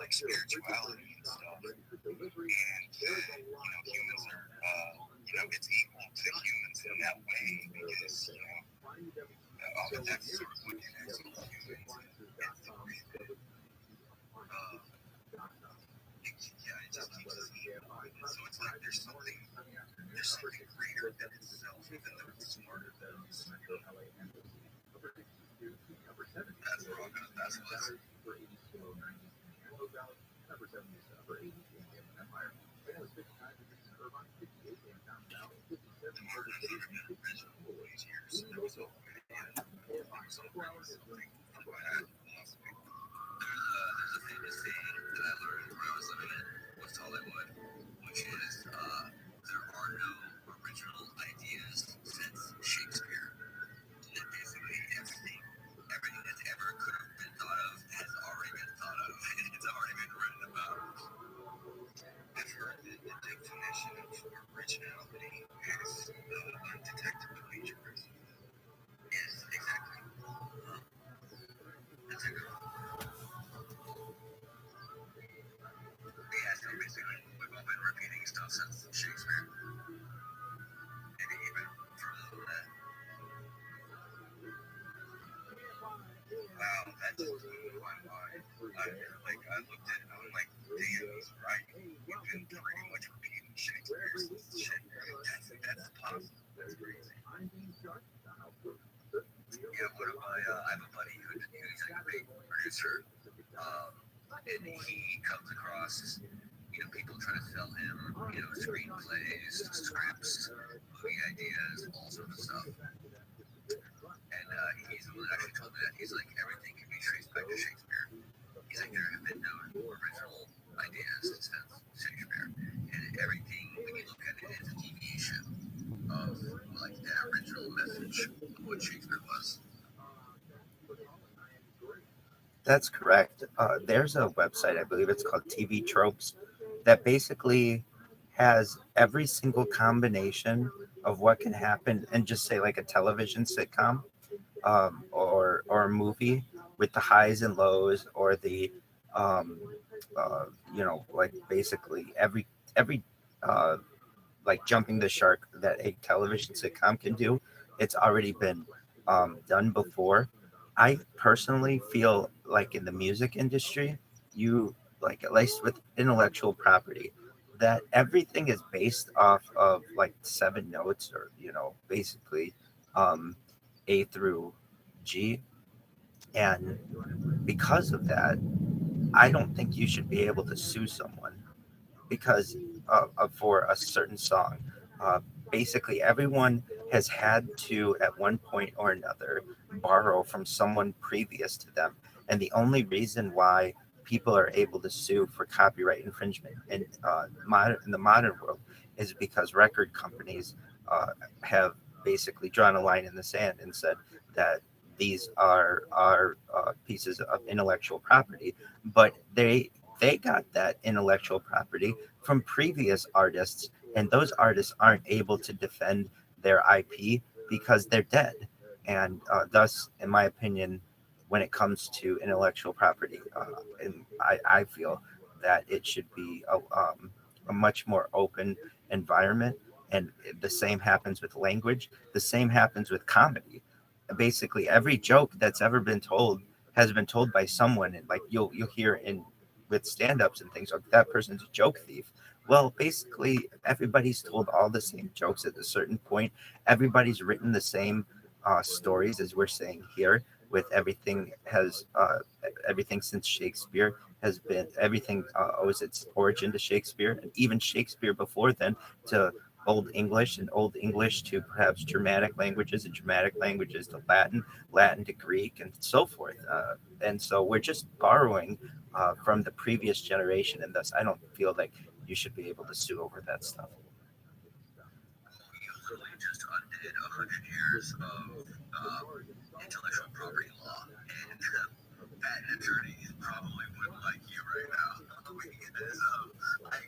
like spirituality and stuff. And, humans are, it's equal to humans in that way because, architects sort of look at it as all humans. It just keeps us equal. So it's like there's something greater than itself, even though it's smarter than us. That's wrong. That's what. There's a famous saying that I learned when I was living in West Hollywood, which is there are no original ideas since Shakespeare. And basically everything that's ever could have been thought of has already been thought of. It's already been written about. I've heard that the definition of originality is undetectable plagiarism. Yes, exactly. That's a good one. Yeah, so basically, we've all been repeating stuff since Shakespeare. Maybe even further than that. Wow, that's my mind. I looked at it and I was like, damn, he's right. We've been pretty much repeating Shakespeare's shit. That's possible. That's crazy. Yeah, I have a buddy who's a great producer, and he comes across, people trying to sell him, screenplays, scripts, movie ideas, all sorts of stuff. And he's the one that actually told me that. He's like, everything can be traced back to Shakespeare. He's like, there have been no original ideas since Shakespeare. And everything, when you look at it, is a deviation of, like, that original message of what Shakespeare was. That's correct. There's a website, I believe it's called TV Tropes, that basically has every single combination of what can happen and just say like a television sitcom, or a movie with the highs and lows, or the like basically every uh, like jumping the shark that a television sitcom can do. It's already been done before. I personally feel like in the music industry, you like at least with intellectual property, that everything is based off of like seven notes, or basically um, A through G, and because of that, I don't think you should be able to sue someone because for a certain song. Uh, Basically, everyone has had to, at one point or another, borrow from someone previous to them. And the only reason why people are able to sue for copyright infringement in the modern world is because record companies have basically drawn a line in the sand and said that these are pieces of intellectual property, but they got that intellectual property from previous artists, and those artists aren't able to defend their IP because they're dead. And thus, in my opinion, when it comes to intellectual property, and I feel that it should be a much more open environment. And the same happens with language. The same happens with comedy. Basically, every joke that's ever been told has been told by someone, and like you'll hear in with stand-ups and things like that person's a joke thief. Well, basically everybody's told all the same jokes at a certain point. Everybody's written the same stories as we're saying here. With everything since Shakespeare has been everything owes its origin to Shakespeare, and even Shakespeare before then to Old English, and Old English to perhaps Germanic languages, and Germanic languages to Latin, Latin to Greek, and so forth. And so we're just borrowing from the previous generation, and thus I don't feel like you should be able to sue over that stuff. You literally just undid 100 years of intellectual property law, and patent attorneys probably wouldn't like you right now. Because I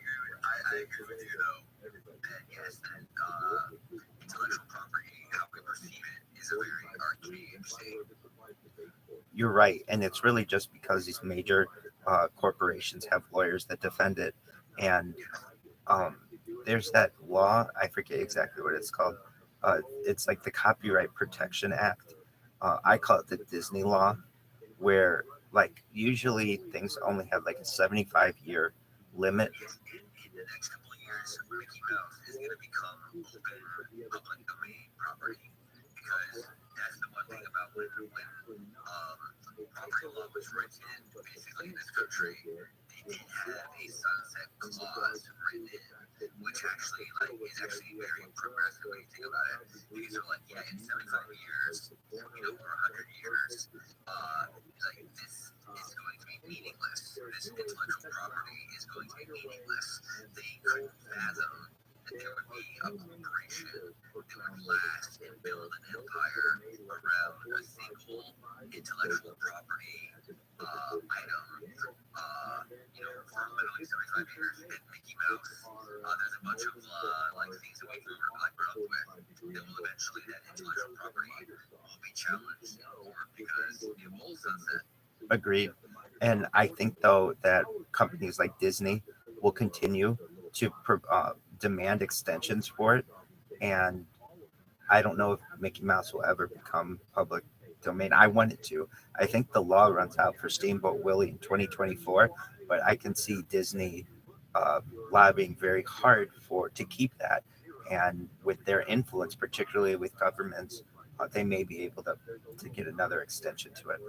agree with you though. That yes, that intellectual property, how we perceive it, is a very archaic state. You're right, and it's really just because these major corporations have lawyers that defend it, and um, there's that law. I forget exactly what it's called. It's like the Copyright Protection Act. I call it the Disney law, where like usually things only have like a 75-year limit. In the next couple of years, Mickey Mouse is going to become open public domain property because that's the one thing about when property law was written, basically in this country, they did have a sunset clause written in, which actually is actually very progressive when you think about it. Because they're like, yeah, in 75 years, or 100 years, this is going to be meaningless. This intellectual property is going to be meaningless. They couldn't fathom that there would be a corporation that would last and build an empire around a single intellectual property item. For literally 75 years, and Mickey Mouse, there's a bunch of things that we can run with that will eventually, that intellectual property will be challenged because it will sunset. Agreed. And I think though that companies like Disney will continue to demand extensions for it, and I don't know if Mickey Mouse will ever become public domain. I want it to. I think the law runs out for Steamboat Willie in 2024, but I can see Disney lobbying very hard to keep that. And with their influence, particularly with governments, they may be able to get another extension to it.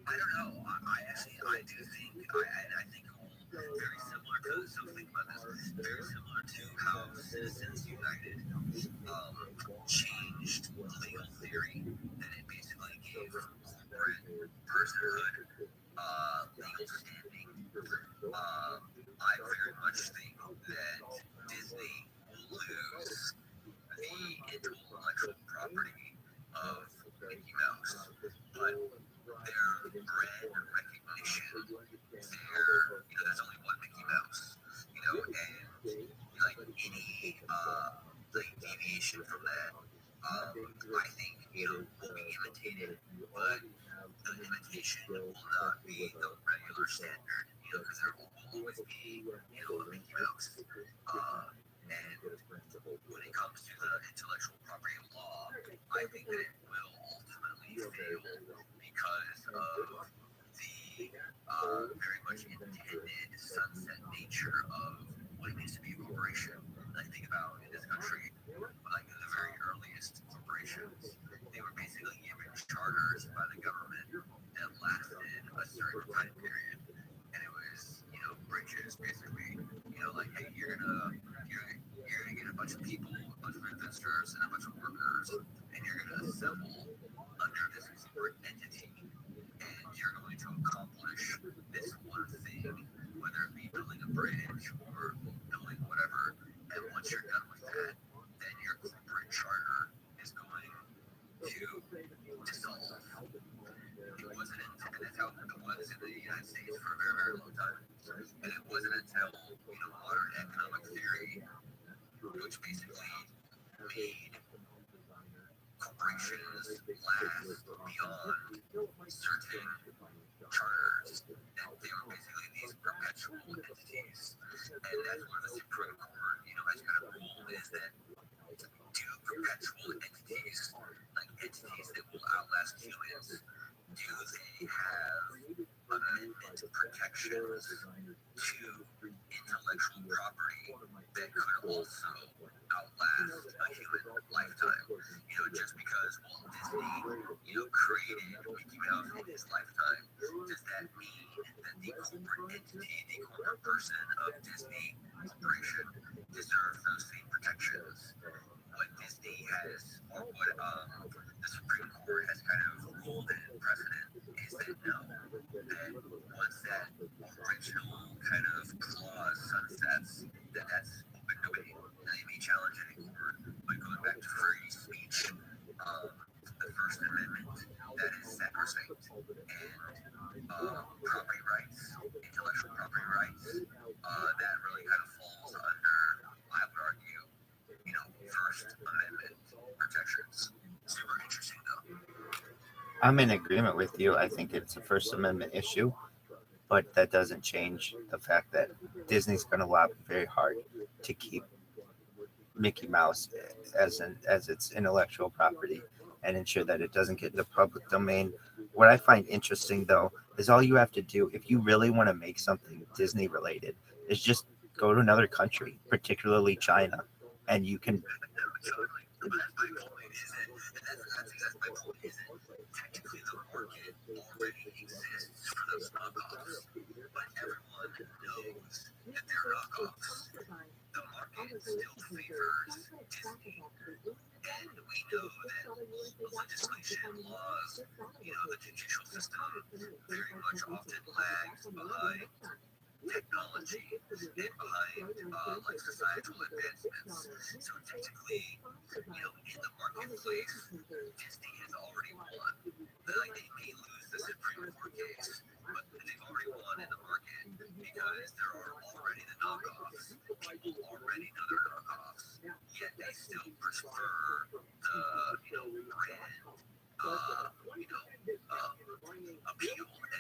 I don't know. I do think, I think very similar to, so think about this, very similar to how Citizens United changed the legal theory, that it basically gave corporate personhood legal standing. I very much think that Disney will lose the intellectual property of Mickey Mouse, but their brand recognition, there's only one Mickey Mouse, and any deviation from that, I think will be imitated, but the imitation will not be the regular standard, because there will always be a Mickey Mouse. And when it comes to the intellectual property law, I think that it will ultimately fail because of the very much intended sunset nature of what it means to be a corporation. I think about in this country, the very earliest corporations, they were basically given charters by the government that lasted a certain time period, and it was bridges basically. Hey, you're gonna get a bunch of people, a bunch of investors, and a bunch of workers, and you're gonna assemble under this corporate entity, and you're going to accomplish this one thing, whether it be building a bridge or building whatever. And once you're done with that, then your corporate charter is going to dissolve. It wasn't until, and that's how it was in the United States for a very, very long time. And it wasn't until modern economic theory, which basically made corporations last beyond certain charters, that they were basically these perpetual entities. And that's where the Supreme Court, has kind of ruled, is that do perpetual entities, entities that will outlast humans, do they have amendment protections to intellectual property that could also outlast a human lifetime? Just because Walt Disney, created Mickey Mouse in his lifetime, does that mean that the corporate entity, the corporate person of Disney Corporation, deserves those same protections? What Disney has, or what the Supreme Court has kind of ruled in precedent, is that no, that once that original kind of clause sunsets, that's open domain. Now you may challenge it in court, but going back to free speech, the First Amendment, that is sacrosanct, and property rights, intellectual property rights, that really kind of falls under, I would argue, First Amendment protections. Super interesting, though. I'm in agreement with you. I think it's a First Amendment issue. but that doesn't change the fact that Disney's going to lobby very hard to keep Mickey Mouse as its intellectual property and ensure that it doesn't get in the public domain. What I find interesting though is all you have to do if you really want to make something Disney related is just go to another country, particularly China, and you can. Totally. But that's my point, is that, and that's my point, is that technically the market already exists for those knockoffs, but everyone knows that they're knockoffs. The market still favors Disney, and we know that legislation, laws, the judicial system very much often lags behind technology and behind like societal advancements. So technically, in the marketplace, Disney has already won. Like they may lose the Supreme Court case, but they've already won in the market because there are already the knockoffs. People already know they're knockoffs, yet they still prefer the brand appeal,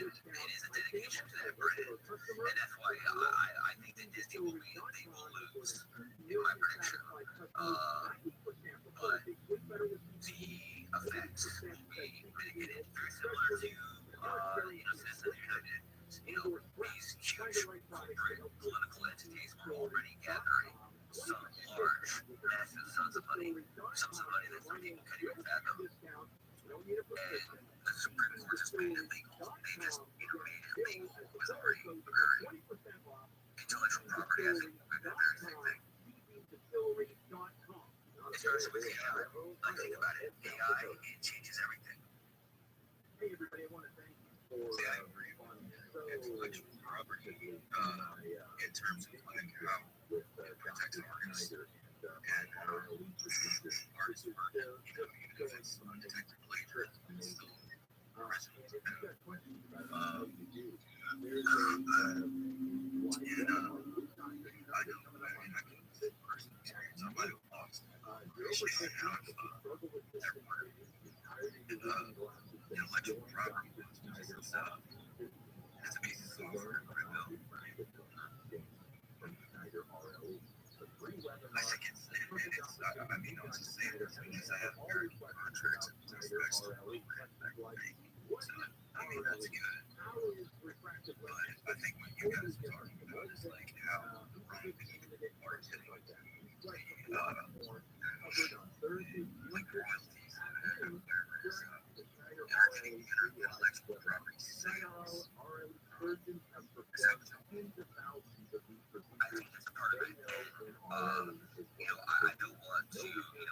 and it is a dedication to that brand, and that's why I think that Disney will lose in my prediction. But the effects will be mitigated, very similar to Citizens United. These huge corporate political entities were already gathering some large, massive sums of money that some people can't even fathom. And the Supreme Court just made it legal. They just, made it legal with already occurring. Intellectual property, I think, would be the very same thing. Especially with AI. Like, think about it. AI, it changes everything. See, I agree on intellectual property in terms of like how it protects artists and how artists work, even if it's undetected plagiarism, it's still original. I know, I can personally experience somebody who lost appreciation out of their work and intellectual property was as a piece of software that I built. I think it's the same because I have very contracts and prospects to work with. So, that's good. But I think what you guys are talking about is like how the wrong people are getting like royalties and whereas they're getting intellectual property sales. Is that what I think that's a part of it. I don't want to,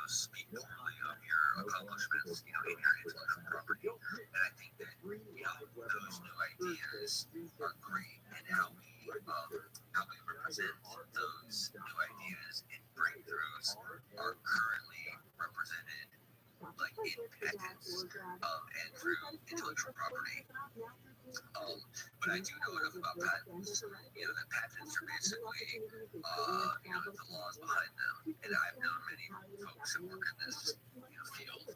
speak poorly of your accomplishments, in your intellectual property. And I think that, those new ideas are great, and how we represent those new ideas and breakthroughs are currently represented like in patents and through intellectual property. But I do know enough about patents, that patents are basically, the laws behind them. And I've known many folks who work in this, field,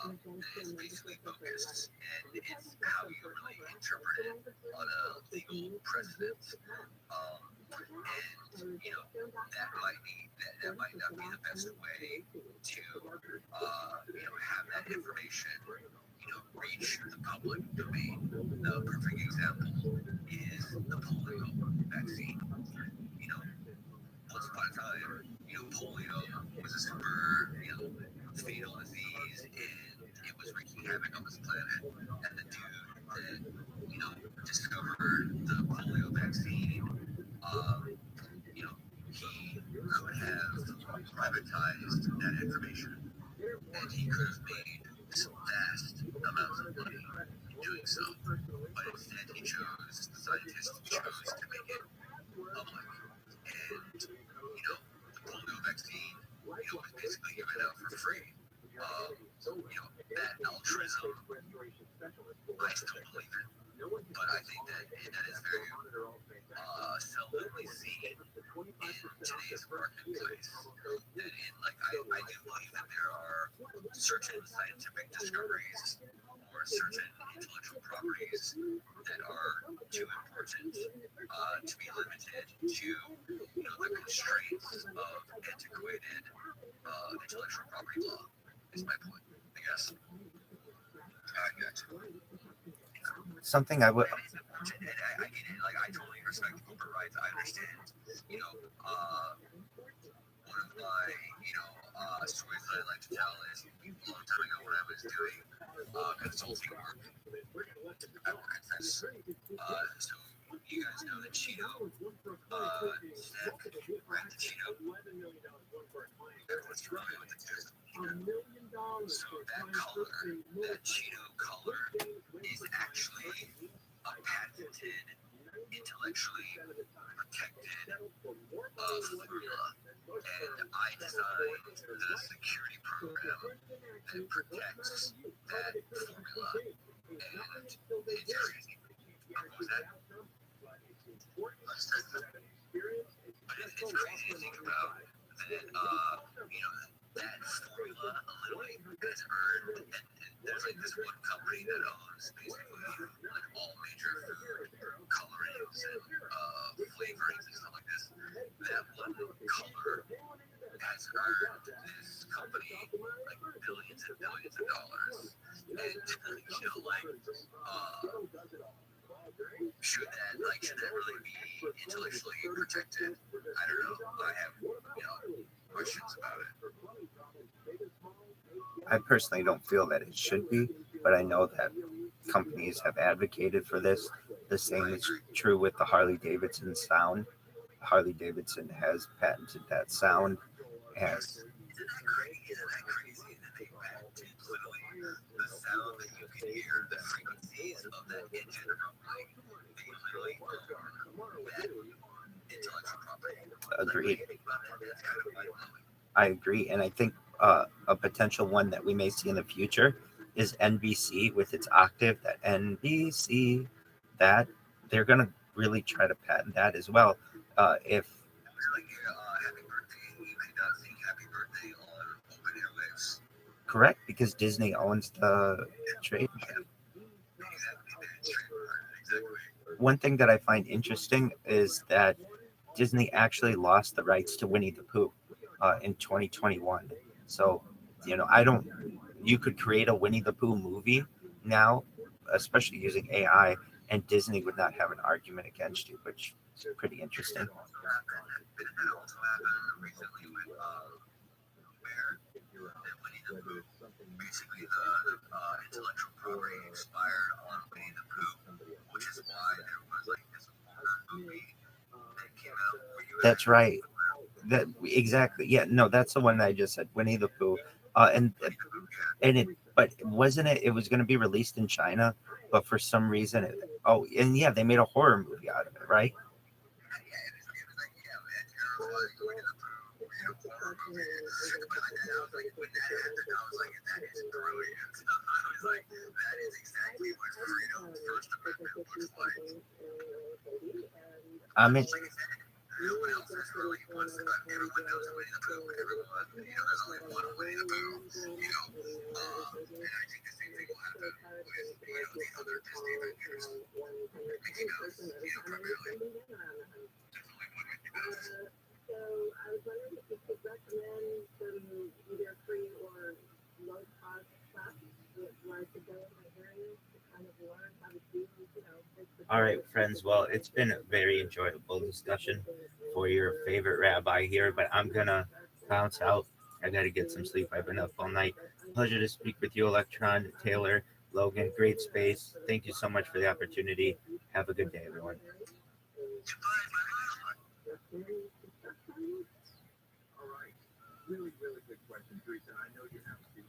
and it's basically focused, and it's how you really interpret it on a legal precedent. And, that might not be the best way to, have that information reach the public domain. The perfect example is the polio vaccine. Once upon a time, polio was a super, fatal disease, and it was wreaking havoc on this planet. And the dude that, discovered the polio vaccine, he could have privatized that information, and he could have made some vast amounts of money in doing so. But instead, the scientists chose to make it public. And, the polio vaccine, was basically given out for free. That altruism, I still believe it. But I think that is very seldomly seen in today's marketplace. And I do believe that there are certain scientific discoveries or certain intellectual properties that are too important to be limited to the constraints of antiquated intellectual property law. Is my point, I guess. I got you. Something I would. And it's important, and I get it. Like, I totally respect corporate rights. I understand. One of my, stories that I like to tell is a long time ago when I was doing consulting work. I will confess. So you guys know the Cheeto snack, right? The Cheeto. Everyone's familiar with the Cheeto. So that color, that Cheeto color, is actually a patented, intellectually protected formula. And I designed the security program that protects that formula. And it's crazy. What was that? But it's crazy to think about that, that formula literally has earned, and there's like this one company that owns basically like all major food colorings and flavorings and stuff like this. That one color has earned this company like billions and billions of dollars. And should that really be intellectually protected? I don't know. I have questions about it. I personally don't feel that it should be, but I know that companies have advocated for this. The same is true with the Harley Davidson sound. Harley Davidson has patented that sound. Isn't that crazy that they patented literally the sound that you can hear, the frequencies of that engine rumbling? They literally own that intellectual property. Agreed. That's kind of mind-blowing. I agree, and I think a potential one that we may see in the future is NBC with its octave. That NBC, that they're going to really try to patent that as well. If happy birthday, you cannot sing happy birthday on open airwaves. Correct, because Disney owns the trademark. Exactly. One thing that I find interesting is that Disney actually lost the rights to Winnie the Pooh in 2021. So, you could create a Winnie the Pooh movie now, especially using AI, and Disney would not have an argument against you, which is pretty interesting. Basically, the intellectual property expired on Winnie the Pooh, which is why there was like this movie that came out. That's right. That exactly. Yeah. No, that's the one that I just said. Winnie the Pooh. But wasn't it? It was going to be released in China, but for some reason, they made a horror movie out of it, right? I mean, all right, friends. Well, it's been a very enjoyable discussion for your favorite rabbi here, but I'm gonna bounce out. I gotta get some sleep. I've been up all night. Pleasure to speak with you, Electron, Taylor, Logan. Great space. Thank you so much for the opportunity. Have a good day, everyone. All right. Really, really good question, Teresa. I know you have to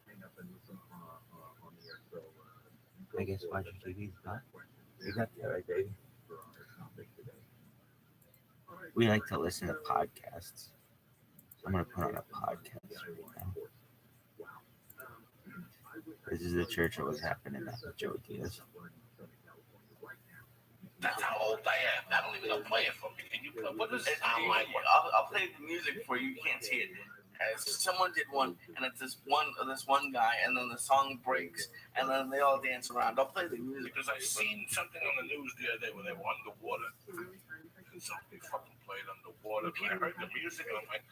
hang up and listen on the air. So I guess watch your TV. You got that right, baby. We like to listen to podcasts. I'm going to put on a podcast right now. This is the church of what's happening at Joe Diaz. That's how old I am. I don't even know play it for me. Can you what does it sound like? I'll play the music for you. You can't see it. someone did one, and it's this one guy, and then the song breaks, and then they all dance around. I'll play the music. Because I seen something on the news the other day where they were underwater. And somebody fucking played underwater. And I heard the music and I'm like,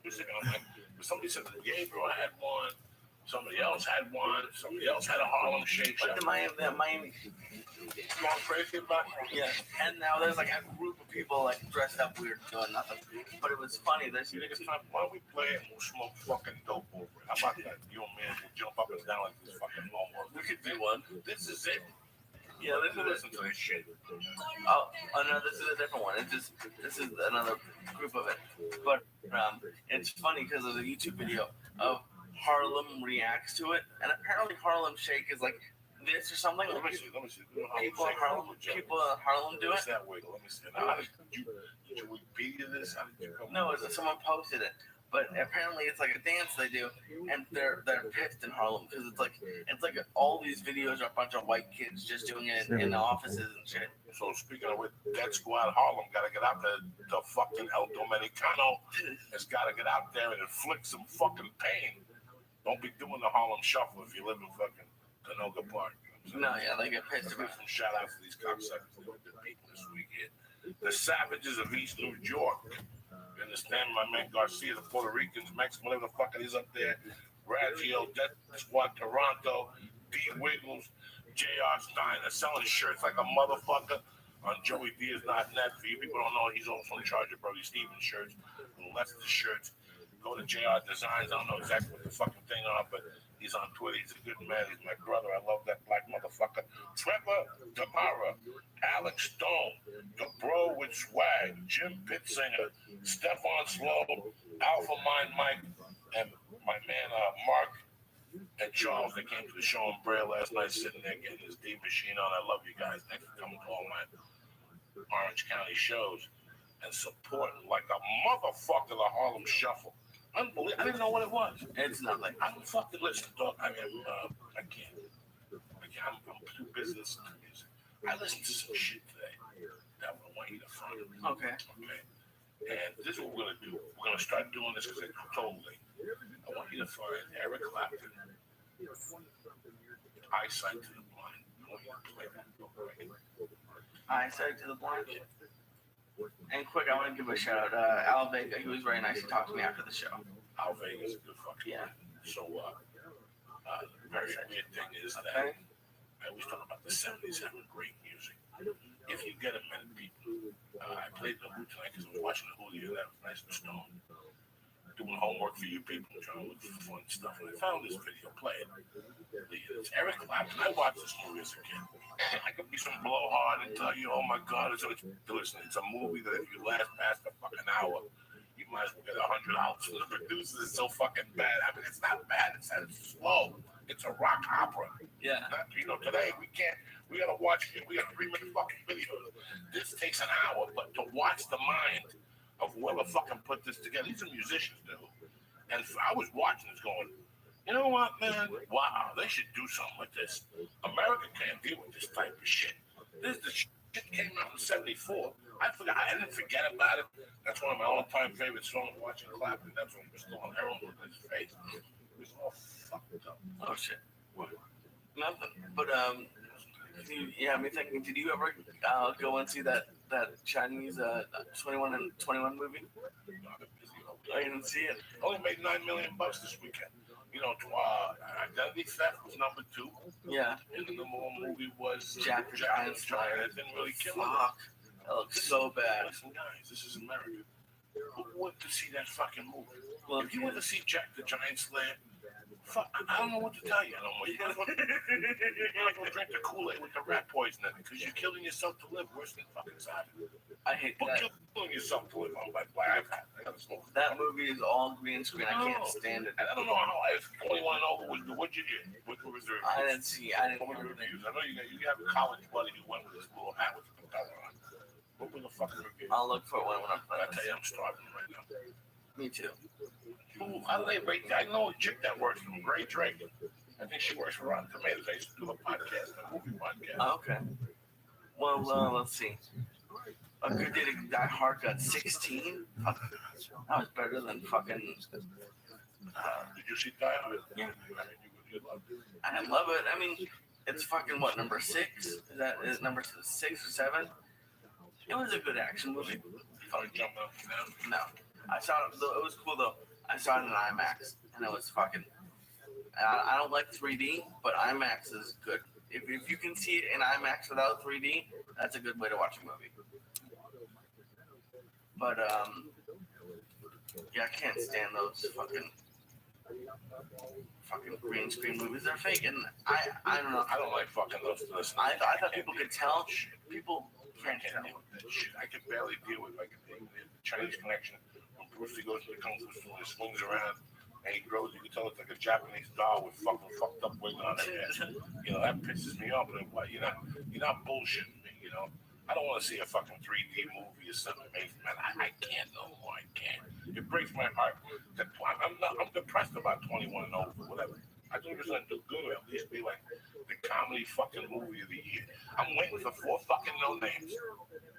music and I'm like, somebody said that Gabriel had one, somebody else had one, somebody else had a Harlem Shake. Like the Miami. Going crazy about it. Yeah, and now there's like a group of people like dressed up weird doing nothing. But it was funny. There's Niggas time, why don't we play it and we'll smoke fucking dope over it? How about that? You and me will jump up and down like this fucking homework. we could do one. This is it. Yeah, this is Listen to this shit. oh no, this is a different one. This is another group of it. But it's funny because there's a YouTube video of Harlem reacts to it, and apparently Harlem Shake is like this or something. Let me see. People in Harlem do it. What's that way? Let me see. Now, did you Wikipedia this? How did you come No, someone posted it, but apparently it's like a dance they do, and they're pissed in Harlem because it's like all these videos are a bunch of white kids just doing it in the offices and shit. So speaking of which, Dead Squad Harlem got to get out there. The fucking El Dominicano has got to get out there and inflict some fucking pain. Don't be doing the Harlem Shuffle if you live in fucking Canoga Park. No, yeah, they get pissed Some about it. shout out to these cocksuckers that looked at people this weekend. The Savages of East New York. You understand, my man Garcia, the Puerto Ricans, Mexican, whatever the fuck it is up there. Raggio, Death Squad Toronto, D Wiggles, J.R. Stein. They're selling shirts like a motherfucker on Joey Diaz.net. For you people who don't know, he's also in charge of Brody Stevens shirts and Lester shirts. Go to JR Designs. I don't know exactly what the fucking thing are, but he's on Twitter. He's a good man. He's my brother. I love that black motherfucker. Trevor Damara, Alex Stone, the bro with swag, Jim Pittsinger, Stefan Slow, Alpha Mind Mike, and my man Mark and Charles. They came to the show in Brea last night, sitting there getting his D machine on. I love you guys. Thanks for coming to all my Orange County shows and supporting like a motherfucker the Harlem Shuffle. Unbelievable. I didn't know what it was. It's nothing. I'm fucking listening, dog. I can't. I'm too busy listening to music. I listened to some shit today that I want you to find. Okay. And this is what we're gonna do. We're gonna start doing this because I told me. I want you to find Eric Clapton. Eyesight to the Blind. I want you to play that. Eyesight to the Blind. And quick, I want to give a shout out to Al Vega. He was very nice to talk to me after the show. Al Vega's a good fucking Yeah. man. So, very weird thing is that Okay. I always talk about the 70s having great music. If you get a minute, people, I played the Who tonight because I was watching the Julio. That was nice and stoned. Doing homework for you people, trying to look for fun stuff. And I found this video. Play it. It's Eric Clapton. I watched this movie as a kid. I could be some blowhard and tell you, oh my God, listen, it's a movie that if you last past a fucking hour, you might as well get $100 from the producers. It's so fucking bad. I mean, it's not bad. It's slow. It's a rock opera. Yeah. Today we gotta watch it. We got 3-minute fucking videos. This takes an hour, but to watch the mind of whoever fucking put this together, these are musicians, dude. And I was watching this going, you know what, man? Wow, they should do something with this. America can't deal with this type of shit. The shit came out in '74. I didn't forget about it. That's one of my all-time favorite songs, watching Clapton. That's when he was still on heroin with his face. It was all fucked up. Oh shit. What? Nothing. But yeah, me thinking. Did you ever go and see that Chinese 21 and 21 movie? I didn't see it. Only made $9 million this weekend. Identity Theft was number 2. Yeah. And the movie was Jack the Giant Slayer. It didn't really kill it. Fuck. That looks so bad. Listen, guys, this is America. Who went to see that fucking movie? Well, If you went to see Jack the Giant Slayer, fuck, I don't know what to tell you. I don't know. You gotta go drink the Kool-Aid with the rat poison in it because you're killing yourself to live worse than fucking Simon. I hate But that. killing yourself to live on by I gotta smoke. That movie is all green screen. I can't stand it. I don't know how. I only want to know what'd you get? What was the I didn't see. I didn't What were hear the anything. reviews? I know you have a college buddy who went with his little hat with the propeller on. What were the fucking reviews? I'll look for one when I'm I playing tell you, this. I'm starving right now. Me too. Ooh, how do they rate that? I know a chick that works from Great Drake. I think she works for Rotten Tomatoes. I used to do a podcast, a movie podcast. Oh, okay. Well, let's see. A Good Day to Die Hard got 16. Fuck, that was better than fucking. Did you see Die Hard? Yeah. You loved it. I love it. I mean, it's fucking what, number 6? Is it number 6 or 7? It was a good action movie. Probably jumping up and down. No, I saw it. It was cool though. I saw it in IMAX, and it was fucking. I don't like 3D, but IMAX is good. If you can see it in IMAX without 3D, that's a good way to watch a movie. But yeah, I can't stand those fucking green screen movies. They're fake, and I don't know. I don't like fucking those. Listen, I thought people could tell. People can't tell. That shit. I can barely deal with like the Chinese Connection. When Bruce Lee goes to the kung fu school, he swings around and he grows. You can tell it's like a Japanese doll with fucking fucked up wig on it. You know that pisses me off. But what, you're not bullshitting me. You know, I don't want to see a fucking 3D movie or something amazing, man. I can't no more. I can't. It breaks my heart. I'm depressed about 21 and over, whatever. I think it's gonna do good, or at least be like the comedy fucking movie of the year. I'm waiting for 4 fucking no names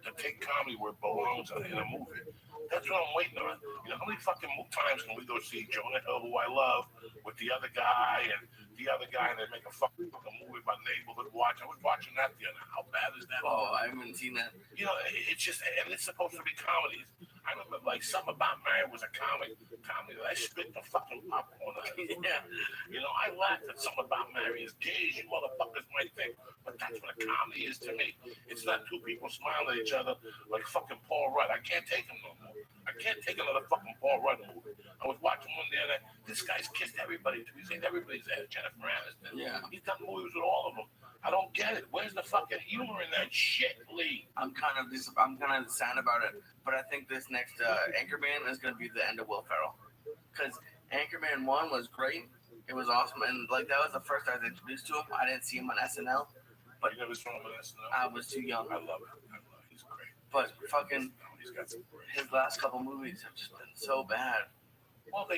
to take comedy where it belongs in a movie. That's what I'm waiting on. You know, how many fucking times can we go see Jonah Hill, who I love, with the other guy and they make a fucking movie about Neighborhood Watch? I was watching that the other night. How bad is that? Oh, I haven't seen that. You know, it's just, and it's supposed to be comedies. I remember, like, Something About Mary was a comedy that I spit the fucking popcorn on. Yeah. You know, I laughed at Something About Mary as gay as you motherfuckers might think, but that's what a comedy is to me. It's not 2 people smiling at each other like fucking Paul Rudd. I can't take him no more. I can't take another fucking Paul Rudd movie. I was watching one the other day. This guy's kissed everybody. He's seen everybody's there. Jennifer Aniston. Yeah. He's done movies with all of them. I don't get it. Where's the fucking humor in that shit, Lee? I'm kind of sad about it, but I think this next Anchorman is going to be the end of Will Ferrell, because Anchorman 1 was great. It was awesome, and like that was the first I was introduced to him. I didn't see him on SNL, but You never saw him on SNL? I was too young. I love it. He's great. But fucking He's got some great. his last couple movies have just been so bad. Well,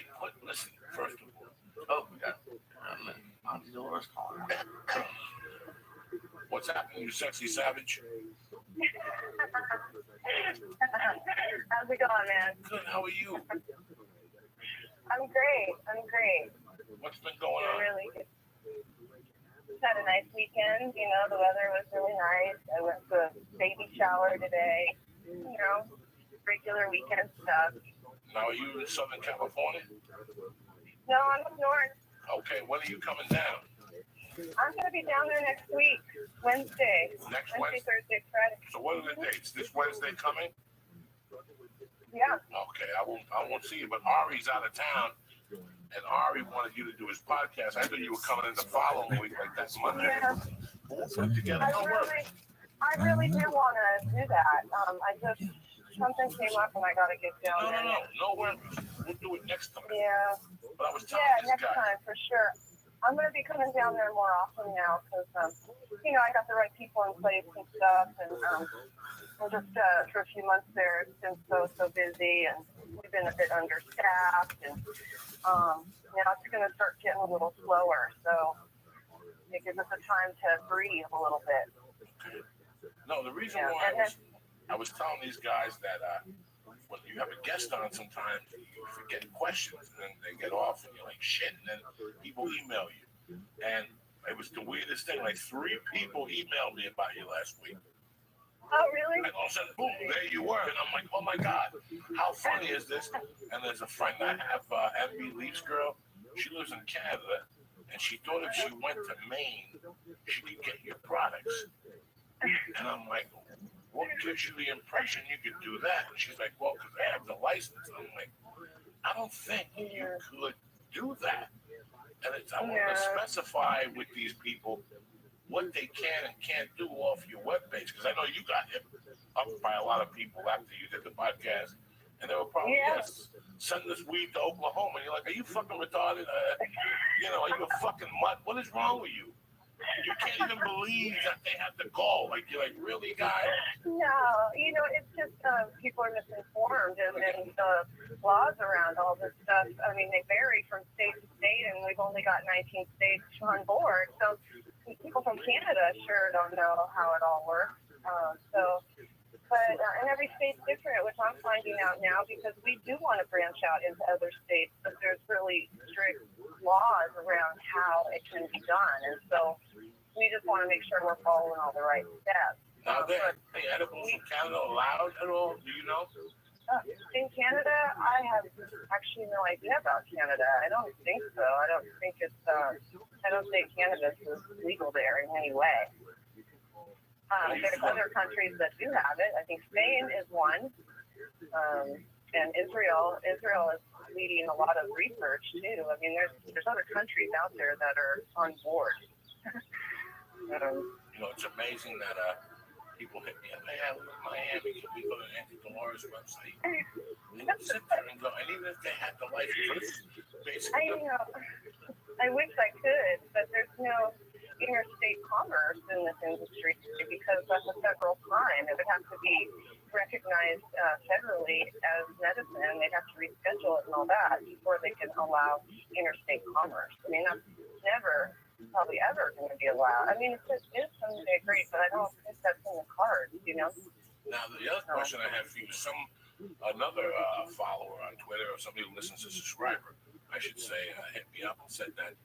listen, first of all. Oh, we got Auntie Dolores calling. What's happening, you sexy savage? How's it going, man? Good, how are you? I'm great. What's been going Doing on? really good. Just had a nice weekend. You know, the weather was really nice. I went to a baby shower today. You know, regular weekend stuff. Now, are you in Southern California? No, I'm up north. Okay, when are you coming down? I'm going to be down there next week, Wednesday. Next Wednesday, Wednesday? Thursday, Friday. So what are the dates? This Wednesday coming? Yeah. Okay, I won't see you, but Ari's out of town, and Ari wanted you to do his podcast. I thought you were coming in the following week, like that Monday. Yeah. We'll put together. Don't worry. I really do want to do that. Something came up and I got to get down there. No worries. We'll do it next time. Yeah. But I was telling Yeah, this next guy. time for sure. I'm going to be coming down there more often now because, you know, I got the right people in place and stuff. And we're just for a few months there, it's been so busy and we've been a bit understaffed. And now it's going to start getting a little slower. So it gives us a time to breathe a little bit. No, the reason Yeah, why and I was telling these guys that when you have a guest on, sometimes you forget questions and then they get off and you're like shit, and then people email you. And it was the weirdest thing. Like 3 people emailed me about you last week. Oh, really? And all of a sudden, boom, there you were. And I'm like, oh my God, how funny is this? And there's a friend I have, MB Leaf's girl. She lives in Canada, and she thought if she went to Maine, she could get your products. And I'm like, what gives you the impression you could do that? And she's like, well, because I have the license. And I'm like, I don't think you could do that. And I want to specify with these people what they can and can't do off your webpage. Because I know you got hit up by a lot of people after you did the podcast. And they were probably, yes, send this weed to Oklahoma. And you're like, are you fucking retarded? Are you a fucking mutt? What is wrong with you? You can't even believe that they had the gall. Like, you're like, really, guys? No, it's just people are misinformed and the laws around all this stuff. I mean, they vary from state to state, and we've only got 19 states on board. So people from Canada sure don't know how it all works. And every state's different, which I'm finding out now because we do want to branch out into other states, but there's really strict laws around how it can be done. And so we just want to make sure we're following all the right steps. Now, the edibles in Canada allowed at all? Do you know? In Canada, I have actually no idea about Canada. I don't think so. I don't think cannabis is legal there in any way. There's other countries that do have it. I think Spain is one. And Israel is leading a lot of research too. I mean, there's other countries out there that are on board. It's amazing that people hit me up. Hey, I live in Miami. Can we go to Anthony Dolores' website? And sit there and go. And even if they had the license, basically. I wish I could, but there's no interstate commerce in this industry because that's a federal crime. It would have to be recognized federally as medicine. They'd have to reschedule it and all that before they can allow interstate commerce. I mean, that's never, probably ever going to be allowed. I mean, if it is someday, great, but I don't think that's in the cards, Now, the other question I have for you, another follower on Twitter or somebody who listens to subscriber, I should say, hit me up and said that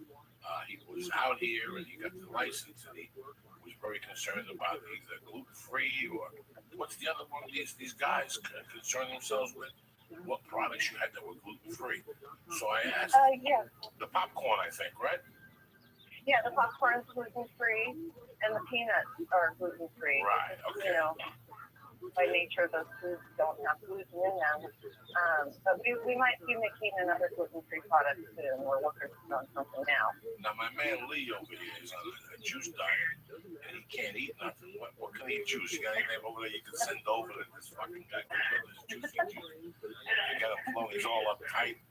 he was out here and he got the license and he was very concerned about either gluten-free or what's the other one of these guys concern themselves with what products you had that were gluten-free. So I asked, the popcorn, I think, right? Yeah, the popcorn is gluten-free and the peanuts are gluten-free. Right, okay. By nature, those foods don't have gluten in them. But we might be making another gluten-free product soon. We're working on something now. Now, my man Lee over here is on a juice diet, and he can't eat nothing. What can he eat juice? You got anything over there you can send over to this fucking guy? This juicing juice. You got him flowing. He's all uptight.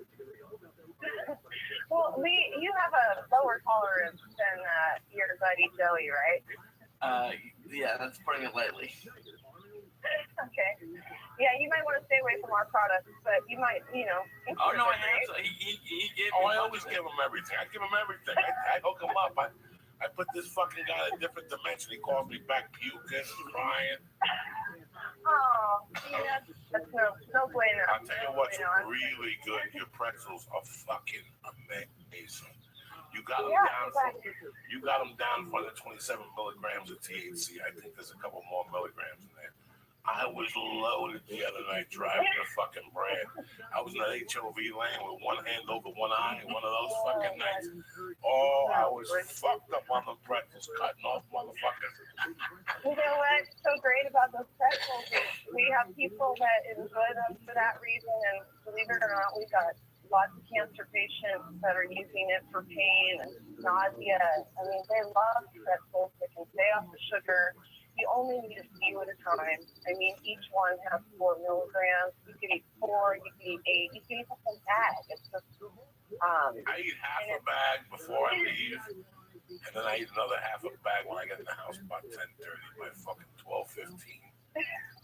Well, Lee, you have a lower tolerance than your buddy Joey, right? Yeah, that's putting it lightly. Okay. Yeah, you might want to stay away from our products, but you might, Oh, no, I have to. He gave me. I always give him everything. I give him everything. I hook him up. I put this fucking guy in a different dimension. He calls me back puking and crying. Oh, that's no bueno. I'll tell you what's really good. Your pretzels are fucking amazing. You got them down for the 27 milligrams of THC. I think there's a couple more milligrams in there. I was loaded the other night driving the fucking brand. I was in an HOV lane with one hand over one eye, one of those fucking nights. Oh, I was fucked up on the pretzels, cutting off motherfuckers. You know what's so great about those pretzels is we have people that enjoy them for that reason, and believe it or not, we got lots of cancer patients that are using it for pain and nausea. I mean, they love pretzels. They can stay off the sugar. You only need a few at a time. I mean, each one has 4 milligrams. You can eat 4, you can eat 8, you can eat the whole bag. It's just, I eat half a bag before I leave, and then I eat another half a bag when I get in the house about 10:30 by fucking 12:15.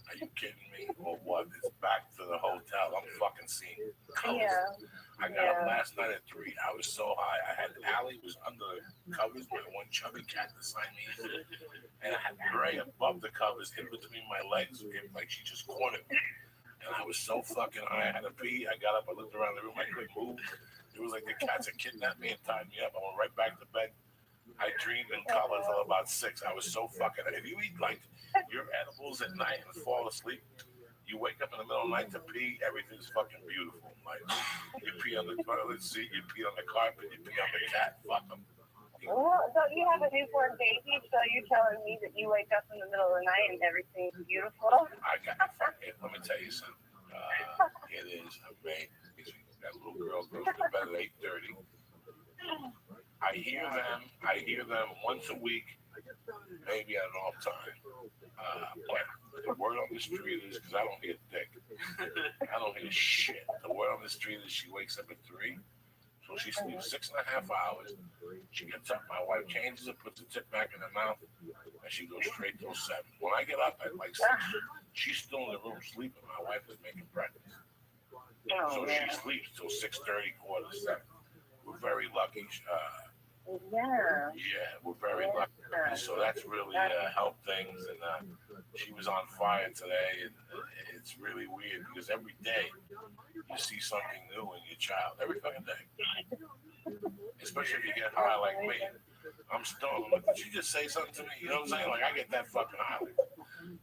Are you kidding me? Or what? It's back to the hotel. I'm fucking seeing colors. yeah. I got up last night at 3. I was so high. I had Allie was under the covers, my one chubby cat, the Siamese, and I had Gray above the covers, in between my legs, like she just cornered me. And I was so fucking high. I had to pee. I got up. I looked around the room. I couldn't move. It was like the cats had kidnapped me and tied me up. I went right back to bed. I dreamed in color until about 6. I was so fucking. If you eat like your edibles at night and fall asleep, you wake up in the middle of the night to pee, everything's fucking beautiful. Like, you pee on the toilet seat, you pee on the carpet, you pee on the cat. Fuck them. Well, so you have a newborn baby, so you're telling me that you wake up in the middle of the night and everything's beautiful? I got it. Let me tell you something. It is amazing. That little girl goes to bed at 8:30. I hear them once a week, maybe at an off time. But the word on the street is, because I don't hear dick. I don't hear shit. The word on the street is she wakes up at 3. So she sleeps 6.5 hours. She gets up, my wife changes it, puts the tip back in her mouth, and she goes straight till 7. When I get up at like 6, she's still in the room sleeping. My wife is making breakfast. So she sleeps till 6:30, 6:45. We're very lucky. Yeah. Yeah, we're very lucky. So that's really helped things. And she was on fire today, and it's really weird because every day you see something new in your child. Every fucking day. Especially if you get high like me. I'm stoned. Like, did she just say something to me? You know what I'm saying? Like, I get that fucking high. Like,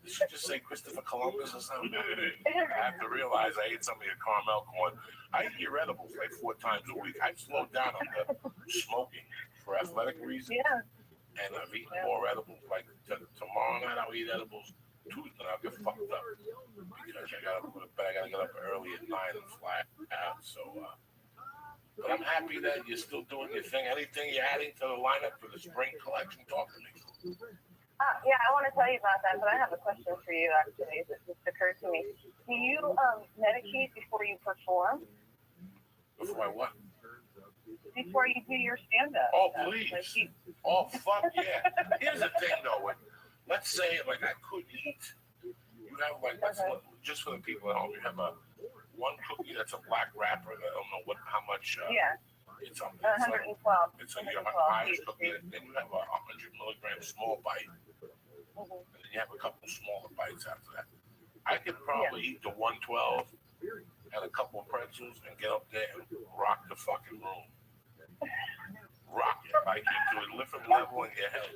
did she just say Christopher Columbus or something? I have to realize I ate some of your caramel corn. I eat your edibles like 4 times a week. I've slowed down on the smoking for athletic reasons. Yeah. And I've eaten more edibles. Like, tomorrow night I'll eat edibles. Tuesday I'll get fucked up. Because I gotta get up early at 9 and fly out. So, but I'm happy that you're still doing your thing. Anything you're adding to the lineup for the spring collection, talk to me. Yeah, I want to tell you about that, but I have a question for you, actually, that just occurred to me. Do you medicate before you perform? Before I what? Before you do your stand-up? Oh, please. Oh, fuck yeah. Here's the thing, though. Let's say, like, I could eat. You have, like, just for the people at home, you have one cookie that's a black wrapper. I don't know how much. Yeah. It's 112. It's a Irish cookie. Then you have a 100 milligram small bite. And then you have a couple smaller bites after that. I could probably eat the 112 and a couple of pretzels and get up there and rock the fucking room. Rock it. Like you do a different level in your head.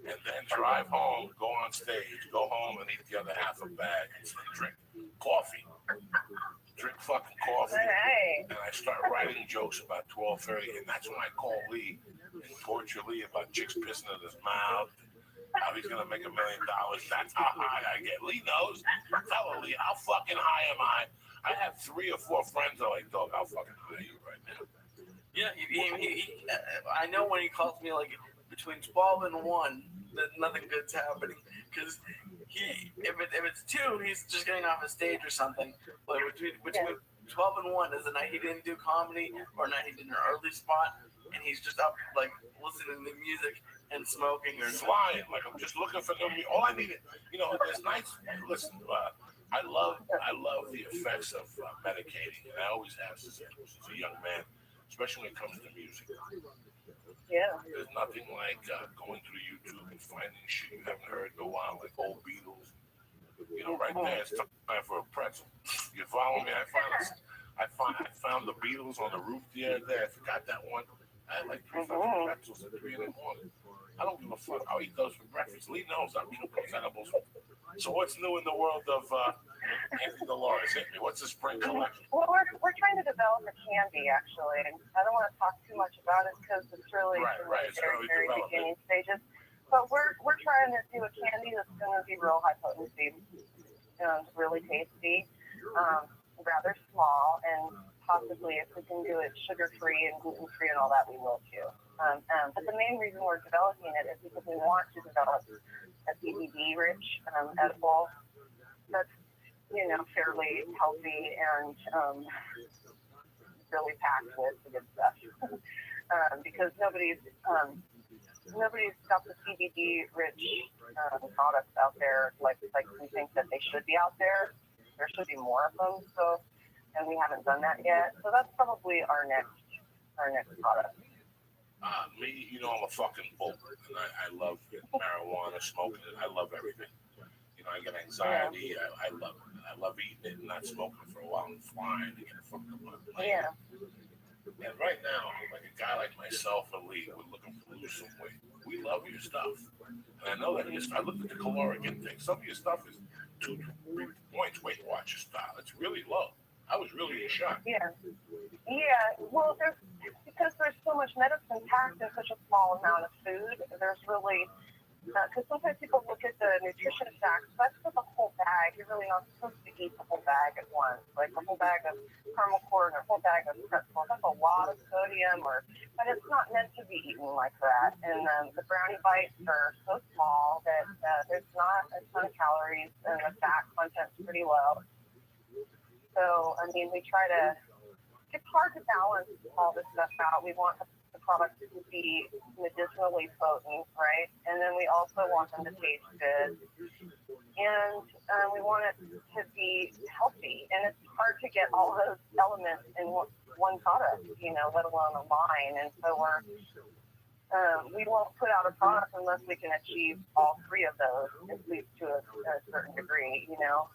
And then drive home, go on stage, go home and eat the other half a bag and drink coffee. Drink fucking coffee. Hey. And I start writing jokes about 12:30, and that's when I call Lee and torture Lee about chicks pissing in his mouth. How he's gonna make $1 million. That's how high I get. Lee knows. Tell her, Lee, how fucking high am I? I have 3 or 4 friends that are like, dog, how fucking high are you right now? Yeah, I know when he calls me like between 12 and 1 that nothing good's happening, because if it's 2, he's just getting off a stage or something. But between 12 and 1 is the night he didn't do comedy or night he did an early spot, and he's just up like listening to music and smoking or flying. Like, I'm just looking for them. All I need, there's nights. Listen, I love the effects of medicating, and I always have since a young man, especially when it comes to music. Yeah. There's nothing like going through YouTube and finding shit you haven't heard in a while, like old Beatles. Right there, it's time for a pretzel. You follow me? I found the Beatles on the roof the other day. I forgot that one. I had like 3 fucking pretzels at 3 in the morning. I don't give a fuck. I'll eat those for breakfast. Lee knows I'm eating those edibles. So what's new in the world of Anthony Dolores? Hit me. What's the spring collection? Well, we're trying to develop a candy, actually. I don't want to talk too much about it because it's really It's very beginning stages. But we're trying to do a candy that's going to be real high potency, really tasty, rather small, and possibly if we can do it sugar-free and gluten-free and all that, we will too. But the main reason we're developing it is because we want to develop a CBD-rich edible that's, fairly healthy and really packed with the good stuff. Because nobody's got the CBD-rich products out there like we think that they should be out there. There should be more of them. So, and we haven't done that yet. So that's probably our next product. Me, I'm a fucking bull, and I love marijuana, smoking it. I love everything. I get anxiety. I love it. I love eating it and not smoking for a while and flying to get fucked up on a plane. Yeah. And right now, like a guy like myself and Lee, we're looking to lose some weight. We love your stuff. And I know that I looked at the caloric intake. Some of your stuff is 2 to 3 points Weight Watchers style. It's really low. I was really in shock. Yeah. Well, because there's so much medicine packed in such a small amount of food, there's really, because sometimes people look at the nutrition facts, that's for the whole bag. You're really not supposed to eat the whole bag at once, like a whole bag of caramel corn or a whole bag of pretzels. That's a lot of sodium, but it's not meant to be eaten like that. And the brownie bites are so small that there's not a ton of calories, and the fat content's pretty low. So, we try to, it's hard to balance all this stuff out. We want the products to be medicinally potent, right? And then we also want them to taste good. And we want it to be healthy. And it's hard to get all those elements in one product, let alone a line. And so we won't put out a product unless we can achieve all three of those, at least to a certain degree, you know.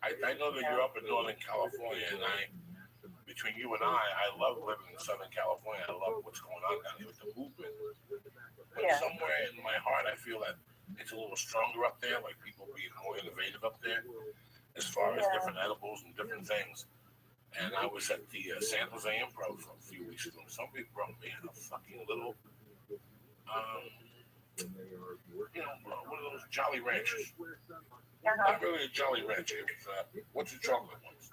I know that you're up in Northern California, and between you and I love living in Southern California. I love what's going on down here with the movement. But somewhere in my heart, I feel that it's a little stronger up there, like people being more innovative up there as far as different edibles and different things. And I was at the San Jose Improv a few weeks ago. Somebody brought me a fucking little, one of those Jolly Ranchers. Not really a Jolly Rancher. It was, what's the chocolate ones?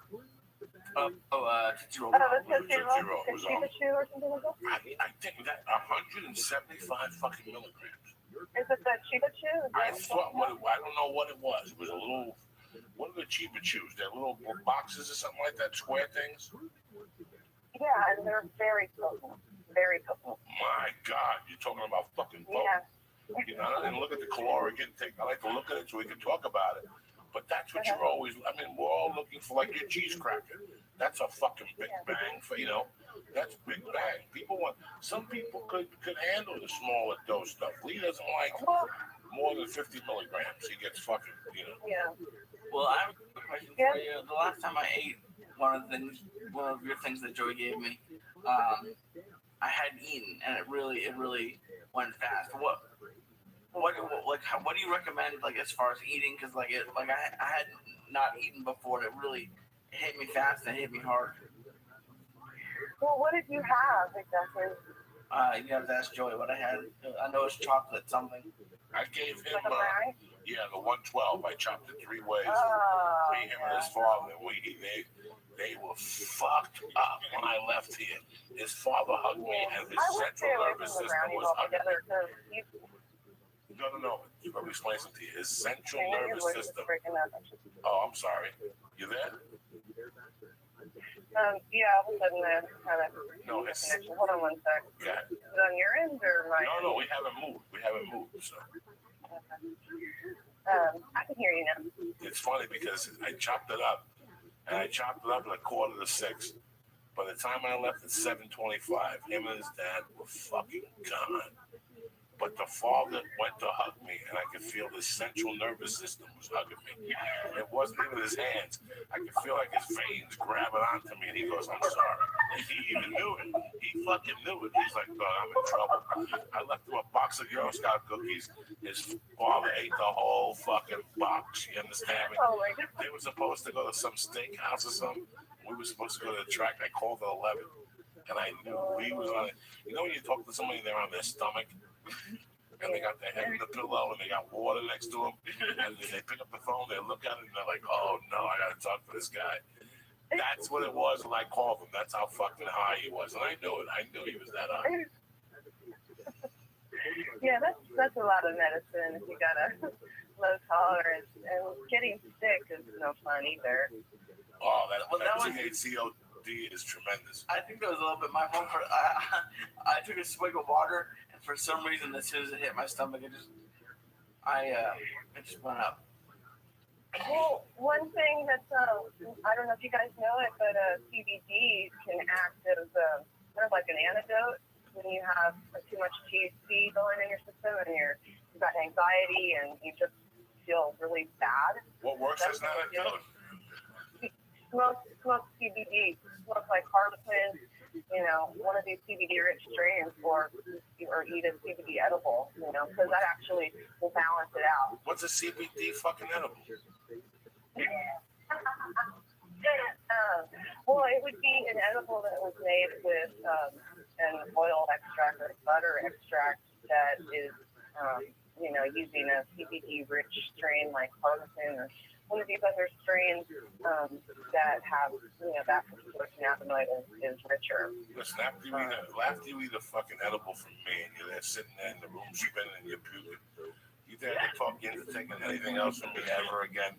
Tootsie Roll. Or something like that? I think that 175 fucking milligrams. Is it the Chiba Chew? I thought I don't know what it was. It was a little, one of the Chiba Chews. They're little boxes or something like that, square things. Yeah, and they're very potent. Very potent. My God, you're talking about fucking potent. Yeah. You know, I didn't look at the caloric intake. I like to look at it so we can talk about it. But that's what you're always, I mean, we're all looking for, like your cheese cracker. That's a fucking big bang for, you know, that's big bang. People want, some people could handle the smaller dose stuff. Lee doesn't like more than 50 milligrams. He gets fucking, you know. Yeah. Well, I have a question for you. The last time I ate one of your things that Joey gave me, I hadn't eaten, and it really went fast. What do you recommend, like, as far as eating? Because I had not eaten before, and it really hit me fast and it hit me hard. Well, what did you have exactly? You have to ask Joey what I had. I know it's chocolate something. I gave him the 112. I chopped it 3 ways. Me, him, and his father. They were fucked up when I left here. His father hugged me, and his central nervous system was hugging me. No. Let me explain something to you. His central nervous system. Oh, I'm sorry. You there? Yeah, all of a sudden kind of connection. Hold on one sec. Yeah. Is it on your end or mine? No, we haven't moved. So. I can hear you now. It's funny because I chopped it up, and I chopped it up at 5:45. By the time I left at 7:25, him and his dad were fucking gone. But the father went to hug me, and I could feel his central nervous system was hugging me. It wasn't even his hands. I could feel like his veins grabbing onto me, and he goes, "I'm sorry." He even knew it. He fucking knew it. He's like, "Dog, I'm in trouble." I left him a box of Girl Scout cookies. His father ate the whole fucking box. You understand me? Oh my God. They were supposed to go to some steakhouse or something. We were supposed to go to the track. I called at 11, and I knew he was on it. You know when you talk to somebody, they're on their stomach, and they got their head in the pillow, and they got water next to them, and they pick up the phone, they look at it, and they're like, "Oh no, I gotta talk to this guy." That's what it was when I called him. That's how fucking high he was, and I knew it. I knew he was that high. Yeah, that's a lot of medicine if you got a low tolerance, and getting sick is no fun either. Oh, that COD is tremendous. I think that was a little bit my fault. I took a swig of water, and for some reason, as soon as it hit my stomach, it just went up. Well, one thing that's I don't know if you guys know it, but CBD can act as kind of like an antidote when you have too much THC going in your system and you've got anxiety and you just feel really bad. What works as an antidote? Smoke CBD, smoke like Harlequin, one of these CBD-rich strains, or eat a CBD edible, because that actually will balance it out. What's a CBD fucking edible? Well, it would be an edible that was made with an oil extract or butter extract that is, using a CBD-rich strain like Harlequin or one of these other strains that have, that particular cannabinoid is richer. Listen, after you eat a fucking edible from me and you're there sitting there in the room spinning and you're puking, you dare to talk into taking anything else from me ever again?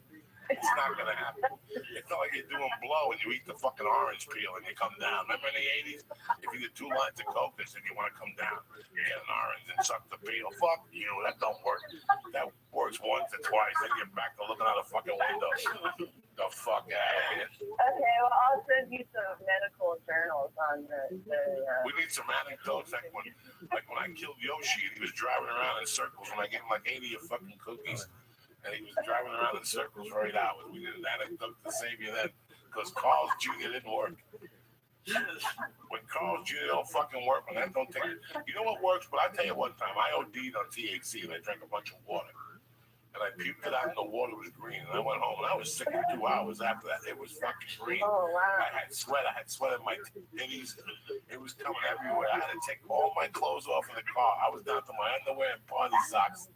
It's not going to happen. It's not like you're doing blow and you eat the fucking orange peel and you come down. Remember in the 80s? If you get 2 lines of coke, they said you want to come down, you get an orange and suck the peel. Fuck you. That don't work. That works once or twice. Then you're back to looking out a fucking window. The fuck out of here. Okay, well, I'll send you some medical journals on the We need some anecdotes. Like when I killed Yoshi, he was driving around in circles, and I gave him like 80 of fucking cookies, and he was driving around in circles for 8 hours. We did an anecdote to save you then, because Carl's Jr. didn't work. When Carl's Jr. don't fucking work, when that don't take, you know what works? But I tell you one time, I OD'd on THC and I drank a bunch of water. And I puked it out and the water was green. And I went home and I was sick for 2 hours after that. It was fucking green. Oh, wow. I had sweat in my titties. It was coming everywhere. I had to take all my clothes off in the car. I was down to my underwear and party socks.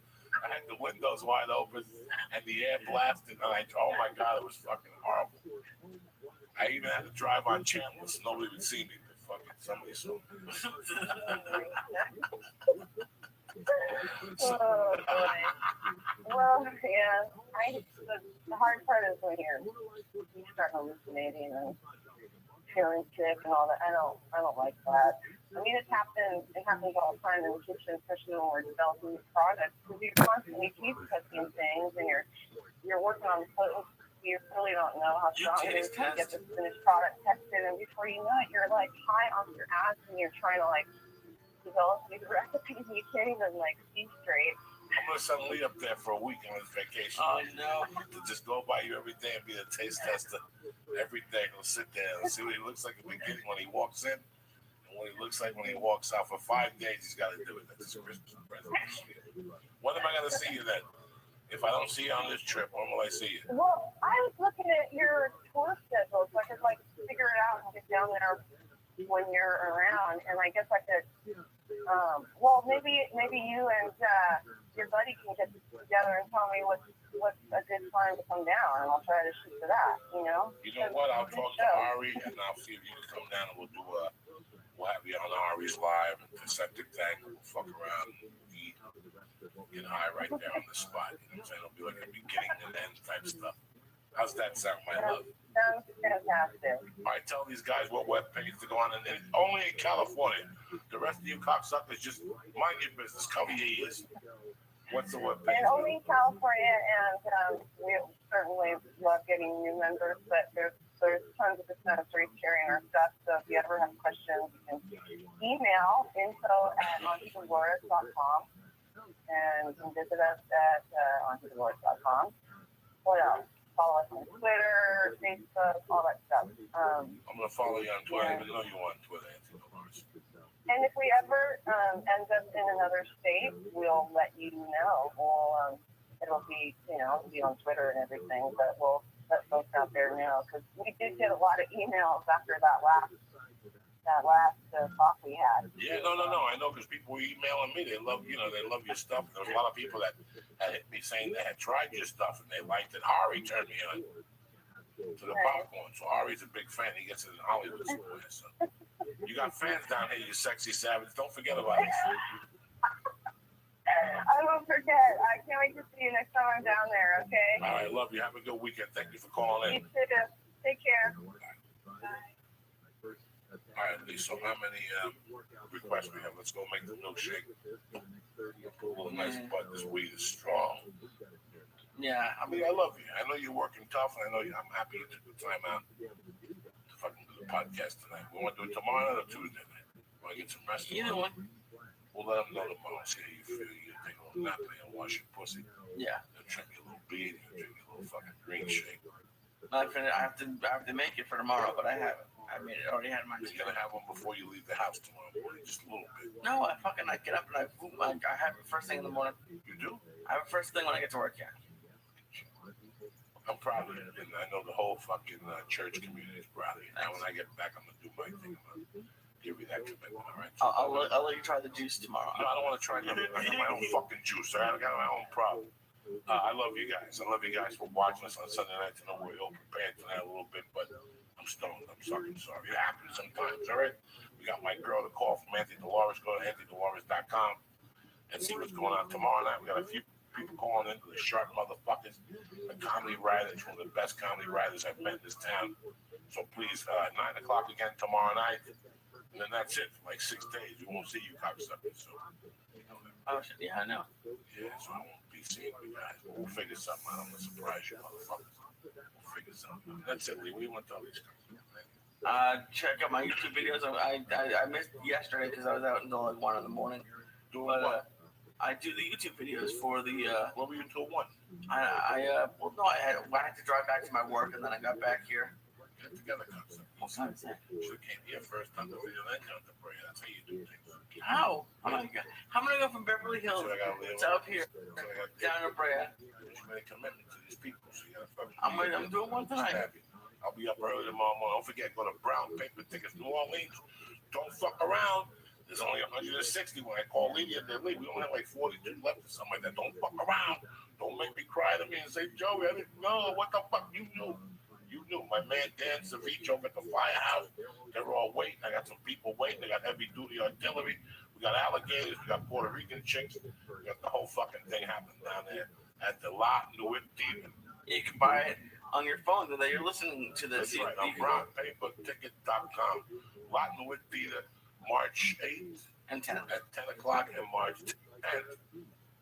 I had the windows wide open and the air blasted. And oh my God, it was fucking horrible. I even had to drive on Chandler so nobody would see me. But fucking somebody saw me. Oh, boy. Well, yeah. The hard part is when you start hallucinating and feeling sick and all that. I don't like that. I mean, it happens all the time in the kitchen, especially when we're developing new products, because you constantly keep testing things and you're working on potent. You really don't know how strong it is to get this finished product tested, and before you know it, you're like high off your ass and you're trying to like develop these recipes and you can't even like see straight. I'm gonna send Lee up there for a week on his vacation. Oh no! To just go by you every day and be the taste tester every day. He'll sit there and see what he looks like at the beginning when he walks in, and what he looks like when he walks out. For 5 days, he's got to do it. That's his Christmas present. When am I gonna see you then? If I don't see you on this trip, when will I see you? Well, I was looking at your tour schedule, so I could like figure it out and get down there when you're around, and I guess I could. Well, maybe you and your buddy can get together and tell me what's a good time to come down, and I'll try to shoot for that. You know. You know what? I'll talk to Ari, and I'll see if you can come down, and we'll have you on Ari's live and the septic tank. We'll fuck around and eat, get high right there on the spot. You know what I'm saying? It'll be like a beginning and end type stuff. How's that sound, my love? Sounds fantastic. All right, tell these guys what webpage to go on, and only in California. The rest of you cocksuckers, just mind your business. Cover your ears. What's the webpage? And only in California, and we certainly love getting new members, but there's tons of dispensaries carrying our stuff, so if you ever have questions, you can email info@ontodolores.com, and you can visit us at ontodolores.com. What else? Follow us on Twitter, Facebook, all that stuff. I'm going to follow you on Twitter. I didn't even know you were on Twitter, Anthony Dolores. And if we ever end up in another state, we'll let you know. It'll be, it'll be on Twitter and everything, but we'll let folks out there know, because we did get a lot of emails after that last talk we had. Yeah, no. I know, because people were emailing me. They love your stuff. There was a lot of people that had hit me saying they had tried your stuff and they liked it. Ari turned me on to the popcorn. So Ari's a big fan. He gets it in Hollywood somewhere. So you got fans down here, you sexy savage. Don't forget about it. I won't forget. I can't wait to see you next time I'm down there, okay? All right, love you. Have a good weekend. Thank you for calling in. You too. Take care. All right, Lee, so how many requests we have? Let's go make the milkshake. A little nice, but this weed is strong. Yeah, I mean, I love you. I know you're working tough, and I know I'm happy you took the time out to fucking do the podcast tonight. We want to do it tomorrow night or Tuesday night? Want to get some rest? either one. We'll let them know tomorrow. See how you feel. You take a little nap and wash your pussy. Yeah. Then drink your little beer and drink your little fucking green shake. I have to make it for tomorrow, but I haven't. I mean, I already had mine. You're gonna have one before you leave the house tomorrow morning, just a little bit. No, I get up and I have it first thing in the morning. You do? I have it first thing when I get to work. Yeah. I'm proud of you, and I know the whole fucking church community is proud of you. Now, when I get back, I'm gonna do my thing. I'm gonna give you that commitment, all right? I'll let you try the juice tomorrow. No, I don't want to try nothing. I got my own fucking juice. All right? I got my own problem. I love you guys. I love you guys for watching us on Sunday night. I know we're ill prepared tonight a little bit, but I'm stoned. I'm fucking sorry. It happens sometimes, all right? We got my girl to call from Anthony Dolores. Go to anthonydolores.com and see what's going on tomorrow night. We got a few people calling into the sharp motherfuckers. A comedy writer. It's one of the best comedy writers I've met in this town. So please, 9 o'clock again tomorrow night. And then that's it for like 6 days. We won't see you cocksuckers. So, you know that. Oh shit! Yeah, I know. Yeah, so I won't be seeing you guys. We'll figure something out. I'm going to surprise you, motherfuckers. We'll figure something out. That's it, Lee. What do you want to tell these guys? Check out my YouTube videos. I missed yesterday because I was out until like 1 in the morning. Doing But what? I do the YouTube videos for the. What were you until 1? Well, no, I had to drive back to my work and then I got back here. Get together, concept. What time is that? Should have came here first, done the video, then come to prayer. That's how you do things. How? How am I gonna go from Beverly Hills So I gotta live. to up here down to Brea? You made a commitment to these people, so you gotta fucking. I'm doing one tonight. I'll be up early tomorrow morning. Don't forget, go to Brown Paper Tickets, New Orleans. Don't fuck around. There's only 160 when I call Lee the other day. We only have like 42 left or something like that. Don't fuck around. Don't make me cry to me and say, Joey, I didn't know. What the fuck? You knew. You knew. My man Dan Savich over at the firehouse. They're all waiting. I got some people waiting. They got heavy duty artillery. We got alligators. We got Puerto Rican chicks. We got the whole fucking thing happening down there at the lot Newit Theater. You can buy it on your phone that you're listening to this. That's right. On brownpaperticket.com. Lot Newit Theater, March 8th and 10 at 10 o'clock and March 10th.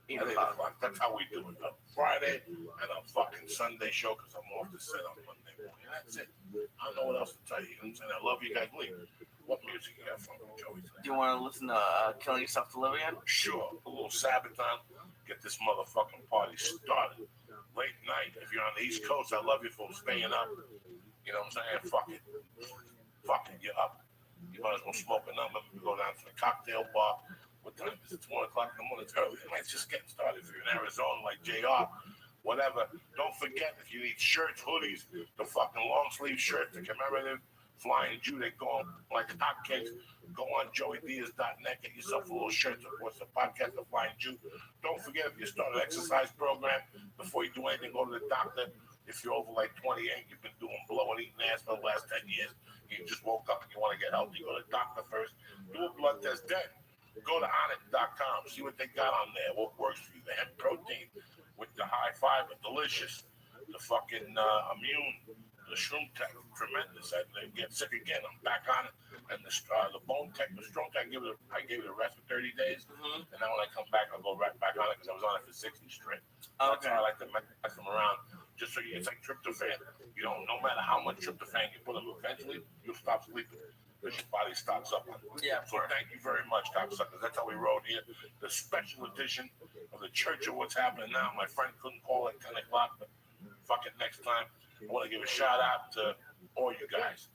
8 o'clock. That's how we do it. A Friday and a fucking Sunday show because I'm off to set on Monday morning. That's it. I don't know what else to tell you. You know what I'm saying? I love you guys. Lee, what music you got from Joey? Do you want to listen to Killing Yourself to Live Again? Sure. A little Sabaton. Get this motherfucking party started. Late night. If you're on the East Coast, I love you for staying up. You know what I'm saying? Fuck it. Fuck it. You're up. You might as well smoke a number. You go down to the cocktail bar. What time is it? It's 1 o'clock in the morning. It's early. It's just getting started. If you're in Arizona, like JR, whatever. Don't forget, if you need shirts, hoodies, the fucking long sleeve shirts, the commemorative Flying Jew, they go on like hotcakes. Go on joeydiaz.net, get yourself a little shirt, support the podcast, The Flying Jew. Don't forget, if you start an exercise program, before you do anything, go to the doctor. If you're over like 28, you've been doing blow and eating ass for the last 10 years, you just woke up and you want to get healthy, go to the doctor first, do a blood test, then go to onnit.com, see what they got on there, what works for you. The hemp protein with the high fiber, delicious. The fucking immune, the shroom tech, tremendous. I get sick again, I'm back on it. And the bone tech, the strong tech, I gave it a rest for 30 days. And then when I come back, I'll go right back on it because I was on it for 60 straight. That's how I like to mess them around. Just so it's like tryptophan. You don't, no matter how much tryptophan you put in, eventually you'll stop sleeping. Because your body stocks up on it. Yeah. So thank you very much, cocksuckers. That's how we rode here. The special edition of the Church of What's Happening Now. My friend couldn't call at 10 o'clock, but fuck it, next time. I want to give a shout out to all you guys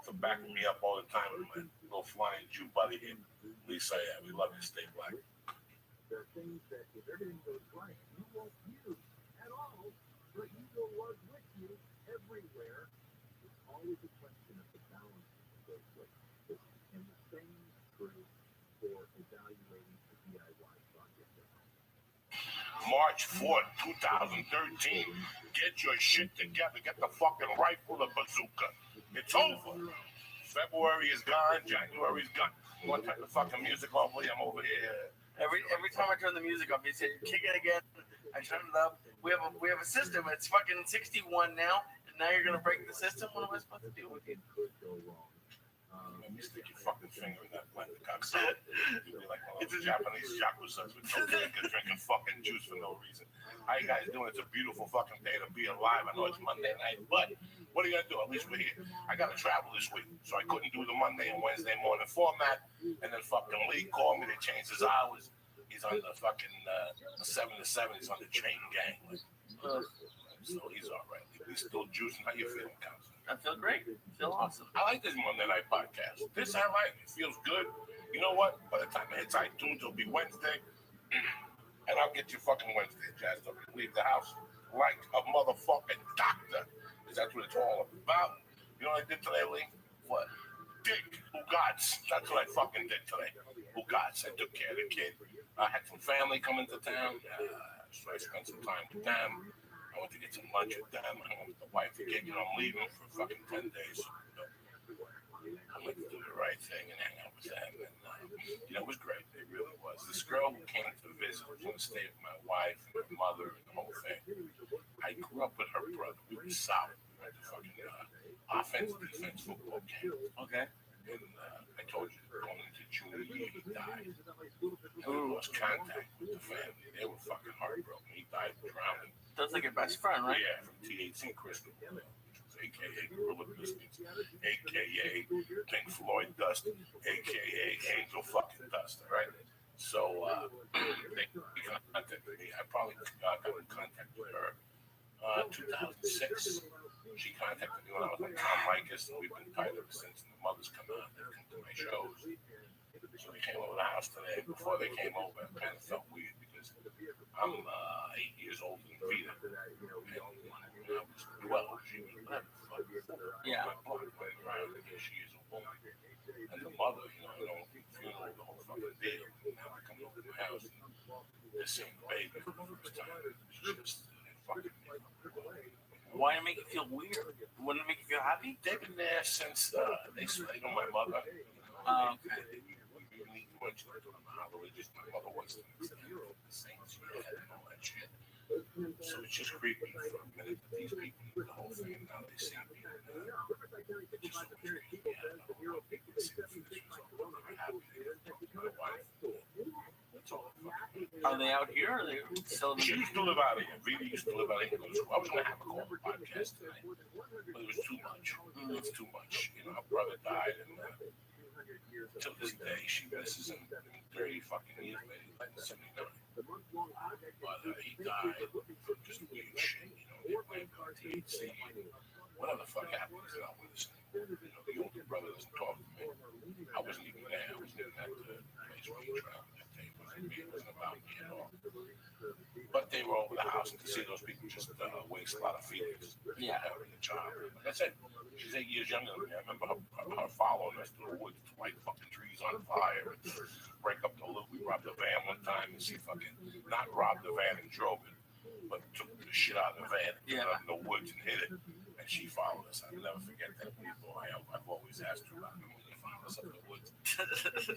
for backing me up all the time with my little Flying Jew buddy here. Lisa, yeah, we love you. Stay black. There are things that if everything goes right, you won't use at all, but you will love with you everywhere. It's always a question of the balance of those ways. And the same is true for evaluating a DIY project at home. March 4th, 2013. Get your shit together. Get the fucking rifle, the bazooka. It's over. February is gone. January is gone. What type of fucking music? Hopefully, I'm over here. Every time I turn the music up, you say kick it again. I turn it up. We have a system. It's fucking 61 now, and now you're gonna break the system. What am I supposed to do with it? Could go wrong. You stick your fucking finger in that blender, cocksucker. You'd be like one of those Japanese yakuzas with no liquor, drinking fucking juice for no reason. How you guys doing? It's a beautiful fucking day to be alive. I know it's Monday night, but what are you gonna do? At least we're here. I gotta travel this week, so I couldn't do the Monday and Wednesday morning format. And then fucking Lee called me to change his hours. He's on the fucking 7 to 7. He's on the chain gang. So he's all right. He's still juicing. How you feeling, counselor? I feel great. I feel awesome. I like this Monday night podcast. This I like. It feels good. You know what? By the time it hits iTunes, it'll be Wednesday. And I'll get you fucking Wednesday, jazzed up. Leave the house like a motherfucking doctor. Because that's what it's all about. You know what I did today, Lee? What? Dick Ugats. That's what I fucking did today. Ugats. I took care of the kid. I had some family come into town. So I spent some time with them. I went to get some lunch with them. I went with the wife again. You know, I'm leaving for fucking 10 days. I'm going to do the right thing and hang out with them. And, you know, it was great. It really was. This girl who came to visit was going to stay with my wife and her mother and the whole thing. I grew up with her brother. We were solid. We went to fucking offense, defense, football game. Okay. And I told you, going into June year, he died. And we lost contact with the family. They were fucking heartbroken. He died drowning. That's like your best friend, right? Yeah, from THC Crystal, which was AKA Gorilla Biscuits, AKA Pink Floyd Dust, AKA Angel fucking Dust, all right? So they contacted me. I probably got in contact with her 2006. She contacted me when I was on Tom Likas, and we've been tight ever since. And the mothers come out, they come to my shows. So they came over the house today. Before they came over, it kind of felt weird because I'm 8 years older than Vita. And when I was 12, she was whatever. Yeah. Around, I guess she is a woman. And the mother, funeral, the whole fucking deal. And now they come over to my house and they're seeing the baby for the first time. It's just fucking. Why did it make you feel weird? Wouldn't it make you feel happy? They've been there since they sprayed on my mother. Okay. We need much to do how religious my mother was. The saints and all that shit. So it's just creepy for a minute that these people, the whole thing, now they see me. It's just so much creepy. People see the footage was all over. I'm happy. My wife. That's all. Are they out here? Or are they still? She used to live out here. Vita used to live out here. I was going to have a call podcast tonight, but it was too much. It's too much. Her brother died, and to this day, she misses him 30 fucking years later, like 79. But he died from just weird shit. He went on THC. Whatever the fuck happened, he's not with us anymore. The older brother doesn't talk to me. I wasn't even there. I wasn't even at the place where he drowned that day. It wasn't about me at all. But they were over the house, and to see those people just waste a lot of feelings. Yeah. Having a child. Like I said, she's 8 years younger than me. I remember her following us through the woods to light fucking trees on fire and break up the loop. We robbed the van one time and she fucking not robbed the van and drove it, but took the shit out of the van and put it up in the woods and hid it. And she followed us. I'll never forget that. I've always asked her about it when you found us up in the woods.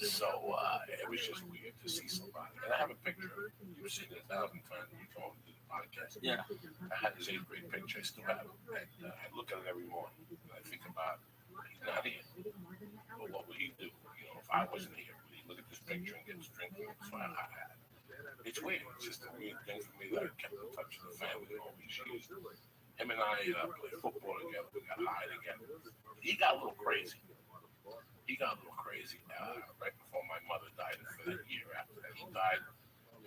So it was just weird to see somebody. And I have a picture. You've seen it 1,000 times when you come over to the podcast. Yeah. I had this 8th grade picture. I still have it. And I look at it every morning. And I think about, he's not here. But what would he do? If I wasn't here, would he look at this picture and get his drink? So I had it. It's weird. It's just a weird thing for me that I kept in touch with the family all these years. Him and I played football together. We got high together. He got a little crazy. Right before my mother died for that year after that. He died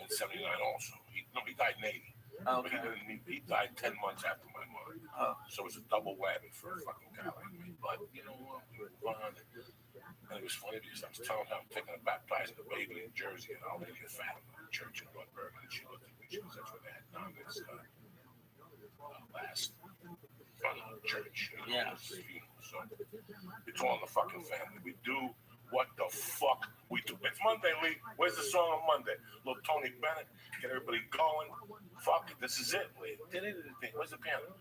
in 79 also. He died in 80. Okay. But he died 10 months after my mother. Oh. So it's a double whammy for a fucking guy like me. But you know what? We move on. And it was funny because I was telling her I'm taking a baptizing the baby in Jersey, and I'll make it fat in the church in North Bergen. And she looked at me. She goes, "That's what they had done this last church." Yeah. So it's all in the fucking family. We do what the fuck we do. It's Monday, Lee. Where's the song on Monday? Little Tony Bennett. Get everybody going. Fuck it. This is it, Lee. Where's the piano?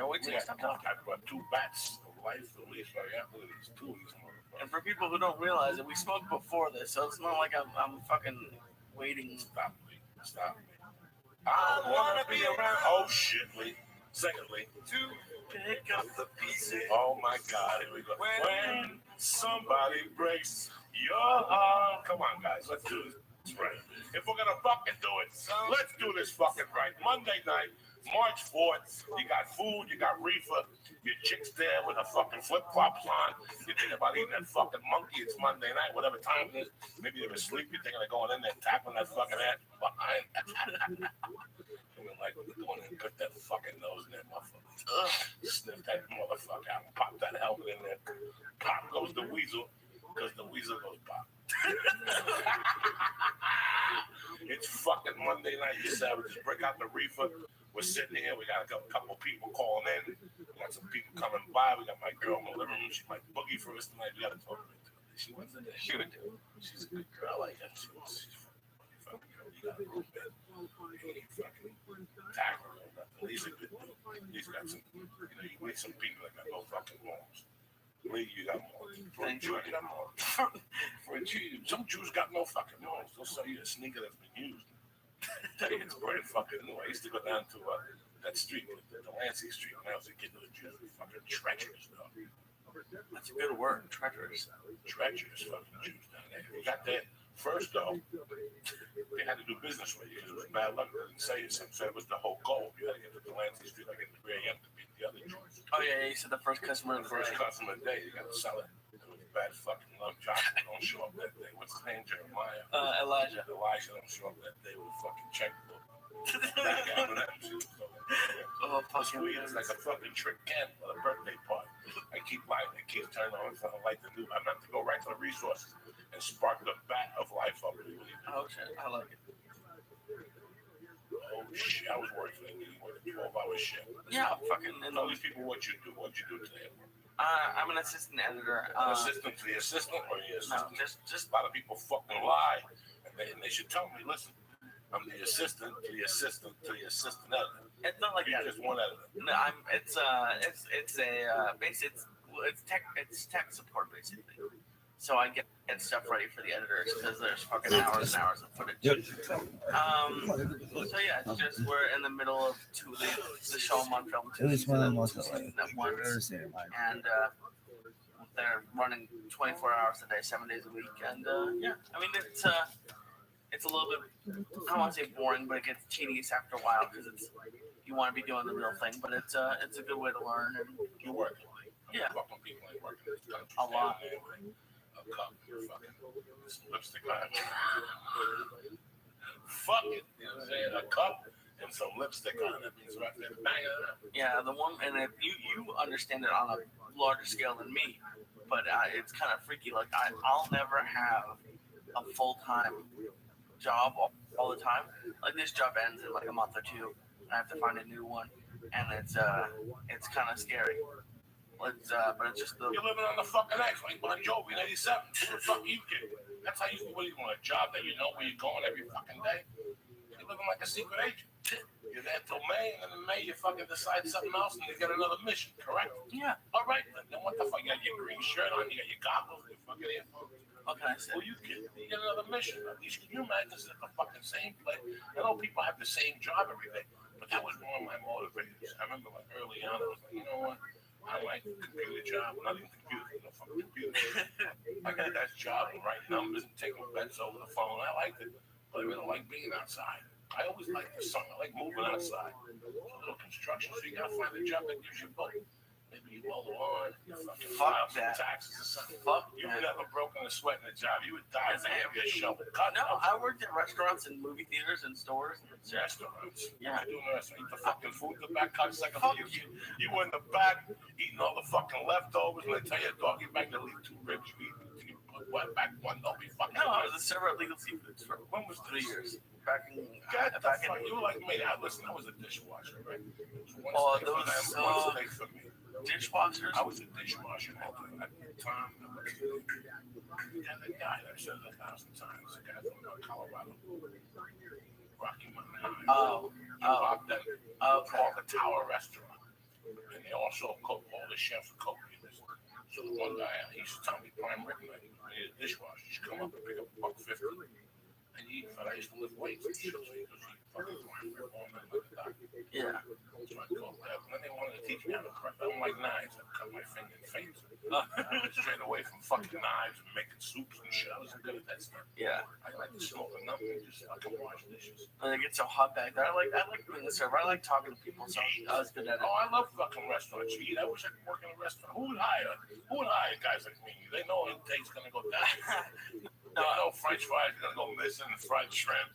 Wait till next time. I brought 2 bats of life, at least. Look at these 2 of these. And for people who don't realize it, we spoke before this, so it's not like I'm fucking waiting. Stop me. I wanna be around. Oh shit, Lee. Secondly, to pick up the pieces. Oh my God, here we go. When somebody breaks your heart. Come on, guys, let's do this right. If we're gonna fucking do it, let's do this fucking right. Monday night, March 4th, you got food, you got reefer, your chick's there with her fucking flip-flops on. You're thinking about eating that fucking monkey. It's Monday night, whatever time it is. Maybe they're asleep. You're thinking of going in there, tapping that fucking ass behind. Like we're going and put that fucking nose in that motherfucker. Sniff that motherfucker out and pop that helmet in there. Pop goes the weasel, because the weasel goes pop. It's fucking Monday night, you savages. Break out the reefer. We're sitting here. We got a couple people calling in. We got some people coming by. We got my girl in the living room. She might boogie for us tonight. We got to talk to her. She wants to shoot it. She's a good girl. I like that. She's fucking girl. You got a little bit. Tackle or nothing. He's a good dude. He's got some, you meet some people that got no fucking morals. Lee, you got morals. For a Jew, you got morals. For a Jew, some Jews got no fucking morals. They'll sell you a sneaker that's been used. Tell you it's brand fucking new. I used to go down to that street, the Lansing Street, when I was a kid. Those Jews were fucking treacherous, though. That's a good word. Treacherous. Treacherous fucking Jews down there. You got that first though. They had to do business with you because it was bad luck. They didn't say it. So that was the whole goal. You had to get to Delancey Street like at 3 a.m. to beat the other Jews. Oh yeah, you said the first customer of the First day. customer of the day, you got to sell it. It was bad fucking luck. Joshua don't show up that day. What's his name? Jeremiah. Elijah. Elijah don't show up that day with a fucking checkbook. That guy with that shit. Oh, fucking Sweet. It's like a fucking trick can for a birthday party. I keep lighting. I keep turning on. I like to do. I'm not to go right to the resources and spark the bat of life up. Oh shit, I like it. Oh shit! I was working for a 12-hour shift. Yeah, fucking. And Tell these people what you do. What you do today. I'm an assistant editor. Assistant to the assistant, or the assistant? No, just A lot of people fucking lie, and they should tell me, listen, I'm the assistant to the assistant to the assistant editor. it's not like You're that. just one editor. No, it's tech support basically. So I get stuff ready for the editors because there's fucking hours and hours of footage. So yeah, it's just we're in the middle of the show on film. It was one of the most And they're running 24 hours a day, 7 days a week, and yeah, I mean it's a little bit, I don't want to say boring, but it gets tedious after a while because you want to be doing the real thing, but it's a good way to learn and You work. Yeah. Fucking people ain't working this country. A lot. A cup, fucking some lipstick on. Fuck it. You know what I'm saying? A cup and some lipstick on it. Means right there. Bang it up. yeah, the one, and if you understand it on a larger scale than me, but it's kind of freaky. Like I'll never have a full-time job all the time. Like this job ends in like a month or two, and I have to find a new one, and it's kind of scary. But it's just the You're living on the fucking X, like Bon Jovi in 87. What the fuck you get? That's how you want a job that you know where you're going every fucking day. You're living like a secret agent. You're there till May, and then in May you fucking decide something else and you get another mission, correct? yeah. All right, then what the fuck? You got your green shirt on, you got your goggles, your fucking earphones. What can I say? Well, you get another mission. At least can you imagine this is the fucking same place? I know people have the same job every day, but that was one of my motivators. I remember like early on, I was like, you know what? I like the computer job. Not even computer, fucking computer. I got that job of writing numbers and taking bets over the phone. I liked it, but I really like being outside. I always like the sun. I like moving outside. A little construction, so you gotta find a job that gives you both. Maybe you mow the lawn, you fucking file some taxes or something. You've never broken a sweat in a job. You would die if they have your shovel cut. No, I worked at restaurants and movie theaters and stores. Restaurants. Yeah. You're doing restaurants. Eat the fucking food in the back. Cut second for you. You in the back eating all the fucking leftovers. And they tell you, doggy bag to leave 2 ribs. You put one back one. Don't be fucking. No, I was a server at Legal Seafoods for when was 3 this? years. Back in God, back in you were like me. Listen, I was a dishwasher, right? It was one Oh, steak for those them, one steak for me. dishwashers. I was a dishwasher at the time. And the guy that I said it 1,000 times, the guy from Colorado, Rocky Mountain. Called the Tower Restaurant. And they also cook all the chefs cook. So the one guy, he used to tell me, prime rib night, I need a dishwasher. You should come up and pick up $1.50. And he, but I used to lift weights. So he goes, he fucking prime rib all night like a doctor. Yeah. So I called that. And then they wanted to teach me how to cut. I don't like knives. I cut my finger and face. Straight away from fucking knives and making soups and shit. I was good at that stuff. Yeah. I like to smoke a number and just fucking wash dishes. And it gets so hot back there. I like being a server. I like talking to people, so I was good at it. Oh, I love fucking restaurants. You eat. I wish I could work in a restaurant. Who would hire guys like me? They know intake's gonna go down. They know French fries are gonna go missing, fried shrimp.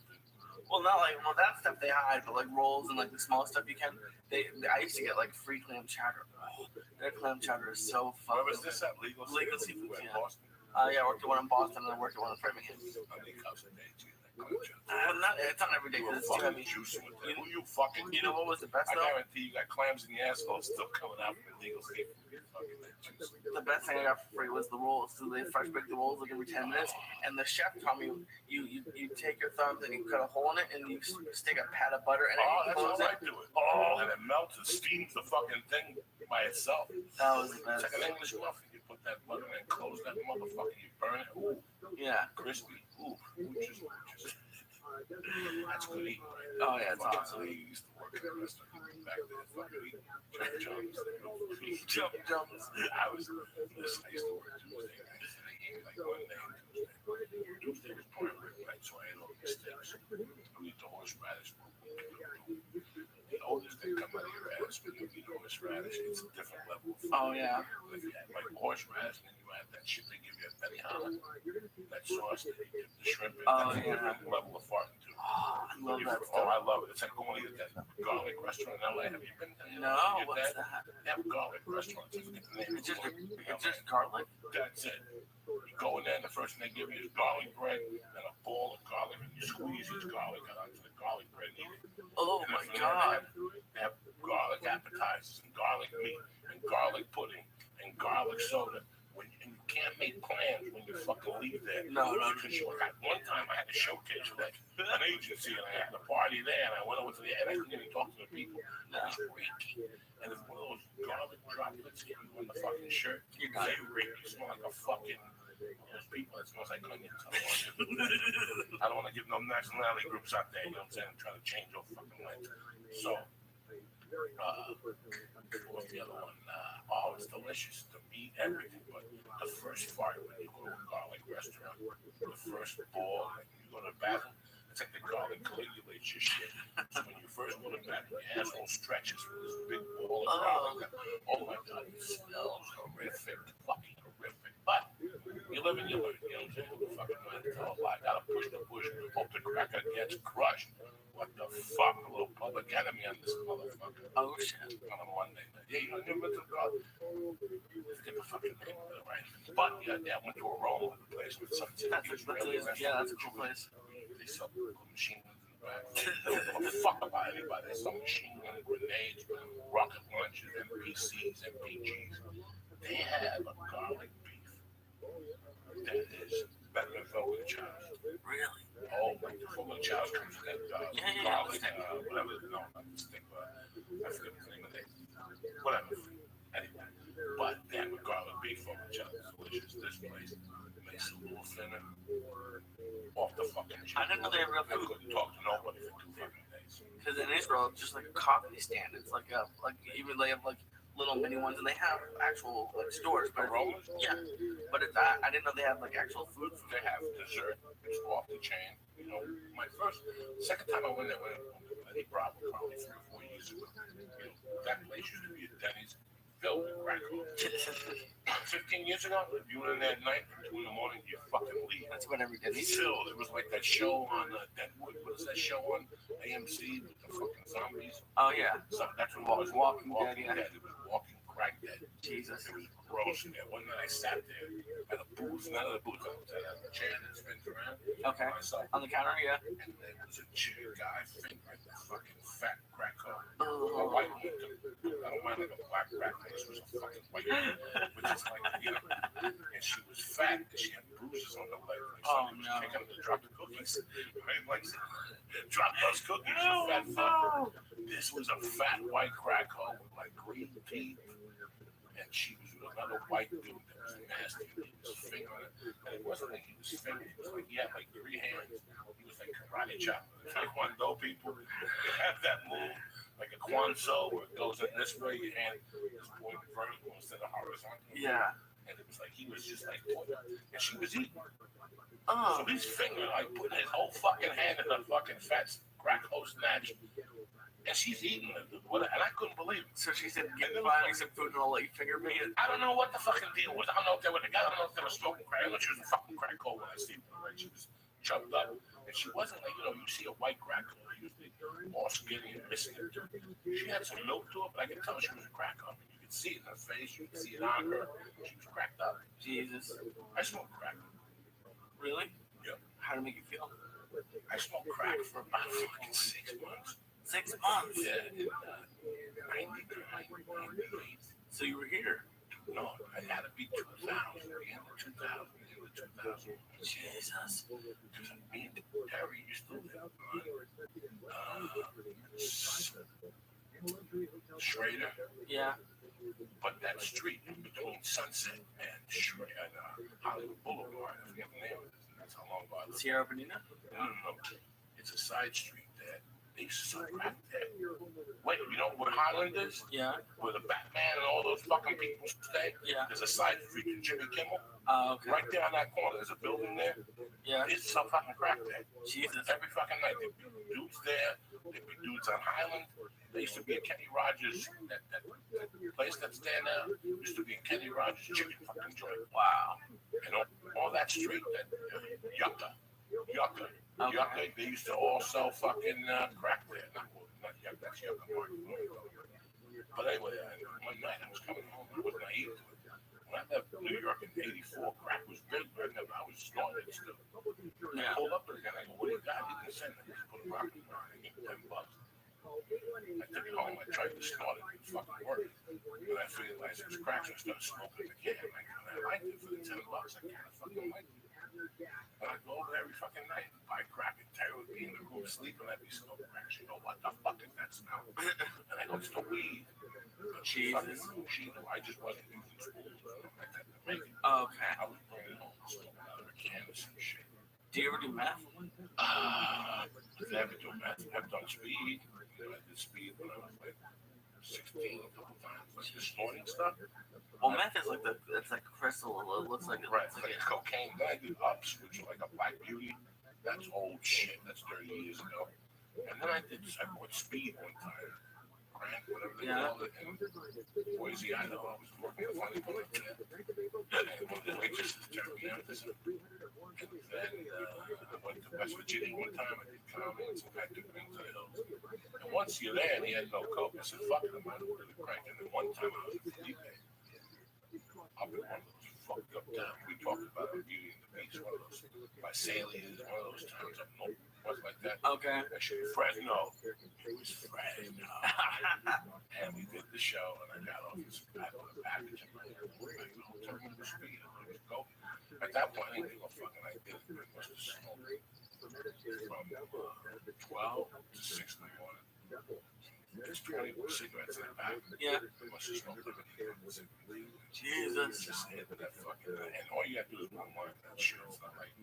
Well, not like that stuff they hide, but like rolls and like the small stuff you can. I used to get like free clam chowder. Oh, their clam chowder is so fun. Where was this at? Legal Seafoods, in yeah. Boston? Yeah, I worked at one in Boston and I worked at one in Framingham. How many cups a day do you think? It's not every day because it's too heavy. You fucking. You know what was the best I though? guarantee you got clams in the asshole still coming out from illegal seafood. The best thing I got for free was the rolls. So they fresh bake the rolls like every 10 minutes. And the chef taught me you take your thumbs and you cut a hole in it and you stick a pat of butter in it. Oh, that's how I do it. Oh, and it melts and steams the fucking thing by itself. That was the best. It's like an English muffin. You put that butter in and close that motherfucker. You burn it. Ooh, yeah, crispy. Ooh, just. I That's good eating, right? Oh yeah, it's Fucking awesome. I used to work at a restaurant back there, fucking eating Jump jumps. I was, listen, I used to work Tuesday nights, and I ate like Monday and Tuesday. Tuesday was prime rib night, so I ate all the steaks. I eat the horseradish. The oldest thing come out of your ass when you eat horseradish, it's a different level of food. Oh yeah. If you had like horseradish, and then you add that shit they give you at Benihana, that sauce that they give the shrimp in, Oh, that's a yeah. different level of farting too. Oh, I love that Oh, stuff. I love it. It's like going to that garlic restaurant in LA. Have you been there? No, You what's get that? They have garlic restaurants. I forget the name. It's just garlic. That's it. You go in there, and the first thing they give you is garlic bread and a ball of garlic, and you squeeze each garlic out onto the garlic bread and eat it. Oh And my then from there, god. They have garlic appetizers and garlic meat and garlic pudding and garlic soda. And you can't make plans when you fucking leave there. No. Because one time I had a showcase with an agency, and I had a party there, and I went over to the and I couldn't even talk to the people. It was reeky. And if one of those garlic droplets hit you on the fucking shirt, You're done. they reek. You smell like a fucking those people that smells like onions. I don't want to give no nationality groups out there, you know what I'm saying? I'm trying to change your fucking life. So, what's the other one? Oh, it's delicious. The meat, everything. But the first fart when you go to a garlic restaurant, the first ball, you go to the bathroom, it's like the garlic coagulates your shit. So when you first go to the bathroom, your asshole stretches for this big ball of garlic. Oh my god, it smells horrific. Fucking horrific. But you live and you learn, you know what I'm saying? The fucking man tell a lie. Gotta push the push. Hope the cracker gets crushed. What the fuck? A little public enemy on this motherfucker. Oh shit. On a Monday night. Yeah, you know, never been to the garden. Let's get the fucking name of it right. But yeah, I went to a roll in the place with some That's a cool place. They sell machine guns in the back. They don't give a fuck about anybody. They sell machine guns, grenades, rocket launchers, MPCs, MPGs. They have a garlic beef that is better than Fogo de Chow's. Really? Oh, like the Fogo de Chow's comes with that garlic, whatever. No, not the stick. I forget the name of it. Whatever. Anyway, but they have a garlic beef Fogo de Chow's. Delicious. This place makes it a little thinner. Off the fucking chain. I didn't know they had real I food. couldn't talk to nobody for 2 fucking days. Because in Israel, it's just like a coffee stand. It's like even they have like little mini ones, and they have actual like stores. But Rollers? yeah, but it's, I didn't know they had like actual food. They have dessert. It's off the chain. You know, second time I went there, I think probably 3 or 4 years ago. You know, that place used to be a Denny's filled with crack houses. 15 years ago, if you went in there at night, 2 in the morning, you fucking leave. That's what every day. It's filled. It was like that show on Deadwood. What is that show on AMC with the fucking zombies? Oh yeah. So that's what it was. Walking Dead, yeah. Dead. It was Walking Crack Dead. Jesus. It was gross in there. One night I sat there at a booth, not at a booth, I was at a chair that spins around. Okay. Myself. On the counter, yeah. And there was a chick guy fingering the fucking fat crack hoe. A Oh. white woman. I don't mind like a black crack hoe. She was a fucking white woman. But just like, you know, and she was fat and she had bruises on her leg. Like Oh, somebody was no. kicking her to drop the cookies. Right? Like, drop those cookies, you Oh, fat fuck. no. This was a fat white crack hoe with like green teeth. And she was with another white dude that was nasty. And he was fingering it. And it wasn't like he was fingering it. It was like he had like 3 hands. He was like karate chop. Taekwondo people have that move. Like a Kwanso where it goes in this way, your hand is pointing vertical instead of horizontal. Yeah. And it was like he was just like pointing. And she was eating. Oh. So he's fingering, like putting his whole fucking hand in the fucking fat crack hoe snatch. And she's eating it. And I couldn't believe it. So she said, "Get finding some food and I'll let you finger me." I don't know what the fucking deal was. I don't know if they were together. I don't know if they were smoking crack. I know she was a fucking crack hoe when I see her. Right? She was chubbed up. And she wasn't like, you know, you see a white crack hoe, usually all skinny and missing it. She had some milk to her, but I could tell she was a crack hoe. You could see it in her face. You could see it on her. She was cracked up. Jesus. I smoked crack. Really? Yeah. How did it make you feel? I smoked crack for about fucking 6 months. 6 months. Yeah, in 99, 98. So you were here. No, I had to be 2000, the end of 2000, Jesus. Because me and Terry used to live on Schrader, Yeah. but that street between Sunset and Hollywood Boulevard, I forget the name of it. That's how long ago I lived. Sierra Bonita? No. It's a side street They used to sell crack there. Wait, you know where Highland is? Yeah. Where the Batman and all those fucking people stay? Yeah. There's a side street to Jimmy Kimmel. Okay. Right there on that corner, there's a building there. Yeah. They used to sell fucking crack there. Jesus. Every fucking night. There'd be dudes there. There'd be dudes on Highland. There used to be a Kenny Rogers, that place that's there now. Used to be a Kenny Rogers chicken fucking joint. Wow. And all that street, that Yucca. Okay. They used to all sell fucking crack there. Not Yucca, that's Yucca Market. But anyway, one night I was coming home. I wasn't naive to it. When I left New York in '84, crack was big. I was snorting it still. I pulled up there again. I go, what do you got? He didn't send it. He just put a rock in there. I gave him $10. I took it home. I tried to snort it. It fucking worked. And I figured I was crack, so I started smoking the can. I liked it for the $10. I kind of fucking liked it. And I'd go over every fucking night and buy crack, and Terry would be in the room sleeping. I'd be smoking crack. She go, what the fuck is that smell? And I go, it's the weed. Jesus. I just wasn't using schools like that to make it. Okay. I was bringing it home, smoking out of a can or some shit. Do you ever do meth? If I ever do meth, I've done speed. I did speed when I was like 16 a couple times. Like this morning stuff. Well, meth is like it's like crystal. It looks like Right, like it's cocaine. Then I did ups, which are like a black beauty. That's old shit. That's 30 years ago. And then I bought speed one time. Grant, whatever they call it. In Boise, Idaho. I was working at a funny one up there. And one of the waitresses turned me out this. And then I went to West Virginia one time. I did comedy, and some guy took me into the hills. And once you're there and he had no coke, I said, fuck it, I might order the crack. And then one time I was at the I'll be one of those fucked up towns. We talked about Beauty and the Beast, one of those by Salians, one of those towns up north, was like that. Okay. That shit, Fresno. It was Fresno. And we did the show, and I got off this package in my hair. I took me to speed. I was go. At that point, I didn't give a fucking idea. I must have smoked from 12 to 6 in the morning. There's 20 cigarettes in the back. Yeah. I must have smoked them. Jesus. Just hit that fucking, and all you gotta do is one line. That shit. It's not like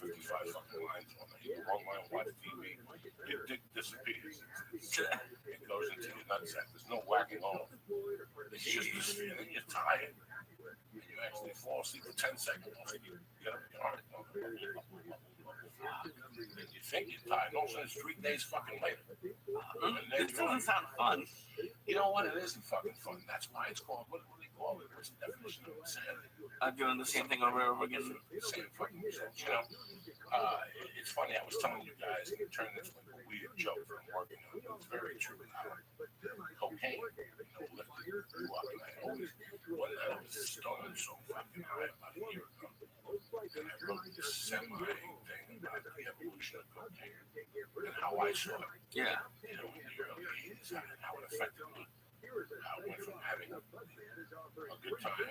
55 fucking lines on it. You do one line, watch TV, your dick disappears. It goes into your nutsack. There's no whacking off. It's just the sphere. And then you're tired. And you actually fall asleep for 10 seconds. You get up your heart. And you think you're tired. No, so it's 3 days fucking later. This doesn't sound fun. You know what? It isn't fucking fun. That's why it's called. What do they call it? What's the definition of insanity? Doing the same thing over and over again. Same fucking results. You know, it's funny. I was telling you guys, and turn this into a weird joke that I'm working on. It's very true. Cocaine, lifted you up. And I always, one night I was stoned so fucking high about a year ago. And I wrote this semi-thing about the evolution of cocaine and how I saw it. Yeah. You know, in the early 80s, how it affected me. How I went from having a good time, to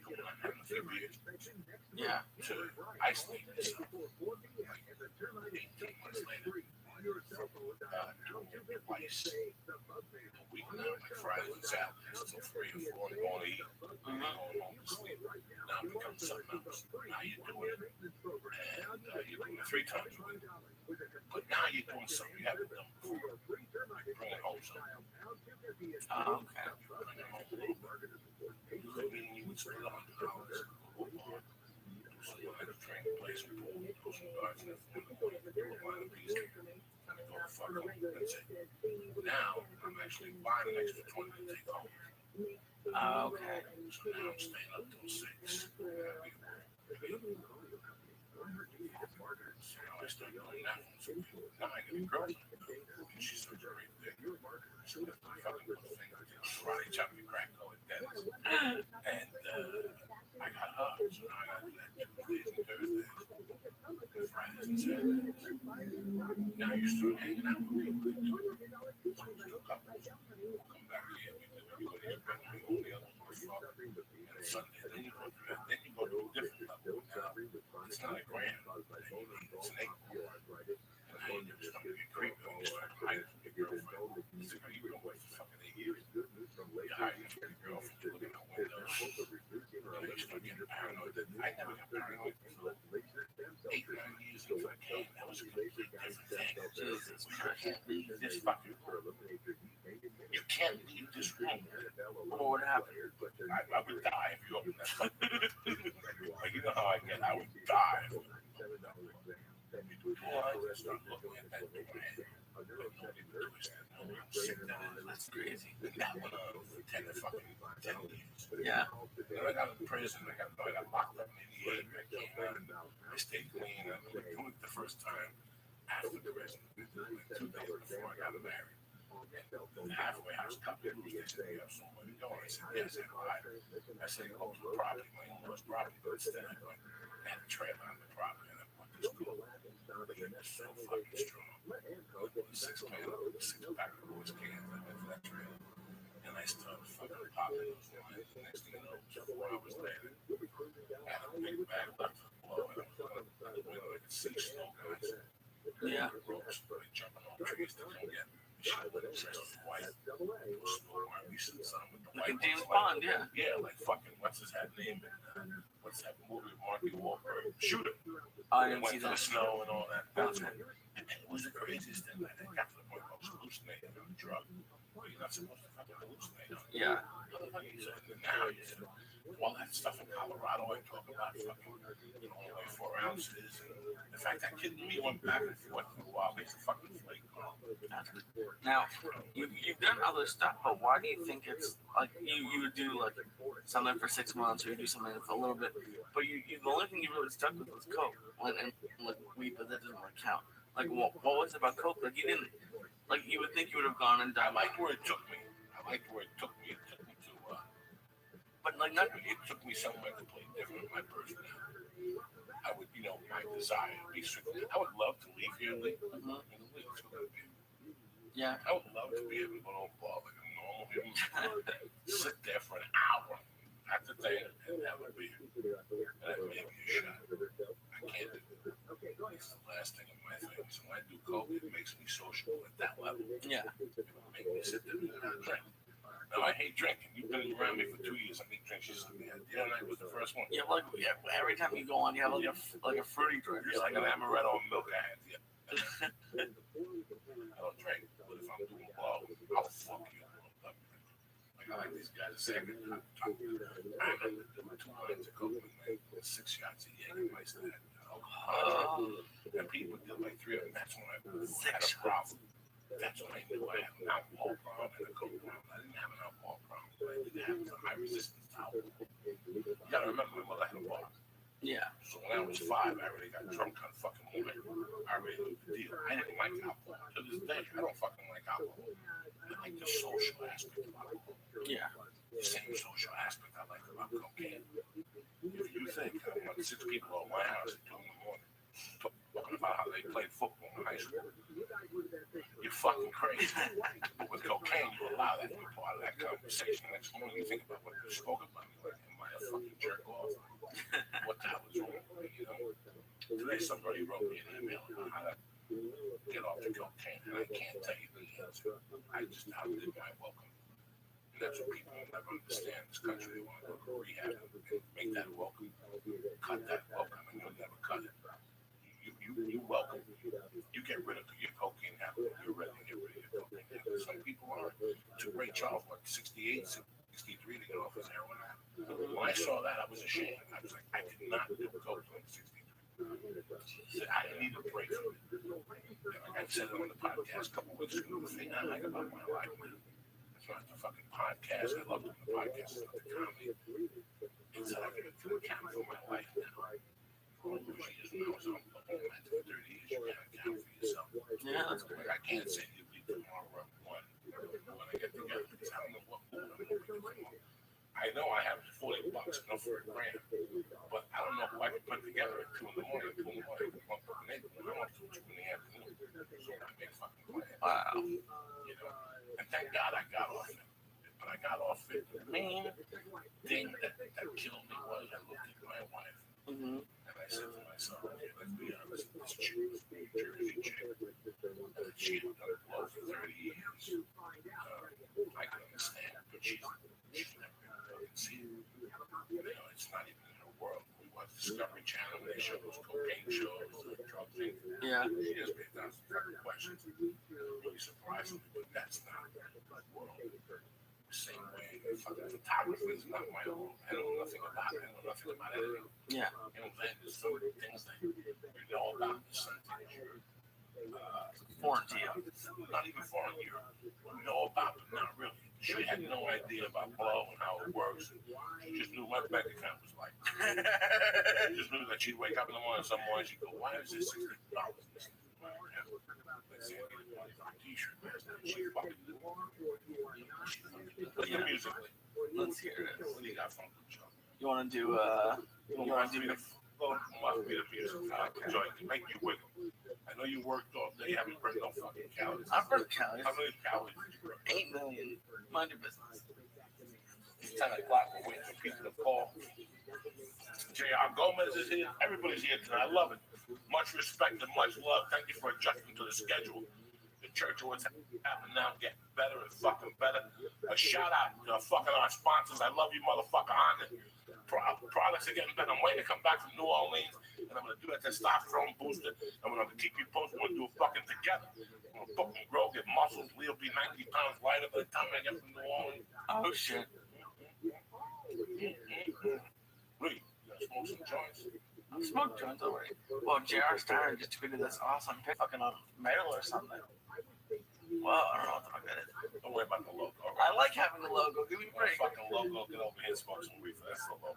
going on having a few beers, Yeah. to isolating yourself. Like 18 months later, doing it twice a week now, like Fridays and Saturdays, till 3 or 4 in the morning, going home to sleep. Now it becomes something else. Now you're doing it, and you're doing it 3 times a week. But now you're doing something you haven't done before. Bring it home something. Oh, okay. Bring it home a little bit. Meaning you would spend $100 go bar, do some training place, go some guards in the morning, go line of bees, and go the fuck home. That's it. Now I'm actually buying an extra 20 to take home. Okay. So now I'm staying up till 6. So now I start doing that. So now I get a girl. And she's so very big. So that's my fucking little finger. Karate chop your crack going Dennis. And I got her. So now I got to do that Tuesdays and Thursdays. And Fridays and Saturdays. Now you start hanging out with people. Couples come back here. Everybody's been all the other ones. And Sunday. Then you go through that. Then you go to a different level. Now it's not a grand. It's an 8. And now you're just going to get creepy when you start hiding from your girlfriend. It's like, you've been away for fucking 8 years. You're hiding from your girlfriend. You're looking out windows. You start getting paranoid. I never got paranoid until 8, 9 years into the game. That was a completely different thing. Jesus Christ. can't leave this fucking room. You can't leave this room. What would happen? I would die if you open that fucking door. Like, you know how I get, I would die. I start looking at that door. That's crazy. That one, 10 years. Yeah. Then I got in prison. I got locked up in 88. I came out. I stayed clean. I was doing it the first time after the prison. 2 days before I got married. And the halfway house couple of they said, "You have so many dollars." I said, "Yes." I said, "Go to the property, my in-laws' property." But instead, I had a trailer on the property, and I put this cool. It was so fucking strong. The 6-pack of Lewis cans. I went for that trailer. And I started fucking popping those lines. The next thing you know, 4 hours later, I had a big bag left to blow, and I was on the window. I could see snow guys. Yeah. Ropes, like jumping on trees to come get me. Shit, dressed in white. Snow white. We should some with the Like white. in James Bond, yeah. Yeah, like fucking, what's his head name? What's that movie with Marky Wahlberg? Shooter. I And didn't see went to the that. snow and all that. And it was the craziest thing. I got to the point where I was hallucinating on the drug. Well, you're not supposed to fucking hallucinate on it. Yeah. And now you said, all that stuff in Colorado, I talk about fucking, only 4 ounces. And in fact, that kid and me went back and forth for a while. He's a fucking flake. Now, you've done other stuff, but why do you think it's like you would do like something for 6 months or you do something for a little bit, but you the only thing you really stuck with was coke and like weed, but that doesn't really count. Like what was it about coke? Like you didn't like you would think you would have gone and I done. liked where it took me. It took me to, But like not. it took me somewhere completely different with my personality. I would, my desire to be strictly. I would love to leave here, leave. Yeah. I would love to be able to go to a bar like a normal human, sit there for an hour at the thing and have a beer. And that may be a shot. I can't do it. It's the last thing of my thing. So when I do coke, it makes me sociable at that level. Yeah. It will make me sit there and not drink. No, I hate drinking. You've been around me for 2 years. I hate drinking. The other night was the first one. Yeah, like every time you go on, you have like a fruity drink. It's like an amaretto milk I had. Yeah. I don't drink, but if I'm doing blow, I'll fuck you. Like I like these guys to say, I remember doing 2 lines of coke with 6 shots of Jägermeister. And people did like 3 of them. That's when I had a problem. That's when I knew I had an alcohol problem and a coke problem. I didn't have an alcohol problem, but I didn't have a high resistance to alcohol. You gotta remember my mother had a bar. Yeah. So when I was 5, I already got drunk on fucking women. I already knew the deal. I didn't like alcohol. To this day, I don't fucking like alcohol. I like the social aspect of alcohol. Yeah. The same social aspect I like about cocaine. If you think I want 6 people over my house at 2 in the morning talking about how they played football in high school, you're fucking crazy. But with cocaine, you allow that to be part of that conversation. Next morning, you think about what you spoke about. Like, am I a fucking jerk off? What the hell is wrong with me, Today, somebody wrote me an email about how to get off the cocaine, and I can't tell you the answer. I just how did I welcome. And that's what people will never understand in this country. They want to go to rehab and make that welcome. Cut that welcome, and you'll never cut it. You welcome. You get rid of your cocaine habit. You're ready to get rid of your cocaine habit. Some people aren't. To Ray Charles, 68, 63 to get off his heroin habit. When I saw that, I was ashamed. I was like, I could not do coke when 63. I need a break from it. And like I said on the podcast a couple of weeks ago, the thing I like about my life, it's not the fucking podcast. I love doing the podcast. It's not the comedy. It's that I can account for my life now. All those years when I was on the line for 30 years, you can't account for yourself. Yeah, that's great. Like, I can't say you leave tomorrow at 1 when I get together because I don't know what mood I'm going to be in. I know I have $40 enough for $1,000, but I don't know who I can put together at 2 in the morning. I want to do 2 in the afternoon. So I make fucking plans. Wow. And thank God I got off it. But I got off it. The main thing that killed me was I looked at my wife. Mm-hmm. And I said to myself, okay, let's be honest, this chick was a New Jersey chick. She had done blow for 30 years. I can understand, but she's never been fucking seen. It's not even in her world. We watch Discovery Channel, they show those cocaine shows, drug things. Yeah. She has me 1,000 fucking questions. It really surprised me, but that's not the world. The same way, fucking photography is not my own. I know nothing about it. I know nothing about editing. Yeah. You know, there's some things that you know about, some things you're Foreign to you. not even foreign, you know about, but not really. She had no idea about blow and how it works. She just knew what my bank account was like. She just knew that she'd wake up in the morning, some morning she'd go, why is this $60 missing from my account? Let's say I need money for a t-shirt. She fucking knew. What's the music? Let's hear it. What do you got from the show? You want to do, you want to do the Must be the music. Joint to make you wiggle. I know you worked all day, haven't burned no fucking calories. I've heard calories. How many calories did you burn? 8 million. Mind your business. It's 10 o'clock. We're waiting for people to call. J.R. Gomez is here. Everybody's here tonight. I love it. Much respect and much love. Thank you for adjusting to the schedule. The church of what's happening now getting better and fucking better. A shout out to fucking our sponsors. I love you, motherfucker. On it. Products are getting better. I'm waiting to come back from New Orleans, and I'm gonna do a testosterone booster. I'm gonna keep you posted. We're gonna do it fucking together. I'm gonna fucking grow, get muscles. We'll be 90 pounds lighter by the time I get from New Orleans. Oh, shit. Really, you gotta smoke some joints. I've smoked joints already. Well, JR Steiner just tweeted this awesome pic fucking on mail or something. Well, I don't know what the fuck that is. Don't worry about the logo. I like having the logo. Give me a break. Fucking logo. Get over here and smoke some reefer. That's the logo.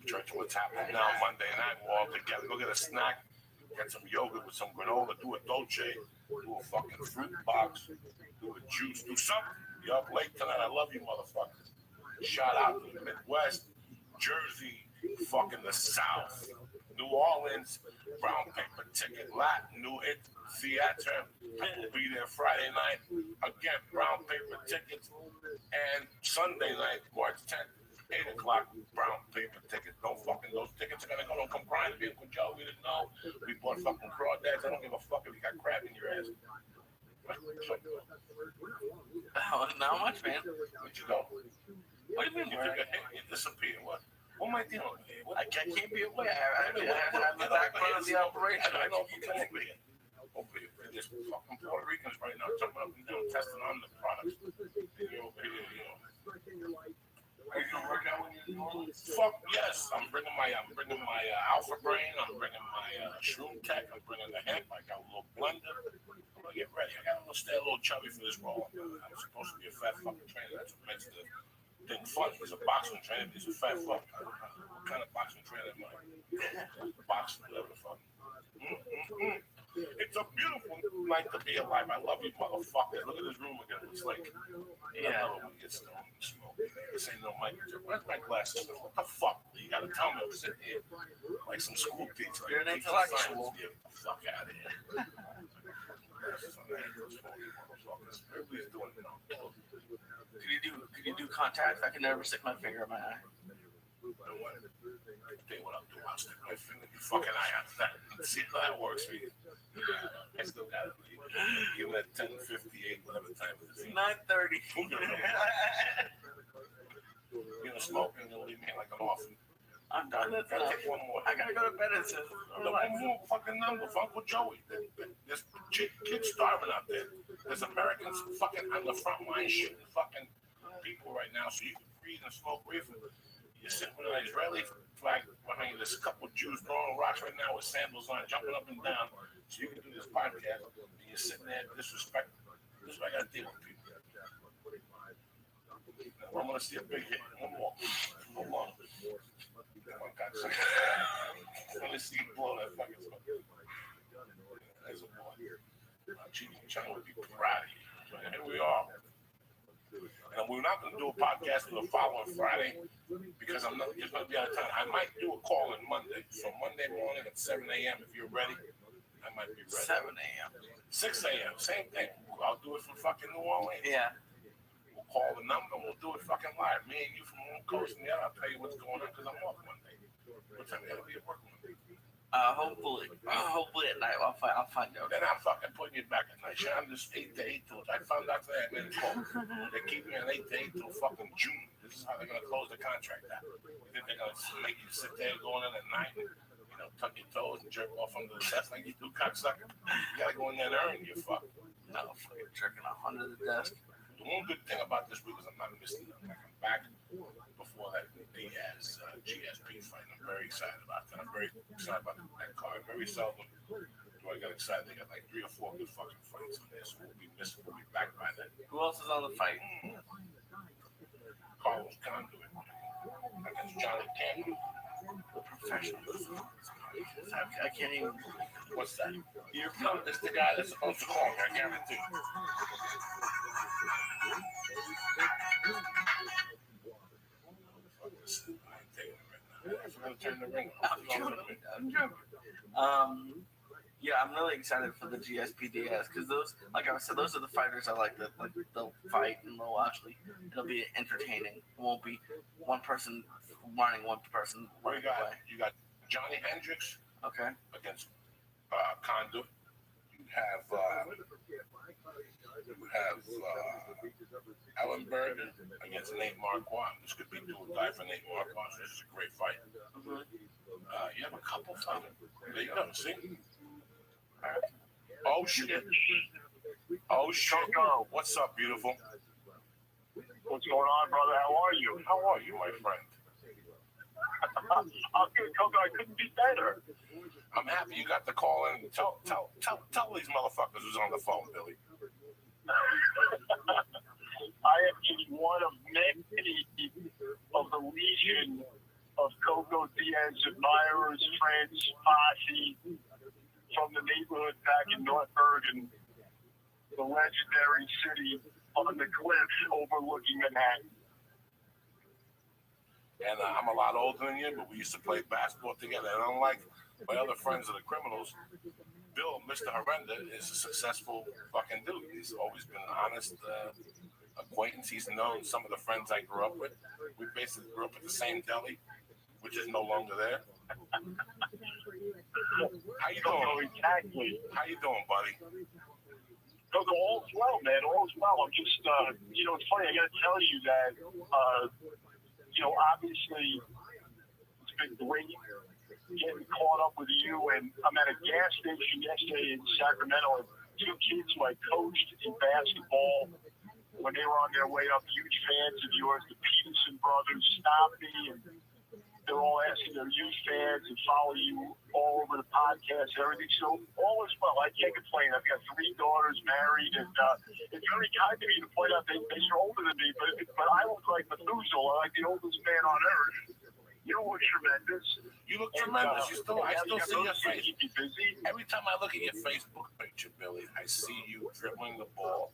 Church, what's happening now? Monday night, we're all together. Go get a snack, get some yogurt with some granola, do a dolce, do a fucking fruit box, do a juice, do something. You're up late tonight. I love you, motherfuckers. Shout out to the Midwest, Jersey, fucking the South, New Orleans, brown paper ticket, Latin, New Theater. I will be there Friday night. Again, brown paper tickets. And Sunday night, March 10th, 8 o'clock, brown paper tickets. Don't fucking, those tickets are gonna go. Don't come crying to me, Uncle Joe. We didn't know. We bought fucking crawdads. I don't give a fuck if you got crab in your ass. Oh, not much, man. Where'd you go? What do you mean? You took a hit, you disappeared. What am I dealing with here? I can't be away. I'm the backbone of the operation. I know. Come over here. Over here. There's fucking Puerto Ricans right now jumping up and down, testing on the products. You're over here, you know. Are you gonna work out when you're normal? Fuck yes. I'm bringing my Alpha Brain. I'm bringing my Shroom Tech. I'm bringing the hemp. I got a little blender. I'm gonna get ready. I got to stay a little chubby for this role. I'm supposed to be a fat fucking trainer. That's what makes the thing fun. He's a boxing trainer. He's a fat fuck. What kind of boxing trainer am I? Boxing, whatever the fuck. It's a beautiful night to be alive. I love you, motherfuckers. Look at this room again. It's like, Yeah. we get stoned and smoke. This ain't no mic. Where's my glasses? What the fuck? You gotta tell me I'm sitting here like some school teacher. You're an intellectual. Get the fuck out of here. Everybody's doing it now. Could you do contacts? I can never stick my finger in my eye. I'll tell you what I'll do. I'll stick my finger in your fucking eye out that and see how that works for you. I still got it. Even at 10:58, whatever time it is. 9:30. You're gonna smoke and you'll leave me like an orphan. I'm done. That's Gotta enough. take one more. I gotta go to bed. It says. The one more fucking number for Uncle Joey. There's kids starving out there. There's Americans fucking on the front line shooting fucking people right now, so you can breathe and smoke reefer. You're sitting with an Israeli flag behind you. There's a couple of Jews throwing rocks right now with sandals on, jumping up and down, so you can do this podcast. And you're sitting there disrespecting. This is what I gotta deal with people. Now, I'm gonna see a big hit. One more. Hold on. Oh my God. Let me see you blow that fucking smoke. There's a boy. China would be proud of you. So here we are. And we're not going to do a podcast on the following Friday because I'm not just going to be out of town. I might do a call on Monday. So Monday morning at 7 a.m. if you're ready. I might be ready. 7 a.m. 6 a.m. Same thing. I'll do it from fucking New Orleans. Yeah. We'll call the number. We'll do it fucking live. Me and you from one coast and the other. I'll tell you what's going on because I'm off Monday. What time you got to be at work Monday? Hopefully at night I'll find out. Then I'm fucking putting you back at night. I'm just 8 to 8 till. I found out today I made a call. They keep me on 8 to 8 till fucking June. This is how they're gonna close the contract out. You think they're gonna make you sit there going in at night, tuck your toes and jerk off under the desk like you do, cocksucker? You gotta go in there and earn your fuck. No, fucking jerking off under the desk. The one good thing about this week is I'm not missing them. Like I'm back before that Diaz GSP fight. I'm very excited about that. I'm very excited about that card. Very seldom do I get excited. They got like 3 or 4 good fucking fights on there, so we'll be back by then. Who else is on the fight? Carlos Conduit against Johnny Campbell. The professional. I can't even. What's that? It's the guy that's supposed to call me, I guarantee. I'm joking. Yeah, I'm really excited for the GSP Diaz because those, like I said, those are the fighters I like. That they'll fight and they'll actually, it'll be entertaining. It won't be one person running, one person running away. You got Johnny Hendricks, okay, against Conduit. You have Alan Bergen against Nate Marquardt. This could be do or die for Nate Marquardt. This is a great fight. You have a couple fighters. There you go. See? Oh shit! Oh shit! What's up, beautiful? What's going on, brother? How are you? How are you, my friend? I'm good, Coco. I couldn't be better. I'm happy you got the call in. Tell these motherfuckers who's on the phone, Billy. I am just one of many of the legion of Coco Diaz admirers, friends, posse from the neighborhood back in North Bergen, the legendary city on the cliffs overlooking Manhattan. And I'm a lot older than you, but we used to play basketball together. And unlike my other friends that are criminals, Bill, Mr. Horrenda, is a successful fucking dude. He's always been an honest acquaintance. He's known some of the friends I grew up with. We basically grew up at the same deli, which is no longer there. How you doing? Exactly. How you doing, buddy? Coco, all's well, man. All's well. I'm just, it's funny. I got to tell you that, obviously, it's been great getting caught up with you. And I'm at a gas station yesterday in Sacramento, and 2 kids who I coached in basketball when they were on their way up, huge fans of yours. The Peterson brothers stopped me, and they're all asking they're huge fans and follow you all over the podcast and everything. So all is well. I can't complain. I've got 3 daughters married, and it's very kind of me to point out that you're older than me, but I look like Methuselah, like the oldest man on earth. You look tremendous. You look tremendous. I still see your face. Keep you busy. Every time I look at your Facebook picture, Billy, I see you dribbling the ball,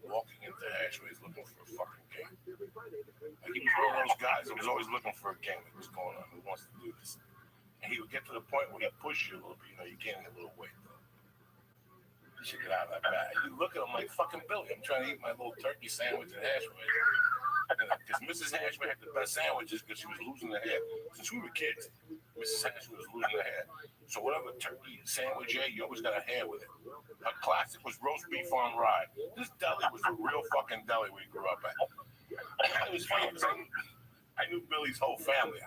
walking into ashways looking for a fucking game. Like he was one of those guys that was always looking for a game that was going on, who wants to do this. And he would get to the point where he'd push you a little bit. You're gaining a little weight, though. You should get out of that bag. You look at him like, fucking Billy, I'm trying to eat my little turkey sandwich at Ashway. Because Mrs. Ashway had the best sandwiches because she was losing her hair. Since we were kids, Mrs. Ashway was losing her hair. So whatever turkey sandwich you ate, you always got a hair with it. Her classic was roast beef on rye. This deli was a real fucking deli we grew up at. It was funny because I knew Billy's whole family.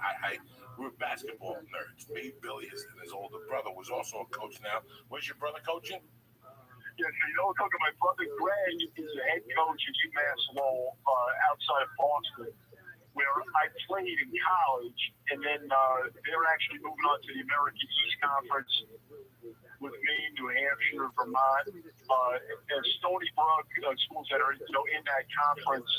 We were basketball nerds. Me, Billy, and his older brother was also a coach now. Where's your brother coaching? Yeah, so talking my brother Greg is the head coach at UMass Lowell outside of Boston, where I played in college, and then they're actually moving on to the American East Conference with Maine, New Hampshire, Vermont, and Stony Brook, schools that are in that conference,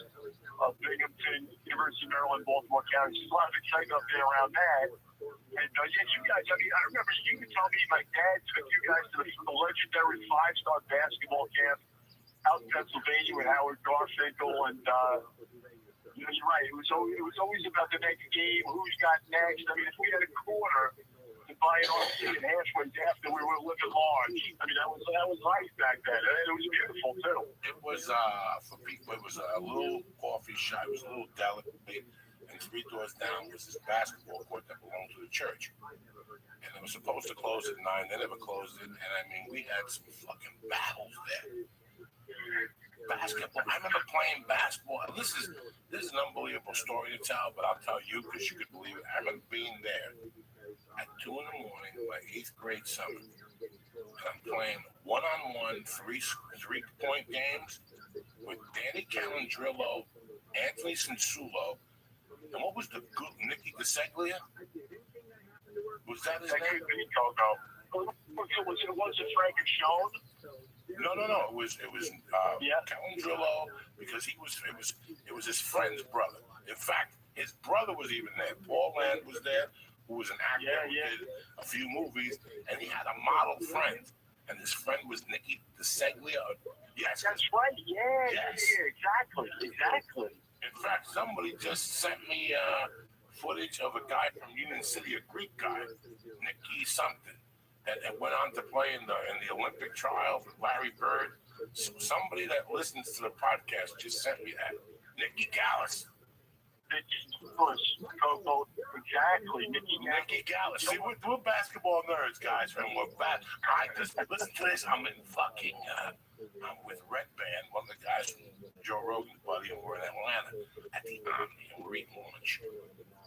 Binghamton, University of Maryland, Baltimore County. There's a lot of excitement up there around that. And you guys, I remember you could tell me my dad took you guys to the legendary 5-star basketball camp out in Pennsylvania with Howard Garfinkel, and you're right. It was always about the next game, who's got next. I mean, if we had a quarter to buy it on ticket Ashways after we were living large, I mean that was life back then, and it was beautiful too. It was for people. It was a little coffee shop. It was a little delicate. and 3 doors down was this basketball court that belonged to the church. And it was supposed to close at 9. They never closed it. And I mean, we had some fucking battles there. Basketball. I remember playing basketball. This is an unbelievable story to tell, but I'll tell you because you could believe it. I remember being there at 2 in the morning, my 8th grade summer. And I'm playing one-on-one 3-point games with Danny Calandrillo, Anthony Sansulo, and what was the good Nicky DeSeglia? Was that his name? It wasn't Frank and Sean? No. It was Calandrillo because it was his friend's brother. In fact, his brother was even there. Paul Land was there, who was an actor who did a few movies, and he had a model friend, and his friend was Nicky DeSeglia. Yes, that's right. Exactly. In fact, somebody just sent me footage of a guy from Union City, a Greek guy, Nicky something, that went on to play in the Olympic trials with Larry Bird. So somebody that listens to the podcast just sent me that. Nicky Gallus. Exactly. Nicky Gallus. See, we're basketball nerds, guys, and we're bad. I just listen to this. I'm in fucking. I'm with Red Band, one of the guys from Joe Rogan's buddy, and we're in Atlanta at the Omni, and we're eating lunch.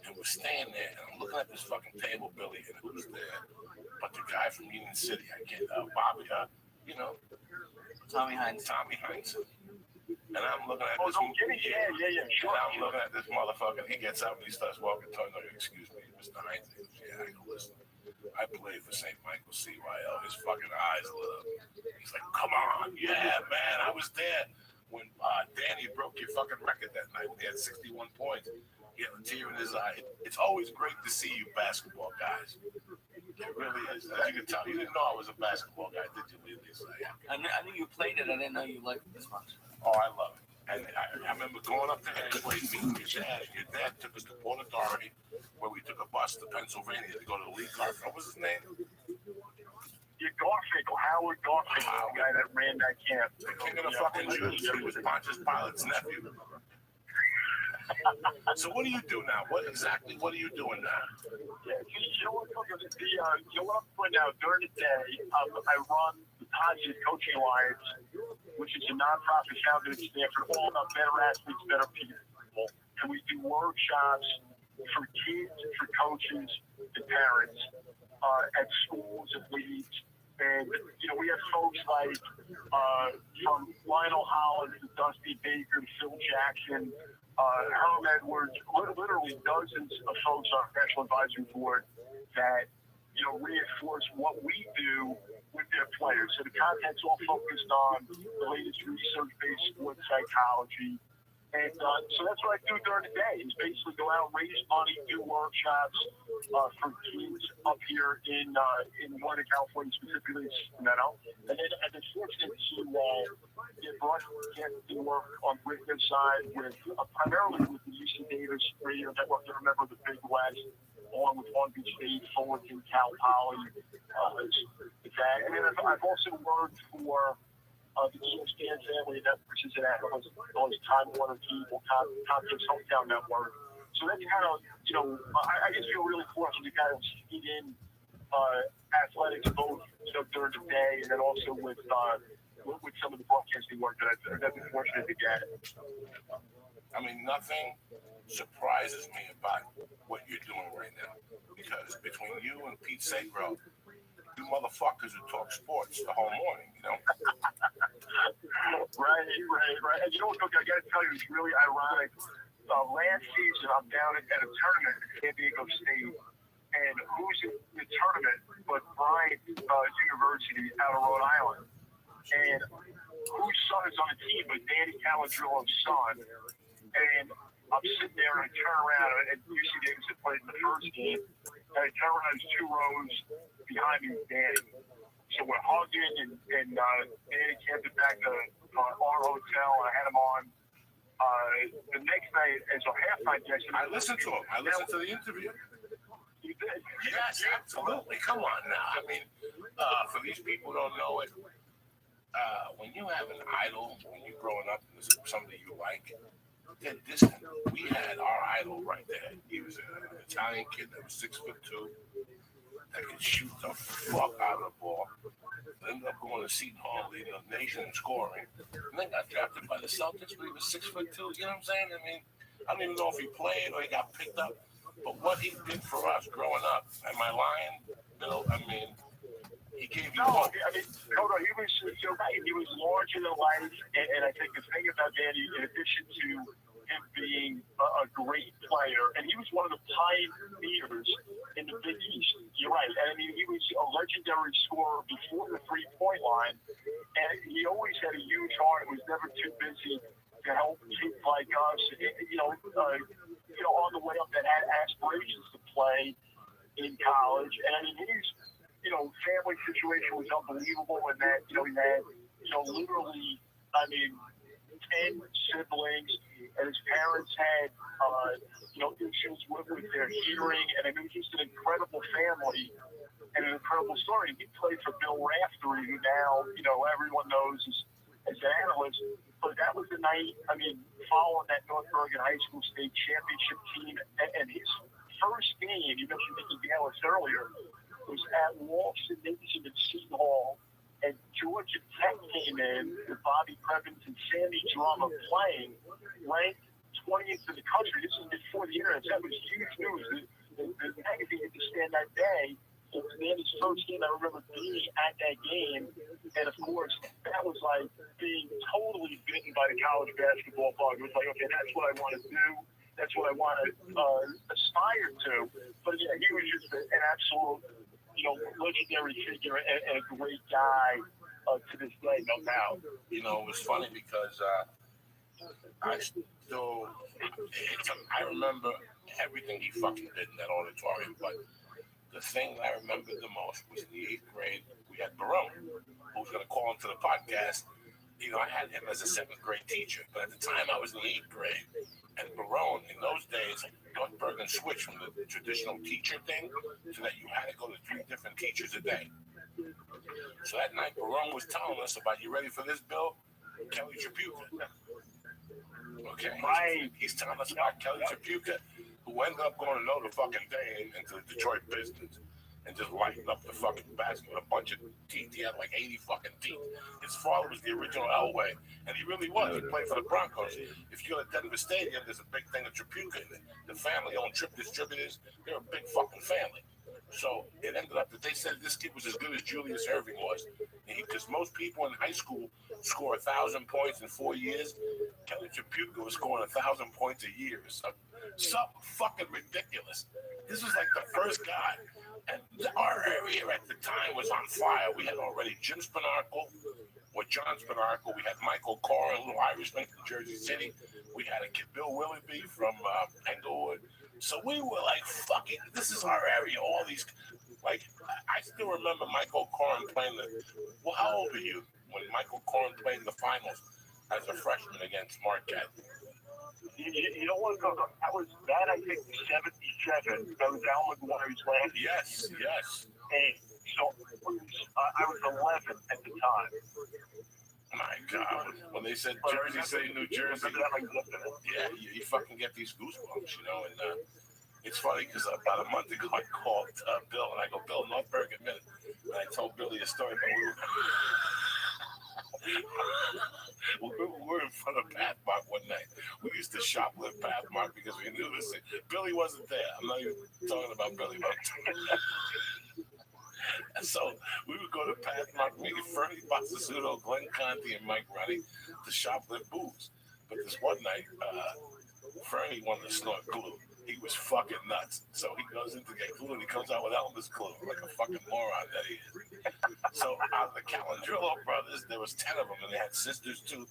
And we're staying there, and I'm looking at this fucking table, Billy, and who's there? But the guy from Union City, I can't, Bobby, Tommy Hines. And I'm looking at this. Sure. And I'm looking at this motherfucker. He gets up and he starts walking. Excuse me, Mr. Hines. Yeah, I go, listen. I played for St. Michael CYL. His fucking eyes lit up. He's like, come on. Yeah, man. I was there when Danny broke your fucking record that night. He had 61 points. He had a tear in his eye. It's always great to see you basketball guys. It really is. As you can tell, you didn't know I was a basketball guy, did you, Lisa? I knew you played it. I didn't know you liked it this much. Oh, I love it. And I remember going up to Edgeways, meeting your dad. And your dad took us to Port Authority, where we took a bus to Pennsylvania to go to the league car. What was his name? Garfinkel, Howard Garfinkel, the guy that ran that camp. The king of the fucking Jews. He was Pontius Pilate's nephew. So what do you do now? What are you doing now? Yeah, you know what I'm doing now? During the day, I run the Positive Coaching Alliance, which is a nonprofit founded in Stanford, all about better athletes, better people. And we do workshops for kids, for coaches, and parents at schools and leagues. And, we have folks like from Lionel Hollins to Dusty Baker to Phil Jackson, Herm Edwards, literally dozens of folks on our National Advisory Board that, reinforce what we do with their players. So the content's all focused on the latest research-based sports psychology. And so that's what I do during the day, is basically go out, raise money, do workshops for kids up here in Northern California, specifically in Sacramento. And then I've been fortunate to get broadcasting work on radio side with primarily with the UC Davis radio network. I remember the Big West, along with Long Beach State, Fullerton, Cal Poly, that. And then I've also worked for the ESPN family networks, is an analyst on the Time Warner Cable, Comcast Hometown Network. So that's kind of, I just feel really fortunate to kind of feed in athletics both, during the day and then also with some of the broadcasting work that I've been fortunate to get. I mean, nothing surprises me about what you're doing right now, because between you and Pete Sagro, you motherfuckers who talk sports the whole morning, Right. And you know what, I got to tell you, it's really ironic. Last season, I'm down at a tournament at San Diego State, and who's in the tournament but Bryant University out of Rhode Island? And whose son is on the team but Danny Calandrillo's son? And I'm sitting there and I turn around, and UC Davis had played in the first game, and I turn around, there's 2 rows behind me with Danny. So we're hugging, and Danny camped back to our hotel, and I had him on. The next night, as a halftime guest, I listened to him. I listened to the interview. You did? Yes, absolutely. Come on now. I mean, for these people who don't know it, when you have an idol, when you're growing up, and this is somebody you like, We had our idol right there. He was an Italian kid that was 6'2", that could shoot the fuck out of the ball. Ended up going to Seton Hall, leading the nation in scoring. And then got drafted by the Celtics when he was 6'2". You know what I'm saying? I mean, I don't even know if he played or he got picked up. But what he did for us growing up, am I lying, Bill? I mean, he gave you No, I mean, Kodo, you're right. He was larger than life, and I think the thing about Danny, in addition to him being a great player, and he was one of the pioneers in the Big East. You're right. And I mean, he was a legendary scorer before the three-point line, and he always had a huge heart. Was never too busy to help kids like us, on the way up that had aspirations to play in college. And I mean, his, family situation was unbelievable in that, he had, literally, 10 siblings, and his parents had, issues with their hearing, and it was just an incredible family and an incredible story. He played for Bill Raftery, who now, everyone knows as an analyst. But that was the night, following that North Bergen High School state championship team, and his first game, you mentioned Mickey Dallas earlier, was at Walston Nixon at Seton Hall, and Georgia Tech came in with Bobby Crevens and Sammy Drama playing, ranked 20th in the country. This was before the internet. That was huge news. The magazine had to stand that day. It was Manny's first game. I remember being at that game, and of course, that was like being totally bitten by the college basketball bug. It was like, okay, that's what I want to do. That's what I want to aspire to. But yeah, he was just an absolute, legendary figure and a great guy to this day, no doubt. It was funny because I remember everything he fucking did in that auditorium, but the thing I remember the most was in the 8th grade, we had Barone, who was going to call into the podcast. I had him as a 7th grade teacher, but at the time I was in the 8th grade. And Barone, in those days, North Bergen switched from the traditional teacher thing to that you had to go to 3 different teachers a day. So that night, Barone was telling us about, you ready for this, Bill? Kelly Tripucka. Okay, right. He's telling us about Kelly Tripucka, who ended up going to Notre fucking Dame into the Detroit Pistons and just lighting up the fucking basket with a bunch of teeth. He had like 80 fucking teeth. His father was the original Elway, and he really was. He played for the Broncos. If you go to Denver Stadium, there's a big thing of Tripucka in it. The family owned Trip Distributors. They're a big fucking family. So it ended up that they said this kid was as good as Julius Erving was. Because most people in high school score 1,000 points in 4 years. Kelly Tripucka was scoring 1,000 points a year. Something fucking ridiculous. This was like the first guy. And our area at the time was on fire. We had already Jim Spinarco with John Spinarco. We had Michael Corrin, a little Irishman from Jersey City. We had a kid, Bill Willoughby from Englewood. So we were like, fucking, this is our area. All these, like, I still remember Michael Corrin playing well, how old were you when Michael Corrin played in the finals as a freshman against Marquette? You know what? I was that, I think, 77. That was Al McGuire's last. Yes. And so I was 11 at the time. My God. When they said Jersey City, New Jersey. Yeah, you fucking get these goosebumps, and it's funny because about a month ago I called Bill, and I go, Bill, North Bergen minute. And I told Billy a story about we were in front of Pathmark one night. We used to shoplift Pathmark because we knew this. Billy wasn't there. I'm not even talking about Billy. And so we would go to Pathmark, maybe Fernie Bassasudo, Glenn Conti, and Mike Runny to shoplift booze. But this one night, Fernie wanted to snort glue. He was fucking nuts. So he goes in to get glue, and he comes out with Elmer's glue, like a fucking moron that he is. So out of the Calandrillo brothers, there was 10 of them, and they had sisters too.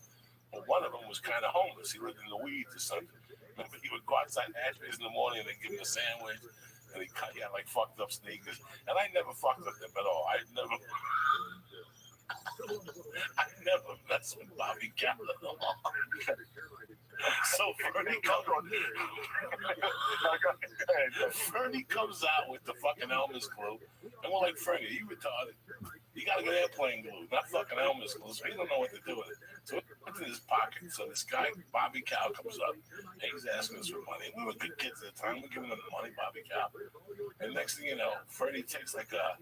But one of them was kind of homeless. He lived in the weeds or something. Remember, he would go outside Ashby's in the morning, and they'd give him a sandwich, and he had like fucked up sneakers. And I never fucked with them at all. I never messed with Bobby Kaplan. So Fernie comes out with the fucking Elmer's glue, and we're like, Fernie, are you retarded? You gotta get airplane glue, not fucking Elmer's glue. So he don't know what to do with it. So it's in his pocket. So this guy, Bobby Cow, comes up and he's asking us for money. We were good kids at the time. We're giving him the money, Bobby Cow. And next thing you know, Freddie takes like the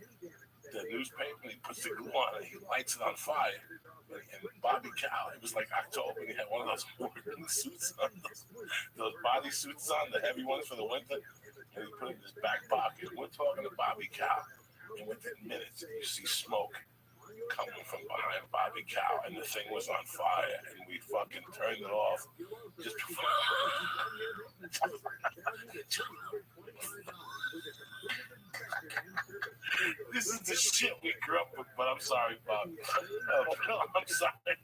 newspaper and he puts the glue on it. He lights it on fire. And Bobby Cow, it was like October, and he had one of those working suits on, those body suits on, the heavy ones for the winter, and he put it in his back pocket. We're talking to Bobby Cow, and within minutes, you see smoke coming from behind Bobby Cow, and the thing was on fire, and we fucking turned it off. Just this is the shit we grew up with, but I'm sorry, Bob. I'm sorry.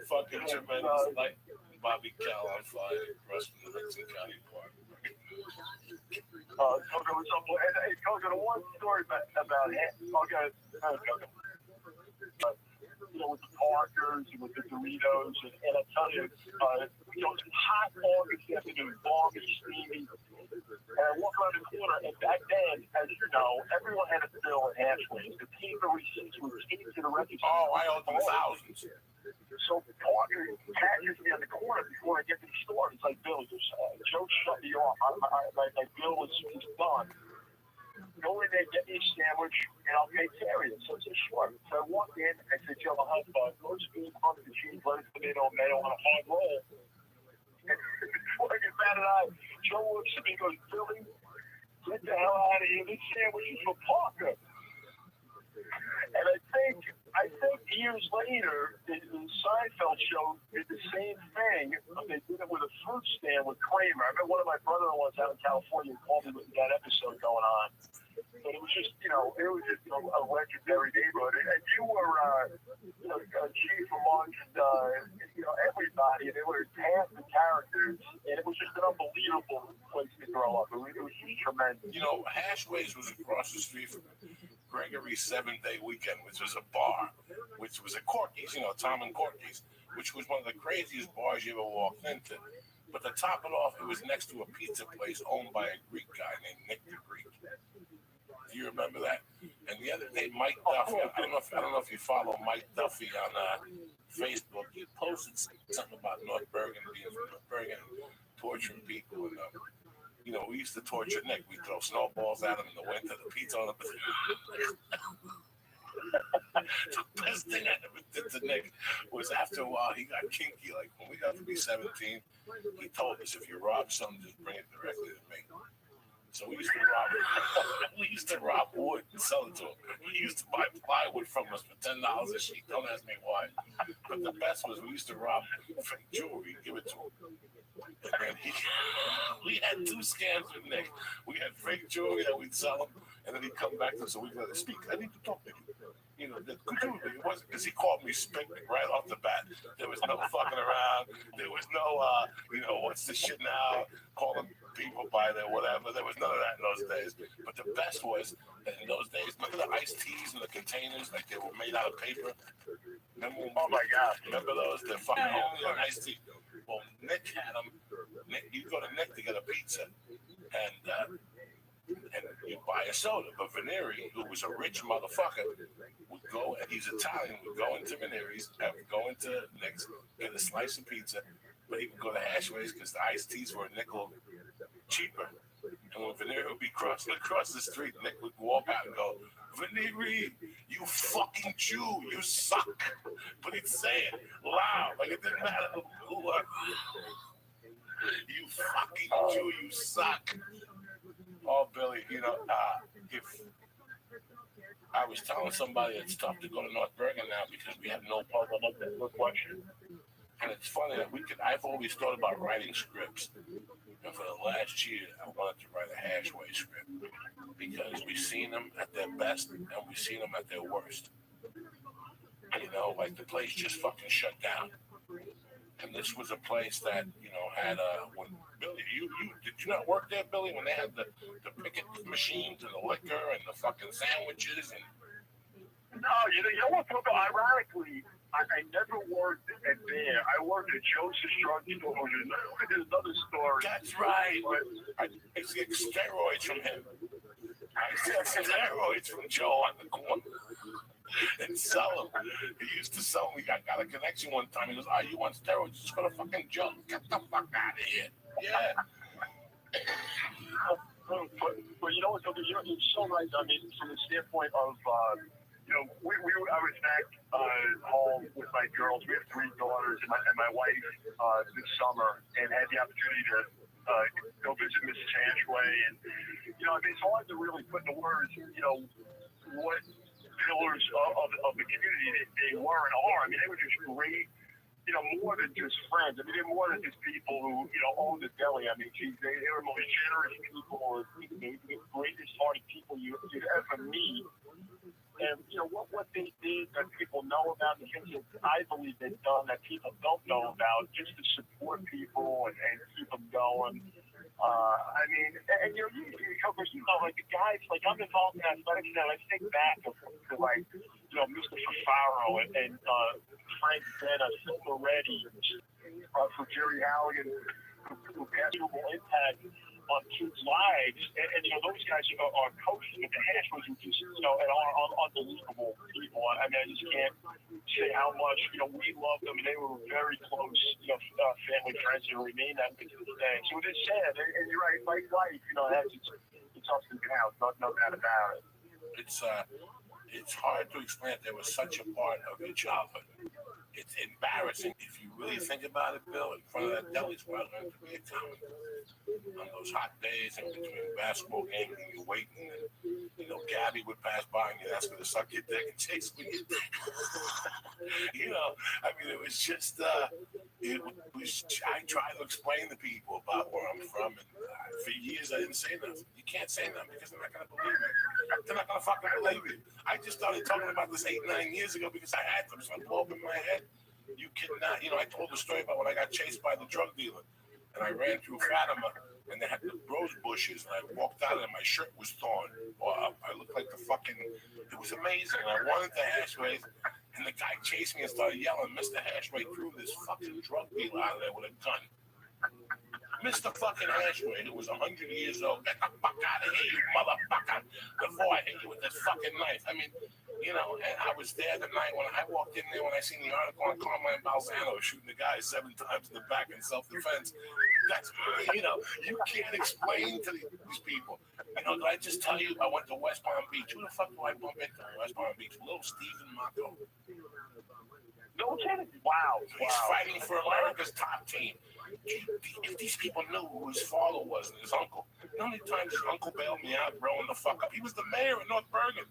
Fucking tremendous night. Bobby Cow on fire across from the Hudson County Park. Coco, the one story about with the Parkers and with the Doritos, and I tell you, it's hot August afternoon, long and steamy. And I walk around the corner, and back then, as you know, everyone had a bill at Ashway's. The paper receipts were taped to the register. Oh, I owed them thousands. So Parker catches me on the corner before I get to the store. It's like, Bill, Joe shut me off. My bill was done. Go in there, get me a sandwich, and I'll take care of it. So it's a short. So I walked in, I said, Joe, I'll have roast beef, pumpkin cheese, lettuce, tomato, mayo on a hard roll. And before I get mad at I, Joe looks at me and goes, Billy, get the hell out of here. This sandwich is for Parker. And I think years later, the Seinfeld show did the same thing. They did it with a fruit stand with Kramer. I remember one of my brother-in-laws out in California called me with that episode going on. But it was just, a legendary neighborhood. And you were, chief amongst, everybody. And there were half the characters. And it was just an unbelievable place to grow up. It was just tremendous. Hashways was across the street from Gregory's 7-Day Weekend, which was a bar, which was a Corky's, Tom and Corky's, which was one of the craziest bars you ever walked into. But to top it off, it was next to a pizza place owned by a Greek guy named Nick the Greek. Do you remember that? And the other day, Mike Duffy, I don't know if you follow Mike Duffy on Facebook. He posted something about North Bergen being from North Bergen, torturing people, and we used to torture Nick. We'd throw snowballs at him in the winter, the pizza on him. The best thing I ever did to Nick was after a while, he got kinky. Like, when we got to be 17, he told us, if you rob something, just bring it directly to me. So we used to rob wood and sell it to him. He used to buy plywood from us for $10 a sheet. Don't ask me why. But the best was we used to rob fake jewelry and give it to him. And we had 2 scams with Nick. We had fake jewelry that we'd sell him, and then he'd come back to us, so we'd let him speak. I need to talk to you. It wasn't because he called me Spick right off the bat. There was no fucking around. There was no, what's the shit now? Calling people by their whatever. There was none of that in those days. But the best was that in those days, remember the iced teas in the containers, like they were made out of paper? Oh my God. Remember those? They're fucking only on iced tea. Well, Nick had them. You'd go to Nick to get a pizza, and you'd buy a soda. But Veneri, who was a rich motherfucker, would go, and he's Italian, would go into Veneri's, and would go into Nick's, get a slice of pizza, but he would go to Hashways because the iced teas were a nickel cheaper. And when Veneri would be crossing across the street, Nick would walk out and go, Veneri, you fucking Jew, you suck. But he'd say it loud, like it didn't matter who was. You fucking Jew, you suck. Oh, Billy, if I was telling somebody it's tough to go to North Bergen now because we have no public question. And it's funny that I've always thought about writing scripts. And for the last year, I wanted to write a Hashway script because we've seen them at their best and we've seen them at their worst. Like the place just fucking shut down. And this was a place that, had when Billy, did you not work there, Billy, when they had the picket machines and the liquor and the fucking sandwiches and No, you know what, ironically, I never worked at there. I worked at Joseph's Drug Store, which is another story. That's right. I get steroids from him. I said steroids from Joe on the corner and sell them. He used to sell them. I got a connection one time. He goes, "Oh, you want steroids? Just go to fucking Joe. Get the fuck out of here." Yeah. But you know what, you're so right. I mean, from the standpoint of, I was back home with my girls. We have 3 daughters and my wife this summer, and had the opportunity to go visit Mrs. Hashway. And, I mean, it's hard to really put into words, what pillars of the community they were and are. I mean, they were just great. More than just friends. I mean, they're more than just people who, own the deli. I mean, they were the most generous people, or the greatest hearted people you'd ever meet. And, what they did that people know about, the things that I believe they've done that people don't know about, just to support people and keep them going. I mean, and like the guys, like I'm involved in athletics now. I think back to Mr. Fafaro and Frank Bena, Phil Moretti, for Jerry Halligan, who had a impact on kids' lives. And those guys are coaches with the Hashways, who just, and are unbelievable people. I mean, I just can't say how much, we love them, and they were very close, family friends, and remain that way to this day. So it is sad, and you're right, like life, has its ups and downs, no doubt about it. It's hard to explain that they were such a part of your childhood. It's embarrassing if you really think about it, Bill. In front of that deli is where I learned to be a comic. On those hot days and between basketball games and you're waiting, and Gabby would pass by and you'd ask her to suck your dick and chase with your dick. I mean, it was just, I tried to explain to people about where I'm from, and for years I didn't say nothing. You can't say nothing because they're not going to believe me. They're not going to fucking believe me. I just started talking about this 8-9 years ago because I had them. Something blew up in my head. You cannot, I told the story about when I got chased by the drug dealer, and I ran through Fatima, and they had the rose bushes, and I walked out, and my shirt was torn up. I looked like it was amazing, and I wanted the Hashways, and the guy chased me and started yelling, "Mr. Hashway threw this fucking drug dealer out of there with a gun." Mr. fucking Hashway, who was 100 years old, "Get the fuck out of here, you motherfucker, before I hit you with this fucking knife." I mean, and I was there the night when I walked in there, when I seen the article on Carmine Balzano shooting the guy 7 times in the back in self-defense. That's, you can't explain to these people. Did I just tell you I went to West Palm Beach? Who the fuck do I bump into in West Palm Beach? Little Stephen Mocco. No kidding. Wow. He's fighting for America's top team. If these people knew who his father was and his uncle, how many times his uncle bailed me out growing the fuck up? He was the mayor of North Bergen.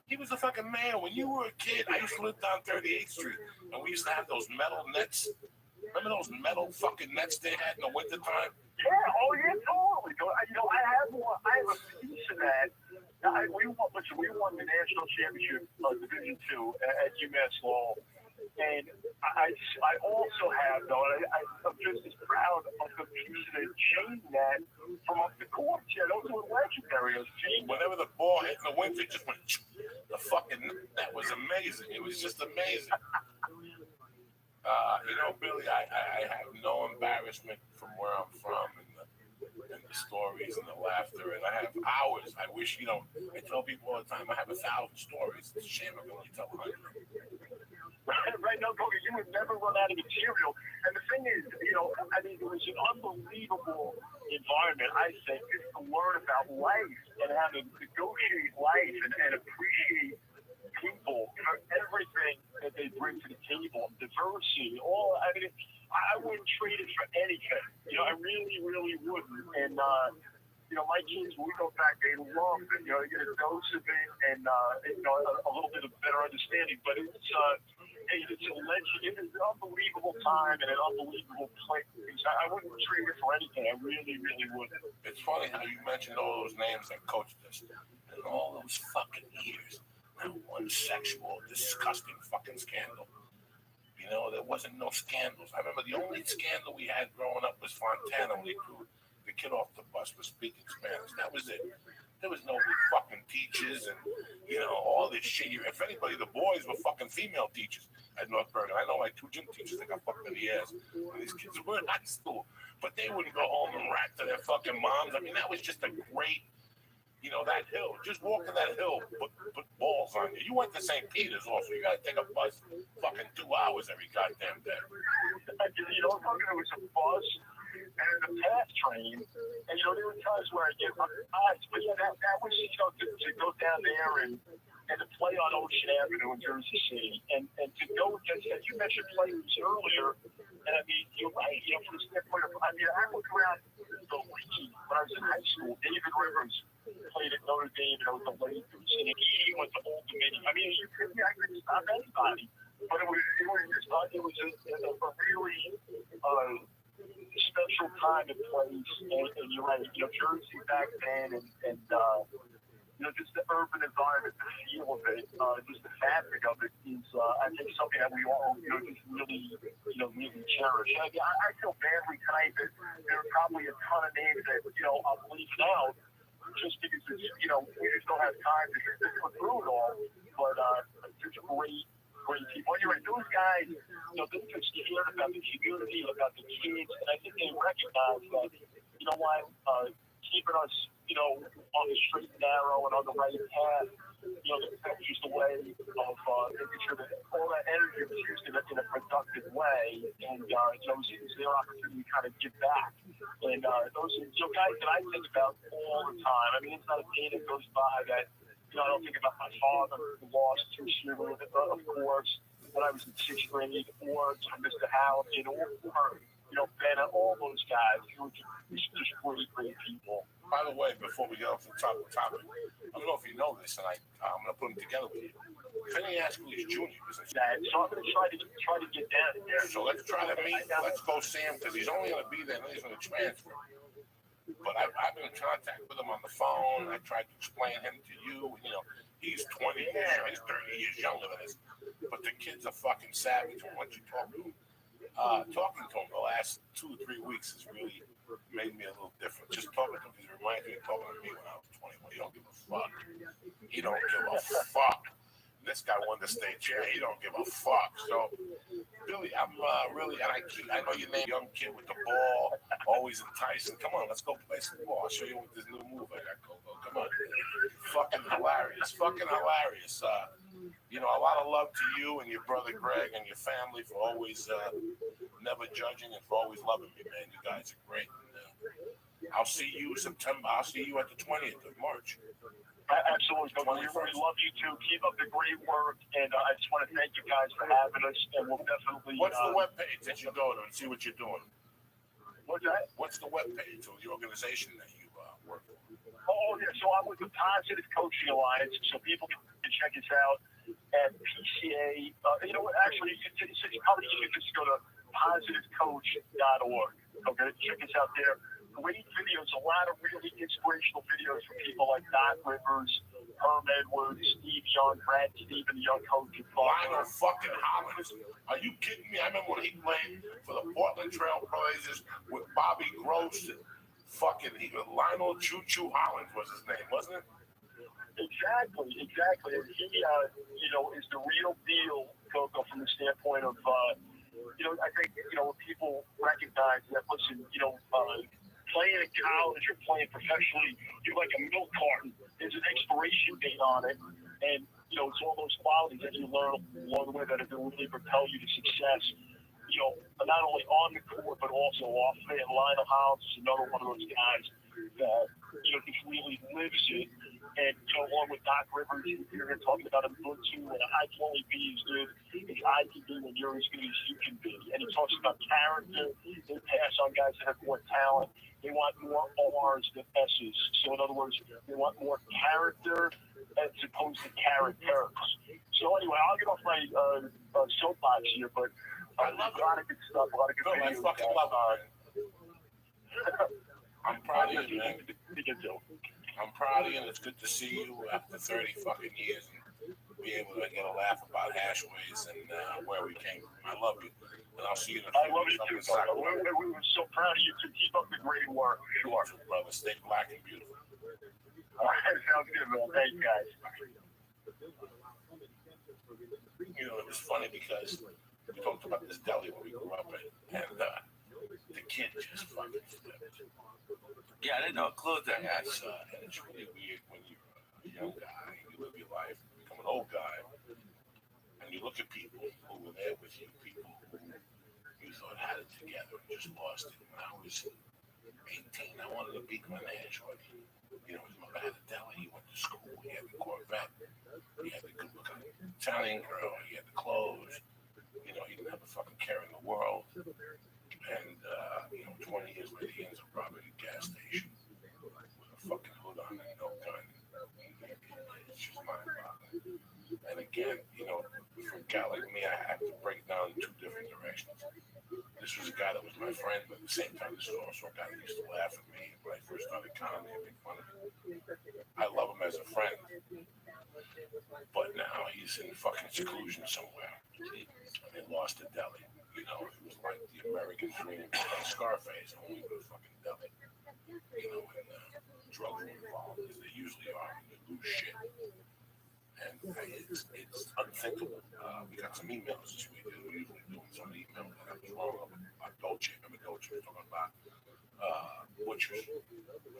He was the fucking mayor. When you were a kid, I used to live down 38th Street, and we used to have those metal nets. Remember those metal fucking nets they had in the wintertime? Yeah, totally. I have a piece of that. We won the national championship Division II at UMass Lowell. And I also have, though, I'm just as proud of the piece of the chain net from up the court. Yeah, those were legendary. Those chain. Whenever the ball hit in the wind, it just went. The fucking that was amazing. It was just amazing. Billy, I have no embarrassment from where I'm from and the stories and the laughter, and I have hours. I wish, I tell people all the time, I have 1,000 stories. It's a shame I can only tell 100. Right now, Goga, you would never run out of material. And the thing is, it was an unbelievable environment, I think, just to learn about life and how to negotiate life and appreciate people for everything that they bring to the table, diversity, I wouldn't trade it for anything. I really, really wouldn't. And, my kids, when we go back, they love it. You get a dose of it and, a little bit of better understanding. But it's a legend. It's an unbelievable time and an unbelievable place. I wouldn't trade it for anything. I really, really wouldn't. It's funny how you mentioned all those names that coached us and all those fucking years. Not one sexual, disgusting fucking scandal. There wasn't no scandals. I remember the only scandal we had growing up was Fontana when he threw the kid off the bus for speaking Spanish. That was it. There was no fucking teachers and, all this shit. If anybody, the boys were fucking female teachers at North Bergen. I know like 2 gym teachers that got fucked in the ass when these kids were in high school. But they wouldn't go home and rat to their fucking moms. I mean, that was just a great You know, that hill, just walking that hill, put balls on you. You went to St. Peter's also. You got to take a bus fucking 2 hours every goddamn day. You know, there was a bus and a path train, and you know, there were times where I get my eyes, but yeah, that was, you know, to go down there and to play on Ocean Avenue in Jersey City, and to go against, as you mentioned players earlier, and I mean, you're right, you know, from the standpoint of, I mean, I look around the league when I was in high school. David Rivers played at Notre Dame, and I was the Lakers, and he went to Old Dominion. I mean, I couldn't stop anybody, but it was a really special time and place, and you're right, you know, Jersey back then, and you know, just the urban environment, the feel of it, just the fabric of it is, I think, something that we all, you know, just really, you know, really cherish. And I feel badly tonight that there are probably a ton of names that, you know, I'm leaving out just because it's, you know, we just don't have time to go through it all. But it's great people. And you're right, those guys, you know, they just cared about the community, about the kids, and I think they recognize that, you know what, keeping us, you know, on the straight and narrow and on the right path, you know, that's just a way of making sure that all that energy was used in a productive way, and you know, it's their opportunity to kind of give back. And those are, you know, guys that I think about all the time. I mean, it's not a day that goes by that, you know, I don't think about my father who lost too soon, of course, when I was in 6th grade, or Mr. Halligan, or you know, Ben, all those guys, who were just great people. By the way, before we get off the topic, I don't know if you know this, and I'm going to put them together with you. Finney Ashley's Jr. is So I'm going to try to get down there. So let's try to meet. Let's go see him, because he's only going to be there, and he's going to transfer. But I've been in contact with him on the phone. I tried to explain him to you. You know, he's 20 years, he's 30 years younger than us. But the kid's a fucking savage. And once you talk to him, talking to him the last 2 or 3 weeks has really made me a little different. Just talking to him, he reminds me of talking to me when I was 21. He don't give a fuck. He don't give a fuck. This guy won the state chair. He don't give a fuck. So, Billy, I'm really, and I know your name, young kid with the ball, always enticing. Come on, let's go play some ball. I'll show you with this new move I got, Coco. Come on. Fucking hilarious. You know, a lot of love to you and your brother Greg and your family for always never judging and for always loving me, man. You guys are great. I'll see you September. I'll see you at the 20th of March. Absolutely. We love you too. Keep up the great work, and I just want to thank you guys for having us, and we'll definitely... What's the webpage that you go to and see what you're doing? What's that? What's the webpage of the organization that you work for? Oh, yeah, so I'm with the Positive Coaching Alliance, so people can check us out at PCA. You know what, actually, you probably should just go to positivecoach.org. Okay, check us out there. Great videos, a lot of really inspirational videos from people like Doc Rivers, Herm Edwards, Steve Young, Brad Stephen, the young coach of Lionel fucking Hollins. Are you kidding me? I remember when he played for the Portland Trail Blazers with Bobby Gross and fucking Lionel Choo Choo Hollins was his name, wasn't it? Exactly. And he, you know, is the real deal, Coco, from the standpoint of, you know, I think, you know, people recognize that, listen, you know, playing in college or playing professionally, you're like a milk carton. There's an expiration date on it, and you know it's all those qualities that you learn along the way that are going to really propel you to success. You know, not only on the court but also off it. And Lionel Hollins is another one of those guys that you know just really lives it. And you know, along with Doc Rivers, you're talking about Ubuntu, and I can only be as good as I can be when you're as good as you can be. And he talks about character. They pass on guys that have more talent. They want more R's than S's. So in other words, they want more character as opposed to characters. So anyway, I'll get off my soapbox here, but a lot of good stuff, a lot of good videos. I fucking love it. I'm proud of you, man. I'm proud of you, and it's good to see you after 30 fucking years and be able to get a laugh about Hashways and where we came from. I love you, and I'll see you in a few I love you too, Coco. We're so proud of you to keep up the great work. Sure, brother. Stay black and beautiful. All right, sounds good, man. Thank you, guys. You know, it was funny because we talked about this deli where we grew up in, and the kid just fucking flipped. Yeah, I didn't know what clothes I had. And it's really weird when young guy, you live your life, you become an old guy, and you look at people who were there with you, people who you thought had it together and just lost it. When I was 18, I wanted to be Glenn Ashwood. You know, his mother had a deli, he went to school, he had the Corvette, he had the good looking Italian girl, he had the clothes, you know, he didn't have a fucking care in the world. And, you know, 20 years later, he ends up robbing a gas station with a fucking hood on and no gun. It's just mind-boggling. And again, you know, for a guy like me, I have to break down in two different directions. This was a guy that was my friend, but at the same time, this was also a guy that used to laugh at me when I first started comedy and make fun of me. I love him as a friend, but now he's in fucking seclusion somewhere. They lost a deli. You know, it was like the American dream, like Scarface, only with a fucking deli. You know, and drugs were involved, as they usually are when you lose shit. And it's unthinkable. We got some emails this week. We usually doing some emails that I was wrong about Dolce. Remember Dolce was talking about butchers.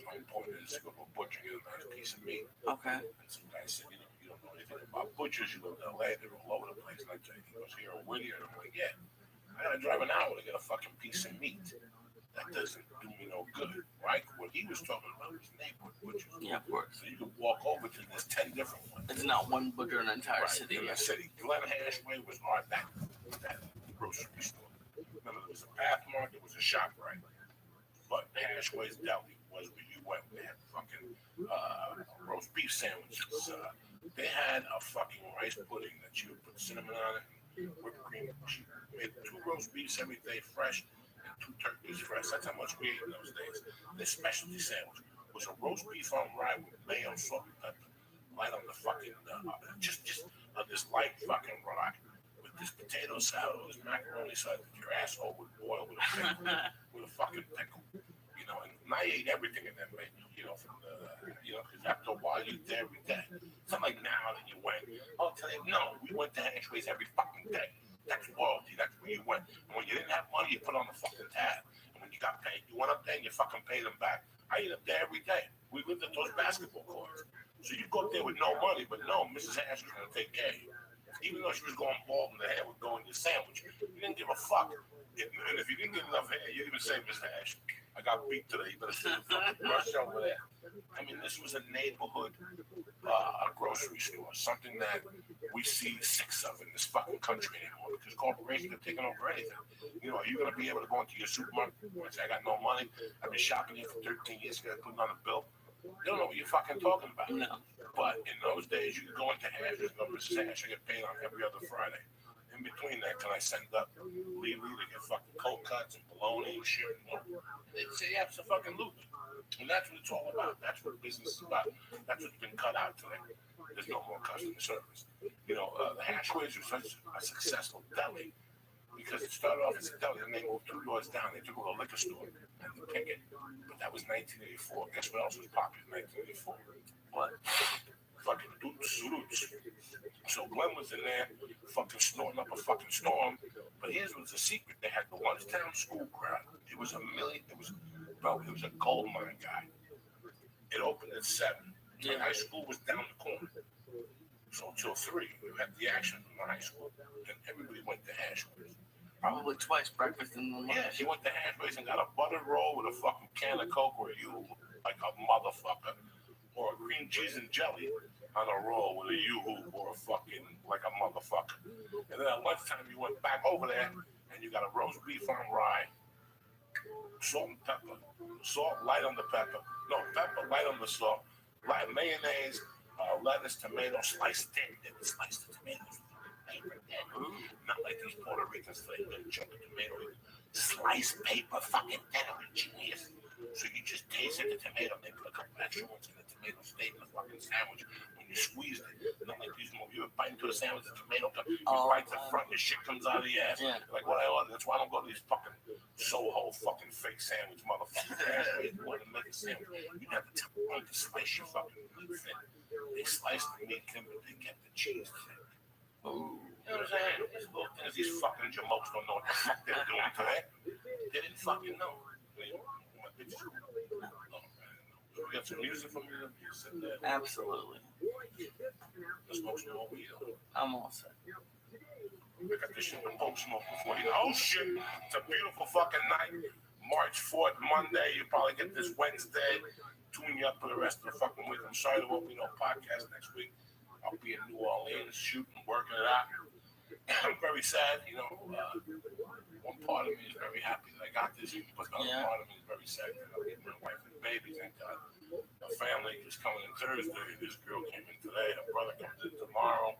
My point is to go to a butcher and get a nice piece of meat. Okay. And some guy said, you know, you don't know anything about butchers. You live in LA, they're all over the place. And I tell you, he goes here or Whittier. And I'm like, yeah, I gotta drive an hour to get a fucking piece of meat. That doesn't do me no good, right? What he was talking about was neighborhood butchers. Yeah, of course. So you can walk over to, there's 10 different ones. It's not one butcher in an entire Right, city. in the city. Glen Hashway was that grocery store. Remember, there was a Pathmark, there was a ShopRite. But Hashway's Deli was where you went. They had fucking roast beef sandwiches. They had a fucking rice pudding that you would put cinnamon on it and whipped cream. She made 2 roast beefs every day fresh and 2 turkeys fresh. That's how much we ate in those days. Their specialty sandwich was a roast beef on rye with mayo, salt, and pepper. Light on the fucking, just this light fucking rock with this potato salad, this macaroni salad that your asshole would boil with a pickle, with a fucking pickle. You know, and I ate everything in that menu, you know, from the, you know, because after a while you eat there every day. It's not like now that you went, I'll tell you, no, we went to Hashways every fucking day. That's royalty, that's where you went. And when you didn't have money, you put on the fucking tab. And when you got paid, you went up there and you fucking paid them back. I ate up there every day. We lived at those basketball courts. So you go up there with no money, but no, Mrs. Ash was going to take care of you. Even though she was going bald in the hair with going your sandwich, you didn't give a fuck. And if you didn't get enough hair, you didn't even say, Mr. Ash, I got beat today. You better sit the fucking brush over there. I mean, this was a neighborhood grocery store, something that we see 6 of in this fucking country anymore because corporations are taking over anything. You know, are you going to be able to go into your supermarket and say, I got no money, I've been shopping here for 13 years, you got to put on a bill? You don't know what you're fucking talking about. No. But in those days, you could go into Hash's, go to Mrs. Hash, I get paid on every other Friday. In between that, can I send up Lee to get fucking cold cuts and bologna and shit? No. They'd say, absolutely. And that's what it's all about. That's what business is about. That's what's been cut out today. There's no more customer service. You know, the Hashways were such a successful deli because it started off as a deli and they moved 2 doors down. They took a little liquor store and they pick it. But that was 1984. Guess what else was popular in 1984? What? Fucking Roots. So Glenn was in there fucking snorting up a fucking storm. But here's what's the secret. They had the Lunchtown School crowd. It was a gold mine, guy. It opened at 7. The high school was down the corner. So till 3, we had the action from the high school. And everybody went to Hashways. Probably twice, breakfast and lunch. Yeah, he went to Hashways and got a buttered roll with a fucking can of Coke or you like a motherfucker. Or a cream cheese and jelly on a roll with a yoo-hoo or a fucking like a motherfucker. And then at lunchtime you went back over there and you got a roast beef on rye, salt and pepper, salt light on the pepper, no pepper light on the salt, light mayonnaise, lettuce, tomato, sliced thin. They would slice the tomatoes with paper thin. Not like these Puerto Ricans, they would chunk the tomato, sliced paper fucking thin. Genius. So you just tasted the tomato, they put a couple extra ones in the tomato steak in the fucking sandwich. When you squeezed it, not like these more, you would bite into a sandwich, the tomato comes, you bite the front, and the shit comes out of the ass. Yeah. Like what I ordered, that's why I don't go to these fucking Soho fucking fake sandwich motherfuckers. They want to make a sandwich. You have to tell them to slice your fucking meat thin. They slice the meat thin, but they get the cheese thin. Ooh. You know what I'm saying? These little things, these fucking jamokes don't know what the fuck they're doing today. They didn't fucking know. We got some music from you. Sit there. Absolutely. Let's smoke some more weed. I'm all set. I got this shit with Pope Smoke before you. Oh shit! It's a beautiful fucking night. March 4th, Monday. You probably get this Wednesday. Tune you up for the rest of the fucking week. I'm sorry there won't be no podcast next week. I'll be in New Orleans shooting, working it out. I'm very sad, you know. One part of me is very happy that I got this, but the other part of me is very sad that I'm getting my wife and baby, thank God. My family is coming in Thursday. This girl came in today. Her brother comes in tomorrow.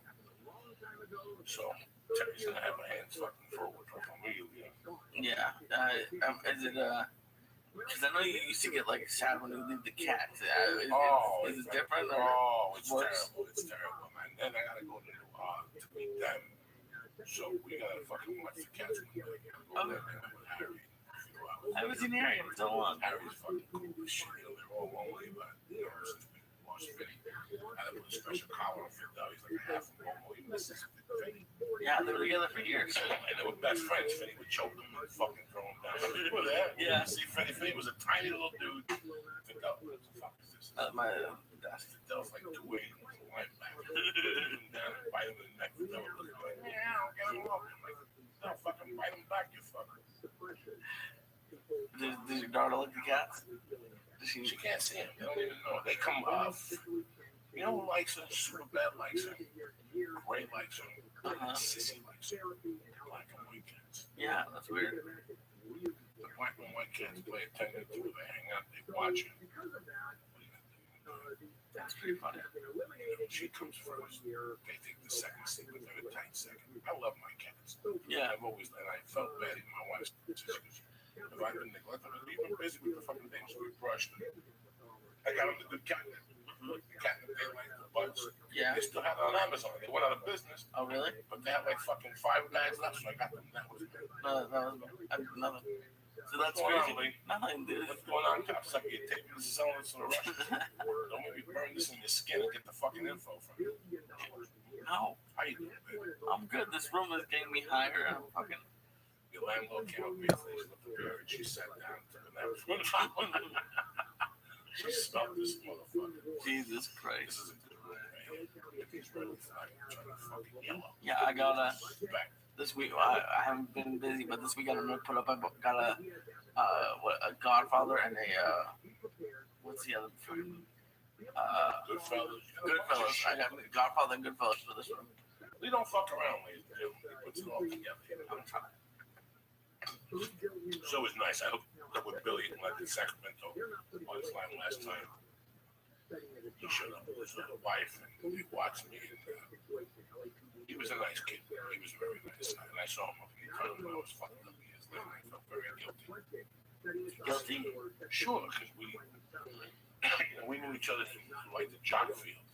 So Terry's gonna have her hands fucking full with her family. Yeah. Is it because I know you used to get like sad when you leave the cats. Is it different? Oh, it's worse? terrible. It's terrible, man. Then I gotta go to meet them. So we gotta fucking watch the cats. Harry. I haven't seen Harry in so long. Harry's fucking cool as shit. You know, they're all lonely, but you know, since we lost Vinny, I had to put a special collar on Finn. He's like a half of Momo. He misses Vinny. Yeah, they were together for years. And they were best friends. Vinny would choke him and fucking throw him down. Remember that? Yeah. See, Vinny was a tiny little dude. Fidel, what the fuck is this? My desk. Fidel's like 2'8" and was a linebacker. Down and bite him in the neck. Fidel was like, yeah, get him up. I'm like, no, fucking bite him back, you fucker. Does your daughter like the cats? She can't see him. They don't even know. They come off. You know who likes her? Superbad likes her. Ray likes her. Sissy likes her. Black and white cats. Yeah, that's weird. The black and white cats play attendant to her. They hang out. They watch her. That's pretty funny. She comes first. They take the second seat with her, a tight second. I love my cats. Yeah. I've always, and I felt bad in my wife's position. If I've been neglected, we've been busy with the fucking things we brushed. I got them the good catnip. The catnip they like, the buds. Yeah. They still have it on Amazon. They went out of business. Oh, really? But they have like fucking 5 bags left, so I got them. That was good. Nothing. So that's What's going on, crazy. Lee? Nothing, dude. What's going on, Capsuck? You taking this selling this to the Russians? Don't make me burn this in your skin and get the fucking info from you. No, How you doing, baby? I'm good. This room is getting me higher. I'm fucking. Your landlord came up yesterday, she looked at her and she sat down and took a nap. She smelled this motherfucker. Jesus This Christ. is a good room, man. If he's ready for that, I'm trying to fucking yellow. Yeah, I got Back. this week. I haven't been busy, but this week I'm gonna put up. I got a Godfather and a what's the other film? Goodfellas. Goodfellas. I got Godfather and Goodfellas for this one. We don't fuck around, ladies and gentlemen. We put it all together. I'm trying. So it was nice. I hooked up with Billy like in Sacramento on his line last time. He showed up with his wife and he watched me. And, he was a nice kid. He was very nice. And I saw him up in front of him. I was fucking up years later. I felt very guilty. Guilty? Sure, because we knew each other through like the jock field.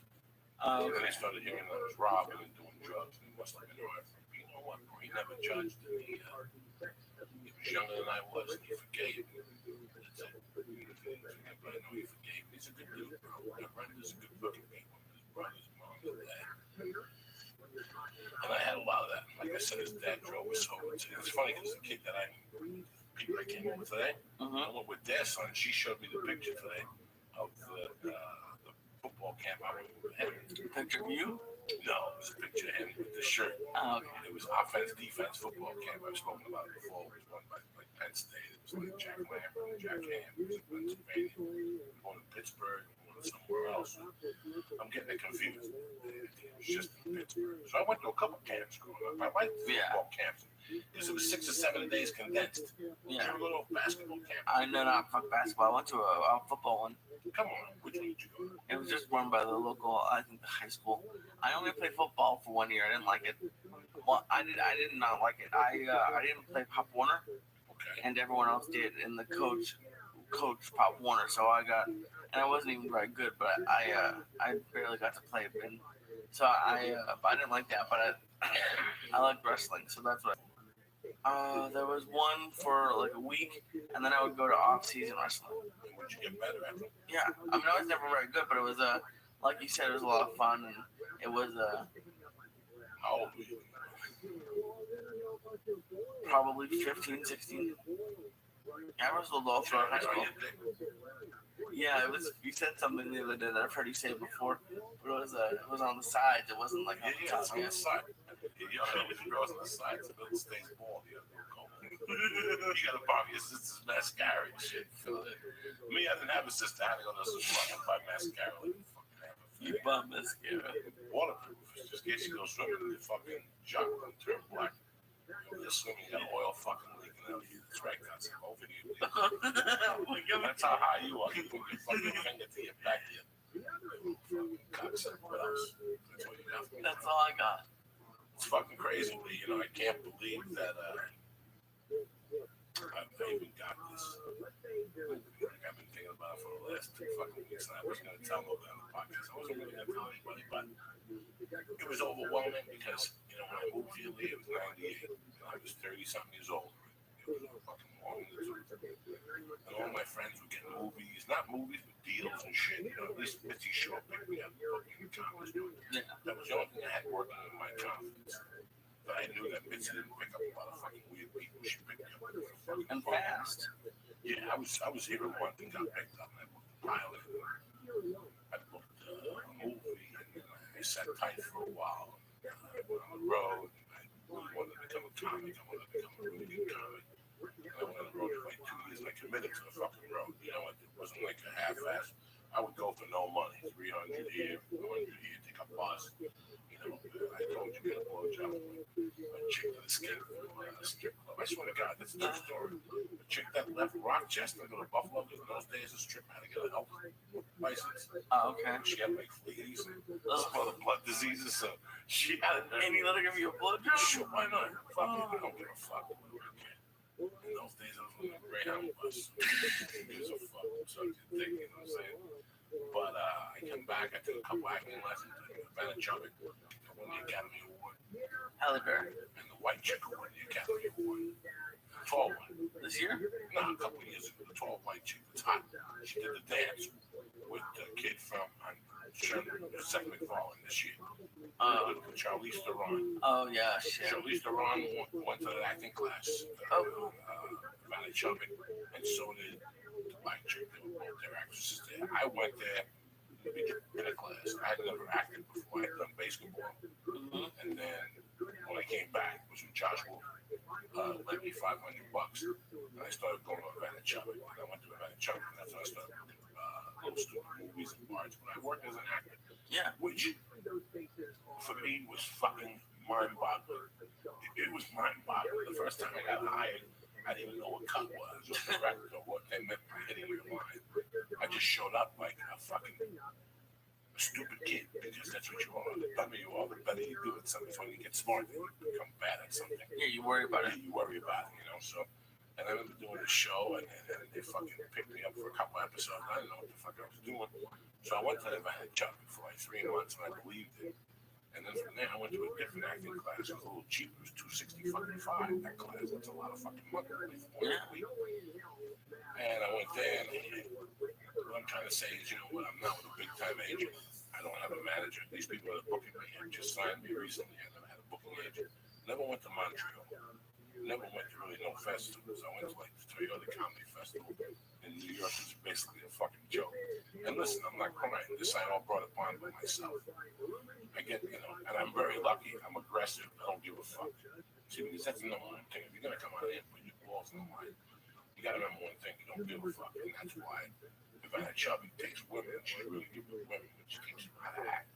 And then I started hearing that I was robbing and doing drugs. And it must have been hard for me. You know what? He never judged me. He was younger than I was, and he forgave me. That's it. But I know he forgave me. He's a good dude, bro. Brenda's a good fucking people. His brothers, mom, and dad. And I had a lot of that. Like I said, his dad drove us home. It's funny because the kid that people that came over today, I went with their son. She showed me the picture today of the football camp I went with him. Picture of you? No, it was a picture of him with the shirt. Oh, okay. It was offense, defense, football camp. I've spoken about it before. It was run by like Penn State. It was like Jack Lambert and Jack Ham. It was in Pennsylvania. One in Pittsburgh, one somewhere else. I'm getting it confused. It was just in Pittsburgh. So I went to a couple camps growing up. I liked football camps because it was 6 or 7 days condensed. Yeah. Did you ever go to a basketball camp? I know not fuck basketball. I went to a football one. Come on, which one did you go to? It was just run by the local, I think, the high school. I only played football for 1 year. I didn't like it. Well, I did not like it. I didn't play Pop Warner, Okay. and everyone else did. And the coach Pop Warner, so I got, and I wasn't even very good, but I barely got to play. And so I didn't like that, but I liked wrestling, so that's what. There was one for like a week, and then I would go to off-season wrestling. Would you get better at it? Yeah, I mean, I was never very good, but it was like you said, it was a lot of fun, and it was How old were you? probably 15, 16. Yeah, I wrestled all throughout high school. Yeah, it was. You said something the other day that I've heard you say before, but it was on the sides. It wasn't like on the top. It's on the side. You know, with the girls on the sides, it stays bald. You gotta buy your sister's mascara and shit. Me, I didn't have a sister. I had to go to the fucking buy mascara. You bum mascara. Waterproof. Just in case you go swimming in the fucking junk and turn black. You're swimming, you got oil fucking leaking out of you. That's right, that's over you. That's how high you are. You put your fucking finger to your back here. What else? That's what you got. That's all I got. It's fucking crazy, but you know, I can't believe that I've even got this. I've been thinking about it for the last 2 fucking weeks, and I wasn't going to tell nobody on the podcast. I wasn't really going to tell anybody, but it was overwhelming because, you know, when I moved here, it was 98, and I was 30-something years old. It was a fucking long years. And all my friends were getting movies, not movies, but deals and shit. You know, at least Mitzi Shore picked me up in Thomas. That was the only thing I had working in my confidence. But I knew that Mitzi didn't pick up a lot of fucking weird people. She picked me up and fast. Yeah, I was here at one thing, got picked up, and I booked a pilot. I booked a movie, and I sat tight for a while. I went on the road. I really wanted to become a comic. I wanted to become a really good comic. And I went on the road for like 2 years, and I committed to the fucking road. You know, it wasn't like a half-ass. I would go for no money. 300 here, 400 here, take a bus. You know, I told you get a blowjob. A chick with a skin strip club. I swear to God, that's a true story. A chick that left Rochester to go to Buffalo because in those days a strip had to get a health license. Oh, okay. She had like fleas and some other blood diseases, so she had And he let her give you a blowjob? Sure, why not? Fuck it, I don't give a fuck. In those days, I was on a Greyhound bus. Gives a fuck. So you think, you know what I'm saying? But I come back, I took a couple acting lessons. I won the Academy Award. Halle Berry. And the white chick who won the Academy Award. The tall one. This year? No, a couple of years ago. The tall white chick was hot. She did the dance with the kid from Seth MacFarlane this year. With Charlize Theron. Oh, yeah, shit. Charlize Theron went to the acting class. Valley Chubby. And so did the black chick. They were both their actresses there. I went there in a class. I had never acted before. I had done basketball. And then when I came back, it was with Josh Wolf. Lent me $500. And I started going to Havana Chubby. And I went to Havana Chubby, and that's when I started little student movies and bars. But I worked as an actor. Yeah. Which, for me, was fucking mind-boggling. It was mind-boggling. The first time I got hired, I didn't even know what cut was or correct or what they meant by hitting your line. I just showed up like a fucking stupid kid because that's what you are. The dumber you are, the better you do at something. When you get smart, you become bad at something. Yeah, you worry about it. You worry about it, you know. So, and I remember doing the show, and they fucking picked me up for a couple episodes. I didn't know what the fuck I was doing. So I went to the Havana Chubby for like 3 months, and I believed it. And then from there, I went to a different acting class. It was a little cheap. It was $265 that class. That's a lot of fucking money. Yeah. And I went there, and what I'm trying to say is, you know what, I'm not with a big-time agent. I don't have a manager. These people that are booking me have just signed me recently. I never had a booking agent. Never went to Montreal. Never went to really no festivals. I went to like the Toyota Comedy Festival in New York. It was basically a fucking joke. And listen, I'm not crying. This I all brought upon by myself. I get, you know, and I'm very lucky. I'm aggressive. I don't give a fuck. See, because that's the number one thing. If you're going to come out here and put your balls in the line, you got to remember one thing. You don't give a fuck. And that's why Havana Chubby takes women. She's really good with women, but she teaches them how to act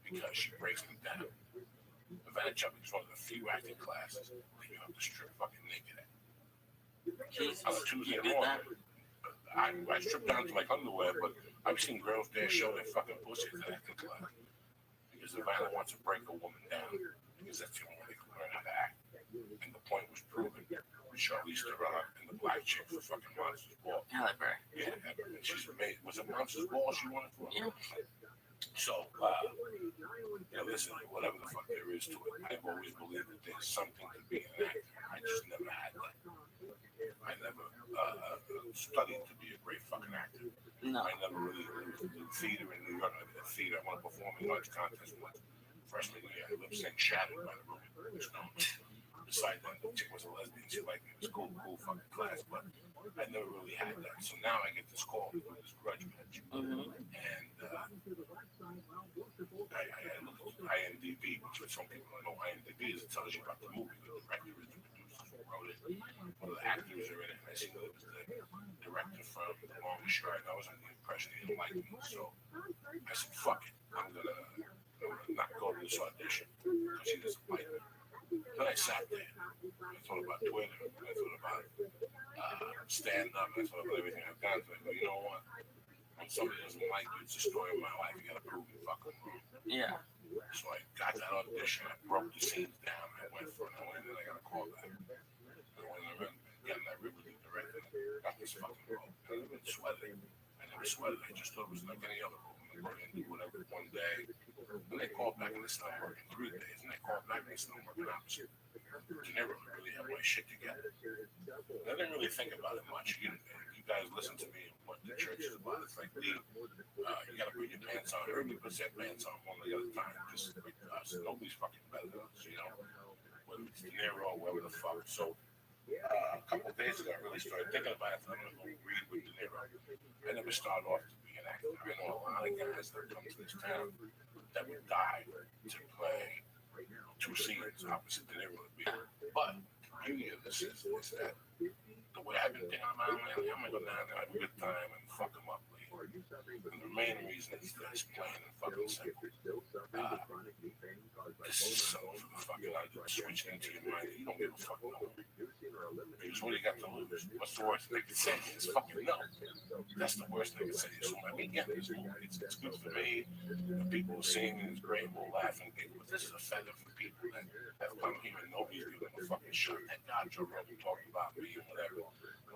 because she breaks them down. Havana Chubby is one of the few acting classes that you have to strip fucking naked at. On a Tuesday morning, I stripped down to like underwear, but I've seen girls there show their fucking pussy at the acting class. Because Havana wants to break a woman down because that's the only way they can learn how to act. And the point was proven. Charlize Theron and the black chick for fucking Monsters Ball. Halle Berry. Yeah, and she's amazing. Was it Monsters Ball she wanted for? Yeah. So, you know, listen, whatever the fuck there is to it, I've always believed that there's something to being an actor. I just never had that. I never studied to be a great fucking actor. No. I never really did theater in New York. I did theater. I want to perform in large contests once. Freshman year, I lip sync Shattered by the Room. Besides that, the chick was a lesbian. She liked me. It was a cool fucking class. But I never really had had that. So now I get this call with this grudge match. Mm-hmm. And I looked at IMDb, which for some people don't know IMDb is. It tells you about the movie, the director, the producers who wrote it, one of the actors are in it. And I see that it was the director from The Longest Yard. I was under the impression he didn't like me. So I said, fuck it. I'm gonna not go to this audition because he doesn't like me. Then I sat there. I thought about Twitter. I thought about stand up. I thought about everything I've done. So I go, you know what? When somebody doesn't like you, it's a story of my life. You gotta prove me fucking wrong. Yeah. So I got that audition. I broke the scenes down. I went for it. And then I got a call back. And when I went, again, I really directed. Got this fucking role. I never sweated. I never sweated. I just thought it was like any other role. I'm going to do whatever one day. And they called back and this not working 3 days. And they called back and this not working opposite. De Niro really had my shit together. And I didn't really think about it much. You guys listen to me and what the church is about. It's like, you got to put your pants on. Everybody puts their pants on one at a time. Just nobody's fucking better than us, you know? Whether it's De Niro or whatever the fuck. So a couple of days ago, I really started thinking about it. I'm going to go read with De Niro. I never started off to be an actor. I know a lot of guys that come to this town that would die to play 2 scenes opposite De Niro. But the beauty of this is that the way I've been thinking about it, I'm going to go down there, have a good time, and fuck them up later. And the main reason is that it's plain and fucking simple. This is something from the fucking out of switching into your mind. You don't give a fuck no more. Because what do you got to lose? What's the worst they can say? It's fucking no. That's the worst they can say. So I mean, yeah, it's good for me. The people who sing is great. We'll laugh and giggle. But this is offensive for people that have come here and nobody's giving them a fucking shit. Thank God Joe Rogan talking about me and whatever.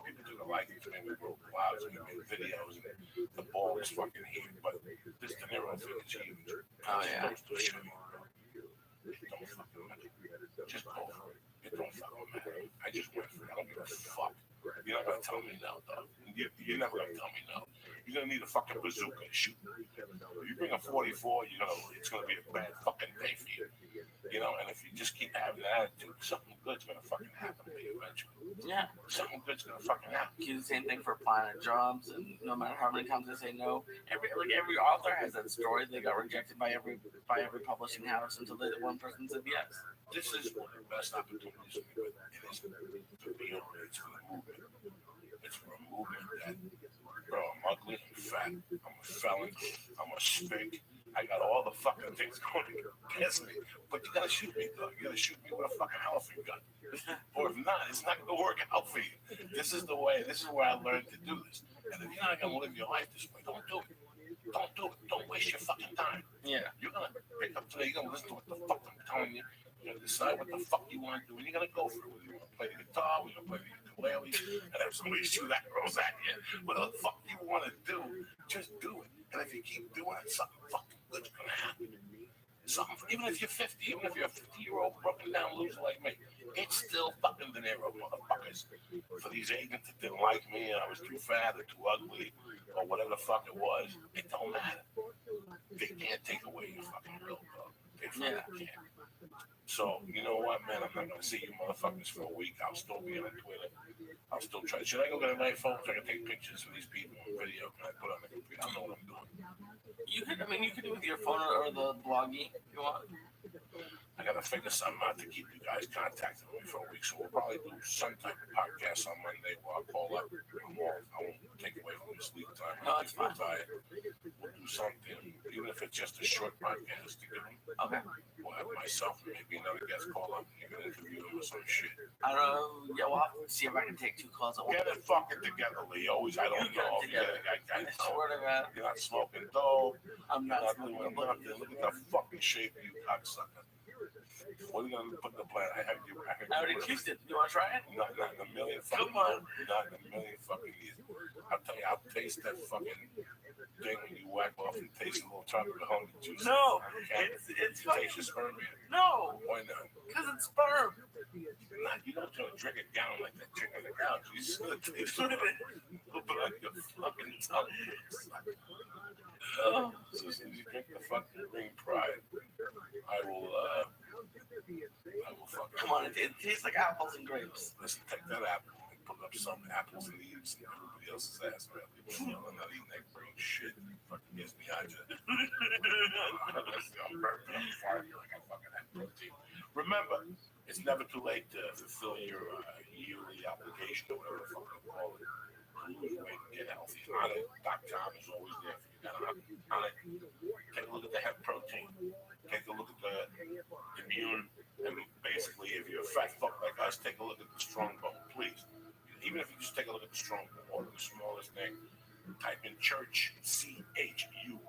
People do the like it to me. We wrote blogs and we made videos and the ball is fucking here. But this De Niro thing is huge. Oh, yeah. Don't fucking matter. Just go for it. It don't fucking matter. I just went for it. I don't give a fuck. You're not gonna tell me no, though. You're never gonna tell me no. You're gonna need a fucking bazooka to shoot me. You bring a 44, it's gonna be a bad fucking day for you. And if you just keep having that attitude, something good's gonna fucking happen to you eventually. Yeah. Something good's gonna fucking happen. You do the same thing for applying at jobs, and no matter how many times they say no, every author has that story. They got rejected by every publishing house until one person said yes. This is one of the best opportunities we get. It is to be on it. It's for the movement. It's for a movement that, bro, I'm ugly, I'm fat, I'm a felon, I'm a spink. I got all the fucking things going against me. But you gotta shoot me, though. You gotta shoot me with a fucking elephant gun. Or if not, it's not gonna work out for you. This is the way. This is where I learned to do this. And if you're not gonna live your life this way, don't do it. Don't do it. Don't waste your fucking time. Yeah. You're gonna pick up today. You're gonna listen to what the fuck I'm telling you. You're gonna decide what the fuck you want to do, and you're gonna go for it. Whether you want to play the guitar, whether you want to play the ukulele, and have somebody shoot that girl's at you. Whatever the fuck you want to do, just do it. And if you keep doing it, something fucking good's gonna happen. Something, even if you're 50, even if you're a 50-year-old broken down loser like me, it's still fucking De Niro, motherfuckers. For these agents that didn't like me, and I was too fat or too ugly, or whatever the fuck it was, it don't matter. They can't take away your fucking will, dog. They fucking can't. So, you know what, man? I'm not going to see you motherfuckers for a week. I'll still be on Twitter. I'll still try. Should I go get an iPhone so I can take pictures of these people on video? Can I put on the computer? I don't know what I'm doing. You could do it with your phone or the bloggy if you want. I got to figure something out to keep you guys contacting me for a week. So we'll probably do some type of podcast on Monday where I'll call up. I won't take away from your sleep time. No, it's fine. We'll do something, even if it's just a short podcast to give them. Okay. We'll have myself, maybe another guest call up. You can interview them or some shit. I don't know. Yeah, we'll have to see if I can take 2 calls at once. Get it fucking together, Lee. Always, I don't know. I swear to God. You're not smoking dope. I'm not doing smoking nothing. Look at the fucking shape of you, cocksucker. What are you gonna put in the plan? I already kissed it. You want to try it? Not in a million fucking. Come on. Not in a million fucking years. I'll tell you, I'll taste that fucking thing when you whack off and taste a little chocolate honey juice. No, Okay? it's You taste your sperm here. No, Why not? because it's sperm. Nah, you don't gonna drink it down like that chick on the couch. You just gonna taste a little bit on your fucking tongue. So as soon as you drink the fucking green pride, I will fucking. Come on, it tastes like apples and grapes. Listen, take that apple and putting up some apples and leaves and everybody else's ass, man. I'm not eating that green shit. It fucking gives me agita. I'm burnt, I'm fired, like I fucking have protein. Remember, it's never too late to fulfill your yearly obligation or whatever the fuck you call it. Lose weight and get healthy. On it, Doc Tom is always there for you. On it, take a look at the hemp protein. Take a look at the immune. I mean, basically, if you're a fat fuck like us, take a look at the strong bone, please. Even if you just take a look at the strong bone, or the smallest thing, type in church, CHURCH, get you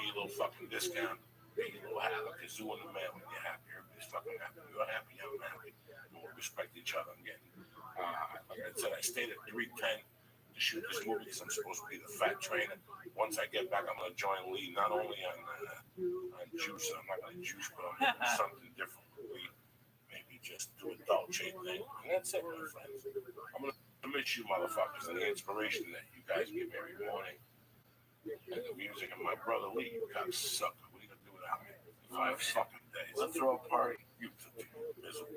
a little fucking discount, get you a little hat, a kazoo in the mail when you're happy. Everybody's fucking happy. You're happy, I'm happy. We will respect each other again. Like I said, I stayed at 310 to shoot this movie because I'm supposed to be the fat trainer. Once I get back, I'm going to join Lee, not only on juice, I'm not going to juice, but I'm going to do something different with Lee. Maybe just do a Dolce thing. And that's it, my friends. I'm going to miss you motherfuckers and the inspiration that you guys give me every morning. And the music of my brother Lee, you guys suck. What are you going to do without me? 5 fucking days. Let's throw a party. You miserable.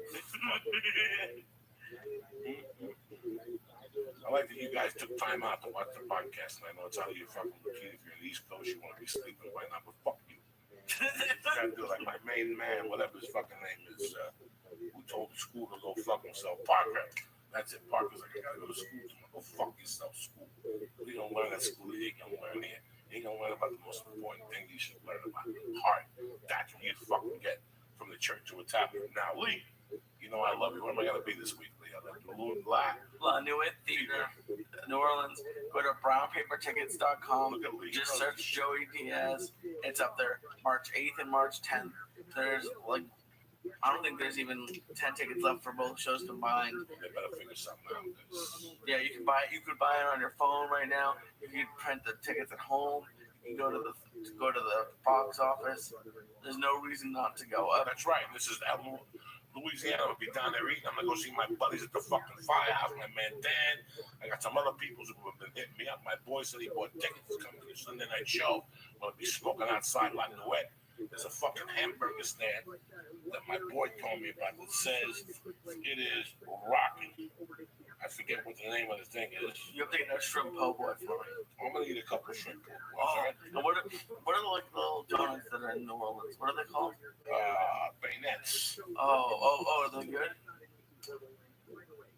I like that you guys took time out to watch the podcast, and I know it's out of your fucking routine. If you're in the East Coast, you want to be sleeping by now, but fuck you. You gotta do like my main man, whatever his fucking name is, who told the school to go fuck himself. Parker. That's it. Parker's like, I gotta go to school tomorrow. Go fuck yourself, school. What are you gonna learn at school? You ain't gonna learn here. You ain't gonna learn about the most important thing you should learn about. Heart. That's what you fucking get from the church of what's happening. Now, Lee, you know I love you. What am I gonna be this week, Lee? I'm gonna do La Nuit Theater, New Orleans. Go to brownpapertickets.com. Just search Joey Diaz. It's up there. March 8th and March 10th. There's like, I don't think there's even 10 tickets left for both shows combined. They better figure something out. Yeah, you can buy it. You could buy it on your phone right now. You can print the tickets at home. You can go to the box office. There's no reason not to go up. That's right. This is Louisiana. I'll be down there eating. I'm gonna go see my buddies at the fucking firehouse. My man Dan. I got some other people who have been hitting me up. My boy said he bought tickets to come to the Sunday night show. I'm gonna be smoking outside like the wet. There's a fucking hamburger stand that my boy told me about that says it is rocking. I forget what the name of the thing is. You have to get a shrimp po' boy for me. I'm gonna eat a couple of shrimp po' boys. Oh, and what are the like little donuts that are in New Orleans? What are they called? Bayonets. Oh, are they good?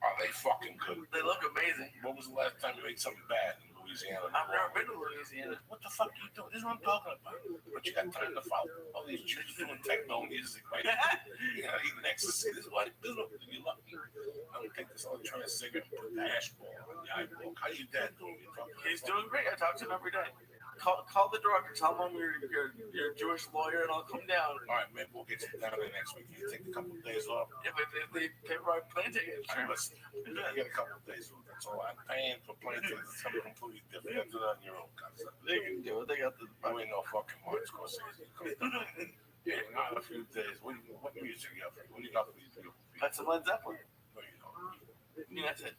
Are they fucking good? They look amazing. When was the last time you ate something bad in Louisiana? I've never been to Louisiana. What the fuck are you doing? This is what I'm talking about. But you got time to follow all these Jews doing techno music, right? You gotta even ecstasy. This is what you love me. I'm gonna take this electronic cigarette and put the ash ball on the eyeball. How's your dad doing? He's doing great. I talk to him every day. Call the director. Tell him you're a Jewish lawyer, and I'll come down. All right, man. We'll get you down there next week. You take a couple of days off. If they pay for my plane ticket, sure. Listen, you get a couple of days off. That's all. I'm paying for plane tickets. It's something completely different. You have to do that on your own concept. They can do it. They got the. You ain't no fucking Martin Scorsese. Yeah, not a few days. What music you got for? What do you got for these people? That's some Led Zeppelin. No, you don't. Yeah, that's it.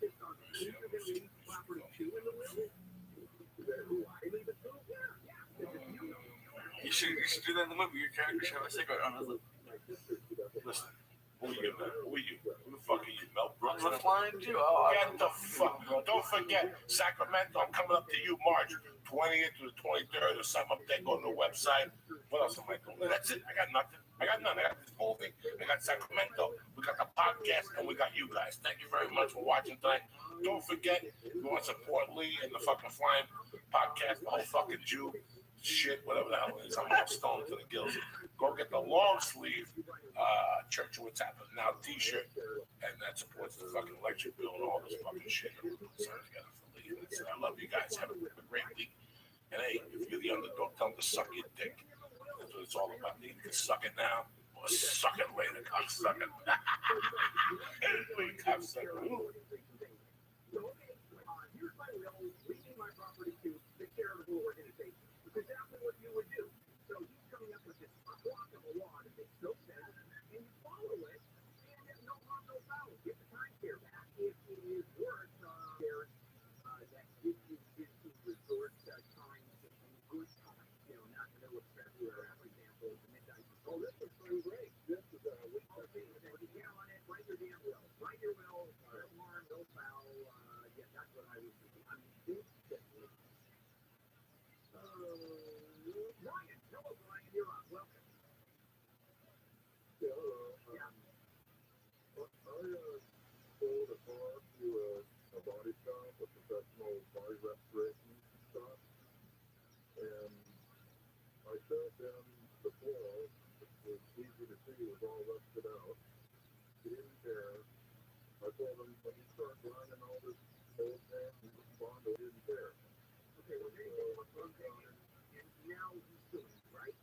You should do that in the movie. Your character should have a cigarette on his lip. Listen, who are you, man? Who are you? Who the fuck are you, Mel Brooks? I'm flying too. Oh, Get the fuck. Don't forget, Sacramento. I'm coming up to you March 20th to the 23rd or something up there. Go to the website. What else am I doing? That's it. I got nothing. I got none. I got this whole thing. I got Sacramento. We got the podcast, and we got you guys. Thank you very much for watching tonight. Don't forget, if you want to support Lee and the fucking Flying podcast, the whole fucking Jew shit, whatever the hell it is. I'm all stoned to the gills. Go get the long sleeve Church of What's Happening Now t-shirt, and that supports the fucking electric bill and all this fucking shit. I'm together for Lee. I love you guys. Have a great week. And hey, if you're the underdog, tell them to suck your dick. That's what it's all about. You can suck it now or suck it later. Cocksucker. Cocksucker. Here's my will, leaving my property to the charitable organization. Because that's what you would do. So he's coming up with this block of a law that makes no sense, and you follow it, and there's no harm, no foul. Get the time care back if it is worth their that this is resort times and good times. You know, not in the middle of February, for example, the midnight. Oh, this looks pretty great. This is a week of things that you get on it. Write your damn will. Write your will. what I was thinking. I mean, this technique. Ryan, hello, Ryan, you're on. Welcome. Yeah, I sold a car to a body shop, a professional body restoration shop, and I showed them the floor. It was easy to see it was all rusted out. He didn't care. I told him, when you start grinding all this old paint and Bondo didn't care. Okay, well, there you go. And now he's suing, right?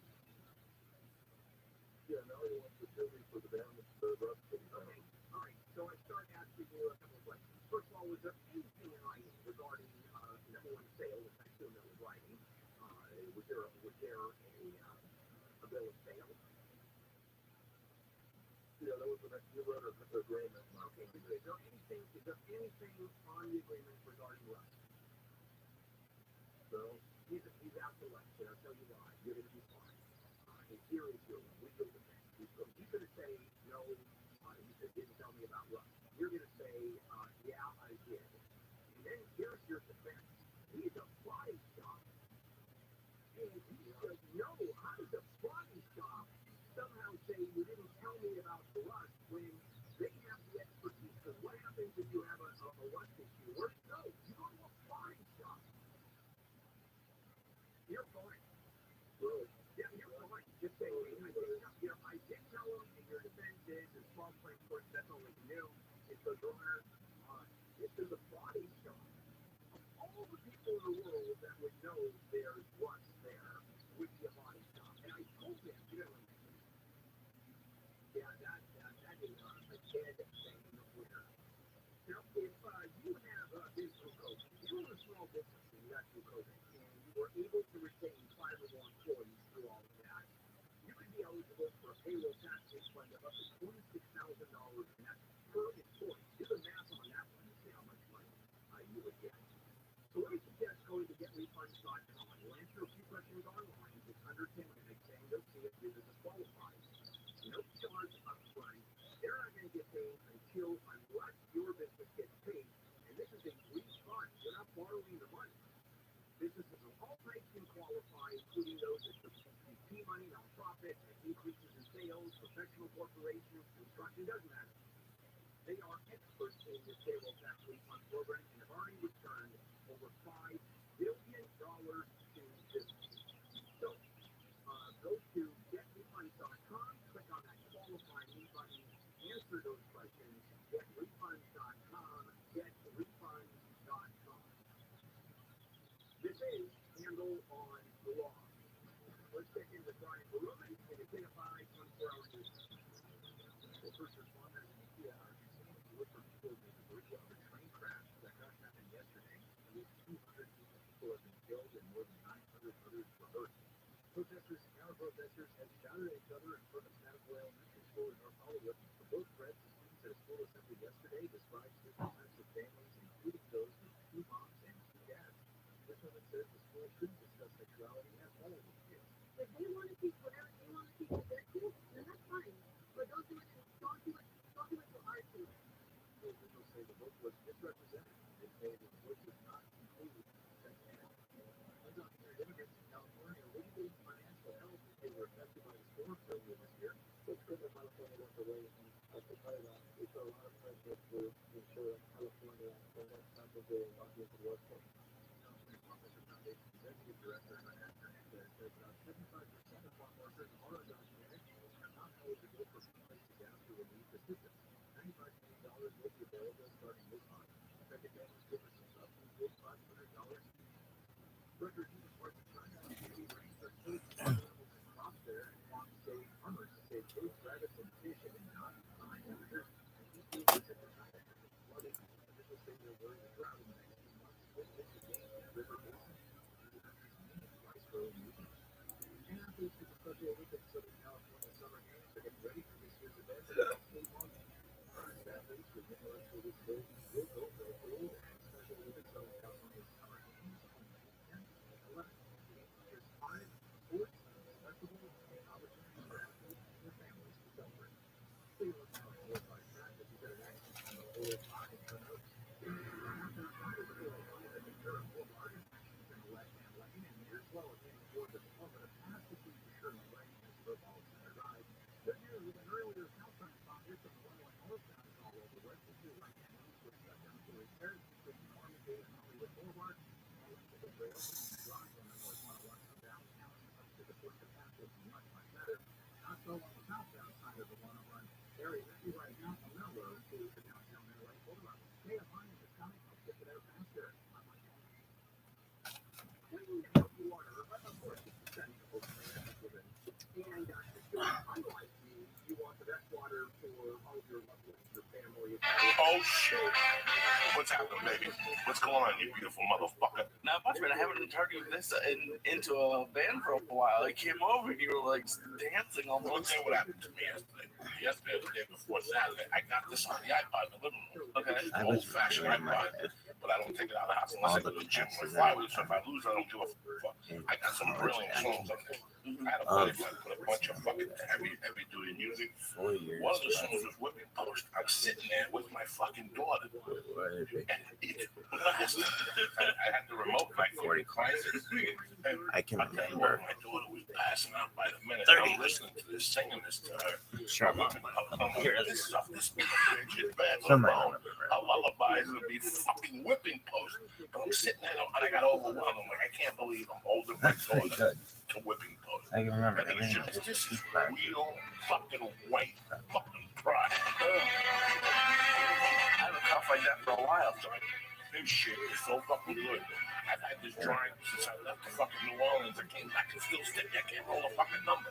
Yeah, now he wants to sue me for the damage to the rest of the Okay, all right. So I start asking you a couple of questions. First of all, was there anything in writing regarding number one sale, which I assume there was writing? Was there a bill of sale? Yeah, there was an agreement. Okay, is there anything on the agreement regarding Russ? No, He's out to lunch, and I'll tell you why. You're going to be fine. And here is your legal defense. He's going to say, no, you didn't tell me about Russ. You're going to say, yeah, I did. And then here's your defense. He's a body shop. And he said, no, how does a body shop somehow say you didn't tell me about the Russ when they have the expertise? Because what happens if you have a Russ issue? Where do you go? You go to a body shop. You're fine. really. Yeah, you're fine. Just say, hey, I did tell him that your defense is false claim court. That's all we can do. And so, Your Honor, this is a body shop. Of all the people in the world that would know there's Russ there would be a body shop. And I told him, yeah, that is a dead thing where. Now, if you have business code, you own a small business and you got through COVID, and you were able to retain 5 or more employees through all of that, you could be eligible for a payroll tax refund of up to $26,000, and that's per employee. Do the math on that one and see how much money you would get. So let me suggest going to getrefunds.com. You'll answer a few questions online. It's under 10 minutes, and you'll see if your business qualifies. No charge up front. They're not going to get paid unless your business gets paid. And this is a refund. You're not borrowing the money. Businesses of all types can qualify, including those that receive PPP money, nonprofit, increases in sales, professional corporations, construction, doesn't matter. They are experts in this payroll tax refund program and have already returned over $5 billion to businesses. So go to getrefunds.com, click on that qualify me button, answer those questions, getrefunds.com, getrefunds.com. This is Handle on the Law. Let's check in with Brian Berube and the KFI 24-hour news. Well, first responders in the are continuing to look for people in the debris of a train crash. That crash happened yesterday. At least 200 people have been killed and more than 900 others were hurt. Protesters and counter-protesters have shouted at each other in front of Snapwell Elementary School in North Hollywood. The both threats to students at a school assembly yesterday described different types of families, including those with 2 moms and 2 dads. This woman says the school shouldn't discuss sexuality at all with kids. If they want to teach whatever they want to teach with their kids, then that's fine. But don't do it to our kids. The officials say the book was misrepresented. They say the book does not include secondhand. Undocumented immigrants in California legally financial help if they were affected by the storm earlier this year. Let's go to California once away and after Canada. We saw a lot of friendships to ensure that California for the next time of the Rocky to work for. California Farmworker Foundation Executive Director Hernandez says about 75% of farm workers are undocumented and are not eligible for family disaster relief assistance. $95 million will be available starting this month. Affected families give us some subsidies of $500. Record heat parts of China and heavy rains are killing animals and crops there, and farmers say both rabbits and fish have been knocked behind temperatures and heat waves in China have been flooding. Officials say they're worried the drought in the next few months could hit the game in the river basin, the country's main rice-growing region. And athletes at the Special Olympics Southern California Summer Games are getting ready for this year's event at State Mountain. Athletes with intellectual disabilities will go for a gold and Special Olympics Southern California Summer Games on May 10th and 11th. The game features 5 sports, festivals, and opportunities for athletes and their families to celebrate. Stay on 4-5 track if you get an accident on the 405 turnout. Oh shit! What's happening, baby? What's going on, you beautiful motherfucker? Not much, man. I haven't heard you this into a band for a while. I came over and you were like dancing I'll almost. tell you what happened to me yesterday. Yesterday, the day before Saturday, I got this on the iPod in the living room. Okay. I was Old-fashioned in my iPod, head. but I don't take it out of the house unless I go to the gym with flyweight. So if I lose, I don't give a fuck. I got some brilliant songs on there. I had a buddy that put a bunch of fucking heavy duty music. 4 years. One of the songs was Whipping Post. I'm sitting there with my fucking daughter. What is it? And I had the remote back 40 classes. And I can I tell you what, remember. my daughter was passing out by the minute. 30. I'm listening to this, singing this to her. Sure. This stuff, this bitch is bad. Some might Her remember. lullabies would be fucking Whipping Post. But I'm sitting there and I got overwhelmed. I'm like, I can't believe I'm holding my That's pretty daughter good. to Whipping Post. I can remember. And it was everything. just this real fucking white fucking pride. I have a cough like that for a while. This shit is so fucking good. I've had this drawing since I left the fucking New Orleans. I came back and still sticky. I can't roll a fucking number.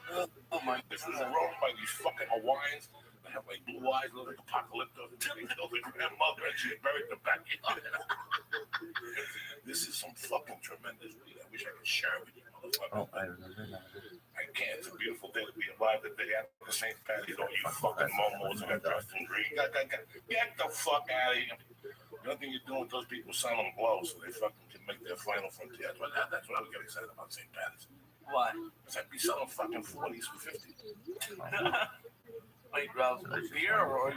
Oh my! This was rolled by these fucking Hawaiians. They have like blue eyes, look like apocalypto. They killed their grandmother and she's buried in the backyard. This is some fucking tremendous weed. I wish I could share it with you, motherfucker. Oh, I remember now. I can't. It's a beautiful day to be alive. The day after St. Patty's. All you fucking momos that got dressed in green. Get the fuck out of here. The only thing you're doing with those people is selling them blow so they fucking can make their final frontier. That's what I would get excited about St. Patty's. Why? Because I'd be selling fucking 40s for 50. Wait, Ralph, beer or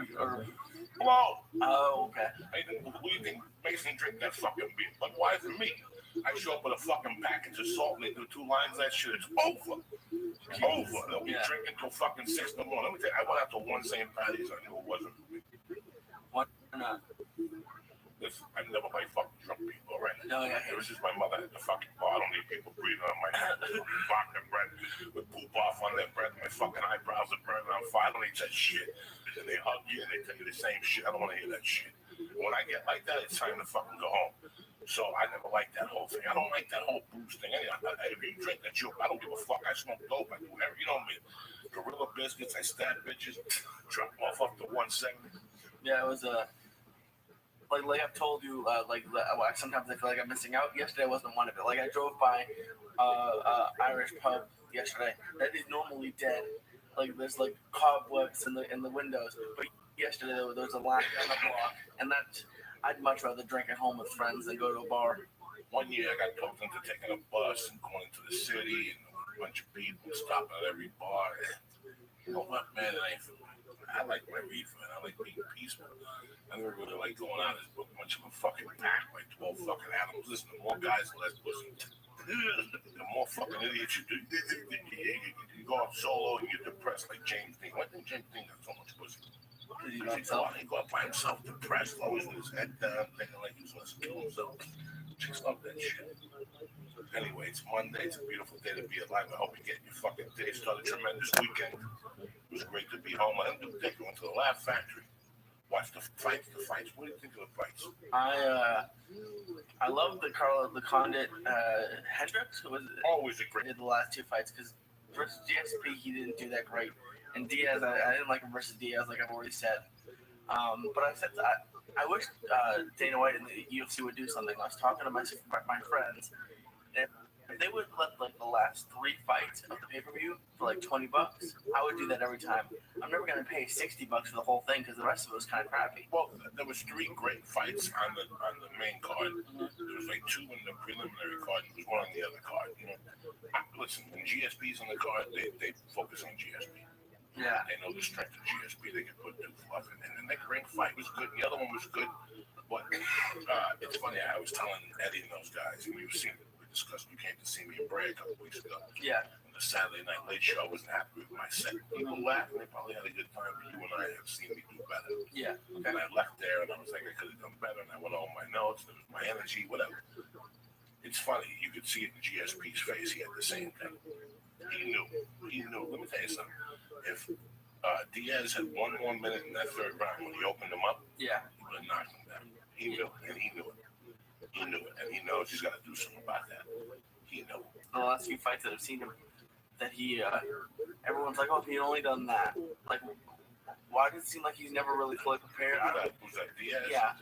Blow! Oh, okay. Hey, who do you think makes me drink that fucking beer? But why is it me? I show up with a fucking package of salt and they do 2 lines of that shit. It's over. It's over. They'll be drinking till fucking 6 in the morning. Let me tell you, I went out to one St. Patty's. I knew it wasn't for me. Why not? Listen, I never like fucking drunk people, right? No, yeah. It was just my mother at the fucking bar. I don't need people breathing on my head. Vodka bread with poop off on their bread. My fucking eyebrows are burning on fire. I don't need that shit. And they hug you and they tell you the same shit. I don't want to hear that shit. When I get like that, it's time to fucking go home. So I never liked that whole thing. I don't like that whole booze thing. If you drink that joke, I don't give a fuck. I smoke dope. I do whatever. You know me. Gorilla biscuits. I stab bitches. Drop them off up to 170. Yeah, it was like I've told you, sometimes I feel like I'm missing out. Yesterday wasn't one of it. Like I drove by Irish pub yesterday that is normally dead. Like there's like cobwebs in the windows. But yesterday there was a line on the block, and I'd much rather drink at home with friends than go to a bar. One year I got talked into taking a bus and going into the city and a bunch of people stopping at every bar. You know what, man? I like my reef, man. I like being peaceful. I never really like going out as much of a fucking pack, like 12 fucking animals. Listen, the more guys, the less pussy. The more fucking idiots you do. You go out solo and you're depressed like James Dean. Why didn't James Dean have so much pussy? He go out by himself, depressed, always with his head down, thinking like he was going to kill himself. Chicks love that shit. Anyway, it's Monday. It's a beautiful day to be alive. I hope you get your fucking day started. Tremendous weekend. It was great to be home. I didn't do a dick. I went to the Laugh Factory. Watched the fights. What do you think of the fights? I love the Condit Hendricks, who was Always a great. did the last 2 fights because versus GSP he didn't do that great, and Diaz I didn't like him versus Diaz like I've already said. But I wish Dana White and the UFC would do something. I was talking to my friends. If they would let like the last 3 fights of the pay-per-view for like $20, I would do that every time. I'm never gonna pay $60 for the whole thing because the rest of it was kind of crappy. Well, there was 3 great fights on the main card. There was like 2 in the preliminary card. There was 1 on the other card. You know, listen, when GSP's on the card, they focus on GSP. Yeah. They know the strength of GSP. They can put Duke Fluff in. And the next ring fight was good. The other one was good. But it's funny. I was telling Eddie and those guys, and we discussed. You came to see me in Bray a couple weeks ago. Yeah. On the Saturday Night Late Show, I wasn't happy with my set. People laughed, and they probably had a good time. But you and I have seen me do better. Yeah. And I left there, and I was like, I could have done better. And I went over my notes. There was my energy, whatever. It it's funny. You could see it in GSP's face. He had the same thing. He knew. Let me tell you something. If Diaz had one more minute in that third round when he opened him up, Yeah. he would have knocked him down. He knew, and he knew it. He knew it, and he knows he's got to do something about that. He knew. The last few fights that I've seen him, that he, everyone's like, oh, if he'd only done that. Like, why does it seem like he's never really fully prepared? Who's that? Diaz? Yeah.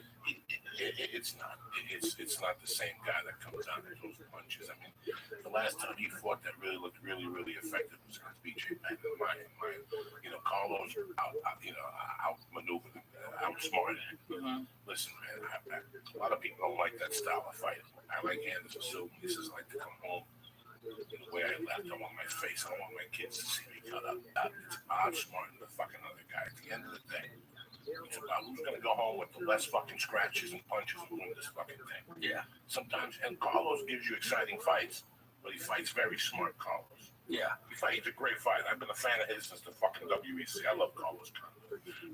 It's not. It's not the same guy that comes out and throws punches. I mean, the last time he fought that really looked really effective was against BJ Penn. Carlos outmaneuvered him, outsmarted him. Mm-hmm. Listen, man, a lot of people don't like that style of fighting. I like Anderson Silva. He says I like to come home the way I left. I want my face. I want my kids to see me cut up. It's outsmarting the fucking other guy. At the end of the day, it's about who's going to go home with the less fucking scratches and punches and win this fucking thing. Yeah. Sometimes, and Carlos gives you exciting fights, but he fights very smart, Carlos. Yeah. He's a great fighter. I've been a fan of his since the fucking WEC. I love Carlos Condit.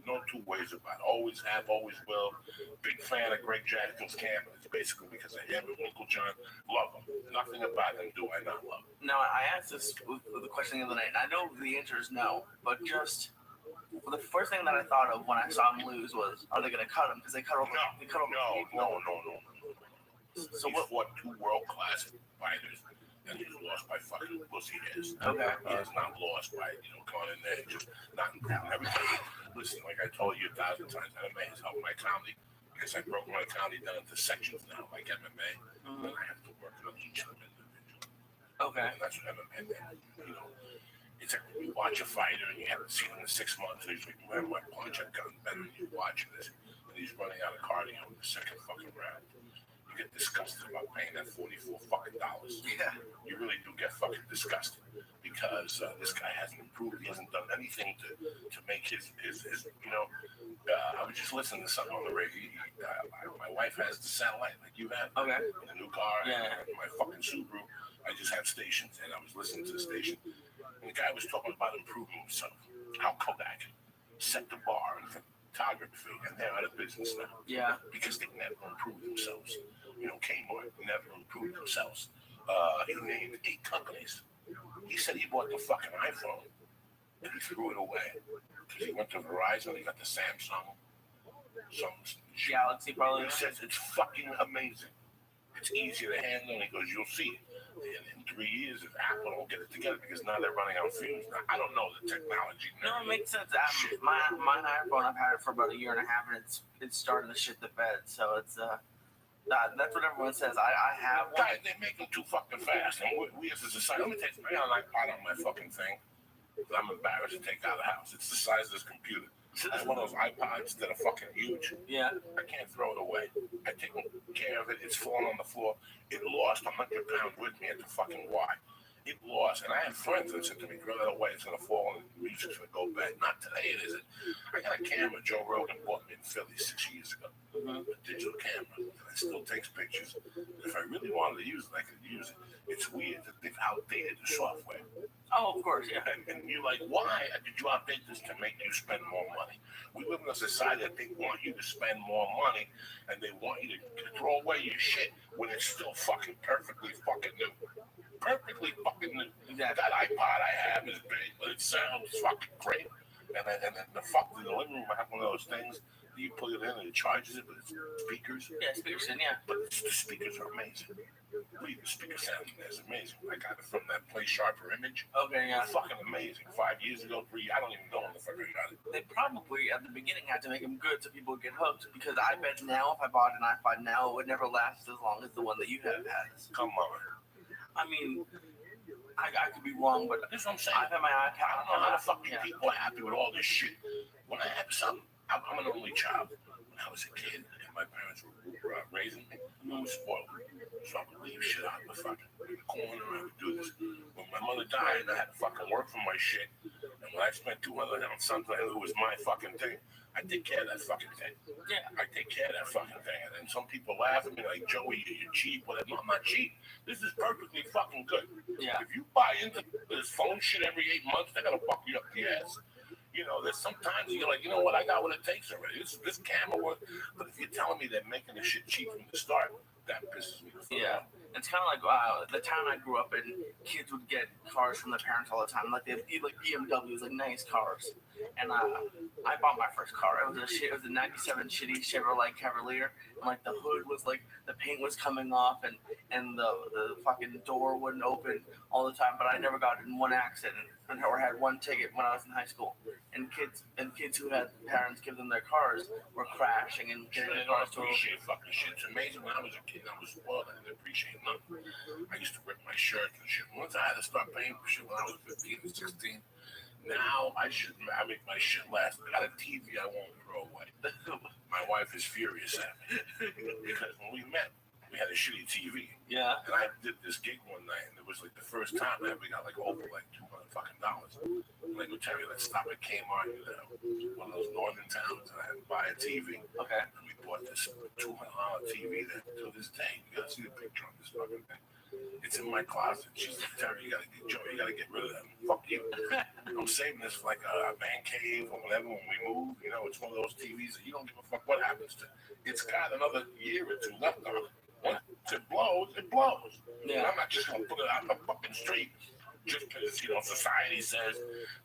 No two ways about it. Always have, always will. Big fan of Greg Jackson's camp. It's basically because of him and Uncle John. Love him. Nothing about him do I not love. Now, I asked this with the question the other night, and I know the answer is no, but just the first thing that I thought of when I saw him lose was, are they going to cut him? Because they cut him. No. So he fought two world-class fighters, and he's lost by fucking pussy hairs. Okay. He is not lost by, going in there and just not improving everything. Listen, like I told you 1,000 times, MMA has helped my comedy because I broke my comedy down into sections now, like MMA, and I have to work on each of them individually. Okay. And that's what MMA did. It's like when you watch a fighter and you haven't seen him in 6 months, and he's like, man, my punch, I've gotten better than you watching this. And he's running out of cardio in the second fucking round. You get disgusted about paying that $44 fucking dollars. Yeah. You really do get fucking disgusted because this guy hasn't improved. He hasn't done anything to make his I was just listening to something on the radio. My wife has the satellite like you have. Okay. In the new car. Yeah. My fucking Subaru. I just have stations, and I was listening to the station. And the guy was talking about improving himself. How Kodak set the bar in photography, and they're out of business now. Yeah. Because they never improved themselves. Kmart never improved themselves. He named 8 companies. He said he bought the fucking iPhone, and he threw it away. Because he went to Verizon, he got the Samsung. Galaxy, probably. He says it's fucking amazing. It's easier to handle, and he goes, you'll see. In 3 years, if Apple don't get it together, because now they're running out of fumes. Now, I don't know the technology. No, it makes sense. My iPhone, I've had it for about a year and a half, and it's starting to shit the bed. So it's that's what everyone says. I have one. Guys, they make them too fucking fast. And we as a society, let me take I got an iPod on my fucking thing. I'm embarrassed to take out of the house. It's the size of this computer. I have one of those iPods that are fucking huge. Yeah. I can't throw it away. I take care of it. It's falling on the floor. It lost 100 pounds with me at the fucking Y. It lost. And I have friends that said to me, throw that away. It's going to fall and the music's going to go bad. Not today, it isn't. I got a camera Joe Rogan bought me in Philly 6 years ago. A digital camera. And it still takes pictures. If I really wanted to use it, I could use it. It's weird that they've outdated the software. Oh, of course, yeah. And you're like, why did you update this to make you spend more money? We live in a society that they want you to spend more money and they want you to throw away your shit when it's still fucking perfectly fucking new. Perfectly fucking new. Exactly. That iPod I have is big, but it sounds fucking great. And the fuck in the living room, I have one of those things that you put it in and it charges it, but it's speakers. Yeah, speakers in, yeah. But the speakers are amazing. The speaker sound is amazing. I got it from that Play Sharper image. Okay, yeah. Fucking amazing. 5 years ago, 3, I don't even know when the fuck I got it. They probably at the beginning had to make them good so people would get hooked, because I bet now if I bought an iPod now, it would never last as long as the one that you have has. Come on. I mean, I could be wrong, but That's what I'm saying. I've had my iPad. I don't know how the fucking people are happy with all this shit. When I have something, I'm an only child. When I was a kid and my parents were raising me, I was spoiled. So I would leave shit out in the fucking corner. I would do this. When my mother died, I had to fucking work for my shit. And when I spent $200 on something that was my fucking thing, I take care of that fucking thing. Yeah. I take care of that fucking thing. And then some people laugh at me like, Joey, you're cheap. Whatever. No, I'm not cheap. This is perfectly fucking good. Yeah. If you buy into this phone shit every 8 months, they're going to fuck you up the ass. There's sometimes you're like, you know what, I got what it takes already. This camera work. But if you're telling me they're making the shit cheap from the start, that pisses me off. Yeah. It's kind of like the town I grew up in. Kids would get cars from their parents all the time. Like they'd be like BMWs, like nice cars. And I bought my first car. It was a '97 shitty Chevrolet Cavalier. And like the hood was like the paint was coming off, and the fucking door wouldn't open all the time. But I never got in one accident or had one ticket when I was in high school. And kids who had parents give them their cars were crashing and Sure, getting they their don't cars totaled. appreciate fucking shit. It's amazing. When I was a kid, I was spoiled. I didn't appreciate nothing. I used to rip my shirts and shit. Once I had to start paying for shit when I was 15 and 16. Now I make my shit last. I got a TV I won't throw away. My wife is furious at me because when we met, we had a shitty TV. Yeah. And I did this gig one night, and it was like the first time that we got like over like $200 fucking dollars. And I go, Terry, let's stop at Kmart, one of those northern towns, and I had to buy a TV. Okay. And we bought this $200 TV that to this day, you gotta see the picture on this fucking thing. It's in my closet. She's like, Terry, you gotta get rid of that. Fuck you. I'm saving this for like a man cave or whatever when we move. You know, it's one of those TVs that you don't give a fuck what happens to. It's got another year or two left on it. Once it blows, it blows. Yeah. I'm not just gonna put it on the fucking street just because, society says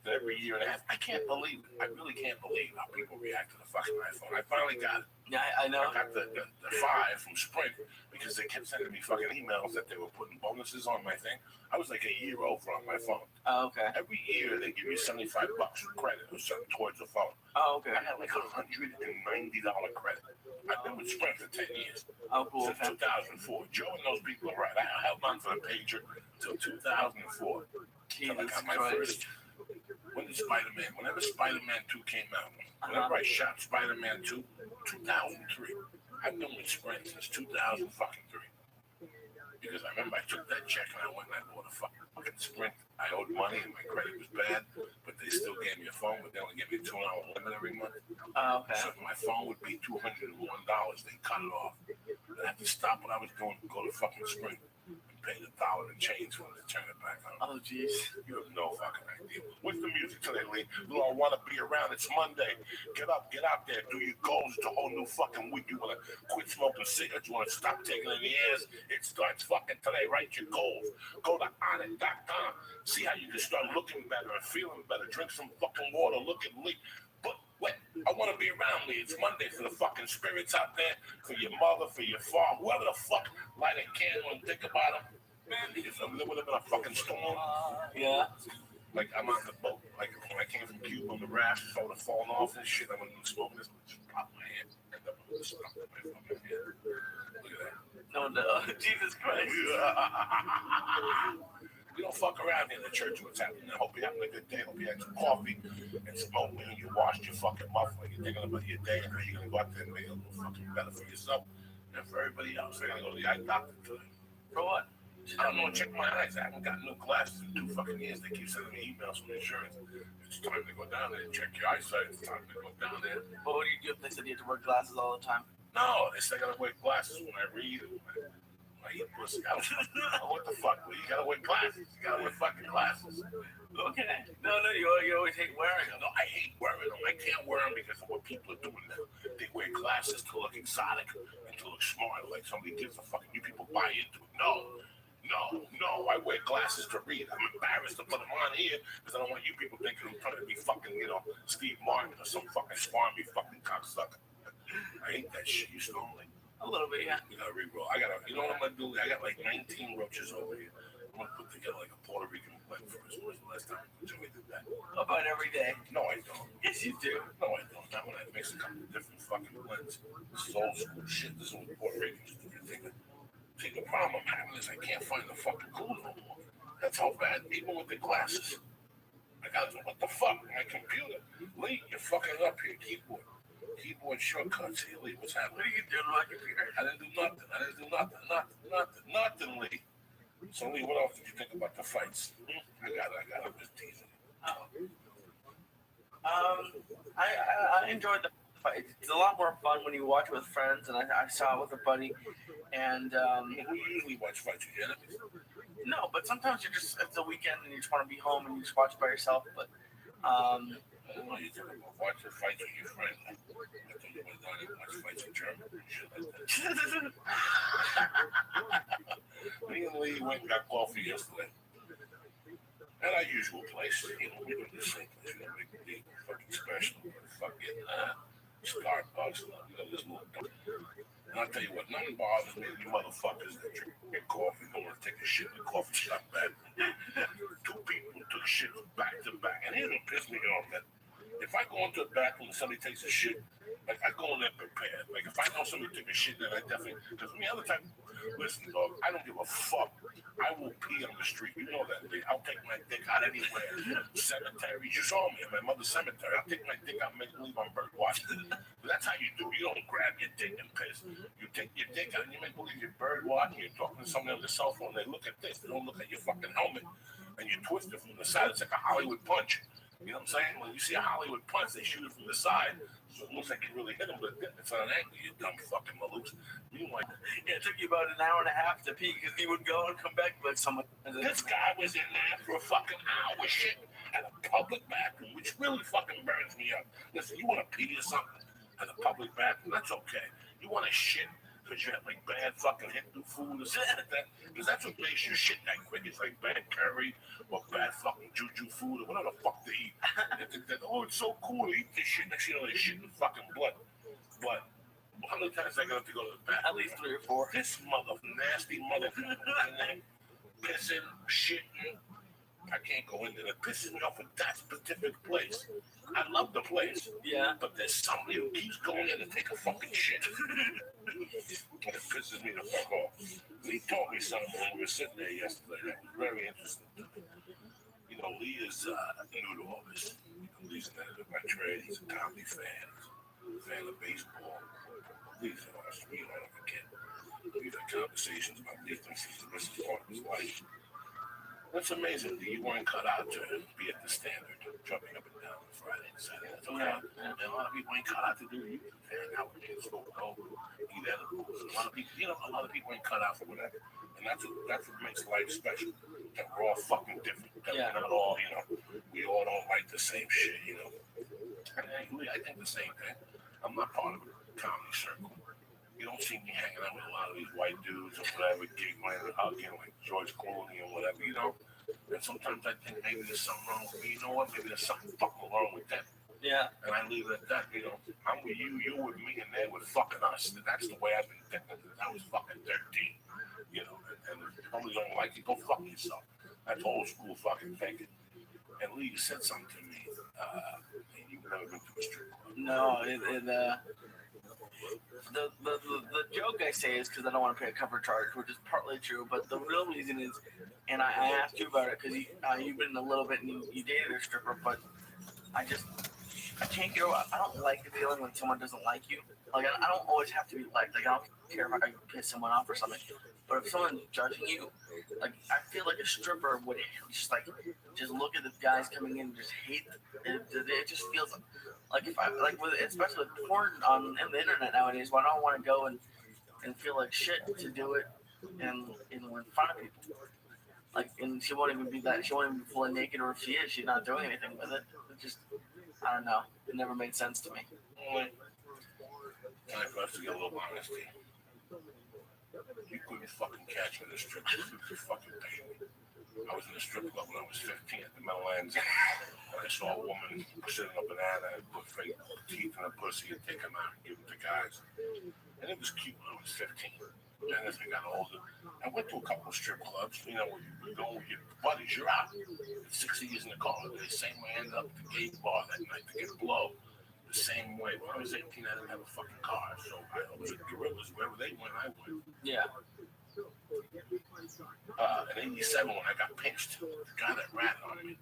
that every year and a half. I can't believe it. I really can't believe how people react to the fucking iPhone. I finally got it. Yeah, I know. I got the 5 from Sprint because they kept sending me fucking emails that they were putting bonuses on my thing. I was like a year over on my phone. Oh, okay. Every year they give you $75 credit or something towards the phone. Oh, okay. I had like $190 credit. I've been with Sprint for 10 years. Oh, cool. Since 2004. Joe and those people are right. I held on for the pager until 2004. Until I got my first. Whenever Spider-Man 2 came out, whenever I shot Spider-Man 2, 2003. I've been with Sprint since 2003. Because I remember I took that check and I went and I bought a fucking Sprint. I owed money and my credit was bad, but they still gave me a phone, but they only gave me a $2 limit every month. Oh, okay. So if my phone would be $201, they cut it off. I had to stop what I was doing and go to fucking Sprint and pay the $1 and change for them to turn it back on. Oh, jeez. You have no fucking idea. What's the music today, Lee? We all want to be around. It's Monday. Get up, get out there. Do your goals. It's a whole new fucking week. You want to quit smoking cigarettes. You want to stop taking in the airs. It starts fucking today. Write your goals. Go to onit.com. See how you can start looking better and feeling better. Drink some fucking water. Look at Lee. But wait, I want to be around Lee. It's Monday for the fucking spirits out there, for your mother, for your father, whoever the fuck light a candle and think about them. Man, because I'm living in a fucking storm. Yeah. Like, I'm on the boat. Like, when I came from Cuba on the raft, I would have fallen off and shit. I wouldn't have spoken this, just pop my hand. End up with stuff in my fucking head. Look at that. No. Jesus Christ. We don't fuck around here in the church. What's happening? I hope you're having a good day. I hope you had some coffee and some oatmeal. You washed your fucking mouth like you're thinking about your day and how you're going to go out there and make it a little fucking better for yourself and for everybody else. I'm going to go to the eye doctor today. For what? I don't know, check my eyes. I haven't gotten new glasses in 2 fucking years. They keep sending me emails from insurance. It's time to go down there and check your eyesight. It's time to go down there. But what do you do if they said you had to wear glasses all the time? No, they say I gotta wear glasses when I read. When I eat pussy. What the fuck? You gotta wear glasses. You gotta wear fucking glasses. Okay. No, you always hate wearing them. No, I hate wearing them. I can't wear them because of what people are doing now. They wear glasses to look exotic and to look smart. Like somebody gives a fucking, you people buy into it. No, I wear glasses to read. I'm embarrassed to put them on here because I don't want you people thinking I'm trying to be fucking, Steve Martin or some fucking smarmy fucking cocksucker. I hate that shit. You still like? A little bit, yeah. You gotta re-roll. You know what I'm gonna do? I got like 19 roaches over here. I'm gonna put together like a Puerto Rican blend first. When was the last time Joey did that? About every day. No, I don't. Yes, you do. No, I don't. Not when I mix a couple of different fucking blends. This is old school shit. This is what Puerto Ricans do. See, the problem I'm having is I can't find the fucking glue no more. That's how bad, even with the glasses. I got, what the fuck? My computer. Lee, you're fucking up here. Keyboard shortcuts. Here, Lee, what's happening? What are you doing on my computer? I didn't do nothing, Lee. So, Lee, what else did you think about the fights? I got it. I'm just teasing. I enjoyed the fight. It's a lot more fun when you watch it with friends, and I saw it with a buddy. And We usually watch fights with your enemies. no, but sometimes it's a weekend and you just want to be home and you just watch it by yourself. But I don't know, you talking about watching fights with your friends. I thought you went down and watch fights in German and shit like that. Me and Lee went and got coffee yesterday. At our usual place, we go to the same place. Make the fucking special, fucking Starbucks, this little. And I'll tell you what, nothing bothers me. You motherfuckers that drink coffee, don't want to take a shit in the coffee shop back. 2 people took shit back to back, and it don't piss me off that if I go into the bathroom and somebody takes a shit, like I go in there prepared. Like if I know somebody took a shit, then I definitely. Because the other time, listen, dog, I don't give a fuck. I will pee on the street. You know that. I'll take my dick out anywhere. Cemeteries. You saw me at my mother's cemetery. I'll take my dick out and make believe I'm bird watching. That's how you do. You don't grab your dick and piss. You take your dick out and you make believe you're bird watching. You're talking to somebody on the cell phone. They look at this. They don't look at your fucking helmet. And you twist it from the side. It's like a Hollywood punch. You know what I'm saying? When you see a Hollywood punch, they shoot it from the side. So it looks like you really hit them, but it's on an angle, you dumb fucking maloose. Meanwhile, it took you about an hour and a half to pee because he would go and come back like someone. This guy was in there for a fucking hour shit at a public bathroom, which really fucking burns me up. Listen, you want to pee or something at a public bathroom? That's okay. You want to shit because you have like bad fucking Hindu food or something like that? Because that's what makes you shit that quick. It's like bad curry or bad fucking juju food or whatever the fuck they eat. Oh, it's so cool to eat this shit. Next thing you know, they shit in fucking blood. But how many times I got to go to the bathroom? At least 3 or 4. This nasty motherfucker pissing, shitting. I can't go into it. It pisses me off at that specific place. I love the place. Yeah. But there's somebody who keeps going in to take a fucking shit. And it pisses me the fuck off. Lee taught me something when we were sitting there yesterday that was very interesting. You know, Lee is new to all this. Lee's an editor by trade. He's a comedy fan. He's a fan of baseball. Lee's an awesome. You don't forget. We've had conversations about these things. This is part of his life. That's amazing. You weren't cut out to be at the standard, jumping up and down on Friday and Saturday. That's okay. And a lot of people ain't cut out to do YouTube, hang out with kids, go eat edibles. A lot of people ain't cut out for whatever. And that's what makes life special. That we're all fucking different. That we're not all, we all don't like the same shit, And I think the same thing. I'm not part of a comedy circle. You don't see me hanging out with a lot of these white dudes or whatever, giggling and hugging like George Clooney or whatever, And sometimes I think maybe there's something wrong with me. You know what? Maybe there's something fucking wrong with them. Yeah. And I leave it at that. I'm with you with me, and they were fucking us. And that's the way I've been thinking since I was fucking 13. And if you probably don't like it, go fuck yourself. That's old school fucking thinking. And Lee said something to me. You've never been to a strip club. No, the joke I say is because I don't want to pay a cover charge, which is partly true, but the real reason is, and I asked you about it because you've been a little bit and you dated a stripper, but I can't go. I don't like the feeling when someone doesn't like you. Like I don't always have to be liked. Like I don't care if I can piss someone off or something. But if someone's judging you, like I feel like a stripper would just look at the guys coming in and just hate them. It just feels like if I especially with porn on the internet nowadays, why don't I want to go and feel like shit to do it in front of people. Like, and she won't even be that. She won't even be fully naked, or if she is, she's not doing anything with it. It just, I don't know. It never made sense to me. Time for us to get a little honesty. You couldn't fucking catch me in a strip club. You fucking paid me. I was in a strip club when I was 15 at the Meadowlands, and I saw a woman sitting a banana and put fake teeth in her pussy and take them out and give them to guys. And it was cute when I was 15. And as I got older, I went to a couple of strip clubs, where you go with your buddies, you're out. 6 years in the car. The same way I ended up at the gay bar that night to get blow. The same way. When I was 18, I didn't have a fucking car, so I was with gorillas. Wherever they went, I went. Yeah. In 87, when I got pinched, the guy that ratted on me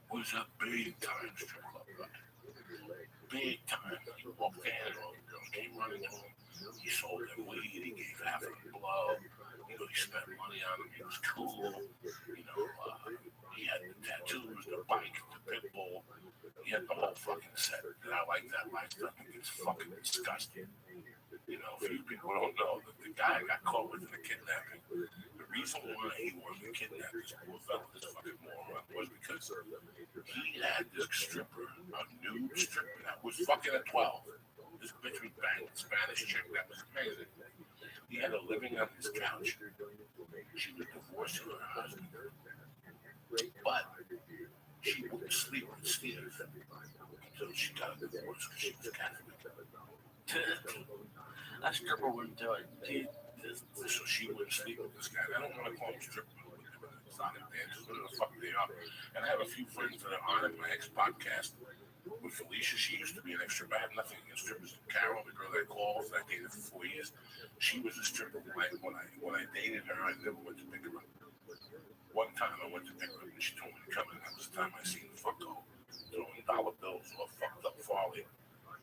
was a big-time strip club. Big time. He walked in, all the girls came running home. He sold them weed. He gave half of the blow. He spent money on him. He was cool. He had the tattoos, the bike, the pit bull. He had the whole fucking set. And I like that lifestyle. I think it's fucking disgusting. Few people don't know that the guy got caught with the kidnapping. The reason why he wanted to kidnap this poor fellow, this fucking moron, was because he had this stripper, a nude stripper that was fucking at 12. This bitch was banging Spanish chick that was amazing. He had her living on his couch. She was divorced from her husband, but she wouldn't sleep with Steve until she got a divorce because she was Catholic. A stripper wouldn't do it. So she wouldn't sleep with this guy. I don't want to call them strippers. Exotic dancers, whatever the fuck they are. And I have a few friends that are on my ex-podcast with Felicia. She used to be an extra. I have nothing against strippers. Carol, the girl that calls, that I dated for 4 years, she was a stripper. When I dated her, I never went to pick her up. One time I went to pick her up and she told me to come in. That was the time I seen the fucko throwing dollar bills or fucked up Farley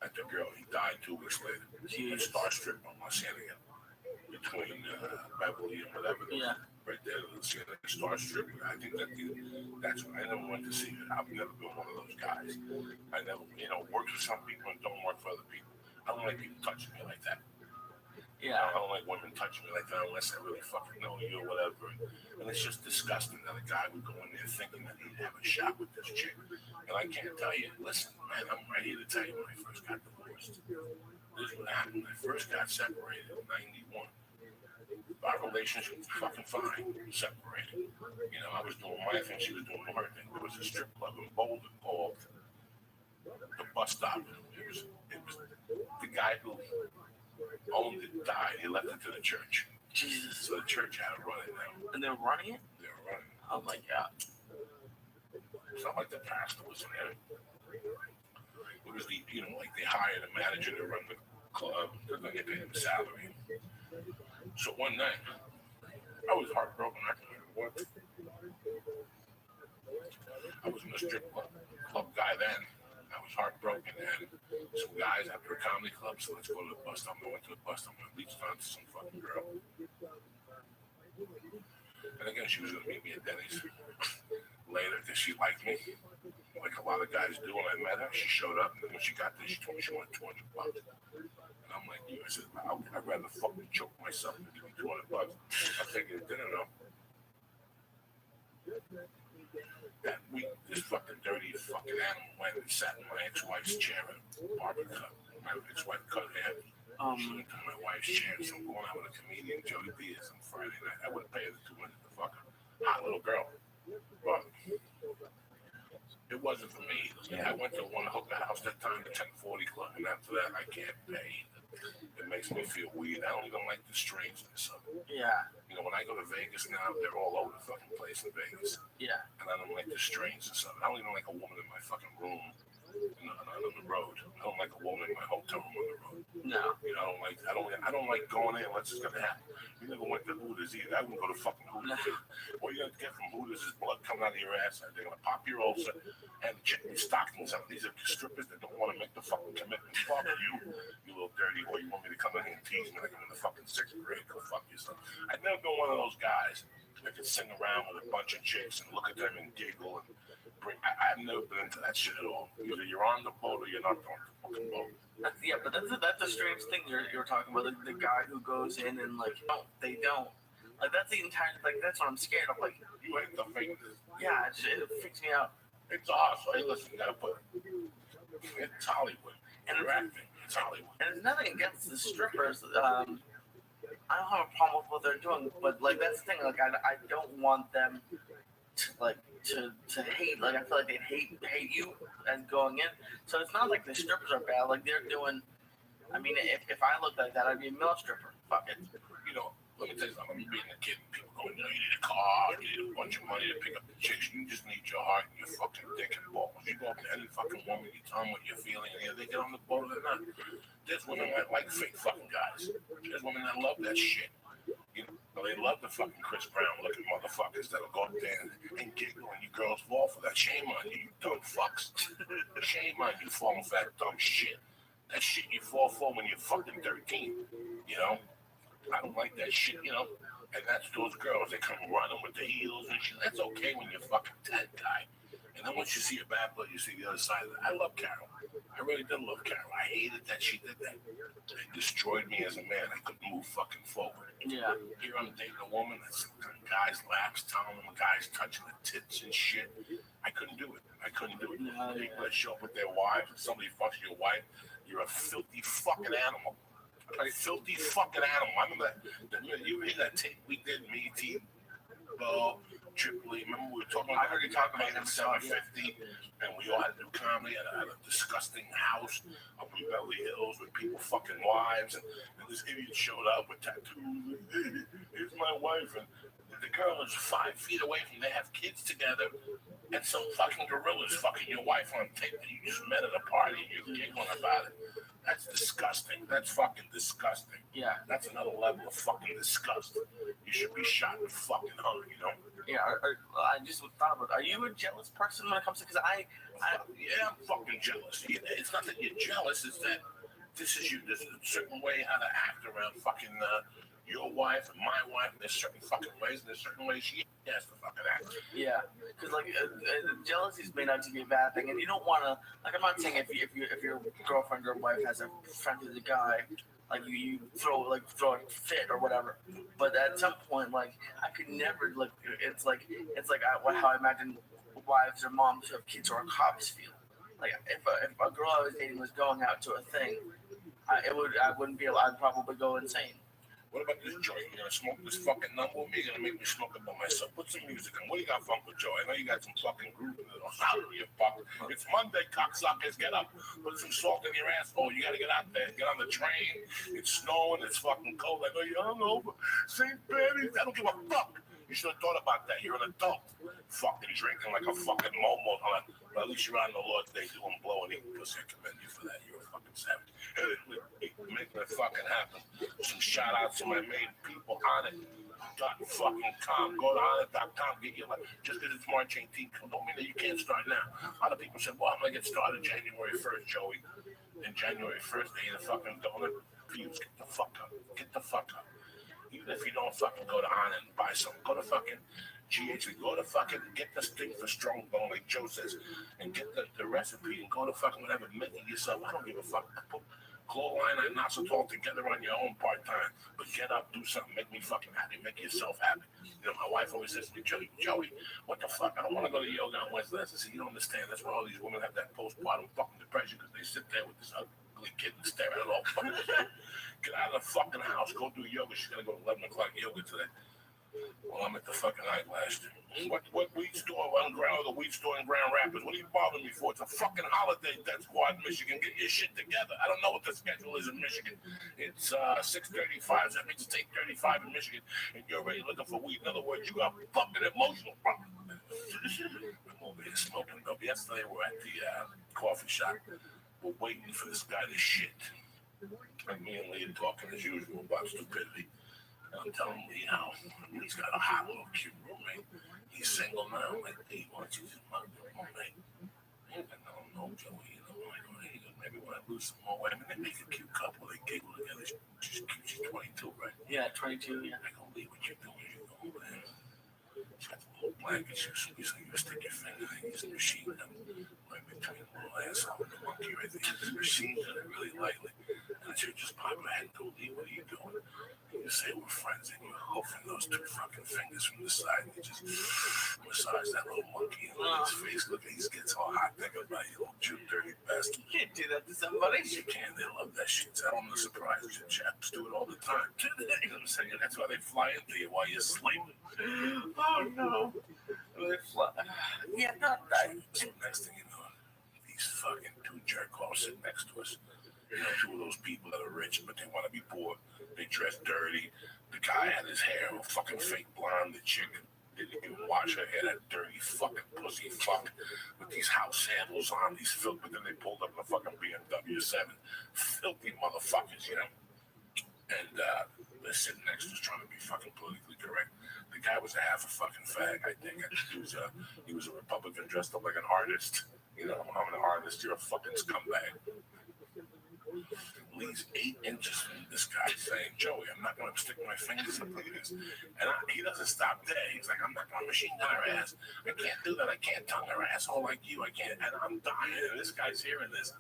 at the girl. He died 2 weeks later. She was a star stripper on Los Angeles between Beverly and whatever. Yeah. Right there, seeing the star stripping. I think that's what I never went to see it. I've never been one of those guys. I never, work for some people and don't work for other people. I don't like people touching me like that. Yeah. I don't like women touching me like that unless I really fucking know you or whatever. And it's just disgusting that a guy would go in there thinking that he'd have a shot with this chick. And I can't tell you, listen, man, I'm ready to tell you when I first got divorced. This is what happened when I first got separated in 91. Our relationship was fucking fine, separated. I was doing my thing, she was doing her thing. There was a strip club in Boulder called the Bus Stop. It was the guy who owned it died. He left it to the church. Jesus. So the church had to run it now. And they're running it? They were running it. Oh my God. It's not like the pastor was in there. It was they hired a manager to run the club. They're going to get paid him a salary. So one night, I was heartbroken. I couldn't work. I was in a strip club guy then. I was heartbroken. And some guys after a comedy club, so let's go to the bus stop. I went to the bus stop and I reached out to some fucking girl. And again, she was going to meet me at Denny's later because she liked me, like a lot of guys do. When I met her, she showed up, and then when she got there, she told me she wanted $200. And I'm like, I said, I'd rather fucking choke myself than give me $200. I figured, didn't know. That week, this fucking dirty fucking animal went and sat in my ex-wife's chair and barber cut. My ex-wife cut hair. She went to my wife's chair, so I'm going out with a comedian, Joey Diaz, on Friday night. I wouldn't pay her the $200 to fuck her. Hot little girl. But it wasn't for me. I went to one hookah house that time, the 1040 Club, and after that, I can't pay. It makes me feel weird. I don't even like the strangeness of it. Yeah. When I go to Vegas now, they're all over the fucking place in Vegas. Yeah. And I don't like the strangeness of it. I don't even like a woman in my fucking room on the road. I don't like a woman in my hotel room on the road. No. I don't like going in unless it's gonna happen. We never went to Hooters either. I wouldn't go to fucking Hooters. What you're gonna get from Hooters is blood coming out of your ass. They're gonna pop your ulcer and chicken stockings out. These are strippers that don't want to make the fucking commitment. Fuck you little dirty boy. You want me to come in here and tease me like I'm in the fucking 6th grade? Go fuck yourself. I've never been one of those guys that can sing around with a bunch of chicks and look at them and giggle and bring. I've never been into that shit at all. Either you're on the boat or you're not on the fucking boat. Yeah, but that's a strange thing you're talking about. The guy who goes in and they don't. Like that's the entire that's what I'm scared of. Like the fake. Yeah, it freaks me out. It's awesome. Hey, listen, you gotta put. It's Hollywood, and it's Hollywood. And there's nothing against the strippers. I don't have a problem with what they're doing, but that's the thing. Like I don't want them to hate. Like I feel like they'd hate you and going in. So it's not like the strippers are bad. Like they're doing. I mean, if I looked like that, I'd be a male stripper. Fuck it. Let me tell you something. I'm being a kid. People going, you need a car, you need a bunch of money to pick up the chicks. You just need your heart and your fucking dick and balls. You go up to any fucking woman, you tell them what you're feeling, and they get on the boat or they're not. There's women that like fake fucking guys. There's women that love that shit. They love the fucking Chris Brown looking motherfuckers that'll go up there and giggle, and you girls fall for that. Shame on you, you dumb fucks. Shame on you falling for that dumb shit. That shit you fall for when you're fucking 13, I don't like that shit, and that's those girls, they come running with the heels and shit. That's okay when you're fucking 10, guy. And then once you see a bad blood, you see the other side of it. I love Carol. I really did love Carol. I hated that she did that. It destroyed me as a man. I couldn't move fucking forward. Yeah. Here I'm dating a woman that's on guys' laps, telling them guys touching the tits and shit. I couldn't do it. People that show up with their wives, and somebody fucks your wife, you're a filthy fucking animal. A filthy fucking animal. I remember that. You hear that tape we did, me, T, Bo, Tripoli. Remember we were talking I about heard you talk about him, $750, and we all had to do comedy at a disgusting house up in Beverly Hills with people fucking wives, and this idiot showed up with tattoos. Here's my wife, and the girl is 5 feet away from. They have kids together, and some fucking gorillas fucking your wife on tape that you just met at a party. And you're giggling about it. That's disgusting. That's fucking disgusting. Yeah. That's another level of fucking disgust. You should be shot and fucking hung, you know? Yeah, I just thought about it. Are you a jealous person when it comes to, because Yeah, I'm fucking jealous. It's not that you're jealous, it's that this is you. There's a certain way how to act around fucking your wife and my wife, and there's certain fucking ways, and there's certain ways she has to fucking act. Yeah, because like jealousy is made out to be a bad thing, and you don't want to. Like, I'm not saying if your girlfriend or wife has a friend who's a guy, like you throw a fit or whatever. But at some point, like I could never like it's like how I imagine wives or moms who have kids or cops feel. Like if a girl I was dating was going out to a thing, I wouldn't be able. I'd probably go insane. What about this joint? You gonna smoke this fucking number with me? You're gonna make me smoke it by myself. Put some music on. What do you got for Uncle Joe? I know you got some fucking groove in it. You fuck. It's Monday, cocksuckers. Get up. Put some salt in your asshole. You gotta get out there. Get on the train. It's snowing. It's fucking cold. I know you don't know, but St. Patty's. I don't give a fuck. You should have thought about that. You're an adult. Fucking drinking like a fucking momo. But at least you're on the Lord's Day doing blow and eating pussy. I commend you for that. You're a fucking savage. Making it fucking happen. Some shout outs to my main people on it. .com. Go to on.com. Get your life. Just because it's March 18th, don't mean that you can't start now. A lot of people said, well, I'm going to get started January 1st, Joey. And January 1st, they eat a fucking donut. Please get the fuck up. Get the fuck up. Even if you don't fucking go to On and buy something, go to fucking GH, go to fucking get this thing for strong bone, like Joe says, and get the recipe and go to fucking whatever, make it yourself. I don't give a fuck. Put clothesline and not so tall together on your own part time, but get up, do something, make me fucking happy, make yourself happy. You know, my wife always says to me, Joey, what the fuck? I don't want to go to yoga on Wednesdays. I said, you don't understand. That's why all these women have that postpartum fucking depression because they sit there with this ugly kid and stare at it all fucking day. Get out of the fucking house, go do yoga. She's gonna go to 11 o'clock yoga today. Well, I'm at the fucking eyelash. What weed store on Ground, the weed store in Grand Rapids? What are you bothering me for? It's a fucking holiday, Death Squad, Michigan. Get your shit together. I don't know what the schedule is in Michigan. It's 6:35. That means it's 8:35 in Michigan, and you're already looking for weed. In other words, you got fucking emotional. I'm over here smoking dope. Yesterday, we're at the coffee shop. We're waiting for this guy to shit. And me and Lee are talking as usual about stupidity. And I'm telling Lee how he's got a hot little cute roommate. He's single now. I'm like, hey, why don't you just my roommate? I don't know, Joey. You know, like, maybe when I lose some more weight, I mean, they make a cute couple. They giggle together. She's cute. She's 22, right? Yeah, 22. Yeah. I go, Lee, what you doing? You go over there. She's got the little blanket. So you stick your finger in this machine gun right between the little asshole and the monkey right there. The machine gun it really lightly. And she just pop her head and go, Lee, what are you doing? And you say we're friends, and you're hoofing those two fucking fingers from the side, and you just massage that little monkey in his face. Look, he gets all hot thinking about you, little Jew, dirty bastard. You can't do that to somebody. You can. They love that shit. Tell them the surprise. Your chaps do it all the time. You know what I'm saying? That's why they fly into you while you're sleeping. Oh no. They fly. Yeah, not that. So next thing you know, these fucking two jerk offs sit next to us. You know, two of those people that are rich, but they want to be poor. They dress dirty. The guy had his hair a fucking fake blonde. The chick didn't even wash her hair. That dirty fucking pussy fuck with these house sandals on. These filthy. But then they pulled up in a fucking BMW 7. Filthy motherfuckers, you know. And they're sitting next to us trying to be fucking politically correct. The guy was a half a fucking fag, I think. He was a Republican dressed up like an artist. You know, I'm an artist. You're a fucking scumbag. Lee's 8 inches from this guy saying, Joey, I'm not going to stick my fingers up like this. And he doesn't stop there. He's like, I'm not going to machine gun her ass. I can't do that. I can't tongue her asshole like you. I can't. And I'm dying. And this guy's hearing this.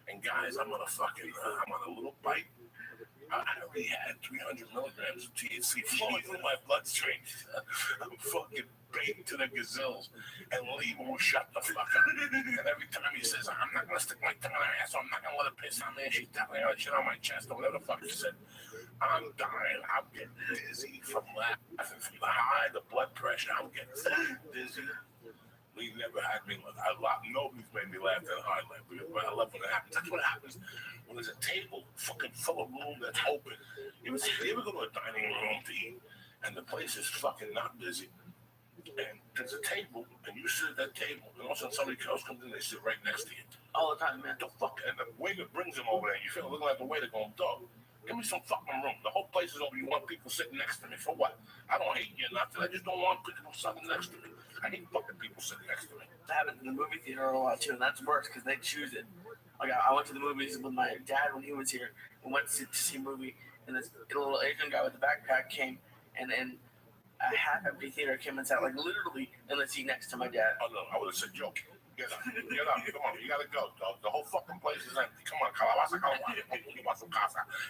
And guys, I'm on a little bite. I already had 300 milligrams of THC flowing through my bloodstream. I'm fucking baked to the gazills. And Lee won't shut the fuck up. And every time he says, I'm not going to stick my tongue in her ass, I'm not going to let her piss on me, and she's telling her shit on my chest, or whatever the fuck she said. I'm dying. I'm getting dizzy from laughing, from the high, the blood pressure. pressure. I'm getting dizzy. We never had me. Nobody's made me laugh that hard. Like, but I love when it happens. That's what happens when there's a table fucking full of room that's open. You ever go to a dining room to eat and the place is fucking not busy? And there's a table, and you sit at that table, and all of a sudden somebody else comes in, they sit right next to you. All the time, man. The fuck, and the waiter brings them over there, and you feel looking like the waiter going, dog, give me some fucking room. The whole place is open. You want people sitting next to me for what? I don't hate you or nothing. I just don't want people sitting next to me. I hate fucking people sitting next to me. That happens in the movie theater a lot too, and that's worse because they choose it. Like I went to the movies with my dad when he was here. We went to see a movie, and this little Asian guy with the backpack came, and a half-empty theater came and sat like literally in the seat next to my dad. Oh no, I would have said, Joe, get up, come on, you gotta go, dog. The whole fucking place is empty. Come on,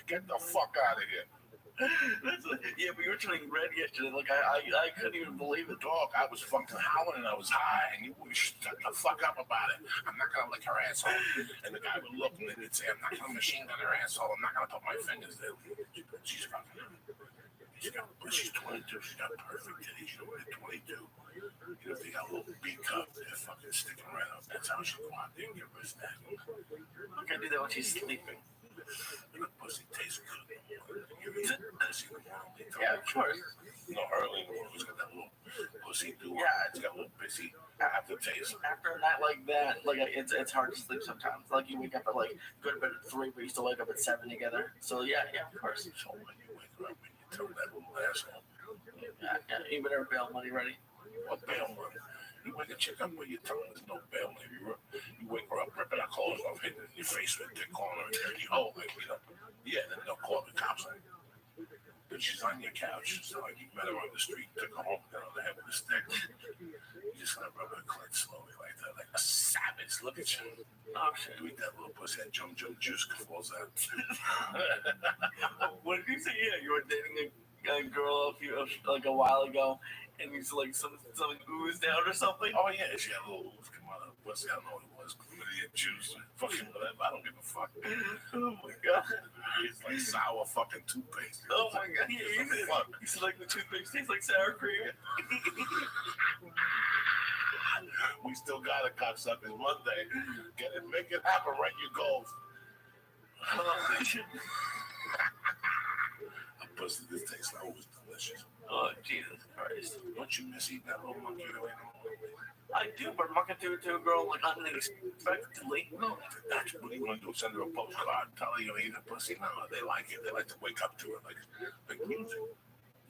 get the fuck out of here. Yeah, but you were turning red yesterday. Like I couldn't even believe it. Dog, I was fucking howling and I was high, and you would shut the fuck up about it. I'm not gonna lick her asshole. And the guy would look and he'd say, I'm not gonna machine gun her asshole. I'm not gonna put my fingers there. She's fucking. She's 22. She's got perfect titties. You know, at 22. You know, if they got a little B cup, they're fucking sticking right up. That's how she go out there and get her snack. I'm gonna do that when she's sleeping. And the pussy tastes good. Yeah, of course. No, early in the morning, it's got that little pussy do. Yeah, it's got a little pissy aftertaste. After a night like that, like it's hard to sleep sometimes. Like you wake up at like go to bed at 3, but you still wake up at 7 together. So yeah, of course. So when you wake up and you tell that little asshole, yeah, you better bail money ready. What bail money? You wake a chick up with your tongue, there's no bail money. You wake her up, ripping her clothes off, hitting her in your face with a dick corner and dirty hole, like, you know. Yeah, then they'll call the cops on you. But she's on your couch, so like you met her on the street, took her home, got on the head with a stick. You just gonna rub her clit slowly like that, like a savage. Look at you. Oh shit. You eat that little pussy, that jum juice falls out. What did you say? Yeah, you were dating a girl like a while ago, and he's like some oozed out or something. Oh yeah, she had a little ooze come out of her pussy. I don't know what it was. Chlamydia juice, fucking whatever. I don't give a fuck. Oh my god. It's like sour fucking toothpaste. Oh my god. Yeah, you said like the toothpaste tastes like sour cream. We still got it, cocksuckers. Monday. Get it, make it happen. Right, you go. A pussy this tastes always delicious. Oh Jesus Christ! Don't you miss eating that little monkey away? I do, but I'm not gonna do it to a girl like unexpectedly. No, that's what you want to do. Send her a postcard, tell her you eat a pussy. No, they like it. They like to wake up to it like music.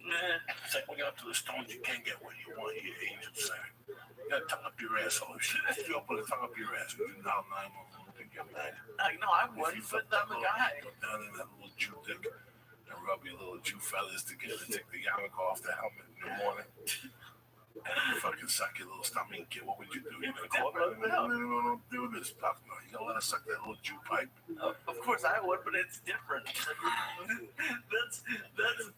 Nah. It's like waking up to the Stones. You can't get what you want. Your angel sang. You gotta tongue up your asshole. If you open the tongue up your ass, you dial 911 to get mad. No, I wouldn't. But I'm a guy. Go down in that little Jew dick and rub your little Jew feathers together. Take the yarmulke off the helmet in the morning. And fucking suck your little stomach, kid. What would you do? You're gonna call me? No, don't do this. Fuck no. You're gonna let us suck that little Jew pipe. Of course I would, but it's different. That's.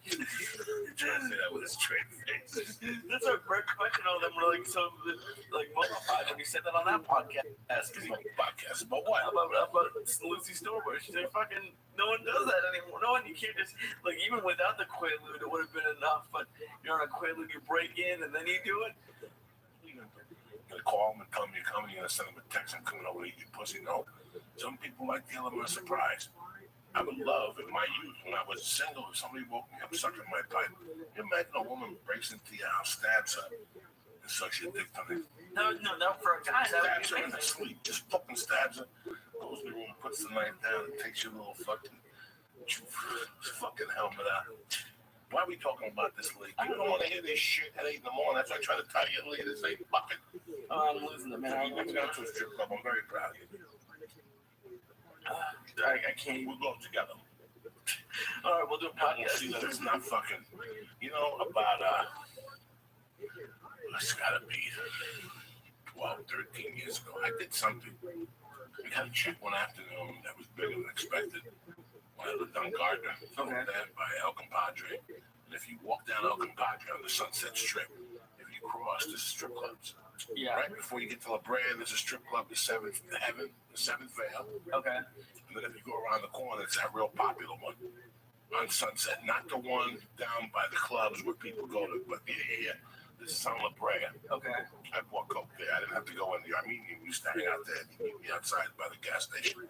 You're trying to say that with a straight face. That's a great question on them. Like mummified when you said that on that podcast. Podcast about what? About Lucy Stormberg. She said, "Fucking no one does that anymore. No one. You can't just like even without the Quaalude, it would have been enough. But you're on a Quaalude, you break in and then you do it." You're gonna call them and tell them you're coming. You're gonna send them a text. I'm coming over to eat your pussy. No. Some people like the element of surprise. I would love in my youth when I was single, if somebody woke me up sucking my pipe. You imagine a woman breaks into your house, stabs her, and sucks your dick on it. No, for a guy, that would Stabs be her in her sleep, just fucking stabs her. Goes in the room, puts the knife down, and takes your little fucking helmet out. Why are we talking about this league? You don't want to hear this shit at 8 in the morning. That's why I try to tell you, league. This ain't fucking. I'm losing it, man. You went down to a strip club. I'm very proud of you. I can't. We'll go together. All right, we'll do a podcast. See that it's not fucking. You know, about, it's gotta be 12, 13 years ago. I did something. We got a chick one afternoon that was bigger than expected. When I lived on Gardner, there by El Compadre. And if you walk down El Compadre on the Sunset Strip, if you cross, there's strip clubs. Yeah. Right before you get to La Brea, there's a strip club, the Seventh Heaven, the Seventh Veil. Okay. And then if you go around the corner, it's that real popular one on Sunset. Not the one down by the clubs where people go to, but here, This is on La Brea. Okay. I bought coke there. I didn't have to go in the Armenian. We used to hang out there. He'd meet me outside by the gas station.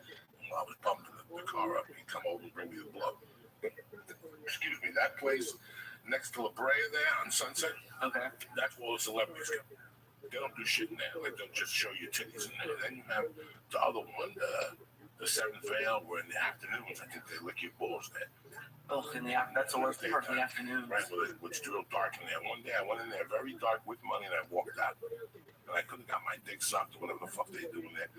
While I was pumping the car up, he'd come over and bring me the blow. Excuse me. That place next to La Brea there on Sunset, Okay. that's where all the celebrities come. They don't do shit in there. Like, they'll just show you titties in there. Then you have the other one, the Seventh Veil, where in the afternoons, I think they lick your balls there. Oh, that's the worst part in the afternoon. Right, well, it's real dark in there. One day I went in there very dark with money and I walked out. And I could have got my dick sucked or whatever the fuck they do in there.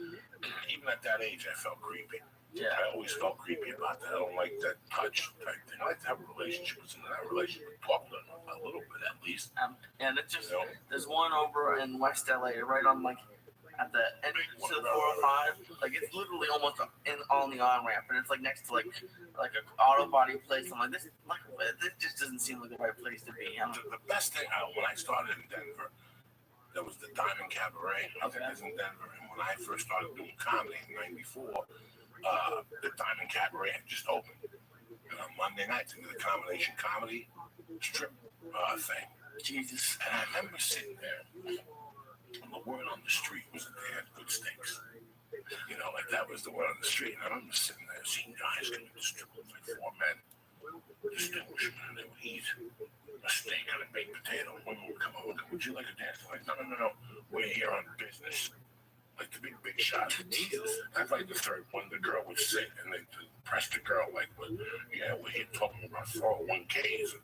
Even at that age, I felt creepy. Yeah. I always felt creepy about that. I don't like that touch type thing. I like to have a relationship with someone, have a relationship, talk to them a little bit at least. And it's just, there's one over in West LA, right on like at the entrance to the 405. Like it's literally almost on the on ramp, and it's like next to like an auto body place. I'm like, this just doesn't seem like the right place to be. The best thing, when I started in Denver, there was the Diamond Cabaret. I think it's in Denver. And when I first started doing comedy in '94, the Diamond Cabaret had just opened. And on Monday nights, they did a combination comedy strip thing. Jesus. And I remember sitting there, and the word on the street was that they had good steaks. You know, like that was the word on the street. And I remember sitting there, seeing guys come to the strip club, like 4 men, distinguished men, they would eat a steak and a baked potato. Women would come over, would you like a dance? I'm like, no, we're here on business. Like the big shot. Jesus. I'd like the third one. The girl would sit and they'd press the girl like, yeah, we're here talking about 401ks.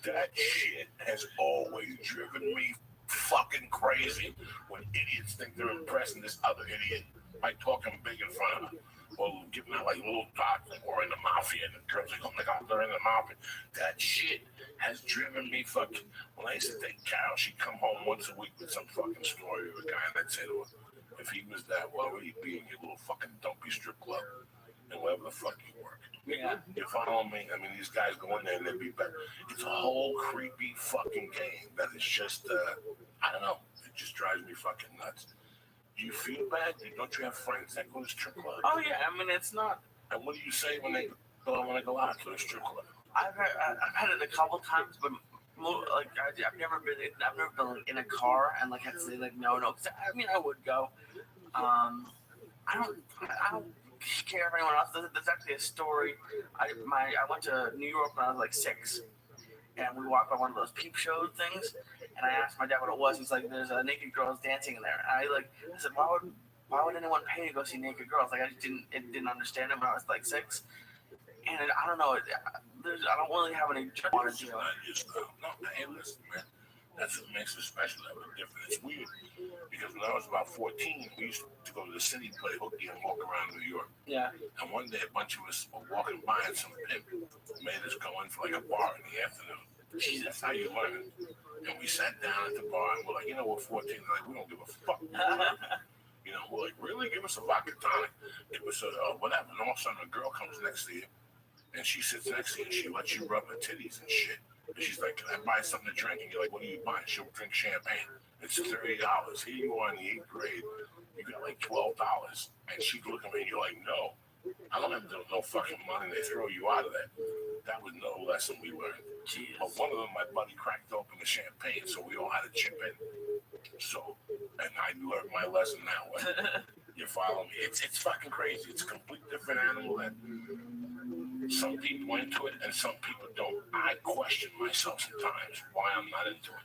That shit has always driven me fucking crazy when idiots think they're impressing this other idiot by talking big in front of them. Or giving out like little dots like we're in the mafia and the girls like, oh my god, they're in the mafia. That shit has driven me fucking. When I used to think Carol, she'd come home once a week with some fucking story of a guy and I'd say to her, if he was that, well, would he be in your little fucking dumpy strip club and wherever the fuck you work? Yeah. You follow me? I mean, these guys go in there and they'd be better. It's a whole creepy fucking game that is just, I don't know. It just drives me fucking nuts. Do you feel bad? Don't you have friends that go to strip clubs? Oh yeah, I mean it's not. And what do you say when they want to go out to a strip club? I've had it a couple times, but like I've never been like, in a car and like had to say like no. Cause I mean I would go. I don't care if anyone else. There's actually a story. I went to New York when I was like 6, and we walked by one of those peep show things, and I asked my dad what it was. He's like, "There's naked girls dancing in there." And I said, "Why would anyone pay to go see naked girls?" Like I just didn't understand it when I was like 6, and I don't know. I don't really have any want to do it. No, hey, listen, man. That's what makes it special. That was different. It's weird because when I was about 14, we used to go to the city, play hooky, and walk around New York. Yeah. And one day, a bunch of us were walking by, and some pimp made us go in for like a bar in the afternoon. Jeez, that's how you learn. And we sat down at the bar, and we're like, we're 14. Like, we don't give a fuck. We're like, really? Give us a vodka tonic. Give us a whatever. And all of a sudden, a girl comes next to you, and she sits next to you, and she lets you rub her titties and shit. And she's like, can I buy something to drink? And you're like, what are you buying? She'll drink champagne. It's $30. Here you are in the 8th grade. You got like $12. And she's looking at me and you're like, no. I don't have no fucking money. They throw you out of that. That was no lesson we learned. Jeez. But one of them, my buddy, cracked open the champagne, so we all had to chip in. So, and I learned my lesson that way. You follow me? It's fucking crazy. It's a complete different animal that some people into it and some people don't. I question myself sometimes why I'm not into it.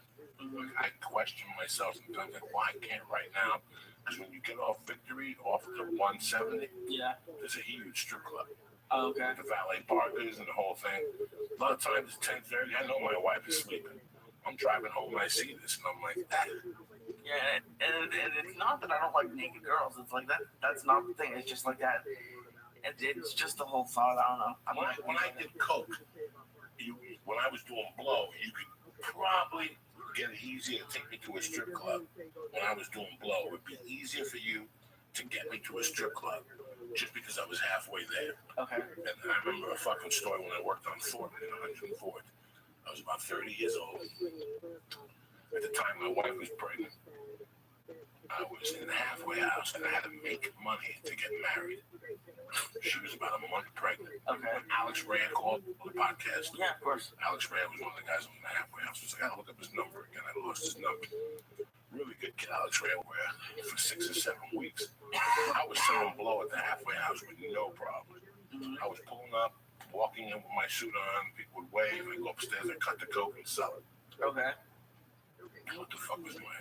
Like, I question myself sometimes like why I can't right now. Because when you get off Victory, off to 170, there's a huge strip club. Oh, okay. The valet parkers and the whole thing. A lot of times it's 10:30. I know my wife is sleeping. I'm driving home and I see this and I'm like, Yeah, and it's not that I don't like naked girls. It's like that's not the thing. It's just like that. It's just the whole thought. I don't know. When I did coke, when I was doing blow, you could probably get it easier to take me to a strip club. When I was doing blow, it would be easier for you to get me to a strip club just because I was halfway there. Okay. And I remember a fucking story when I worked on Thornton in 104th. I was about 30 years old. At the time, my wife was pregnant. I was in the halfway house and I had to make money to get married. She was about a month pregnant. Okay. When Alex Rand called the podcast. Yeah, of course. Alex Rand was one of the guys on the halfway house. I was like, I gotta look up his number again. I lost his number. Really good kid, Alex Railware, for 6 or 7 weeks. I was selling blow at the halfway house with no problem. I was pulling up, walking in with my suit on, people would wave, I go upstairs, I cut the coke and sell it. Okay. What the fuck was my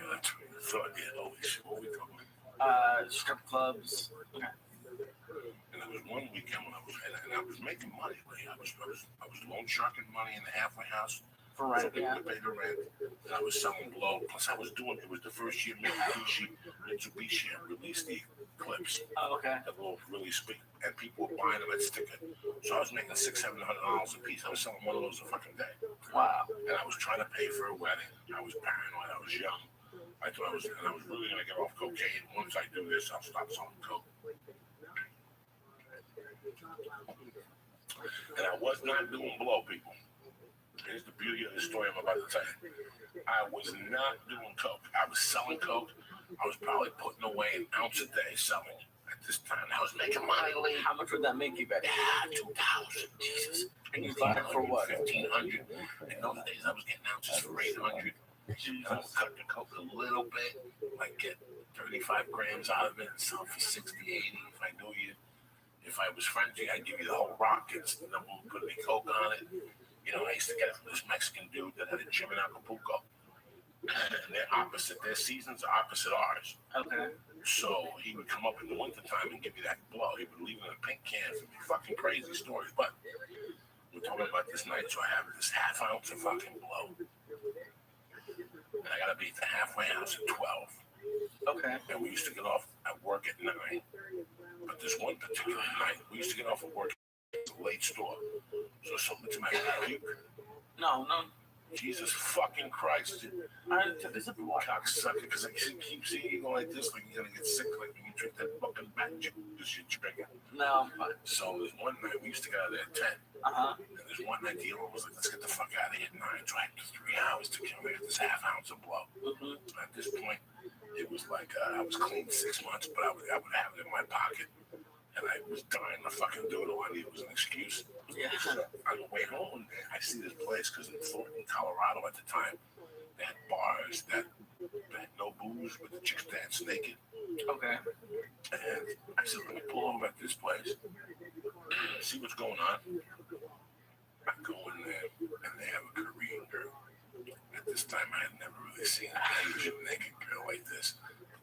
thought? Yeah, holy shit, what we talking about? Strip clubs. Okay. And there was one weekend when I was making money. I was loan sharking money in the halfway house. For rent, So yeah. to pay the rent. And I was selling blow. Plus I was doing, it was the first year Mitsubishi released the Eclipse. Oh, okay. That little really speak. And people were buying them at sticker. So I was making $600-700 a piece. I was selling one of those a fucking day. Wow. And I was trying to pay for a wedding. I was paranoid. I was young. I thought I was really going to get off cocaine. Once I do this, I'll stop selling coke. And I was not doing blow, people. Here's the beauty of the story I'm about to tell you. I was not doing coke. I was selling coke. I was probably putting away an ounce a day selling at this time. I was making money. How much would that make you back? Yeah, $2,000. Jesus. And you bought it for what? $1,500. In those days, I was getting ounces for $800. And I would cut the coke a little bit, like get 35 grams out of it and sell for 60, 80 if I knew you. If I was friendly, I'd give you the whole rock and no one would put any coke on it. You know, I used to get it from this Mexican dude that had a gym in Acapulco. And they're opposite. Their seasons are opposite ours. Okay. So he would come up in the wintertime and give you that blow. He would leave it in a pink can for fucking crazy stories. But we're talking about this night, so I have this half ounce of fucking blow. And I gotta be at the halfway house at 12. Okay. And we used to get off at work at 9. But this one particular night, we used to get off at work at a late store. So something to make me puke. No. Jesus fucking Christ. There's a block. Cocksucker, because I keep seeing you go like this, like you're gonna get sick, like when you drink that fucking magic shit you're drinking. No. So there's one night, we used to get out of there at 10. And there's one night the owner was like, let's get the fuck out of here at 9. So I had 3 hours to get this half ounce of blow. At this point, it was like I was clean 6 months, but I would have it in my pocket. And I was dying to fucking do it. All I needed was an excuse. Yeah. So on the way home, I see this place because in Thornton, Colorado at the time, they had bars that had no booze, but the chicks dance naked. Okay. And I said, let me pull over at this place, see what's going on. I go in there, and they have a Korean girl. At this time, I had never really seen an Asian naked girl like this.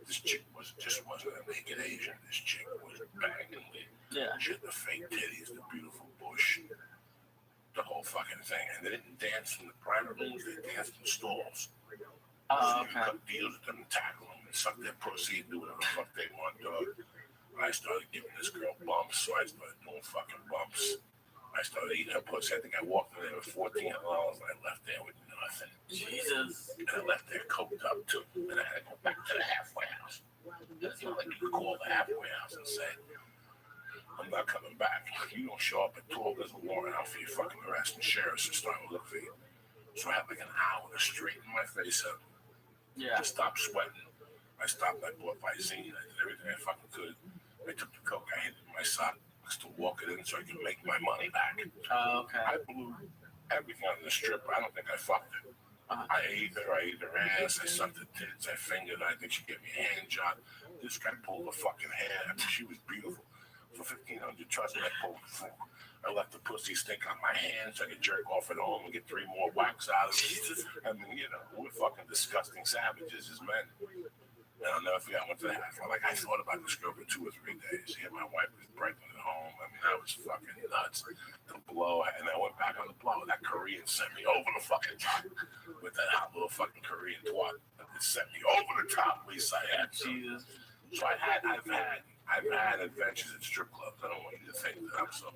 This chick just wasn't a naked Asian. This chick was banging. Yeah. She had the fake titties, the beautiful bush, the whole fucking thing. And they didn't dance in the private rooms, they danced in stalls. So you cut deals with them and tackle them and suck their pussy and do whatever the fuck they want, dog. I started giving this girl bumps, so I started doing fucking bumps. I started eating her pussy. I think I walked in there with $1,400 and I left there with nothing. Jesus. And I left there coked up too. And I had to go back to the halfway house. It's not like you could call the halfway house and say, I'm not coming back. If you don't show up at 12, there's a warrant out for you fucking arrest and sheriffs and starting to look for you. So I had like an hour to straighten my face up. Yeah. To stop sweating. I stopped, I bought Visine, I did everything I fucking could. I took the coke, I hid it in my sock, I still walk it in so I can make my money back. Okay. I blew everything on the strip. I don't think I fucked her. I ate her ass, I sucked her tits, I fingered her, I think she gave me a hand job. This guy pulled her fucking hair. I mean, she was beautiful. For $1,500, trust me, I pulled the fuck. I let the pussy stink on my hands so I could jerk off at home and get 3 more whacks out of it. I mean, you know, we're fucking disgusting savages as men. And I'll never forget, I went to the half. Like, I thought about this girl for 2 or 3 days. Yeah, my wife was pregnant at home. I mean, I was fucking nuts. The blow, and I went back on the blow. That Korean sent me over the fucking top with that hot little fucking Korean twat. It sent me over the top, Lisa. Jesus. So I've had adventures at strip clubs. I don't want you to think that I'm some,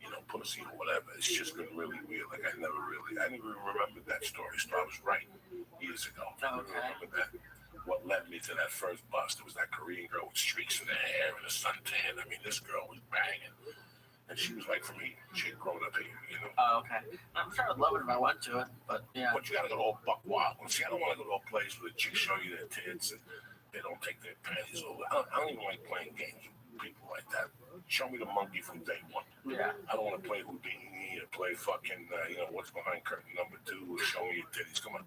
you know, pussy or whatever. It's just been really weird. Like, I never even remembered that story. So I was right years ago. I remember that. What led me to that first bust? It was that Korean girl with streaks in her hair and a suntan. I mean, this girl was banging. And she was like from here. She had grown up here, you know. Oh, okay. I'm sure I'd love it if I went to it, but yeah. But you gotta go all buck wild. See, I don't want to go to a place where the chicks show you their tits and they don't take their panties over. I don't even like playing games with people like that. Show me the monkey from day one. Yeah. I don't want to play Houdini or play fucking, you know, what's behind curtain number 2 or show me your titties. Come on.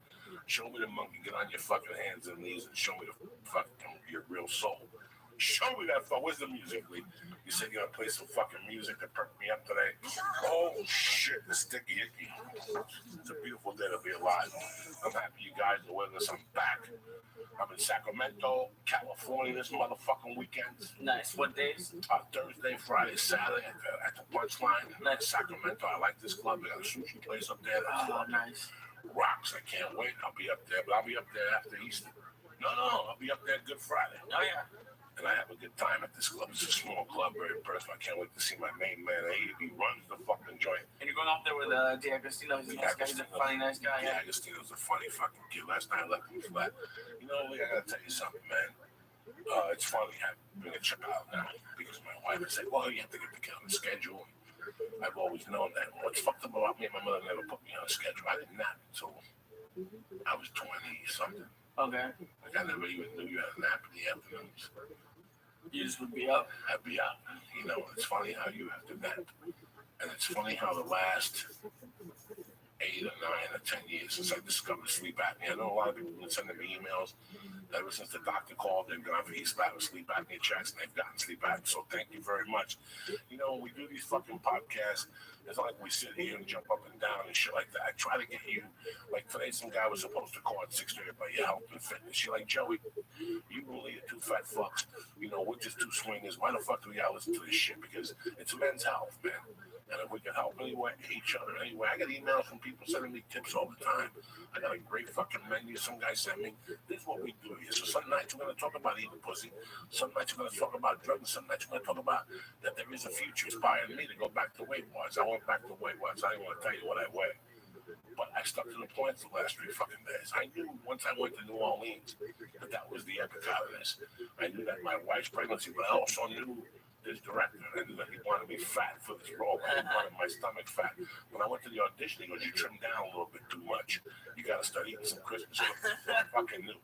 Show me the monkey. Get on your fucking hands and knees and show me the fucking your real soul. Show me that fuck. Where's the music, Lee? You said you're gonna play some fucking music to perk me up today. Oh shit, the sticky icky. It's a beautiful day to be alive. I'm happy you guys are with us. I'm back. I'm in Sacramento, California this motherfucking weekend. Nice. What days? Thursday, Friday, Saturday at the Punchline. Nice. Sacramento. I like this club. They got a sushi place up there. That's Nice. Rocks. I can't wait. I'll be up there, but I'll be up there after Easter. No, I'll be up there Good Friday. Oh yeah. And I have a good time at this club. It's a small club, very personal. I can't wait to see my main man. He runs the fucking joint. And you're going up there with D'Agostino. He's a nice guy. He's a funny, nice guy. Yeah, Agostino's a funny fucking kid. Last night I left him flat. You know, Lee, I gotta tell you something, man. It's funny having a trip out now because my wife would say, well, you have to get on the schedule. I've always known that. What's fucked up about me and my mother never put me on a schedule. I did not until I was 20-something. Okay. Like, I never even knew you had a nap in the afternoons. You just would be up. I'd be out. You know, it's funny how you have to nap. And it's funny how the last 8 or 9 or 10 years since I discovered sleep apnea, I know a lot of people have been sending me emails ever since the doctor called. They've gone for ESPAP with sleep apnea checks and they've gotten sleep apnea. So thank you very much. You know, when we do these fucking podcasts, it's not like we sit here and jump up and down and shit like that. I try to get you, like today, some guy was supposed to call at 6:30 about your health and fitness. You're like, Joey, you really are 2 fat fucks. You know, we're just 2 swingers. Why the fuck do we gotta listen to this shit? Because it's men's health, man. And if we can help anywhere, each other anyway. I get emails from people sending me tips all the time. I got a great fucking menu. Some guy sent me, this is what we do here. So some nights we're going to talk about eating pussy. Some nights we're going to talk about drugs. Some nights we're going to talk about that there is a future inspiring me to go back to Weight Watchers. I went back to Weight Watchers. I didn't want to tell you what I weigh. But I stuck to the point the last 3 fucking days. I knew once I went to New Orleans that was the epic out of this. I knew that my wife's pregnancy, but I also knew this director, and he wanted me fat for this role. He wanted my stomach fat. When I went to the audition, he goes, you trimmed down a little bit too much. You got to start eating some Christmas cookies. I fucking knew.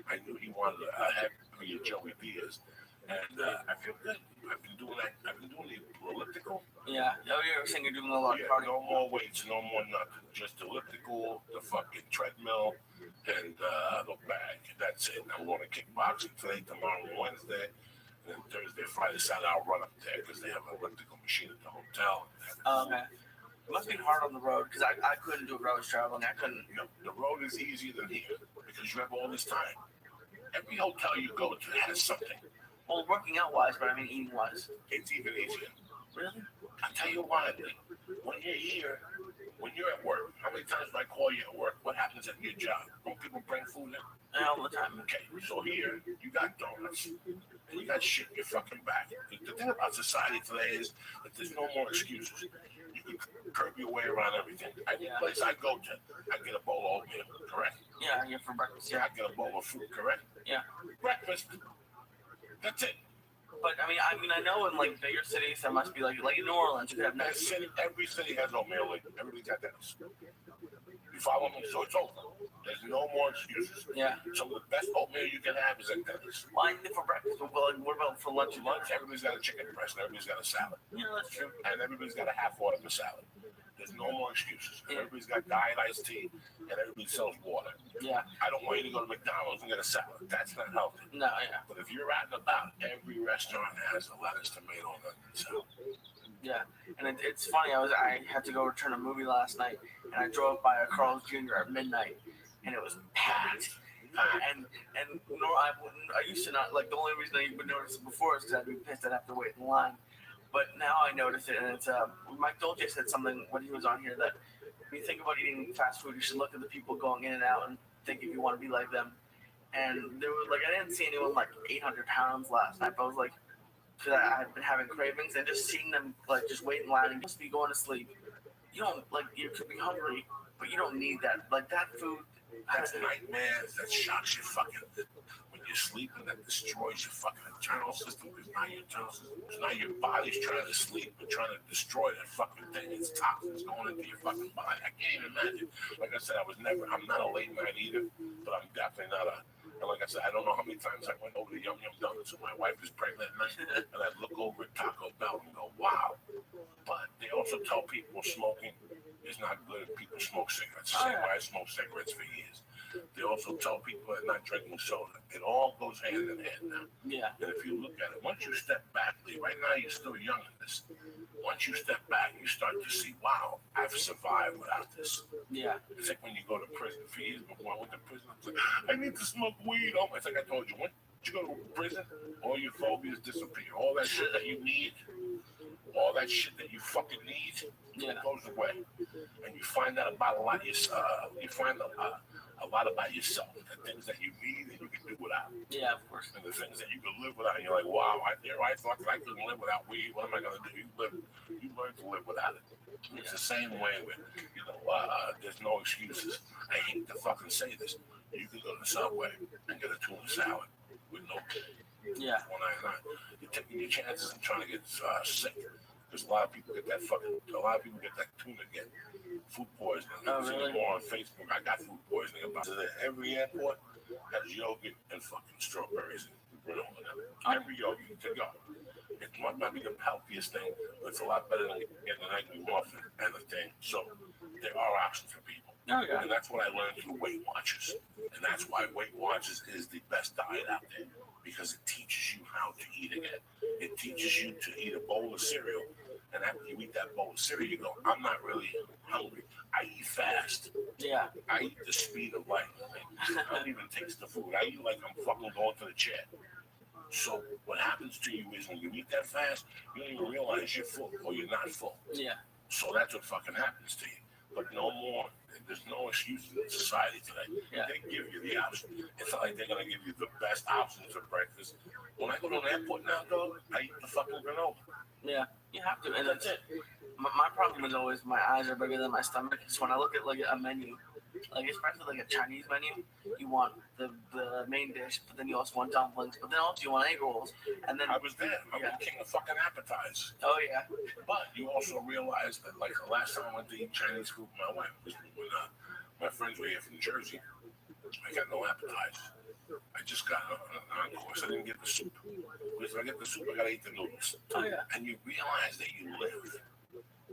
I knew he wanted a heavy Joey Diaz. And I feel good. I've been doing that. I've been doing the elliptical. Yeah. Oh, you're saying you're doing a lot of cardio. No more weights, no more nothing. Just elliptical, the fucking treadmill, and the bag. That's it. I'm going to kickboxing today, tomorrow, Wednesday. And then Thursday, Friday, Saturday, I'll run up there because they have an elliptical machine at the hotel. Okay. It must be hard on the road because I couldn't do it when I was traveling. I couldn't. You know, the road is easier than here because you have all this time. Every hotel you go to has something. Well, working out wise, but I mean eating wise. It's even easier. Really? I'll tell you why, Lee. When you're here, when you're at work, how many times do I call you at work? What happens at your job? Don't people bring food in? All the time. Okay, so here, you got donuts. And you got shit in your fucking back. The thing about society today is that there's no more excuses. You can curb your way around everything. Any place I go to, I get a bowl of oatmeal, correct? Yeah, yeah, for breakfast. Yeah, Yeah. I get a bowl of fruit, correct? Yeah. Breakfast. That's it. But I mean, I know in like bigger cities there must be like in New Orleans you could have That nice. city, every city has oatmeal. Everybody's got that. You follow me? So it's over. There's no more excuses. Yeah. Some of the best oatmeal you can have is at Dennis. Why for breakfast? Well, what about for lunch? Lunch, everybody's got a chicken breast and everybody's got a salad. Yeah, that's true. And everybody's got a half order for salad. There's no more excuses. Yeah. Everybody's got diet iced tea and everybody sells water. Yeah. I don't want you to go to McDonald's and get a salad. That's not healthy. No, yeah. But if you're out and about, every restaurant has a lettuce, tomato, and onion salad. Yeah, and it's funny. I had to go return a movie last night, and I drove by a Carl's Jr. at midnight, and it was packed. And I used to not like the only reason I would notice it before is because I'd be pissed I'd have to wait in line. But now I notice it, and it's Mike Dolce said something when he was on here that when you think about eating fast food, you should look at the people going in and out and think if you want to be like them. And there was like I didn't see anyone like 800 pounds last night, but I was like. Because I've been having cravings and just seeing them like just wait in line and just be going to sleep. You don't like you could be hungry, but you don't need that. Like that food. That's nightmares. That shocks you fucking when you're sleeping. That destroys your fucking internal system. Because now your internal system, now your body's trying to sleep and trying to destroy that fucking thing. It's toxins going into your fucking body. I can't even imagine. Like I said, I'm not a late night eater, but I'm definitely not a. And like I said, I don't know how many times I went over to Yum Yum Donuts when my wife was pregnant at night, and I'd look over at Taco Bell and go, wow. But they also tell people smoking It's not good if people smoke cigarettes. The same way I smoked cigarettes for years. They also tell people they're not drinking soda. It all goes hand in hand now. Yeah. And if you look at it, once you step back, Lee, right now you're still young in this. Once you step back, you start to see, wow, I've survived without this. Yeah. It's like when you go to prison. For years before I went to prison, it's like, I need to smoke weed. Oh, it's like I told you, once you go to prison, all your phobias disappear. All that shit that you need, all that shit that you fucking need, goes away. And you find out about a lot of yourself. You find a lot about yourself, the things that you need and you can do without. Yeah, of course. And the things that you can live without. And you're like, wow, I thought that I couldn't live without weed. What am I going to do? You learn to live without it. It's the same way with, there's no excuses. I hate to fucking say this. You can go to the Subway and get a tuna salad with no Yeah. $1.99. You're taking your chances and trying to get sick. Because a lot of people get that tuna again. Food poisoning. Oh, really? More on Facebook. I got food poisoning about it. Every airport has yogurt and fucking strawberries and granola. Every yogurt to go. It might not be the healthiest thing, but it's a lot better than getting an egg muffin and a thing. So there are options for people. Oh, yeah. And that's what I learned through Weight Watchers. And that's why Weight Watchers is the best diet out there. Because it teaches you how to eat again. It teaches you to eat a bowl of cereal. And after you eat that bowl of cereal, you go, I'm not really hungry. I eat fast. Yeah. I eat the speed of light. I don't even taste the food. I eat like I'm fucking going to the chair. So what happens to you is when you eat that fast, you don't even realize you're full or you're not full. Yeah. So that's what fucking happens to you. But no more. There's no excuses in society today. Yeah. They give you the option. It's not like they're going to give you the best options for breakfast. When I go to an airport now, though, I eat the fucking granola. Yeah. You have to. And that's it. My problem is always my eyes are bigger than my stomach. So when I look at like a menu, like especially like a Chinese menu, you want the main dish, but then you also want dumplings, but then also you want egg rolls, and then I was there. I'm the king of fucking appetizers. Oh yeah. But you also realize that, like the last time I went to eat Chinese food with my wife was when my friends were here from Jersey. I got no appetizers. I just got an course. I didn't get the soup. Because if I get the soup, I gotta eat the noodles. Oh yeah. And you realize that you live.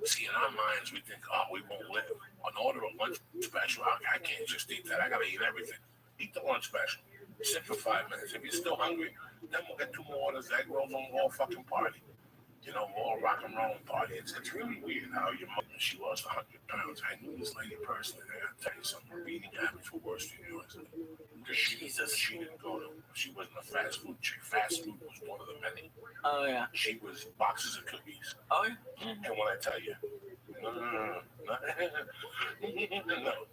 See, in our minds, we think, oh, we won't live. An order of lunch special, I can't just eat that. I got to eat everything. Eat the lunch special. Sit for 5 minutes. If you're still hungry, then we'll get 2 more orders, egg rolls, and we'll all fucking party. We'll all rock and roll and party. It's really weird how your mother, she lost 100 pounds. I knew this lady personally. I got to tell you something. Her eating habits were worse than yours. Because she didn't go to, she wasn't a fast food chick. Fast food was one of the many. Oh yeah. She was boxes of cookies. Oh yeah. And when I tell you, no.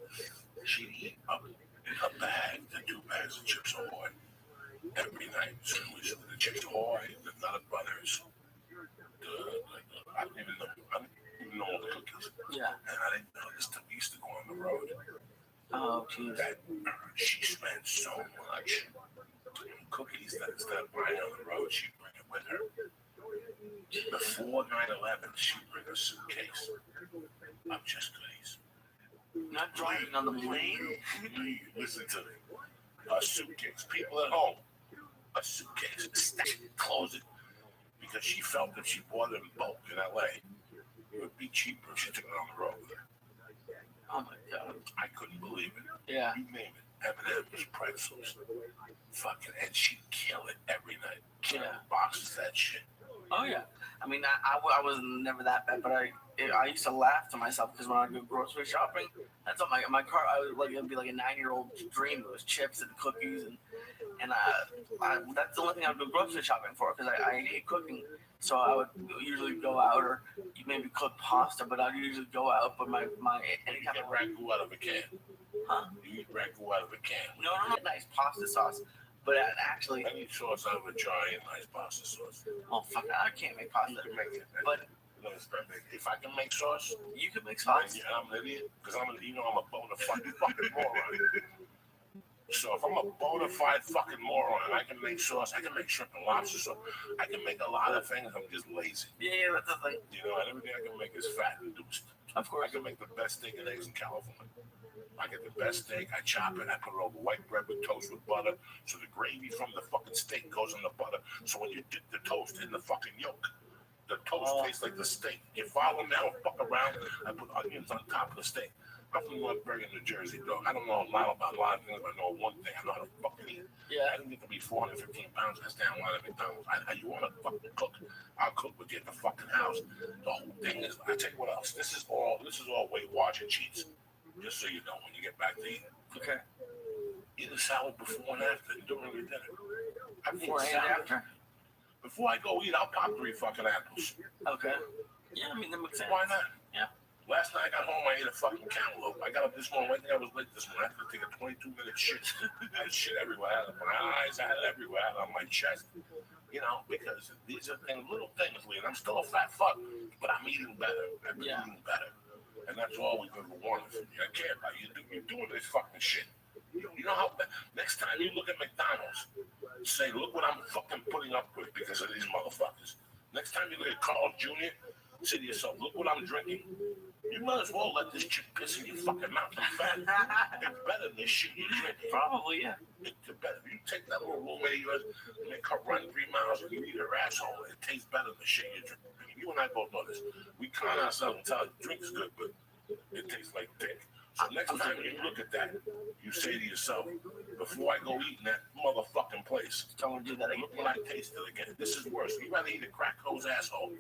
She'd eat up a bag, the 2 bags of Chips Ahoy every night. So it was the Chips Ahoy, the Nut Brothers, I don't even know all the cookies. Yeah. And I didn't know this till we used to go on the road. Oh jeez. She spent so much cookies that instead of buying on the road, she'd bring it with her. Before 9/11, she'd bring a suitcase of just goodies. Not driving on the plane? Listen to me. A suitcase. People at home. A suitcase. Stash it, close it. Because she felt if she bought it in bulk in LA, it would be cheaper if she took it on the road with her. Oh my god. I couldn't believe it. Yeah. You name it. M&M's, pretzels. Fucking, and she'd kill it every night. Kill boxes of that shit. Oh yeah. I mean, I was never that bad, but I used to laugh to myself because when I go grocery shopping, that's on my car. I would like it'd be like a 9-year-old dream. It was chips and cookies and that's the only thing I would go grocery shopping for because I hate cooking. So I would usually go out or maybe cook pasta, but I'd usually go out. But my any kind of ragu out of a can. Huh? You eat ragu out of a can. No, nice pasta sauce. But actually, I need sauce out of a jar and nice pasta sauce. Oh fuck! I can't make pasta. But if I can make sauce, you can make sauce. Yeah, I'm an idiot because I'm a bona fide fucking moron. So if I'm a bona fide fucking moron and I can make sauce, I can make shrimp and lobster sauce. I can make a lot of things. I'm just lazy. Yeah, that's the thing. And everything I can make is fat induced. Of course. I can make the best steak and eggs in California. I get the best steak, I chop it, I put it over white bread with toast with butter, so the gravy from the fucking steak goes in the butter. So when you dip the toast in the fucking yolk, The toast tastes like the steak. You follow me, I don't fuck around. I put onions on top of the steak. I'm from North Bergen, New Jersey, dog. I don't know a lot about a lot of things, but I know one thing. I know how to fucking eat. Yeah. I didn't get to be 415 pounds. I stand a lot of McDonald's. You want to fucking cook? I'll cook with you at the fucking house. The whole thing is, I tell you what else. This is all Weight Watcher cheats. Just so you know when you get back to eating. Okay. Eat a salad before and after during your dinner. Before and after? Before I go eat, I'll pop 3 fucking apples. Okay. Yeah, I mean, that makes sense. Why not? Yeah. Last night I got home, I ate a fucking cantaloupe. I got up this morning, I think I was late this morning. I had to take a 22-minute shit. I had shit everywhere. I had it on my eyes, I had it everywhere. I had it on my chest. You know, because these are things, little things, Lee. And I'm still a fat fuck, but I'm eating better. I'm eating better. And that's all we've ever wanted from you. I care about you. You're doing this fucking shit. You know how, next time you look at McDonald's, say, look what I'm fucking putting up with because of these motherfuckers. Next time you look at Carl Jr., say to yourself, look what I'm drinking. You might as well let this chick piss in your fucking mouth. It's better than this shit you drink. Probably, yeah. It's better. You take that little roommate of yours, make her run 3 miles, and you eat her asshole. It tastes better than the shit you drink. You and I both know this. We con ourselves and tell you, drink is good, but it tastes like dick. So next time you look at that, you say to yourself, before I go eat in that motherfucking place, don't do that again. Look what I tasted again. This is worse. You'd rather eat a crack hose asshole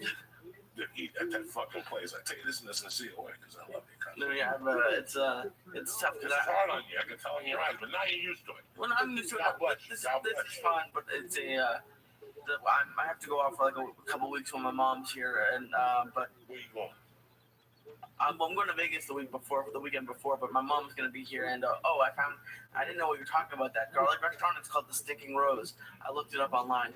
than eat at that fucking place. I tell you this in a sincere way because I love you. No, yeah, but it's tough. It's hard on you. I can tell in your eyes, but now you're used to it. Well, I'm used to it. God bless you. This is fun, but it's I have to go out for like a couple weeks when my mom's here, and but where you going? I'm going to Vegas the weekend before, but my mom's going to be here, and I didn't know what you're talking about, that garlic restaurant. It's called the Sticking Rose. I looked it up online.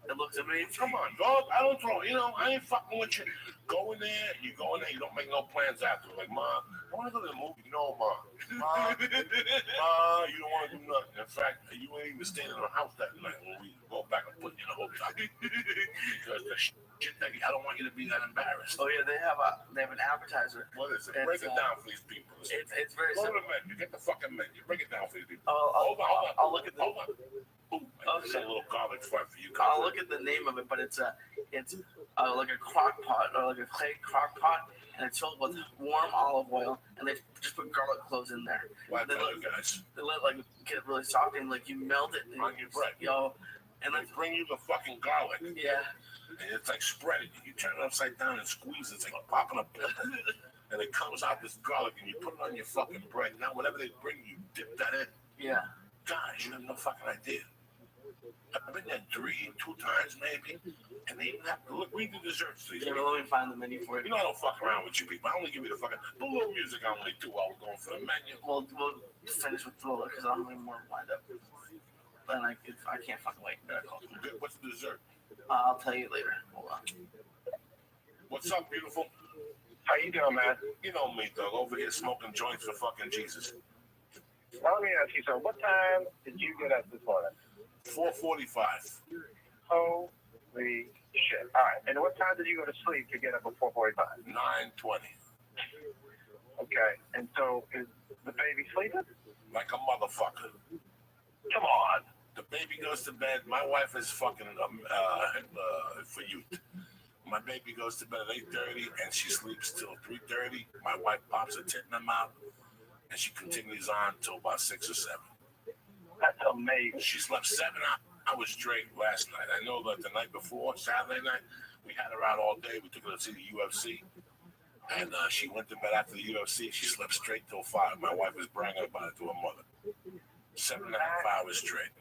It looks amazing. Come on, dog. I don't throw. I ain't fucking with you. Go in there. You go in there. You don't make no plans after. Like, Mom, I want to go to the movie. No, Mom. Mom, you don't want to do nothing. In fact, you ain't even staying in the house that night when we go back and put you in the hotel. Because the shit that I don't want you to be that embarrassed. Oh yeah, they have an advertiser. What is it? Break it down for these people. It's very simple. Go to the menu. Get the fucking menu. Break it down for these people. Hold on. I'll look at the. Hold on. It's a little garlic fry for you. I'll look at the name of it, but it's like a crock pot or like a clay crock pot, and it's filled with warm olive oil, and they just put garlic cloves in there. Why they let like get it really soft and like you melt it on your bread. And they bring you the fucking garlic. Yeah. And it's like spreading. You turn it upside down and squeeze it. It's like popping a pimple. And it comes out this garlic, and you put it on your fucking bread. Now whatever they bring you, dip that in. Yeah. Guys, you have no fucking idea. I've been there 2 times maybe, and they even have to look. Read the desserts, please. Yeah, let me find the menu for you. You know I don't fuck around with you people. I only give you the fucking little music. I only do while we're going for the menu. We'll finish with Thriller because I don't have any more lined up. And I can't fucking wait. What's the dessert? I'll tell you later. Hold on. What's up, beautiful? How you doing, man? You know me, dog. Over here smoking joints for fucking Jesus. Well, let me ask you something. What time did you get up this morning? 4:45. Holy shit. All right. And what time did you go to sleep to get up at 4:45? 9:20. Okay. And so is the baby sleeping? Like a motherfucker. Come on. The baby goes to bed. My wife is fucking for youth. My baby goes to bed at 8:30 and she sleeps till 3:30. My wife pops a tit in her mouth and she continues on till about 6 or 7. That's amazing. She slept 7 hours straight last night. I know that the night before, Saturday night, we had her out all day. We took her to see the UFC. And she went to bed after the UFC. She slept straight till 5. My wife is bragging about it to her mother. 7.5 hours straight.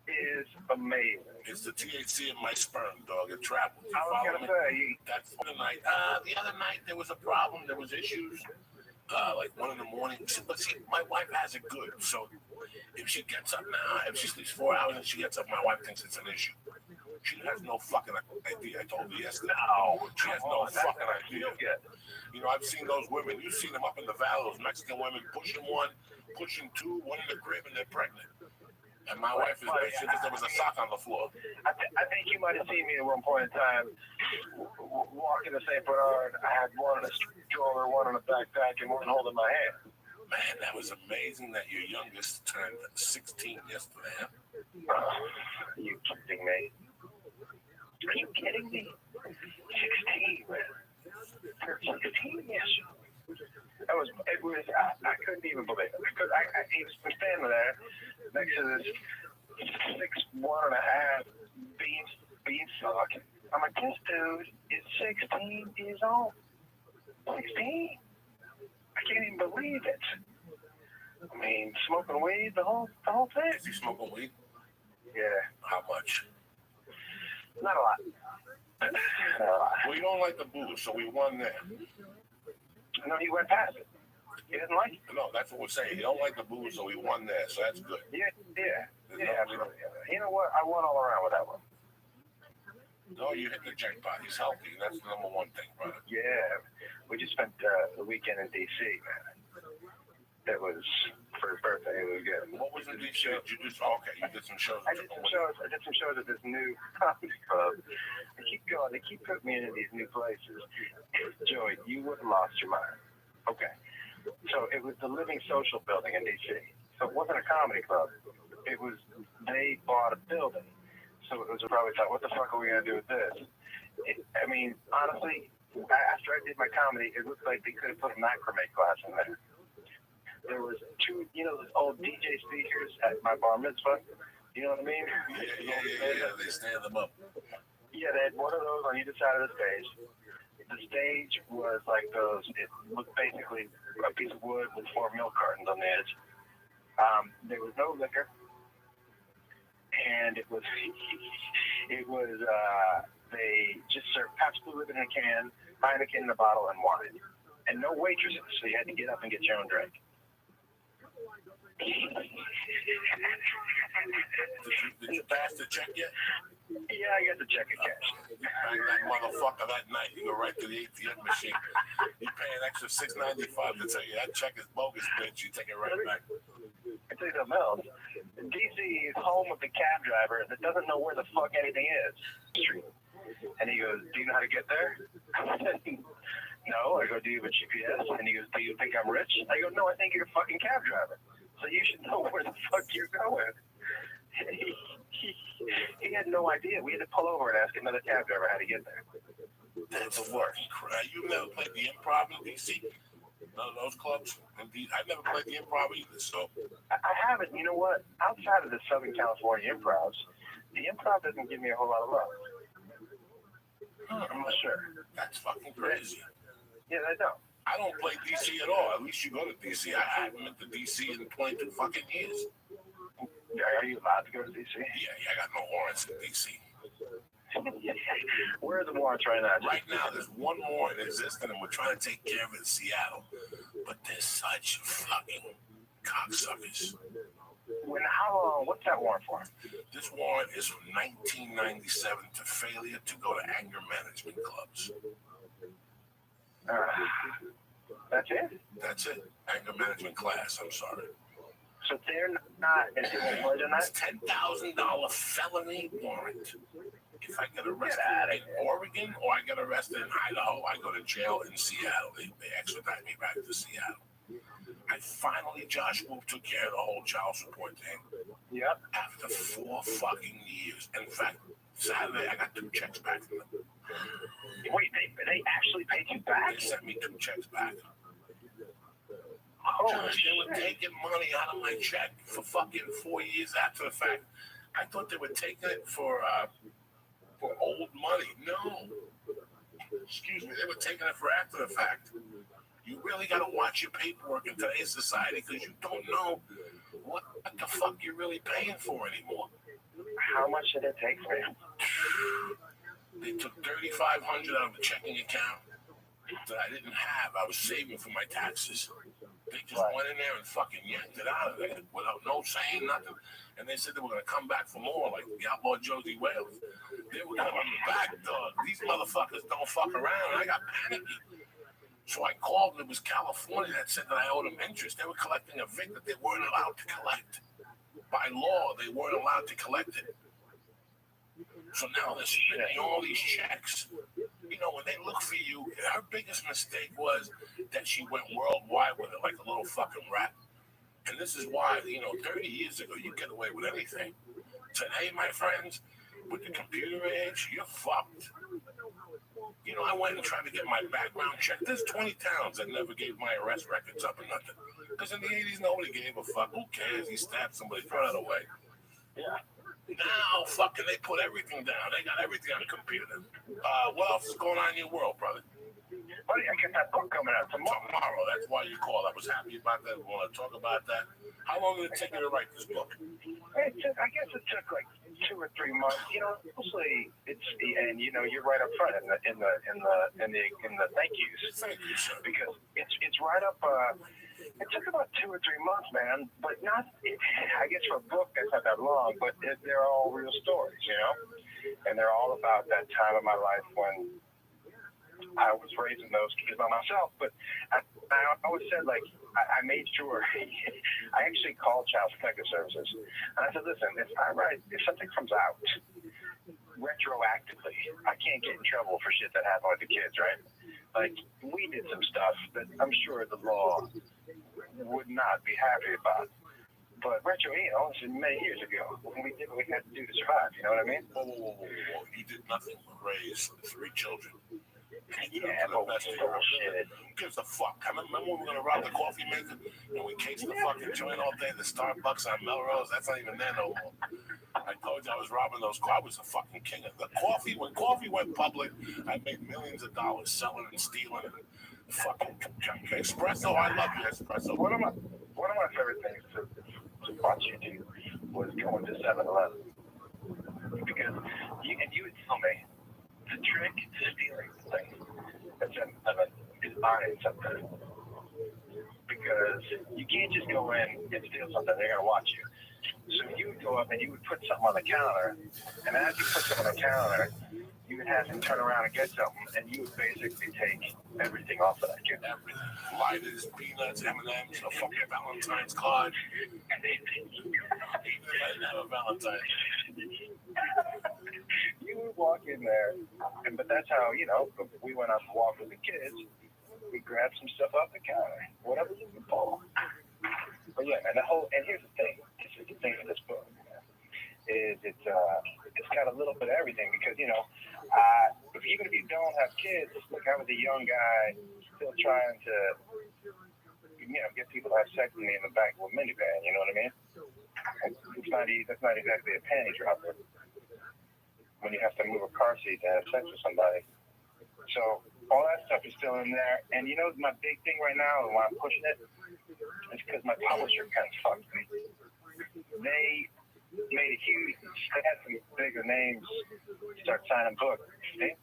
Is amazing. It's the THC in my sperm, dog. It travels. I was going to say. That's the night. The other night, there was a problem. There was issues. Like 1 in the morning. But see, my wife has it good. So if she gets up now, if she sleeps 4 hours and she gets up, my wife thinks it's an issue. She has no fucking idea. I told her yesterday. No, she has no fucking idea. You know, I've seen those women. You've seen them up in the valley. Those Mexican women pushing 1, pushing 2, 1 in the crib, and they're pregnant. And my wife is basically because there was a sock on the floor. I think you might have seen me at one point in time walking to St. Bernard. I had one in a stroller, one in a backpack, and one holding my hand. Man, that was amazing that your youngest turned 16 yesterday. Are you kidding me? Are you kidding me? 16 16 years. I couldn't even believe it. Because he was standing there next to this 6'1.5" beanstalk. I'm like, this dude is 16 years old. 16? I can't even believe it. I mean, smoking weed, the whole thing. Is he smoking weed? Yeah. How much? Not a lot. Well, you don't like the booze, so we won there. No, he went past it. He didn't like it. No, that's what we're saying. You don't like the booze, so we won there, so that's good. Yeah. Absolutely. You know what? I won all around with that one. No, you hit the jackpot. He's healthy. That's the number one thing, brother. Yeah. We just spent the weekend in D.C., man. That was for his birthday. It was good. What was in D.C.? Did you just, okay, you did some shows. I did some shows at this new comedy club. They keep going. They keep putting me into these new places. Joey, you would have lost your mind. Okay. So it was the Living Social building in D.C. So it wasn't a comedy club. It was, they bought a building. So it was probably thought, what the fuck are we going to do with this? I mean, honestly, after I did my comedy, it looked like they could have put a macrame class in there. There was two, those old DJ speakers at my bar mitzvah. You know what I mean? Yeah. They stand them up. Yeah, they had one of those on either side of the stage. The stage was like those, it looked basically a piece of wood with 4 milk cartons on the edge. There was no liquor. And it was, they just served Pabst Blue Ribbon in a can, Heineken in a bottle, and wine. And no waitresses, so you had to get up and get your own drink. Did you pass the check yet? Yeah, I got the check of cash. Bang that motherfucker that night. You go right to the ATM machine. You pay an extra $6.95 to tell you that check is bogus, bitch. You take it right back. I tell you something else. DC is home of the cab driver that doesn't know where the fuck anything is. And he goes, do you know how to get there? I said, no. I go, do you have a GPS? And he goes, do you think I'm rich? I go, no, I think you're a fucking cab driver. So you should know where the fuck you're going. He had no idea. We had to pull over and ask another cab driver how to get there. That's the worst. You never played the Improv in D.C.? None of those clubs? Indeed, I've never played the Improv either, so. I haven't. You know what? Outside of the Southern California Improvs, the Improv doesn't give me a whole lot of love. I'm not sure. That's fucking crazy. Yeah, they don't. I don't play D.C. at all. At least you go to D.C. I haven't been to D.C. in 22 fucking years. Are you allowed to go to D.C.? Yeah, I got no warrants in D.C. Where are the warrants right now? Right now, there's one warrant existing, and we're trying to take care of it in Seattle. But they're such fucking cocksuckers. How long? What's that warrant for? This warrant is from 1997 to failure to go to anger management clubs. That's it? That's it. Anger management class, I'm sorry. So they're not employed in that? It's $10,000 felony warrant. If I get arrested in Oregon or I get arrested in Idaho, I go to jail in Seattle. They extradite me back to Seattle. I finally, Josh Wolf took care of the whole child support thing. Yep. After 4 fucking years. In fact, Saturday I got 2 checks back from them. Wait, they actually paid you back? They sent me 2 checks back. Oh, Josh, they were taking money out of my check for fucking 4 years after the fact. I thought they were taking it for old money. No. Excuse me, they were taking it for after the fact. You really got to watch your paperwork in today's society because you don't know what the fuck you're really paying for anymore. How much did it take for you? They took $3,500 out of the checking account that I didn't have. I was saving for my taxes. They just went in there and fucking yanked it out of there without no saying nothing. And they said they were going to come back for more, like the outlaw Josie Wales. They were coming back, dog. These motherfuckers don't fuck around. I got panicky. So I called, and it was California that said that I owed them interest. They were collecting a VIC that they weren't allowed to collect. By law, they weren't allowed to collect it. So now they're spending all these checks. You know, when they look for you, her biggest mistake was that she went worldwide with it like a little fucking rat. And this is why, 30 years ago, you get away with anything. Today, my friends, with the computer age, you're fucked. You know, I went and tried to get my background checked. There's 20 towns that never gave my arrest records up or nothing. Because in the 80s, nobody gave a fuck. Who cares? He stabbed somebody, throw it away. Yeah. Now, fucking, they put everything down. They got everything on the computer. What else is going on in your world, brother? Buddy, I got that book coming out tomorrow. Tomorrow. That's why you called. I was happy about that. We want to talk about that. How long did it take you to write this book? I guess it took like 2 or 3 months. You know, mostly it's, and you know, you're right up front in the thank yous. Thank you, sir. Because it's right up. It took about 2 or 3 months, man. But not. I guess for a book that's not that long, but they're all real stories, you know, and they're all about that time of my life when I was raising those kids by myself. But I always said, like, I made sure. I actually called Child Protective Services, and I said, listen, if something comes out retroactively, I can't get in trouble for shit that happened with the kids, right? Like, we did some stuff that I'm sure the law would not be happy about. But retro, you know, this is many years ago. We did what we had to do to survive, you know what I mean? Whoa. You did nothing but raise 3 children. Yeah, but bullshit. Who gives a fuck? I remember when we were going to rob the coffee maker and we cased the fucking joint all day, the Starbucks on Melrose. That's not even there no more. I told you I was robbing those cars. I was a fucking king of the coffee. When coffee went public, I made millions of dollars selling and stealing and fucking espresso. I love you, espresso. One of my favorite things to watch you do was going to 7-Eleven. Because you would tell me the trick to stealing things at 7-Eleven is buying something. Because you can't just go in and steal something, they're gonna watch you. So you would go up and you would put something on the counter, and as you put something on the counter, you would have him turn around and get something, and you would basically take everything off of that counter. Everything. Lighters, peanuts, M&M's, a fucking Valentine's card. Even if I didn't have a Valentine's. You would walk in there, but that's how, you know, we went out to walk with the kids. We grabbed some stuff off the counter, whatever you can pull. But yeah, and here's the thing. This is the thing with this book, is it's got a little bit of everything because, you know, even if you don't have kids, look, I was a young guy still trying to, you know, get people to have sex with me in the back of a minivan. You know what I mean? That's not exactly a panty dropper when you have to move a car seat to have sex with somebody. So all that stuff is still in there. And you know, my big thing right now, and why I'm pushing it, is because my publisher kind of fucked me. They made a huge, they had some bigger names start signing books, see?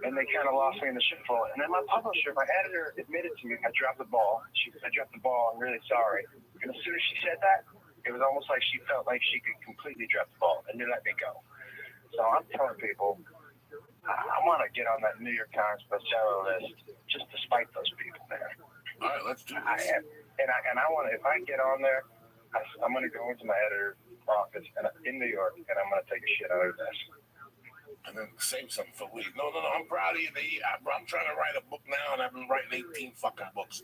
And they kind of lost me in the shitful. And then my publisher, my editor, admitted to me I dropped the ball. I dropped the ball. I'm really sorry. And as soon as she said that, it was almost like she felt like she could completely drop the ball and then let me go. So I'm telling people, I want to get on that New York Times bestseller list just to spite those people there. All right, let's do this. And I want to, if I get on there, I'm going to go into my editor's office in New York, and I'm going to take a shit out of this. And then save something for Lee. No, I'm proud of you. I'm trying to write a book now, and I've been writing 18 fucking books.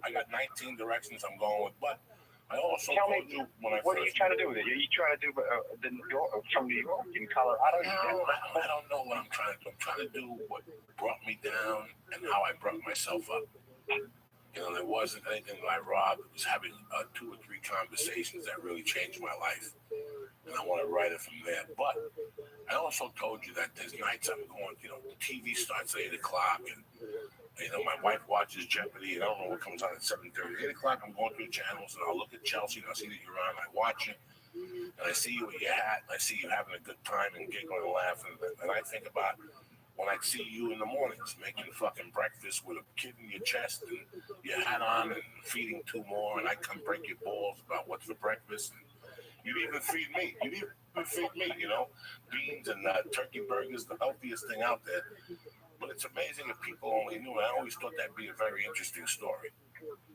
I got 19 directions I'm going with, but I also told you when what are you trying to do with it? Are you trying to do from New York in Colorado? No, I don't know what I'm trying to do. I'm trying to do what brought me down and how I brought myself up. You know, there wasn't anything that I robbed. It was having 2 or 3 conversations that really changed my life. And I want to write it from there. But I also told you that there's nights I'm going, you know, the TV starts at 8 o'clock and, you know, my wife watches Jeopardy and I don't know what comes on at 7:30. 8 o'clock, I'm going through channels and I'll look at Chelsea and I'll see that you're on. I watch it and I see you with your hat and I see you having a good time and giggling and laughing. And I think about when I see you in the mornings making fucking breakfast with a kid in your chest and your hat on and feeding 2 more and I come break your balls about what's for breakfast. And you'd even feed me. You know, beans and turkey burgers, the healthiest thing out there. But it's amazing if people only knew. I always thought that'd be a very interesting story.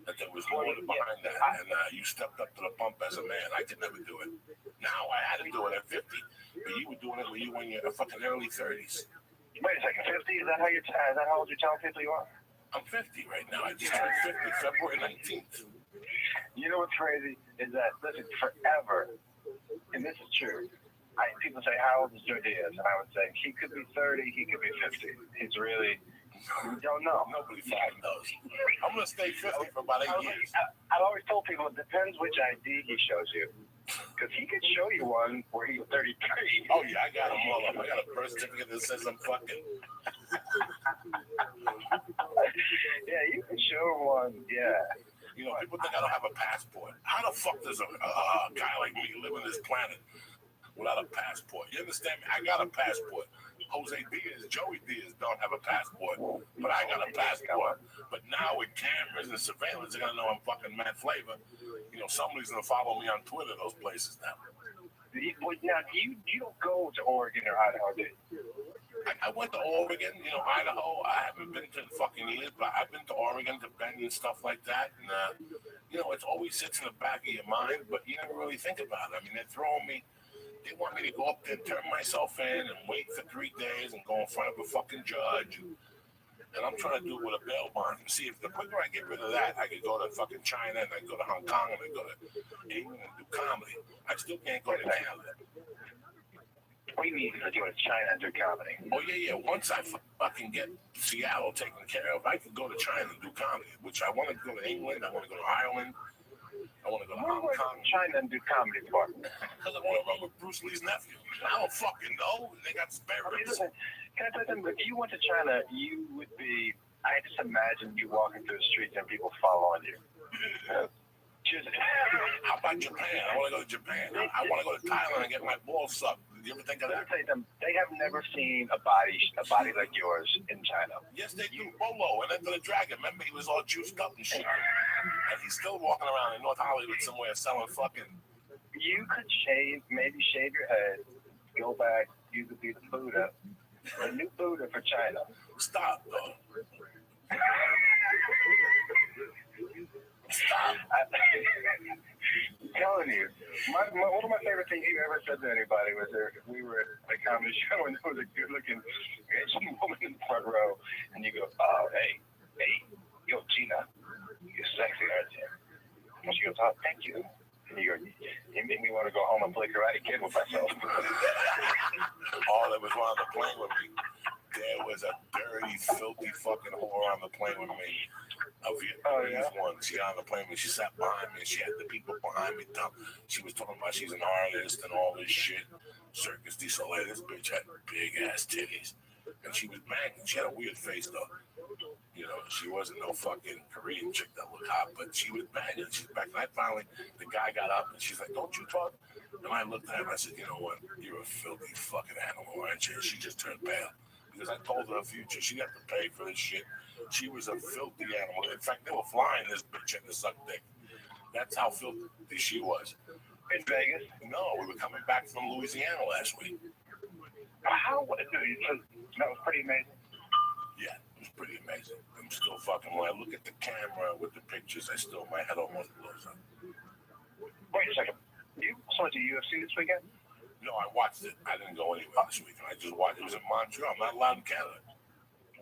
That there was more behind that. And you stepped up to the pump as a man. I could never do it. Now I had to do it at 50. But you were doing it when you were in your fucking early 30s. Wait a second, 50? Is that how old you're telling people you are? I'm 50 right now. I just turned 50 February 19th. You know what's crazy is that, listen, forever, and this is true, people say, how old is Joe Diaz? And I would say, he could be 30, he could be 50. He's really, we don't know. Nobody fucking knows. I'm going to stay 50 for about 8 years. I've always told people it depends which ID he shows you. Because he could show you one where he was 33. Oh, yeah, I got them all up. I got a birth certificate that says I'm fucking. Yeah, you can show one. Yeah. You know, people think I don't have a passport. How the fuck does a guy like me live on this planet without a passport? You understand me? I got a passport. Jose Diaz, Joey Diaz don't have a passport, but I got a passport. But now with cameras and surveillance, they're gonna know I'm fucking Mad Flavor. You know, somebody's gonna follow me on Twitter. Those places now. Now, you don't go to Oregon or Idaho, do you? I went to Oregon, you know, Idaho. I haven't been to in fucking years, but I've been to Oregon to Bend and stuff like that. And, you know, it always sits in the back of your mind, but you never really think about it. I mean, they're throwing me, they want me to go up there and turn myself in and wait for 3 days and go in front of a fucking judge. And I'm trying to do it with a bail bond and see if the quicker I get rid of that, I could go to fucking China and I could go to Hong Kong and I could go to England and do comedy. I still can't go to Canada. What do you mean to do in China and do comedy? Oh, yeah. Once I fucking get Seattle taken care of, I can go to China and do comedy, which I want to go to England. I want to go to Ireland. I want to go to Hong Kong. China and do comedy for? Because I want to run with Bruce Lee's nephew. I don't fucking know. They got spare ribs. Listen, can I tell you something? If you went to China, you would be, I just imagine you walking through the streets and people following you. How about Japan? I want to go to Japan. I want to go to Thailand and get my balls sucked. You ever think of that? They have never seen a body like yours in China. Yes, they do. Bolo and Enter the Dragon. Remember, he was all juiced up and shit. And he's still walking around in North Hollywood somewhere selling fucking. You could maybe shave your head, go back, you could be the Buddha, a new Buddha for China. Stop, though. Stop. I'm telling you, one of my favorite things you ever said to anybody was we were at a comedy show and there was a good-looking Asian woman in the front row, and you go, oh, hey, yo, Gina, you're sexy, aren't you? And she goes, oh, thank you. And you go, you made me want to go home and play Karate Kid with myself. Oh, there was one on the plane with me. There was a dirty, filthy fucking whore on the plane with me. A Vietnamese one. She on the plane with me. She sat behind me. She had the people behind me. She was talking about she's an artist and all this shit. Circus du Soleil. This bitch had big ass titties. And she was banging. She had a weird face though. You know, she wasn't no fucking Korean chick that looked hot, but she was banging. She's back. And the guy got up and she's like, don't you talk? And I looked at him. I said, you know what? You're a filthy fucking animal, aren't you? And she just turned pale. Because I told her the future. She'd have to pay for this shit. She was a filthy animal. In fact, they were flying this bitch in the suck dick. That's how filthy she was. In Vegas? No, we were coming back from Louisiana last week. That was pretty amazing. Yeah, it was pretty amazing. I'm still fucking, when I look at the camera with the pictures, my head almost blows up. Wait a second. You saw the UFC this weekend? No, I watched it. I didn't go anywhere this weekend. I just watched it. It was in Montreal. I'm not allowed in Canada.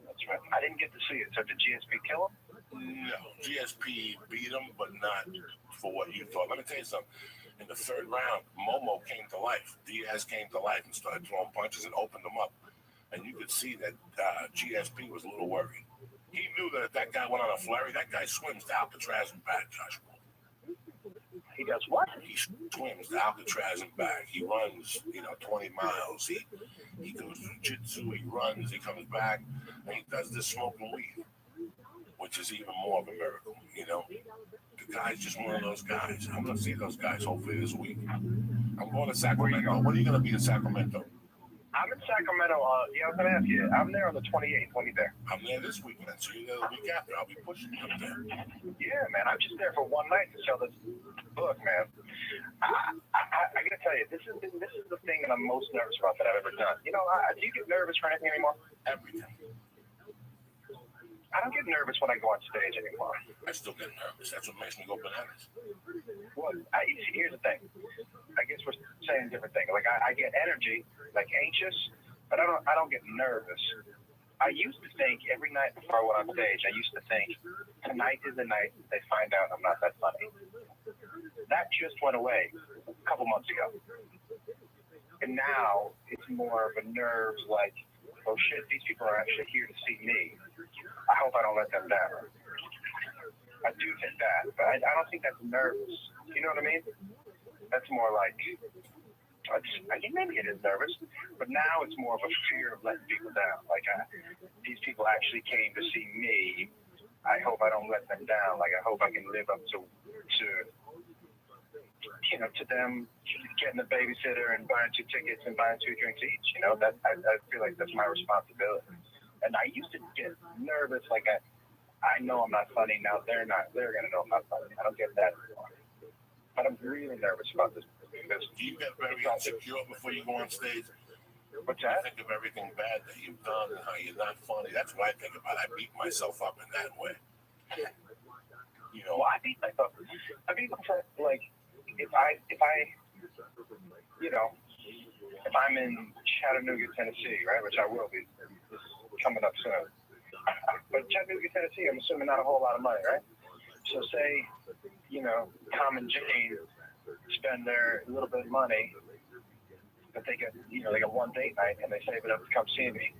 That's right. I didn't get to see it. So did GSP kill him? No. GSP beat him, but not for what you thought. Let me tell you something. In the third round, Momo came to life. Diaz came to life and started throwing punches and opened them up. And you could see that GSP was a little worried. He knew that if that guy went on a flurry, that guy swims to Alcatraz and back, Joshua. He does what? He swims to Alcatraz and back. He runs, 20 miles. He goes jiu-jitsu, he runs, he comes back, and he does this smoking weed, which is even more of a miracle, The guy's just one of those guys. I'm going to see those guys hopefully this week. I'm going to Sacramento. When are you going to be in Sacramento? I'm in Sacramento. I was going to ask you. I'm there on the 28th. When are you there? I'm there this weekend, so you're there the week after. I'll be pushing you up there. Yeah, man. I'm just there for one night to sell this book, man. I got to tell you, this is the thing that I'm most nervous about that I've ever done. Do you get nervous for anything anymore? Everything. I don't get nervous when I go on stage anymore. I still get nervous. That's what makes me go bananas. Well, here's the thing. I guess we're saying different things. Like I get energy, like anxious, but I don't get nervous. I used to think every night before I went on stage, tonight is the night they find out I'm not that funny. That just went away. couple months ago. And now it's more of a nerves like, oh shit, these people are actually here to see me. I hope I don't let them down. I do think that, but I don't think that's nervous. You know what I mean? That's more like, I think maybe it is nervous, but now it's more of a fear of letting people down. Like, these people actually came to see me. I hope I don't let them down. Like, I hope I can live up to you know, to them getting a babysitter and buying 2 tickets and buying 2 drinks each. You know, that I feel like that's my responsibility. And I used to get nervous, like I know I'm not funny now. They're gonna know I'm not funny. I don't get that anymore. But I'm really nervous about this. Do you get very insecure before you go on stage? What's You that? think of everything bad that you've done and how you're not funny. That's what I think about. I beat myself up in that way. You know, Well, I beat myself like if I you know, if I'm in Chattanooga, Tennessee, right, which I will be coming up soon. But Chattanooga, Tennessee, I'm assuming not a whole lot of money, right? So say, you know, Tom and Jane spend their little bit of money, but they get, you know, they got one date night and they save it up to come see me.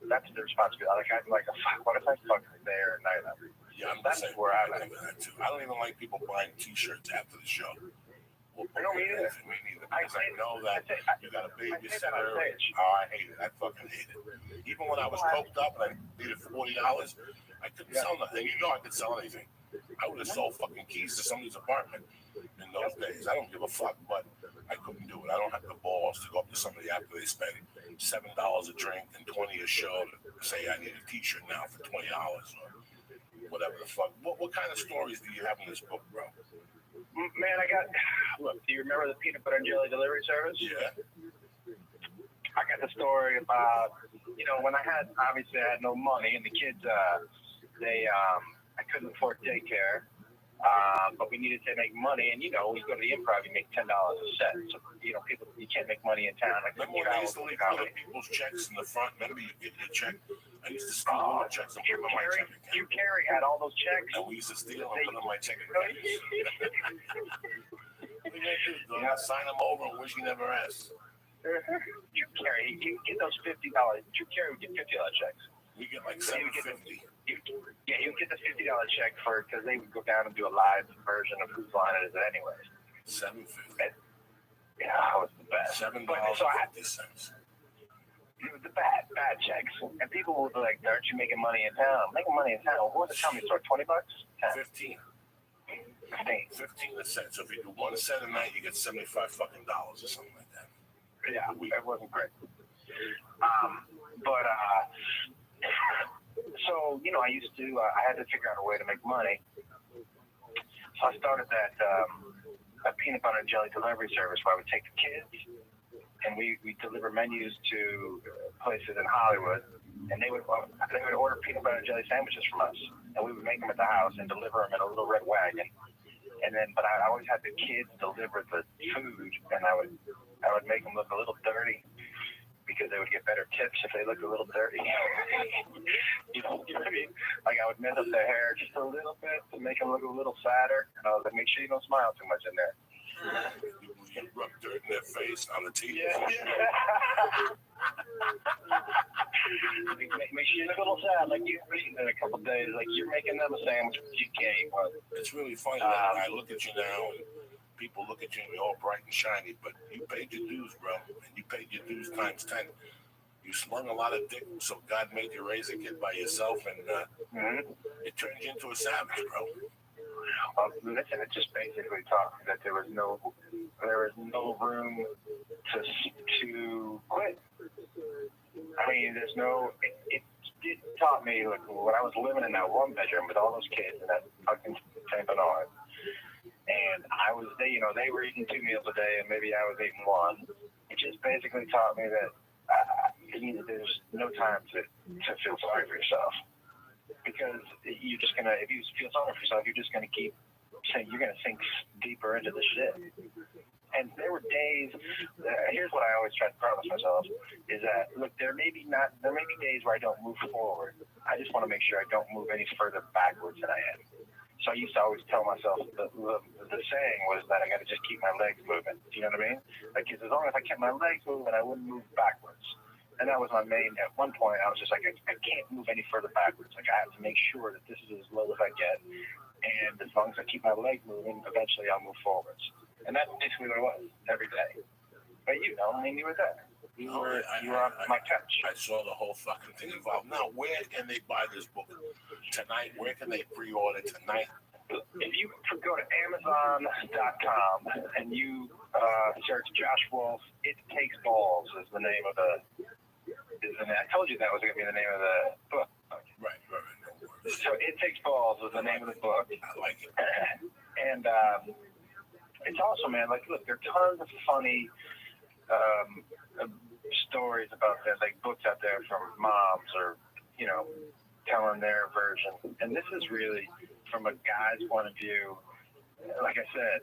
That's the responsibility. Like, I'd be like, fuck, what if I fuck their night up? yeah, That's where I'm at. I don't even like people buying T-shirts after the show. I don't mean it. Me neither. Because I know that you got a babysitter. Oh, I hate it. I fucking hate it. Even when I was coked up and I needed $40, I couldn't sell nothing. You know I could sell anything. I would have sold fucking keys to somebody's apartment in those days. I don't give a fuck, but I couldn't do it. I don't have the balls to go up to somebody after they spend $7 a drink and $20 a show to say I need a T-shirt now for $20 or whatever the fuck. What kind of stories do you have in this book, bro? Man, look, do you remember the peanut butter and jelly delivery service? Yeah. I got the story about, you know, when I had no money and the kids, I couldn't afford daycare, but we needed to make money. And, you know, when you go to the Improv, you make $10 a set. So, you know, you can't make money in town. Like, remember when I used to leave other people's checks in the front? Remember you get your check? I used to steal all the checks and put them on my check account. Drew Carey had all those checks. And we used to steal and put them on my check account. Sign them over and wish he never asked. Drew Carey, you get those $50. Drew Carey would get $50 checks. We get like $7.50. Yeah, you get the $50 check because they would go down and do a live version of Whose Line It Is anyways. $7.50. Yeah, it was the best. $7.50. It was the bad checks. And people would be like, aren't you making money in town? Making money in town? What was the comedy store, $20? 15. 15 a set. So if you do 1 set a night, you get $75 fucking dollars or something like that. Yeah, it wasn't great. So, you know, I had to figure out a way to make money. So I started that peanut butter and jelly delivery service where I would take the kids and we deliver menus to places in Hollywood, and they would order peanut butter and jelly sandwiches from us, and we would make them at the house and deliver them in a little red wagon. And then, but I always had the kids deliver the food, and I would make them look a little dirty because they would get better tips if they looked a little dirty. You know what I mean? Like, I would mess up their hair just a little bit to make them look a little sadder, and I was like, make sure you don't smile too much in there. You rub dirt in their face on the TV. Yeah. Make sure you look a little sad, like you in a couple of days, like you're making them a sandwich, but you can't eat one. It's really funny that when I look at you now, and people look at you and you're all bright and shiny, but you paid your dues, bro, and you paid your dues times 10. You slung a lot of dick, so God made you raise a kid by yourself, and it turned you into a savage, bro. Listen, it just basically taught me that there was no room to quit. I mean, it taught me, like, when I was living in that one bedroom with all those kids and that fucking St. Bernard, and they were eating 2 meals a day and maybe I was eating one. It just basically taught me that there's no time to feel sorry for yourself. Because you're just gonna, if you feel sorry for yourself, you're just gonna keep saying, you're gonna sink deeper into the shit. And there were days. Here's what I always try to promise myself: is that, look, there may be days where I don't move forward. I just want to make sure I don't move any further backwards than I am. So I used to always tell myself the saying was that I got to just keep my legs moving. Do you know what I mean? Like, as long as I kept my legs moving, I wouldn't move backwards. And that was my main. At one point, I was just like, I can't move any further backwards. Like, I have to make sure that this is as low as I get. And as long as I keep my legs moving, eventually I'll move forwards. And that's basically what it was every day. But you know, I mean, you were there. You were on my couch. I saw the whole fucking thing involved. Now, where can they buy this book tonight? Where can they pre-order tonight? If you go to Amazon.com and you search Josh Wolf, It Takes Balls is the name of the. I told you that was going to be the name of the book. Right. No worries. So It Takes Balls is the name of the book. I like it. And it's awesome, man. Like, look, there are tons of funny stories about that, like books out there from moms or, you know, telling their version. And this is really from a guy's point of view. Like I said,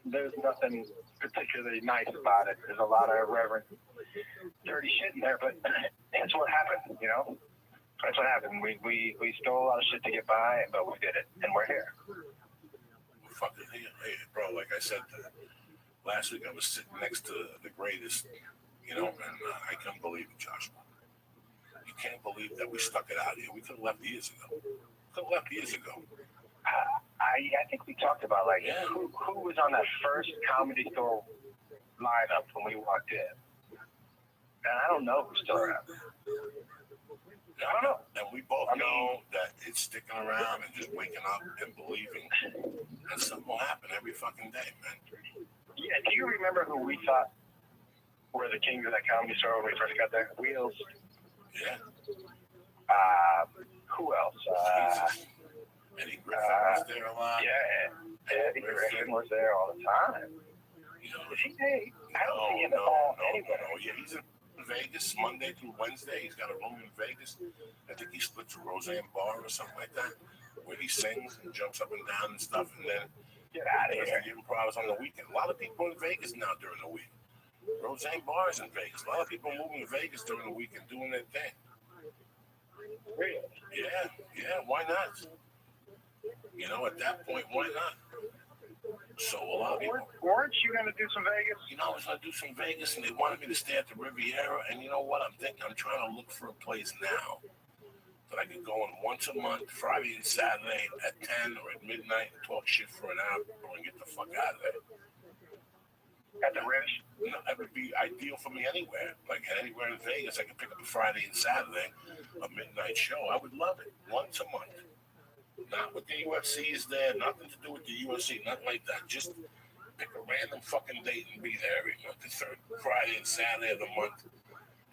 there's nothing particularly nice about it. There's a lot of irreverent, dirty shit in there, but that's what happened, you know? That's what happened. We stole a lot of shit to get by, but we did it, and we're here. We're fucking here. Hey, bro, like I said, last week I was sitting next to the greatest, you know, and I couldn't believe it, Joshua. You can't believe that we stuck it out here. We could have left years ago. I think we talked about, like, who was on that first Comedy Store lineup when we walked in. And I don't know who's still around. I don't know. And we both know that it's sticking around and just waking up and believing that something will happen every fucking day, man. Yeah, do you remember who we thought were the kings of that Comedy Store when we first got there? Wheels. Yeah. Who else? Eddie Griffin was there a lot. Yeah, Eddie Griffin was there all the time. You know, Is he there? I don't see him at all anywhere. No. Yeah, he's in Vegas Monday through Wednesday. He's got a room in Vegas. I think he splits a Roseanne bar or something like that, where he sings and jumps up and down and stuff. And then get out of there's here. the improvs on the weekend. A lot of people in Vegas now during the week. Roseanne bars in Vegas. A lot of people moving to Vegas during the week and doing their thing. Really? Yeah. Why not? You know, at that point, why not? So a lot of people. Weren't you going to do some Vegas? You know, I was going to do some Vegas, and they wanted me to stay at the Riviera. And you know what? I'm thinking I'm trying to look for a place now that I can go in once a month, Friday and Saturday at 10 or at midnight, and talk shit for an hour and get the fuck out of there. At the Ridge? You know, that would be ideal for me anywhere. Like anywhere in Vegas, I could pick up a Friday and Saturday, a midnight show. I would love it. Once a month. Not with the UFC is there, nothing to do with the UFC, nothing like that. Just pick a random fucking date and be there every month, the third Friday and Saturday of the month.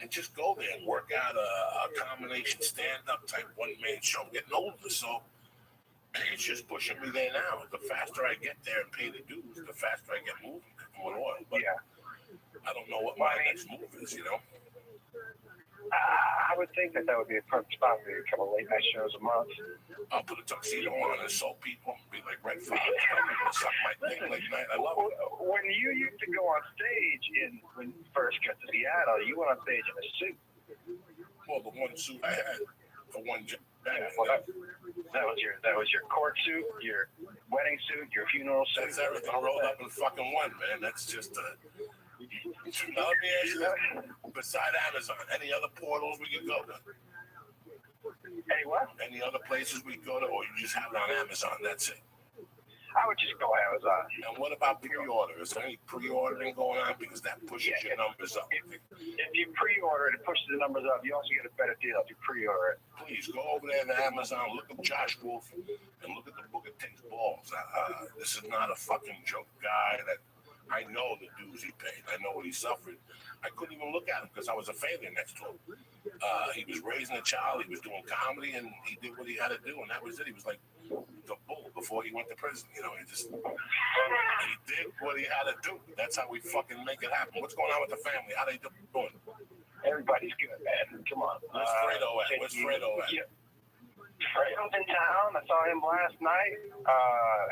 And just go there and work out a combination stand-up type one-man show. I'm getting older, so it's just pushing me there now. The faster I get there and pay the dues, the faster I get moving with oil. But I don't know what my next move is, you know? I would think that would be a perfect spot for you. A couple of late night shows a month. I'll put a tuxedo on and insult people and be like Red Fox. Suck my thing late night. I love it. When you used to go on stage when you first got to Seattle, you went on stage in a suit. Well, the one suit I had for one job. That was your court suit, your wedding suit, your funeral suit. That's everything rolled up in fucking one, man. That's just a. Now let me ask you, beside Amazon, any other portals we could go to? Any what? Any other places we go to, or you just have it on Amazon? That's it. I would just go Amazon. And what about pre-order? Is there any pre-ordering going on? Because that pushes your numbers up. If you pre-order it, it pushes the numbers up. You also get a better deal if you pre-order it. Please go over there to Amazon, look up Josh Wolf, and look at the book. It takes balls. This is not a fucking joke guy that I know the dues he paid. I know what he suffered. I couldn't even look at him because I was a failure next to him. He was raising a child. He was doing comedy, and he did what he had to do, and that was it. He was like the bull before he went to prison. You know, he did what he had to do. That's how we fucking make it happen. What's going on with the family? How they doing? Everybody's good, man. Come on. Where's Fredo at? Where's Fredo at? Yeah. Fredo's in town. I saw him last night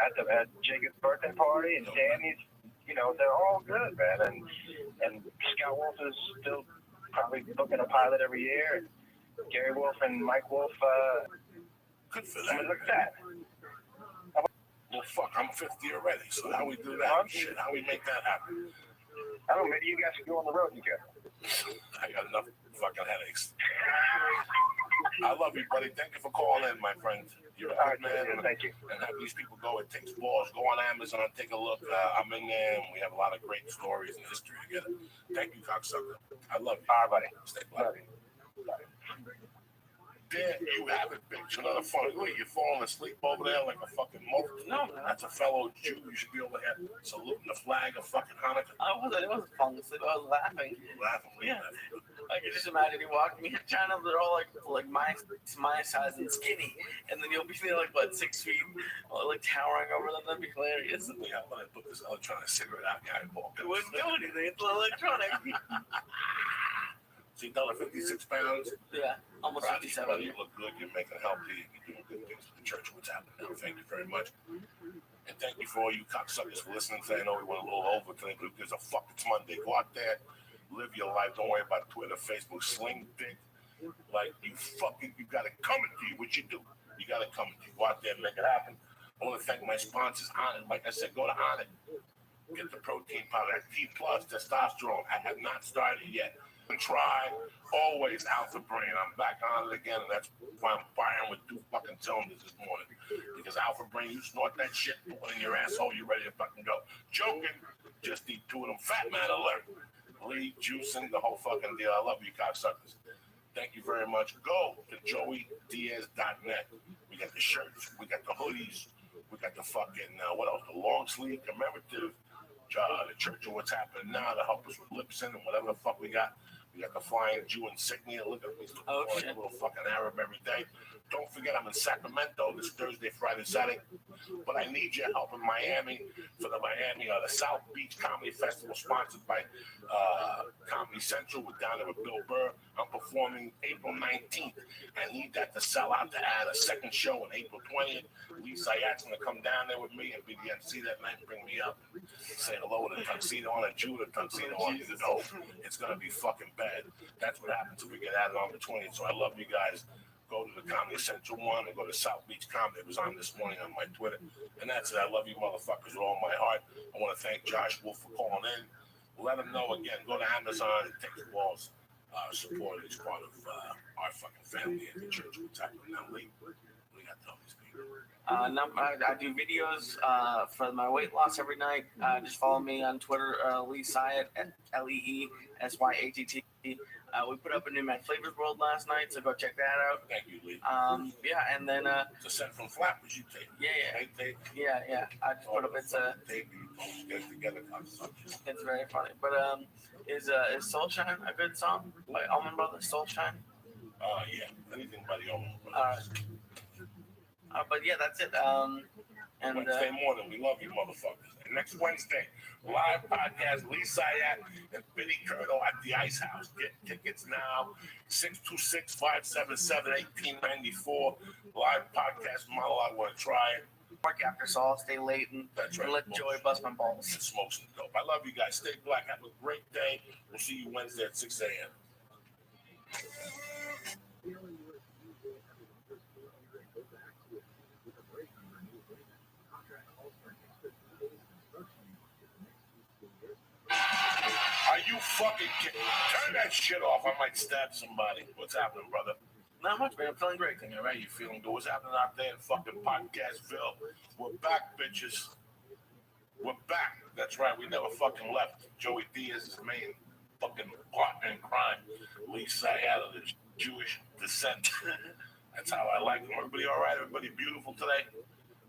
at Jacob's birthday party, and Danny's. You know, they're all good, man. And Scott Wolf is still probably booking a pilot every year. Gary Wolf and Mike Wolf. Good for them. Look at that. Well, fuck, I'm 50 already, so how we do that? Shit, how we make that happen? I don't know, maybe you guys should go on the road together. I got enough fucking headaches. I love you, buddy. Thank you for calling in, my friend. You're a good man. Thank you. And have these people go. It takes balls. Go on Amazon, take a look. I'm in there, and we have a lot of great stories and history together. Thank you, cocksucker. I love you. All right, buddy. Stay black. There you have it, bitch. Another funny. Look, you're falling asleep over there like a fucking moth. No, That's a fellow Jew. You should be over here saluting the flag of fucking Hanukkah. I wasn't falling asleep. I was laughing. Laughing. Yeah. I can just imagine you walking in China. They're all like my size and skinny, and then you'll be there like what 6 feet, like towering over them. That'd be hilarious. Yeah, when I put this electronic cigarette out, guy, It wouldn't do anything. It's electronic. So $56. Yeah, almost Proud of you, 57. brother. You look good. You're making healthy. You're doing good things for the church. What's happening now? Thank you very much. And thank you for all you cocksuckers for listening today. I know we went a little over today, but who gives a fuck? It's Monday. Go out there, live your life. Don't worry about Twitter, Facebook, sling dick. Like, you got it coming to you. What you do? You got it coming to you. Go out there and make it happen. I want to thank my sponsors, On It. Like I said, go to On It. Get the protein powder, T plus testosterone. I have not started yet. Try always Alpha Brain. I'm back on it again, and that's why I'm firing with 2 fucking cylinders this morning. Because Alpha Brain, you snort that shit, put it in your asshole, you're ready to fucking go. Joking, just eat 2 of them. Fat Man alert. Lee, juicing, the whole fucking deal. I love you, cocksuckers. Thank you very much. Go to joeydiaz.net. We got the shirts, we got the hoodies, we got the fucking, what else? The long sleeve commemorative, the Church of What's Happening Now to help us with lip sync and whatever the fuck we got. We got the Flying Jew insignia. Look at these little fucking Arab every day. Don't forget, I'm in Sacramento this Thursday, Friday, Saturday. But I need your help in Miami for the the South Beach Comedy Festival, sponsored by Comedy Central. We're down there with Bill Burr. I'm performing April 19th. I need that to sell out to add a second show on April 20th. Lisa Ayat's going to come down there with me and be the MC that night and bring me up. Say hello to the tuxedo on a Jew, the tuxedo on the dope. It's going to be fucking bad. That's what happens if we get added on the 20th. So I love you guys. Go to the Comedy Central one and go to South Beach Comedy. It was on this morning on my Twitter. And that's it. I love you motherfuckers with all my heart. I want to thank Josh Wolf for calling in. Let him know again. Go to Amazon and take the balls. Support it. It's part of our fucking family at the church. What's happening now, Lee? We got to tell these people. I do videos for my weight loss every night. Just follow me on Twitter, Lee Syatt, LeeSyatt. We put up a new Matt Flavors World last night, so go check that out. Thank you, Lee. Yeah, and then It's a set from Flappers you take. Yeah. I just put up it's Get together, cocksuckers. it's very funny. But is Soulshine a good song by Allman Brothers? Soulshine. Yeah. Anything by the Allman All Brothers. right. But yeah, that's it. And Wednesday morning, we love you motherfuckers. And next Wednesday, live podcast, Lee Syatt and Billy Curto at the Ice House. Get tickets now, 626-577-1894. Live podcast monologue, want to try it. work after, so I'll stay late and That's right. let Joey bust my balls. And smoke some dope. I love you guys. Stay black. Have a great day. We'll see you Wednesday at 6 a.m. Are you fucking kidding? Turn that shit off. I might stab somebody. What's happening, brother? Not much, man. I'm feeling great. All right, you feeling good? What's happening out there in fucking Podcastville? We're back, bitches. We're back. That's right. We never fucking left. Joey Diaz is main fucking partner in crime. Lee Syatt of the Jewish descent. That's how I like them. Everybody all right? Everybody beautiful today?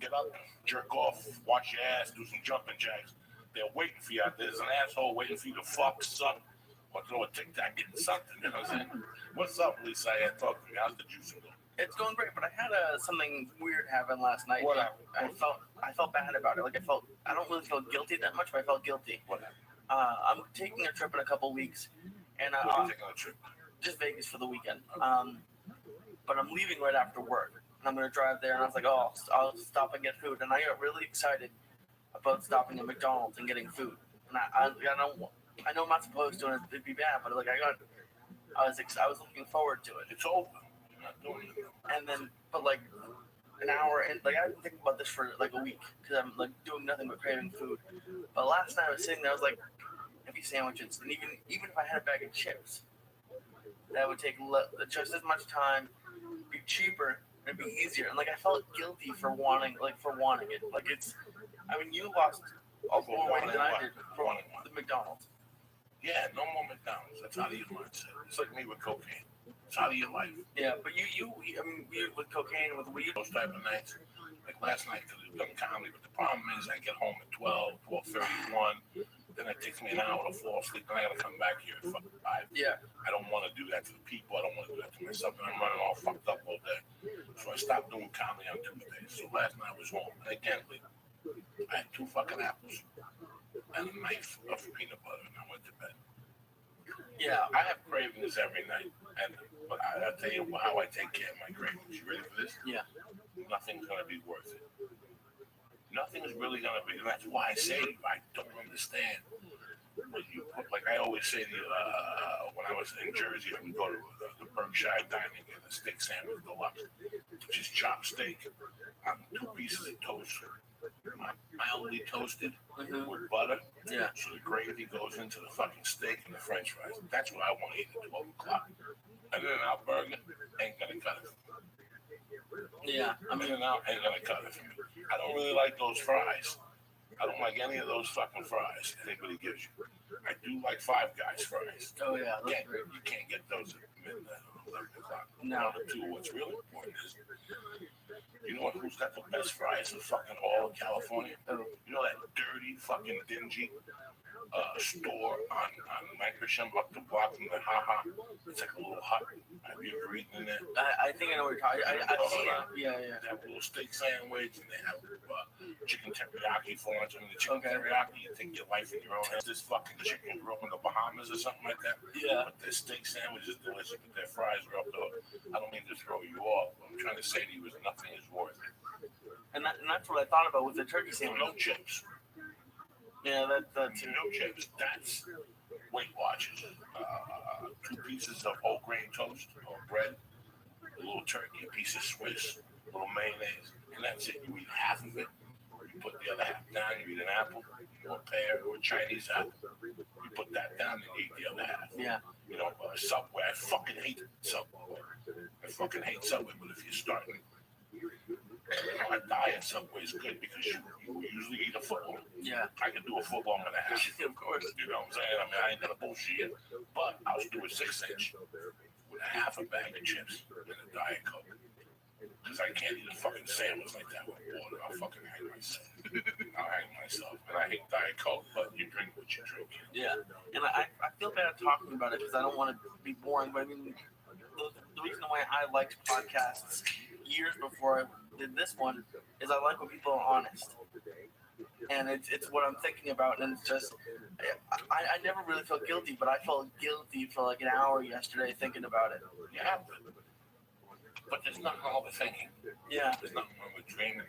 Get up, jerk off, wash your ass, do some jumping jacks. They're waiting for you out there. There's an asshole waiting for you to fuck, suck, or throw a TikTok, getting something. You know what I'm saying? What's up, Lee Syatt? Talk to me. How's the juice going? It's going great, but I had something weird happen last night. What happened? I felt bad about it. I don't really feel guilty that much, but I felt guilty. What happened? I'm taking a trip in a couple weeks, and Where are you taking a trip? just Vegas for the weekend. But I'm leaving right after work, and I'm gonna drive there. And I was like, oh, I'll stop and get food, and I got really excited about stopping at McDonald's and getting food. And I know I'm not supposed to, and it'd be bad, but I was looking forward to it. It's over. You're not doing it. And then, but like an hour, and like I've been thinking about this for like a week because I'm like doing nothing but craving food. But last night I was sitting there, I was like, heavy sandwiches, and even if I had a bag of chips, that would take just as much time, be cheaper, and be easier. And like I felt guilty for wanting it. Like it's, I mean, you lost more weight than I did for the McDonald's. Yeah, no more McDonald's. That's out of your mindset. It's like me with cocaine. It's out of your life. Yeah, but I mean, you with cocaine, with weed. Those type of nights, like last night, because we've done comedy, but the problem is I get home at 12, 12:31, then it takes me an hour to fall asleep, and I gotta come back here at fucking 5. Yeah. I don't want to do that to the people. I don't want to do that to myself, and I'm running all fucked up all day. So I stopped doing comedy on Tuesdays. So last night I was home, and again, I had 2 fucking apples and a knife of peanut butter, and I went to bed. Yeah. I have cravings every night, but I'll tell you how I take care of my cravings. You ready for this? Yeah. Nothing's gonna be worth it. Nothing's really gonna be, and that's why I say I don't understand. When you put, like I always say to you, when I was in Jersey, I would go to the Berkshire Dining and the steak sandwich deluxe, which is chopped steak on 2 pieces of toast, mildly toasted with butter. Yeah. So the gravy goes into the fucking steak and the French fries. That's what I want to eat at 12 o'clock. And then out burger ain't gonna cut it. Yeah. I mean, In-N-Out ain't gonna cut it for me. I don't really like those fries. I don't like any of those fucking fries anybody gives you. I do like Five Guys fries. oh yeah, that's Yeah, great. you can't get those at midnight or 11 o'clock. No. Number 2, what's really important is, you know who's got the best fries in fucking all of California? Oh. You know that dirty, fucking dingy store on Lankershim up the block from the Ha-Ha? It's like a little hut. Have you ever eaten in there? I think I know what you're talking. I've seen it. Yeah. They have a little steak sandwich, and they have chicken teriyaki for lunch. I mean, the chicken Okay. teriyaki, you take your life in your own hands. This fucking chicken grew up in the Bahamas or something like that. Yeah. But their steak sandwich is delicious, but their fries are up the hook. I don't mean to throw you off. What I'm trying to say to you is nothing is worth it. And that's what I thought about with the turkey So sandwich. no chips. Yeah, that's No chips. That's Weight Watchers. 2 pieces of whole grain toast or bread, a little turkey, a piece of Swiss, a little mayonnaise, and that's it. You eat half of it. You put the other half down. You eat an apple, or a pear, or a Chinese apple. You put that down and you eat the other half. yeah. You know, Subway. I fucking hate Subway. I fucking hate Subway. But if you're starting, a diet, Subway is good because you usually eat a football. Yeah. I can do a football and a half. Of course. You know what I'm saying? I mean, I ain't gonna bullshit, but I'll do a 6-inch with a half a bag of chips and a Diet Coke. Because I can't eat a fucking sandwich like that with water. I'll fucking hang myself. I'll hang myself. And I hate Diet Coke, but you drink what you drink. Yeah. And I feel bad talking about it because I don't want to be boring, but I mean, the reason why I liked podcasts years before I did this one is I like when people are honest. And it's what I'm thinking about, and it's just, I never really felt guilty, but I felt guilty for like an hour yesterday thinking about it. Yeah, but there's nothing wrong with thinking. Yeah. There's nothing wrong with dreaming.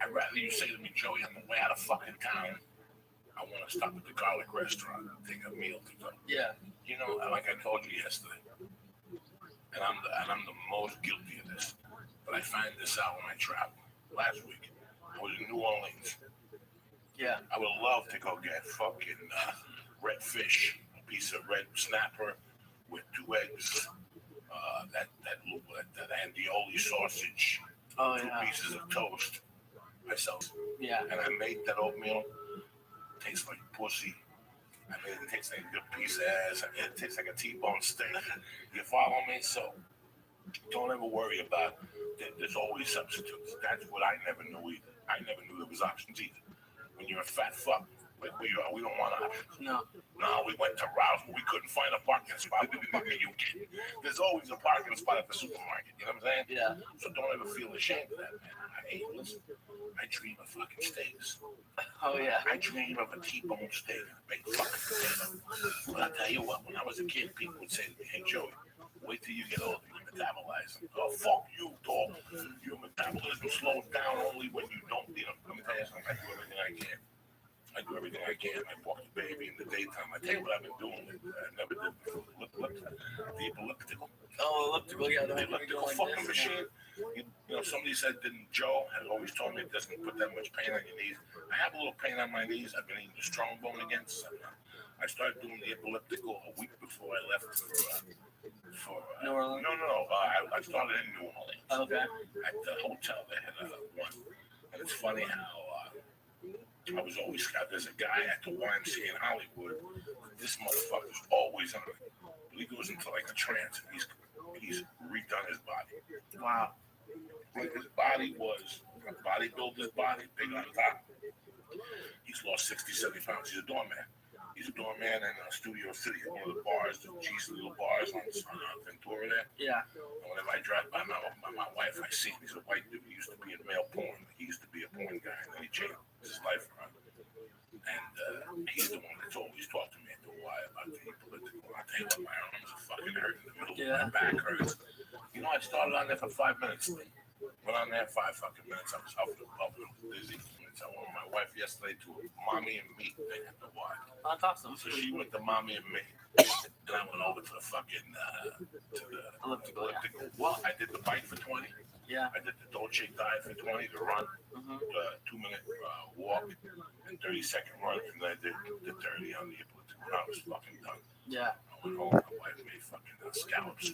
I'd rather you say to me, Joey, on the way out of fucking town, I want to stop at the garlic restaurant and take a meal to go. Yeah. You know, like I told you yesterday, and I'm the most guilty of this, but I find this out when I travel. Last week, I was in New Orleans. Yeah. I would love to go get fucking red fish, a piece of red snapper with 2 eggs, that andioli sausage, Oh 2 yeah. pieces of toast myself. Yeah. And I made that oatmeal. It tastes like pussy. I mean, it tastes like a good piece of ass. It tastes like a T-bone steak. You follow me? So don't ever worry about it. There's always substitutes. That's what I never knew either. I never knew there was options either. When you're a fat fuck, like we are, we don't want options. No. No, we went to Ralph's, but we couldn't find a parking spot. What the fuck are you kidding? There's always a parking spot at the supermarket. You know what I'm saying? Yeah. So don't ever feel ashamed of that, man. Hey, listen, I dream of fucking steaks. Oh yeah. I dream of a T-bone steak, a big fucking potato. But I tell you what, when I was a kid, people would say to me, hey, Joey, wait till you get older, you metabolize. Oh, fuck you, dog. Your metabolism slows down only when you don't, you know, let me tell you something, I do everything I can. I do everything I can. I walk the baby in the daytime. I tell you what I've been doing that I never did before. The elliptical. Oh, elliptical. Yeah. The elliptical fucking machine. You know, somebody said, didn't Joe had always told me it doesn't put that much pain on your knees. I have a little pain on my knees. I've been eating the strong bone again. So I started doing the elliptical a week before I left for New Orleans? No. I started in New Orleans. Okay. At the hotel, they had one. And it's funny how I was always got. There's a guy at the YMCA in Hollywood. This motherfucker's always on it. He goes into like a trance. And he's redone his body. Wow. His body was a bodybuilder's body, big on top. He's lost 60, 70 pounds. He's a doorman. He's a doorman in Studio City, one of the bars, the cheesy little bars on Ventura there. Yeah. And whenever I drive by my wife, I see him. He's a white dude. He used to be in male porn. He used to be a porn guy, and then he changed his life around. And he's the one that's always talked to me after a while about the political. I tell you what, my arms are fucking hurt in the middle. My back hurts. I started on there for 5 minutes. Went on there 5 fucking minutes. I was up dizzy. I went with my wife yesterday to Mommy and Me thing at the Y. That's awesome. So she went to Mommy and Me. And I went over to the fucking to the Elliptical. Yeah. Well, I did the bike for 20. Yeah. I did the Dolce diet for 20, the run, 2-minute walk, and 30-second run, and then I did the 30 on the elliptical. I was fucking done. Yeah. I went home. My wife made fucking scallops,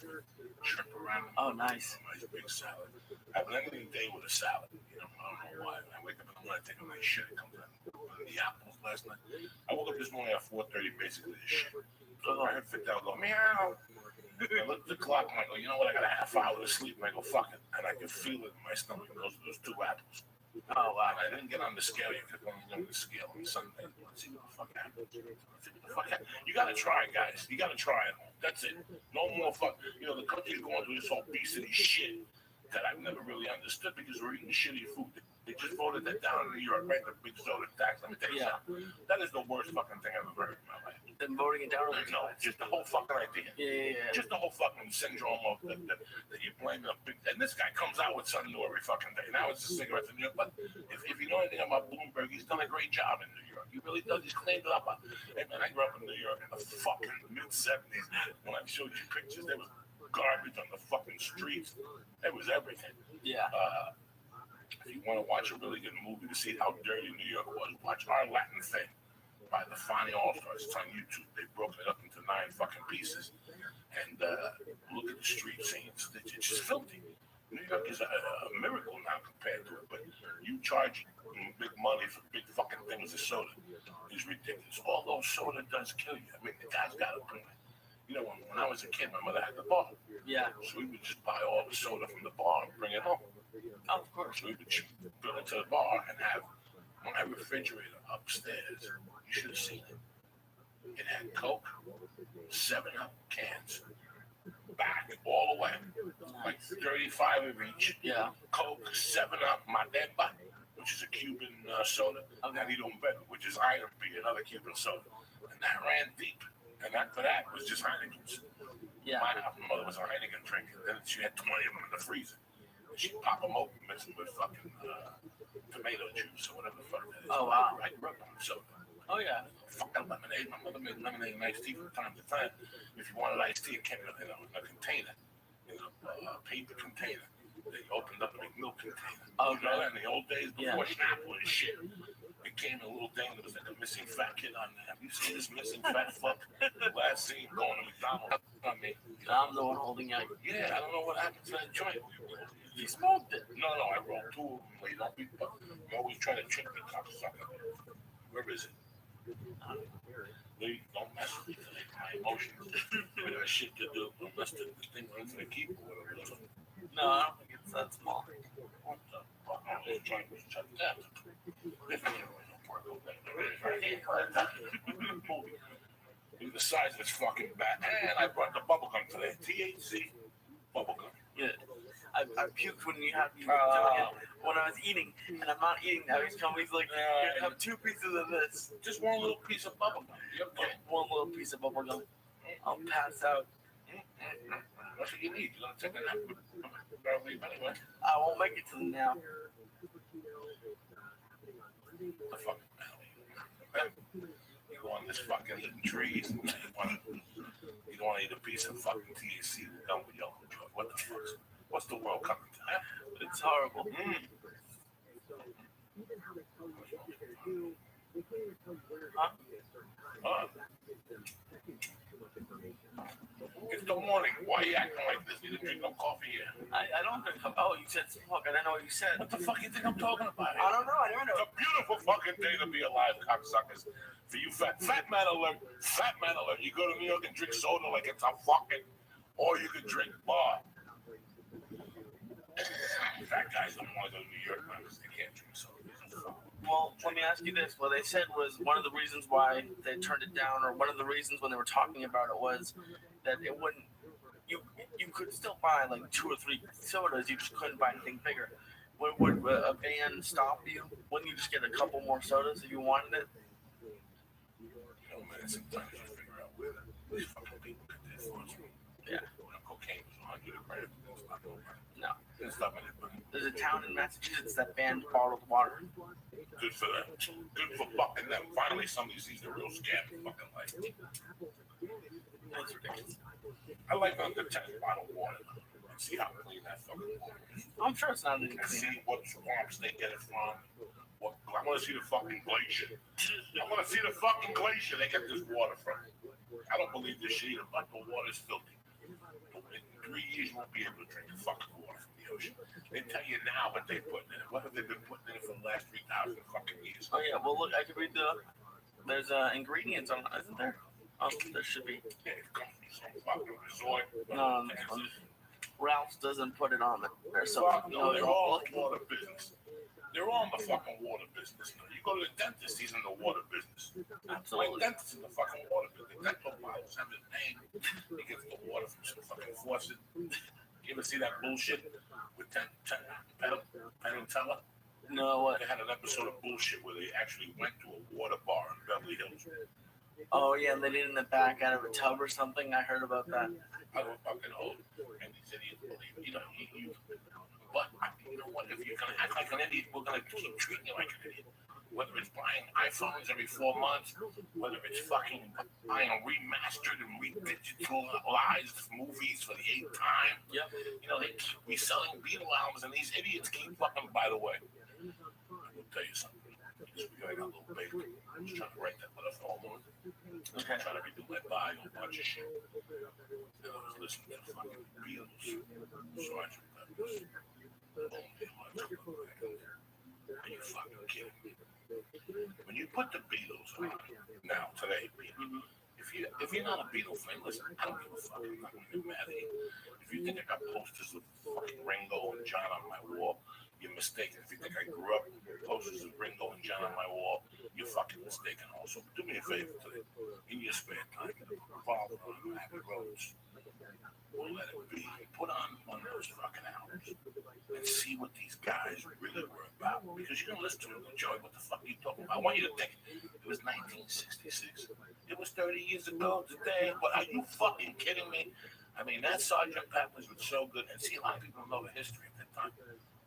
shrimp around. Oh, nice. A nice big salad. I have an ending day with a salad. I don't know why. I wake up in the morning, I take a nice shit. It comes out of the apples last night. I woke up this morning at 4:30, basically this shit. So I heard Fidel go, meow. I looked at the clock and I go, you know what? I got a half hour to sleep. And I go, fuck it. And I can feel it in my stomach. Those 2 apples. Oh, wow. And I didn't get on the scale yet because I'm on the scale on Sunday. Let's see what the fuck happened. You got to try, guys. You got to try it. That's it. No more fuck. The country's going through this whole obesity shit that I've never really understood because we're eating shitty food. They just voted that down in New York, right? The big soda tax. Let me tell you something. That is the worst fucking thing I've ever heard in my life. Them voting it down? No, just the whole fucking idea. Yeah. Just the whole fucking syndrome of that you're blaming a big. And this guy comes out with something new every fucking day. Now it's the cigarettes in New York. But if you know anything about Bloomberg, he's done a great job in New York. He really does. He's cleaned it up. Hey, man, I grew up in New York in the fucking mid-70s. When I showed you pictures, there was garbage on the fucking streets. There was everything. Yeah. If you want to watch a really good movie to see how dirty New York was, watch Our Latin Thing by the Fonny All-Stars. It's on YouTube. They broke it up into 9 fucking pieces. And look at the street scenes. It's just filthy. New York is a miracle now compared to it. But you charge big money for big fucking things of soda. It's ridiculous. Although soda does kill you. I mean, the guy's got a point. When I was a kid, my mother had the bar. Yeah. So we would just buy all the soda from the bar and bring it home. Oh, of course. So we would build it to the bar and have my refrigerator upstairs. You should have seen it. It had Coke, 7-Up cans, back all the way, like 35 of each. Yeah. Coke, 7-Up, Madeba, which is a Cuban soda, and Iron which is iron beer, another Cuban soda, and that ran deep. And after that was just Heineken's. Yeah. My mother was a Heineken drinker. Then she had 20 of them in the freezer. And she'd pop them open, mix them with fucking tomato juice or whatever the fuck that is. Oh, wow. I grew up on soda. Oh, yeah. Fucking lemonade. My mother made lemonade and iced tea from time to time. If you wanted iced tea, it came in a container, a paper container. They opened up a big milk container. Oh, you know that in the old days before Snapple and shit. It came in a little thing that was like a missing fat kid on there. Have you seen this missing fat fuck? Last scene going to McDonald's on me. I'm the one holding out. Yeah, I don't know what happened to that joint. You smoked it. No, I rolled 2 of them later. I'm always trying to trick me, cocksucker. Where is it? Don't mess with me. My emotions. I got shit to do. Don't mess with the thing runs to the keyboard or whatever. No, I don't think it's that small. What the fuck? I was trying to shut that. The size of this fucking bat. And I brought the bubblegum today. THC bubblegum. Yeah. I puked when you had me doing it when I was eating, and I'm not eating now. He's coming. He's like, "Here, have 2 pieces of this." Just one little piece of bubblegum. Okay. One little piece of bubblegum. I'll pass out. That's what you need. You're gonna take a nap. Anyway. I won't make it to the now. The fucking hell. You go on this fucking eating trees. And you don't want to eat a piece of fucking THC done with your what the fuck? What's the world coming to? It's horrible. Huh? It's the morning. Why are you acting like this? You didn't drink no coffee yet. I don't think. Oh, you said fuck. I didn't know what you said. What the fuck you think I'm talking about? I don't know. I never know. It's a beautiful fucking day to be alive, cocksuckers. For you fat man alert. Fat man alert. You go to New York and drink soda like it's a fucking, or you can drink bar. Fat guys don't want to go to New York because they can't drink soda. Well, let me ask you this. What they said was one of the reasons why they turned it down, or one of the reasons when they were talking about it was that it wouldn't. You could still buy like 2 or 3 sodas. You just couldn't buy anything bigger. Would a ban stop you? Wouldn't you just get a couple more sodas if you wanted it? No, man, sometimes you figure out where these fucking people get their thoughts from. Yeah. Cocaine was 100 a gram. No. It's not anybody. There's a town in Massachusetts that banned bottled water. Good for them. Good for fucking them. Finally, somebody sees the real scam in fucking life. That's ridiculous. I like undetected bottled water. See how clean that fucking water is. I'm sure it's not any And see cleaner. what swamps they get it from. I want to see the fucking glacier. I want to see the fucking glacier they get this water from. I don't believe this shit either, but the water's filthy. In 3 years, you won't be able to drink the fucking water from the ocean. They tell you now what they're putting in it. What have they been putting in it for the last 3,000 fucking years? Oh yeah. Well, look, I could read there's ingredients on it, isn't there? Oh, there should be. Yeah, it comes from some fucking resort. No, Ralph's doesn't put it on there, so Fuck, no, they're all look. in the water business. They're all in the fucking water business. You go to the dentist, he's in the water business. My Absolutely. dentist in the fucking water business. The dental bottles have his name. He gets the water from some fucking faucet. You ever see that bullshit with Penn and Teller? No, what? They had an episode of bullshit where they actually went to a water bar in Beverly Hills. Oh yeah, and they did it in the back out of a tub or something. I heard about that. I don't fucking know. And these idiots believe, but you know what? If you're gonna act like an idiot, we're gonna keep treating you like an idiot. Whether it's buying iPhones every 4 months, whether it's fucking buying remastered and redigitalized movies for the 8th time. Yep. They keep reselling Beatle albums, and these idiots keep fucking. By the way, I will tell you something. I got a little baby. I'm just trying to write that letter for homework. Okay. I'm trying to redo my bio, a bunch of shit. And I was listening to the fucking Beatles. Sergeant Pepper's. Are you fucking kidding me? When you put the Beatles on now today, people, if you're not a Beatles fan, listen, I don't give a fuck. I'm not gonna get mad at you. If you think I got posters of fucking Ringo and John on my wall, you're mistaken. If you think I grew up with posters of Ringo and John on my wall, you're fucking mistaken also. Do me a favor today. In your spare time, revolve on Abbey Roads. Or let it be. Put on one of those fucking albums and see what these guys really were about. Because you're going to listen to them and enjoy what the fuck you talking about. I want you to think it was 1966. It was 30 years ago today. But are you fucking kidding me? I mean, that Sergeant Pepper's was so good. And see, a lot of people know the history at that time.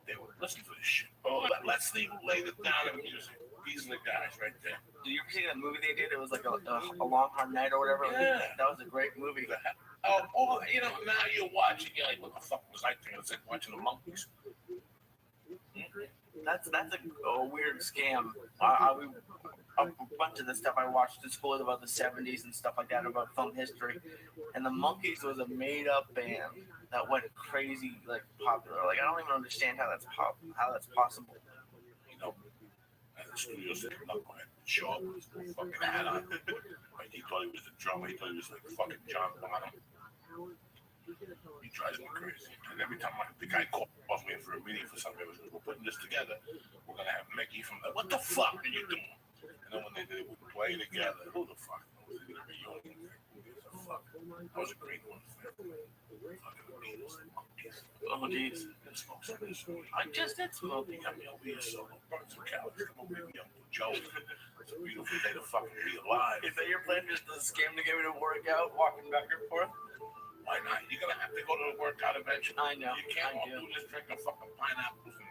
They would listen to this shit. Oh, let's lay it down in music. These are the guys right there. Did you ever see that movie they did? It was like a long hard night or whatever. Yeah. That was a great movie. Oh, now you're watching. You're like, what the fuck was I thinking? It's like watching the Monkeys. That's a weird scam. A bunch of the stuff I watched in school is about the 70s and stuff like that, about film history. And the Monkeys was a made-up band that went crazy, like popular. Like I don't even understand how that's possible. And the studio said, "Look, man, show up with his little fucking hat on." Like, he thought he was the drummer. He thought he was like fucking John Bonham. He drives me crazy. And every time the guy calls me for a meeting for something, we're putting this together. We're gonna have Mickey from the. What the fuck are you doing? And then when they did it, we play together. Who the fuck knows? They're gonna be young. Fuck. I was a great one. Fucking Beatles. Oh, jeez. I just did smoking. I mean, we so burn some calories. Come on, baby, Uncle Joe. It's a beautiful day to fucking be alive. Is that your plan? Just to scam to get me to work out, walking back and forth? Why not? You're gonna have to go to the workout eventually. I know. You can't I all do this drinking fucking pineapples and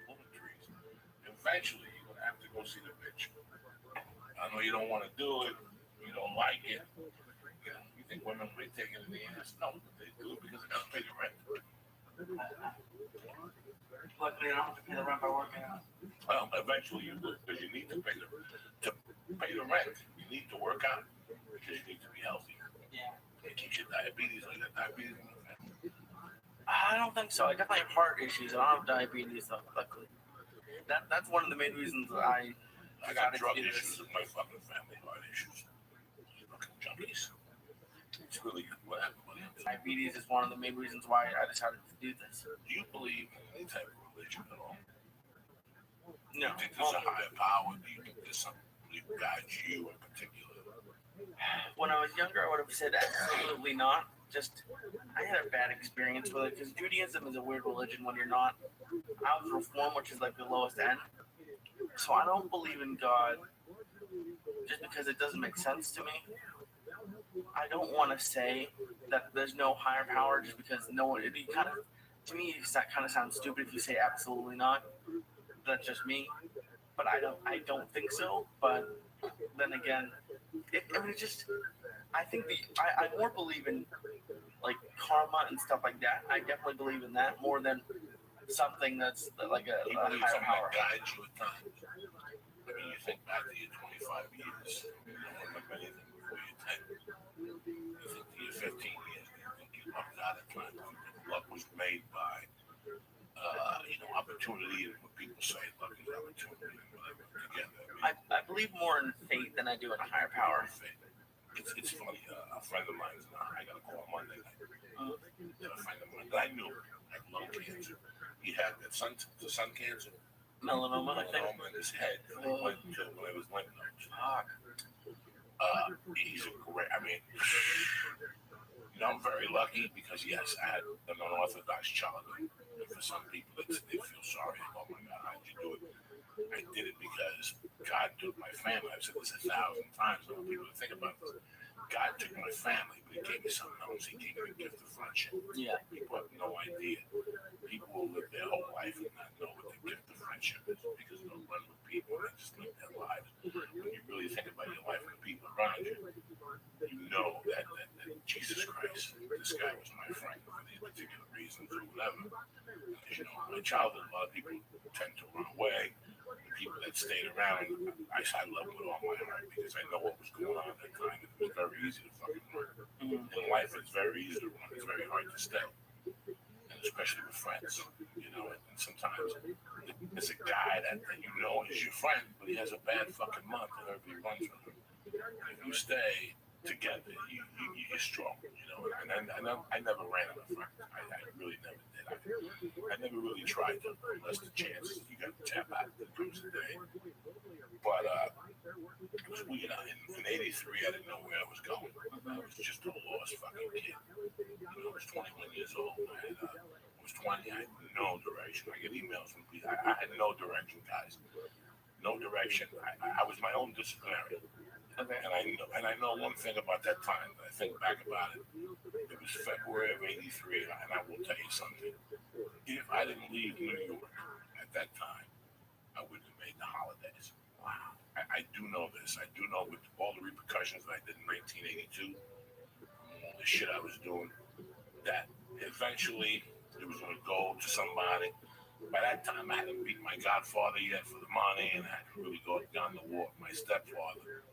pulling trees. Eventually, you're gonna have to go see the bitch. I know you don't want to do it. You don't like it. You think women will take it in the ass? No, but they do it because they gotta pay the rent. Luckily, I don't have to pay the rent by working out. Well, eventually you do, because you need to pay the rent. You need to work out because you need to be healthy. Yeah. It keeps your diabetes. Like that diabetes. I don't think so. I definitely have heart issues. I don't have diabetes, though, luckily. That's one of the main reasons I got decided drug to do issues this. in my fucking family. Heart issues. Fucking junkies. It's really what everybody else. Diabetes is one of the main reasons why I decided to do this. Do you believe in any type of religion at all? No. Do you think there's a higher power? Do you think there's something that guides you in particular? When I was younger, I would have said absolutely not. Just, I had a bad experience with it because Judaism is a weird religion when you're not. I was Reformed, which is like the lowest end. So I don't believe in God just because it doesn't make sense to me. I don't want to say that there's no higher power just because no one. It'd be kind of, to me, that kind of sounds stupid if you say absolutely not. That's just me. But I don't think so. But then again, I think I more believe in like karma and stuff like that. I definitely believe in that more than something that's like a You believe higher something power. that guides you at times. I mean, you think back to your 25 years, you don't remember anything before your 10. You think to your 15 years, you think you loved God at times. You think love was made by, opportunity, and what people say love is opportunity, and whatever, together. I believe more in fate than I do in a higher power. It's funny. A friend of mine, I got a call Monday night. A friend of mine that I knew had lung cancer. He had the sun cancer. Melanoma, I think. Melanoma in his head. When he went to when it was lymph nodes. Fuck. He's a great. I mean, I'm very lucky because yes, I had an unorthodox childhood. And for some people, they feel sorry. Oh my God, how'd you do it? I did it because God took my family. I've said this 1,000 times. I want people to think about this. God took my family, but He gave me something else. He gave me a gift of friendship. Yeah. People have no idea. People will live their whole life and not know what the gift of friendship is because they'll run with people and just live their lives. When you really think about your life and the people around you, you know that Jesus Christ, this guy was my friend for these particular reasons or whatever. Because, my childhood, a lot of people tend to run away. The people that stayed around, I love with all my heart because I know what was going on at that time. It was very easy to fucking run. In life, it's very easy to run. It's very hard to stay. And especially with friends, and sometimes there's a guy that you know is your friend, but he has a bad fucking month and everybody runs with him. And if you stay together, you're strong, And I never ran out of friends. I really never did. I never really tried to, unless the chance you got to tap out that comes today. But it was weird. In '83, I didn't know where I was going. I was just a lost fucking kid. I was 21 years old. I was 20. I had no direction. I get emails from people. I had no direction, guys. No direction. I was my own disciplinarian. Okay. And I know one thing about that time. I think back about it. It was February of '83, and I will tell you something. If I didn't leave New York at that time, I wouldn't have made the holidays. Wow. I do know this. I do know with all the repercussions that I did in 1982, all the shit I was doing, that eventually it was going to go to somebody. By that time, I hadn't beat my godfather yet for the money, and I hadn't really gone to war with my stepfather.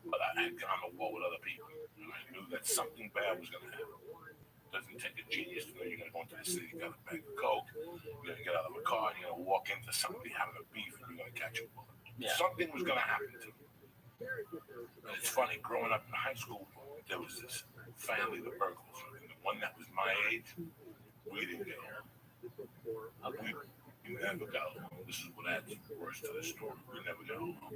But I had gone to war with other people, and I knew that something bad was going to happen. It doesn't take a genius to know you're going to go into the city, you got a bag of coke, you're going to get out of a car, and you're going to walk into somebody having a beef, and you're going to catch a bullet. Yeah. Something was going to happen to me. And it's funny, growing up in high school, there was this family, the Burkles, and the one that was my age, we didn't get along. We never got along. This is what adds worse to the story. We never got along.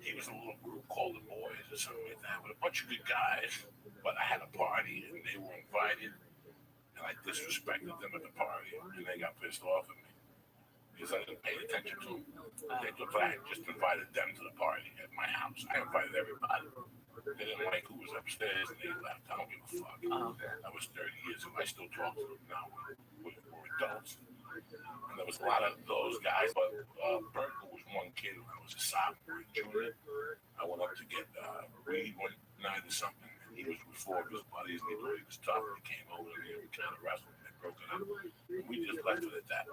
He was a little group called the Boys or something like that, with a bunch of good guys. But I had a party, and they were invited, and I disrespected them at the party, and they got pissed off at me because I didn't pay attention to them. They thought I had just invited them to the party at my house. I invited everybody. They didn't like who was upstairs, and they left. I don't give a fuck. That was 30 years ago. I still talk to them now. We're adults. And there was a lot of those guys, but Burkle was one kid when I was a sophomore, junior. I went up to get weed one night or something, and he was with four of his buddies, and he thought he was tough, and he came over to me and we kind of wrestled. And broken up. And we just left it at that.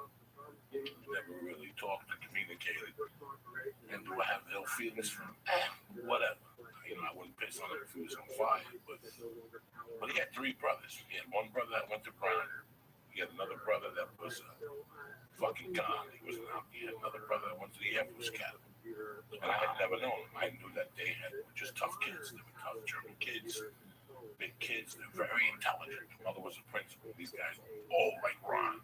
Never really talked or communicated. And do I have ill feelings for him? Whatever. You know, I wouldn't piss on him if he was on fire. But he had three brothers. He had one brother that went to Brown. He had another brother that was fucking gone. He wasn't out. He had another brother that went to the Air Force Academy. And I had never known him. I knew that they were just tough kids. They were tough German kids. Big kids. They're very intelligent. My mother was a principal. These guys were all like Ron.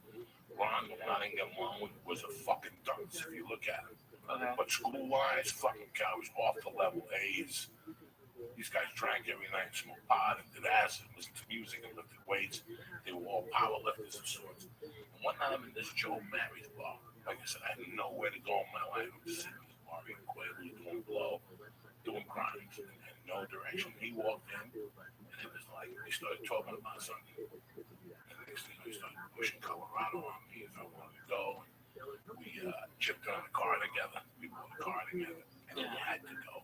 Ron, the one I didn't get along with, was a fucking dunce if you look at him. But school-wise, fucking guy was off the level A's. These guys drank every night, smoked pot, and did acid, listened to music, and lifted weights. They were all power lifters of sorts. And one night I'm in this Joe Mary's bar. Like I said, I had nowhere to go in my life. I'm just sitting in this bar, eating quaaludes, doing blow, doing grinds, and no direction. He walked in, and it was like, he started talking about something. And next thing he started pushing Colorado on me if I wanted to go. We chipped on the car together. We bought a car together, and he had to go.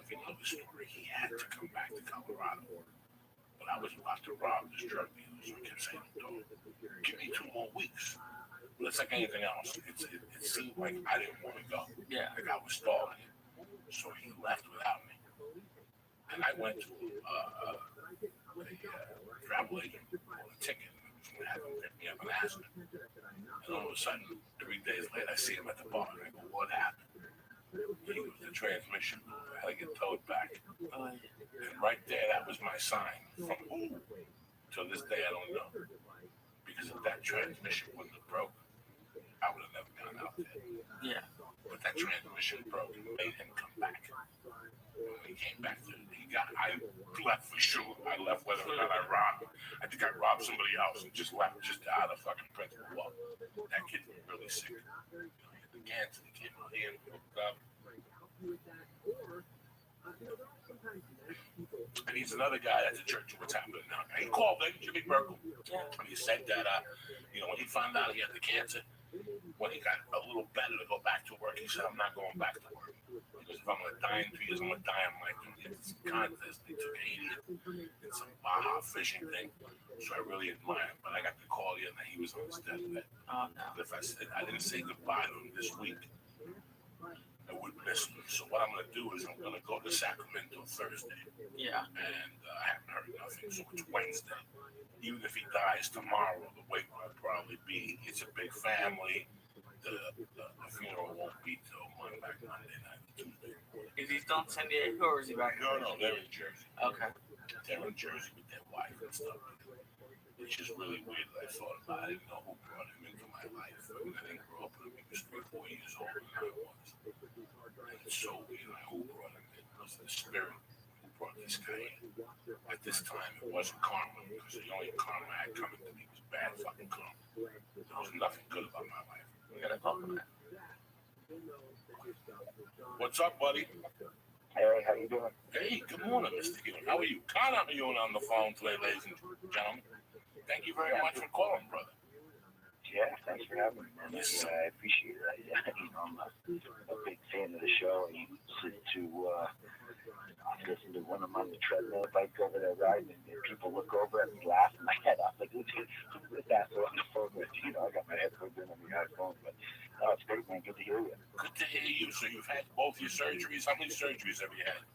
If you know the story, he had to come back to Colorado. But I was about to rob this drug dealer, so I kept saying, give me 2 more weeks. But it's like anything else. It seemed like I didn't want to go. Yeah. Like I was stalling him. So he left without me. And I went to a travel agent on a ticket. I had him pick me up and ask him. And all of a sudden, 3 days later, I see him at the bar, and I go, what happened? He was the transmission. I had to get towed back. And right there, that was my sign. From who? Till this day, I don't know. Because if that transmission wouldn't have broken, I would have never gone out there. Yeah. But that transmission broke and made him come back. When he came back, I left for sure. I left whether or not I robbed him. I think I robbed somebody else and just left just out of fucking principle law. That kid was really sick. The cancer, he came out here and hooked up. And he's another guy at the church. What's happening now? He called in, Jimmy Burkle. And he said that, when he found out he had the cancer, when he got a little better to go back to work, he said, I'm not going back to work. Because if I'm going to die in 2 years, I'm going to die on my some contest. They took 80 in some Baja fishing thing. So I really admire him. But I got the call the other night. He was on his deathbed. If I didn't say goodbye to him this week, I would miss him. So what I'm going to do is I'm going to go to Sacramento Thursday. Yeah. And I haven't heard nothing. So it's Wednesday. Even if he dies tomorrow, the wake will probably be, it's a big family. The funeral won't be till Monday night, Tuesday morning. Is he still in San Diego or is he back? No, they're in Jersey. Okay. They're in Jersey with their wife and stuff. It's just really weird that I thought about it. I didn't know who brought him into my life. I mean, I didn't grow up with him. He was 3-4 years older than I was. And it's so weird who brought him in. It was the spirit who brought this guy in. At this time, it wasn't karma, because the only karma I had coming to me was bad fucking karma. There was nothing good about my life. We gotta talk about that. What's up, buddy? Hey, how you doing? Hey, good morning, Mr. Ewan. How are you? Connor Ewan on the phone today, ladies and gentlemen. Thank you very much for calling, brother. Yeah, thanks for having me, man. Yes, I appreciate it. I'm a big fan of the show. I used to listen to when I'm on the treadmill bike over there riding, and people look over at me laughing my head off. Like, who's this asshole on the phone with? I got my headphones in on the iPhone, but it's great, man. Good to hear you. Good to hear you. So you've had both your surgeries. How many surgeries have you had?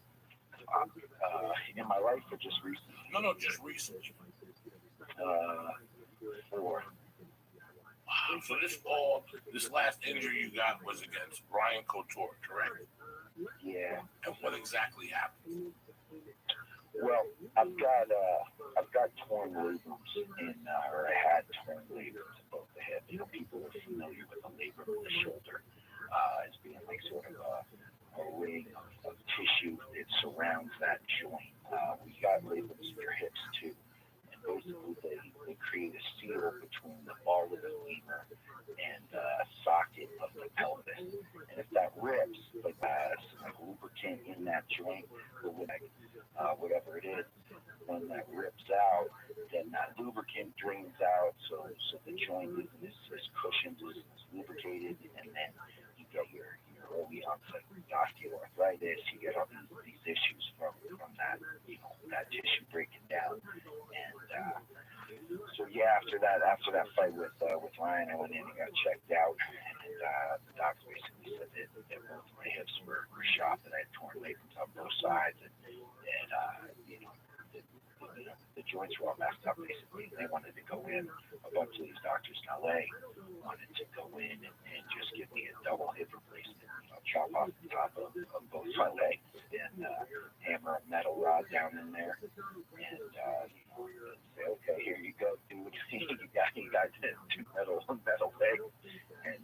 In my life, or just recently? No, just recently. 4. Wow. So this last injury you got was against Brian Couture, correct? Yeah. And what exactly happened? Well, I've got torn labrums or I had torn labrums in both the hips. People are familiar with the labrum of the shoulder as being like sort of a ring of tissue that surrounds that joint. We got labrums in your hips too. Basically, they create a seal between the ball of the femur and socket of the pelvis. And if that rips, like some lubricant in that joint, or whatever it is, when that rips out, then that lubricant drains out, so the joint isn't as cushioned, as lubricated, and then you get your early onset osteoarthritis. You get all these issues from that, that tissue breaking down. And so yeah, after after that fight with Ryan, I went in and got checked out, and the doctor basically said that both my hips were shot, that I had torn ligaments on both sides, and the joints were all messed up. Basically, they wanted to go in. A bunch of these doctors in LA wanted to go in and just give me a double hip replacement. Chop off the top of both my legs and hammer a metal rod down in there, and say, okay, here you go, dude. you got two metal legs, and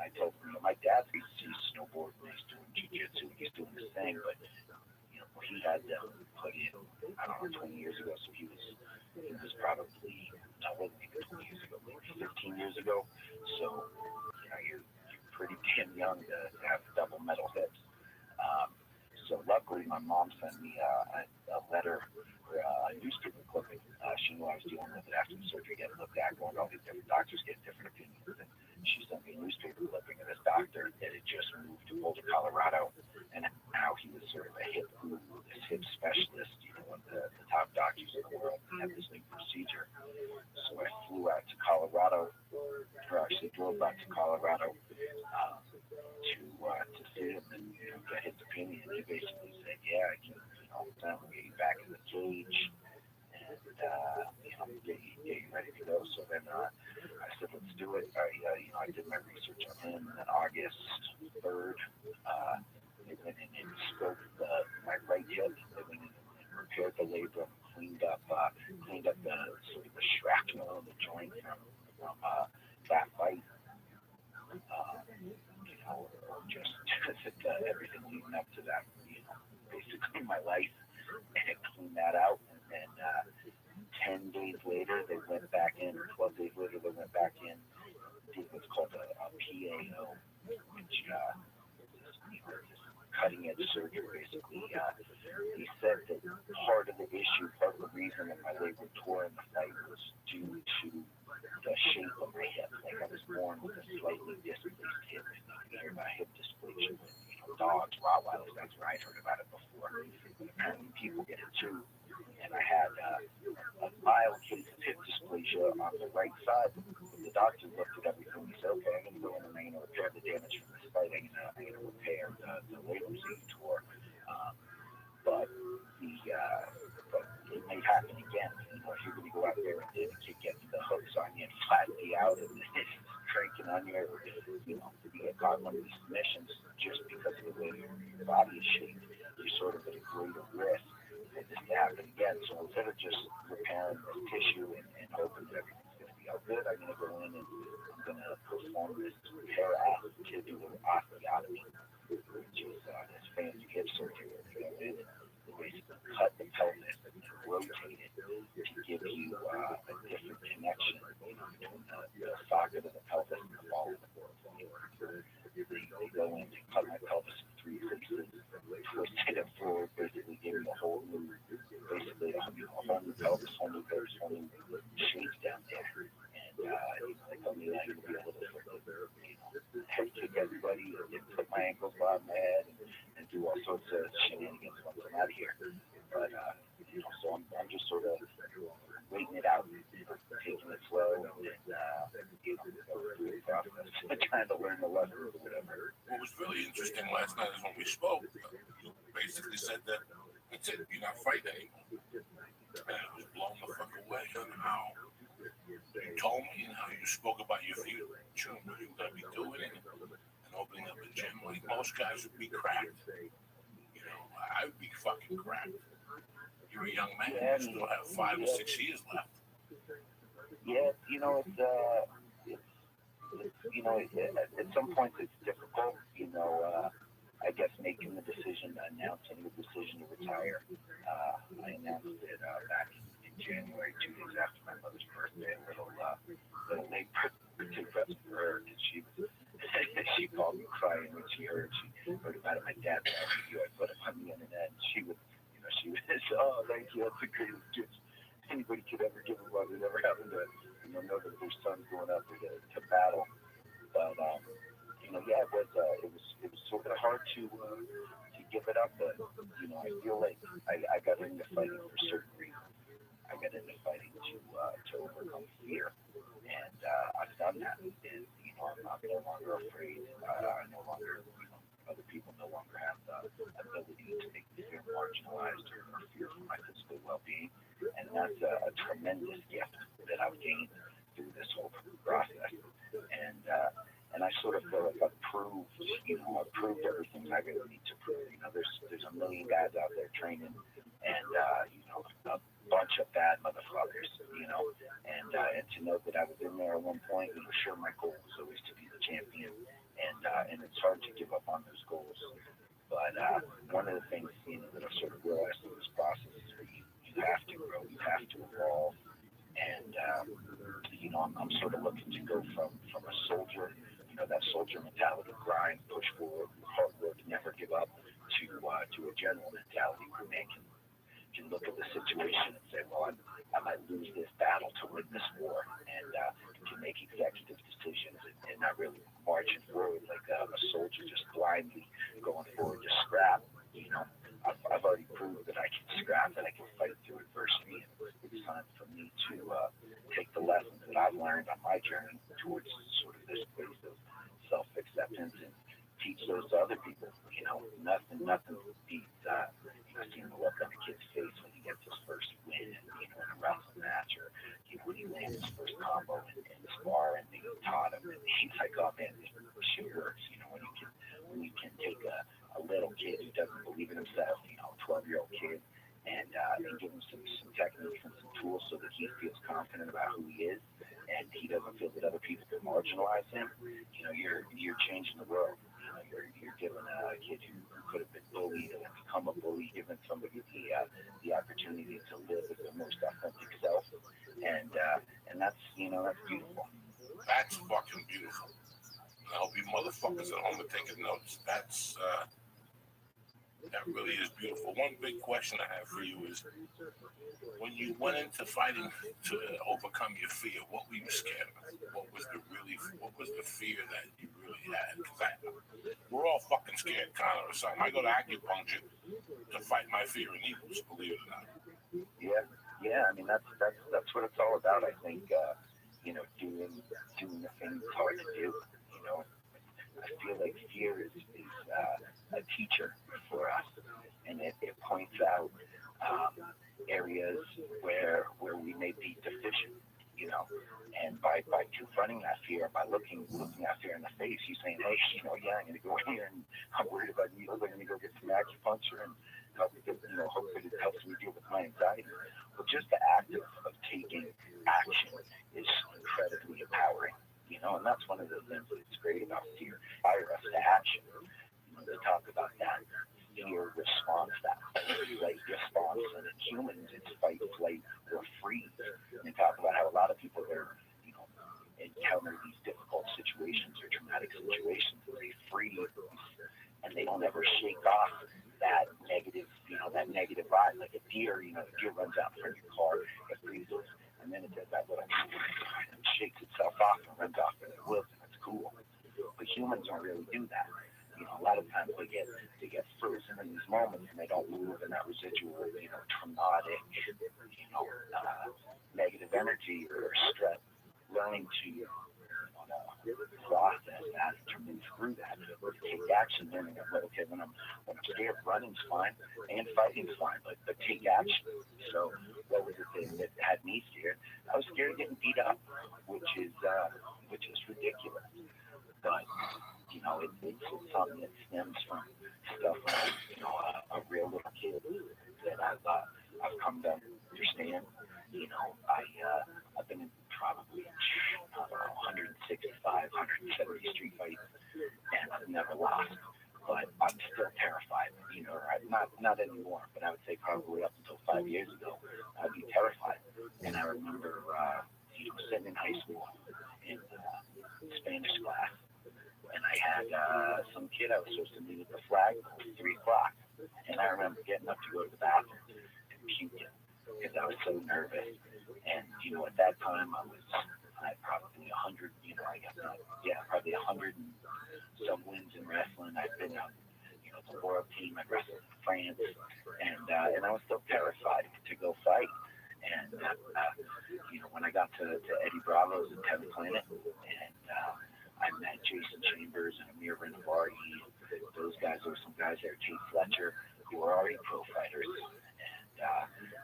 I told him, my dad, he's snowboarding, he's doing jiu-jitsu, he's doing this thing, but he had them put in, I don't know, 20 years ago, so he was probably, no, it wasn't even 20 years ago, maybe 15 years ago, so, you're pretty damn young to have double metal hips. So luckily, my mom sent me a letter, a newspaper clipping. She knew I was dealing with it after the surgery, getting looked at, going to all these different doctors, getting different opinions. And she sent me a newspaper clipping of this doctor that had just moved to Boulder, Colorado, and how he was sort of a hip guru, this hip specialist, one of the top doctors in the world, and had this new procedure. So I flew out to Colorado, or actually drove back to Colorado to see him and get his opinion. He basically said, yeah, I can get you back in the cage and get you ready to go. So then I said, let's do it. I did my research on him, and then August 3rd, they went in and scoped my right hip. They went in and repaired the labrum, cleaned up the sort of the shrapnel of the joint from that fight. Or just everything leading up to that, basically my life, and clean that out. And then 10 days later, they went back in, 12 days later, they went back in, did what's called a PAO, which is cutting edge surgery, basically. He said that part of the issue, part of the reason that my labrum tore in the fight was due to the shape of my hip. Like I was born with a slightly displaced hip. You hear about hip dysplasia with dogs, Rottweilers. That's where I'd heard about it before. But apparently people get it too. And I had a mild case of hip dysplasia on the right side. The doctor looked at everything. He said, okay, I'm going to go in and I'm going to repair the damage from this fight. I'm going to repair the labrum that you tore. But it may happen again. If you're going to go out there and the kid gets the hooks on you and flatten you out and it's cranking on you, or you get caught in one of these missions just because of the way your body is shaped, you're sort of at a greater risk for this to happen again. So instead of just repairing the tissue and hoping that everything's going to be all good, I'm going to go in and I'm going to perform this repair articular osteotomy, which is this fancy hip surgery where they go in and they basically cut the pelvis and rotate it to give you a different connection between the socket of the pelvis and the ball of the foot. They go in and cut my pelvis in 3 places, twisted it forward, basically gave me a whole new, basically a whole new pelvis, whole new hips, whole new shapes down there. And they told me that I could be a little head kick everybody, and put my ankles behind my head, and do all sorts of shenanigans once I'm out of here. But so I'm just sort of waiting it out, taking it slow, and going through the process, trying to learn the lessons or whatever. What was really interesting last night is when we spoke, you basically said that that's it, you're not fighting anymore. And it was blown the fuck away on how you told me and how you spoke about your future, what you were going to be doing and opening up a gym. Like most guys would be cracked. I would be fucking cracked. You're a young man, you still have 5 or 6 years left. Yeah, at some points it's difficult, I guess making the decision, announcing the decision to retire. I announced it back in January, 2 days after my mother's birthday, a little late birthday present for her, because she called me crying when she heard about it. My dad said, I put it on the internet, and she was, oh, thank you, that's the greatest gift anybody could ever give a mother. It never happened to know that their son's going out there to battle. But it was sort of hard to give it up. But I feel like I got into fighting for certain reasons. I got into fighting to overcome fear, And I've done that. And, you know, I'm no longer afraid. I no longer, you know, other people no longer have the ability to make me feel marginalized or fear for my physical well-being. And that's a tremendous gift that I've gained through this whole process. And I sort of feel like I've proved, you know, I've proved everything I really need to prove. You know, there's a million guys out there training, and you know, a bunch of bad motherfuckers, you know, and to know that I was in there at one point, you know, sure, my goal was always to be the champion, and it's hard to give up on those goals. But one of the things, you know, that I've sort of realized through this process is that you have to grow, you have to evolve, and you know, I'm sort of looking to go from a soldier, you know, that soldier mentality, grind, push forward, hard work, never give up, to a general mentality where man can look at the situation and say, well, I might lose this battle to win this war, and can make executive decisions and not really marching forward like a soldier just blindly going forward to scrap. You know, I've already proved that I can scrap, that I can fight through adversity, and it's time for me to take the lessons that I've learned on my journey towards sort of this place of self-acceptance and teach those to other people. You know, nothing beats seeing the look on the kid's face when he gets his first win, you know, in a wrestling match, or you know, when he lands his first combo in the spar and they taught him, and he's like, oh man, this shit works. You know, when you can take a little kid who doesn't believe in himself, you know, a 12-year-old kid, and give him some techniques and some tools so that he feels confident about who he is, and he doesn't feel that other people can marginalize him. You know, you're changing the world. You know, you're giving a kid who could have been bullied and become a bully, giving somebody the opportunity to live as their most authentic self, and that's, you know, that's beautiful. That's fucking beautiful. I hope you motherfuckers at home are taking notes. That really is beautiful. One big question I have for you is, when you went into fighting to overcome your fear, what were you scared of? What was the fear that you really had? Because we're all fucking scared, kind of, or something. I go to acupuncture to fight my fear and evils, believe it or not. Yeah. I mean, that's what it's all about. I think, you know, doing the things hard to do. You know, I feel like fear is a teacher for us, and it points out areas where we may be deficient, you know, and by confronting that fear, by looking that fear in the face, you saying, hey, you know, yeah, I'm going to go in here and I'm worried about needles, I'm going to go get some acupuncture and help me get, you know, hopefully it helps me deal with my anxiety. But just the act of taking action is incredibly empowering, you know, and that's one of the things that's great about fear. Inspire us to action. You know, they talk about that fear response, that fight response, and in humans it's fight, flight, or freeze. And they talk about how a lot of people are, you know, encounter these difficult situations or traumatic situations, and they freeze and they don't ever shake off that negative, you know, that negative vibe. Like a deer, you know, the deer runs out in front of your car, it freezes, and then it does that little and shakes itself off and runs off in the woods, and it's cool. But humans don't really do that. You know, a lot of times they get frozen in these moments and they don't move in that residual, you know, traumatic, you know, negative energy or stress. Learning to process that, to move through that, or to take action, learning that, okay, when I'm scared, running's fine and fighting's fine, but take action. So what was the thing that had me scared? I was scared of getting beat up, which is ridiculous. But you know, it's something that stems from stuff like, you know, a real little kid that I've come to understand. You know, I've been in probably, I don't know, 165, 170 street fights, and I've never lost. But I'm still terrified. You know, not anymore, but I would say probably up until 5 years ago, I'd be terrified. And I remember, you know, sitting in high school in Spanish class, and I had some kid I was supposed to meet at the flag at 3 o'clock. And I remember getting up to go to the bathroom and puking because I was so nervous. And, you know, at that time I probably 100, you know, probably 100 and some wins in wrestling. I'd been on, you know, the world team. I wrestled in France. And I was still terrified to go fight. And when I got to Eddie Bravo's and 10th Planet, and I met Jason Chambers and Amir Renovari. Those guys, there were some guys there, Tate Fletcher, who were already pro fighters, and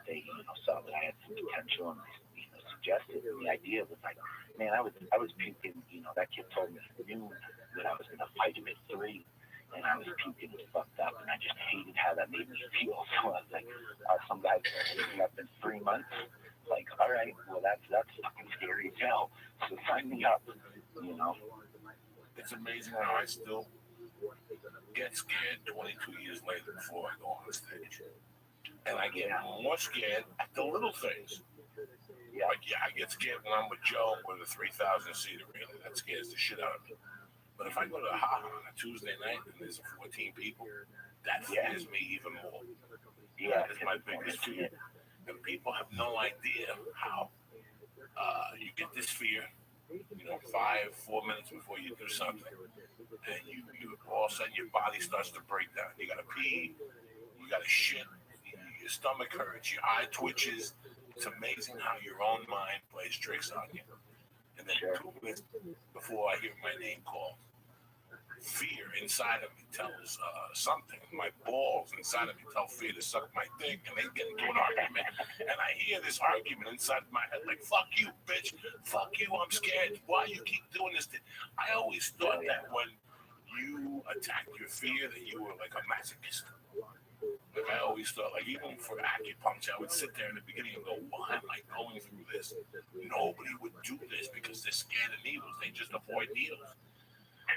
they saw that I had some potential, and suggested. And the idea was like, man, I was puking. That kid told me at noon that I was going to fight him at 3, and I was puking and fucked up, and I just hated how that made me feel. So I was like, some guys are picking up in 3 months. Like, all right, well, that's fucking scary as hell. So sign me up. It's amazing how I still get scared 22 years later before I go on stage. And I get more scared at the little things. Like, I get scared when I'm with Joe with a 3,000 seat arena. That scares the shit out of me. But if I go to a Ha on a Tuesday night and there's 14 people, that scares me even more. That is my biggest fear. And people have no idea how you get this fear, 4 minutes before you do something. And you all of a sudden your body starts to break down. You gotta pee, you gotta shit, your stomach hurts, your eye twitches. It's amazing how your own mind plays tricks on you. And then 2 minutes before I hear my name called, fear inside of me tells something. My balls inside of me tell fear to suck my dick, and they get into an argument. And I hear this argument inside of my head, like, fuck you, bitch. Fuck you, I'm scared. Why you keep doing this? I always thought that when you attacked your fear, that you were like a masochist. Like, I always thought, like, even for acupuncture, I would sit there in the beginning and go, why am I going through this? Nobody would do this because they're scared of needles. They just avoid needles.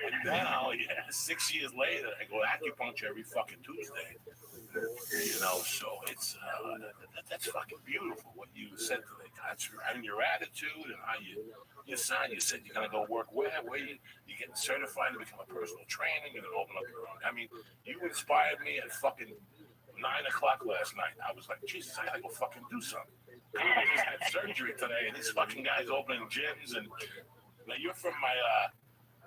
And now, 6 years later, I go to acupuncture every fucking Tuesday. So it's, that's fucking beautiful what you said today. And your attitude and how you sound. You said you're going to go work where you getting certified to become a personal trainer. You're going to open up your own. I mean, you inspired me at fucking 9 o'clock last night. I was like, Jesus, I gotta go fucking do something. I just had surgery today, and these fucking guys opening gyms. And now you're from my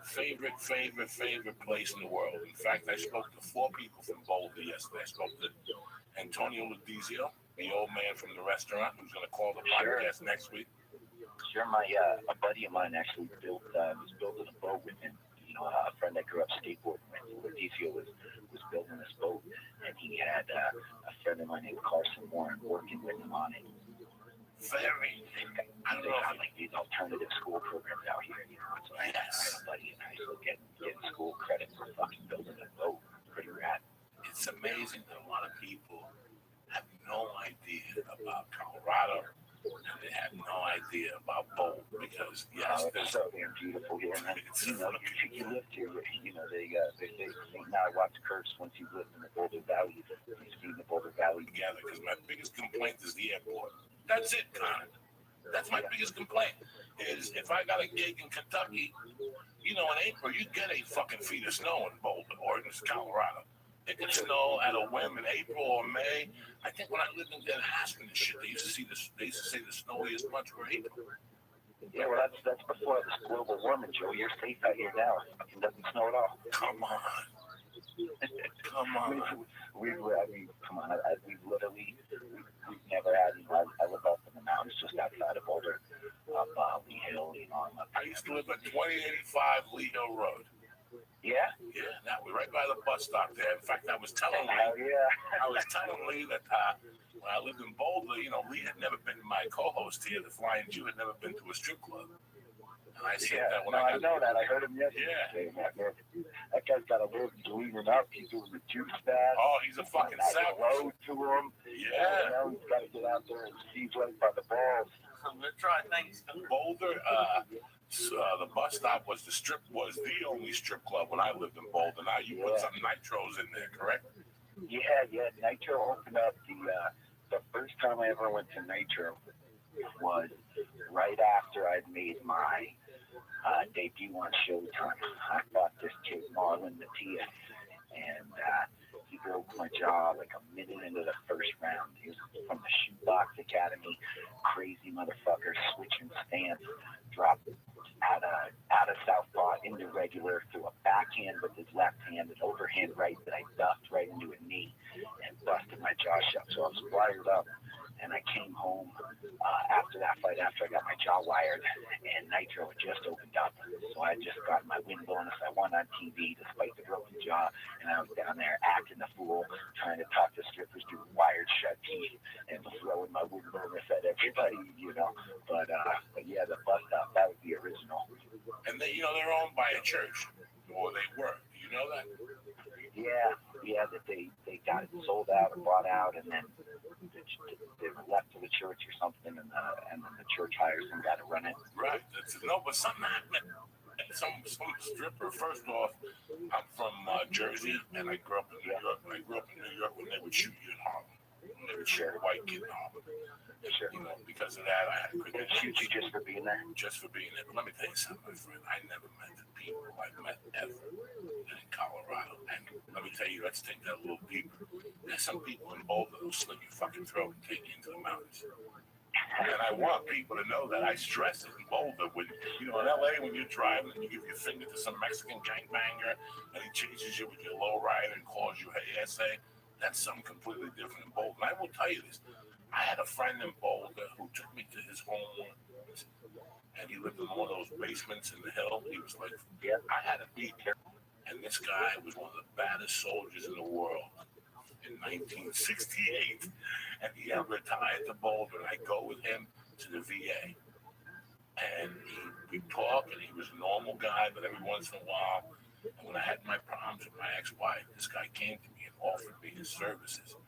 favorite place in the world. In fact, I spoke to 4 people from Boulder yesterday. I spoke to Antonio Ludizio, the old man from the restaurant, who's going to call the podcast next week. Sure, a buddy of mine actually was building a boat with him. A friend that grew up skateboarding with. Ludizio was building this boat, and he had a friend of mine named Carson Warren working with him on it. I don't know if like these alternative school programs out here, So I had a buddy and I still getting school credit for fucking building a boat. Pretty rad. It's amazing that a lot of people have no idea about Colorado, and they have no idea about Boulder because it's so damn beautiful here, man. You lived here. They now watch curse once you lived in the Boulder Valley. You've seen the Boulder Valley together. Because my biggest complaint is the airport. That's it, Con. That's my biggest complaint. Is if I got a gig in Kentucky, in April, you get a fucking feet of snow in Boulder or in Colorado. It can snow at a whim in April or May. I think when I lived in Aspen and shit, they used to say the snowiest months were April. Yeah, well, that's before this global warming, Joe. You're safe out here now. It doesn't snow at all. Come on. Come on. We've never had. I live up in the mountains just outside of Boulder, up Lee Hill. I used to live at 2085 Lee Hill Road. Yeah? Yeah, that was right by the bus stop there. In fact, I was telling Lee that when I lived in Boulder, Lee had never been my co-host here. The Flying Jew had never been to a strip club. And I said that when I know that. I heard him yesterday. Yeah. That guy's got a little bleeding up. He's doing the juice bath. Oh, he's a fucking savage. Road to him. Yeah. He's got to get out there and see right by the balls. I'm going to try things. Boulder, the bus stop was the only strip club when I lived in Boulder. Now you put some nitros in there, correct? Yeah. Nitro opened up the first time I ever went to Nitro was right after I'd made my debut on Showtime. I fought this kid, Marlon Matias, and he broke my jaw like a minute into the first round. He was from the Shoebox Academy, crazy motherfucker, switching stance, dropped out of southpaw into regular, threw a backhand with his left hand, an overhand right that I ducked right into a knee and busted my jaw shut. So I was wired up, and I came home after that fight, after I got my jaw wired, and Nitro had just opened up. So I just got my win bonus. I won on TV despite the broken jaw, and I was down there acting the fool, trying to talk to strippers through wired shut teeth and throwing my win bonus at everybody, you know. But yeah, the bus stop, that was the original. And they, they're owned by a church, or they were. Do you know that? Yeah, that they got it sold out or bought out, and then they were left to the church or something, and then the church hires some guy to run it. Right. But something happened. Some stripper. First off, I'm from Jersey, and I grew up in New York. When I grew up in New York, when they would shoot you in Harlem, when they would shoot a white kid in Harlem. Sure. Because of that, I had to shoot you just for being there. Just for being there. But let me tell you something, my friend. I never met the people I met ever in Colorado. And let me tell you, let's take that a little deeper. There's some people in Boulder who slit your fucking throat and take you into the mountains. And I want people to know that. I stress it in Boulder. When in LA, when you're driving and you give your finger to some Mexican gangbanger and he chases you with your lowrider and calls you ASA, that's something completely different in Boulder. And I will tell you this. I had a friend in Boulder who took me to his home, and he lived in one of those basements in the hill. He was like, I had to be there. And this guy was one of the baddest soldiers in the world in 1968. And he had retired to Boulder, and I go with him to the VA. And we talk, and he was a normal guy, but every once in a while, and when I had my problems with my ex-wife, this guy came to me and offered me his services.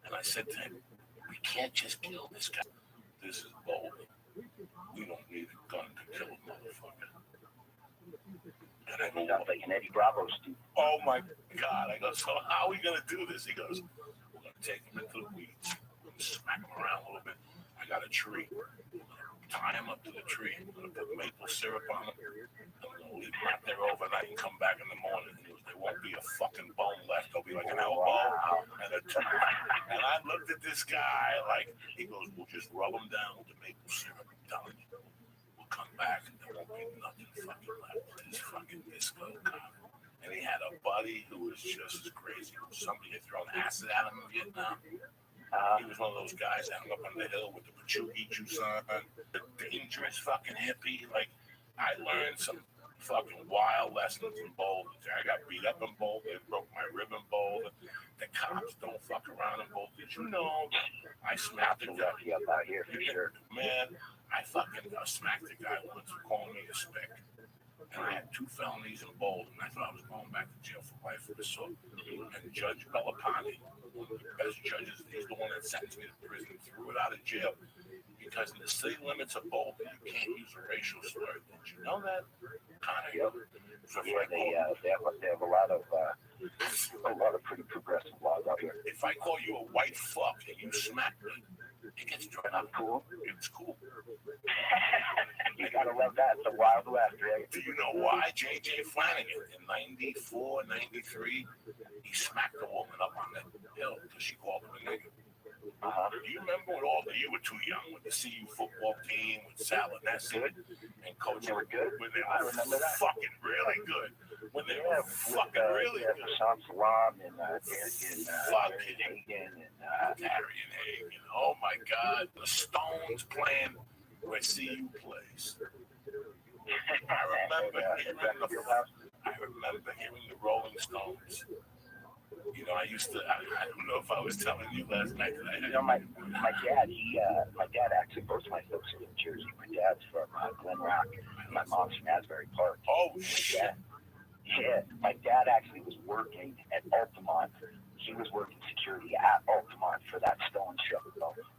And I said to him, we can't just kill this guy. This is Boulder. We don't need a gun to kill a motherfucker. And I go, sounds like an Eddie Bravo student. Oh my God. I go, so how are we going to do this? He goes, we're going to take him into the weeds. We're going to smack him around a little bit. I got a tree. Tie him up to the tree. I'm going to put maple syrup on him. I'm going to leave him out there overnight and come back in the morning. There won't be a fucking bone left. There'll be like an elbow and a tooth. And I looked at this guy like, he goes, we'll just rub him down with the maple syrup. I'm telling you. We'll come back and there won't be nothing fucking left. This fucking disco cop. And he had a buddy who was just as crazy. Somebody had thrown acid at him in Vietnam. He was one of those guys that hung up on the hill with the patchouli juice on. The dangerous fucking hippie. Like, I learned some fucking wild lessons in Boulder. I got beat up in Boulder, broke my rib in Boulder. The cops don't fuck around in Boulder. Did you know I smacked the guy up out here for sure? Man, I fucking smacked the guy once for calling me a spick. And I had 2 felonies in Boulder, and I thought I was going back to jail for life for assault. And Judge Bellapani, one of the best judges, he's the one that sentenced me to prison, threw it out of jail. Because in the city limits of Boulder, you can't use a racial slur. Did you know that? Yep. So yeah, they have a lot of pretty progressive laws out here. If I call you a white fuck and you smack me, it gets drawn up. Cool. It's cool. You gotta love that. It's a Wild West, right? Do you know why? J.J. Flanagan in 94, 93, he smacked a woman up on the hill because she called him a nigger. Do you remember when you were too young with the CU football team with Sal and Nessie and Coach? They were good. When they I remember that. Fucking really good. When they were fucking really good. Sean Salam and Hagen and Darian Hagen. Oh my God. The Stones playing where CU plays. I remember hearing the Rolling Stones. I used to. I don't know if I was telling you last night that I had. My dad actually, both my folks are in Jersey. My dad's from Glen Rock. My mom's from Asbury Park. Oh shit! Yeah, my dad actually was working at Altamont. He was working security at Altamont for that Stone show,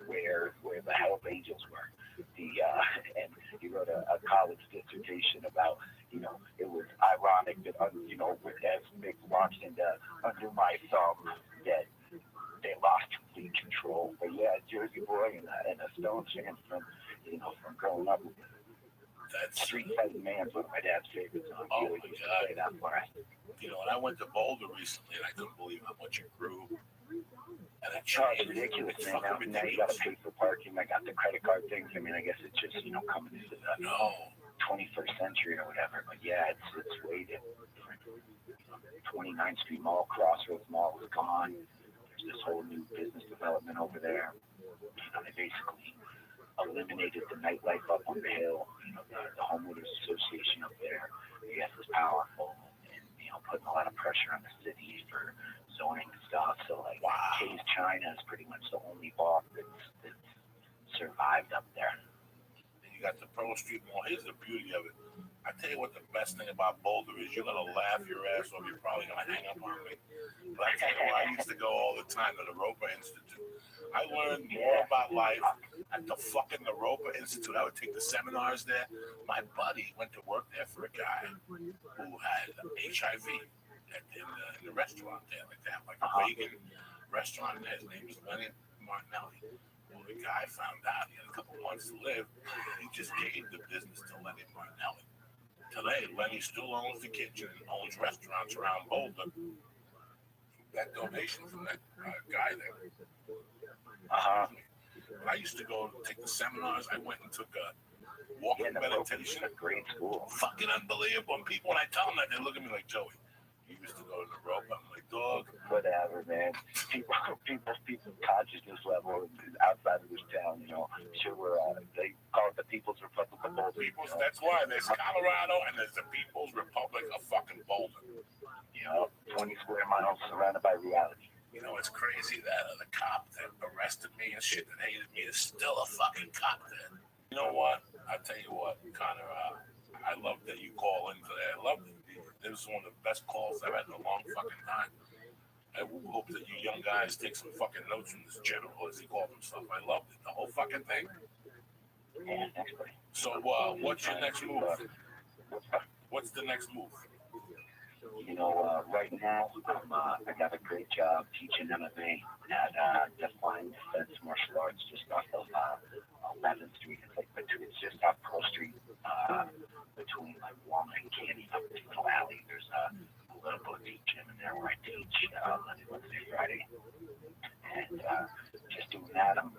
where the Hells Angels were. And he wrote a college dissertation about, it was ironic that, as Mick launched into Under My Thumb, that they lost complete control. But yeah, Jersey boy and a Stone fan from growing up. That Street Fighting Man's one of my dad's favorites. Oh my God. And I went to Boulder recently, and I couldn't believe how much it grew. And it's ridiculous, man. Now you got to pay for parking. I got the credit card things. I mean, I guess it's just, coming into the 21st century or whatever. But yeah, it's way different. 29th Street Mall, Crossroads Mall is gone. this whole new business development over there. They basically eliminated the nightlife up on the hill. The homeowners association up there, yes, is powerful and putting a lot of pressure on the city for zoning and stuff. So like, Kay's China is pretty much the only bar that's survived up there. And you got the Pearl Street Mall. Here's the beauty of it. I tell you what, the best thing about Boulder is you're gonna laugh your ass off. You're probably gonna hang up on me. But I tell you what, I used to go all the time to the Roper Institute. I learned more about life at the fucking the Roper Institute. I would take the seminars there. My buddy went to work there for a guy who had HIV in the restaurant there, like that, like a vegan restaurant there. His name was Lenny Martinelli. Well, the guy found out he had a couple months to live. He just gave the business to Lenny Martinelli. Today, Lenny still owns the kitchen and owns restaurants around Boulder. That donation from that guy there. I used to go take the seminars. I went and took a walking meditation. A great school. Fucking unbelievable. And people, when I tell them that, they look at me like, Joey, you used to go to the rope. I'm like, dog. Whatever, man. People's consciousness level outside of this town, sure they call it the People's Republic of Boulder. That's why there's Colorado and there's the People's Republic of fucking Boulder. 20 square miles surrounded by reality. It's crazy that the cop that arrested me and shit that hated me is still a fucking cop there. You know what? I tell you what, Connor, I love that you call in today. I love it. This was one of the best calls I've had in a long fucking time. I hope that you young guys take some fucking notes from this general, as he called himself. I loved it, the whole fucking thing. So, what's your next move? What's the next move? Right now, I got a great job teaching MMA at Defiant Defense Martial Arts just off of 11th Street. It's just off Pearl Street, between like Walnut and Candy, up the alley. There's a little boutique gym in there where I teach Monday, Wednesday, Friday. And just doing that, I'm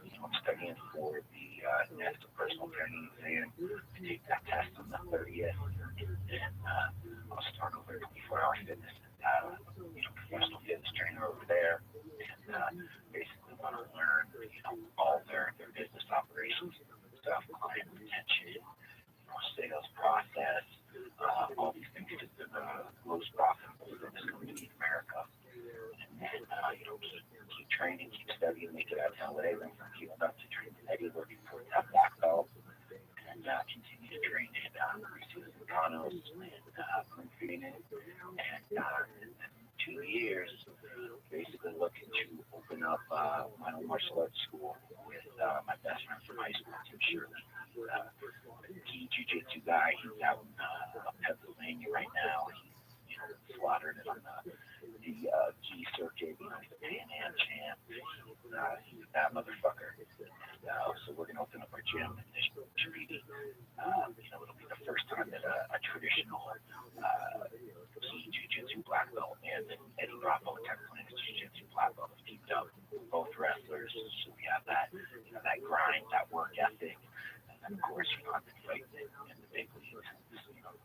studying for the National Personal Training exam. I take that test on the 30th, and I'll start over 24-hour fitness and professional fitness trainer over there, and basically want to learn all their business operations stuff, client retention, sales process, all these things to the most profitable fitness company in America. And then keep training, keep studying, make it out to LA, then from here up to train Eddie, working towards that black belt, and continue to train at Reese's and Kanos and Princeton. And in 2 years, basically looking to open up my own martial arts school with my best friend from high school, Tim Shirley. He's a key jiu-jitsu guy. He's out in Pennsylvania right now. He's slaughtered it on the key circuit. He's the Pan Am champ. He's a bad motherfucker. And so we're going to open up our gym in this treaty. It'll be the first time that a traditional key jiu-jitsu black belt and Eddie Bravo Technical jiu-jitsu black belt have teamed up. Both wrestlers, so we have that, that grind, that work ethic. And of course, I've been fighting in the big leagues,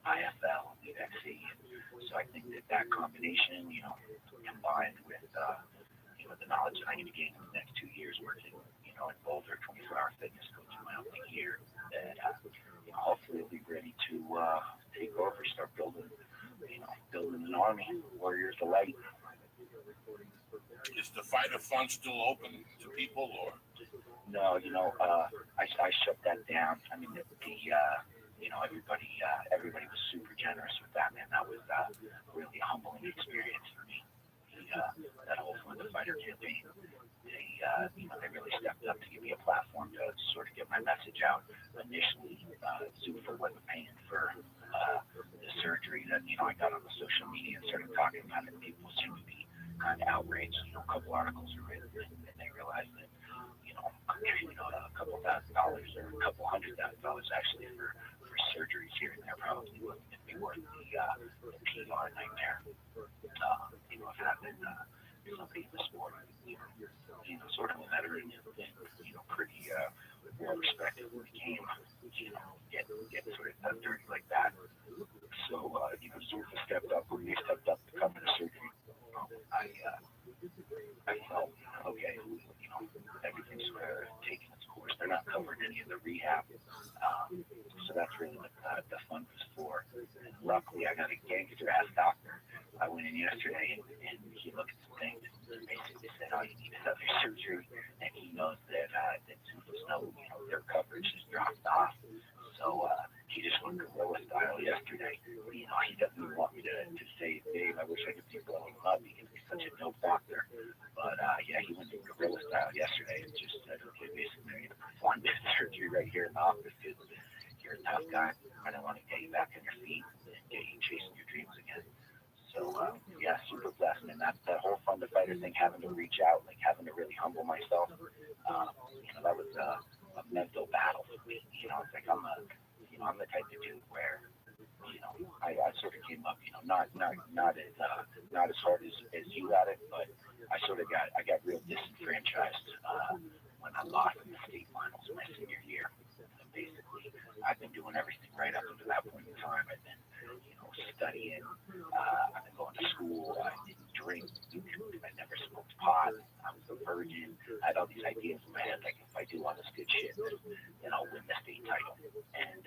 IFL, League XC. So I think that combination, combined with, the knowledge that I'm going to gain in the next 2 years working, in Boulder, 24-hour fitness coaching my own thing here, that hopefully I'll be ready to take over, start building an army, warriors of light. Is the Fighter Fund still open to people, or? No, I shut that down. I mean, everybody was super generous with that, man. That was really a humbling experience for me. That whole Fund the Fighter campaign, they really stepped up to give me a platform to sort of get my message out. Initially, Zuffa wasn't paying for the surgery that I got on the social media and started talking about it. People seemed to be kind of outraged. A couple articles were written, and they realized that a couple $1,000 or a couple $100,000 actually for surgeries here and there probably wouldn't be worth the PR nightmare. If having somebody in the sport, sort of a veteran and pretty well respected in the game, get sort of done dirty like that. So Zuffa stepped up when they stepped up to come to surgery. I felt covered any of the rehab. So that's really what the fund was for. And luckily, I got a gangster ass doctor. I went in yesterday and he looked at some things and basically said, "Oh, you need to have your surgery," and he knows that there's no, their coverage has dropped off. So he just went gorilla style yesterday. He doesn't even want me to say, "Dave, I wish I could be blowing him up because he's such a dope doctor." But yeah, he went gorilla style yesterday and just said, "Okay, basically, I'm going to perform this surgery right here in the office because you're a tough guy. I don't want to get you back on your feet and get you chasing your dreams again." So yeah, super blessed, and that whole fund to fighter thing, having to reach out, like having to really humble myself, that was a mental battle for me. It's like I'm the type of dude where, I sort of came up, not as hard as you got it, but I got real disenfranchised when I lost in the state finals my senior year. And basically, I've been doing everything right up until that point in time. I've been, studying. I've been going to school. I didn't drink. I never smoked pot. I was a virgin. I had all these ideas in my head, like if I do all this good shit, then I'll win the state title. And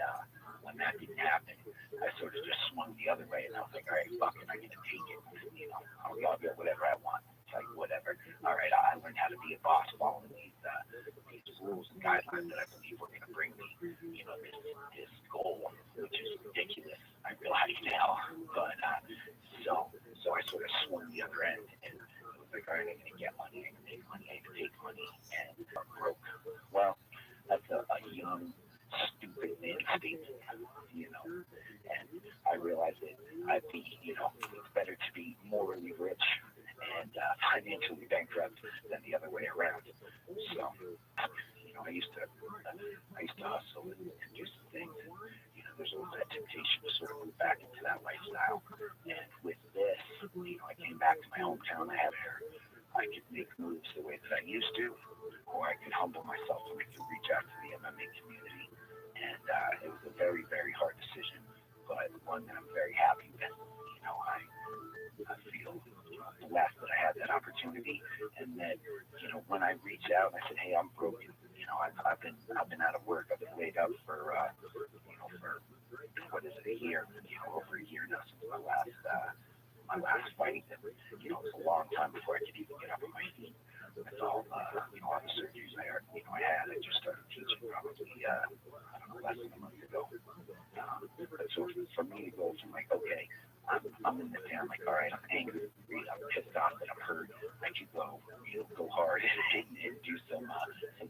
when that didn't happen, I sort of just swung the other way, and I was like, all right, fuck it, I'm gonna take it. I'll get whatever I want. It's like whatever. All right, I learned how to be a boss following these rules and guidelines that I believe were gonna bring me, this goal, which is ridiculous. I realize now, but so I sort of swung the other end, and it was like, all right, I'm gonna get money, I'm gonna make money, I'm gonna take money, and I'm broke. Well, that's a young, stupid man statement, and I realized that it's better to be morally rich and financially bankrupt than the other way around. So, I used to hustle and do some things, and there's always that temptation to sort of move back into that lifestyle. And with this, I came back to my hometown. I could make moves the way that I used to, or I could humble myself and I could reach out to the MMA community. And it was a very, very hard decision, but one that I'm very happy with. I feel blessed that I had that opportunity, and that when I reached out and I said, "Hey, I'm broken. I've been out of work. I've been laid up for what is it, a year? Over a year now since my last fight. And it was a long time before I could even get up on my feet. With all the surgeries I had. I just started teaching probably less than a month ago. So for me to go from like, okay, I'm in the town, like, all right, I'm angry, I'm pissed off that I'm hurt. I could go hard and do some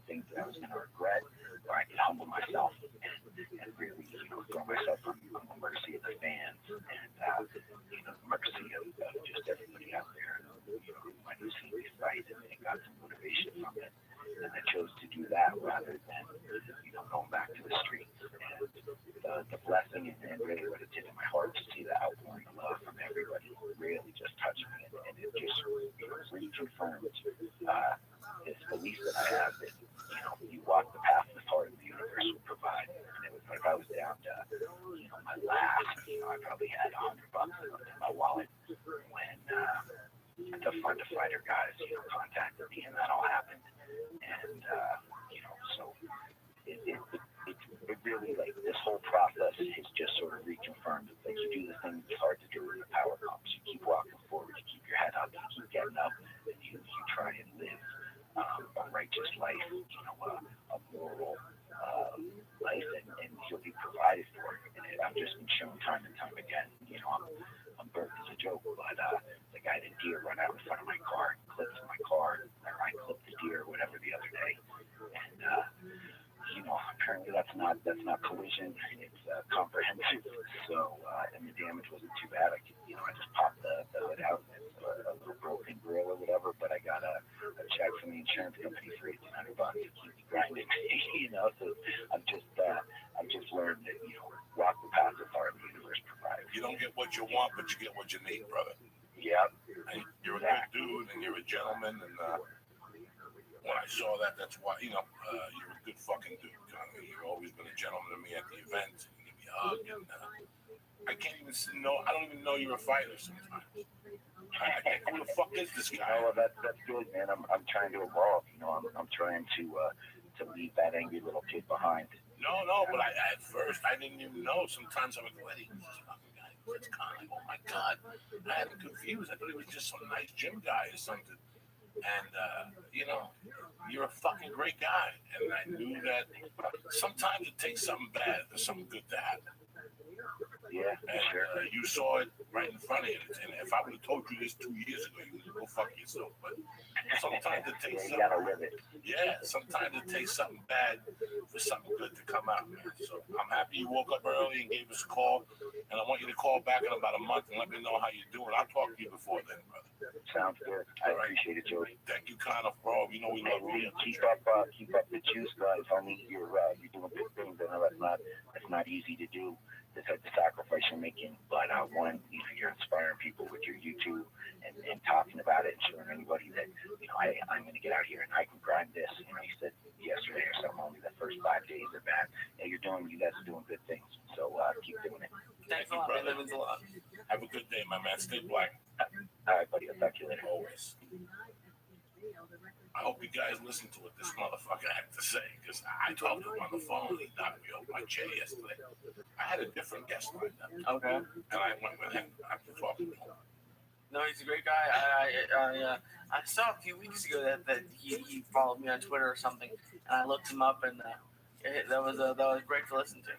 things that I was going to regret, or I could humble myself and really, throw myself on the mercy of the fans and the mercy of just everybody out there who might have seen me fight and got some motivation from it. And I chose to do that rather than, going back to the streets. And the blessing and really what it did in my heart to see the outpouring of love from everybody really just touched me. And it just reconfirmed this belief that I have that, you walk the path the heart of the universe will provide. And it was like I was down to, my last, I probably had $100 in my wallet when the fund to fighter guys, contacted me, and that all happened. And, so it really, like, this whole process has just sort of reconfirmed that, like, you do the thing that's hard to do when the power comes. You keep walking forward, you keep your head up, you keep getting up, and you try and live a righteous life, a moral life, and you'll be provided for. And I've just been shown time and time again, I'm burnt as a joke, but the guy had a deer run out in front of my car, clipped my car, or I clipped the deer, whatever, the other day. And apparently that's not collision, it's comprehensive. So and the damage wasn't too bad. I just popped the hood out, and it's a little broken grill or whatever, but I got a check from the insurance company for $1,800 to keep me grinding. So I've just learned that walk the path that the universe provides. You don't get what you want, but you get what you need, brother. Yeah. And you're a good dude, and you're a gentleman, and when I saw that, that's why, you're a good fucking dude. You've always been a gentleman to me at the event. You give me a hug, and I can't even I don't even know you're a fighter sometimes. Who the fuck is this guy? That's good, man. I'm trying to evolve. I'm trying to leave that angry little kid behind. No, but at first I didn't even know. Sometimes I'm like, wait, he's this fucking guy. It's kind of, oh my God. I had him confused. I thought he was just some nice gym guy or something. And, you know, you're a fucking great guy. And I knew that sometimes it takes something bad for something good to happen. Yeah, And sure. you saw it right in front of you. And if I would have told you this 2 years ago, you would go fuck yourself. But sometimes it takes You gotta live it. yeah, sometimes it takes something bad for something good to come out, man. So I'm happy you woke up early and gave us a call. And I want you to call back in about a month and let me know how you're doing. I'll talk to you before then, brother. Sounds good. I appreciate it, Joey. Thank you, kind of, bro. You know we love you. Keep up the juice, guys. Homie, you're doing good things. I know that's not easy to do. The type of sacrifice you're making, but one, you're inspiring people with your YouTube and talking about it and showing anybody that I'm going to get out here and I can grind this. You said yesterday or something, only the first 5 days are bad. Yeah, you guys are doing good things. So keep doing it. Thanks a lot, man. That means a lot. Have a good day, my man. Stay black. All right, buddy. I'll talk to you later. Always. I hope you guys listen to what this motherfucker had to say, because I talked to him on the phone. He knocked me off my chair yesterday. I had a different guest lined up. Okay. And I went with him after talking to him. No, he's a great guy. I saw a few weeks ago that he followed me on Twitter or something, and I looked him up, and that was great to listen to.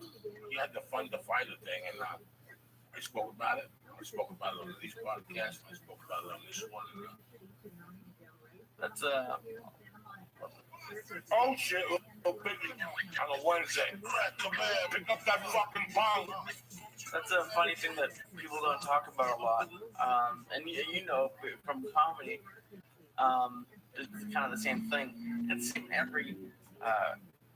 He had the Fun to Fighter thing, and I spoke about it. I spoke about it on these podcasts, and I spoke about it on this one. That's oh shit, little Biggie on a Wednesday. Pick up that fucking bomb. That's a funny thing that people don't talk about a lot. And you know from comedy, it's kind of the same thing. It's in every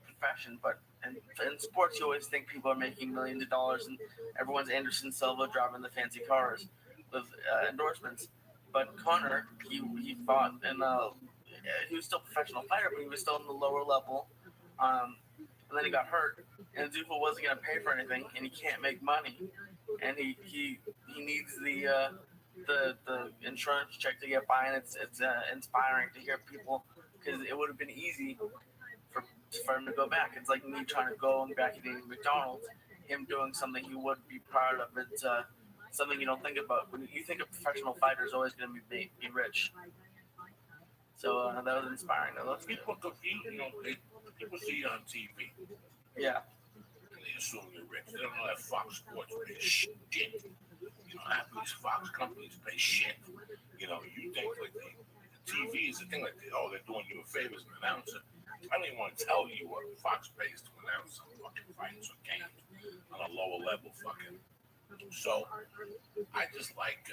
profession, but in sports, you always think people are making millions of dollars, and everyone's Anderson Silva driving the fancy cars with endorsements. But Connor, he fought, and he was still a professional fighter, but he was still in the lower level. And then he got hurt, and Zuffa wasn't going to pay for anything, and he can't make money, and he needs the insurance check to get by, and it's inspiring to hear people, because it would have been easy for him to go back. It's like me trying to go back and eating McDonald's, him doing something he would be proud of. It's something you don't think about. When you think a professional fighter is always going to be rich. So that was inspiring. People confuse, people see you on TV. Yeah. And they assume you're rich. They don't know that Fox Sports pays shit. Half these Fox companies pay shit. You think like the TV is the thing, like, they're doing you a favor as an announcer. I don't even want to tell you what Fox pays to announce some fucking fights or games on a lower level fucking. So, I just like,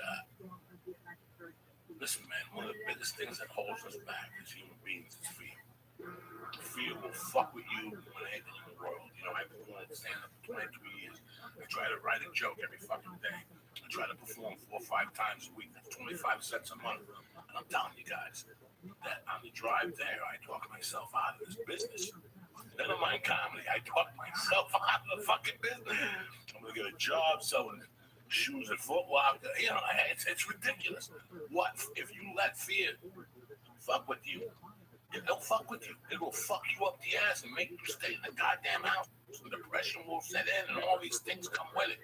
listen, man, one of the biggest things that holds us back as human beings is fear. Fear will fuck with you when anything in the world. I've been doing stand-up for 22 years. I try to write a joke every fucking day. I try to perform 4 or 5 times a week. That's 25 cents a month. And I'm telling you guys that on the drive there, I talk myself out of this business. Never mind comedy. I talk myself out of the fucking business. I'm going to get a job selling shoes at Foot Locker. It's ridiculous. What if you let fear fuck with you? It'll fuck with you. It will fuck you up the ass and make you stay in the goddamn house. And depression will set in, and all these things come with it.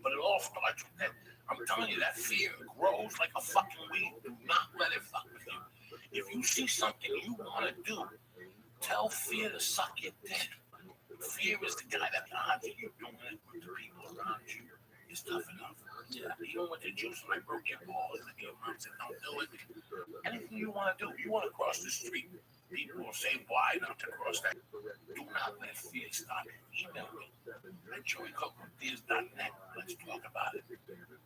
But it all starts with that. I'm telling you, that fear grows like a fucking weed. Do not let it fuck with you. If you see something you want to do, tell fear to suck your dick. Fear is the guy that odds you doing it with the people around you. It's tough enough. Yeah, even with the juice when I broke your balls, and your mom said, don't do it. Anything you want to do, you want to cross the street. People will say why not to cross that. Do not let fear stop you. Email me at joeycookmcdeers.net. Let's talk about it.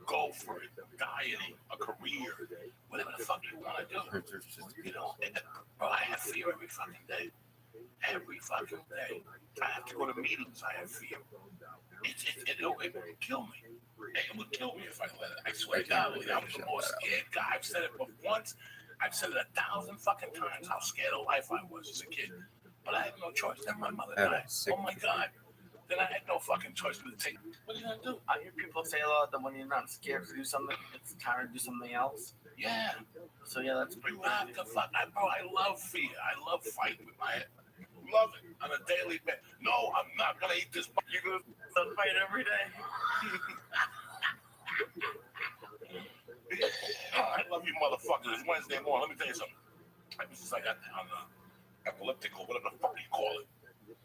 Go for it. Dieting, a career, whatever the fuck you want to do. Bro, I have fear every fucking day. Every fucking day. I have to go to meetings. I have fear. It would kill me. It would kill me if I let it. I swear to God, I'm the most scared guy. I've said it once. I've said it 1,000 fucking times how scared of life I was as a kid. But I had no choice. Then my mother died. Oh my God. Then I had no fucking choice but to take. What are you gonna do? I hear people say a lot that when you're not scared to do something, it's time to do something else. Yeah. So yeah, that's pretty good. I love fear. I love fighting with my head. love it on a daily basis. No, I'm not gonna eat this. You're gonna fight every day. I love you, motherfuckers. It's Wednesday morning. Let me tell you something. Ever since I got on the epileptic or whatever the fuck you call it,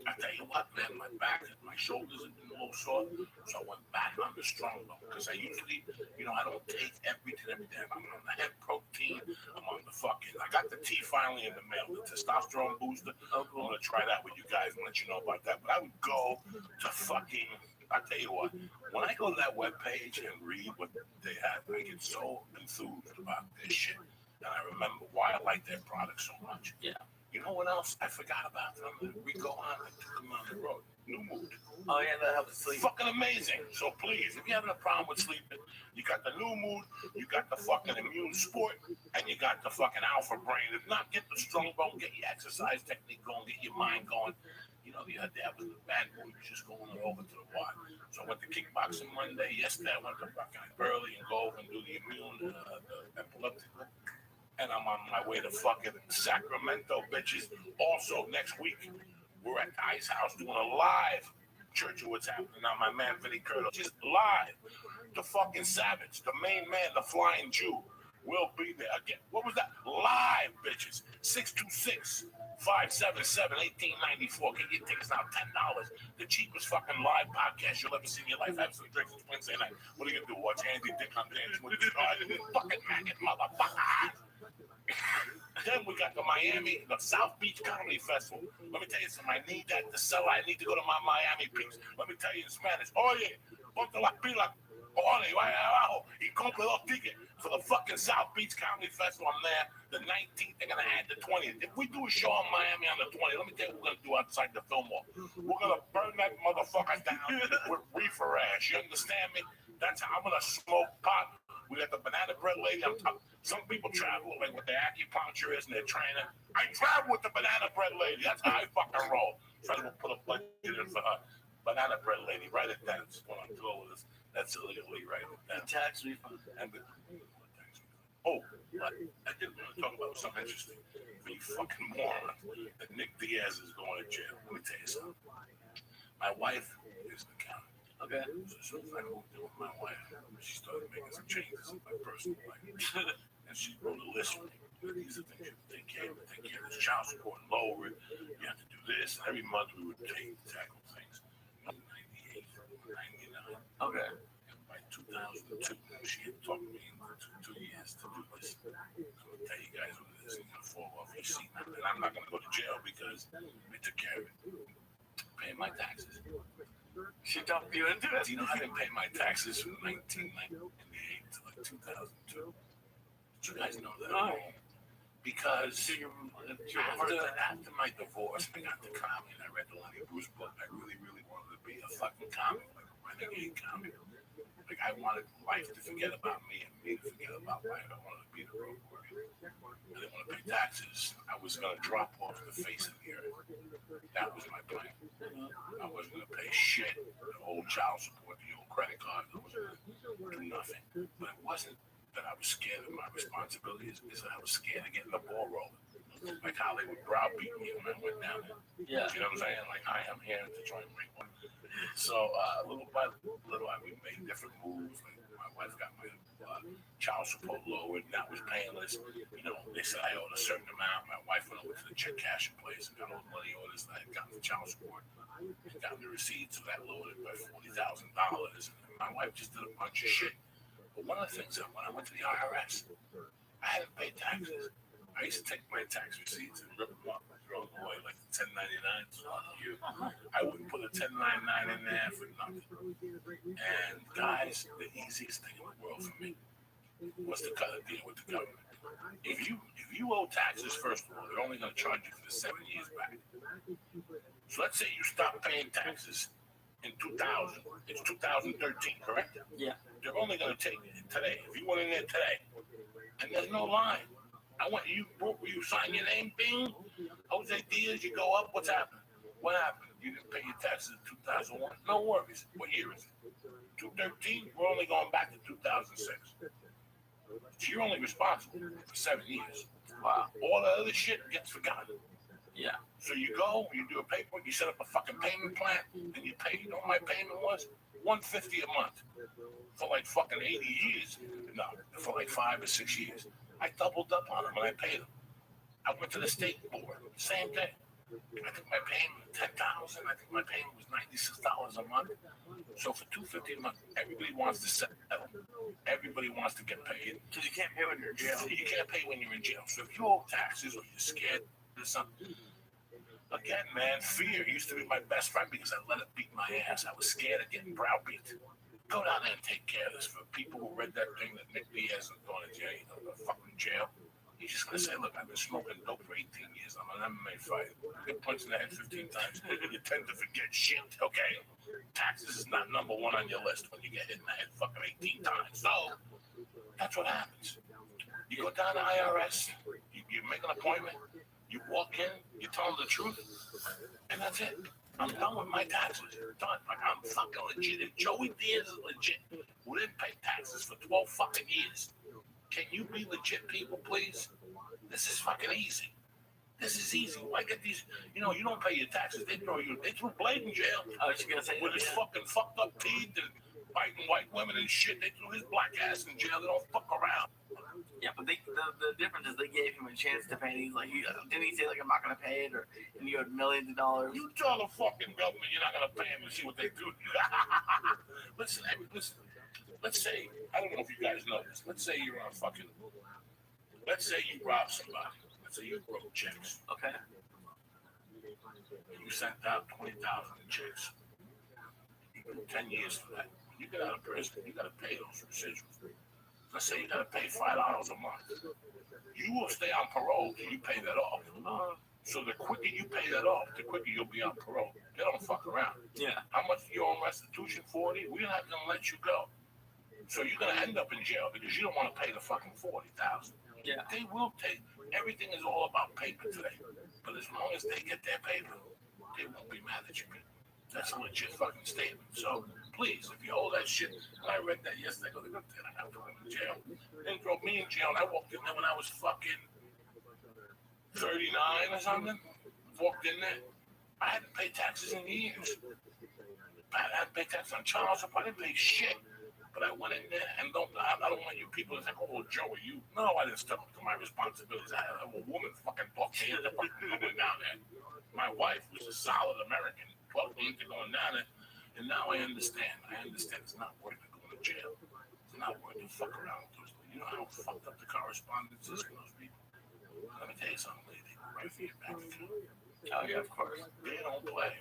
I tell you what, man, my back and my shoulders have been a little sore, so I went back on the strong though, because I usually, I don't take everything every day. I'm on the hemp protein, I'm on the fucking, I got the tea finally in the mail, the testosterone booster. I'm gonna try that with you guys and let you know about that. But I would go to fucking, I tell you what, when I go to that webpage and read what they have, I get so enthused about this shit. And I remember why I like their product so much. Yeah. You know what else I forgot about them? We go on, I took them on the road. New Mood. Oh yeah, that helps sleep. Fucking amazing. So please, if you're having a problem with sleeping, you got the New Mood, you got the fucking Immune Sport, and you got the fucking Alpha Brain. If not, get the Strong Bone, get your exercise technique going, get your mind going. The other day I was in the bad mood, just going over to the water. So I went to kickboxing Monday. Yesterday I went to fucking early and go over and do the immune, the epileptic. And I'm on my way to fucking Sacramento, bitches. Also, next week, we're at the Ice House doing a live Church of What's Happening. Now, my man, Vinny Curtis, is live. The fucking Savage, the main man, the Flying Jew, will be there again. What was that? Live, bitches. 626-577-1894. Get your tickets now, $10. The cheapest fucking live podcast you'll ever see in your life. Have some drinks. It's Wednesday night. What are you going to do? Watch Andy Dick on Dance with the fucking maggot motherfucker. Then we got the South Beach Comedy Festival. Let me tell you something. I need that to sell. I need to go to my Miami peeps. Let me tell you in Spanish. Oye, ponte la pila. Ole, vaya abajo. Y compre dos tickets for the fucking South Beach Comedy Festival. I'm there the 19th. They're going to add the 20th. If we do a show in Miami on the 20th, let me tell you what we're going to do outside the Fillmore. We're going to burn that motherfucker down with reefer ash. You understand me? That's how I'm going to smoke pot. We got the banana bread lady. Some people travel like with their acupuncturist and their trainer. I travel with the banana bread lady. That's how I fucking roll. Try to put a budget in for her. Banana bread lady. Write it down. It's going on through this. That's illegally right. The tax refund. I did want to talk about something interesting. For you fucking morons. That Nick Diaz is going to jail. Let me tell you something. My wife is an accountant. Okay. So I moved in with my wife. She started making some changes in my personal life. And she wrote a list for me. These are things you take care of. Take care of this child support and lower it. You have to do this. And every month we would tackle things. 98, 99. Okay. And by 2002, she had taught me in 2 years to do this. So I'm going to tell you guys what it is. It's going to fall off your seat. And I'm not going to go to jail because we took care of it. Paying my taxes. She dumped you into it? I didn't pay my taxes from 1998 to like 2002. Did you guys know that? No. Because after my divorce, I got the comic and I read the Lenny Bruce book. I really, really wanted to be a fucking comic, like a renegade comic. Like I wanted life to forget about me and me to forget about life. I wanted to be the road warrior. I didn't want to pay taxes. I was going to drop off the face of the earth. That was my plan. I wasn't going to pay shit. The old child support, the old credit card. I wasn't going to do nothing. But it wasn't that I was scared of my responsibilities. It's that I was scared of getting the ball rolling. Like how they would browbeat me when I went down there. Yeah. You know what I'm saying? Like, I am here to try and make one. So, little by little, we made different moves. Like, my wife got my child support lowered, and that was painless. They said I owed a certain amount. My wife went over to the check cashing place and got all the money orders that I had gotten for child support. And got the receipts, so that lowered it by $40,000. And my wife just did a bunch of shit. But one of the things that when I went to the IRS, I hadn't paid taxes. I used to take my tax receipts and rip them up and throw them away like 1099s. I wouldn't put a 1099 in there for nothing. And guys, the easiest thing in the world for me was to cut a deal with the government. If you owe taxes, first of all, they're only going to charge you for the 7 years back. So let's say you stop paying taxes in 2000. It's 2013, correct? Yeah. They're only going to take it today. If you went in there today, and there's no line. I want you sign your name, bing. Jose Diaz, you go up. What's happened? What happened? You didn't pay your taxes in 2001. No worries. What year is it? 2013. We're only going back to 2006. So you're only responsible for 7 years. Wow. All the other shit gets forgotten. Yeah. So you go, you do a paperwork, you set up a fucking payment plan, and you pay. You know what my payment was? $150 a month for like fucking 80 years. No, for like 5 or 6 years. I doubled up on them and I paid them. I went to the state board, same thing. I think my payment was $10,000. I think my payment was $96 a month. So for $250 a month, everybody wants to settle. Everybody wants to get paid. Because you can't pay when you're in jail. You can't pay when you're in jail. So if you owe taxes or you're scared or something, again, man, fear used to be my best friend because I let it beat my ass. I was scared of getting browbeat. Go down there and take care of this. For people who read that thing that Nick Diaz is going to jail, the fucking jail. He's just going to say, look, I've been smoking dope for 18 years. I'm an MMA fighter. You get punched in the head 15 times. You tend to forget shit, okay? Taxes is not number one on your list when you get hit in the head fucking 18 times. So, that's what happens. You go down to IRS, you make an appointment, you walk in, you tell them the truth, and that's it. I'm done with my taxes. Done. Like, I'm fucking legit. If Joey Diaz is legit, who didn't pay taxes for 12 fucking years, can you be legit, people, please? This is fucking easy. This is easy. Why get these? You know, you don't pay your taxes. They threw Blade in jail. I was gonna say with his fucking fucked up teeth and biting white women and shit. They threw his black ass in jail. They don't fuck around. Yeah, but the difference is they gave him a chance to pay. And he's like, didn't he say like I'm not gonna pay it, or and you owed millions of dollars? You tell the fucking government you're not gonna pay them and see what they do. Listen. Let's say, I don't know if you guys know this. Let's say you're on fucking. Let's say you robbed somebody. Let's say you wrote checks. Okay. You sent out 20,000 in checks. You get 10 years for that. When you get out of prison, you gotta pay those residuals. Let's say you gotta pay $5 a month. You will stay on parole till you pay that off. So the quicker you pay that off, the quicker you'll be on parole. They don't fuck around. Yeah. How much do you owe restitution? 40? We're not gonna let you go. So you're gonna end up in jail because you don't want to pay the fucking 40,000. Yeah. They will take. Everything is all about paper today. But as long as they get their paper, they won't be mad at you. That's a legit fucking statement. So please, if you owe that shit, and I read that yesterday, I got to put him in jail. They throw me in jail. And I walked in there when I was fucking 39 or something. Walked in there. I hadn't paid taxes in years. I hadn't paid taxes on child support. I didn't pay shit. But I went in there and I don't want you people to think, oh, Joey, you. No, I didn't step up to my responsibilities. I had a woman fucking talk me into fucking going down there. My wife was a solid American, 12 years to going down there. And now I understand. It's not worth it going to jail. It's not worth it fuck around with those. You know how fucked up the correspondence is for those people? Let me tell you something, lady. Right for your bank account. Oh, yeah, of course. They don't play.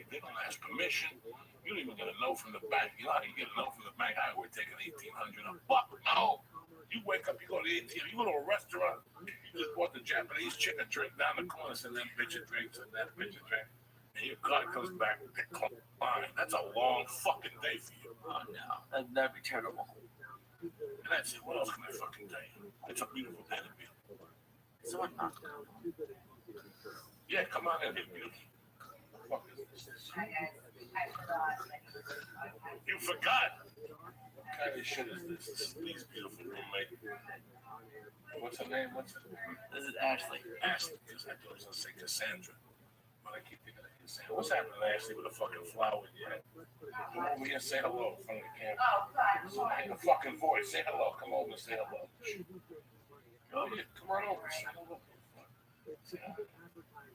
They don't ask permission. You don't even get a note from the bank. You know how you get a note from the bank? Hi, we're taking $1,800 a buck. No. You wake up, you go to the ATM, you go to a restaurant, you just bought the Japanese chick a drink down the corner, send that bitch a drink, send that bitch a drink. And your card comes back with decline. That's a long fucking day for you. Oh, no. That'd be terrible. And that's it. What else can I fucking tell you? It's a beautiful day to be. Someone knocked down. Yeah, come on in here, beautiful. Fuck is this? You forgot? What kind of shit is this? This is Lee's beautiful roommate. What's her name? This is Ashley. Ashley. Because I thought I was going to say Cassandra. But I keep thinking of Cassandra. What's happening to Ashley with a fucking flower in your head? Come over here and say hello in front of the camera. In the fucking voice. Say hello. Come over and say hello. Oh, yeah. Come on over. Say hello. Say hello.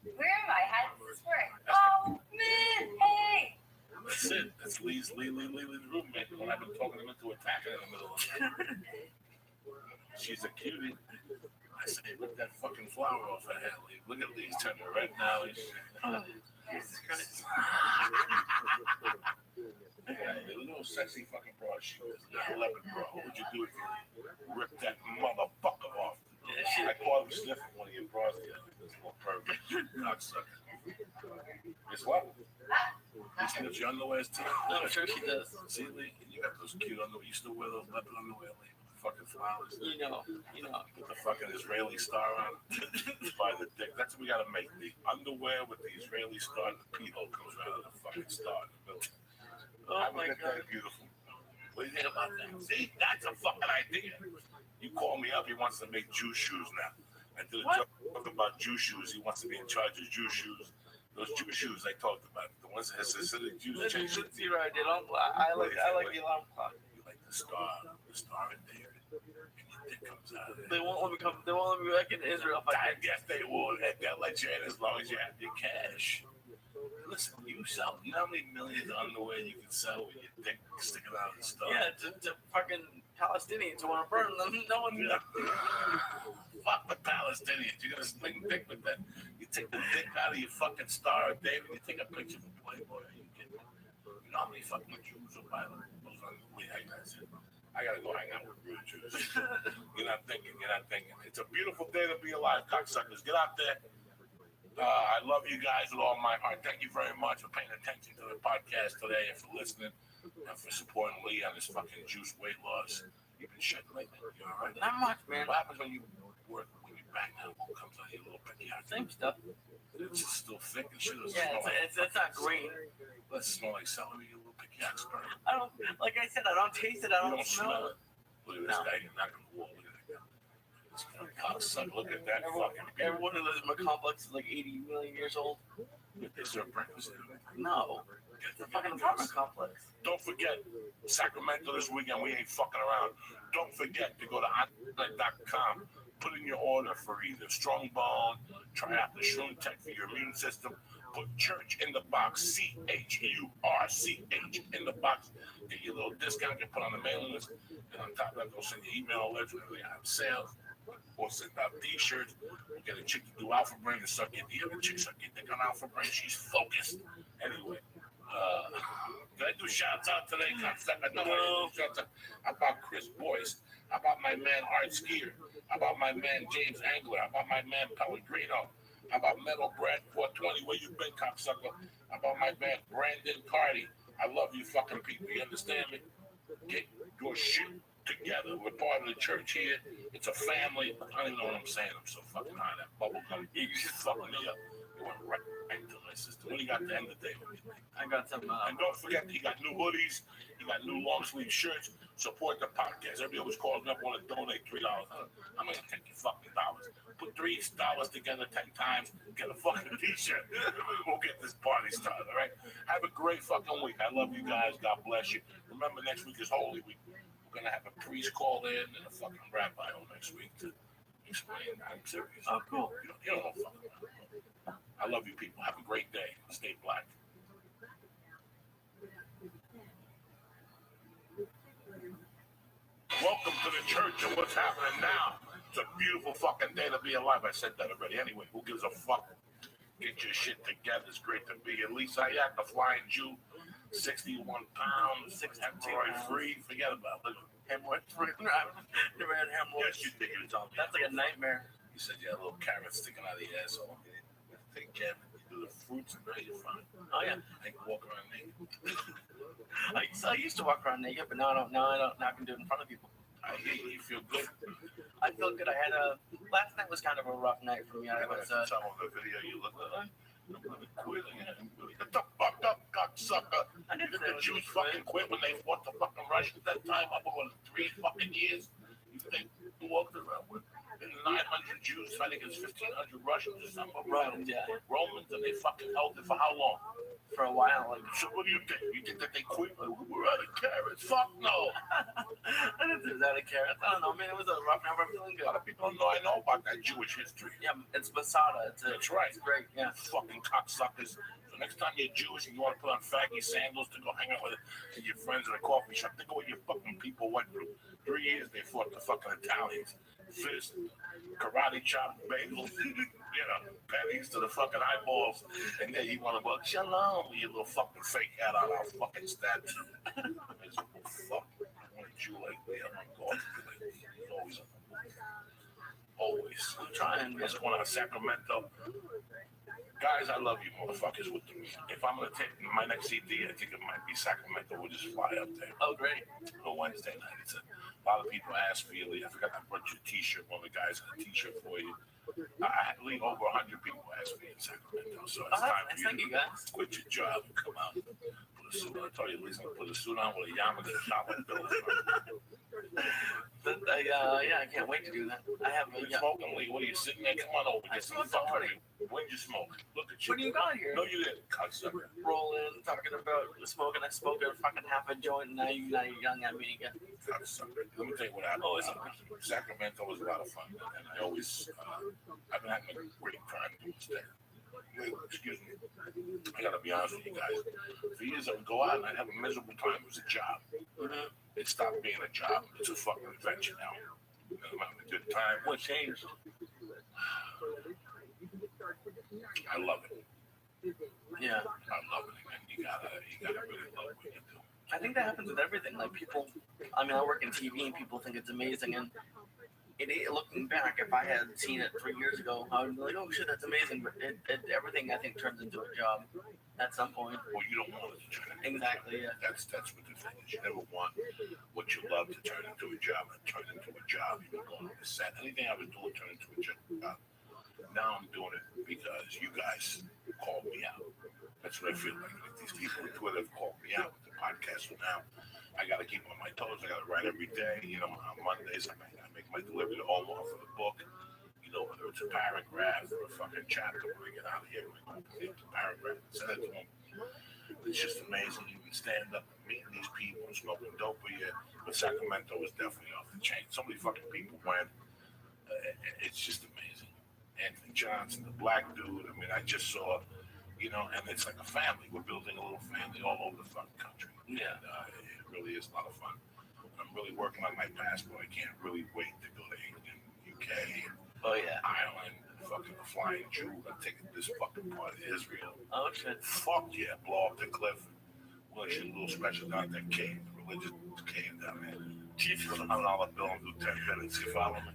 Where am I? How does this work? Oh, man, hey! That's it. That's Lee's roommate. When I've been talking him into attacking in the middle of it. She's a cutie. I say, rip that fucking flower off her head, Lee. Look at Lee's turning right now. Jesus Christ. Yeah, a little sexy fucking broad she is. That 11, bro. What would you do if you ripped that motherfucker off? I caught him sniffing one of your bras the other day. This little pervert. Cocksucker. Guess what? He sniffs your underwears too. I'm sure she does. See, Lee, you got those cute underwear. You still wear those leopard underwear, Lee, with the fucking flowers. You know. With the fucking Israeli star on it. By the dick. That's what we gotta make. The underwear with the Israeli star and the pee hole comes right out of the fucking star in the middle. Oh my God. Beautiful. What do you think about that? See, that's a fucking idea. You call me up, he wants to make Jew shoes now. I did a joke talked about Jew shoes. He wants to be in charge of Jew shoes. Those Jew shoes I talked about, the ones that has Hasidic Jews. You're right. I like the alarm clock. You like the star of David, and your dick comes out of They there. won't let me come. They won't let me back in Israel. I guess they will. They'll let you in as long as you have your cash. Listen, you sell. You know how many millions of underwear you can sell with your dick sticking out and stuff? Yeah, to fucking Palestinians who want to burn them. No one's gonna. Fuck the Palestinians. You're gonna sling dick with that. You take the dick out of your fucking Star of David. You take a picture of a Playboy. Are you kidding me? You know how many fucking Jews are violent? Wait, I gotta go hang out with real Jews. You're not thinking. It's a beautiful day to be alive, cocksuckers. Get out there. I love you guys with all my heart. Thank you very much for paying attention to the podcast today and for listening and for supporting Lee on his fucking juice weight loss. You've been shedding lately. You all right? Not much, man. What happens when you work, when you bang out, what comes out of your little picky out? Same stuff. It's just still thick and shit. Yeah, it's not green. Does it smell like celery, you little picky out sperm? I don't. Like I said, I don't taste it. I don't smell it. Look at this guy, he's knocking the wall. Look at that guy. This cocksucker, look at that fucking beauty. Everyone who lives in my complex is like 80 million years old. Is there a breakfast? No. It's a fucking apartment complex. Don't forget, Sacramento this weekend, we ain't fucking around. Don't forget to go to ootd.com, put in your order for either strong bone, try out the Shroom Tech for your immune system, put church in the box, CHURCH in the box, get your little discount, get put on the mailing list, and on top of that, go send your email alerts whenever they have sales, or send out t-shirts, or get a chick to do Alpha Brain and suck your dick. The other chick suck your dick on Alpha Brain, she's focused. Anyway, did I do shouts out today? No, shouts out. How about Chris Boyce? How about my man Art Skier? How about my man James Angler? How about my man Pellegrino? How about Metal Brad 420? Where you been, cocksucker? How about my man Brandon Cardi? I love you fucking people. You understand me? Get your shit together. We're part of the church here. It's a family. I don't even know what I'm saying. I'm so fucking high. That bubble gum. You just fucking me up. It went right into my system. What do you got to end the day with? I got some. And don't forget, you got new hoodies. You got new long sleeve shirts. Support the podcast. Everybody always calls me up, want to donate $3. I'm going to take your fucking dollars. Put $3 together 10 times. Get a fucking t-shirt. We'll get this party started, all right? Have a great fucking week. I love you guys. God bless you. Remember, next week is Holy Week. We're going to have a priest call in and a fucking rabbi on next week to explain. I'm serious. Oh, cool. You don't know fucking. I love you people. Have a great day. Stay black. Welcome to the church and what's happening now. It's a beautiful fucking day to be alive. I said that already. Anyway, who gives a fuck? Get your shit together. It's great to be here. Lisa Ayak, the Flying Jew, 61 pounds, 6 hemorrhoid free. Forget about it. Hemorrhoid free. Never had hemorrhoids. Yes, you did. You told me. That's like a nightmare. You said you had a little carrot sticking out of your asshole. Take care of it. You do the fruits and now you're fine. Oh yeah. I can walk around naked. I used to walk around naked, but now I don't. Now I can do it in front of people. I hear you. You feel good. I feel good. I had last night was kind of a rough night for me. I was some of the video you look like. Get the fuck up, cocksucker. I didn't Did the Jews fucking quit when they fought the fucking Russians that time up over 3 fucking years? You think they walked around with 900 Jews fighting against 1,500 Russians or something? Romans, yeah. Romans, and they fucking held it for how long? For a while. Like, so what do you think? You think that they quit? Like, we're out of carrots. Fuck no. I didn't think it was out of carrots. I don't know, man. It was a rough night. I'm feeling A good. lot of people don't know I know about that Jewish history. Yeah, it's Masada. That's right. It's great, yeah. Fucking cocksuckers. So next time you're Jewish and you want to put on faggy sandals to go hang out with your friends at a coffee shop, think of what your fucking people went through. 3 years they fought the fucking Italians. Fist, karate chop, bagels, pennies to the fucking eyeballs. And then you want to go, shalom, with your little fucking fake hat on our fucking statue. Fuck. I want a Jew like me. I'm not going to be like me. He's always. I'm trying. What's going on in Sacramento? Guys, I love you motherfuckers. If I'm going to take my next CD, I think it might be Sacramento. We'll just fly up there. Oh, great. On Wednesday night. It's a lot of people ask for you. I forgot I brought you a t-shirt. One of the guys had a t-shirt for you. I believe over 100 people asked for you in Sacramento. So it's time for you Thank you, guys. to quit your job and come out and put a suit. I told you, at least I'm gonna put a suit on with a yarmulke and a dollar bill. Yeah, I can't wait to do that. I have a Smoking weed. What are you sitting there? Come on over. Get some fucking. When you smoke? Look at you. What do you got here? No, you didn't. Cocksucker. Rolling, talking about smoking. I smoked a fucking half a joint, and now you're young at me again. Cocksucker. Let me tell you what happened. Oh, it's Sacramento was a lot of fun, and I always, I've been having a great time doing this. Excuse me. I gotta be honest with you guys. For years, I would go out and I'd have a miserable time. It was a job. It stopped being a job. It's a fucking adventure now. And I'm having a good time. What changed? I love it. Yeah. I love it, man. You gotta really love what you do. I think that happens with everything. Like people, I mean, I work in TV and people think it's amazing. And looking back, if I had seen it 3 years ago, I would be like, oh shit, that's amazing. But everything I think turns into a job at some point. Well, you don't want it to turn into Exactly, yeah. That's what the thing is. You never want what you love to turn into a job and turn into a job. You've been going on the set. Anything I was doing turned into a job. Now I'm doing it because you guys called me out. That's what I feel like. These people on Twitter have called me out with the podcast. So now I got to keep on my toes. I got to write every day. You know, on Mondays, I make my delivery to Omar for the book. You know, whether it's a paragraph or a fucking chapter, when I get out of here, I take the paragraph and send it to them. It's just amazing. You can stand up and meet these people and smoking dope with you. But Sacramento is definitely off the chain. So many fucking people went. It's just amazing. Anthony Johnson, the black dude. I mean, I just saw, you know, and it's like a family. We're building a little family all over the fucking country. Yeah. And it really is a lot of fun. I'm really working on my passport. I can't really wait to go to England, UK, Oh yeah. Ireland, fucking the Flying Jew. I'm taking this fucking part of Israel. Oh shit. Fuck yeah, blow up the cliff. We'll shoot a little special down at that cave, the religious cave down there. Chief $100 bill and do 10 minutes. You follow me?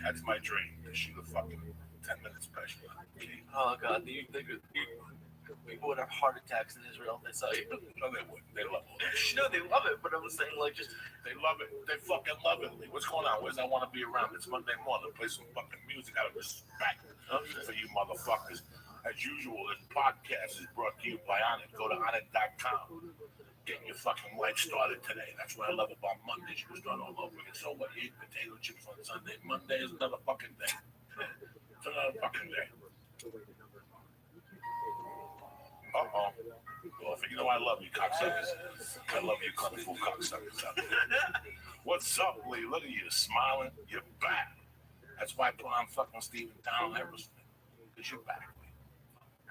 That's my dream. To shoot a fucking 10-minute special down the cave. Oh god, people would have heart attacks in Israel if they saw you. No, they wouldn't. They love all that shit. No, they love it, but I'm saying like just They love it. They fucking love it. What's going on? Where's I want to be around? It's Monday morning. Play some fucking music out of respect for you motherfuckers. As usual, this podcast is brought to you by Onnit. Go to Onnit.com. Get your fucking life started today. That's what I love about Mondays. You start all over again. So what? You eat potato chips on Sunday. Monday is another fucking day. It's another fucking day. Uh-oh. Well, you know I love you, cocksuckers. I love you, kung fu cocksuckers out there. What's up, Lee? Look at you, smiling. You're back. That's why I put on fucking Steven Down Aerosmith. Because you're back, Lee.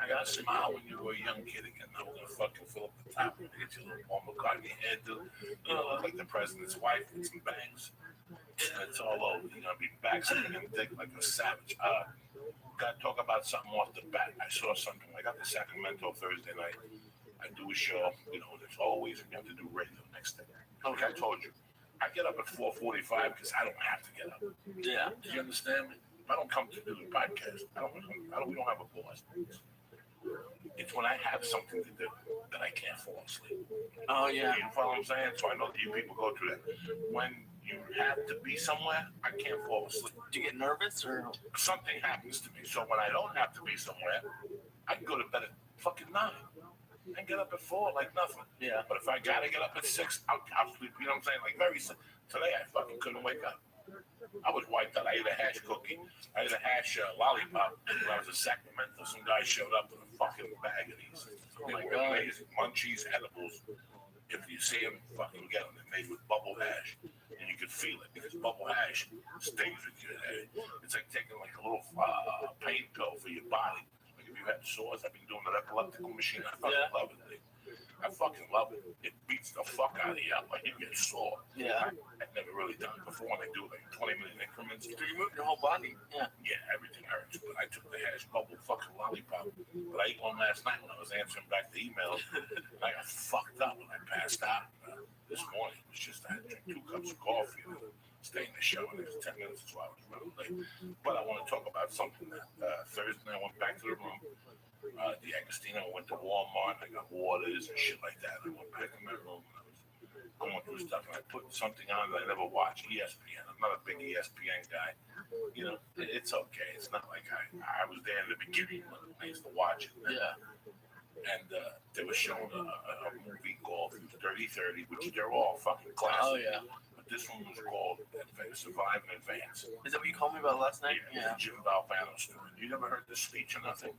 I got to smile when you were a young kid again. Now we're going to fucking fill up the top and get your little Paul McCartney head, dude. You know, look like the president's wife with some bangs. And it's all over. You're going to be back sitting and dick like a savage. Got to talk about something off the bat. I saw something. I got to Sacramento Thursday night. I do a show, you know, there's always, we have to do radio next day. Okay, I told you. I get up at 4:45 because I don't have to get up. yeah. Do you understand me? I don't come to do the podcast. We don't have a boss. It's when I have something to do that I can't fall asleep. Oh yeah. You follow what I'm saying? So I know that you people go through that. When you have to be somewhere, I can't fall asleep. Do you get nervous or Something happens to me. So when I don't have to be somewhere, I can go to bed at fucking 9 and get up at 4 like nothing. yeah. But if I gotta get up at 6, I'll sleep. You know what I'm saying? Like today, I fucking couldn't wake up. I was wiped out. I ate a hash cookie. I ate a hash lollipop. When I was in Sacramento, some guy showed up with a fucking bag of these. Oh They my were God. amazing munchies, edibles. If you see them, fucking get them. They're made with bubble hash, and you can feel it because bubble hash stays with you. It's like taking like a little pain pill for your body. Like if you had sores, I've been doing that epileptical machine. I fucking love it. I fucking love it. It beats the fuck out of you up like you get sore. Yeah. I've never really done it before when they do like 20-minute increments. Do you move your whole body? Yeah. Yeah, everything hurts. But I took the hash bubble fucking lollipop. But I ate one last night when I was answering back the emails. And I got fucked up and I passed out. This morning it was just I had to drink 2 cups of coffee and stay in the show. And it was 10 minutes, so I was running late. But I want to talk about something that Thursday I went back to the room. The Agostino, I went to Walmart. I got waters and shit like that. I went back in my room and I was going through stuff, and I put something on that I never watched, ESPN. I'm not a big ESPN guy. You know, it's okay. It's not like I was there in the beginning when I used to watch it. Yeah. and they were showing a movie called 3030, which they're all fucking classic. Oh yeah. But this one was called Survive in Advance. Is that what you called me about last night? Yeah. Jim Valvano story. You never heard this speech or nothing?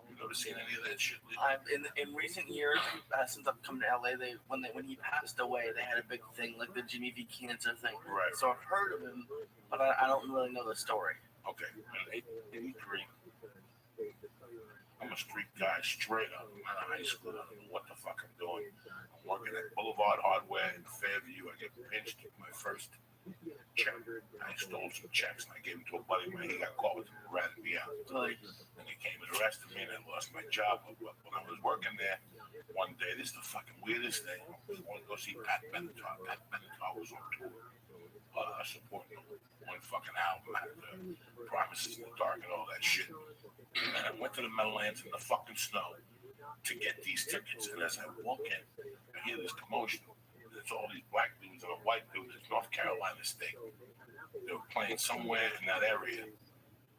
You never seen any of that shit? I've in recent years, since I've come to LA, when he passed away, they had a big thing like the Jimmy V cancer thing. Right. So I've heard of him, but I don't really know the story. Okay. In 83, I'm a street guy straight up. I'm out of high school. I don't know what the fuck I'm doing. I'm working at Boulevard Hardware in Fairview. I get pinched with my first check. I stole some checks and I gave them to a buddy of mine. He got caught with them, ratted me out. And they came and arrested me and I lost my job. But when I was working there, one day, this is the fucking weirdest thing. I want to go see Pat Benatar. Pat Benatar was on tour. Supporting one fucking album, Promises in the Dark and all that shit. And I went to the Meadowlands in the fucking snow to get these tickets. And as I walk in, I hear this commotion. There's all these black dudes and a white dude. It's North Carolina State. They were playing somewhere in that area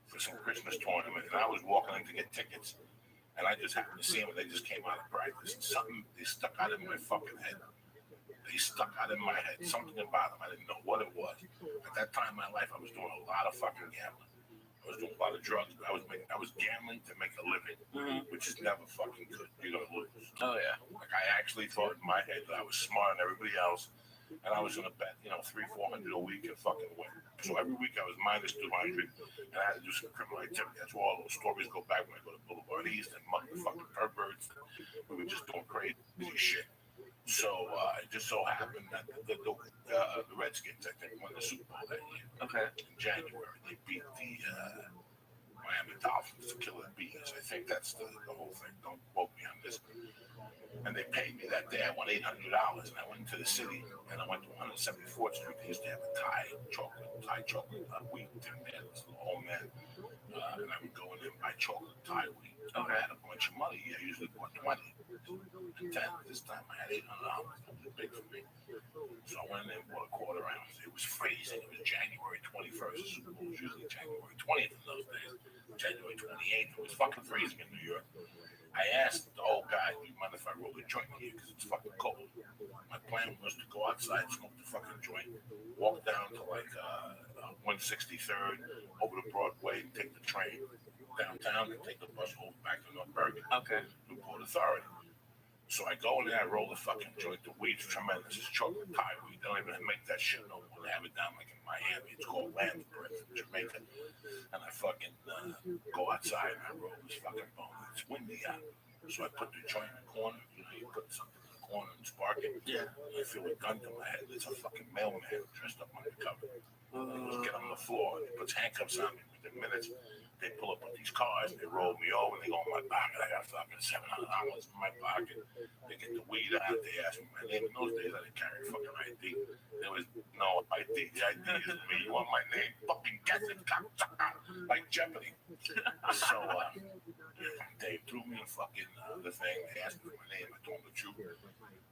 for some Christmas tournament. And I was walking in to get tickets. And I just happened to see them. They just came out of practice. And something, they stuck out in my fucking head. They stuck out in my head. Something about them. I didn't know what it was. At that time in my life, I was doing a lot of fucking gambling. I was doing a lot of drugs. I was gambling to make a living, which is never fucking good. You're gonna lose. Oh yeah. Like I actually thought in my head that I was smarter than everybody else, and I was gonna bet, $300-400 a week and fucking win. So every week I was minus 200, and I had to do some criminal activity. That's where all those stories go back when I go to Boulevard East and motherfucking perverts. We were just doing crazy shit. So it just so happened that the Redskins, I think, won the Super Bowl that year. Okay. In January, they beat the Miami Dolphins, the Killer Bees. I think that's the whole thing. Don't quote me on this. And they paid me that day. I won $800, and I went into the city, and I went to 174th Street. They used to have a Thai chocolate wheat in there. This little old man. And I would go in there and buy chocolate Thai wheat. Okay. I had a bunch of money. I usually bought 20. 10. This time I had $800. It was big for me. So I went in there and bought a quarter ounce. It was freezing. It was January 21st. The Super Bowl was usually January 20th in those days. January 28th. It was fucking freezing in New York. I asked the old guy, do you mind if I roll a joint here? Because it's fucking cold. My plan was to go outside, smoke the fucking joint, walk down to like 163rd, over to Broadway, and take the train downtown and take the bus over back to North Bergen. Okay. To Port Authority. So I go in there, I roll the fucking joint. The weed's tremendous. It's chocolate Thai weed. They don't even make that shit no more. They have it down like in Miami. It's called lamb's bread from Jamaica. And I fucking go outside and I roll this fucking bone. It's windy out. So I put the joint in the corner. You put something in the corner and spark it. Yeah. I feel a gun to my head. It's a fucking mailman dressed up undercover. They just get on the floor. He puts handcuffs on me. Within minutes, they pull up with these cars, they roll me over, and they go in my pocket. I got fucking $700 in my pocket. They get the weed out, they ask me my name. In those days, I didn't carry fucking ID. There was no ID. The ID is me. You want my name? Fucking guess it, cocksucker. Like Jeopardy. So, they threw me in fucking the thing. They asked me my name. I told them the truth.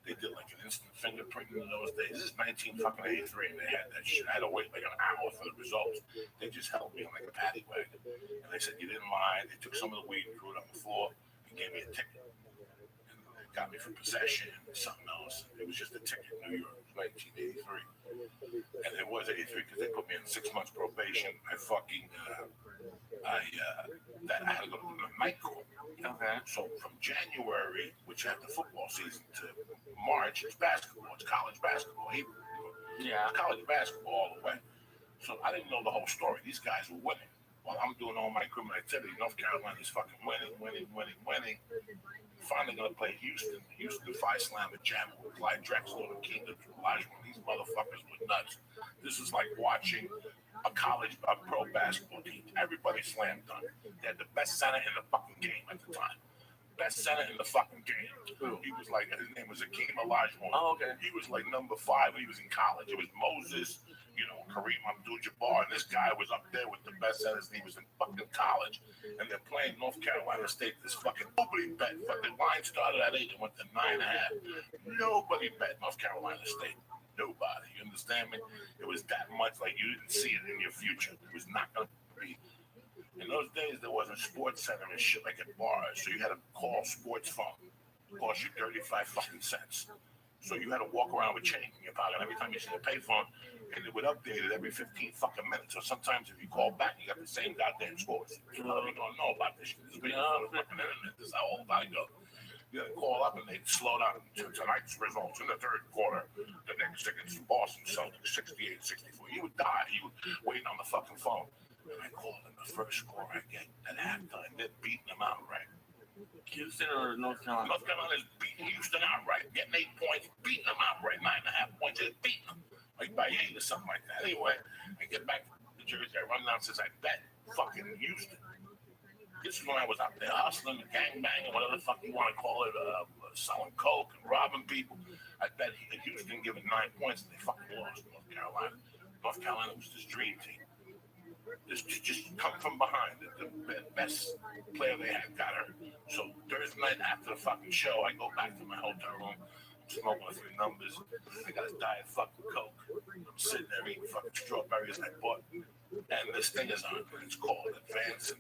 They did like an instant fingerprinting in those days. This is 1983, and they had that shit. I had to wait like an hour for the results. They just held me in like a paddy wagon. And they said, you didn't lie. They took some of the weed and threw it on the floor and gave me a ticket. And they got me for possession and something else. It was just a ticket in New York. It was 1983. And it was 83 because they put me in 6 months probation. I fucking, I had to go to the night court. Okay. So from January, which had the football season, to March, it's basketball. It's college basketball. It's college basketball all the way. So I didn't know the whole story. These guys were winning. While I'm doing all my criminal activity, North Carolina's fucking winning. Finally going to play Houston. Houston Phi Slam at Jam with Clyde Drexler and Kingdom Elijah. These motherfuckers were nuts. This is like watching a pro basketball team. Everybody slam dunk. They had the best center in the fucking game at the time. Best center in the fucking game. He was like, his name was Akeem Olajuwon. Oh, okay. He was like number 5 when he was in college. It was Moses, Kareem Abdul-Jabbar, and this guy was up there with the best centers. He was in fucking college, and they're playing North Carolina State. This fucking nobody bet. Fucking line started at 8 and went to 9.5. Nobody bet North Carolina State. Nobody. You understand me? It was that much like you didn't see it in your future. It was not going to be. In those days, there wasn't Sports Center and shit like at bars, so you had to call sports phone. cost you 35 fucking cents. So you had to walk around with change in your pocket every time you see a payphone, and it would update it every 15 fucking minutes. So sometimes if you call back, you got the same goddamn scores. You don't know about this shit. This video on the fucking internet. This is how old I go. You gotta call up and they'd slow down to tonight's results in the third quarter. The next against Boston Celtics 68-64. You would die. You would waiting on the fucking phone. And I called in the first score I get at halftime. They're beating them outright. Houston or North Carolina? North Carolina's beating Houston outright, getting 8 points, beating them outright, 9.5 points, just beating them. Like by 8 or something like that. Anyway, I get back to Jersey, I run down and says, I bet fucking Houston. This is when I was out there hustling, gangbanging, whatever the fuck you want to call it, selling coke and robbing people. I bet Houston given 9 points and they fucking lost to North Carolina. North Carolina was this dream team. Just come from behind. The best player they had got her. So Thursday night after the fucking show, I go back to my hotel room. I'm smoking a few numbers. I got a diet fucking coke. I'm sitting there eating fucking strawberries I bought. And this thing is on. It's called Advance.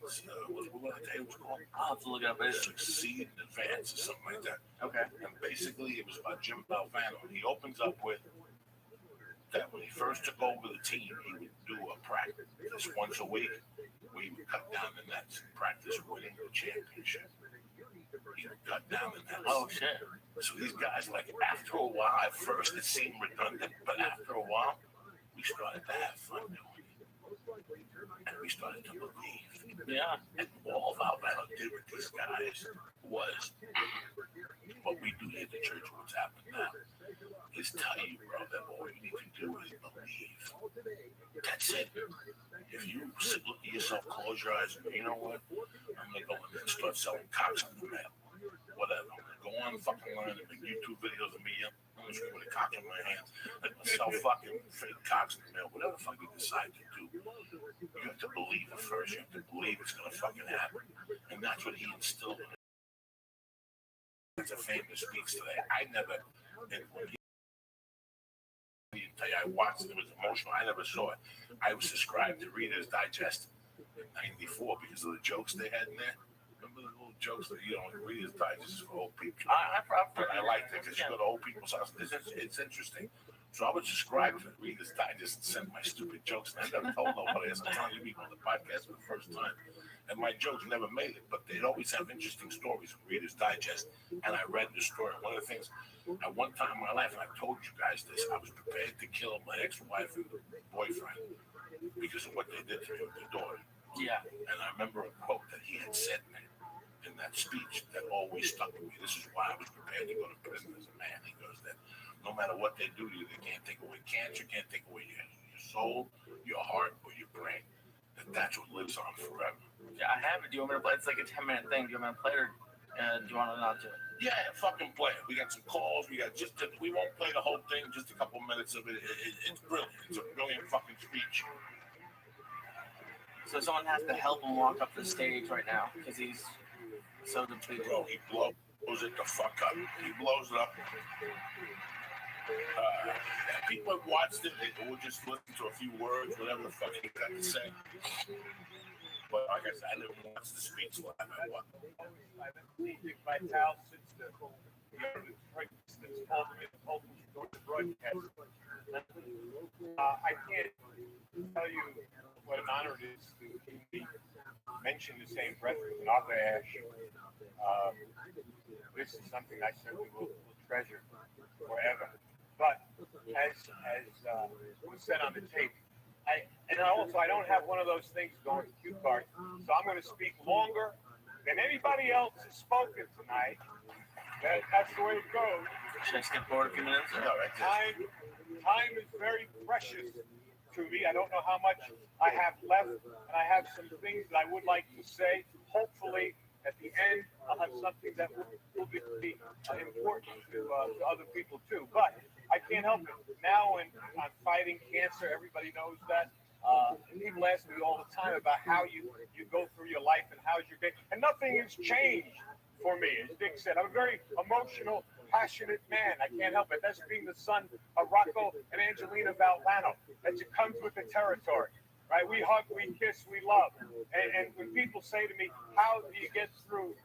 What the day was called? I'll have to look it up. Succeed in Advance or something like that. Okay. And basically, it was about Jim Valvano. He opens up with that when he first took over the team, he would do a practice once a week where he would cut down the nets and practice winning the championship. He would cut down the nets. Oh, shit. So these guys, like, after a while, at first it seemed redundant, but after a while, we started to have fun doing it. And we started to believe. Yeah. And all Valvano did with these guys was what we do here at the church, what's happening now, is tell you, bro, that all you need to do is believe. That's it. If you look at yourself, close your eyes, and you know what? I'm going to go in and start selling cocks on the mail. Whatever. I'm going to go on the fucking line and make YouTube videos of me. I'm going to scream with a cock in my hands. I'm going to sell fucking fake cocks in the mail. Whatever the fuck you decide to do. You have to believe it first. You have to believe it's going to fucking happen. And that's what he instilled in me. That's a famous speech today. I never, and when he tell you, I watched it, it was emotional. I never saw it. I was subscribed to Reader's Digest in '94 because of the jokes they had in there. Remember the little jokes that, Reader's Digest is for old people. I liked it because you go to old people's house. It's interesting. So I would subscribe to Reader's Digest and send my stupid jokes. And I never told nobody. I'm telling you people on the podcast for the first time. And my jokes never made it, but they'd always have interesting stories from Reader's Digest. And I read the story. One of the things, at one time in my life, and I've told you guys this, I was prepared to kill my ex-wife and boyfriend because of what they did to me with their daughter. Yeah. And I remember a quote that he had said in that speech that always stuck with me. This is why I was prepared to go to prison as a man. He goes that no matter what they do to you, they can't take away cancer, can't take away your soul, your heart, or your brain. That's what lives on forever. Yeah, I have it. Do you want me to play? It's like a 10-minute thing. Do you want me to play it, or do you want to not do it? Yeah, fucking play it. We got some calls. We won't play the whole thing. Just a couple minutes of it. It's brilliant. It's a brilliant fucking speech. So someone has to help him walk up the stage right now because he's so depleted. Bro, he blows it the fuck up. He blows it up. People have watched it. They will just listen to a few words, whatever the fuck he got to say. But like I said, I didn't watch the speech live. I watched Vital since the broadcast. I can't tell you what an honor it is to be mentioned in the same breath with an Ash. This is something I certainly will treasure forever. But as was said on the tape, I don't have one of those things going to cue cards, so I'm going to speak longer than anybody else has spoken tonight. That's the way it goes. Should I skip forward a few minutes? No, Time is very precious to me. I don't know how much I have left, and I have some things that I would like to say. Hopefully, at the end, I'll have something that will be important to other people too. But I can't help it. Now, when I'm fighting cancer, everybody knows that. People ask me all the time about how you go through your life and how's your day. And nothing has changed for me. As Dick said, I'm a very emotional, passionate man. I can't help it. That's being the son of Rocco and Angelina Valvano. That just comes with the territory. Right? We hug, we kiss, we love. And when people say to me, how do you get through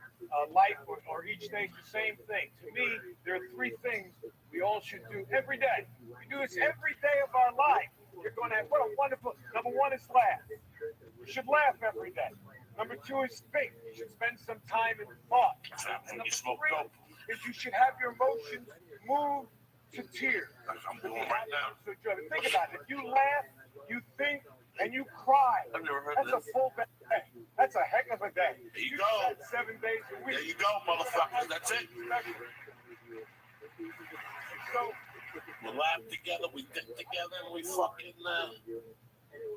life or each day is the same thing. To me, there are three things we all should do every day. We do this every day of our life. You're going to have, what a wonderful, number one is laugh. You should laugh every day. Number two is think. You should spend some time in thought. And number three is you should have your emotions move to tears. I'm doing right now. So think about it. If you laugh, you think, and you cry, I've never heard that's this. a full day. That's a heck of a day. There you do go. that 7 days a week. There you go, motherfuckers. That's it. So, We laugh together, we think together, and we fucking.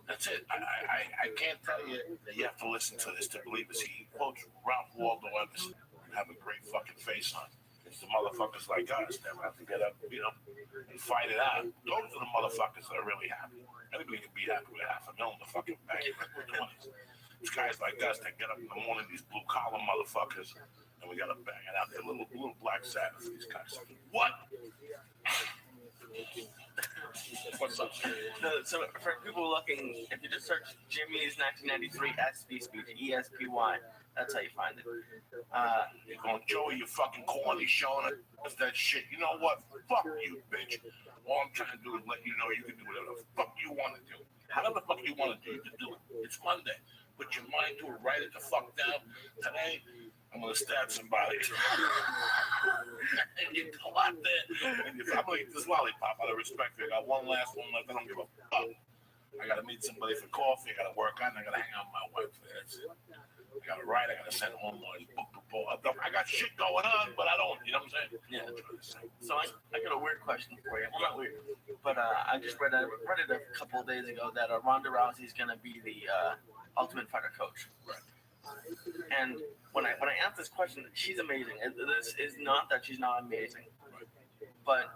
That's it. I can't tell you that you have to listen to this to believe this. He quotes Ralph Waldo Emerson and have a great fucking face on. It's the motherfuckers like us that have to get up, and fight it out. Those are the motherfuckers that are really happy. Anybody can be happy with $500,000 in the fucking bank in the 20s. It's guys like us that get up in the morning, these blue collar motherfuckers, and we gotta bang it out there. Little black Sabbath for these guys. What? What's up? No, so for people looking, if you just search Jimmy's 1993 SB speech, ESPY, that's how you find it. You're going, Joey, you fucking corny showing us that shit. You know what? Fuck you, bitch. All I'm trying to do is let you know you can do whatever the fuck you want to do. Whatever the fuck you want to do, you can do it. It's Monday. Put your mind to it, write it the fuck down. Today, I'm going to stab somebody. And you go out there, and your family eat this lollipop out of respect. I got one last one left. I don't give a fuck. I got to meet somebody for coffee. I got to work on it. I got to hang out with my wife. That's it. I got to write. I got to send homework. I got shit going on, but I don't. You know what I'm saying? Yeah. So I got a weird question for you. Well, not weird, but I just read it a couple of days ago that Ronda Rousey is going to be the Ultimate Fighter coach. Right. And when I asked this question, she's amazing. And this is not that she's not amazing, but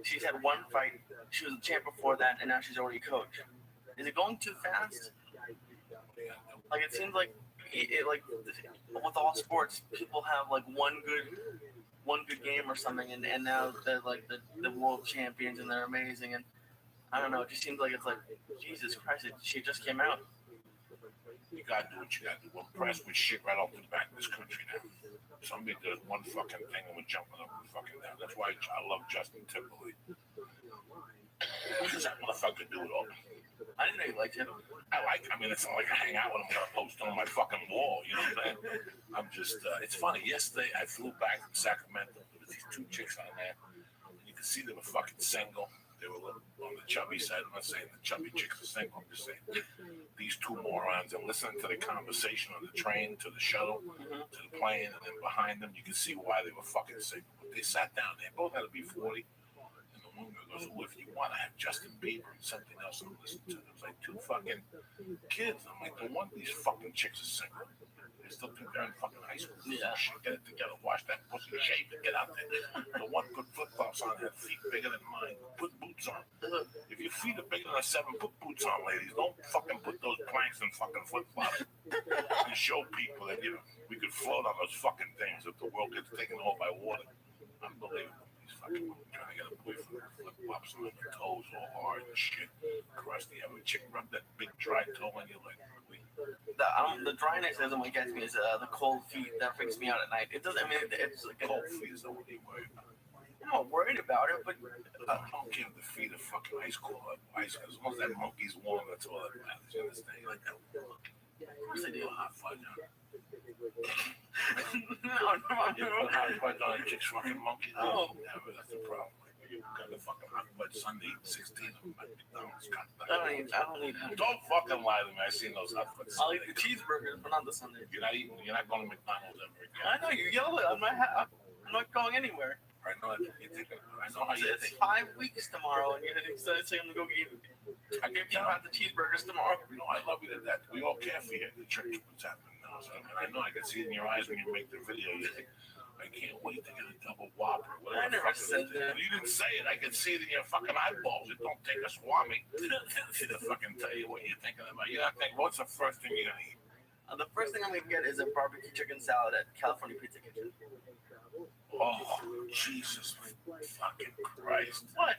she's had one fight. She was a champ before that, and now she's already coach. Is it going too fast? Like it seems like it like with all sports, people have like one good game or something, and now they're like the world champions and they're amazing. And I don't know, it just seems like it's like Jesus Christ, she just came out. You gotta do what you gotta do. We're pressed with shit right off the back in this country now. Somebody does one fucking thing and we're jumping up and fucking down. That's why I love Justin Timberlake. What does that motherfucker do it all? I didn't know you liked him. I mean, it's not like I hang out with him and I post on my fucking wall, you know what I'm saying? I'm just, it's funny. Yesterday I flew back from Sacramento. There was these two chicks on there. You could see they were fucking single. They were on the chubby side. I'm not saying the chubby chicks are single. I'm just saying these two morons. I'm listening to the conversation on the train, to the shuttle, to the plane, and then behind them, you can see why they were fucking single. But they sat down. They both had to be 40. And the woman goes, well, if you want to have Justin Bieber and something else, I'm listening to them. It was like two fucking kids. I'm like, no wonder these fucking chicks are single. They still think they're in fucking high school. Yeah. Shit, get it together. Wash that pussy, shave it, get out there. The one put flip-flops on, have feet bigger than mine. Put boots on. If your feet are bigger than a 7, put boots on, ladies. Don't fucking put those planks in fucking flip-flops. And show people that, we could float on those fucking things if the world gets taken over by water. Unbelievable. These fucking women trying to get a boy from flip-flops on their toes all hard and shit. Crusty. Have a chick rub that big dry toe on your leg. The dryness doesn't what gets me is the cold feet that freaks me out at night. It doesn't. I mean, it's like Cold feet is not what you worry about. I'm not worried about it, but I don't care if the feet are fucking ice cold. As long as that monkey's warm, that's all that matters. You understand? You like that? of course I do. Hot fudge on it. No. You put hot fudge on a chick's fucking monkey? Oh. Never. That's the problem. You got the fucking hot fudge Sunday, 16 of them at McDonald's. I don't need. Don't fucking lie to me. I seen those hot fudge. I'll eat the cheeseburgers, but not the Sunday. You're not going to McDonald's ever again. I know you yell it. I'm not going anywhere. I know how you It's think. 5 weeks tomorrow, and you're excited saying I'm gonna go get. I give you out the cheeseburgers tomorrow. No, I love you to that. We all care for you. The church, what's happening now. So, I know I can see it in your eyes when you make the video. You think, I can't wait to get a double whopper. I never said that. You didn't say it. I can see it in your fucking eyeballs. It don't take a swami to fucking tell you what you're thinking about. You're not thinking, what's the first thing you're going to eat? The first thing I'm gonna get is a barbecue chicken salad at California Pizza Kitchen. Oh, Jesus fucking Christ. What?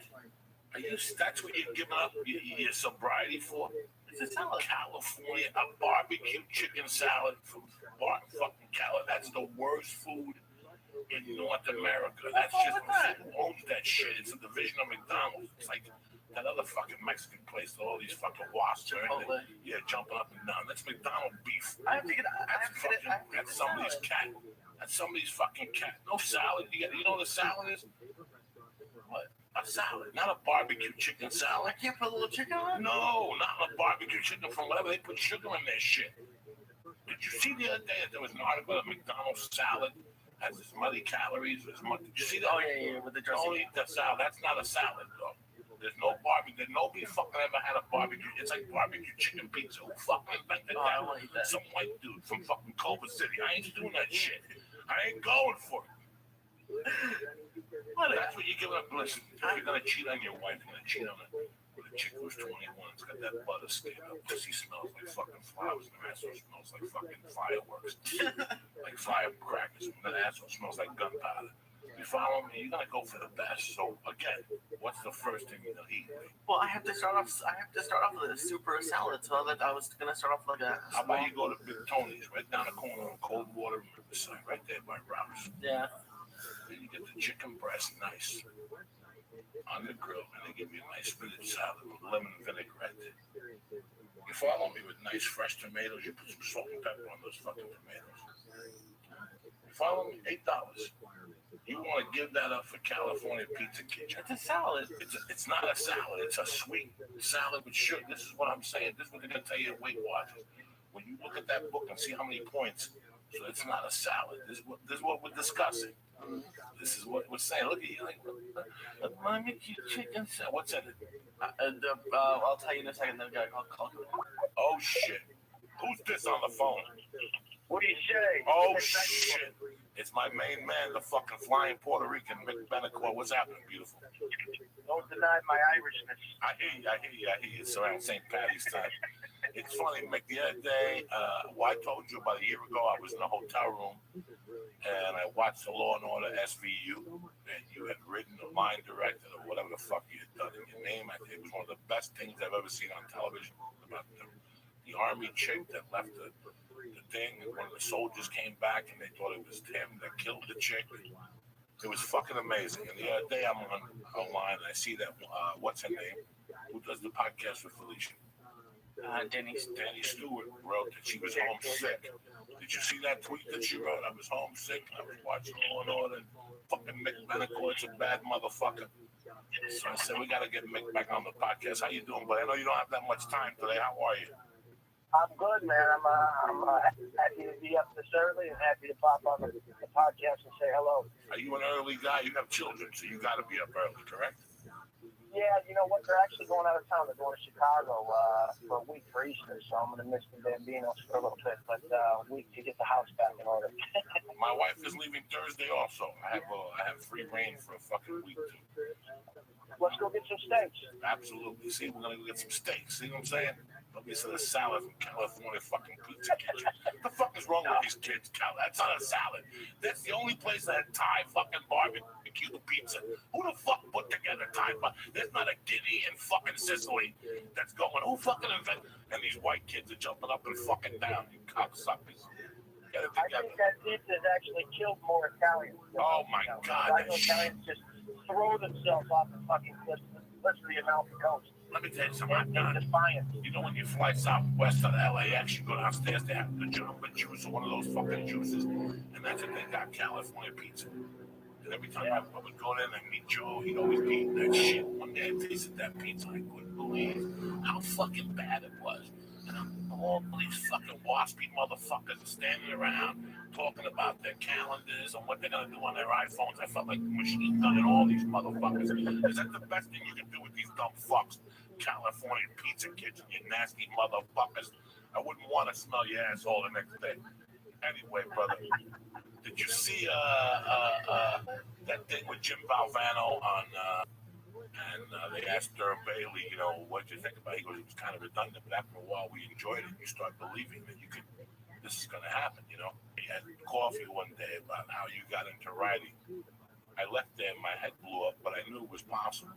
That's what you're giving up your sobriety for? It's a salad. California, a barbecue chicken salad from fucking Cali. That's the worst food in North America. That's just who owns that shit. It's a division of McDonald's. It's like that other fucking Mexican place with all these fucking wasps are in it. Yeah, jumping up and down. That's McDonald's beef. I have to get it. That's somebody's cat. That's somebody's fucking cat. No salad. You know what a salad is? What? A salad, not a barbecue chicken salad. I can't put a little chicken on it? No, not a barbecue chicken from whatever they put sugar in their shit. Did you see the other day that there was an article that McDonald's salad has as many calories as much? Did you see that? Oh, yeah, with the dressing. Don't eat the salad. That's not a salad, though. There's no barbecue. Nobody fucking ever had a barbecue. It's like barbecue chicken pizza. Who fucking invented that? I don't want to eat that. Some white dude from fucking Culver City. I ain't doing that shit. I ain't going for it. That's what you're giving up. Listen, if you're gonna cheat on your wife, you're gonna cheat on it. The chick who's 21, it's got that butter skin. Her pussy smells like fucking flowers, and her asshole smells like fucking fireworks, like firecrackers. And the asshole smells like gunpowder. You follow me? You're gonna go for the best. So again, what's the first thing you're gonna eat? Well, I have to start off with a super salad. So that I was gonna start off like a. How about you go to Big Tony's, right down the corner on Cold Water Riverside, right there by Rouse. Yeah. Then you get the chicken breast, nice, on the grill, and they give you a nice spinach salad with lemon vinaigrette. You follow me with nice fresh tomatoes. You put some salt and pepper on those fucking tomatoes. You follow me? $8. You want to give that up for California Pizza Kitchen? It's a salad. It's not a salad. It's a sweet salad with sugar. This is what I'm saying. This is what they're gonna tell you at Weight Watchers. When you look at that book and see how many points, so it's not a salad. This is what we're discussing. This is what we're saying. Look at you, like, let me make you chicken salad. What's in it? I'll tell you in a second. Then I'll call you. Oh shit! Who's this on the phone? What do you say? Oh shit! It's my main man, the fucking flying Puerto Rican Mick Benacore. What's happening, beautiful? Don't deny my Irishness. I hear you. It's around St. Patty's time. It's funny, Mick. The other day, I told you about a year ago, I was in a hotel room and I watched the Law and Order SVU, and you had written the line directed or whatever the fuck you had done in your name. It was one of the best things I've ever seen on television about the army chick that left the thing, and one of the soldiers came back and they thought it was him that killed the chick. It was fucking amazing. And the other day I'm online and I see that what's her name, who does the podcast with Felicia, Danny Stewart, wrote that she was homesick. Did you see that tweet that she wrote? I was homesick and I was watching Law and Order, and fucking Mick Benacore, it's a bad motherfucker. So I said, we gotta get Mick back on the podcast. How you doing? But I know you don't have that much time today. How are you? I'm good, man. I'm happy to be up this early and happy to pop on the podcast and say hello. Are you an early guy? You have children, so you got to be up early, correct? Yeah, you know what? They're actually going out of town. They're going to Chicago for a week for Easter, so I'm going to miss the Bambinos for a little bit, but a week to get the house back in order. My wife is leaving Thursday also. I have free reign for a fucking week, too. Let's go get some steaks. Absolutely. See, we're going to go get some steaks. See what I'm saying? Don't get some salad from California fucking Pizza Kitchen. What the fuck is wrong with these kids? That's not a salad. That's the only place that had Thai fucking barbecue pizza. Who the fuck put together Thai barbecue? There's not a Guinea in fucking Sicily that's going. Who fucking invented? And these white kids are jumping up and fucking down. You cocksuckers. Get it I together. think that pizza has actually killed more Italians. Oh my God. I know Italians just throw themselves off the fucking cliff of the Amalfi Coast. Let me tell you something. I've done. Defiant. You know, when you fly southwest of LAX, you go downstairs, they have the jumbo juice or one of those fucking juices, and that's what they got, California pizza. And every time I would go there and meet Joe, he'd always be eating that shit. One day I tasted that pizza, I couldn't believe how fucking bad it was. And all these fucking waspy motherfuckers are standing around talking about their calendars and what they're gonna do on their iPhones. I felt like machine gunning all these motherfuckers. Is that the best thing you can do with these dumb fucks? California Pizza Kitchen, you nasty motherfuckers. I wouldn't want to smell your asshole the next day. Anyway, brother, did you see that thing with Jim Valvano on? And they asked Bailey, you know, what did you think about it? He goes, it was kind of redundant, but after a while we enjoyed it. You start believing that this is going to happen, you know. He had coffee one day about how you got into writing. I left there and my head blew up, but I knew it was possible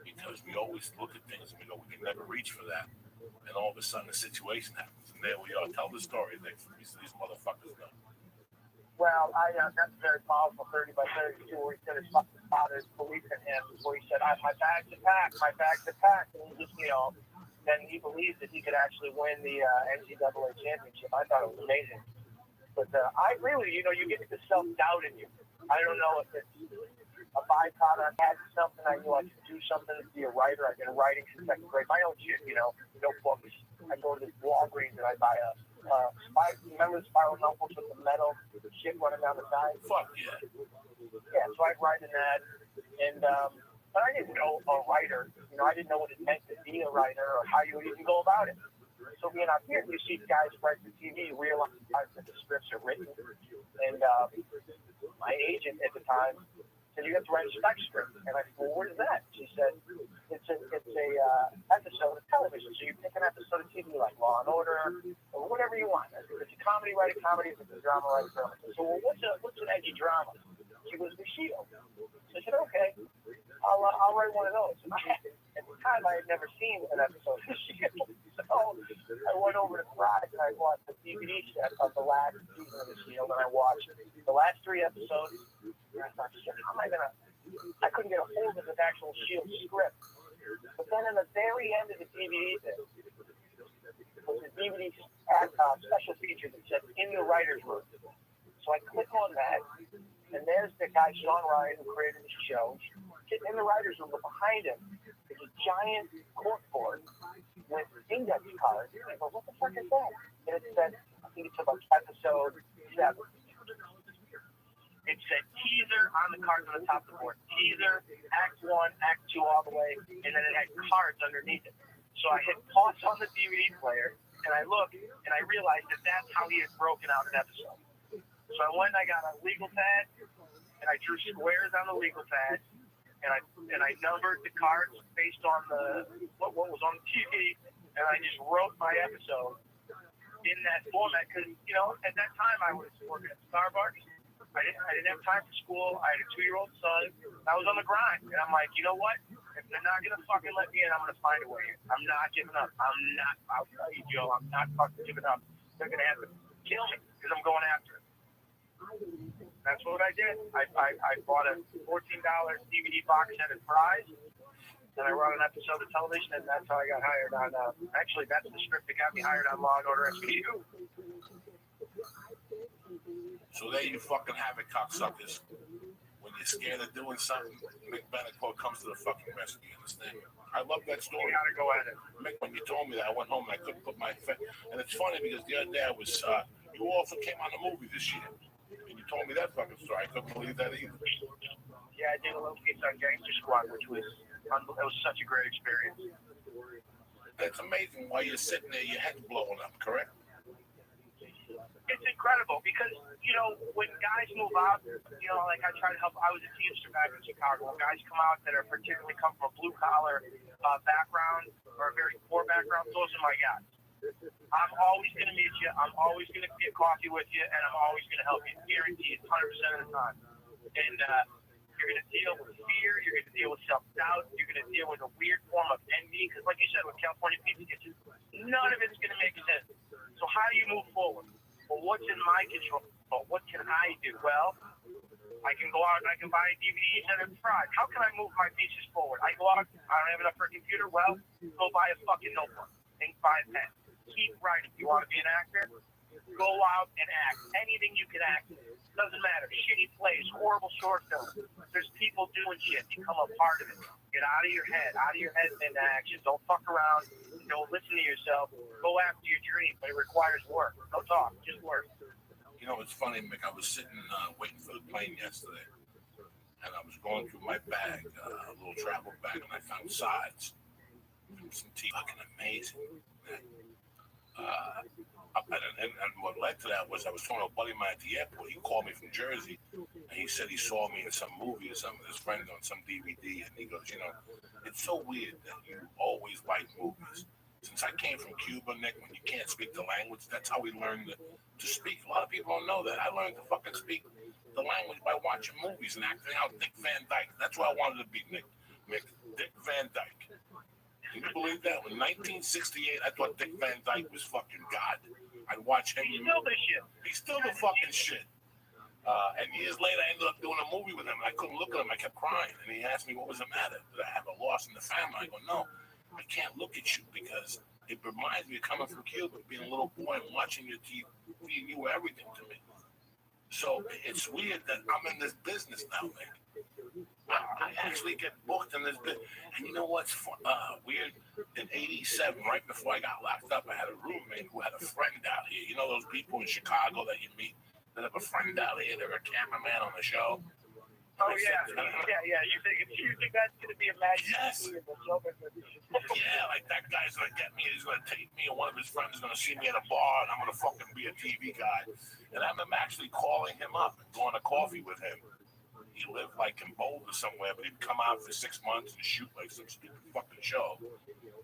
because we always look at things and we go, we can never reach for that. And all of a sudden, the situation happens. And there we are. Tell the story, Nick, for these motherfuckers know. Well, that's very powerful, 30 by 32, where he said his father's belief in him, where he said, my bag's attacked, my bag's attacked. And he just, then he believed that he could actually win the NCAA championship. I thought it was amazing. But I agree with you, you get the self-doubt in you. I don't know if it's a byproduct. I had something, I knew I could do something to be a writer. I've been writing since second grade. My own shit, notebooks. I go to this Walgreens and I buy remember the spiral notebooks with the metal shit running down the side? Fuck yeah. Yeah, so I'd write in that. And, but I didn't know a writer. I didn't know what it meant to be a writer or how you would even go about it. So being out here, you see guys write for TV, you realize that the scripts are written. And my agent at the time said, you have to write a spec script. And I said, well, what is that? She said, it's a episode of television. So you pick an episode of TV like Law and Order or whatever you want. If it's a comedy, write a comedy. If it's a drama, write a drama. So well, what's an edgy drama? She was The Shield. So I said, okay, I'll write one of those. At the time, I had never seen an episode of The Shield. So I went over to Thrive and I watched the DVD set of the last season of The Shield, and I watched the last 3 episodes. And I thought, shit, how am I gonna? I couldn't get a hold of the actual Shield script. But then in the very end of the DVD, was a DVD special feature that said "In the Writers' Room." So I click on that, and there's the guy Sean Ryan who created the show sitting in the writers' room, but behind him is a giant corkboard with index cards. I go, what the fuck is that? And it said, I think it's about episode 7. It said teaser on the cards on the top of the board. Teaser, Act 1, Act 2 all the way, and then it had cards underneath it. So I hit pause on the DVD player, and I looked, and I realized that that's how he had broken out an episode. So I went and I got a legal pad, and I drew squares on the legal pad, and I numbered the cards based on what was on the TV, and I just wrote my episode in that format because, at that time I was working at Starbucks. I didn't have time for school. I had a 2-year-old son. I was on the grind. And I'm like, you know what? If they're not going to fucking let me in, I'm going to find a way in. I'm not giving up. I'll tell you, Joe, I'm not fucking giving up. They're going to have to kill me because I'm going after it. That's what I did. I bought a $14 DVD box set at Fry's. And I wrote an episode of television, and that's how I got hired on. Actually, that's the script that got me hired on Law and Order SVU. So there you fucking have it, cocksuckers. When you're scared of doing something, Mick Benecourt comes to the fucking rescue, you understand? I love that story. You gotta go at it. Mick, when you told me that, I went home and I couldn't put my face. And it's funny because the other day I was, you also came on a movie this year. And you told me that fucking story. I couldn't believe that either. Yeah, I did a little piece on Gangster Squad, which was, it was such a great experience. It's amazing while you're sitting there, your head's blowing up, correct? It's incredible because, when guys move out, like I try to help. I was a Teamster back in Chicago. When guys come out that are particularly come from a blue collar background or a very poor background, those are my guys. I'm always going to meet you. I'm always going to get coffee with you, and I'm always going to help you. Guaranteed, 100% of the time. And you're going to deal with fear. You're going to deal with self-doubt. You're going to deal with a weird form of envy. Because like you said, with California Pizza Kitchen, none of it's going to make sense. So how do you move forward? Well, what's in my control? What can I do? Well, I can go out and I can buy DVDs and it's fried. How can I move my pieces forward? I go out, I don't have enough for a computer. Well, go buy a fucking notebook and buy a pen. Keep writing. You want to be an actor? Go out and act. Anything you can act in. Doesn't matter. Shitty plays, horrible short films. There's people doing shit. Become a part of it. Get out of your head and into action. Don't fuck around. Don't listen to yourself. Go after your dream, but it requires work. No talk, just work. It's funny, Mick. I was sitting waiting for the plane yesterday, and I was going through my bag, a little travel bag, and I found sides from some tea. Fucking amazing. And what led to that was I was talking to a buddy of mine at the airport. He called me from Jersey, and he said he saw me in some movie or something with his friend on some DVD, and he goes, it's so weird that you always like movies. Since I came from Cuba, Nick, when you can't speak the language, that's how we learned to speak. A lot of people don't know that. I learned to fucking speak the language by watching movies and acting out Dick Van Dyke. That's what I wanted to be, Nick. Dick Van Dyke. Can you believe that? When 1968, I thought Dick Van Dyke was fucking God. I'd watch him. He's still the shit. He's still the fucking shit. And years later, I ended up doing a movie with him. I couldn't look at him. I kept crying. And he asked me, what was the matter? Did I have a loss in the family? I go, no, I can't look at you because it reminds me of coming from Cuba, being a little boy and watching your TV. You were everything to me. So it's weird that I'm in this business now, man. I actually get booked in this business. And you know what's weird? In 87, right before I got locked up, I had a roommate who had a friend out here. You know those people in Chicago that you meet that have a friend out here? They're a cameraman on the show. Oh, yeah. You think that's going to be a magic? Yes. Yeah, like that guy's going to get me. He's going to take me, and one of his friends is going to see me at a bar, and I'm going to fucking be a TV guy. And I'm actually calling him up and going to coffee with him. He lived like in Boulder somewhere, but he'd come out for 6 months and shoot like some stupid fucking show.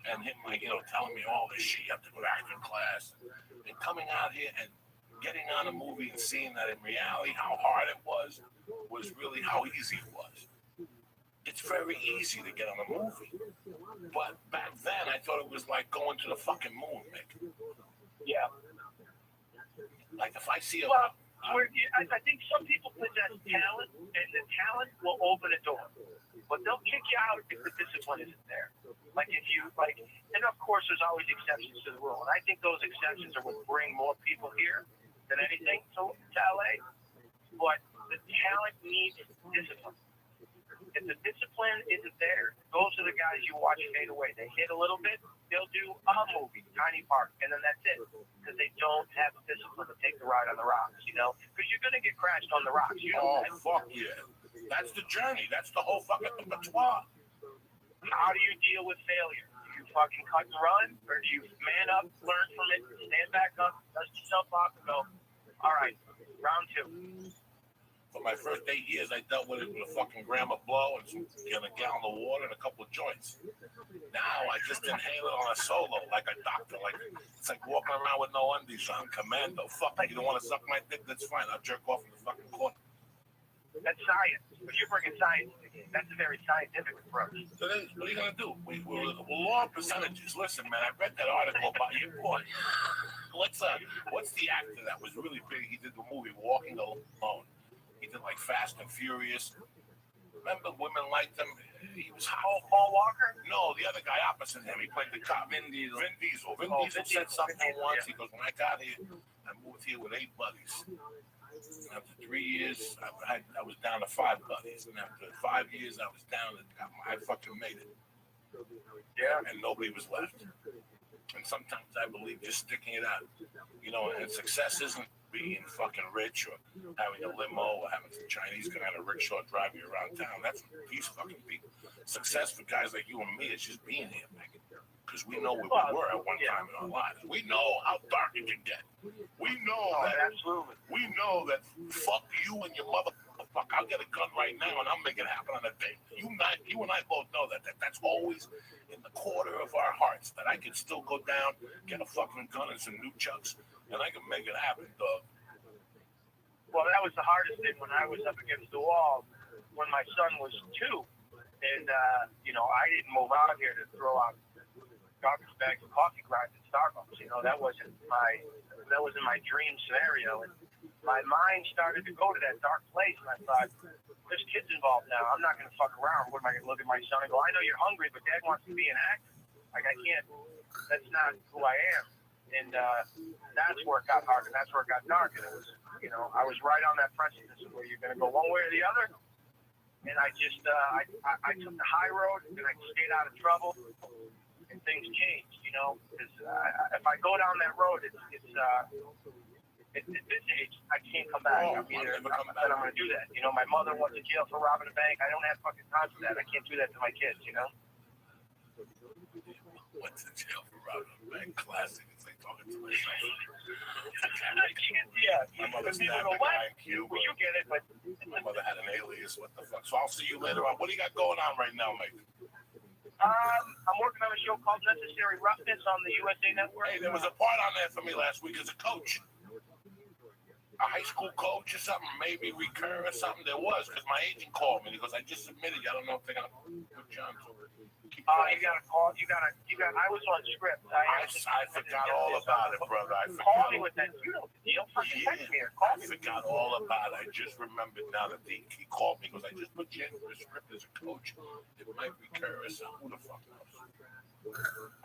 And him, like, telling me all this shit, you have to go to acting class. And coming out here and getting on a movie and seeing that in reality, how hard it was really how easy it was. It's very easy to get on a movie. But back then, I thought it was like going to the fucking moon, Mick. Yeah. Like if I see a... Well, I think some people possess talent, and the talent will open a door. But they'll kick you out if the discipline isn't there. Like if you, and of course there's always exceptions to the rule. And I think those exceptions are what bring more people here than anything to LA. But the talent needs discipline. If the discipline isn't there, those are the guys you watch fade away. They hit a little bit, they'll do a movie, tiny part, and then that's it. Because they don't have the discipline to take the ride on the rocks, Because you're going to get crashed on the rocks. Fuck yeah. That's the journey. That's the whole fucking repertoire. How do you deal with failure? Do you fucking cut and run? Or do you man up, learn from it, stand back up, dust yourself off, and go, all right, round 2. For my first 8 years, I dealt with it with a fucking gram of blow and a gallon of water and a couple of joints. Now I just inhale it on a solo like a doctor. It's like walking around with no undies on, commando. Fuck, you don't want to suck my dick? That's fine. I'll jerk off in the fucking corner. That's science. But you're bringing science. That's a very scientific approach. So then, what are you gonna do? We're law percentages. Listen, man, I read that article about your boy. What's the actor that was really big? He did the movie Walking Alone. He did like Fast and Furious. Remember, women liked him. He was Paul Walker? No, the other guy opposite him. He played the cop. Vin Diesel. Vin Diesel said something once. He goes, when I got here, I moved here with 8 buddies. And after 3 years, I was down to 5 buddies. And after 5 years, I was down to, I fucking made it. Yeah. And nobody was left. And sometimes I believe just sticking it out. And success isn't being fucking rich or having a limo or having some Chinese guy on a rickshaw drive you around town. That's what these fucking people. Success for guys like you and me is just being here, man. Because we know where we were at one time in our lives. We know how dark it can get. We know that. Absolutely. We know that. Fuck you and your motherfucker. I'll get a gun right now and I'll make it happen on a day. You and I both know that. That's always in the corner of our hearts. That I can still go down, get a fucking gun and some new chucks, and I can make it happen, dog. Well, that was the hardest thing when I was up against the wall when my son was 2. And, I didn't move out here to throw out garbage bags of coffee grinds at Starbucks. That wasn't my dream scenario. And my mind started to go to that dark place. And I thought, there's kids involved now. I'm not going to fuck around. What am I going to look at my son and go, I know you're hungry, but Dad wants to be an actor. Like, I can't. That's not who I am. And that's where it got hard, and that's where it got dark. And it was, I was right on that precipice where you're going to go one way or the other. And I just, I took the high road, and I stayed out of trouble, and things changed, because if I go down that road, at this age, I can't come back. I'm going to do that. My mother went to jail for robbing a bank. I don't have fucking time for that. I can't do that to my kids, Went to jail for robbing a bank. Classic. It's like talking to myself. I can't, yeah. My mother People stabbed go, a guy in what? Cuba. Well, you get it, but My mother had an alias. What the fuck? So I'll see you later on. What do you got going on right now, mate? I'm working on a show called Necessary Roughness on the USA Network. Hey, there was a part on there for me last week as a coach. a high school coach or something, maybe recur or something. There was, because my agent called me. He goes, I just submitted you. I don't know if they're going to put you on. You got to call. I was on script. I forgot all about it, brother. Call me with that. You know the deal. Fucking text me or call me. I forgot all about it. I just remembered now that he called me because I just put you in the script as a coach. It might recur or something. Who the fuck knows?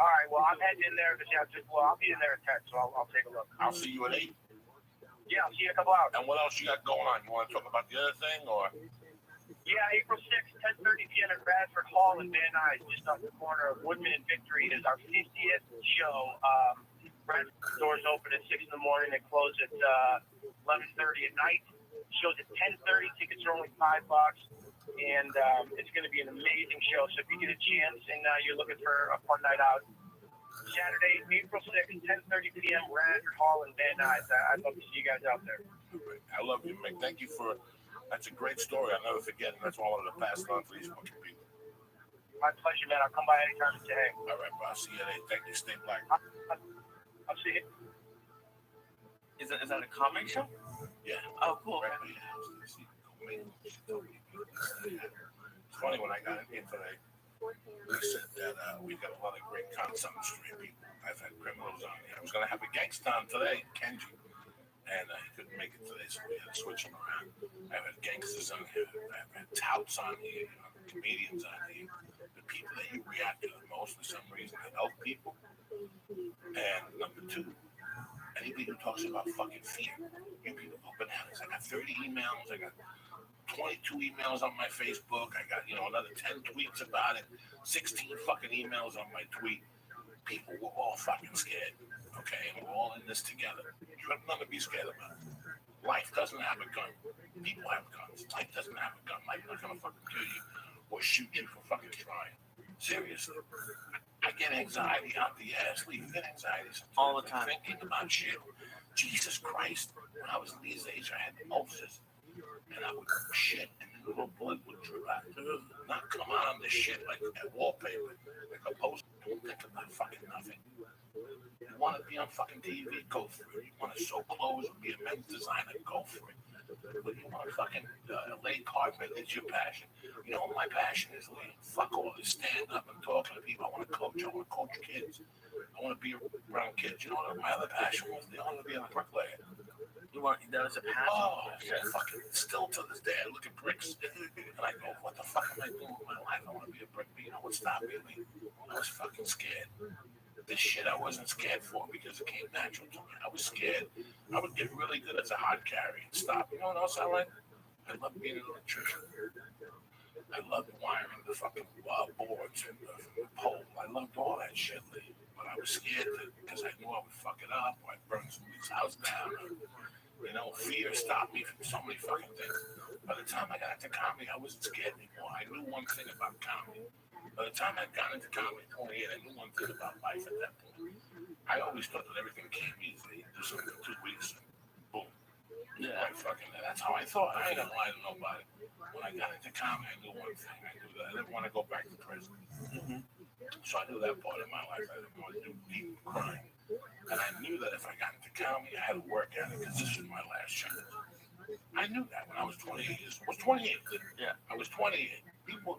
All right. Well, I'm heading in there. I'll be in there at 10, so I'll take a look. I'll see you at 8. Yeah, I'll see you in a couple hours. And what else you got going on? You want to talk about the other thing, or? Yeah, April 6th, 10:30 p.m. at Bradford Hall in Van Nuys, just off the corner of Woodman and Victory, is our 50th show. Bradford doors open at 6 in the morning. They close at 11:30 at night. Show's at 10:30. Tickets are only $5, and it's going to be an amazing show. So if you get a chance and you're looking for a fun night out, Saturday, April 6th, 10:30 p.m. Bradford Hall in Van Nuys. I'd love to see you guys out there. I love you, Mick. Thank you for. That's a great story. I'll never forget it. That's why I wanted to pass it on to these fucking people. My pleasure, man. I'll come by anytime and say hey. All right, bro. I'll see you later. Thank you. Stay black. I'll see you. Is that a comic show? Yeah. Oh, cool. Right, yeah. It's funny when I got in here today. They said that we got a lot of great cops on the street. People. I've had criminals on here. I was going to have a gangster on today, Kenji. And he couldn't make it today, so we had to switch him around. I've had gangsters on here, I've had touts on here, comedians on here, the people that you react to the most for some reason that help people. And number 2, anybody who talks about fucking fear. You people go bananas. I got 30 emails, I got 22 emails on my Facebook, I got, another 10 tweets about it, 16 fucking emails on my tweet. People were all fucking scared. Okay, and we're all in this together. You have nothing to be scared about. Life doesn't have a gun. People have guns. Life doesn't have a gun. Life is not gonna fucking kill you or shoot you for fucking trying. Seriously. I get anxiety out the ass. You get anxiety sometimes. All the time. Thinking about shit. Jesus Christ. When I was in these age, I had ulcers. And I would shit and the little blood would drip out. Not come out on this shit like a wallpaper. Like a post. Don't think about fucking nothing. You want to be on fucking TV, go for it. You want to sew clothes and be a men's designer, go for it. But you want to fucking lay carpet, it's your passion. You know what my passion is, Lee? Fuck all this stand up and talking to people. I want to coach kids. I want to be around kids. You know what my other passion was? I want to be a bricklayer. That was a passion. Oh, yeah, fucking still to this day, I look at bricks and I go, what the fuck am I doing with my life? I want to be a brick. But you know what stopped me, Lee? I was fucking scared. This shit I wasn't scared for because it came natural to me. I was scared. I would get really good as a hard carry and stop. You know what else I like? I love being an electrician. I loved wiring the fucking boards and the pole. I loved all that shit, Lee. But I was scared because I knew I would fuck it up or I'd burn somebody's house down. Fear stopped me from so many fucking things. By the time I got into comedy, I wasn't scared anymore. I knew one thing about comedy. By the time I got into comedy at 28, I knew one thing about life at that point. I always thought that everything came easily. Do something in 2 weeks, and boom. Yeah. That's how I thought. I ain't gonna lie to nobody. When I got into comedy, I knew one thing. I knew that I didn't want to go back to prison. Mm-hmm. So I knew that part of my life. I didn't want to do deep crime. And I knew that if I got into comedy, I had to work at it because this was my last chance. I knew that when I was 28 years old. I was 28. Yeah, I was 28. People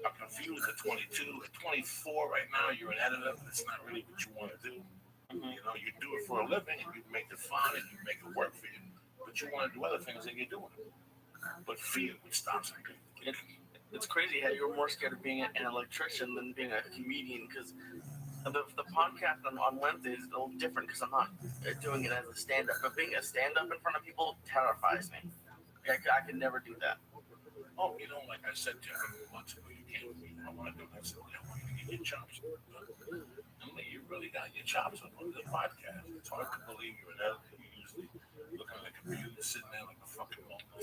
are confused at 22. At 24 right now, you're an editor, but it's not really what you want to do. Mm-hmm. You do it for a living, and you make it fun, and you make it work for you. But you want to do other things, and you're doing it. But fear would stop some people. It's crazy how you're more scared of being an electrician than being a comedian, because the podcast on Wednesday is a little different because I'm not doing it as a stand-up. But being a stand-up in front of people terrifies me. I could never do that. Oh, like I said to you months ago, you can't. I want to do that. So I want you to get your chops up. And you really got your chops up on the podcast. It's hard to believe you're an editor. You usually looking at the computer, sitting there like a fucking mumble,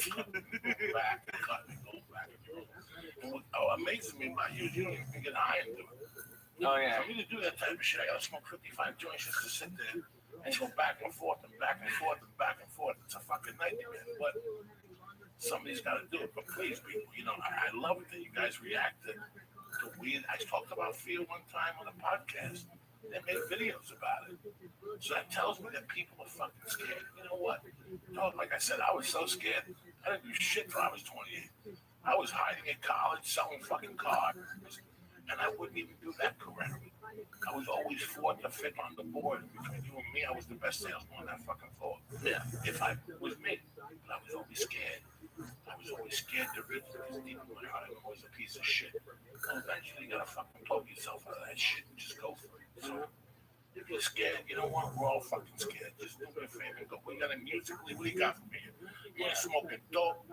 back and cutting, going back and forth. And what amazes me about you is you don't even get high and do it. Oh, yeah. For me to do that type of shit, I gotta smoke 55 joints just to sit there and go back and forth and back and forth and back and forth. It's a fucking nightmare. But somebody's got to do it. But please, people, I love it that you guys react to weird. I talked about fear one time on a podcast. They made videos about it. So that tells me that people are fucking scared. You know what? Dog, like I said, I was so scared. I didn't do shit until I was 28. I was hiding in college selling fucking cards. And I wouldn't even do that correctly. I was always fought to fit on the board. Between you and me, I was the best salesman on that fucking floor. Yeah. If I was me, but I was always scared. I was always scared to read because deep in my heart I was a piece of shit. And eventually you gotta fucking poke yourself out of that shit and just go for it. So if you're scared, you know what? We're all fucking scared. Just do me a favor and go. We got a musically. What do you got for me? You ain't smoking dope.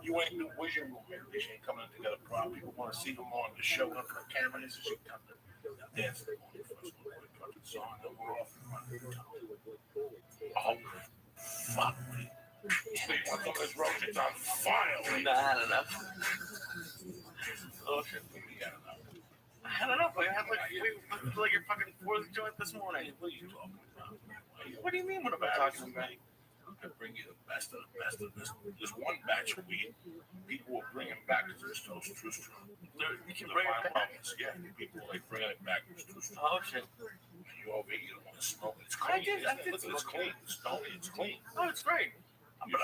You ain't the vision room. You ain't coming to get a problem. People want to see them on the show on the camera. This is shit coming. Dance the morning first fucking song. And we're off and running. Oh, fuck me. Sleep on some of this road. It's on fire. No, I don't know. Oh shit, we got enough. I don't know, but I had like your fucking 4th joint this morning. What are you talking about? What do you mean? What am I talking about? I bring you the best of the best of this. There's one batch of weed. People will bring it back because it's so true. You can bring it back. Yeah, people like bringing it back. It's true. Oh shit. You over here, you don't want to smoke. It's clean. I did Look, it's clean. It's stony. It's clean. Oh, it's great. But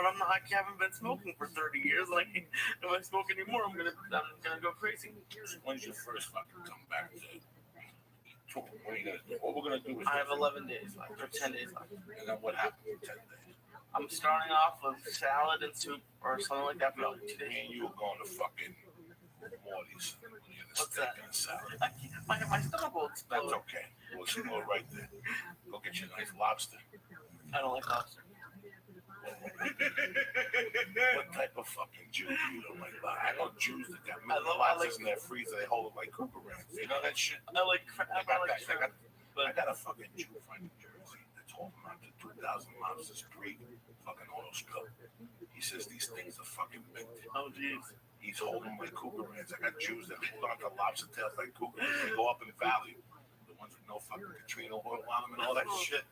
I'm not. I haven't been smoking for 30 years. Like, if I smoke anymore, I'm gonna go crazy. When's your first fucking come back to? What are you gonna do? What we're gonna do is I have 11 days left, or 10 days left. And then what happens in 10 days? I'm starting off with salad and soup or something like that for like 2 days. Me and you are going to fucking Morty's. What's that? And a salad. My stomach will explode. That's okay. We'll go right there. Go get you a nice lobster. I don't like lobster. What type of fucking Jew you don't like? I know Jews that got lobsters in their freezer. They hold it like Cooper rings. You know that shit? I like shrimp. I got a fucking Jew friend in Jersey that's holding on to 2,000 lobsters pre-fucking oil spill. He says these things are fucking big. Oh, jeez. He's holding like cougar rings. I got Jews that hold on to lobster tails like cougars. They go up in value. The ones with no fucking Katrina oil on them and all that shit.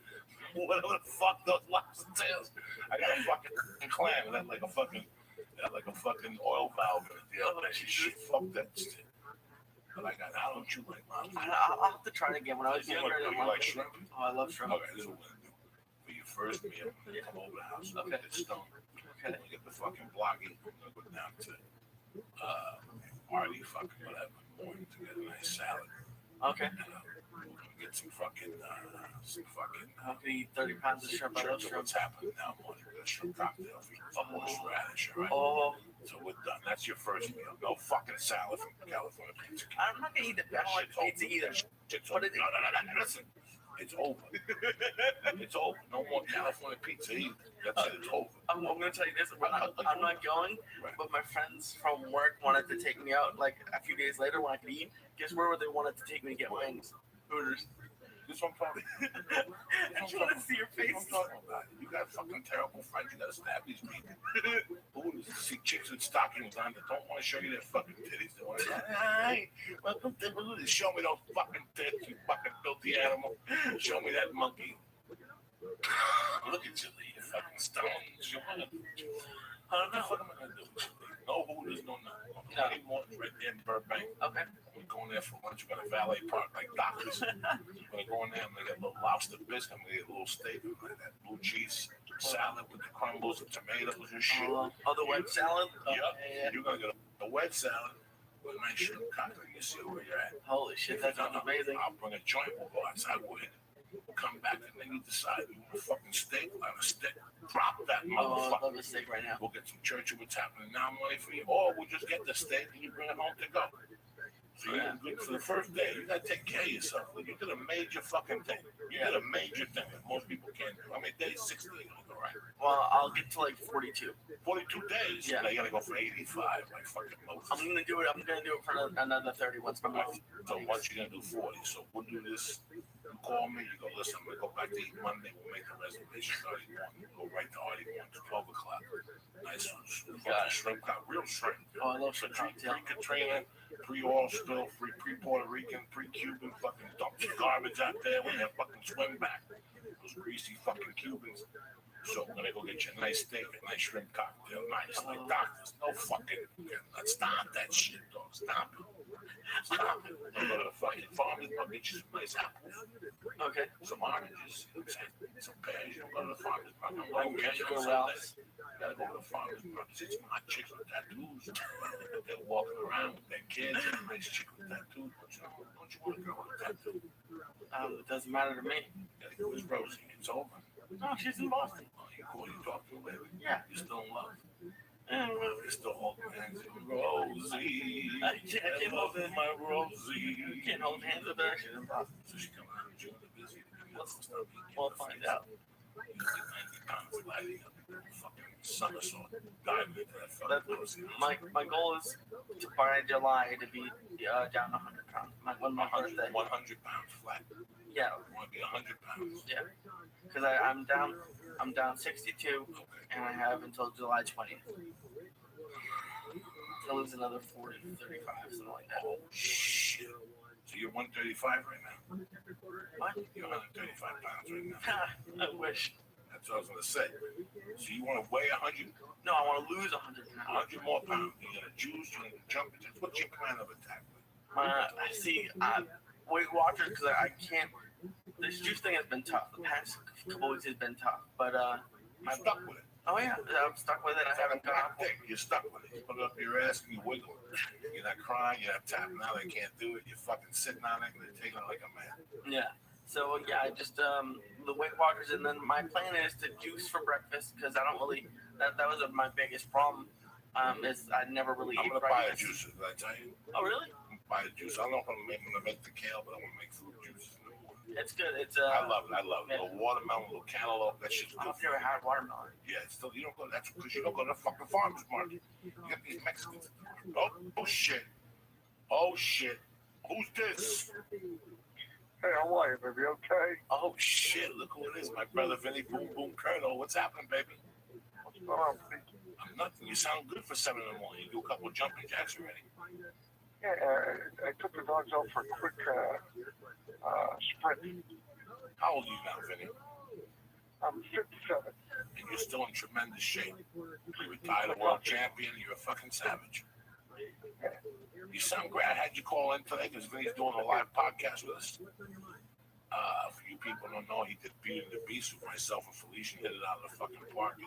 Whatever the fuck those lobster tails. I got a fucking clam that like a fucking oil valve in it. Yeah, that shit. Fuck that shit. But how don't you like lobster? I'll have to try it again. When I was younger, You like shrimp? Oh, I love shrimp. Okay, this is what we're gonna do. For your first meal, you come over the house, look at the stone. Okay. You get the fucking bloggy. We're gonna go down to Artie fucking whatever morning to get a nice salad. Okay. We're gonna get some fucking I'll eat 30 pounds of shrimp. I love shrimp. What's happening now, morning? We got a shrimp cocktail for you. Horseradish, all right? Oh. So we're done. That's your first meal. No fucking salad from California Pizza. I'm not gonna eat the I don't like pizza either. But no, listen. It's over. It's over. No more California pizza either. That's it. It's over. I'm gonna tell you this. I'm not going, but my friends from work wanted to take me out like a few days later when I could eat. Guess where they wanted to take me to get wings? Hooters. This one probably. I just want to see your face. I'm talking about it. You got fucking terrible friends. You gotta stab these people. Hooters. See chicks with stockings on that don't want to show you their fucking titties. They want to say, "Hi, welcome to Hooters. Show me those fucking tits, you fucking filthy animal. Show me that monkey." Look at you, you fucking stones. You wanna? I don't know what I'm gonna do. No Hooters, no nothing. Not anymore. Right there in Burbank. Okay. We're going there for lunch. We got a valet park like doctors. We're gonna go in there and they get a little lobster biscuit. I'm gonna get a little steak, like that blue cheese salad with the crumbles and tomatoes and shit. The wet salad. Yeah. You're gonna get a wet salad with a nice shrimp cocktail. You see where you're at. Holy shit, that sounds amazing. I'll bring a joint. We'll go outside with it. Come back and then you decide you want a fucking steak on a stick. Drop that motherfucker. I love the steak right now. We'll get some Churchill what's happening now money for you. Or we'll just get the steak and you bring it home to go. So you're good for the first day. You gotta take care of yourself. Like, you did a major fucking thing. You did a major thing that most people can't do. I mean, day 60, all right. Well, I'll get to like 42. 42 days? Yeah. You gotta go for 85, like fucking Moses. I'm gonna do it for another 30 once per month. So once you're gonna do 40. So we'll do this. You call me, you go, listen, I'm gonna go back to eat Monday. We'll make the reservation Artie morning. Go right to Artie morning to 12 o'clock. Nice shrimp cocktail, real shrimp. Oh, I love shrimp cocktail. Pre-Katrina, pre-oil spill, pre-Puerto Rican, pre-Cuban, fucking dump some garbage out there when they fucking swim back. Those greasy fucking Cubans. So we're gonna go get you a nice steak, a nice shrimp cocktail, nice like doctors. No fucking, let's stop that shit, dog. Stop it. Stop it. I'm going to the fucking farm and get you some nice apples. Okay. Some oranges. Some pears. You don't go to the farmer's market. I'm like, Yeah, you go go Ralph's. You gotta go to the farmer's market. See some hot chicks with tattoos. They're walking around with their kids and a nice chick with tattoos. Don't you want a girl with a tattoo? It doesn't matter to me. Who's Rosie? It's over. No, she's in Boston. Oh, you call you talk to her later. Yeah. You're still in love. Yeah, You're still holding hands. Rosie. I can't hold in my Rosie. You can't hold hands with her. She's in Boston. So she come out and join the busy. We'll find out. You get 90 pounds of lighting up. Fucking somersault. Dive into that That, fucking my goal is to by July to be down 100 pounds. On my birthday. 100 pounds flat. Yeah, You want to be 100 pounds. yeah. Because I'm down 62, and I have until July 20th. I lose another 40, 35, something like that. Oh, shit. So you're 135 right now? What? You're 135 pounds right now. I wish. That's what I was going to say. So you want to weigh 100, No, I want to lose 100 pounds. 100 more pounds. You're going to juice, you're going to jump. What's your plan of attack? I see. Weight Watchers, because I can't. This juice thing has been tough. The past couple weeks has been tough, but You're stuck with it. oh yeah, I'm stuck with it. I haven't gone off. You're stuck with it. You put it up your ass and you wiggle it. You're not crying, you're not tapping out, they can't do it. You're fucking sitting on it and they're taking it like a man. Yeah. So yeah, I just the Weight Watchers, and then my plan is to juice for breakfast because I don't really. That was my biggest problem. Is I never really I'm ate going to buy a breakfast. juicer, did I tell you? Oh really? I'm gonna buy a juice. I don't know if I'm going to make the kale, but I'm going to make fruit juices in the morning. It's good. It's I love it. I love it. yeah. A little watermelon, a little cantaloupe, that shit's good. I've never had watermelon. Yeah, it's still, you don't go, that's because you don't go to the fucking farmer's market. You got these Mexicans. Oh shit. Oh shit. Who's this? Hey, how are you, baby? Okay? Oh shit, look who it is. My brother Vinny Boom Boom Colonel. What's happening, baby? What's going on, Pete? Nothing. You sound good for 7 in the morning. You do a couple of jumping jacks already. Yeah, I took the dogs out for a quick sprint. How old are you now, Vinny? I'm 57. And you're still in tremendous shape. You retired a world champion. You're a fucking savage. You sound great. I had you call in today because Vinny's doing a live podcast with us. For you people who don't know, he did Beauty and the Beast with myself and Felicia. Hit it out of the fucking park.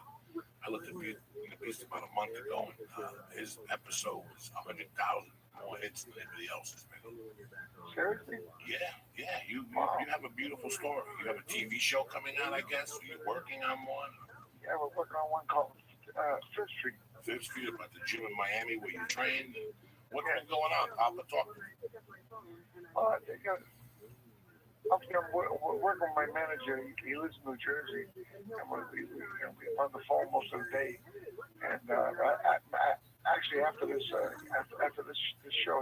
I looked at Beauty and the Beast about a month ago, and his episode was 100,000 more hits than anybody else's. Seriously? Yeah. You have a beautiful story. You have a TV show coming out, I guess. Are you working on one? Yeah, we're working on one called Fifth Street. Fifth Street, about the gym in Miami where you trained. What's been going on? Papa, talk to me. I'm working with my manager. He lives in New Jersey. And we're on the phone most of the day. And actually, after this show,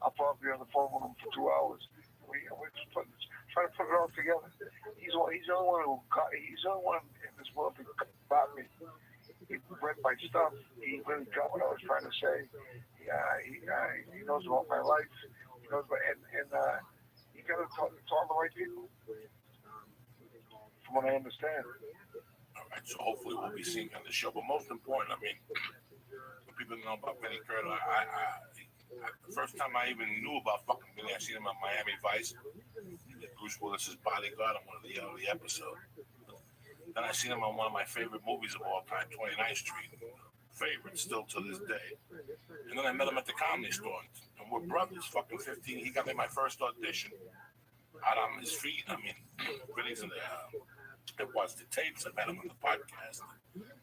I'll probably be on the phone with him for 2 hours. We're just trying to put it all together. He's the only one in this world who got me. He read my stuff. He really got what I was trying to say. He knows about my life. He knows about, and he got to talk to all the right people, from what I understand. All right, so hopefully we'll be seeing you on the show. But most important, I mean, what people know about Vinny Curtis, the first time I even knew about fucking Vinny, I seen him on Miami Vice. He did Bruce Willis's bodyguard on one of the early episodes. Then I seen him on one of my favorite movies of all time, 29th Street. Favorite still to this day. And then I met him at the Comedy Store, and we're brothers. Fucking 15. He got me my first audition out on his feet. I mean, Vinny's in there. I watched the tapes. I met him on the podcast.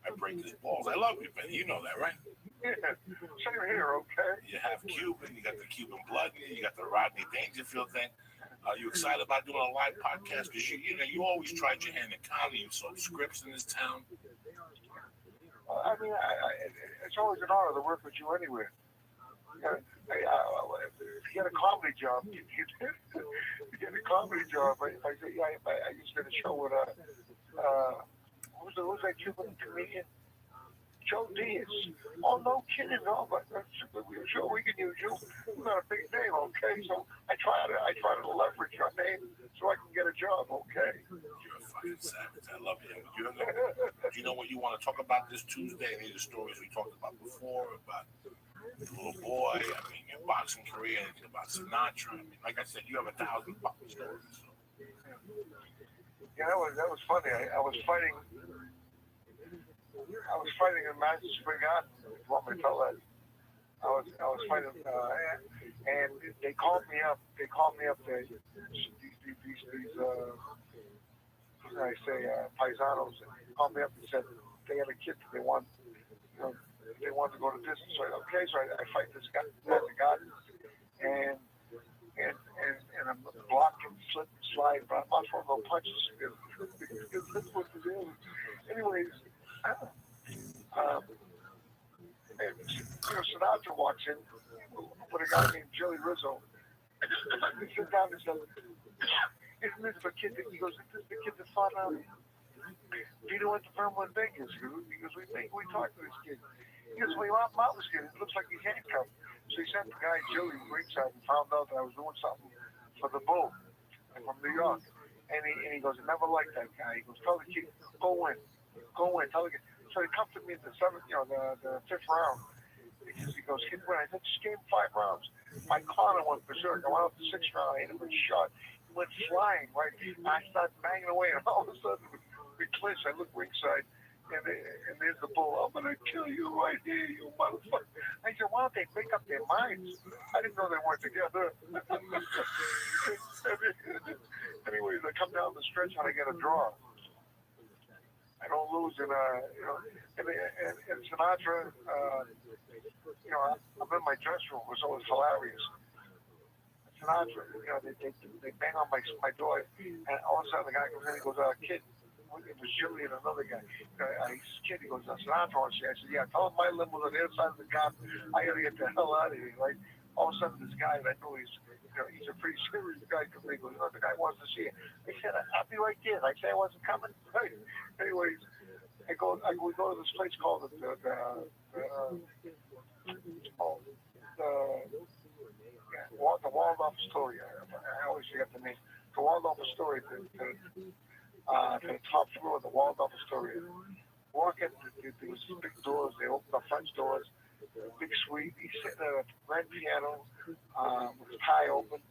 I break his balls. I love you, Vinny. You know that, right? Yeah, same here, okay? You have Cuban. You got the Cuban blood in you. You got the Rodney Dangerfield thing. Are you excited about doing a live podcast? Because you always tried your hand in comedy. You sold scripts in this town. I mean, it's always an honor to work with you anywhere. If you get a comedy job, you get a comedy job. I used to do a show with who's that Cuban comedian? Joe Diaz. Oh, no kidding, no, but we're sure we can use you. You got a big name, okay? So I try to leverage your name so I can get a job, okay? You're a fucking savage. I love you. Do you know what you want to talk about this Tuesday? Any of the stories we talked about before, about little boy. I mean, your boxing career, anything about Sinatra. I mean, like I said, you have 1,000 fucking stories. So. Yeah, that was funny. I was fighting in Madison Square Garden. If you want me to tell that? I was fighting, and they called me up. They called me up. These how can I say, paisanos. They called me up and said they had a kid that they want, they wanted to go to distance. So okay, so I fight this guy in the garden, and I'm blocking, slip, and slide, but I'm not throwing no punches because that's what it is. Anyways, and Sinatra walks in with a guy named Joey Rizzo. He sits down and says, "Isn't this the kid that?" He goes, "Isn't this the kid that fought Peter went to Vermont, Vegas?" Because we talked to this kid. He goes, "Well, your mom was kid. It looks like he's handcuffed." So he sent the guy Joey ringside and found out that I was doing something for the Bull from New York. And he goes, "I never liked that guy." He goes, "Tell the kid, go in, tell the kid." So he comes to me in the seventh, the fifth round. He goes, "Kid, win." I said, "Just gave him 5 rounds." My corner went berserk. I went out the 6th round. I hit him with a shot. He went flying, right? I started banging away, and all of a sudden, we clinched. I look ringside, and there's the Bull. "I'm going to kill you right here, you motherfucker." I said, "Why don't they make up their minds?" I didn't know they weren't together. Anyways, I come down the stretch and I get a draw. I don't lose in and Sinatra, I'm in my dressing room. It was always hilarious. Sinatra, they bang on my door, and all of a sudden the guy comes in. He goes, "Kid," it was Jimmy and another guy. Kid, he goes, "Sinatra wants you." I said, "Yeah, tell him my limo's on the other side of the car. I gotta get the hell out of here." Right? All of a sudden, this guy that I know he's a pretty serious guy comes in. He goes, "The guy wants to see you." I said, "I'll be right there." I say I wasn't coming. Right? Anyways, we go to this place called the Waldorf Astoria. I always forget the name. The Waldorf Astoria, to the top floor of the Waldorf Astoria. Walk in, there was some big doors. They opened the front doors. Big suite. He's sitting at a grand piano with his tie open,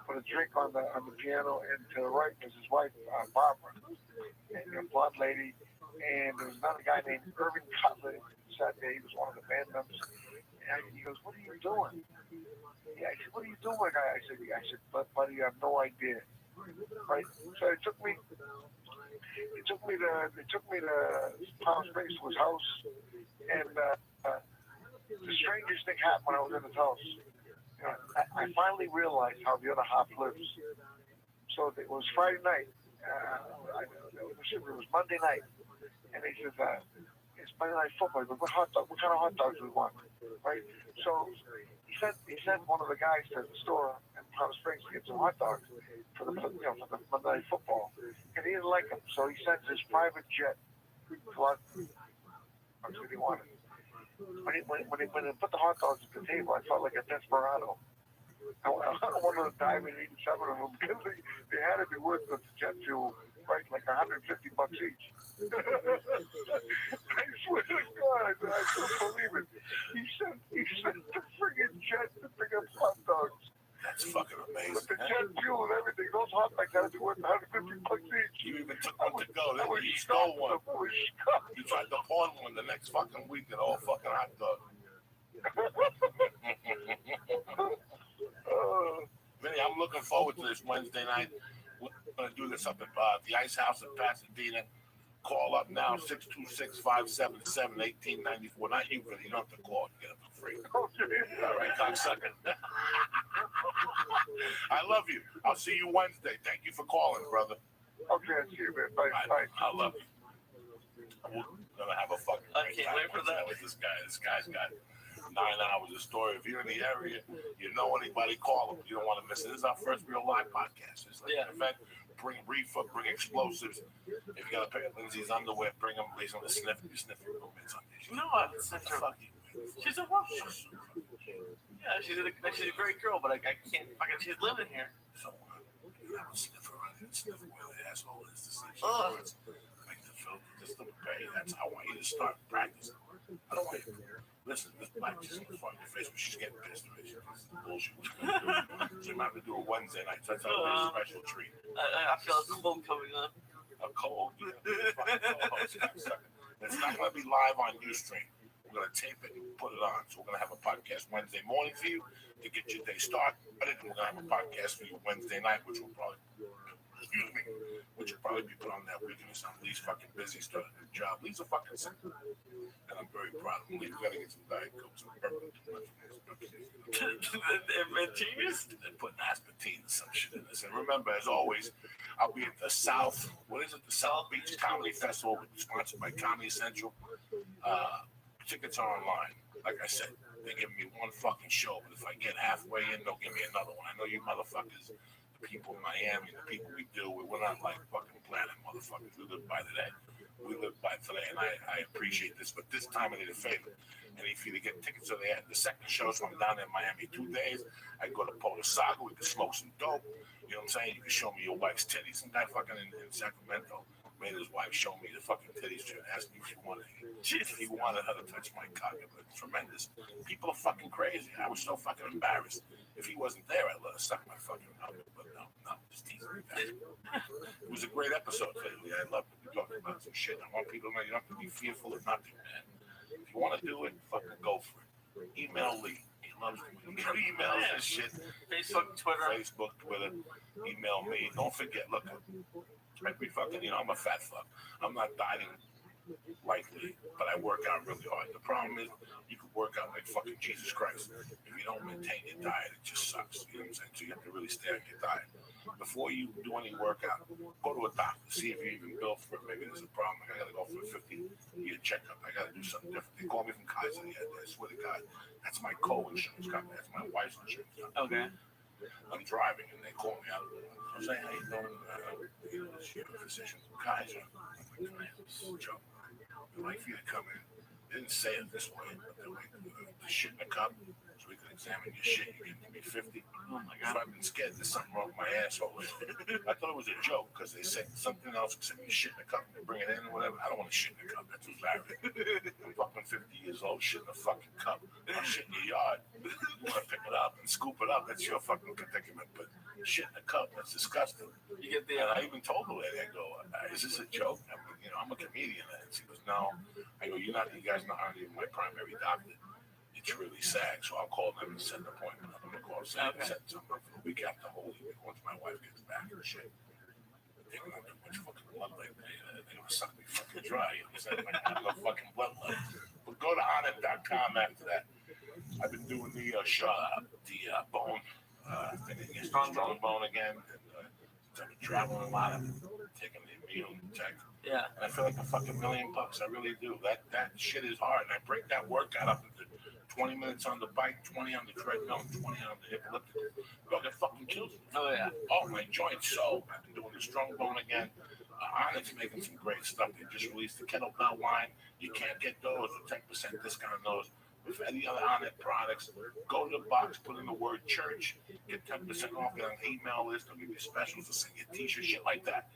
with a drink on the piano, and to the right was his wife, Barbara, and a blonde lady. And there was another guy named Irving Cutler who sat there. He was one of the band members. And he goes, "What are you doing?" Yeah, I said, "What are you doing, guy?" I said, "Buddy, you have no idea." Right? So they took me to Palm Springs to his house, and the strangest thing happened when I was in his house. I finally realized how the other half lives. So it was Friday night. It was Monday night, and he says, "It's Monday Night Football." But what kind of hot dogs do we want? Right? So he sent one of the guys to the store in Palm Springs to get some hot dogs for the Monday Night Football, and he didn't like them. So he sends his private jet to us. That's what he wanted. When he put the hot dogs at the table, I felt like a desperado. I wanted to dive and eat 7 of them because they had to be worth the jet fuel, right? Like $150 each. I swear to God, I couldn't believe it. He sent the friggin' jet to pick up hot dogs. That's fucking amazing. With the jet fuel and everything, those hot dogs had to be worth $150 each. You even took one to go. Then you stole one. You tried to pawn one the next fucking week and all fucking hot dog. Vinny, I'm looking forward to this Wednesday night. We're going to do this up at the Ice House in Pasadena. Call up now, 626-577-1894. Not you, Vinny. You don't have to call. You get it for free. All right, cocksucker. I love you. I'll see you Wednesday. Thank you for calling, brother. Okay, I'll see you, man. Bye. I love you. We're going to have a fucking I can't wait for that. with this guy. This guy's got 9 hours of story. If you're in the area, you know anybody, call him. You don't want to miss it. This is our first real live podcast. It's like an event. Bring reefer, bring explosives. If you got a pair of Lindsay's underwear, bring them. Please on the sniff. You sniff your roommates on this. No, I haven't sniffed her. She's a rough. Yeah, she's a great girl, but I can't. She's living here. So you have a sniffer on it. Sniff where the asshole is to see. Make the filter just the pay. That's how I want you to start practicing. I don't want you. Listen, this black just in front of your face, but she's getting pissed already. This is bullshit. So you might have to do a Wednesday night. So that's a very special treat. I feel a cold coming up. A cold, it's not going to be live on Ustream. We're going to tape it and put it on. So we're going to have a podcast Wednesday morning for you to get your day started. And we're going to have a podcast for you Wednesday night, which will probably, which will probably be put on that weekend. So Lee's fucking busy starting a new job. Lee's a fucking sick. And I'm very proud of him. Lee's got to get some Diet Coke, some bourbon. They're putting aspartame or some shit in this. And remember, as always, I'll be at the South Beach Comedy Festival, sponsored by Comedy Central. Tickets are online. Like I said, they give me one fucking show, but if I get halfway in, they'll give me another one. I know you motherfuckers, the people in Miami, the people we deal with, we're not like fucking planet motherfuckers. We live by the day. We live by today, and I appreciate this. But this time I need a favor. I need for you to get tickets to the second show. So I'm down there in Miami 2 days. I go to Potosaga. We can smoke some dope. You know what I'm saying? You can show me your wife's titties. Some guy fucking in Sacramento made his wife show me the fucking titties and asked me if he wanted her to touch my cock. It was tremendous. People are fucking crazy. I was so fucking embarrassed. If he wasn't there, I'd let her suck my fucking mouth. But no, just teasing me. It was a great episode lately. I love to be talking about some shit. I want people to know you don't have to be fearful of nothing, man. If you want to do it, fucking go for it. Email Lee. He loves emails and shit. Facebook, Twitter. Email me. Don't forget, look, every fucking, I'm a fat fuck. I'm not dieting likely, but I work out really hard. The problem is, you can work out like fucking Jesus Christ. If you don't maintain your diet, it just sucks. You know what I'm saying? So you have to really stay on your diet. Before you do any workout, go to a doctor, see if you're even built for it. Maybe there's a problem. I gotta go for a 50-year checkup. I gotta do something different. They call me from Kaiser. I swear to God, that's my co-insurance company. That's my wife's insurance company. Okay. I'm driving and they call me out. I'm saying, how you doing? You're a physician from Kaiser. I'm like, Joe, I'd like for you to come in. They didn't say it this way, but they're like, the shit in a cup, so we can examine your shit. You give me 50. Oh my God. So I've been scared there's something wrong with my asshole. I thought it was a joke because they said something else, except you shit in a cup and they bring it in or whatever. I don't want to shit in a cup. That's embarrassing. I'm fucking 50 years old, shit in a fucking cup. I'm shit in your yard. You want to pick it up and scoop it up, that's your fucking predicament. But shit in a cup, that's disgusting. You get the. And I even told the lady, I go, is this a joke? I mean, I'm a comedian. And she goes, no. I go, you guys not even my primary doctor. It's really sad, so I'll call them and set an appointment. I'm gonna call Sam and set something up for a week after Holy Week once my wife gets back and shit. They don't have too much fucking blood like they don't suck me fucking dry. You understand? Like, I have no fucking blood left. But go to onnit.com after that. I've been doing the bone strong bone again. And, I've been traveling a lot. I've been taking the immune tech. Yeah. And I feel like $1 million. I really do. That shit is hard. And I break that workout up into 20 minutes on the bike, 20 on the treadmill, and 20 on the hip elliptical. Dog, it fucking kills me. Oh, yeah. Oh, my joints. So I've been doing the strong bone again. Onnit's making some great stuff. They just released the kettlebell line. You can't get those with 10% discount on those. With any other Onnit products, go to the box, put in the word church, get 10% off, get on the email list, they'll give you specials, they'll send you a t-shirt, shit like that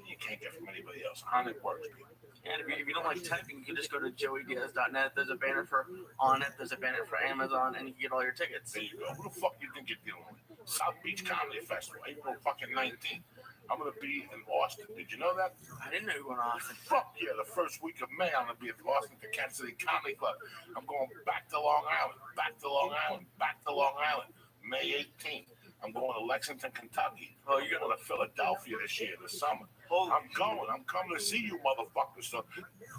you can't get from anybody else. Onnit works, people. And if you don't like typing, you can just go to joeydiaz.net. There's a banner for Onnit, there's a banner for Amazon, and you can get all your tickets. There you go. Who the fuck do you think you're dealing with? South Beach Comedy Festival, April fucking 19th. I'm going to be in Austin. Did you know that? I didn't know you were in Austin. Fuck yeah, the first week of May, I'm going to be at the Austin to Kansas City Comedy Club. I'm going back to Long Island, May 18th. I'm going to Lexington, Kentucky. Oh, you're going to Philadelphia this year, this summer. Holy I'm coming to see you, motherfuckers. So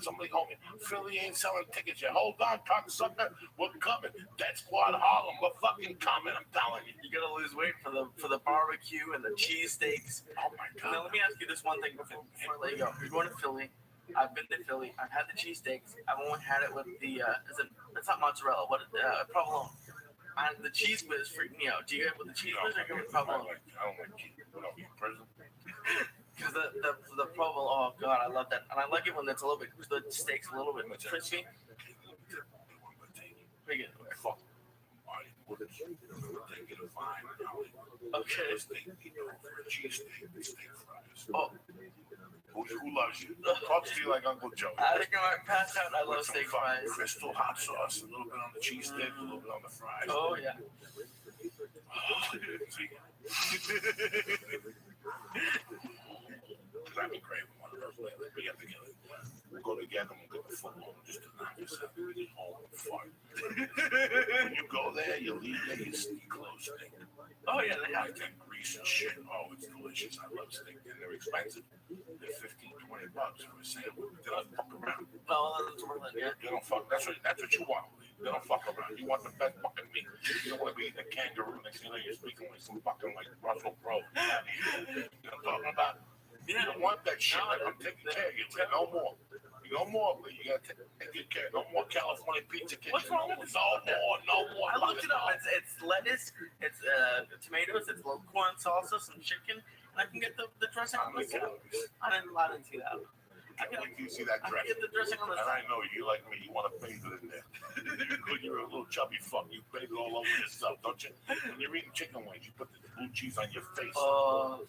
somebody told me, Philly ain't selling tickets yet. Hold on, cocksucker. We're coming. Dead Squad Harlem. We're fucking coming. I'm telling you. You gotta lose weight for the barbecue and the cheesesteaks. Oh my God. Now let me ask you this one thing before I let you go. You're going to Philly. I've been to Philly. I've had the cheesesteaks. I've only had it with the it's not mozzarella. What provolone. And the cheese whiz freaked me out. Do you have it with the cheese whiz or you with provolone? I don't like cheese. What are you in prison? Because the provolone, oh God, I love that. And I like it when it's a little bit, the steak's a little bit crispy. Pretty good. Fuck. Okay. Cheese steak, steak fries. Oh. Who loves you? Talks to you like Uncle Joe. I think I might pass out. I love With some steak fucking fries. crystal hot sauce, a little bit on the cheese stick, a little bit on the fries. Oh yeah. I've been craving one of those lately. We get together. We'll go together and we'll get the foot long just to knock us out. We get home and fart. When you go there, you leave there, you close steak. Oh yeah, they have Like that grease and shit. Oh, it's delicious. I love steak. And they're expensive. They're $15-20 for a sandwich. They don't fuck around. No, that's worth it. Yeah. They don't fuck. That's what you want. They don't fuck around. You want the best fucking meat. You don't want to be eating a kangaroo. Next thing you know, you're speaking like some fucking like Russell Crowe. You know what I'm talking about? You don't want that shit. Like, I'm taking care of you. No more. No more. You gotta take good care. No more California pizza kitchen. What's wrong with this? No more. I looked it up. It's lettuce, it's tomatoes, it's little corn salsa, some chicken, and I can get the dressing How on the many side. calories? I didn't see that. I can't wait till you see that I can dressing. get the dressing on the And side. I know you like me. You want to bathe it in there. You're a little chubby fuck. You bathe it all over yourself, don't you? When you're eating chicken wings, you put the blue cheese on your face.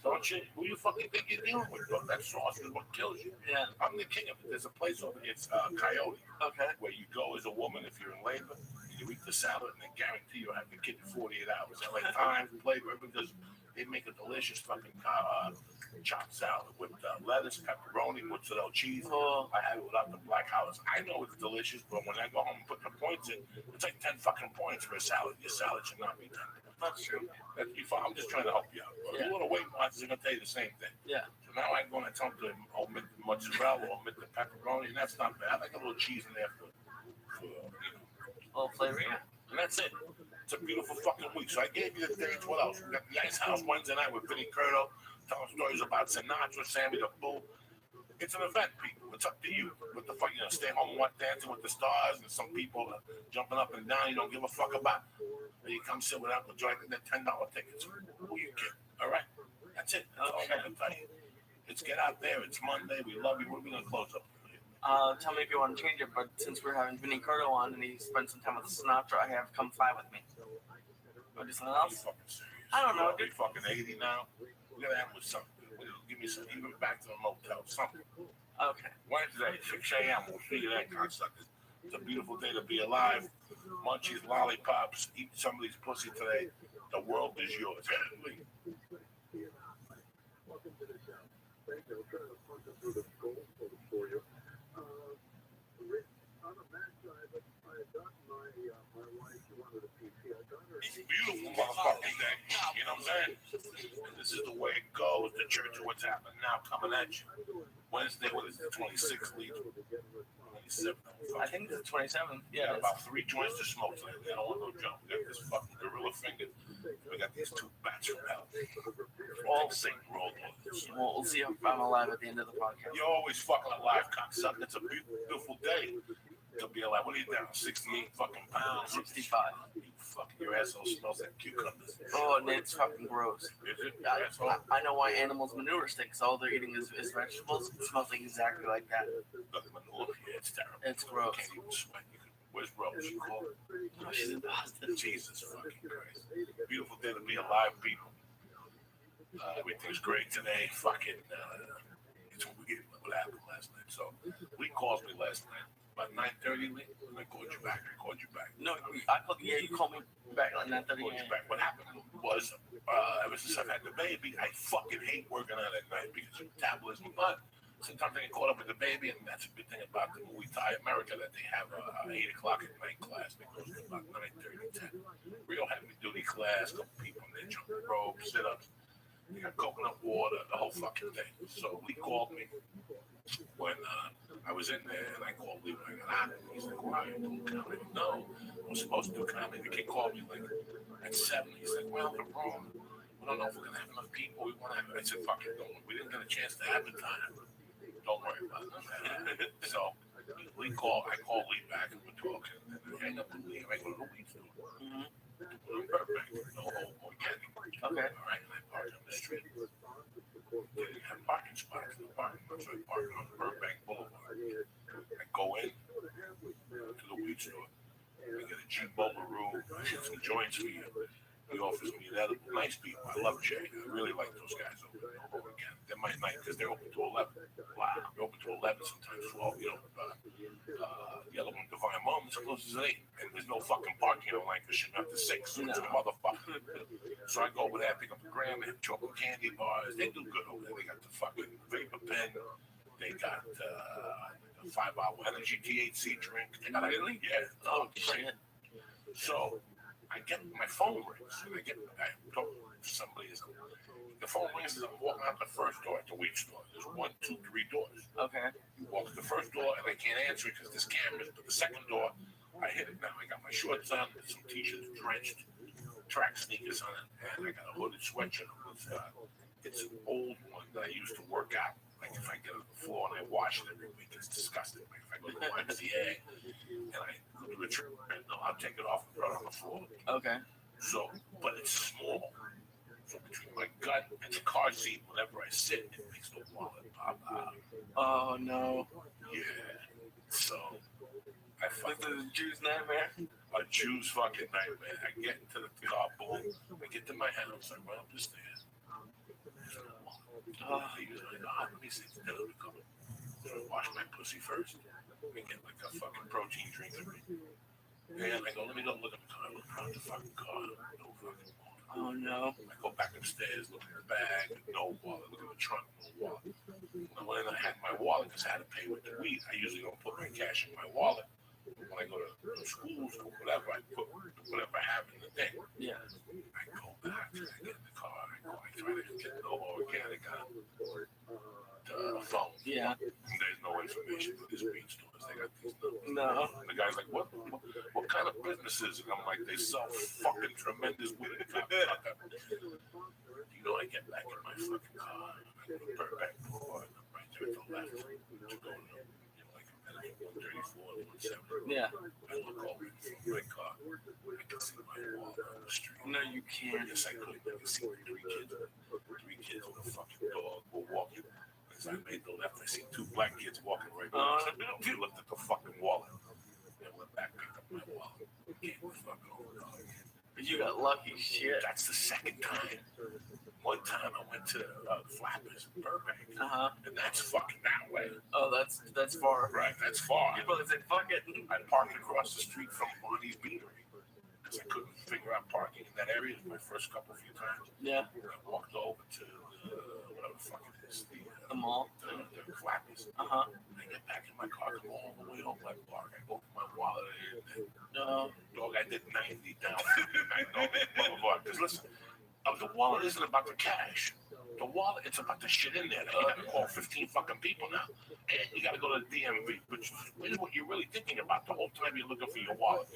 Don't you? Who you fucking think you're dealing with, bro? That sauce is what kills you. Yeah. I'm the king of it. There's a place over here. It's Coyote. Okay. Where you go as a woman if you're in labor, and you eat the salad, and they guarantee you'll have the kid in 48 hours. They're like time, flavor, because they make a delicious fucking chopped salad with lettuce, pepperoni, mozzarella cheese. Oh. I have it without the black olives. I know it's delicious, but when I go home and put the points in, it's like 10 fucking points for a salad. Your salad should not be 10. That's true. I'm just trying to help you out. Yeah. You want to Weight Watchers are going to tell you the same thing. Yeah. So now I go and I tell them to omit the mozzarella, omit the pepperoni, and that's not bad. I like a little cheese in there for you know. A little flavor, yeah. And that's it. It's a beautiful fucking week. So I gave you the dates. What else? We got the Ice House Wednesday night with Vinny Curto, telling stories about Sinatra, Sammy the Bull. It's an event, people. It's up to you. What the fuck, stay home and watch Dancing with the Stars, and some people are jumping up and down you don't give a fuck about. And you come sit with Uncle Joy and they're $10 tickets. Who you kid? All right? That's it. That's all I'm going to tell you. Let's get out there. It's Monday. We love you. What are we going to close up? Tell me if you want to change it, but since we're having Vinny Curto on and he spent some time with Sinatra, I have Come Fly With Me. Want to do something else? I don't know, You're fucking 80 now. We got to end with something. Give me some, even back to the motel, something. Okay. Wednesday, 6 a.m. We'll see you then, cocksuckers. It's a beautiful day to be alive. Munchies, lollipops, eat somebody's pussy today. The world is yours. Welcome to the show. Thank you. I'm trying to punch it through the gold for you. Rich, on a match, I had gotten my wife, she wanted a PC. I got her. It's a beautiful motherfucking day. You know what I'm saying? And this is the way it goes. The church of what's happening now coming at you. Wednesday, what is it, 26th lead? 27th. I think it's the 27th. We got about 3 joints to smoke today. I don't want no joke. We got this fucking gorilla finger. We got these 2 bats from hell. All Satan rolled on. We'll see if I'm alive at the end of the podcast. You're always fucking alive, cocksucker. It's a beautiful day to be alive. What are you down? 68 fucking pounds? 65. You fucking, your asshole smells like cucumbers. Oh, and it's fucking gross. Is it? I know why animals' manure stinks. All they're eating is vegetables. It smells like exactly like that. It's terrible. It's gross. Can't even sweat. Where's Rose? She called. Oh, she's in Boston. Jesus fucking Christ. Beautiful day to be alive, people. Everything's great today. Fucking, it's what happened last night. So, Lee calls me last night. About 9:30, Lee. I called you back. No, I called you. Yeah, you called me back at 9:30. Called you back. What happened was, ever since I've had the baby, I fucking hate working out at night because of metabolism. But sometimes I get caught up with the baby, and that's a good thing about the movie Thai America that they have a 8 o'clock at night class that goes to about 9:30, 10. Real heavy duty class. Couple people in there jumping rope, sit ups. They got coconut water, the whole fucking thing. So Lee called me when I was in there, and I called Lee when I got out. He's like, "Why are you doing comedy?" No, I'm supposed to do comedy. The kid called me like at 7. He's like, "Well, the room. We don't know if we're gonna have enough people. We want to have." I said, "Fuck it, don't. We didn't get a chance to advertise. Don't worry about it." So Lee called. I called Lee back, and we're talking. And I hang up with Lee, and I go to the weed store. Burbank, no organic. Okay. All right, and I parked on the street. They didn't have parking spots in the parking lot, so I parked on Burbank Boulevard. I go in to the weed store. I get a G Bubble room. I get some joints for you. He offers me they're nice people. I love Jay. I really like those guys over again. They're my night because they're open to 11. Wow, they're open to 11 sometimes 12. The other one, Divine Moments, closes at 8. And there's no fucking parking on Lancashire after 6. So it's a motherfucker. So I go over there, pick up a gram, they have chocolate candy bars. They do good over there. They got the fucking vapor pen. They got the 5-hour energy THC drink. They got Really? Yeah. Oh, shit. So I get my phone rings. I talk to somebody. The phone rings as I'm walking out the first door at the weed store. There's 1, 2, 3 doors. Okay. You walk to the first door and I can't answer it because there's cameras. But the second door, I hit it now. I got my shorts on, some t-shirts drenched, track sneakers on it, and I got a hooded sweatshirt with. It's an old one that I used to work out. Like if I get on the floor and I wash it every week, it's disgusting. Like if I go to the YMCA and I go to the treadmill, I'll take it off and throw it on the floor. Okay. So, but it's small. So between my gut and the car seat, whenever I sit, it makes the wallet pop out. Oh no. Yeah. So I This fucking is a Jew's nightmare. a Jew's fucking nightmare. I get into the car, boom. I get to my house. I run up the stairs. Let me see. Wash my pussy first. Let me get like a fucking protein drink. And I go, let me go look at the car. I look around the fucking car. No fucking wallet. Oh no. I go back upstairs, look in the bag, no wallet. Look in the trunk, no wallet. When I had my wallet, because I had to pay with the weed, I usually don't put my cash in my wallet. When I go to schools or whatever, I put whatever I have in the thing. Yeah. I go back, I get in the car, I try to get the organic on the phone. Yeah. There's no information for these weed stores. They got these numbers. No. And the guy's like, what kind of business is it? And I'm like, they sell fucking tremendous weed. You know, I get back in my fucking car, I go to Burbank Boulevard, I'm right there to the left, to go to, like 134, 170. Yeah. I look over from my car, I can see my wallet on the street. No, you can't. Yes, I could. I can see three kids with a fucking dog were walking. As I made the left, I see 2 black kids walking right by. I looked at the fucking wallet. I went back, picked up my wallet, came the fuck over. You got lucky shit. That's the second time. One time I went to Flappers in Burbank, and that's fucking that way. Oh, that's far. Right, that's far. You probably said, fuck it. I parked across the street from Bonnie's Beanery because I couldn't figure out parking in that area my first few times. Yeah. I walked over to whatever the fuck it is, The mall. The Flappers. I get back in my car, come all the way home like park. I open my wallet and dog, I did 90 down. I know that motherfucker. Because listen, the wallet isn't about the cash. The wallet, it's about the shit in there. You gotta call 15 fucking people now. And you gotta go to the DMV, which is what you're really thinking about the whole time you're looking for your wallet.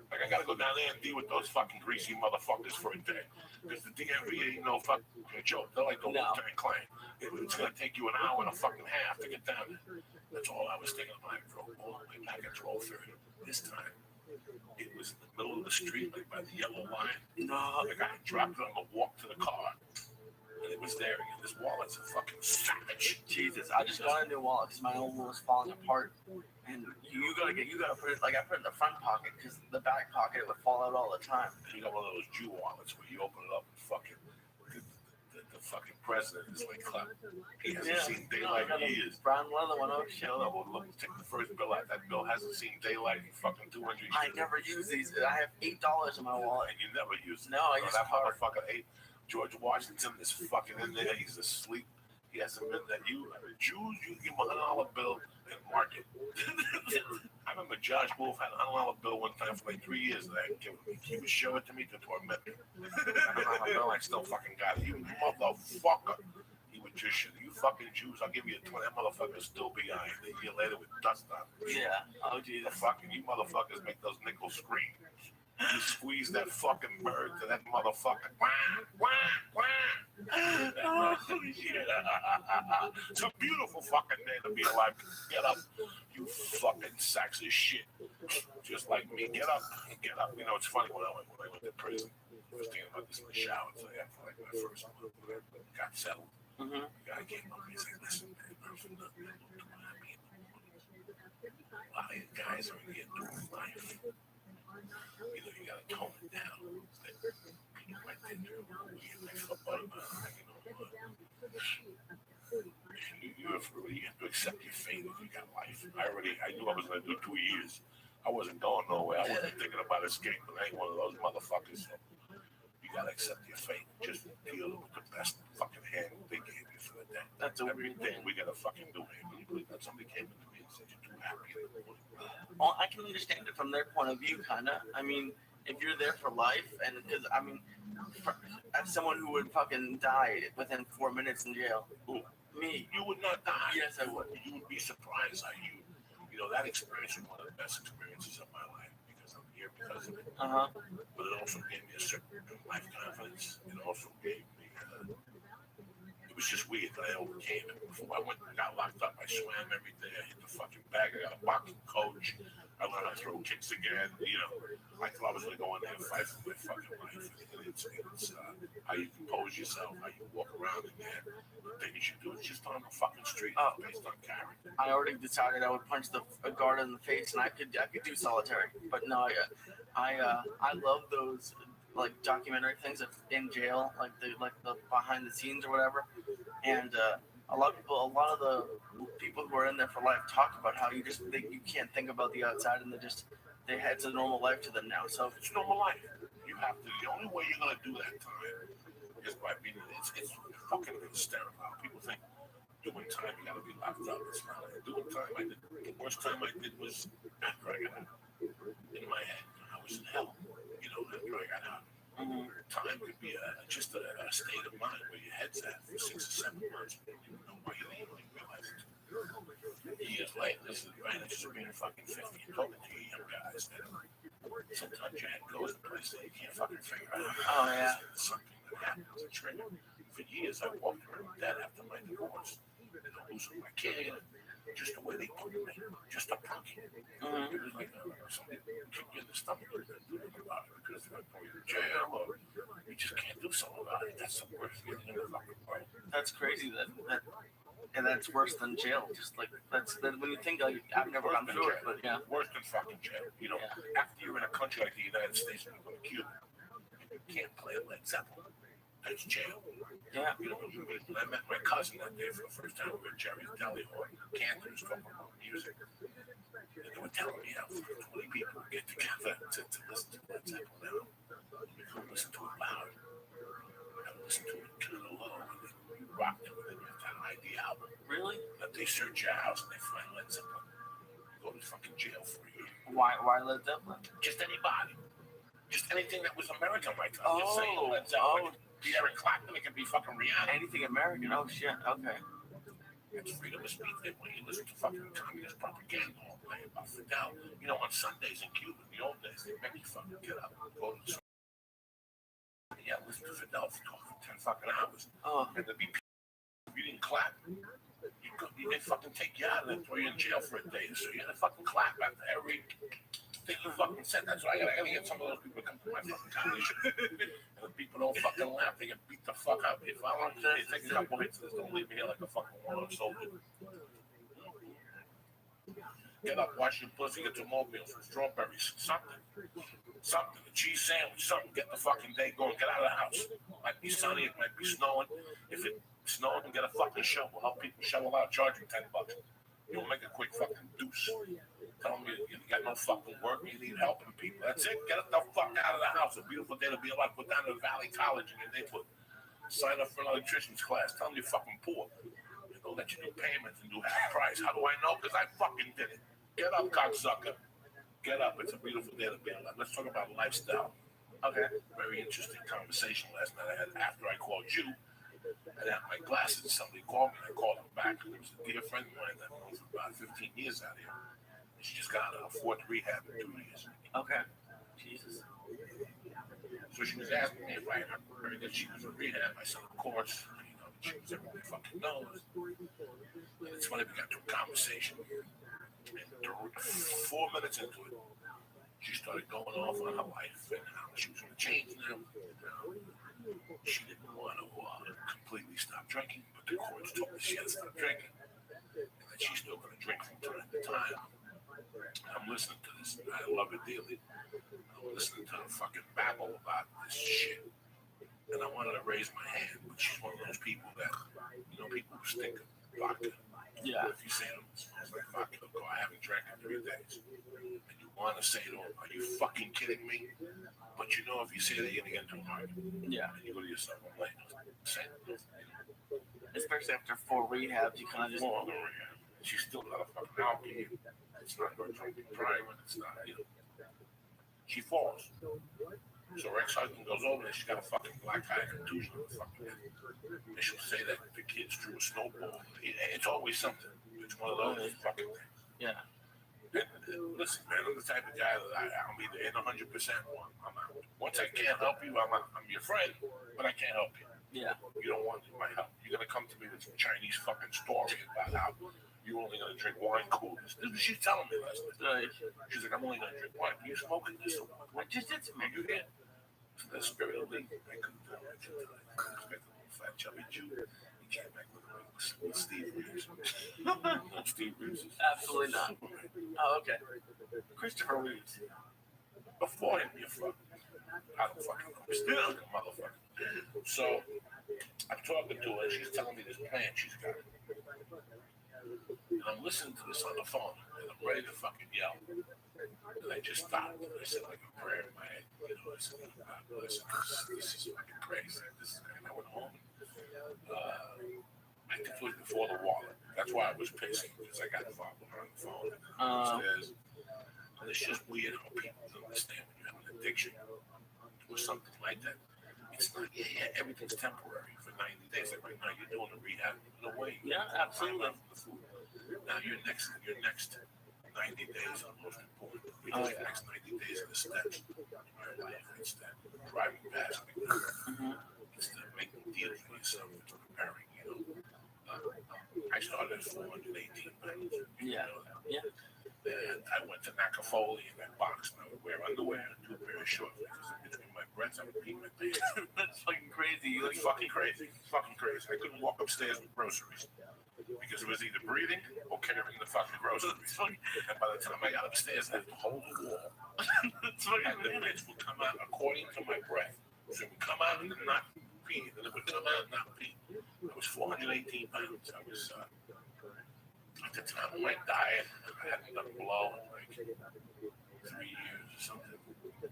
Like, I gotta go down there and deal with those fucking greasy motherfuckers for a day. Because the DMV ain't no fucking joke. They're like the one-time client. It's gonna take you an hour and a fucking half to get down there. That's all I was thinking when I drove all the way back at 12:30. This time, it was in the middle of the street, like by the yellow line. Like I dropped it on the walk to the car. And it was there again. This wallet's a fucking savage. Jesus, I just got a new wallet because my old one was falling apart. And you gotta put it, like I put it in the front pocket because the back pocket would fall out all the time. You got one of those Jew wallets where you open it up and fucking the fucking president is like, he hasn't seen daylight in years. Brown leather one, oh shit. Look, take the first bill out. That bill hasn't seen daylight in fucking 200 years. I never use these. I have $8 in my wallet. And you never use it. No, I use that card. motherfucker ate. George Washington is fucking in there. He's asleep. He hasn't been that. Jews, you give him $100 bill and mark it. I remember Josh Wolf had a $100 bill one time for like 3 years. And he would show it to me to torment me. $100 bill, I still fucking got it. You motherfucker. He would just show you fucking Jews. I'll give you a 20. That motherfucker still be on a year later with dust on it. Yeah. Oh, Jesus. Fucking you motherfuckers make those nickels scream. You squeeze that fucking bird to that motherfucker. It's a beautiful fucking day to be alive. Get up, you fucking sacks of shit. Just like me, get up. You know, it's funny when I went to prison. I was thinking about this in the shower. So after like my first month, got settled. The guy came up and he's like, listen, man, a lot of you guys are in here doing life. You gotta tone it down. You might think you're you have to accept your fate if you got life. I knew I was going to do 2 years. I wasn't going nowhere. I wasn't thinking about escape, but I ain't one of those motherfuckers. So you got to accept your fate. Just deal with the best fucking hand they gave you for the day. That's everything we got to fucking do here. Can you believe that somebody came into me and said you're too happy? Well, I can understand it from their point of view, kind of. I mean, if you're there for life, and because, I mean, as someone who would fucking die within 4 minutes in jail. Ooh. Me. You would not die. Yes, I would. You would be surprised how that experience was one of the best experiences of my life because I'm here because of it. But it also gave me a certain life confidence. It also gave me, it was just weird that I overcame it. Before I went and got locked up, I swam every day. I hit the fucking bag. I got a boxing coach. I learned how to throw kicks again. I thought I was going to go in there and fight for my fucking life. It's how you compose yourself, how you walk around in there. The thing you should do is just on the fucking street based on character. I already decided I would punch a guard in the face, and I could do solitary. But no, I love those like documentary things in jail, like the behind the scenes or whatever. And a lot of the people who are in there for life talk about how you can't think about the outside, and it's a normal life to them now. So it's normal life. You have to. The only way you're gonna do that time is by being. It's fucking hysterical. People think doing time you gotta be locked up. It's not. Doing time the worst time I did was after I got out. In my head, I was in hell. After I got out. Time could be just a state of mind where your head's at for 6 or 7 months. You don't know why you don't realize it. Years later, this is right. It's just being fucking 50 and talking to you young guys that sometimes your head goes to places that you can't fucking figure out. Oh, yeah. Something that happens, a trigger. For years, I walked around with that after my divorce. Losing my kid, just the way they put me, just a punk. It was like somebody kick you in the stomach or do something about it because they're going to throw you in jail or you just can't do something about it. That's the worst feeling in the fucking world. That's crazy and that's worse than jail. Just like when you think I've never gone through it, but yeah. Worse than fucking jail. After you're in a country like the United States and you go to Cuba, you can't play a Led Zeppelin. That's jail. Yeah. I met my cousin that day for the first time over at Jerry's Deli or Cantor's talking about music. And they were telling me how 20 people get together to listen to Led Zeppelin now. You couldn't listen to it loud. You have to listen to it kind of low. And then you rock them and then you have to hide the album. Really? But they search your house and they find Led Zeppelin. You go to fucking jail for a year. Why Led Zeppelin? Just anybody. Just anything that was American right now. Just saying Led Zeppelin. Eric Clapton, it could be fucking Rihanna. Anything American? Oh shit. Okay. It's freedom of speech. When you listen to fucking communist propaganda all day about Fidel, on Sundays in Cuba, in the old days, they make you fucking get up and go to the listen to Fidel for 10 fucking hours. And there'd be people, if you didn't clap, they'd fucking take you out and then throw you in jail for a day. So you had to fucking clap after every thing you fucking said. That's why I gotta get some of those people to come to my fucking comedy show. And the people don't fucking laugh. They get beat the fuck up. If I want to take a couple hits, don't leave me here like a fucking world soldier. Get up, wash your pussy, get some oatmeal, some strawberries, something, a cheese sandwich, something. Get the fucking day going. Get out of the house. It might be sunny, it might be snowing. If it's snowing, get a fucking shovel. Help people shovel out. Charge you $10. You'll make a quick fucking deuce. Tell them you got no fucking work, you need help from people. That's it. Get the fuck out of the house. A beautiful day to be alive. Put down to Valley College in your neighborhood. Sign up for an electrician's class. Tell them you're fucking poor. They'll let you do payments and do half price. How do I know? Because I fucking did it. Get up, cocksucker. Get up. It's a beautiful day to be alive. Let's talk about lifestyle. Okay. Very interesting conversation last night I had after I called you. I had my glasses. Somebody called me and I called him back. It was a dear friend of mine that I've known for about 15 years out here. She just got out of fourth rehab in 2 years. Okay. Jesus. So she was asking me if I heard that she was in rehab. I said, of course. She was everybody fucking knows. And it's funny, we got to a conversation. And 4 minutes into it, she started going off on her life and how she was going to change now. She didn't want to completely stop drinking, but the courts told her she had to stop drinking. And that she's still going to drink from time to time. I'm listening to this, and I love it dearly. listening to the fucking babble about this shit. And I wanted to raise my hand, but she's one of those people that, people who stink of vodka. Yeah. If you say to them, it smells like vodka, they'll go, I haven't drank in 3 days. And you want to say to them, are you fucking kidding me? But if you say that, you're going to get into an argument. Yeah. And you go to yourself, I'm like, especially after 4 rehabs, you kind of just. More than rehab. She's still not a fucking alcohol. It's not her drinking prime, and it's not, She falls. So her ex-husband goes over there, she's got a fucking black eye contusion on the fucking head. And she'll say that the kids threw a snowball. It's always something. It's one of those fucking things. Yeah. And listen, man, I'm the type of guy that I'm either in 100% or I'm out. Once I can't help you, I'm your friend, but I can't help you. Yeah. You don't want my help. You're going to come to me with some Chinese fucking story about how you're only going to drink wine coolers. This is what she's telling me last night. She's like, I'm only going to drink wine. Are you smoking this or what? I just did some. You did. So the spirit of me, I couldn't do it. I expected a little fat chubby Jew. He came back with Steve Reeves. Steve Reeves is absolutely not. Oh, okay. Christopher Reeves. Before him, you fuck. I don't fucking know. Still a motherfucker. So I'm talking to her, and she's telling me this plan she's got. And I'm listening to this on the phone, and I'm ready to fucking yell. And I just stopped, and I said like a prayer in my head. I said, God bless, this is fucking crazy. And I went home. I think it was before the water. That's why I was pissed, because I got involved with her on the phone. And it's just weird how people don't understand when you have an addiction or something like that. It's not, everything's temporary for 90 days. Like right now, you're doing a rehab in a way. Yeah, absolutely. Now your next 90 days are the most important. Because the next 90 days are the steps of your life. It's that driving past me. It's the making deals with yourself. It's preparing, I started at 418 pounds. Yeah. Yeah. And I went to Nakafoli and I boxed and I would wear underwear and 2 pairs of shorts because in between my breaths I would pee my pants. That's fucking crazy. It's fucking crazy. It's fucking crazy. I couldn't walk upstairs with groceries because it was either breathing or carrying the fucking groceries. And by the time I got upstairs, I had to hold the wall. And the bitch would come out according to my breath. So it would come out and not pee, and it would come out and not pee. I was 418 pounds. I was, at the time of my diet, I hadn't done blow in like 3 years or something.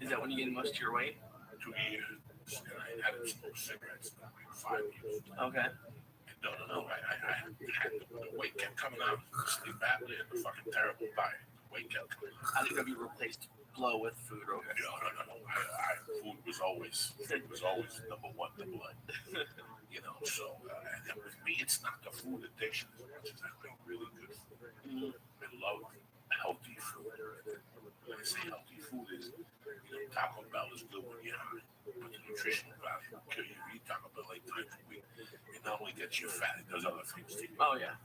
Is that when you gained most of your weight? 2 years. And I hadn't smoked cigarettes in like 5 years. Okay. And no, I had the weight kept coming out. The sleep apnea and the fucking terrible diet. The weight kept coming out. I think you replaced blow with food. Okay. No. Food was always number one, the blood. So and with me, it's not the food addiction as much as I like really good food. I love healthy food. When I say healthy food is, Taco Bell is good when you're hungry, but the nutritional value will kill you. You eat Taco Bell 8 times a week. It not only gets you fat, it does other things to you. Oh yeah.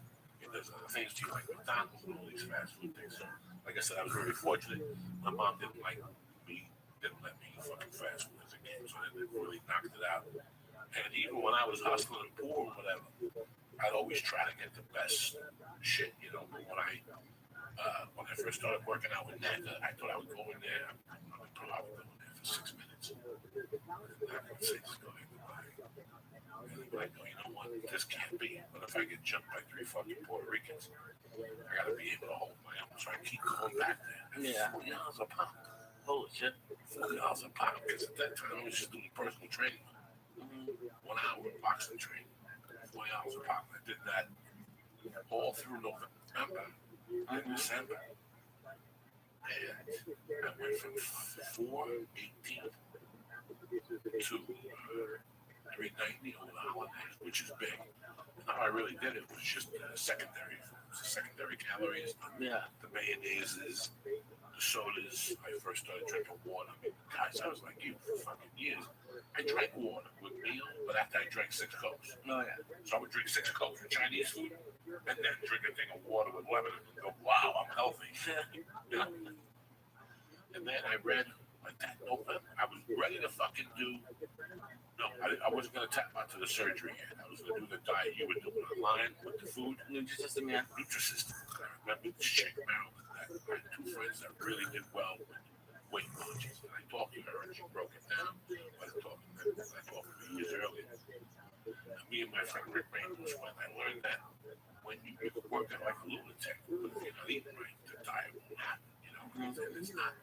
It does other things to you like McDonald's and all these fast food things. So, like I said, I was very fortunate. My mom didn't let me eat fucking fast food as a kid, so they really knocked it out. And even when I was hustling and poor or whatever, I'd always try to get the best shit, But when I first started working out with Nat, I thought I would go in there. I would probably go in there for 6 minutes. And I would say, just go ahead and buy it. And they'd be like, no, you know what? This can't be. But if I get jumped by 3 fucking Puerto Ricans, I got to be able to hold my own. So I keep going back there. Yeah. $40 a pound. Holy shit. $40 a pound. Because at that time, I was just doing personal training. 1 hour of boxing training, $40 a pound. I did that all through November and December. And I went from 418 to 390 over the holidays, which is big. And how I really did it was just secondary. It was secondary calories. The mayonnaises, the sodas. I first started drinking water. Guys, I was like you for fucking years. I drank water with meal, but after I drank 6 Cokes. Oh, yeah. So I would drink 6 Cokes with Chinese food, and then drink a thing of water with lemon, and go, wow, I'm healthy. And then I read, like that November, I was ready to fucking do, I wasn't going to tap out to the surgery yet. I was going to do the diet you were doing online with the food. Nutrisystem, yeah. Nutrisystem. I remember this chick, Marilyn, I had 2 friends that really did well with weight punches. And I talked to her and she broke it down. But I talked to her years earlier. And me and my friend Rick Ramos went. I learned that when you work out like a lunatic, but if you're not eating right, the diet won't happen. You know, and it's not.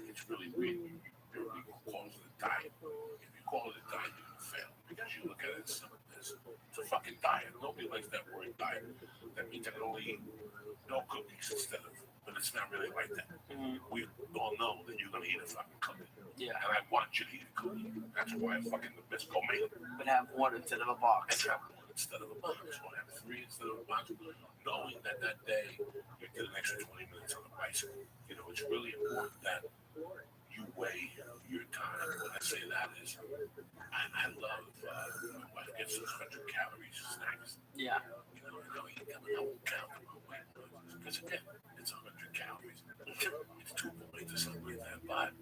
It's really weird. You call it a diet. If you call it a diet, you're gonna fail because you look at it as it's a fucking diet. Nobody likes that word diet. That means I can only eat no cookies instead of. But it's not really like that. We all know that you're gonna eat a fucking cookie. Yeah. And I want you to eat a cookie. That's why I fucking the best go make it. But have one instead of a box. And have one instead of a box. Or have three instead of a box. Knowing that day you get an extra 20 minutes on the bicycle. You know, it's really important that you weigh your time. When I say that is, I love my wife gets 100 calories snacks. Yeah. You know, I eat them and I won't count them. Because again, it's 100 calories. It's 2 points or something like that. But,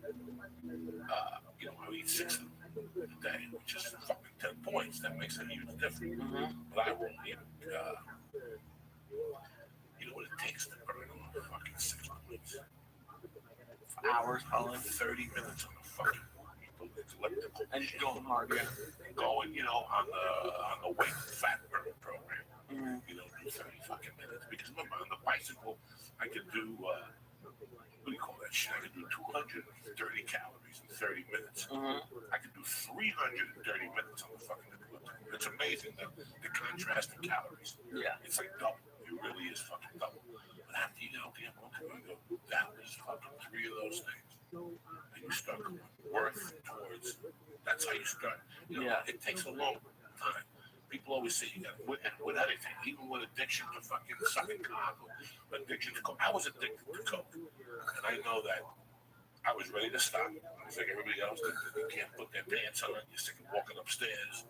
you know, I eat 6 of them a day, which is fucking 10 points. That makes a huge difference. But I won't eat, you know what it takes to burn on fucking 6 points? Hours, probably. 30 minutes on the fucking elliptical. And you're going hard, yeah. Going, you know, on the weight fat burn program. You know, do 30 fucking minutes. Because remember, on the bicycle, I could do, what do you call that shit? I could do 230 calories in 30 minutes. I could do 330 minutes on the fucking elliptical. It's amazing the contrast in calories. Yeah. It's like double. It really is fucking double. But after you get out there, you go, that was fucking 3 of those things. And you start worth towards, that's how you start. You know, it takes a long time. People always say you got with anything, even with addiction to fucking sucking cock, or addiction to coke. I was addicted to coke. And I know that I was ready to stop. I was like everybody else, that you can't put their pants on. You're sick of walking upstairs.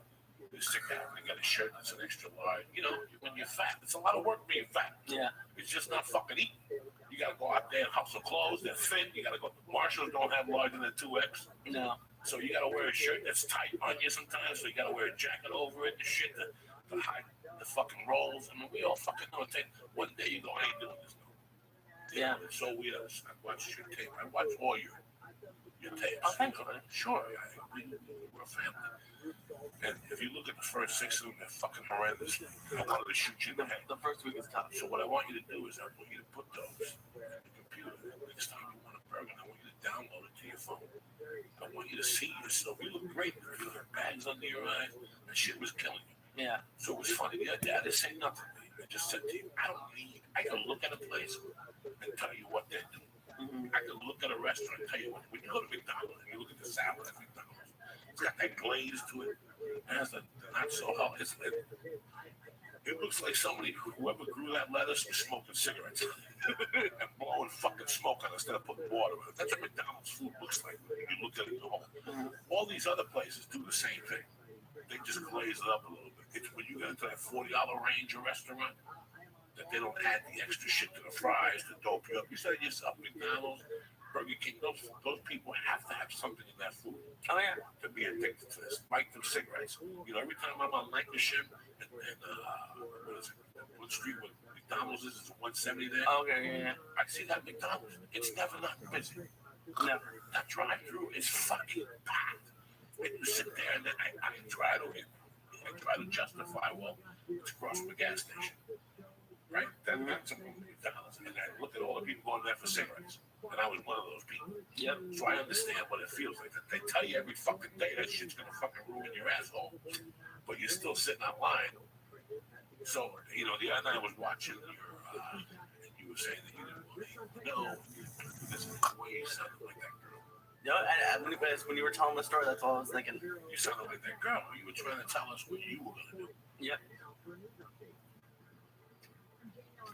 You stick out and you got a shirt that's an extra large. You know, when you're fat, it's a lot of work being fat. Yeah. It's just not fucking eating. You got to go out there and hustle clothes. They're thin. You got to go. Marshalls don't have larger than 2X. No. So you got to wear a shirt that's tight on you sometimes. So you got to wear a jacket over it and shit to hide the fucking rolls. I mean, we all fucking know it. One day you go, I ain't doing this. Yeah. It's so weird. I watch your tape. I watch all your tapes. Oh, thanks, man. Sure. We're a family. And if you look at the first 6 of them, they're fucking horrendous. I wanted to shoot you in the head. The first week is tough. So what I want you to do is I want you to put those in the computer. Next time you want a burger, I want you to download it to your phone. I want you to see yourself. You look great. You have bags under your eyes. That shit was killing you. Yeah. So it was funny. The other day, I didn't say nothing to you. I just said to you, I can look at a place and tell you what they're doing. I can look at a restaurant and tell you what. When you go to McDonald's and you look at the salad at McDonald's, it's got that glaze to it. It has the not so hot. It looks like somebody, whoever grew that lettuce, was smoking cigarettes and blowing fucking smoke on it instead of putting water in it. That's what McDonald's food looks like when you look at it. All these other places do the same thing. They just glaze it up a little bit. It's when you get into that $40 range of restaurant that they don't add the extra shit to the fries to dope you up. You said yourself, McDonald's, Burger King, those people have to have something in that food. Oh, yeah. To be addicted to this. Like them cigarettes. You know, every time I'm on Lancashire and what is it? What street with McDonald's is? It's 170 there. Oh, okay, yeah. I see that McDonald's. It's never not busy. Never. That drive-through is fucking packed. And you sit there and then I try to justify, well, it's across from the gas station. Right? That's a McDonald's. And I look at all the people going there for cigarettes. And I was one of those people. Yep. So I understand what it feels like. They tell you every fucking day that shit's gonna fucking ruin your asshole. But you're still sitting online. So, you know, the other night I was watching your, and you were saying that you didn't want to know. This is the way you sounded like that girl. No, and when you were telling the story, that's all I was thinking. You sounded like that girl. You were trying to tell us what you were gonna do. Yep.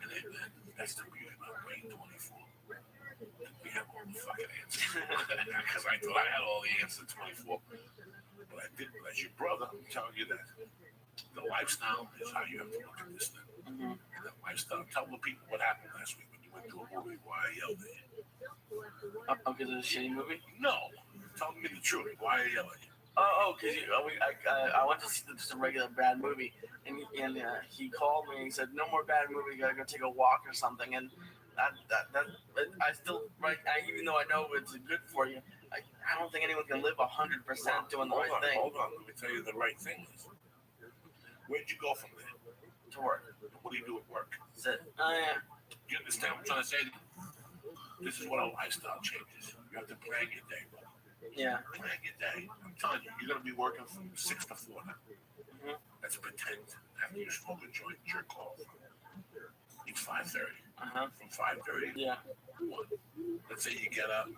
And that's the beauty about Rain 24. We have all the fucking answers. Because I thought I had all the answers 24. But I didn't. As your brother, I'm telling you that the lifestyle is how you have to look at this thing. And that lifestyle. Tell the people what happened last week when you went to a movie. Why I yelled at you. Okay, it's a shitty movie? No. Tell me the truth. Why I yelled at you. Oh, because I went to see just a regular bad movie, and he called me and he said, no more bad movie, you gotta go take a walk or something, and I still, right? Even though I know it's good for you, I don't think anyone can live 100% doing the right thing. Hold on, let me tell you the right thing is. Where'd you go from there? To work. What do you do at work? Sit. Oh yeah. You understand what I'm trying to say? This is what a lifestyle changes. You have to plan your day, bro. Yeah. Plan your day. I'm telling you, you're gonna be working from 6 to 4 now. Mm-hmm. Let's pretend after you smoke a joint, jerk off. It's 5:30. From 5:30 Yeah. to 1. Let's say you get up,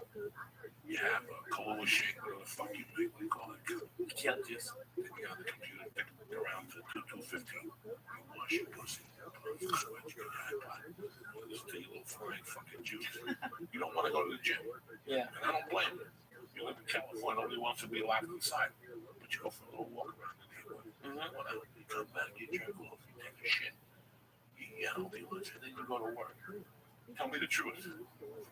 you have a Kahlua shake, whatever the fuck you make, what do you call it? Kale juice. Then you get on the computer, pick around to 2:15. You wash your pussy, close the switch, get your iPod, listen to your little flying fucking juice. You don't want to go to the gym. Yeah. And I don't blame you. You live in California, nobody wants to be locked inside. But you go for a little walk around the neighborhood. Whatever. You come back, you drink off, you take a shit. You eat healthy lunch, and then you go to work. Tell me the truth.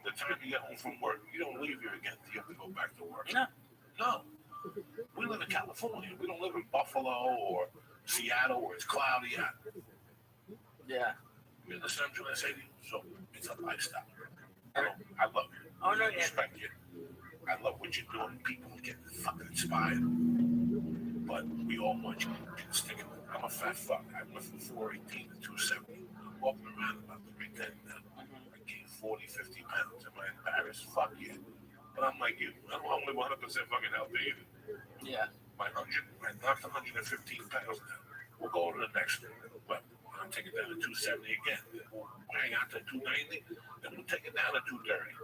The time you get home from work, you don't leave here again until you have to go back to work. No. We live in California. We don't live in Buffalo or Seattle where it's cloudy out. Yeah. You understand what I'm trying to say to you? So it's a lifestyle. I love you. Oh no, I respect you. I love what you're doing. People get fucking inspired. But we all want you to stick it. I'm a fat fuck. I went from 418 to 270. Walking around about 310 now. I gained 40, 50 pounds. Am I embarrassed? Fuck you. But I'm like you. I don't live 100% fucking healthy either. Yeah. I knocked 115 pounds now. We'll go to the next one. But I'm taking it down to 270 again. We'll hang out to 290. Then we'll take it down to 230.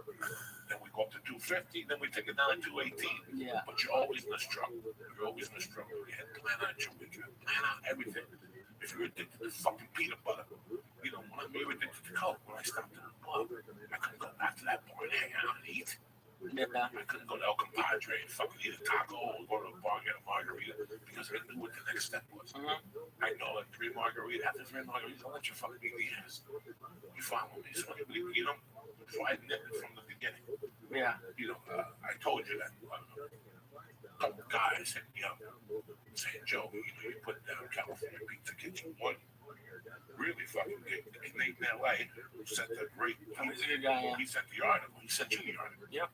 Then we go up to 250. Then we take it down to 218. Yeah. But you're always in a struggle. You're always in a struggle. You had to plan out your week. You had to plan out everything. If you're addicted to fucking peanut butter, you know, when we were addicted to Coke, when I stopped in the pub, I couldn't go back to that bar and hang out and eat. Yeah. I couldn't go to El Compadre and fucking eat a taco or go to a bar and get a margarita because I knew what the next step was. I know that 3 margaritas, after 3 margaritas, I'll let you fucking eat the ass. You follow me? So, you know, so I nipped it from the beginning. Yeah. You know, I told you that. A couple guys hit me up saying, Joe, you know, you put down California Pizza Kitchen. One really fucking good. Nate in LA sent a great. He's a good guy, yeah. He sent the article. He sent you the article. Yep.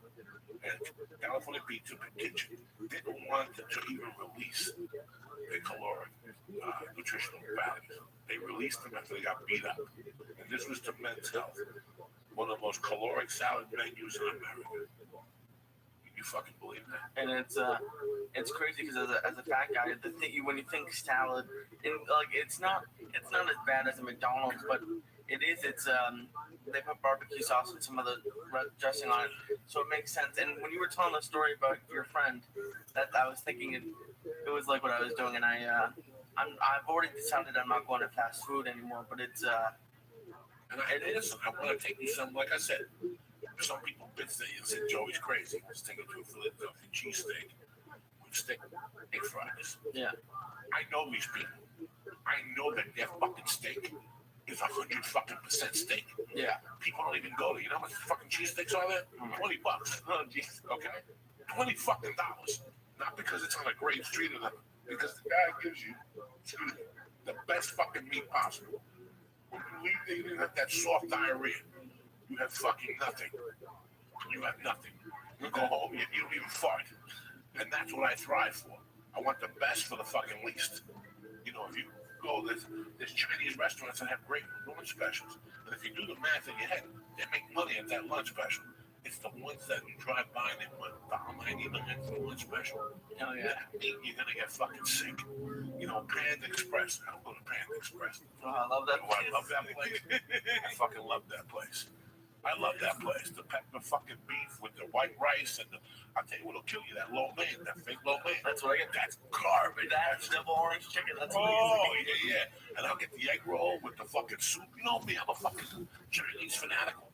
And California Pizza Kitchen didn't want to even release the caloric nutritional values. They released them after they got beat up. And this was to Men's Health. One of the most caloric salad menus in America. You fucking believe that? And it's crazy because as a fat guy, when you think salad, and like it's not as bad as a McDonald's, but it is. It's they put barbecue sauce and some other dressing on it, so it makes sense. And when you were telling the story about your friend, that I was thinking it was like what I was doing, and I've already decided I'm not going to fast food anymore, but it's And I want to take you some, like I said. Some people bitch that you said Joey's crazy. Let's take it to a Philadelphia cheesesteak with steak fries. Yeah. I know these people. I know that their fucking steak is 100% steak. Yeah. People don't even go to. You know how much fucking cheesesteaks are there? $20. Oh jeez. Okay. $20 fucking dollars. Not because it's on a great street or nothing. Because the guy gives you, the best fucking meat possible. When you leave there, you didn't have that soft diarrhea. You have fucking nothing. You have nothing. You go home, you don't even fart. And that's what I thrive for. I want the best for the fucking least. You know, if you go, there's Chinese restaurants that have great lunch specials. And if you do the math in your head, they make money at that lunch special. It's the ones that you drive by and they put $1.90 for the lunch special. Oh, yeah. You're going to get fucking sick. You know, Panda Express. I don't go to Panda Express. Oh, I love that place. I love that place. I fucking love that place. I love that place. The pepper fucking beef with the white rice and I'll tell you what'll kill you, that lo mein, that fake lo mein. That's what I get. That's garbage. That's double orange chicken. That's amazing. Oh, yeah. And I'll get the egg roll with the fucking soup. You know me, I'm a fucking Chinese fanatical.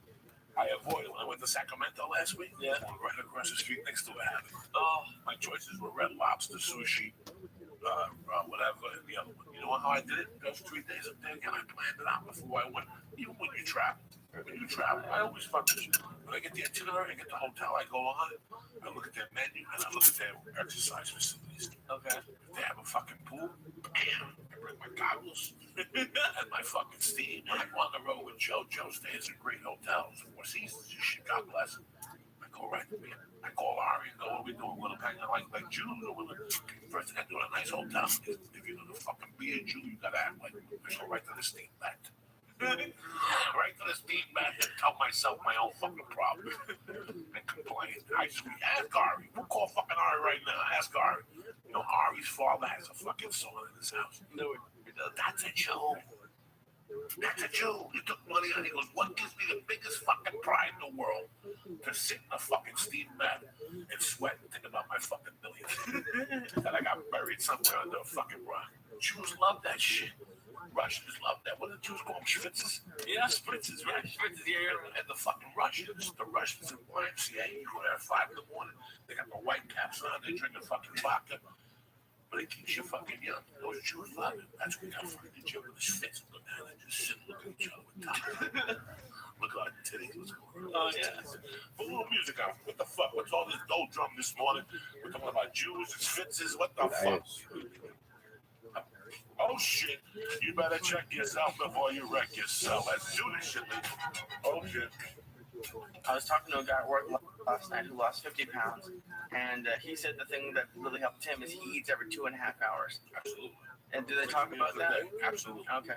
I avoid it. When I went to Sacramento last week, right across the street next to a habit. Oh, my choices were Red Lobster, sushi, whatever, and the other one. You know how I did it? Those 3 days up there, again, I planned it out before I went. Even when you travel, I always fucking, when I get the itinerary, I get the hotel, I go on, I look at their menu, and I look at their exercise facilities. okay. If they have a fucking pool, bam, I bring my goggles, and my fucking steam. I go on the road with Joe. Joe stays in great hotels, Four Seasons and shit. God bless him. I go right to me. I call Ari and go, what are we doing? We're hanging like Jews. First thing I do in a nice hotel is if you're gonna fucking be a Jew, you gotta act like I go right to the steam mat. Right to the steam mat and tell myself my own fucking problem and complain. I just ask Ari. We'll call fucking Ari right now. Ask Ari. You know, Ari's father has a fucking son in his house. No, that's a Jew. That's a Jew. He took money and he goes, what gives me the biggest fucking pride in the world? To sit in a fucking steam mat and sweat and think about my fucking millions. That I got buried somewhere under a fucking rock. Jews love that shit. Russians love that. What do the Jews call them? Schwitzes? Yeah, spritzes, right? Spritzes, yeah. And the fucking Russians, the Russians in YMCA, you go there at 5 in the morning, they got the white caps on, they drink the fucking vodka. But it keeps you fucking young. Those Jews love it. That's what we got fucking the Jew with his fits and go down and just sit and look at each other with time. Look at our titties. What's going on? Oh, yeah. Put a little music on. What the fuck? What's all this dope drum this morning? We're talking about Jews and Fitzes. What the fuck? Oh, shit. You better check yourself before you wreck yourself. Let's do this shit, lady. Oh, shit. I was talking to a guy at work last night who lost 50 pounds, and he said the thing that really helped him is he eats every 2.5 hours. Absolutely. And do they talk about that? Absolutely. Okay.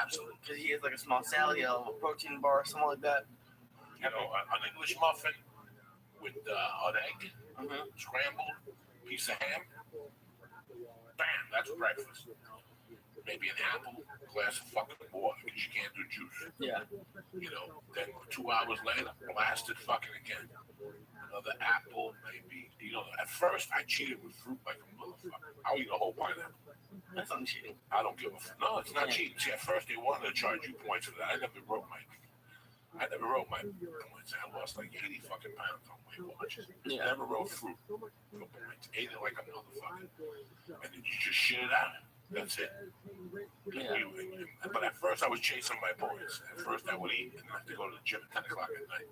Absolutely. Because he has like a small salad, a protein bar, something like that. You know, an English muffin with an egg, scrambled, piece of ham. Bam, that's breakfast. Maybe an apple, glass of fucking water, because you can't do juice. Yeah. You know, then 2 hours later, blasted fucking again. Another apple, maybe. You know, at first, I cheated with fruit like a motherfucker. I'll eat a whole pineapple. That's not cheating. I don't give a fuck. No, it's not cheating. See, at first, they wanted to charge you points for that. I never wrote my points. I lost like 80 fucking pounds on Weight Watchers. Yeah. Never wrote fruit for points. Ate it like a motherfucker. And then you just shit it out. That's it. Yeah. But at first, I was chasing my points. At first, I would eat and I have to go to the gym at 10 o'clock at night.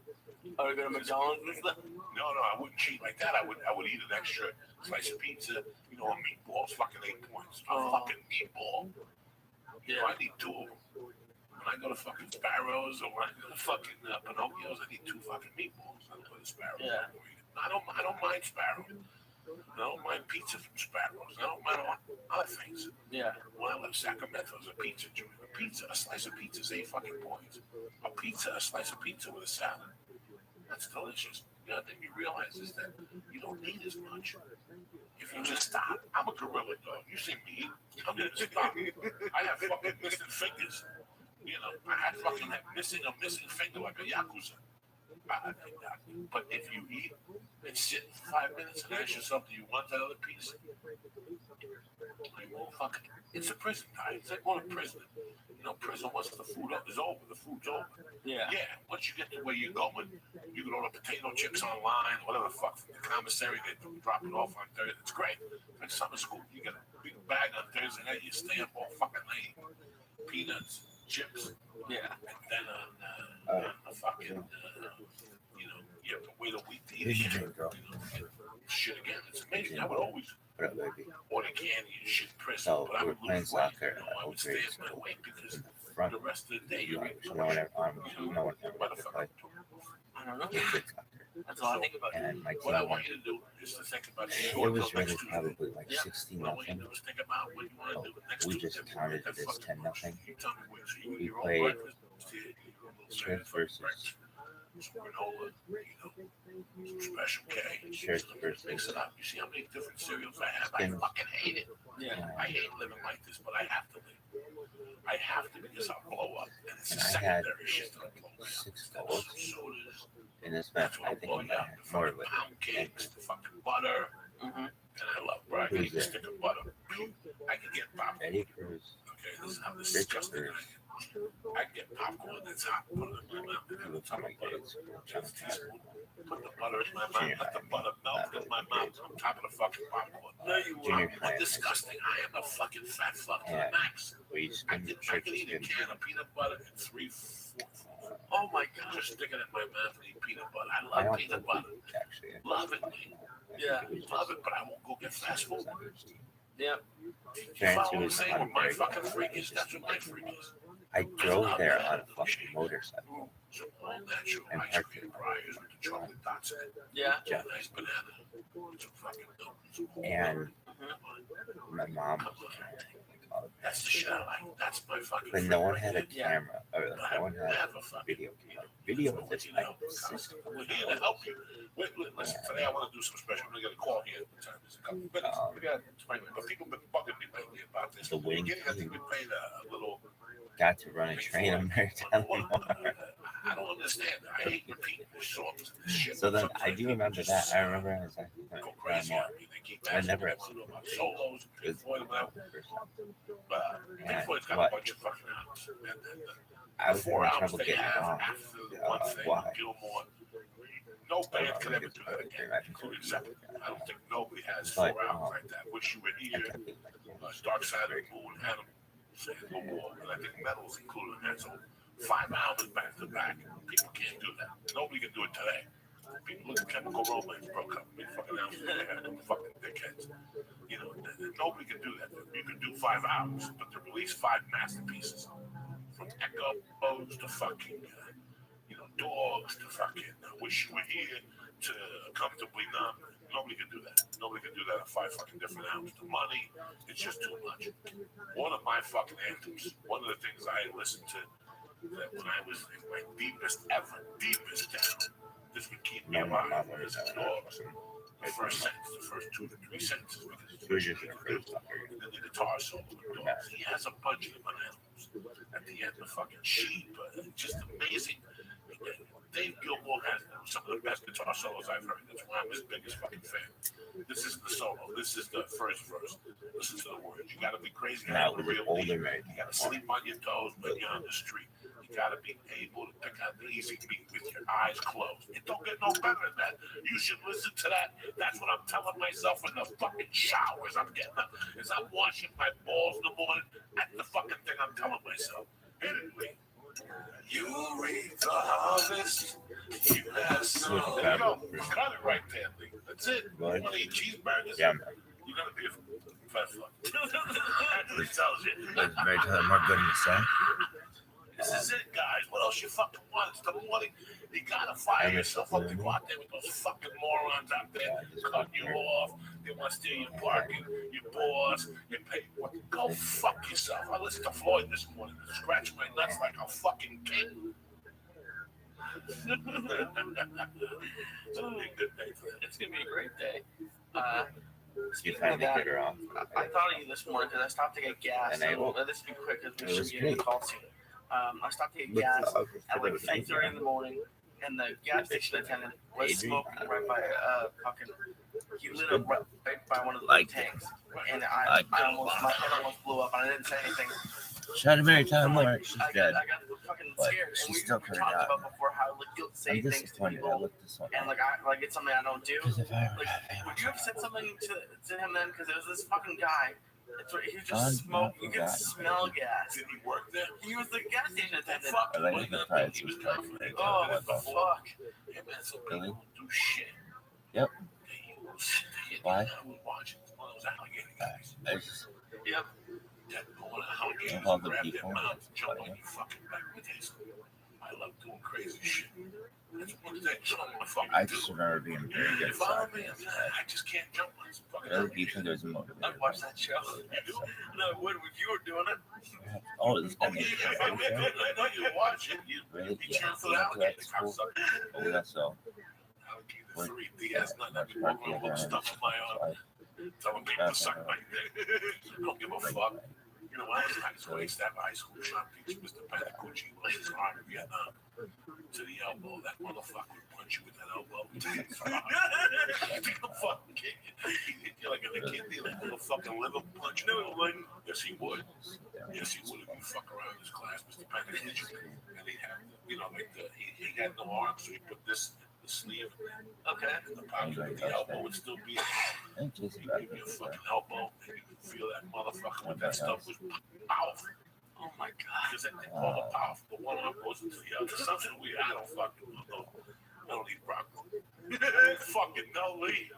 Oh, to go to McDonald's and stuff? No, I wouldn't cheat like that. I would eat an extra slice of pizza, you know, a meatball's fucking 8 points. A fucking meatball. You know, I need 2 of them. When I go to fucking Sparrows or when I go to fucking Pinocchio's, I need 2 fucking meatballs. I don't go to Sparrows. Yeah. I don't mind Sparrow. I don't mind pizza from Sparrows. I don't mind other things. Yeah. When I left Sacramento, it was a pizza joint. A slice of pizza is 8 fucking points. A slice of pizza with a salad. That's delicious. The other thing you realize is that you don't need as much. If you just stop, I'm a gorilla dog. You see me, I'm gonna stop. I have fucking missing fingers. You know, I had fucking missing a finger like a Yakuza. But if you eat and sit for 5 minutes and ask yourself, do you want that other piece? Well, fuck it. It's a prison diet. It's like going to prison. You know, prison, once the food is over, the food's over. Yeah. Yeah. Once you get to where you're going, you can order potato chips online, whatever the fuck, from the commissary, they drop it off on Thursday. It's great. Like summer school, you get a big bag on Thursday night, you stay up all fucking late. Peanuts, chips. Yeah. And then a fucking, you know, you have to wait a week to eat again. Shit again. It's amazing. I would always order candy and shit prison, So but I we're would playing lose weight. soccer. You know, I would stay at my weight because Front, the rest of the day you're eating no one ever, no one ever motherfucker. I don't know. That's all I think about. And my What I team want you to do is to think about it was really probably like 16 What I want you nothing. to do is think about what you want to do next We Tuesday. just counted it as 10 nothing. You tell me what you eat We your own played breakfast. You eat your own little Church breakfast. versus Granola, you know, special K. Church versus Mix it up. You see how many different cereals I have? I fucking hate it. Yeah. I hate living like this, but I have to live. I have to because I'll blow up. And it's And the I had secondary shit that I'll blow up. 6 That's goals sodas. in this match. I think I had more of it. Pound cakes, the fucking butter. And I love bread. I Who's can that? stick of butter. I can get popcorn. Eddie Cruz, Okay, this is how Rich disgusting Cruz, I can get popcorn that's hot. Put it in my mouth. he looks like it's Put the butter in my mouth. Let the butter melt in my mouth on top of the fucking popcorn. No, you Junior won't. high. Disgusting. I am a fucking fat fuck to the Yeah. max. We I spin can eat a churches can of peanut butter in 3-4. Oh my god! Just stick it in my mouth and eat peanut butter. I love peanut butter. actually. Love it. Yeah, love it. But I won't go get fast food. Yep. Parents Follow who what I'm was saying? on What my very fucking young freak age. is. That's what my freak is. I drove there on a fucking motorcycle. So all that shit, And ice cream fryers with the chocolate dots in it. Yeah. Yeah. Nice banana. Some fucking milk. And my mom was That's the shit I like. That's my fucking but freak no one right had a there. camera or no one had Have a a fucking video camera. Video of this like system. We're here to help you. Wait, listen, today I want to do some special. I'm going to get a call here. There's a couple minutes. We got 20 minutes. But people have been bugging me lately about this. The wing I think we played a little. got to run a train on Maritime anymore. I don't understand. I hate repeating the songs and this shit. So then I do remember that. I remember I was like, Go crazy more. on me. They keep I asking never me what about solos. It was Floyd, but Pink Floyd's got what? a bunch of fucking albums. And I was four having albums trouble they getting have off. after the one thing, Why? Gilmore. No band could ever do that again, including Zeppelin. I don't think nobody has But, four albums like that. Wish You Were I Here, kept being like, Dark Side of the Moon, Animals, and No More. And I think Metal's included in that. So 5 albums back to back. People can't do that. Nobody can do it today. People look at Chemical Romance, broke up. Big fucking albums. They have fucking dickheads. You know, nobody can do that. You can do 5 albums, but to release 5 masterpieces from Echoes to fucking, Dogs to fucking Wish You Were Here to Comfortably Numb. Nobody can do that. Nobody can do that on 5 fucking different albums. The money, it's just too much. One of my fucking anthems, one of the things I listened to that when I was in my deepest down, this would keep me alive, is Dogs. The first sentence, the first 2 to 3 sentences, because it's usually good. And then the guitar solo with Dogs. He has a bunch of them albums. At the end, the fucking Sheep, just amazing. Dave Gilmour has some of the best guitar solos I've heard. That's why I'm his biggest fucking fan. This is the solo. This is the first verse. Listen to the words. You gotta be crazy. now with Real older deep. man. You gotta sleep on your toes when you're on the street. You gotta be able to pick out the easy beat with your eyes closed. It don't get no better than that. You should listen to that. That's what I'm telling myself in the fucking shower as I'm getting up. As I'm washing my balls in the morning. That's the fucking thing I'm telling myself. Hit it, Lee. You reap the harvest. You have sown. There you go. Cut it right there, Lee. That's it. You want to eat cheeseburgers? Yeah, man. You're gonna be a fat fuck. That tells you. It's very time more goodness, huh? This is it, guys. What else you fucking want? It's the morning. You gotta fire yourself up to go out there with those fucking morons out there cutting you off. They want to steal your parking, your boss, your pay. Go fuck yourself. I listened to Floyd this morning and scratched my nuts like a fucking king. It's gonna be a good day for that. It's gonna be a great day. You Speaking of finally that, get her off. I thought of you this morning because I stopped to get gas. And I will. This will be quick because It we should was be getting a great. call soon. I stopped to get With gas the at like 3:30 in the morning, and the gas station attendant was smoking right by fucking. He lit up right by one of the tanks, and I almost my head almost blew up, and I didn't say anything. Shout out Maritime Mark. She's dead. I got fucking But scared. she's And we still talked coming out. about before how like you'll say I'm things to disappointed. I people, looked this one and up. like it's something I don't do. Because if I were Like, having would you have said something to him then? Because it was this fucking guy. It's right, he was John just smoke. You could forgot. smell gas. Did he work there? He was the gas station attendant. Fuck. I like the price. He was confident. Oh, what the fuck? Yeah, man, so Really? people do shit. Yep. Why? I was watching one of those alligator guys. I just, Yep. That going alligators of all the grab their people, mouths and jump but, on your fucking back with his. I love doing crazy shit. That's one thing I fucking I do. just remember being very good You follow soccer. me? I just can't jump on this fucking Really, because there's a motivator. I've watched that show. You do? No, what if you were doing it? Oh, it's Oh, been yeah, I know you watch it. You Really? be Yeah. cheering for You the went to that alligators. school? Cocksucker. Oh, that's so. Alligator 3D has nothing. I've been Much walking around with stuff on my arm. Telling people to suck my dick. Don't give a fuck. You know, when I was in high school, I used to have a high school shop teacher, Mr. Panacucci, was his arm in Vietnam. To the elbow, that motherfucker would punch you with that elbow. He don't fucking kick you. He hit you like in the kidney, like a fucking liver punch. No, it wouldn't. Yes, he would. Yes, he would if you fuck around in his class, Mr. Panacucci. And he'd have, like he had no arms, so he put this, the sleeve, Okay. in the pocket of the elbow would still be. And just He about give you a this, fucking elbow, and you can feel that motherfucker with that stuff was powerful. Oh my god. Because they call it powerful. The one arm goes into the other. Something weird. I don't fucking know. don't eat broccoli. Fucking no, Lee.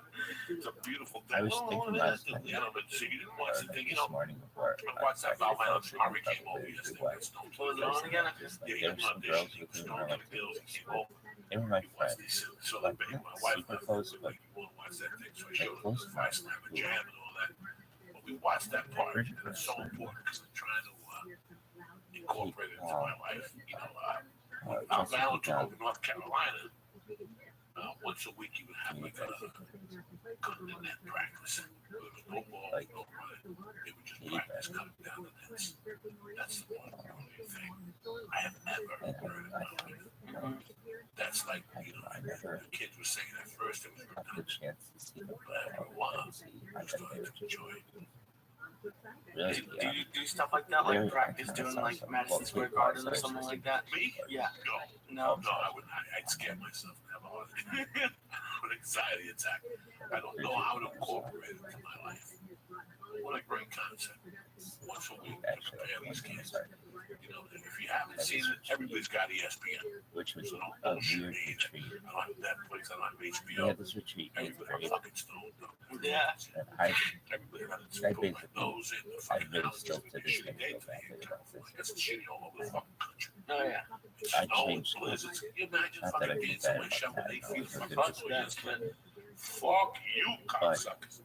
It's a beautiful thing. I was thinking last night, You know, but so you didn't watch the thing, you this know. morning before I watched that about my husband. Ari came over yesterday. That's no What was it on again? Yeah, there were some girls with whom I went to they were my friends, like but my not wife super close, but watch that thing, so I showed her close the advice and have a jam and all that. But we watched that part, and it's so important because I'm trying to incorporate it into my life. You know, our Valentine in North Carolina, once a week you would have like a net practice. No ball, like no running. They would just practice cutting down the nets. That's the one thing I have ever heard about. That's like, you know, the kids were saying at first it was had the chance to see them but after a while, you started to enjoy it. really, Do you stuff like that, like practice doing like Madison Square Garden or something like that? Me? Yeah. No, I wouldn't. I'd scare myself and have a heart attack. An anxiety attack. I don't know how to incorporate it into my life. What a great concept. Once a week, prepare these kids. You know, if you haven't seen it, everybody's got ESPN. which was So don't a bullshit weird me. retreat. On Netflix and on We HBO. had this retreat in eighth Everybody grade, fucking stoned up. Yeah. and I Everybody had to I put my basically- nose in the I fucking really house. still to this Shitty day day feel to bad me. about this. It's shitty all over the fucking country. Oh yeah. It's I snowing, changed blizzards. Can you imagine Not that I fucking feel being bad somewhere about shoveling that. 8 No, feet it was of a fucking good snow Yeah. yesterday? Fuck you, cocksuckers.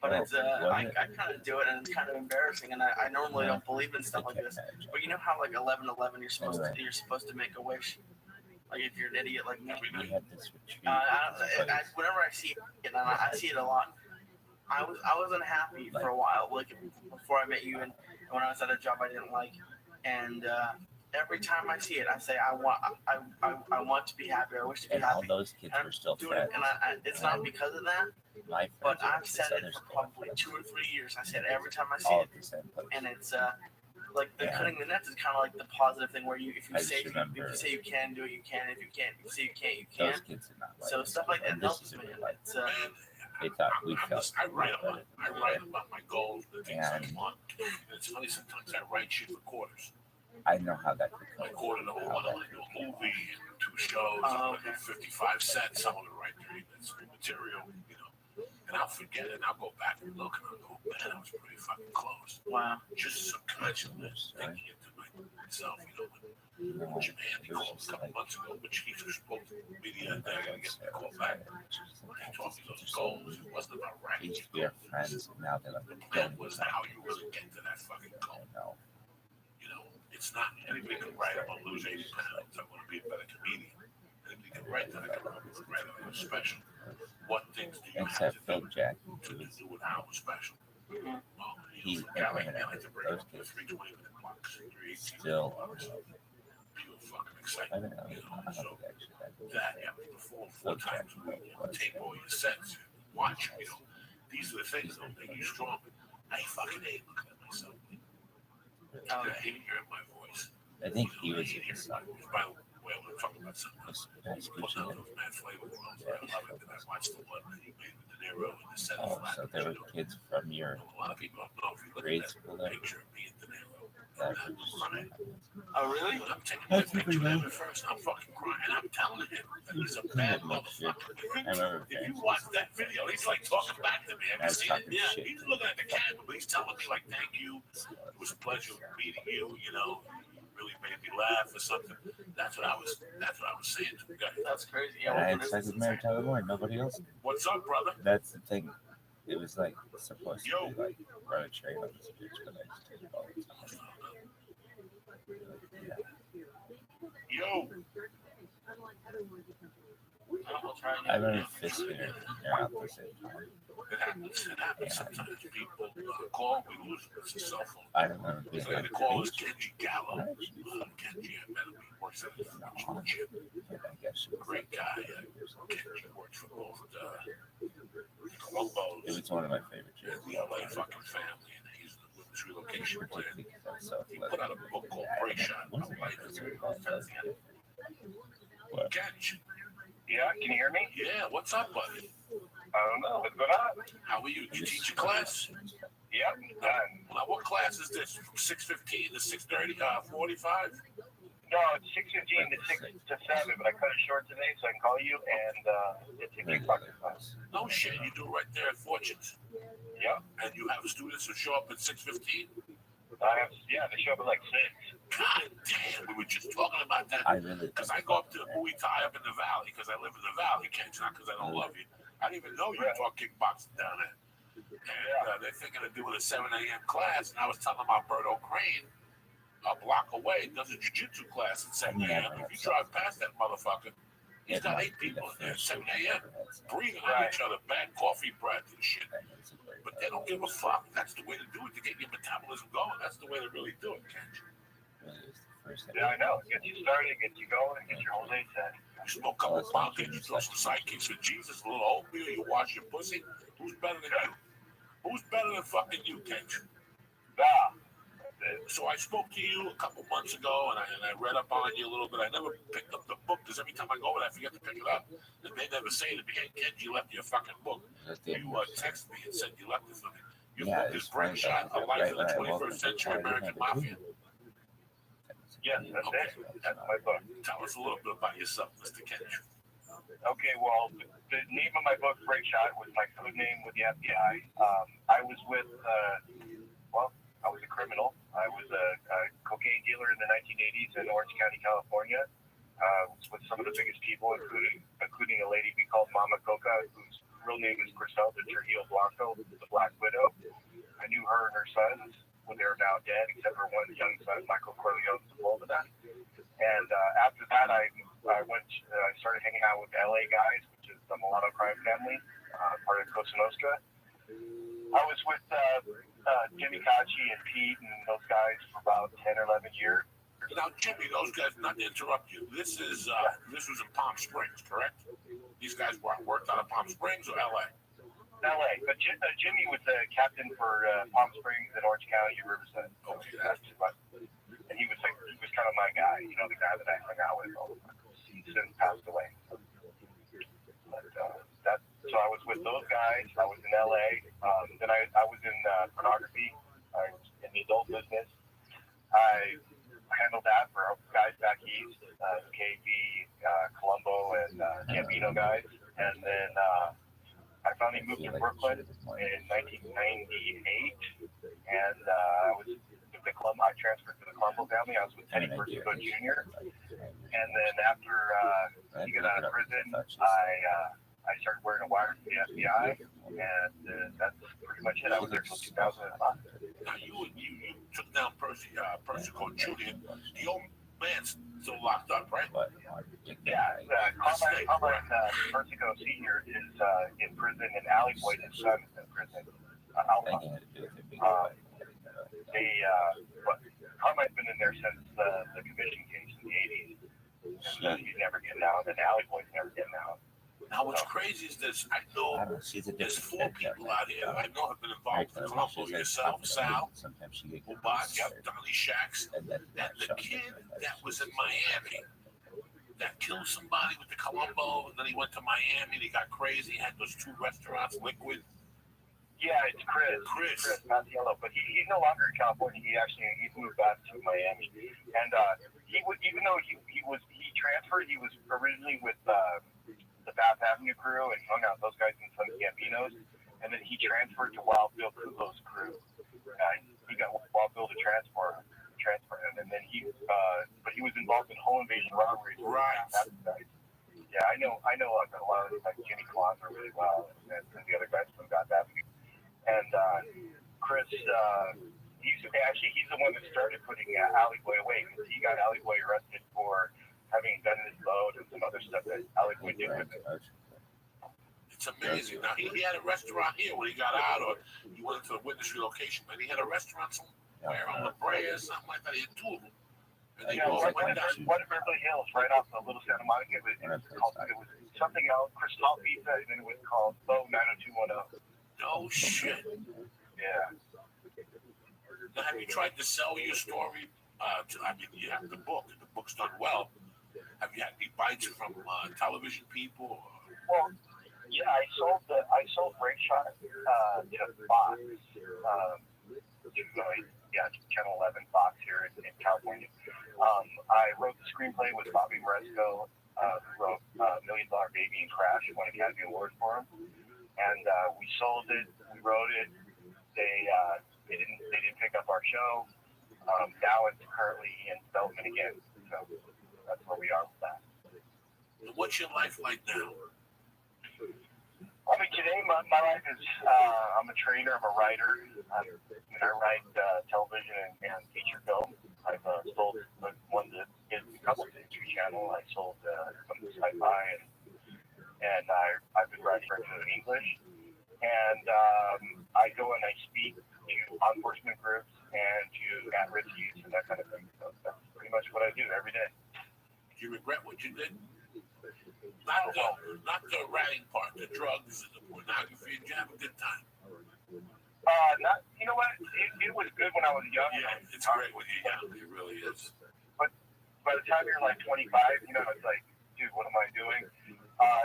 But it's was I it? kind of do it, and it's kind of embarrassing. And I normally don't believe in stuff like this. But you know how like 11/11 you're supposed to make a wish. Like if you're an idiot like me. We had this retreat. Whenever I see it, and I see it a lot. I was unhappy for a while, like before I met you, and when I was at a job I didn't like, and every time I see it, I say I want to be happy. I wish to be And all happy. those kids And were still doing it, friends. and it's not because of that, My friends but were I've this said other it for school probably friends, 2 or 3 years. I said every time I see all it, at the same place. and it's like the Yeah. cutting the nets is kind of like the positive thing where if you I just say remember- if you say you can do it, you can. If you can't, if you say you can't, you Those can. kids did not like So it. stuff like that And this helps is me. in real life. It's They thought we felt I write better. about my goals, the things I And- want. And it's funny, sometimes I write shit for quarters. I know how that could I go. quarter the whole one. I want to do a movie and 2 shows. Oh, I'm going to okay. do 55 cents. I'm going to write 3 minutes of material, you know. And I'll forget it. And I'll go back and look and I'll go, man, I was pretty fucking close. wow. Just subconsciously thinking it to myself, you know. When Jim Handy called a couple months ago, which he was supposed to be the other day. I got to get the call back. He told me those goals. It wasn't about writing We your we are goals. friends now that I'm The plan was how you really get to that fucking goal. know. You know, it's not anybody can write I'm gonna lose 80 pounds. I want to be a better comedian. Anybody can write that. I can write it on special. What things do you have Except to Phil do Jack, to do it how it's special? Well, he you know, for a guy like me, I implemented like to bring those up the kids 320-minute blocks, 318 still. blocks. Pure fucking I excitement. don't know. You I know, don't so think actually that that you have to perform 4 times a week. You know, tape all your sets, watch. You know, these are the things that make you strong. I fucking hate looking at myself. I hate hearing my voice. I think he You know, I was hate hearing just my voice. By the way, I'm talking about something else. nice Putting preaching. out those Mad Flavor Worlds. I love it. And I watched the one that he made with De Niro and the set Oh, of so there were kids from your a lot of people don't know if you look grade at school that that picture of me and De Niro. that I'm was crying. Oh really? I'm taking my picture of him at first. I'm fucking crying. I'm telling him that he's a bad motherfucker. I remember If you watch that video, he's like talking back to me. I Have you was seen it? talking Yeah. shit. He's looking at the camera, but he's telling me like, "Thank you. It was a pleasure meeting you. You know, you really made me laugh or something." That's what I was saying to the guy. That's crazy. And I Yeah. had sex with Mary Tyler Moore. Nobody else did. What's up, brother? That's the thing. It was like supposed to be like run a train on this bitch, but I just did it all the time. Yeah. Yo, I'll try I again. remember fisting her out the same time. it happens. It happens sometimes. People call. We lose the cell phone. I remember being So on the the call is beach. Kenji Gallo. Kenji, I met him. He works at the gym. And I guess it was Great like guy. 30 years ago. Kenji works for both Colombo's. It was one of my favorite Yeah, shows. the LA fucking family, and he's the women's relocation plan. Particularly because I was so He put out a book called Break Shot. Wasn't Like, What? Catch. Yeah, can you hear me? Yeah, what's up, buddy? I don't know. What's going on? How are you? Did you teach a class? Yep, done. Now, what class is this? From 6:15 to 6:30, 45? No, it's 6:15 to 6 to 7, but I cut it short today so I can call you, and it's a kickboxing class. No shit, you do it right there at Fortunes. Yeah. And you have students who show up at 6:15? They show up at like 6. God damn, we were just talking about that. Because I go up to the Muay Thai up in the valley, because I live in the valley, Ken, not because I don't love you. I didn't even know you taught kickboxing down there. And they're thinking of doing a 7 a.m. class, and I was telling my Berto Crane, a block away, does a jiu-jitsu class at 7 a.m. If you drive past that motherfucker, he's got 8 people in there at 7 a.m. breathing on each other, bad coffee breath and shit. But they don't give a fuck. That's the way to do it, to get your metabolism going. That's the way to really do it, Ken. Yeah, I know. Get you started, get you going, get your whole day set. You smoke a couple of pounds, you throw some sidekicks with Jesus, a little oatmeal, you wash your pussy. Who's better than you? Who's better than fucking you, Ken? So I spoke to you a couple months ago, and I read up on you a little bit. I never picked up the book, because every time I go over there, I forget to pick it up. And they never say to me, hey, Ken, you left your fucking book. You texted me and said you left it for me. Your book is Brain Shot, A Life in the 21st Century American Mafia. Yes, that's it. That's my book. Tell us a little bit about yourself, Mr. Ken. Okay, well, the name of my book, Break Shot, was my code name with the FBI. I was with, I was a criminal. I was a cocaine dealer in the 1980s in Orange County, California. Was with some of the biggest people, including a lady we called Mama Coca, whose real name is Griselda Trujillo Blanco, the Black Widow. I knew her and her sons when they were now dead, except for one young son, Michael Corleone Sepulveda. And after that, I started hanging out with LA guys, which is the mulatto crime family, part of Cosa Nostra. I was with Jimmy Kachi and Pete and those guys for about 10 or 11 years. Now, Jimmy, those guys, not to interrupt you, this was in Palm Springs, correct? These guys worked out of Palm Springs or LA? LA, but Jimmy was the captain for Palm Springs and Orange County and Riverside. Okay, and he was kind of my guy, the guy that I hung out with all the time. He's since passed away. But so I was with those guys. I was in LA. Then I was in pornography. I was in the adult business. I handled that for guys back east, KB, Colombo, and Gambino guys. And then I finally moved to Brooklyn in 1998, and I was with the Colombo. I transferred to the Colombo family. I was with Teddy Persico Jr. And then after he got out of prison, I started wearing a wire for the FBI, and that's pretty much it. I was there till 2005. Now you took down Persico Jr. The old man's still locked up, right? Yeah, Carmine Persico Sr. is in prison, and Allie Boyd, his son, is in prison. Carmine's been in there since the commission case in the 80s. And he's never getting out, and Allie Boyd's never getting out. Now, what's crazy is this. I know there's 4 people out here I know have been involved with Colombo. Yourself, Sal, Obach, Donnie Shacks, and the kid that was in Miami that killed somebody with the Colombo, and then he went to Miami and he got crazy, had those 2 restaurants, Liquid. Yeah, it's Chris, not Yellow, but he's no longer in California. He moved back to Miami, and even though he transferred, he was originally with the Bath Avenue crew, and hung out with those guys in some Gambinos, and then he transferred to Wild Bill Kulo's crew. He got Wild Bill to transfer him, and then but he was involved in home invasion robberies. Right. Yeah, I know like a lot of like Jimmy Kwanzaa really well, and the other guys from Bath Avenue. And Chris, he's the one that started putting Alley Boy away, because he got Alley Boy arrested for having a gun in his boat and some other stuff that Alley Boy did with it. It's amazing. Now, he had a restaurant here when he got out, or he went into the witness relocation, but he had a restaurant somewhere on La Brea or something like that. He had 2 of them. And they both went down. One in Beverly Hills, right off the Little Santa Monica. It was something else, Crystal Pizza, and then it was called Low 90210. No shit. Yeah. Now, have you tried to sell your story? You have the book. The book's done well. Have you had any bites from television people? Well, yeah, I sold Break Shot to Fox. Channel 11 Fox here in California. I wrote the screenplay with Bobby Moresco, who wrote $1 Million Baby and Crash, won Academy Award for him. And we sold it, we wrote it. They didn't pick up our show. Now it's currently in development again. So that's where we are with that. What's your life like now? I mean, today my life is, I'm a trainer, I'm a writer. I write television and feature film. I've sold one that is a couple of History Channel. I sold some sci-fi, and I've been writing for English. And I go and I speak to law enforcement groups and to at-risk youth and that kind of thing. So that's pretty much what I do every day. Do you regret what you did? Not the ratting part, the drugs and the pornography. Did you have a good time? You know what? It was good when I was young. Yeah, it's great when you're young. It really is. But by the time you're like 25, you know, it's like, dude, what am I doing?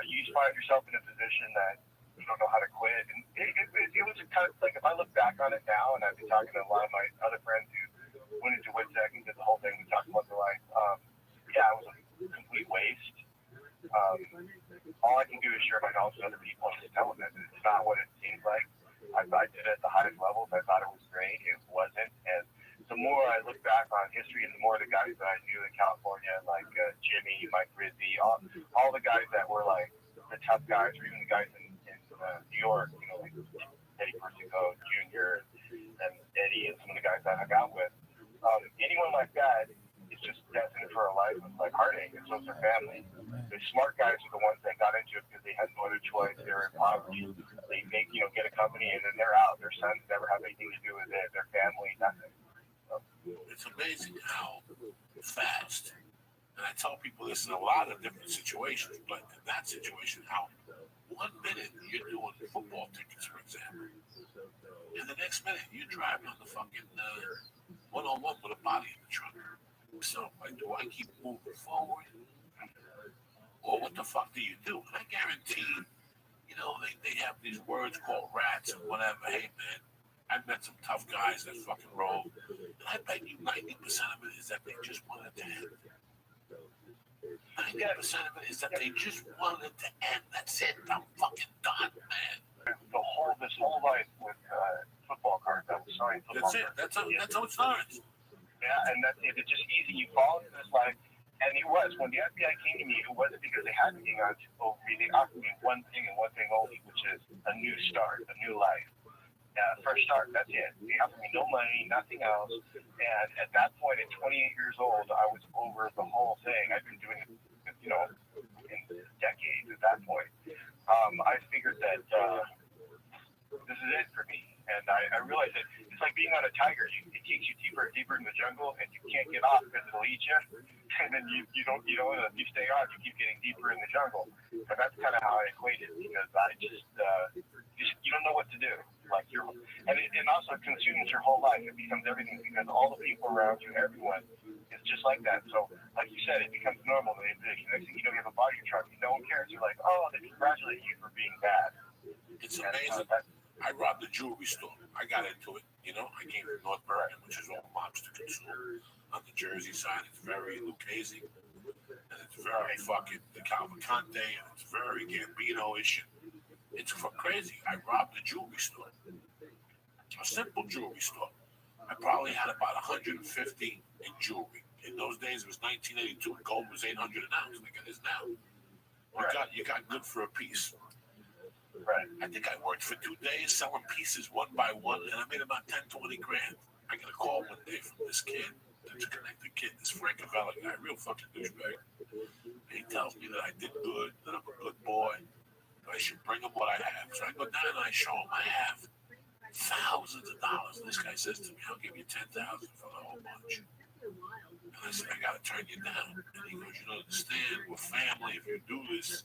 You just find yourself in a position that you don't know how to quit. And it was kind of like, if I look back on it now, and I've been talking to a lot of my other friends who went into WITSEC and did the whole thing, we talked about their life. Yeah, it was a complete waste. All I can do is share my knowledge with other people and just tell them that it's not what it seems like. I did it at the highest levels. I thought it was great. It wasn't. And the more I look back on history and the more the guys that I knew in California, like Jimmy, Mike Rizzi, all the guys that were like the tough guys, or even the guys in New York, you know, like Eddie Persico Jr. and Eddie and some of the guys I hung out with. Anyone like that is just destined for a life of like heartache, and so is their family. The smart guys are the ones that got into it because they had no other choice. They were in poverty. They make, you know, get a company and then they're out. Their sons never have anything to do with it. Their family, nothing. So. It's amazing how fast, and I tell people this in a lot of different situations, but in that situation, how 1 minute you're doing football tickets, for example, and the next minute you're driving on the fucking 101 with a body in the trunk. So, like, do I keep moving forward? Or what the fuck do you do? And I guarantee, you know, they have these words called rats and whatever. Hey, man, I've met some tough guys that fucking roll. And I bet you 90% of it is that they just wanted to end. 90% of it is that they just wanted to end. That's it. I'm fucking done, man. This whole life with football cards, I'm sorry. That's it. That's how it starts. Yeah, and it's just easy. You fall into this life. And it was, when the FBI came to me, it wasn't because they had anything over me. They offered me one thing and one thing only, which is a new start, a new life. Fresh start, that's it. They offered me no money, nothing else. And at that point, at 28 years old, I was over the whole thing. I've been doing it, you know, in decades at that point. I figured that this is it for me. And I realized that it's like being on a tiger. It takes you deeper and deeper in the jungle, and you can't get off because it'll eat you. And then you stay on. You keep getting deeper in the jungle. And that's kind of how I equate it, because I just you don't know what to do. Like and also it consumes your whole life. It becomes everything because all the people around you, everyone, is just like that. So, like you said, it becomes normal. The next thing you know, you have a body truck. No one cares. You're like, oh, they congratulate you for being bad. It's amazing. I robbed a jewelry store. I got into it. You know, I came from North Bergen, which is all mobster consumer. On the Jersey side, it's very Lucchese, and it's very fucking the Cavalcante, and it's very Gambino-ish. It's crazy. I robbed a jewelry store, a simple jewelry store. I probably had about 150 in jewelry. In those days, it was 1982, and gold was $800 an ounce, like it is now. You got good for a piece. Right. I think I worked for 2 days selling pieces one by one, and I made about 10, 20 grand. I got a call one day from this kid, this connected kid, this Frank Avella guy, real fucking douchebag. He tells me that I did good, that I'm a good boy, that I should bring him what I have. So I go down and I show him I have thousands of dollars. And this guy says to me, I'll give you $10,000 for the whole bunch. And I said, I gotta turn you down. And he goes, you don't understand, we're family. If you do this,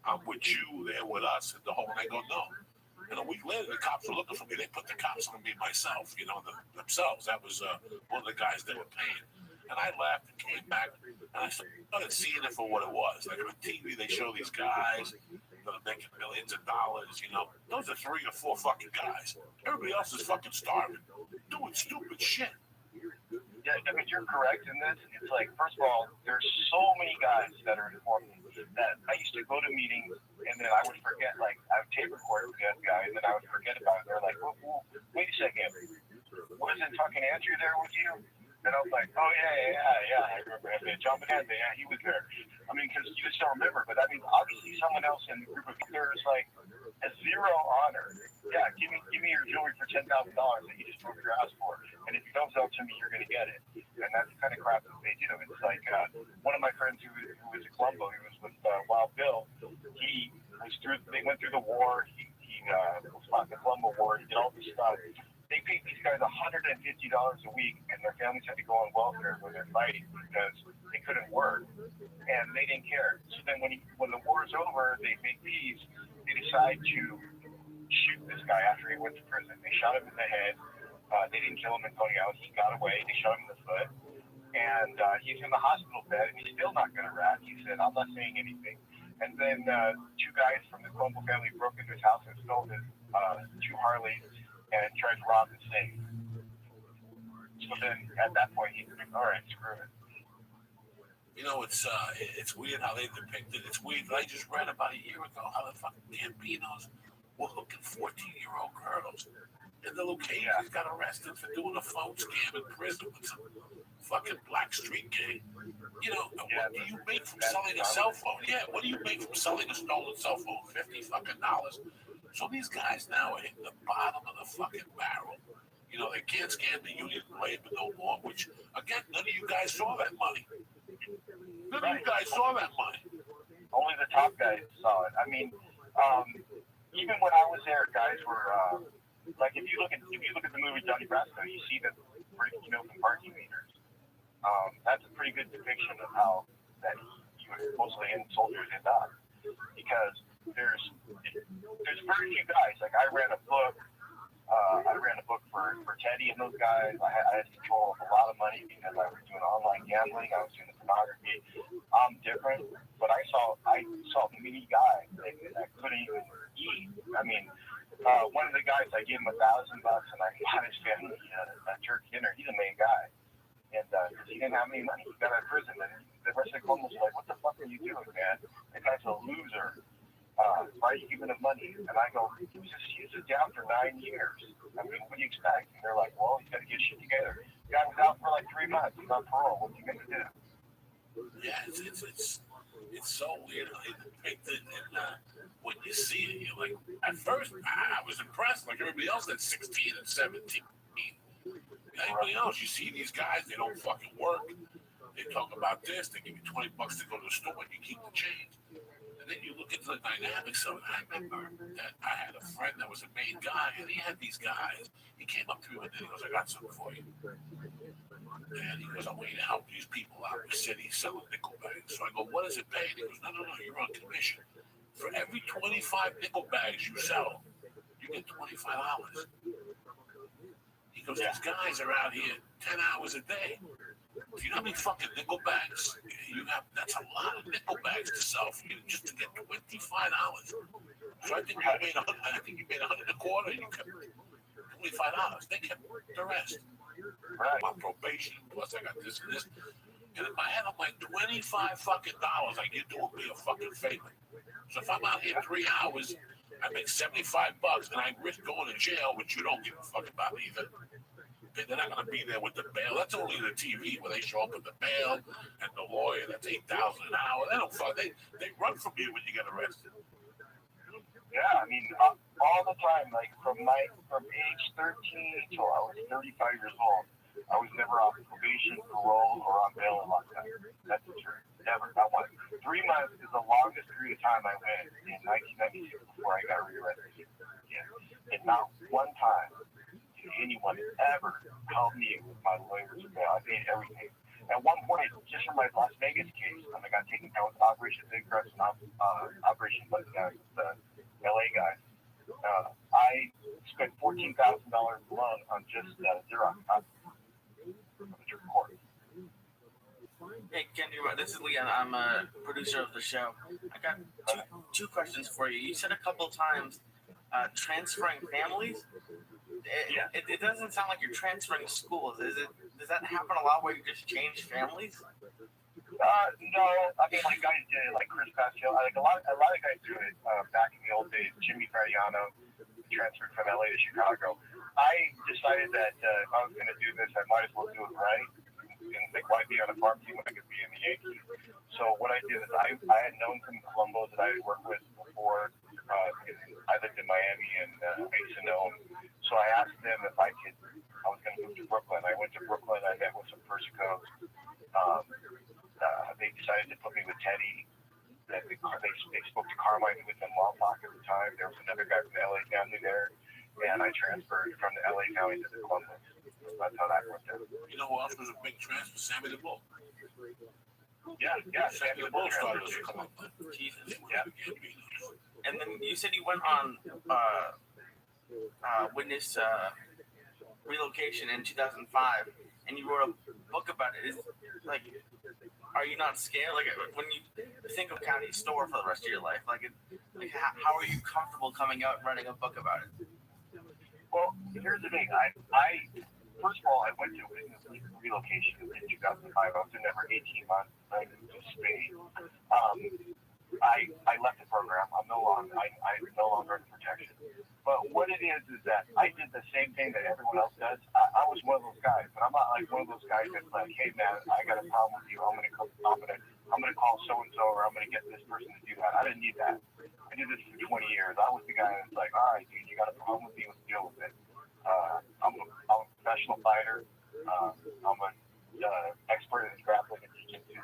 I'm with you, they're with us, and the whole. And I go, no. And a week later, the cops were looking for me. They put the cops on me myself, you know, themselves. That was one of the guys they were paying. And I left and came back, and I started seeing it for what it was. Like on TV, they show these guys that are making millions of dollars, you know. Those are 3 or 4 fucking guys. Everybody else is fucking starving, doing stupid shit. Yeah, Yeah, I mean, you're correct in this. It's like, first of all, there's so many guys that are informing that I used to go to meetings and then I would forget, like, I would tape record with that guy and then I would forget about it. They're like, well, wait a second. Wasn't fucking Andrew there with you? And I was like, oh, yeah, I remember him. John Bonanza, yeah, he was there. I mean, because you just don't remember. But I mean, obviously someone else in the group of people is like, a zero honor. Yeah, give me your jewelry for $10,000 that you just broke your ass for. And if you don't sell it to me, you're going to get it. And that's the kind of crap that they do. It's like one of my friends who was in Colombo, he was with Wild Bill. They went through the war. He fought the Colombo War. He did all this stuff. They paid these guys $150 a week, and their families had to go on welfare when they're fighting because they couldn't work, and they didn't care. So then when the war is over, they make peace. They decide to shoot this guy after he went to prison. They shot him in the head. They didn't kill him in Tony Allen. He got away. They shot him in the foot, and he's in the hospital bed, and he's still not going to rat. He said, "I'm not saying anything." And then two guys from the Colombo family broke into his house and stole his 2 Harleys and tried to rob his safe. So then, at that point, he's like, all right, screw it. You know, it's weird how they depict it. It's weird. I just read about a year ago how the fucking Gambinos were hooking 14-year-old girls. And the Lucchese's got arrested for doing a phone scam in prison with some fucking black street gang. You know, what do you make from selling a cell phone? Yeah, what do you make from selling a stolen cell phone? $50 fucking dollars. So these guys now are hitting the bottom of the fucking barrel. You know, they can't scam the union labor no more, which, again, none of you guys saw that money. None of you guys saw that money. Only the top guys saw it. I mean, even when I was there, guys were, like, if you look at the movie Johnny Brasco, you see them breaking open parking meters. That's a pretty good depiction of how that mostly in soldiers end up. Because there's very few guys. Like, I ran a book for Teddy and those guys. I had control of a lot of money because I was doing online gambling. I was doing the pornography. I'm different, but I saw many guys that couldn't even eat. I mean, one of the guys, I gave him $1,000 and I got his family a turkey dinner. He's a main guy, and because he didn't have any money, he got out of prison. And the rest of the club was like, "What the fuck are you doing, man? That guy's a loser. Why are you giving him money?" And I go, "He was down for 9 years. I mean, what do you expect?" And they're like, "Well, he's got to get shit together. The guy was out for like 3 months. He's on parole. What's he gonna do?" Yeah, it's so weird how they depict it, and when you see it, you're like, at first, I was impressed, like everybody else that's 16 and 17. Everybody else, you see these guys, they don't fucking work. They talk about this, they give you $20 to go to the store, and you keep the change. And then you look at the dynamics of it. I remember that I had a friend that was a main guy, and he had these guys. He came up to me and he goes, "I got something for you." And he goes, "I'm waiting to help these people out in the city selling nickel bags." So I go, "What does it pay?" And he goes, No, you're on commission. For every 25 nickel bags you sell, you get $25. He goes, "These guys are out here 10 hours a day. Do you know how many fucking nickel bags you have? That's a lot of nickel bags to sell for you just to get $25. So I think you made $125, and you kept $25. They kept the rest. Right. My probation, plus I got this and this. And in my head, I'm like, $25 fucking dollars. Like, you're doing me a fucking favor. So if I'm out here 3 hours, I make $75, and I risk going to jail, which you don't give a fuck about either. And they're not going to be there with the bail. That's only the TV where they show up with the bail and the lawyer. That's $8,000 an hour. They don't fuck. They run from you when you get arrested. Yeah, I mean, all the time, like from age 13 till I was 35 years old, I was never on probation, parole, or on bail in lockdown. That's the truth. Never. Not once. 3 months is the longest period of time I went in 1996 before I got rearrested. Yeah. And not one time did anyone ever help me with my lawyer's bail. I paid everything. At one point, just for my Las Vegas case, when I got taken down with Operation Big Press and Operation Button Down, the LA guy, I spent $14,000 alone on just Xerox copies from the court. Hey, Kenny, this is Leon. I'm a producer of the show. I got two questions for you. You said a couple times transferring families. It doesn't sound like you're transferring schools. does that happen a lot where you just change families? No, I mean, like guys did it, like Chris Pascal. Like a lot of guys do it back in the old days. Jimmy Mariano transferred from LA to Chicago. I decided that if I was going to do this, I might as well do it right. And like, why be on a farm team when I could be in the Yankees? So what I did is I had known some Colombos that I had worked with before. I lived in Miami, and I used to know them. So I asked them if I was going to move to Brooklyn. I went to Brooklyn. I met with some Persicos. They decided to put me with Teddy. They spoke to Carmine, who was in Lawlock at the time. There was another guy from the LA County there, and I transferred from the LA County to the Columbus. That's how that worked out. You know who else was a big transfer? Sammy the Bull. Yeah, Sammy the Bull started as a Columbus. Jesus. Yeah. And then you said you went on witness relocation in 2005, and you wrote a book about it. Are you not scared? Like when you think of county store for the rest of your life, how are you comfortable coming out and writing a book about it? Well, here's the thing. I first of all, I went to business relocation in 2005. I was in there for 18 months. I moved to Spain. I left the program. I'm no longer in protection. But what it is that I did the same thing that everyone else does. I was one of those guys, but I'm not like one of those guys that's like, hey man, I got a problem with you. I'm gonna call so and so, or I'm gonna get this person to do that. I didn't need that. I did this for 20 years. I was the guy that's like, all right, dude, you got a problem with me, let's deal with it. I'm a professional fighter. I'm an expert in grappling and jiu-jitsu.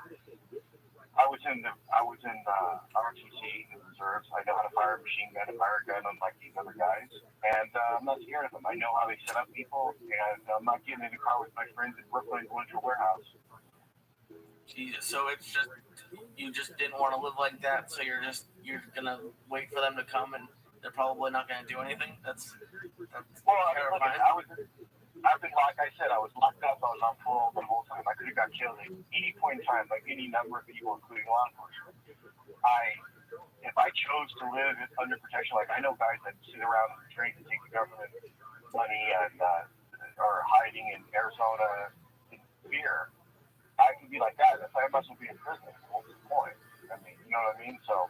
I was in ROTC in the reserves. I know how to fire a machine gun and fire a gun unlike these other guys. And I'm not scared of them. I know how they set up people, and I'm not getting in the car with my friends in Brooklyn going to a warehouse. Jesus, so it's just you just didn't want to live like that, so you're gonna wait for them to come, and they're probably not gonna do anything. That's well, terrifying. I've been, like I said, I was locked up. I was on parole the whole time. I could have got killed at any point in time, like any number of people, including law enforcement. If I chose to live under protection, like I know guys that sit around and drink and take the government money and are hiding in Arizona in fear. I could be like that. If I must be in prison, what's the point? I mean, you know what I mean? So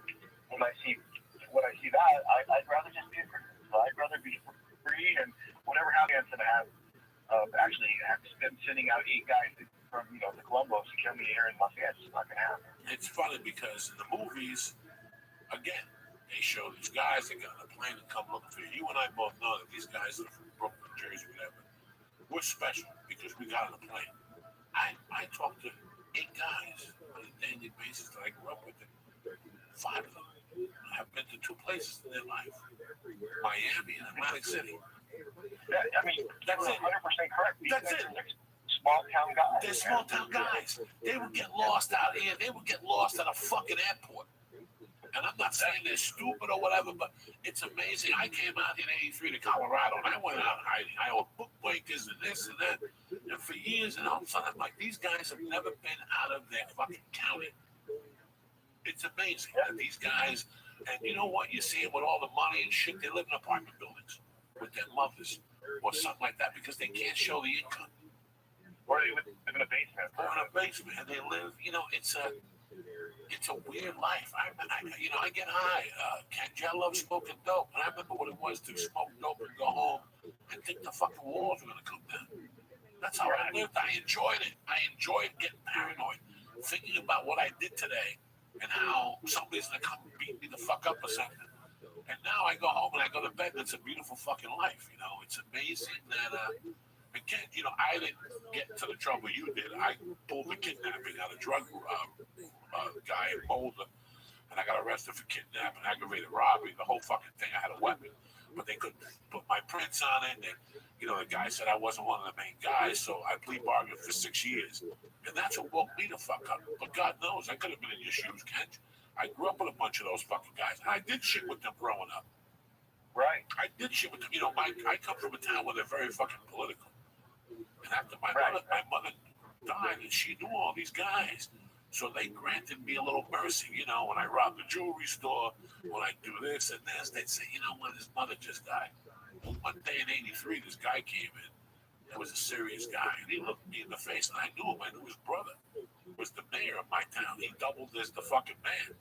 when I see that, I'd rather just be in prison. So I'd rather be free, and whatever happens to have. Actually sending out 8 guys from the Columbus to kill me here in Los Angeles. It's not gonna happen. It's funny because in the movies, again, they show these guys that get on a plane and come looking for you. You and I both know that these guys that are from Brooklyn, Jersey, whatever, we're special because we got on a plane. I talked to 8 guys on a daily basis that I grew up with. 5 of them have been to 2 places in their life: Miami and Atlantic City. Yeah, I mean, that's 100% correct. That's it. Small town guys. They're small town guys. They would get lost out here. They would get lost at a fucking airport. And I'm not saying they're stupid or whatever, but it's amazing. I came out in '83 to Colorado, and I went out hiding. I owned book breakers and this and that. And for years, and all of a sudden, I'm like, these guys have never been out of their fucking county. It's amazing that these guys, and you know what? You see them with all the money and shit. They live in apartment buildings with their mothers or something like that because they can't show the income. Or they live in a basement. Or in a basement, and they live. It's a weird life. I get high. I love smoking dope, and I remember what it was to smoke dope and go home and think the fucking walls were gonna come down. That's how I lived. I enjoyed it. I enjoyed getting paranoid, thinking about what I did today and how somebody's gonna come and beat me the fuck up or something. And now I go home and I go to bed. That's a beautiful fucking life. It's amazing that, again, I didn't get to the trouble you did. I pulled the kidnapping out of drug guy in Boulder, and I got arrested for kidnapping, aggravated robbery, the whole fucking thing. I had a weapon, but they couldn't put my prints on it. And, the guy said I wasn't one of the main guys, so I plea bargained for 6 years. And that's what woke me the fuck up. But God knows, I could have been in your shoes, Kent. I grew up with a bunch of those fucking guys, and I did shit with them growing up. Right. I did shit with them. I come from a town where they're very fucking political. And after my mother died, and she knew all these guys, so they granted me a little mercy. When I robbed the jewelry store, when I do this and this, they'd say, his mother just died. Well, one day in '83, this guy came in It was a serious guy, and he looked me in the face, and I knew him. I knew his brother was the mayor of my town. He doubled as the fucking mayor.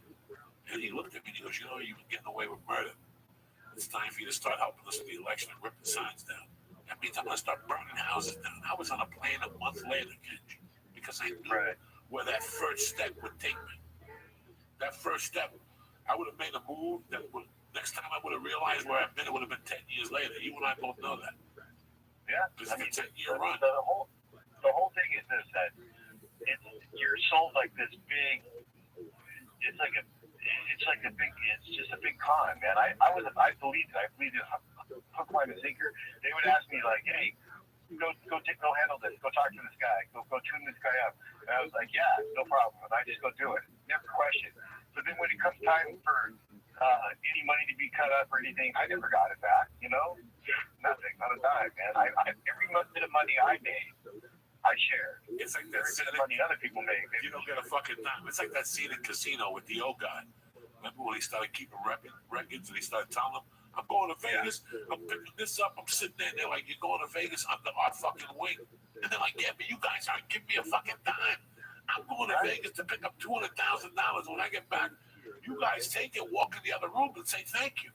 And he looked at me and he goes, you know, you've been getting away with murder. It's time for you to start helping us with the election and ripping signs down. That means I'm going to start burning houses down. I was on a plane a month later, Kenji, because I knew where that first step would take me. That first step, I would have made a move that would, next time I would have realized where I've been, it would have been 10 years later. You and I both know that. Yeah. It's a 10-year run. The whole thing is this, that you're sold like this big, it's just a big con, man. I believed it. I believed it hook, line, and sinker. They would ask me like, hey, go handle this. Go talk to this guy. Go tune this guy up. And I was like, yeah, no problem. And I just go do it. Never question. So then when it comes time for any money to be cut up or anything, I never got it back, you know? Nothing, not a dime, man. Every bit of money I made, I shared. It's like that scene money other people make. You don't get a fucking dime. It's like that scene in Casino with the old guy. Remember when he started keeping records and he started telling them, I'm going to Vegas, I'm picking this up, I'm sitting there and they're like, you're going to Vegas under our fucking wing. And they're like, yeah, but you guys aren't giving me a fucking dime. I'm going to Vegas to pick up $200,000 when I get back. You guys take it, walk in the other room and say thank you.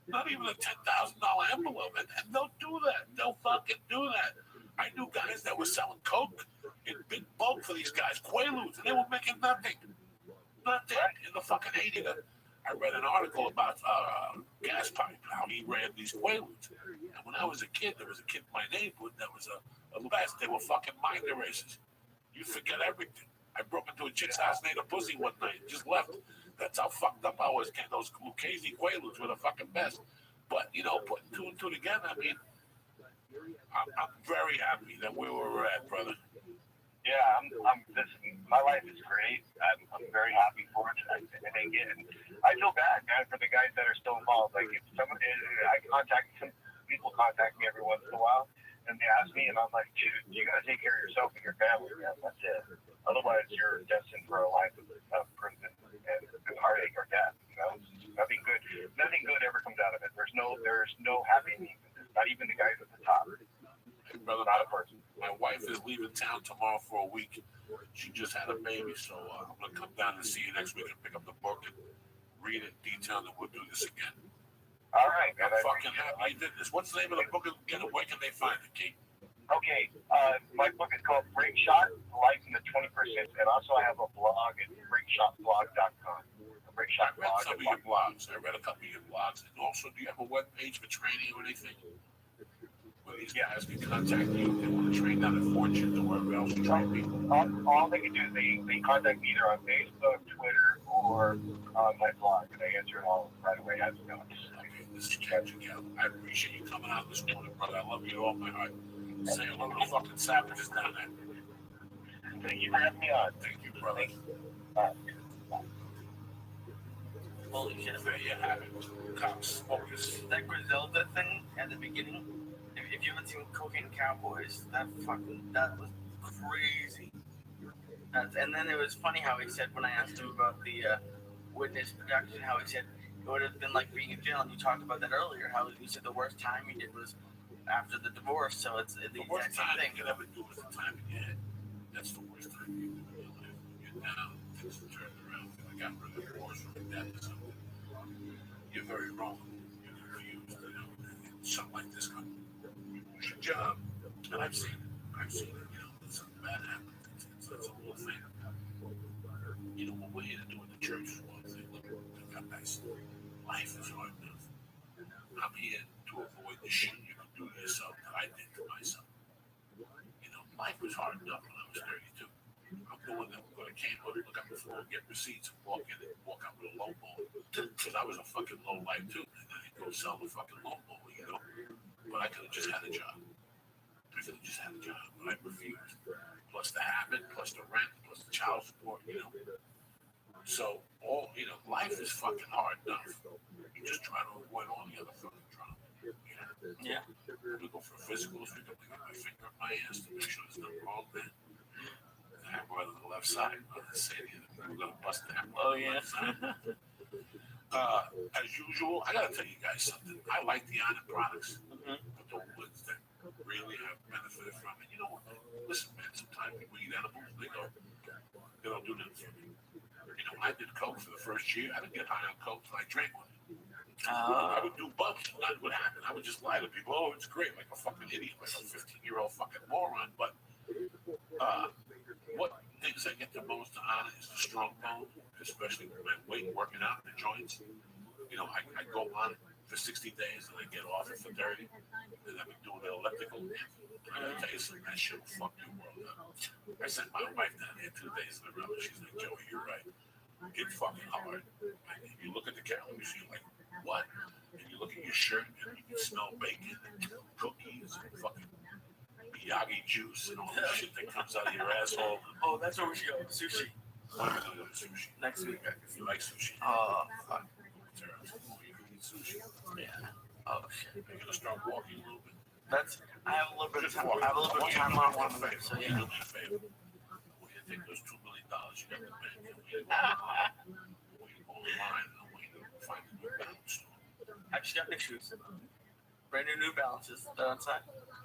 Not even a $10,000 envelope. And they'll do that. They'll fucking do that. I knew guys that were selling coke in big bulk for these guys, Quaaludes, and they were making nothing. Nothing. In the fucking 80s, I read an article about gas pipe, how he ran these Quaaludes. And when I was a kid, there was a kid in my neighborhood that was a best. They were fucking mind erasers. You forget everything. I broke into a chick's house and ate a pussy one night and just left. That's how fucked up I was. Those Lucchese Quaaludes were the fucking best. But, you know, putting two and two together, I mean, I'm very happy that we were at, brother. Yeah, listen, my life is great. I'm very happy for it. And again, I feel bad, man, for the guys that are still involved. Like, if someone, some people contact me every once in a while, and they ask me, and I'm like, dude, you gotta take care of yourself and your family, man. That's it. Otherwise, you're destined for a life of prison and heartache or death. You know, nothing good ever comes out of it. There's no happy medium. Not even the guys at the top. Hey, brother, not a person. My wife is leaving town tomorrow for a week. She just had a baby, so I'm gonna come down and see you next week and pick up the book and read it in detail, and we'll do this again. All right, man. I'm fucking happy you did this. What's the name of the book again? Where can they find it, Keith? Okay, my book is called Break Shot, Life in the 21st Century, and also I have a blog at breakshotblog.com. I read some of your blogs. I read a couple of your blogs. And also, do you have a web page for training or anything? Where these guys can contact you if they want to train down at Fortune or wherever else you train people? All they can do is they contact me either on Facebook, Twitter, or on my blog, and I answer it all right away as it goes. Okay, this is Captain Gal. I appreciate you coming out this morning, brother. I love you with all my heart. Say hello to the fucking savages down there. Thank you for having me on. Thank you, brother. Holy shit. There you have it. Cops, smokers. That Griselda thing at the beginning, if you haven't seen Cocaine Cowboys, that was crazy. And then it was funny how he said, when I asked him about the witness production, how he said it would have been like being in jail, and you talked about that earlier, how you said the worst time he did was after the divorce, so it's the worst time thing. you could ever do is the time in your head. That's the worst time you can do in your life. When you're down, things are turned around. I got rid of the divorce from death or something. You're very wrong. You're confused. You know, something like this comes. Your job, and I've seen it. You know, when something bad happens, it's a little thing. You know, what we're here to do in the church is one thing. Look, God, guys, life is hard enough. I'm here to avoid the shit you can do to yourself that I did to myself. You know, life was hard enough when I was 32. I'm doing that. Go to Campo, look up the floor, get receipts, and walk in and walk out with a low ball. Because I was a fucking low life too. And I didn't go sell the fucking low ball, you know. But I could have just had a job. But I refused. Plus the habit, plus the rent, plus the child support, you know. So, life is fucking hard enough. You just try to avoid all the other fucking drama. Yeah. We go for physicals, we go to get my finger up my ass to make sure there's nothing wrong there. I have one on the left side. We're going to bust that. Oh, yeah. As usual, I got to tell you guys something. I like the Iron products, but the ones that really have benefited from it. You know what? Listen, man, sometimes people eat edibles, they don't do nothing for me. You know, when I did coke for the first year, I didn't get high on coke until I drank one. I would do bumps, and nothing would happen. I would just lie to people. Oh, it's great, like a fucking idiot, like a 15-year-old fucking moron. But what things I get the most out of is the strong bone, especially with my weight working out in the joints. You know, I go on for 60 days and I get off it for 30, and I've been doing the elliptical. I gotta tell you something, that shit will fuck your world up. I sent my wife down here 2 days in a row, and she's like, Joey, you're right. It's fucking hard. Like, if you look at the calories, you're like, what? And you look at your shirt, and you can smell bacon and cookies and fucking Miyagi juice and all the shit that comes out of your asshole. Oh, that's where we should go. Sushi. Why are we gonna go to sushi? Next week. If you like sushi. Fuck. You can eat sushi. Yeah. Oh, shit. You're gonna start walking a little bit. I have a little bit of Just time. walk. I have a little bit of time on one favor. so You yeah. do me a favor. When you take those $2 million you got in the bank, and when you go online, and when you find a new balance store. I just got new shoes. Brand new Balances. They're on site.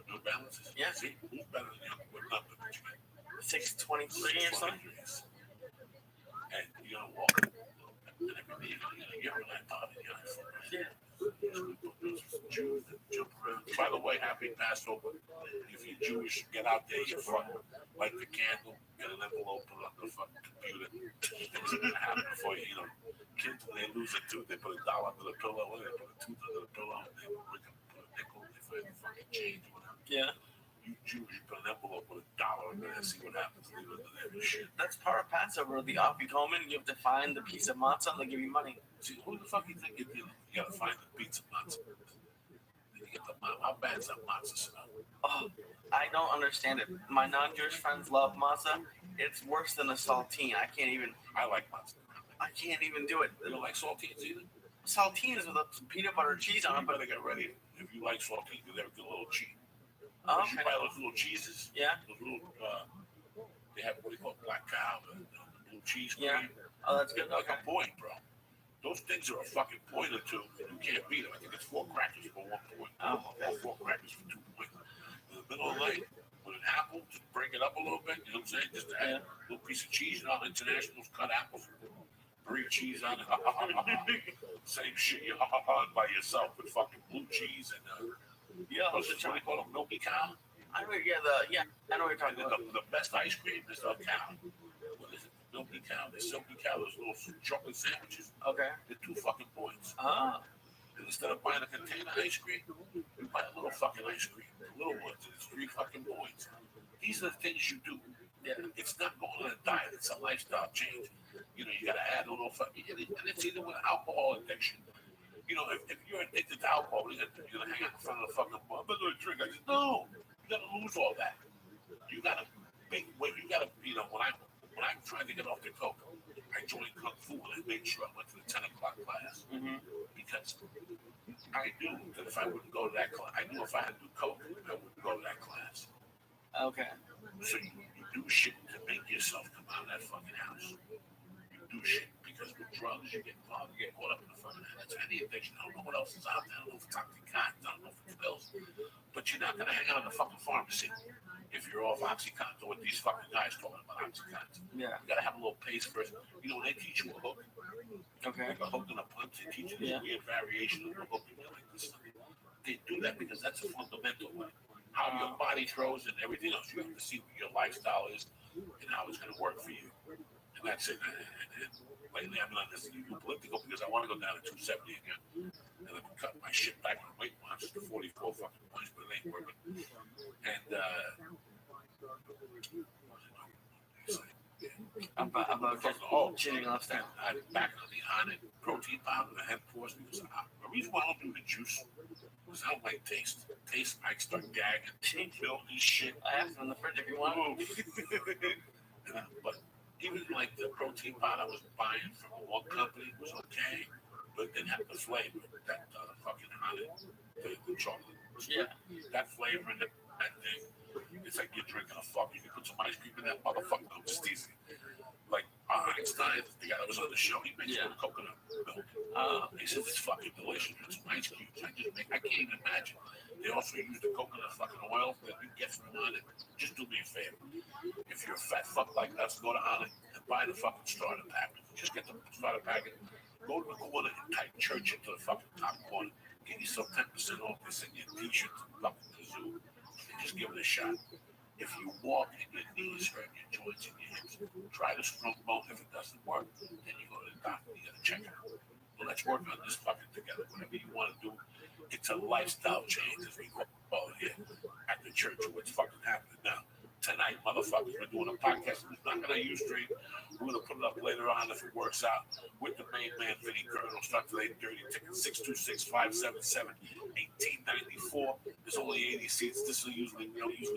New balances. Yeah. See, who's better than you? What number did you get? 623 or something. And you're gonna walk and every day you're gonna get thought in your life. Yeah. Jump around. By the way, happy Passover. If you're Jewish, get out there, you fucking light the candle, get an envelope, put it on the fucking computer. Things are gonna happen before you know. Kids, when they lose a tooth, they put $1 under the pillow, or they put a tooth under the pillow, and they put a nickel, they find a fucking change or whatever. Yeah. You Jews, you put an envelope with $1 in there and see what happens. Leave it under there and shit. That's part of Passover. The afikomen, you have to find the piece of matzah and they give you money. See, who the fuck you think you're dealing with? You gotta find the pizza matzah. Then you get the how bad's that matzah smell? Oh, I don't understand it. My non-Jewish friends love matzah. It's worse than a saltine. I can't even do it. You don't like saltines either? Saltines with some peanut butter and cheese on You them, but better get ready. If you like saltines, you gotta get a little cheese. oh, You okay. buy those little cheeses. Yeah. Those little, they have what do you call it, black cow, the blue cheese Yeah. cream. Oh, that's good. Like Okay. a point, bro. Those things are a fucking point or two. You can't beat them. I think it's 4 crackers for 1 point. Oh, okay. Or 4 crackers for 2 points. In the middle of the night, with an apple, just break it up a little bit. You know what I'm saying? Just add a little piece of cheese. You know, internationals cut apples, brie cheese on it. Same shit. You by yourself with fucking blue cheese and Yeah, what's it? What do you call them? Milky cow. I know. I know what you're talking about. The best ice cream is a cow. What is it? Milky cow. The silky cow. Those little chocolate sandwiches. Okay. They're 2 fucking points. Ah. And instead of buying a container ice cream, you buy a little fucking ice cream. The little ones. It's 3 fucking points. These are the things you do. Yeah. It's not going on a diet. It's a lifestyle change. You know, you got to add a little fucking. And it's either with alcohol addiction. You know, if you're addicted to alcohol, you're going to hang out in front of the fucking bar. I'm going to drink. I said, no. You got to lose all that. You got to make weight. You got to, you know, when I tried to get off the coke, I joined Kung Fu and I made sure I went to the 10 o'clock class. Mm-hmm. Because I knew that if I wouldn't go to that class, I knew if I had to do coke, I wouldn't go to that class. Okay. So you do shit to make yourself come out of that fucking house. You do shit because with drugs, you get involved, you get caught up in the fucking house. That's any addiction. I don't know what else is out there. I don't know if it's Oxycontin, I don't know if it's pills. But you're not going to hang out in the fucking pharmacy if you're off Oxycontin or what these fucking guys talking about Oxycontin. Yeah. You got to have a little pace first. You know, they teach you a hook. Okay. Like a hook and a punch. They teach you this weird variation of the hook. And you're like, this. They do that because that's a fundamental way. How your body throws and everything else. You have to see what your lifestyle is and how it's going to work for you. And that's it. And lately, I've been on this political because I want to go down to 270 again. And then cut my shit back on Weight Watchers to 44 fucking points, but it ain't working. And, about just cheating off that. I'm back on the Onnit protein powder, the head pores, because the reason why I don't do the juice is I don't like taste. Taste, I start gagging, milk and shit. I have some in the fridge if you want. But even like the protein powder I was buying from one company was okay, but it didn't have the flavor that fucking Onnit, the chocolate. Yeah. That flavor in that thing, it's like you're drinking a fuck. You can put some ice cream in that motherfucker. I'm just teasing. Like Einstein, the guy that was on the show, he makes some coconut milk. He says it's fucking delicious with some ice cubes. I can't even imagine. They also use the coconut fucking oil that you get from Honda. Just do me a favor. If you're a fat fuck like us, go to Honda and buy the fucking starter pack. Just get the starter packet. Go to the corner and type church into the fucking top corner. Get yourself 10% off this in your t-shirt to fucking kazoo. And just give it a shot. If you walk and your knees hurt, your joints and your hips, try the strong bone. If it doesn't work, then you go to the doctor. You gotta check it out. Well, let's work on this fucking together. Whatever you want to do, it's a lifestyle change, as we call it here at the church. What's fucking happening now? Tonight, motherfuckers, we're doing a podcast. It's not gonna Ustream. We're gonna put it up later on if it works out with the main man, Vinny Curran. It'll start today. Dirty ticket 626-577-1894. There's only 80 seats. This will usually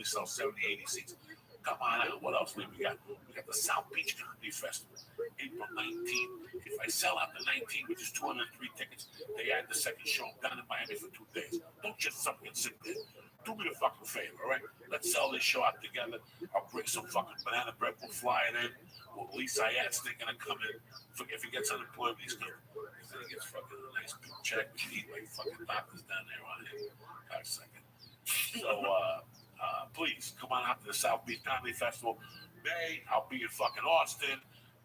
sell 70, 80 seats. Come on out. What else we got? We got the South Beach Comedy Festival, April 19th. If I sell out the 19th, which is 203 tickets, they add the second show down in Miami for 2 days. Don't just fucking sit there. Do me a fucking favor, all right? Let's sell this show out together. I'll bring some fucking banana bread. We'll fly it in. Well, Lisa Ayat's thinking of coming. If he gets unemployment, he's going to. Then he gets fucking a nice big check. We eat like fucking doctors down there on him. Got a second. So, please come on out to the South Beach Comedy Festival. May, I'll be in fucking Austin,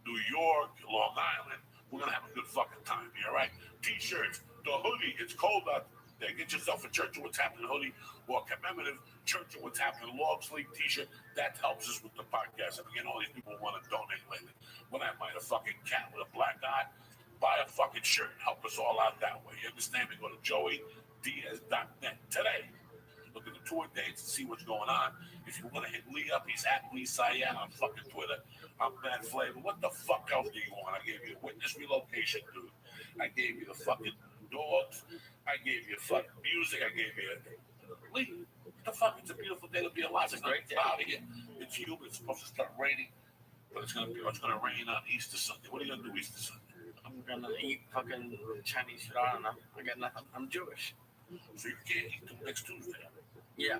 New York, Long Island. We're going to have a good fucking time here, all right? T-shirts, the hoodie. It's cold out there. Get yourself a Church of What's Happening hoodie or commemorative Church of What's Happening Log Sleeve T-shirt. That helps us with the podcast. And again, all these people want to donate lately. When I might a fucking cat with a black eye, buy a fucking shirt and help us all out that way. You understand? We go to joeydiaz.net today. Look at the tour dates and see what's going on. If you want to hit Lee up, he's at Lee Sayat on fucking Twitter. I'm Bad Flavor. What the fuck else do you want? I gave you a witness relocation, dude. I gave you the fucking dogs. I gave you fucking music. I gave you Lee. What the fuck? It's a beautiful day to be alive. It's a great day out here. It's humid. It's supposed to start raining, but it's gonna rain on Easter Sunday. What are you gonna do Easter Sunday? I'm gonna eat fucking Chinese food. I don't know. I got nothing. I'm Jewish. So you can't eat till next Tuesday. Yeah.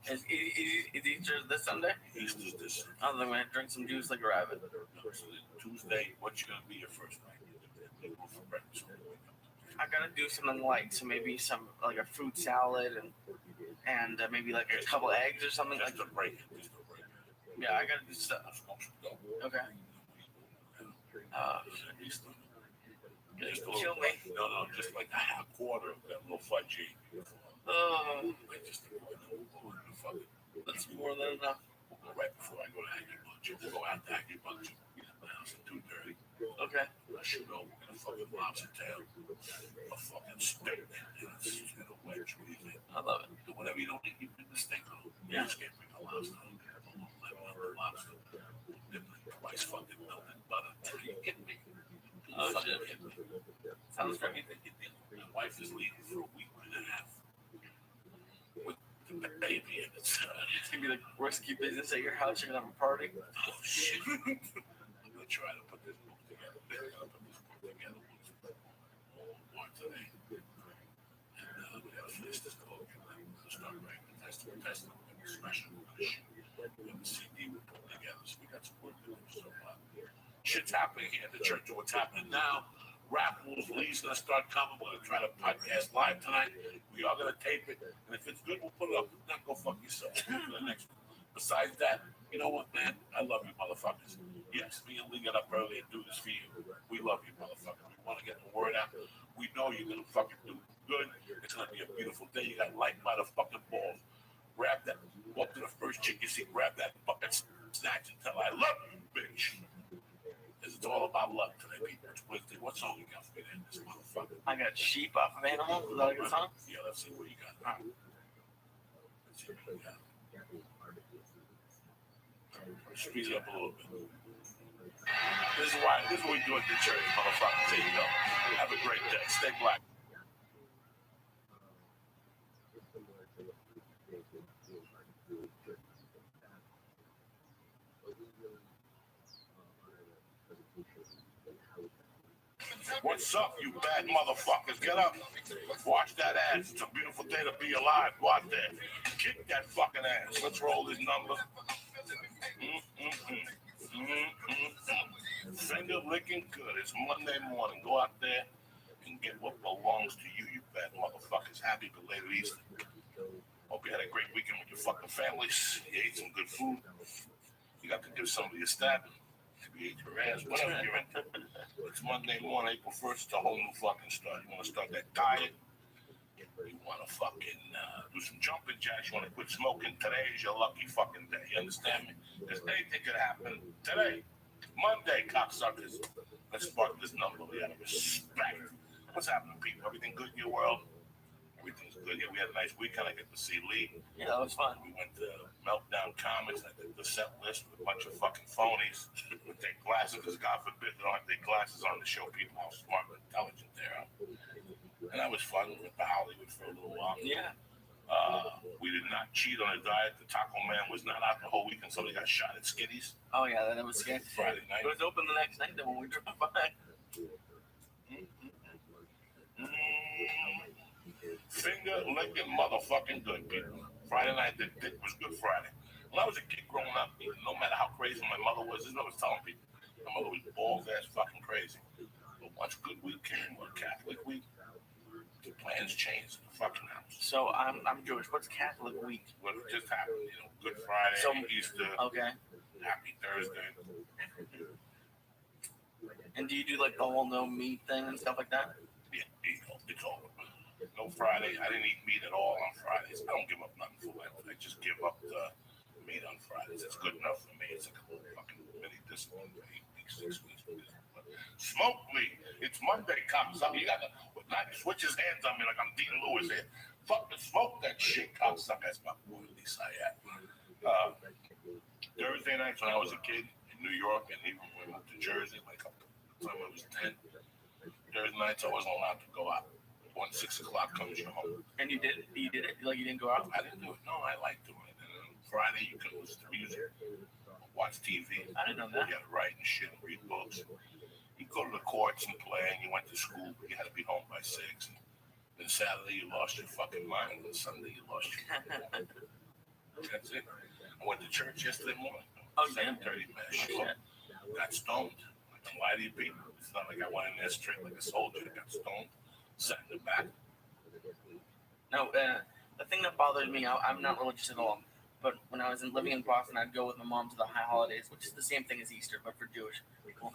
Is Easter this Sunday? Easter's this Sunday. I'm gonna drink some juice like a rabbit. No, so Tuesday, what's gonna be your first night? For breakfast. I gotta do something light, so maybe some like a fruit salad and maybe like a couple eggs or something. Just Like a break. yeah, I gotta do stuff. Okay. Kill me. No, just like a quarter of that little fudgy. Just that's more than enough. We'll go right before I go to Aggie Bunch. We'll go out to Aggie Bunch. Get at the house at 2:30. Okay. I should know we're gonna fucking lobster tail, a fucking steak, and it's gonna wedge. What do you think? I love it. Do whatever you don't need, you bring the steak home. Yeah. You just can't bring a lobster home. The lobster. Dip it twice fucking melted butter. Are you kidding me? Oh, shit. Sounds great. My wife is leaving for a week and a half with the baby, and it's gonna be like risky business at your house. You're gonna have a party. oh shit. I'm gonna try to put this book together. More today. And we gotta finish this book. We're gonna start writing the testament, and smash it. We have a CD we're putting together, so we got some work to do. So shit's happening here at the church. What's happening now? Rap rules. Lee's gonna start coming. We're gonna try to podcast live tonight. We are gonna tape it, and if it's good, we'll put it up. If not, go fuck yourself. For the next one. Besides that, you know what, man? I love you, motherfuckers. Yes, me and Lee got up early and do this for you. We love you, motherfuckers. We want to get the word out. We know you're gonna fucking do good. It's gonna be a beautiful day. You got light by the fucking balls. Grab that. Walk to the first chick you see. Grab that fucking snatch and tell her, I love you, bitch. It's all about love today, people. It's Wednesday. What song you got for me then, this motherfucker? I got Sheep off of Animal. Is that a good song? Yeah, let's see what you got. All right. Let's see what you got. Speed it up a little bit. This is what we do at the church, motherfuckers. There you go. Have a great day. Stay black. What's up, you bad motherfuckers? Get up. Watch that ass. It's a beautiful day to be alive. Go out there. Kick that fucking ass. Let's roll this number. Finger licking good. It's Monday morning. Go out there and get what belongs to you, you bad motherfuckers. Happy belated Easter. you had a great weekend with your fucking families. You ate some good food. You got to give somebody a stab. You ate your ass, whatever you're into. It's Monday morning, April 1st. It's a whole new fucking start. You want to start that diet. You want to fucking do some jumping jacks. You want to quit smoking. Today is your lucky fucking day. You understand me? Because anything could happen today. Monday, cocksuckers. Let's spark this number. We got to respect. What's happening, people? Everything good in your world? Everything's good. Yeah, we had a nice weekend. I get to see Lee. Yeah, that was fun. We went to Meltdown Comics. I did the set list with a bunch of fucking phonies with their glasses, because God forbid they don't have their glasses on to show people how smart and intelligent they are. And that was fun. We went to Hollywood for a little while. Yeah. We did not cheat on a diet. The Taco Man was not out the whole weekend. Somebody got shot at Skitty's. Oh, yeah, that was scary. Friday night. It was open the next night, then when we drove by. Finger licking motherfucking good, people. Friday night, the dick was Good Friday. When I was a kid growing up, no matter how crazy my mother was, this is what I was telling people. My mother was balls ass fucking crazy. But once Good Week came, or Catholic Week, the plans changed in the fucking house. So I'm Jewish. What's Catholic Week? What just happened, Good Friday, Easter, Okay. Happy Thursday. And do you do like the whole no meat thing and stuff like that? Yeah, it's over. No Friday. I didn't eat meat at all on Fridays. I don't give up nothing for Lent. I just give up the meat on Fridays. It's good enough for me. It's like a fucking mini discipline for 8 weeks, 6 weeks. Smoke week. It's Monday, cocksucker. You got to not switch his hands on me like I'm Dean Lewis here. Fucking smoke that shit, cocksucker. That's my boy, at least I had. Thursday nights when I was a kid in New York, and even when I moved to Jersey, like up to the time I was 10, Thursday nights I wasn't allowed to go out. Once 6 o'clock comes, you're home. And you did it? Like you didn't go out? I didn't do it. No, I like doing it. And on Friday, you can listen to music, watch TV. I didn't know that. You had to write and shit and read books. You go to the courts and play, and you went to school, but you had to be home by 6. And then Saturday, you lost your fucking mind. And Sunday, you lost your mind. That's it. I went to church yesterday morning. Oh, 7:30 mass show. Got stoned. I can lie to you people. It's not like I went in there straight like a soldier. I got stoned. Sat in the back. No, the thing that bothers me, I'm not religious at all, but when I was living in Boston, I'd go with my mom to the high holidays, which is the same thing as Easter, but for Jewish people.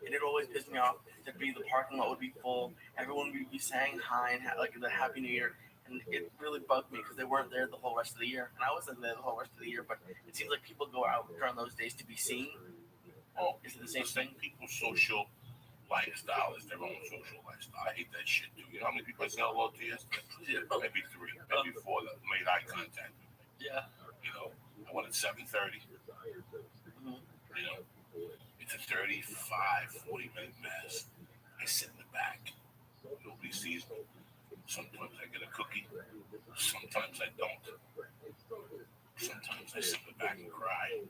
And it always pissed me off to be the parking lot would be full, everyone would be saying hi and like the Happy New Year, and it really bugged me because they weren't there the whole rest of the year, and I wasn't there the whole rest of the year. But it seems like people go out during those days to be seen. Oh, is it the same thing? People's social lifestyle is their own social lifestyle. I hate that shit too. You know how many people I said hello to yesterday? Yeah. Maybe 3, maybe 4 that made eye contact with me. Yeah. I went at 7:30. It's a 35-40 minute mass. I sit in the back. Nobody sees me. Sometimes I get a cookie. Sometimes I don't. Sometimes I sit in the back and cry.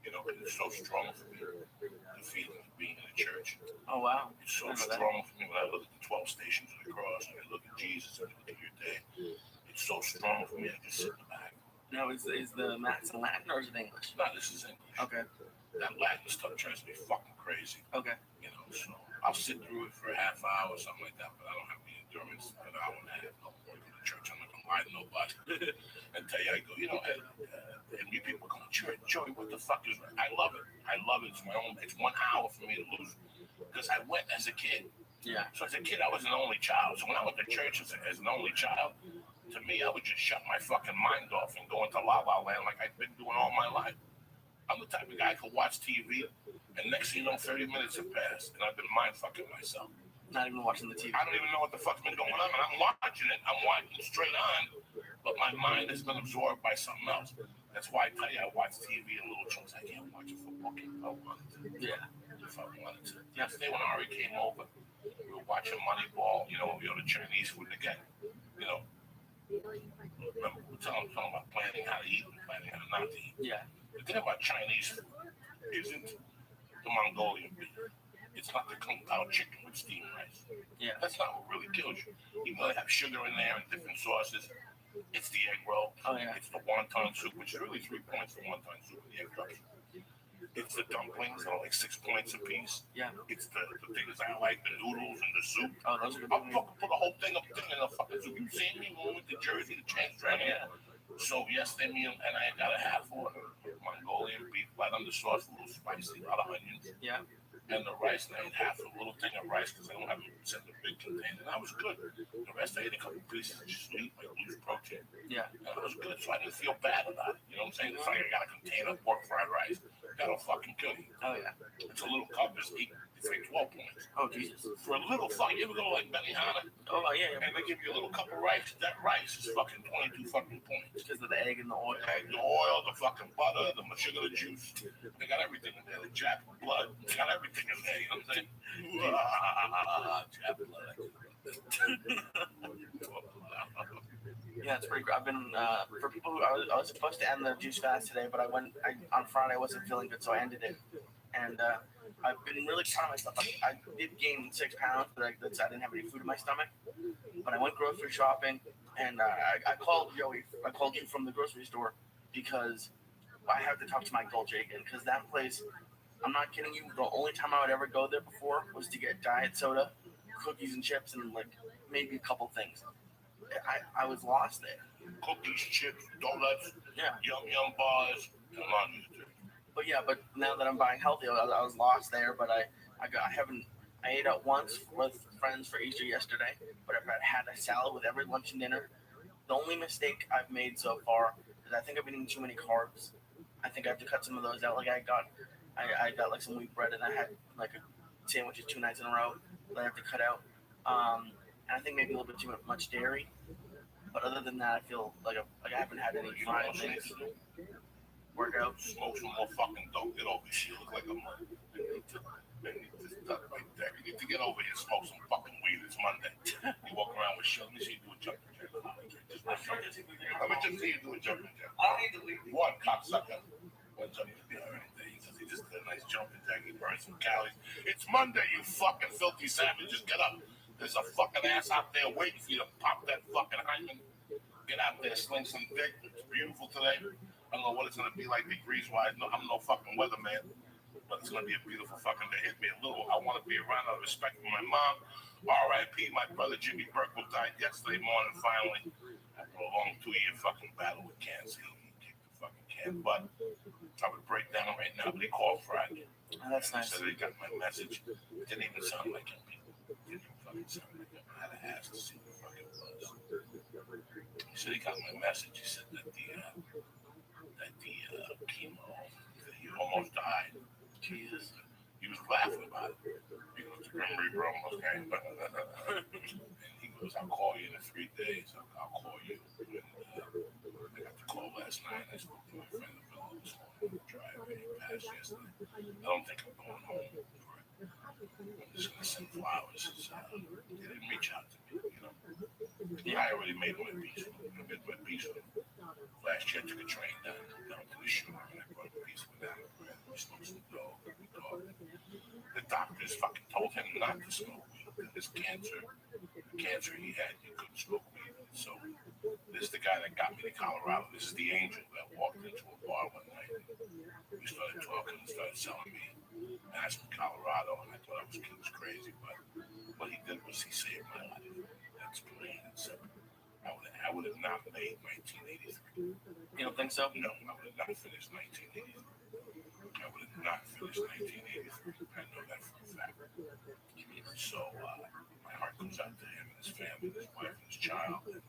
And it's so strong for me. The feeling of being in a church. Oh, wow. It's so strong for me when I look at the 12 stations of the cross and I look at Jesus and I look at your day. It's so strong for me. I just sit in the back. Now, is the Mass in Latin or is it English? No, this is English. Okay. That Latin stuff drives me fucking crazy. Okay. So I'll sit through it for a half hour or something like that, but I don't have the endurance for an hour and a half. I'll go to the church. I'm not going to lie to nobody and tell you, I go, and you people come to church. Joey, what the fuck is that? I love it. I love it. It's 1 hour for me to lose because I went as a kid. Yeah. So as a kid, I was an only child. So when I went to church as an only child, to me, I would just shut my fucking mind off and go into La La Land like I've been doing all my life. I'm the type of guy who can watch TV, and next thing you know, 30 minutes have passed, and I've been mind fucking myself. Not even watching the TV. I don't even know what the fuck's been going on, and I'm watching it. I'm watching straight on, but my mind has been absorbed by something else. That's why I tell you I watch TV in little chunks. I can't watch a football game if I wanted to. Yeah. If I wanted to. Yesterday when Ari came over, we were watching Moneyball, the Chinese food again. Remember, we're talking about planning how to eat and planning how not to eat. Yeah. The thing about Chinese food isn't the Mongolian beef. It's not the Kung Pao chicken with steamed rice. Yeah. That's not what really kills you. Even though they have sugar in there and different sauces, it's the egg roll. Oh, yeah. It's the wonton soup, which is really 3 points for wonton soup and the egg roll. It's the dumplings that are like 6 points a piece. Yeah. It's the things I like, the noodles and the soup. Oh, those are good. I'll fucking put the whole thing up in the fucking soup. You see me when we went to Jersey to change right here. So yesterday, me and I got a half order Mongolian beef, light on the sauce, a little spicy, a lot of onions. Yeah. And the rice, and I ate half a little thing of rice because I don't have sent a big container. And that was good. The rest I ate a couple pieces of just meat, like loose protein. Yeah. And it was good, so I didn't feel bad about it. You know what I'm saying? It's like I got a container of pork fried rice. That'll fucking kill you. Oh yeah. It's a little cup, it's like 12 points. Oh Jesus. For a little fuck, you ever go to like Benihana? Oh yeah. And they give you a little cup of rice. That rice is fucking 22 fucking points. Because of the egg and the oil. The oil, the fucking butter, the sugar, the juice. They got everything in there. The Jap blood. They got everything in there. You know what I'm saying? Jap blood. Yeah, it's pretty great. I've been for people who I was supposed to end the juice fast today, but on Friday I wasn't feeling good, so I ended it. And I've been really proud of myself. I did gain 6 pounds, but I didn't have any food in my stomach. But I went grocery shopping, and I called Joey. I called you from the grocery store because I have to talk to Mike Dolce again. Because that place, I'm not kidding you, the only time I would ever go there before was to get diet soda, cookies and chips, and like maybe a couple things. I was lost there. Cookies, chips, donuts, Yeah. yum bars. Come on, But now that I'm buying healthy, I was lost there. But I ate out once with friends for Easter yesterday. But I've had a salad with every lunch and dinner. The only mistake I've made so far is I think I've been eating too many carbs. I think I have to cut some of those out. Like I got like some wheat bread, and I had like a sandwiches 2 nights in a row that I have to cut out. And I think maybe a little bit too much dairy. But other than that, I feel like I haven't had any fried things. Workout. Smoke some more fucking dope. Get over here. You look like a mother. You need to get over here and smoke some fucking weed. It's Monday. You walk around with shit. Let me see you do a jumping jack. Let me just see you do a jumping jack. I don't need to leave. One cocksucker. One jumping jack. All right, there. He just did a nice jumping jack. He burned some calories. It's Monday, you fucking filthy savages. Get up. There's a fucking ass out there waiting for you to pop that fucking hymen. Get out there, sling some dick. It's beautiful today. I don't know what it's going to be like degrees-wise. No, I'm no fucking weatherman. But it's going to be a beautiful fucking day. Hit me a little. I want to be around out of respect for my mom. R.I.P. My brother Jimmy Burkle died yesterday morning, finally. After a long 2-year fucking battle with cancer. He kicked the fucking can butt. I would break down right now, but he called Friday. Oh, that's nice. He said he got my message. It didn't even sound like him. He had to ask to see what the fuck it was. He said he got my message. He said that the chemo, that he almost died. Jesus. He was laughing about it. He goes, the Grim Reaper almost came. He goes, I'll call you in 3 days. I'll call you. And, I got the call last night. I spoke to my friend in the village this morning. Driving past yesterday. I don't think I'm going home. I'm just going to send flowers. They didn't reach out to me, you know. I already made my peace with him. I made my peace with him. Last year I took a train down to the shore and I brought a piece of it down. We smoked some dope. We talked. The doctors fucking told him not to smoke weed. His cancer, the cancer he had, he couldn't smoke weed. So this is the guy that got me to Colorado. This is the angel that walked into a bar one night. We started talking and started selling me. I was from Colorado, and I thought he was crazy, but what he did was he saved my life. That's plain and simple. I would have not made 1983. You don't think so? No, I would have not finished 1983. I would have not finished 1983. I know that for a fact. So my heart goes out to him and his family, his wife and his child, and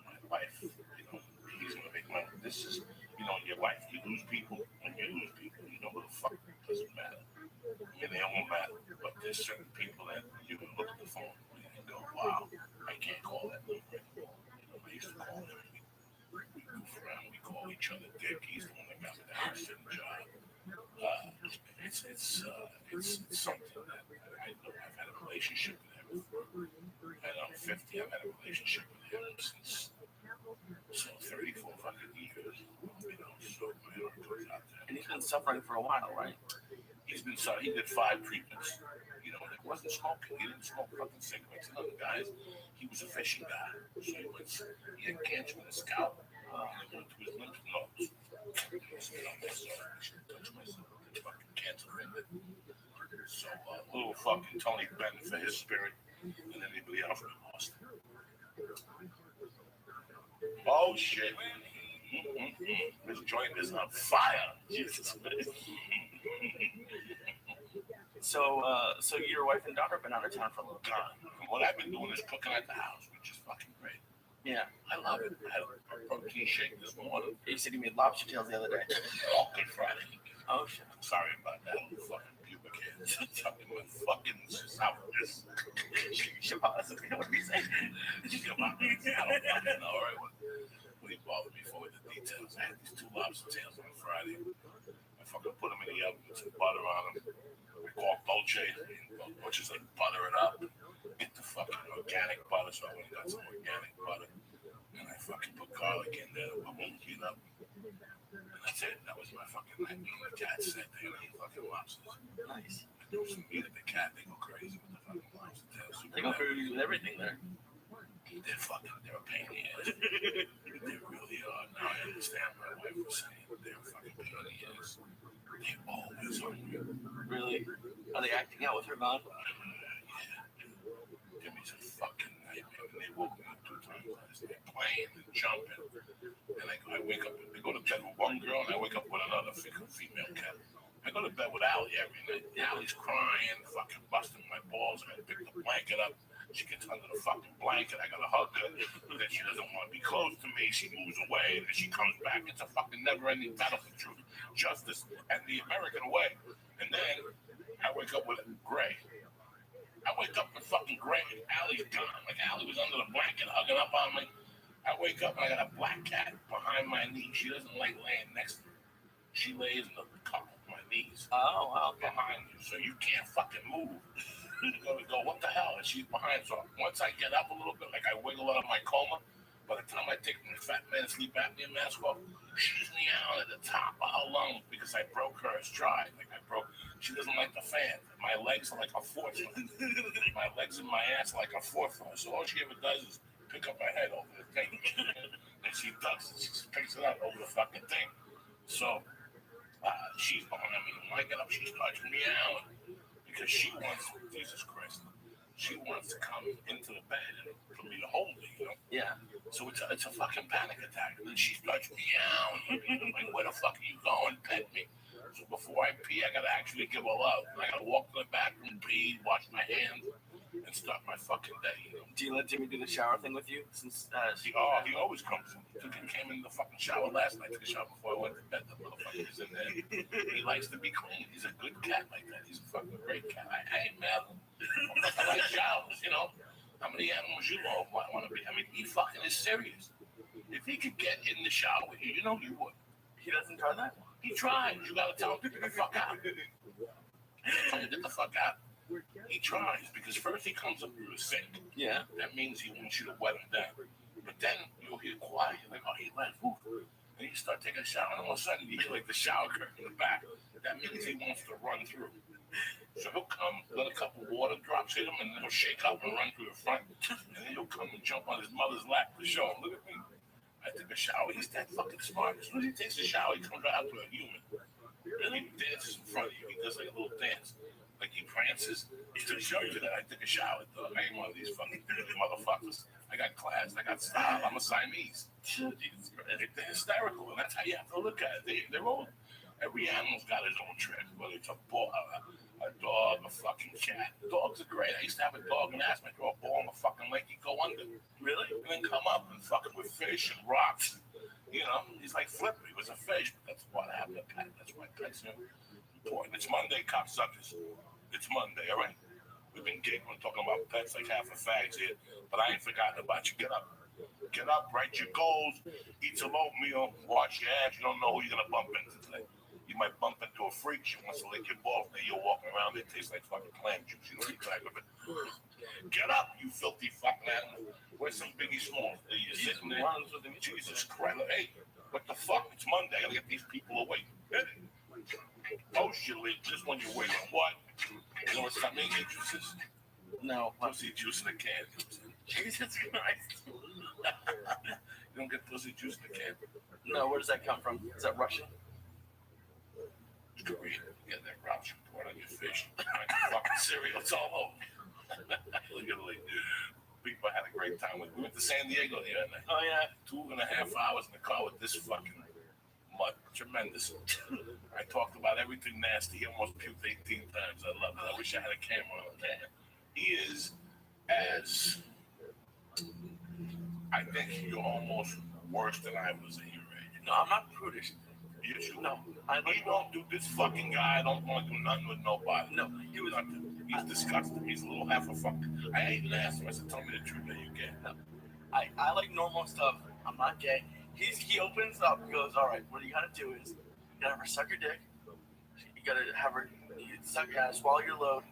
my wife. You know, he's gonna make money. This is, you know, in your life, you lose people and you lose people. You know, what the fuck doesn't matter. I mean, they all matter, but there's certain people that you can look at the phone and go, wow, I can't call that number anymore. You know, I used to call him. We goof around. We call each other dick. He's the one that got me the Houston job. It's something that I know. I've had a relationship with him and I'm 50. I've had a relationship with him since 34 fucking years. You know, so my heart goes out to him. And he's been suffering for a while, right? He did 5 treatments. You know, it wasn't smoking. He didn't smoke fucking cigarettes and other guys. He was a fishing guy. So he had cancer in his scalp. And it went to his lymph nodes. So, little fucking Tony Benton for his spirit, and anybody else we lost. Oh shit! This joint is on fire. Jesus Christ. So your wife and daughter have been out of town for a little God, what I've been doing is cooking at the house, which is fucking great. Yeah. I love it. I had a protein shake this morning. You said you made lobster tails the other day. Oh, good Friday. Oh shit. Sorry about that. Fucking pubic hair. Talking about fucking sourness. Shabazz, what are you saying? I don't fucking know, right? What he bothered me for with the details. I had these 2 lobster tails on Friday. I fucking put them in the oven with some butter on them. We call Dolce, which is like butter it up. Get the fucking organic butter, so I went and got some organic butter. And I fucking put garlic in there, heat up. And that's it. That was my fucking night. Me and the cat sat there and ate fucking lobsters. Nice. I do some meat at the cat, they go crazy with the fucking lobster tails. They go crazy with everything there. They're a pain in the ass. They really are. Now I understand my wife was saying they're a fucking pain in the ass. They always hungry. Really? Are they acting out with her gone? Yeah. Jimmy's a fucking nightmare. They woke me up 2 times last night, playing and jumping. And I wake up, I go to bed with one girl, and I wake up with another female cat. I go to bed with Allie every night. Allie's crying, fucking busting my balls. I gotta pick the blanket up. She gets under the fucking blanket. I gotta hug her. Then she doesn't want to be close to me. She moves away. Then she comes back. It's a fucking never-ending battle for truth, justice, and the American way. And then I wake up with Gray. I wake up with fucking Gray. Allie's gone. Like Allie was under the blanket, hugging up on me. I wake up and I got a black cat behind my knee. She doesn't like laying next to me. She lays in the cup of my knees. Oh, wow. Behind you, so you can't fucking move. You go, what the hell? And she's behind. So once I get up a little bit, like I wiggle out of my coma, by the time I take my fat man sleep apnea mask off, she's meowing at the top of her lungs because I broke her stride. She doesn't like the fan. My legs are like a 4th one. My legs and my ass are like a 4th one. So all she ever does is pick up my head over the thing. And she does it. She just picks it up over the fucking thing. So she's behind me. When I get up, she starts meowing. Because she wants, Jesus Christ, she wants to come into the bed and for me to hold her, you know? Yeah. So it's a fucking panic attack. And then she starts meowing. I'm like, where the fuck are you going? Pet me. So before I pee, I gotta actually give her love. I gotta walk to the bathroom, pee, wash my hands, and start my fucking day, you know? Do you let Jimmy do the shower thing with you? Since he always comes. He came in the fucking shower last night. Took a shower before I went to bed. The motherfucker is in there. He likes to be clean. He's a good cat like that. He's a fucking great cat. I ain't mad at him. I like showers, you know. How many animals you want to be? I mean, he fucking is serious. If he could get in the shower with you, you know you would. He doesn't try that? He tries. You gotta tell him to get the fuck out. Tell him to get the fuck out. He tries because first he comes up through the sink. Yeah. That means he wants you to wet him down. But then you'll hear quiet. You're like, oh, he left. Woo. And you start taking a shower, and all of a sudden you hear like the shower curtain in the back. That means he wants to run through. So he'll come, let a couple water drops hit him, and then he'll shake up and run through the front. And then he'll come and jump on his mother's lap to show him, look at me. I took a shower. He's that fucking smart. As soon as he takes a shower, he comes right out to a human. And he dances in front of you. He does like a little dance. Like he prances. He's to show you that I took a shower. I ain't one of these fucking motherfuckers. I got class. I got style. I'm a Siamese. They're hysterical. And that's how you have to look at it. They're all, every animal's got his own trick. Whether it's a dog, a fucking cat. Dogs are great. I used to have a dog and ask me to throw a ball in the fucking lake. He'd go under. Really? And then come up and fucking with fish and rocks. You know, he's like flipping. He was a fish, but that's what happened to pet. That's why pets are important. It's Monday, cocksuckers. It's Monday, all right? We've been giggling, talking about pets like half a fags here, but I ain't forgotten about you. Get up. Get up, write your goals, eat some oatmeal, wash your ass. You don't know who you're going to bump into today. You might bump into a freak. She wants to lick your balls. Then you're walking around. It tastes like fucking clam juice. You know what you're talking about? Get up, you filthy fucking animal. Where's some Biggie Smalls? You're sitting there. Jesus Christ. Hey, what the fuck? It's Monday. I gotta get these people away. Post your link just when you're waiting. What? You know what something juices? No. Pussy juice in a can. Jesus Christ. You don't get pussy juice in a can? No, where does that come from? Is that Russian? It's Korean. Get that Russian part on your fish. Fucking cereal. It's all over. Literally. People had a great time with. We went to San Diego the other night. Oh yeah. 2.5 hours in the car with this fucking mud. Tremendous. I talked about everything nasty. He almost puked 18 times. I love it. I wish I had a camera on him. He is as, I think you're almost worse than I was at your age. No, I'm not prudish. Yes, you No, he won't do this fucking guy. I don't want to do nothing with nobody. No, he was. He's disgusting. He's a little half a fuck. I even asked him. I said, "Tell me the truth that you get." I like normal stuff. I'm not gay. He opens up. He goes, all right. What you gotta do is you gotta have her suck your dick. You gotta have her swallow your load,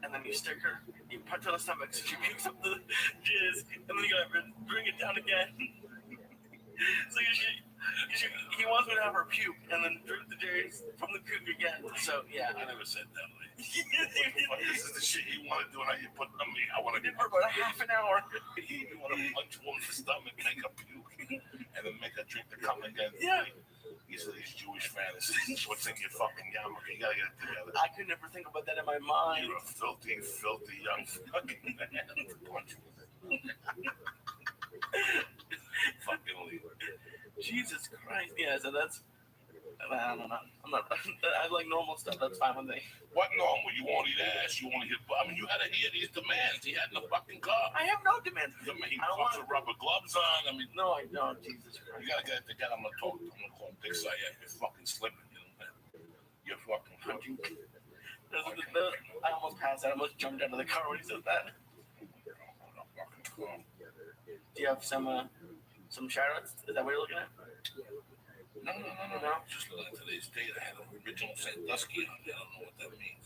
and then you stick her. You punch her on the stomach so she pukes up the jizz, and then you gotta bring it down again. So he wants me to have her puke and then drink the jizz from the puke again. So yeah, I never said that. This is the shit you want to do, and how you put on me. I want to for about a half an hour. You want to punch one in the stomach, make her puke, and then make her drink the cum again. Yeah. These are these Jewish fantasies. What's in your fucking yarmulke? You gotta get it together. I could never think about that in my mind. You're a filthy, filthy young fucking man. Punch fucking leave. Jesus Christ. Yeah, so that's, I don't know. I'm not, I like normal stuff. That's fine with me. What normal? You won't eat ass. You won't hit. I mean, you had to hear these demands. He had no fucking car. I have no demands. He I don't puts the rubber gloves on. I mean, no, I don't. Jesus Christ. you gotta get it together. I'm gonna talk. I'm gonna call him Dick Sayed. You're fucking slipping. You know that. You're fucking punching. I almost passed out. I almost jumped out of the car when he said that. Do you have some shout-outs? Is that what you're looking at? No. Just looking at today's date. I had an original Sandusky on there. I don't know what that means.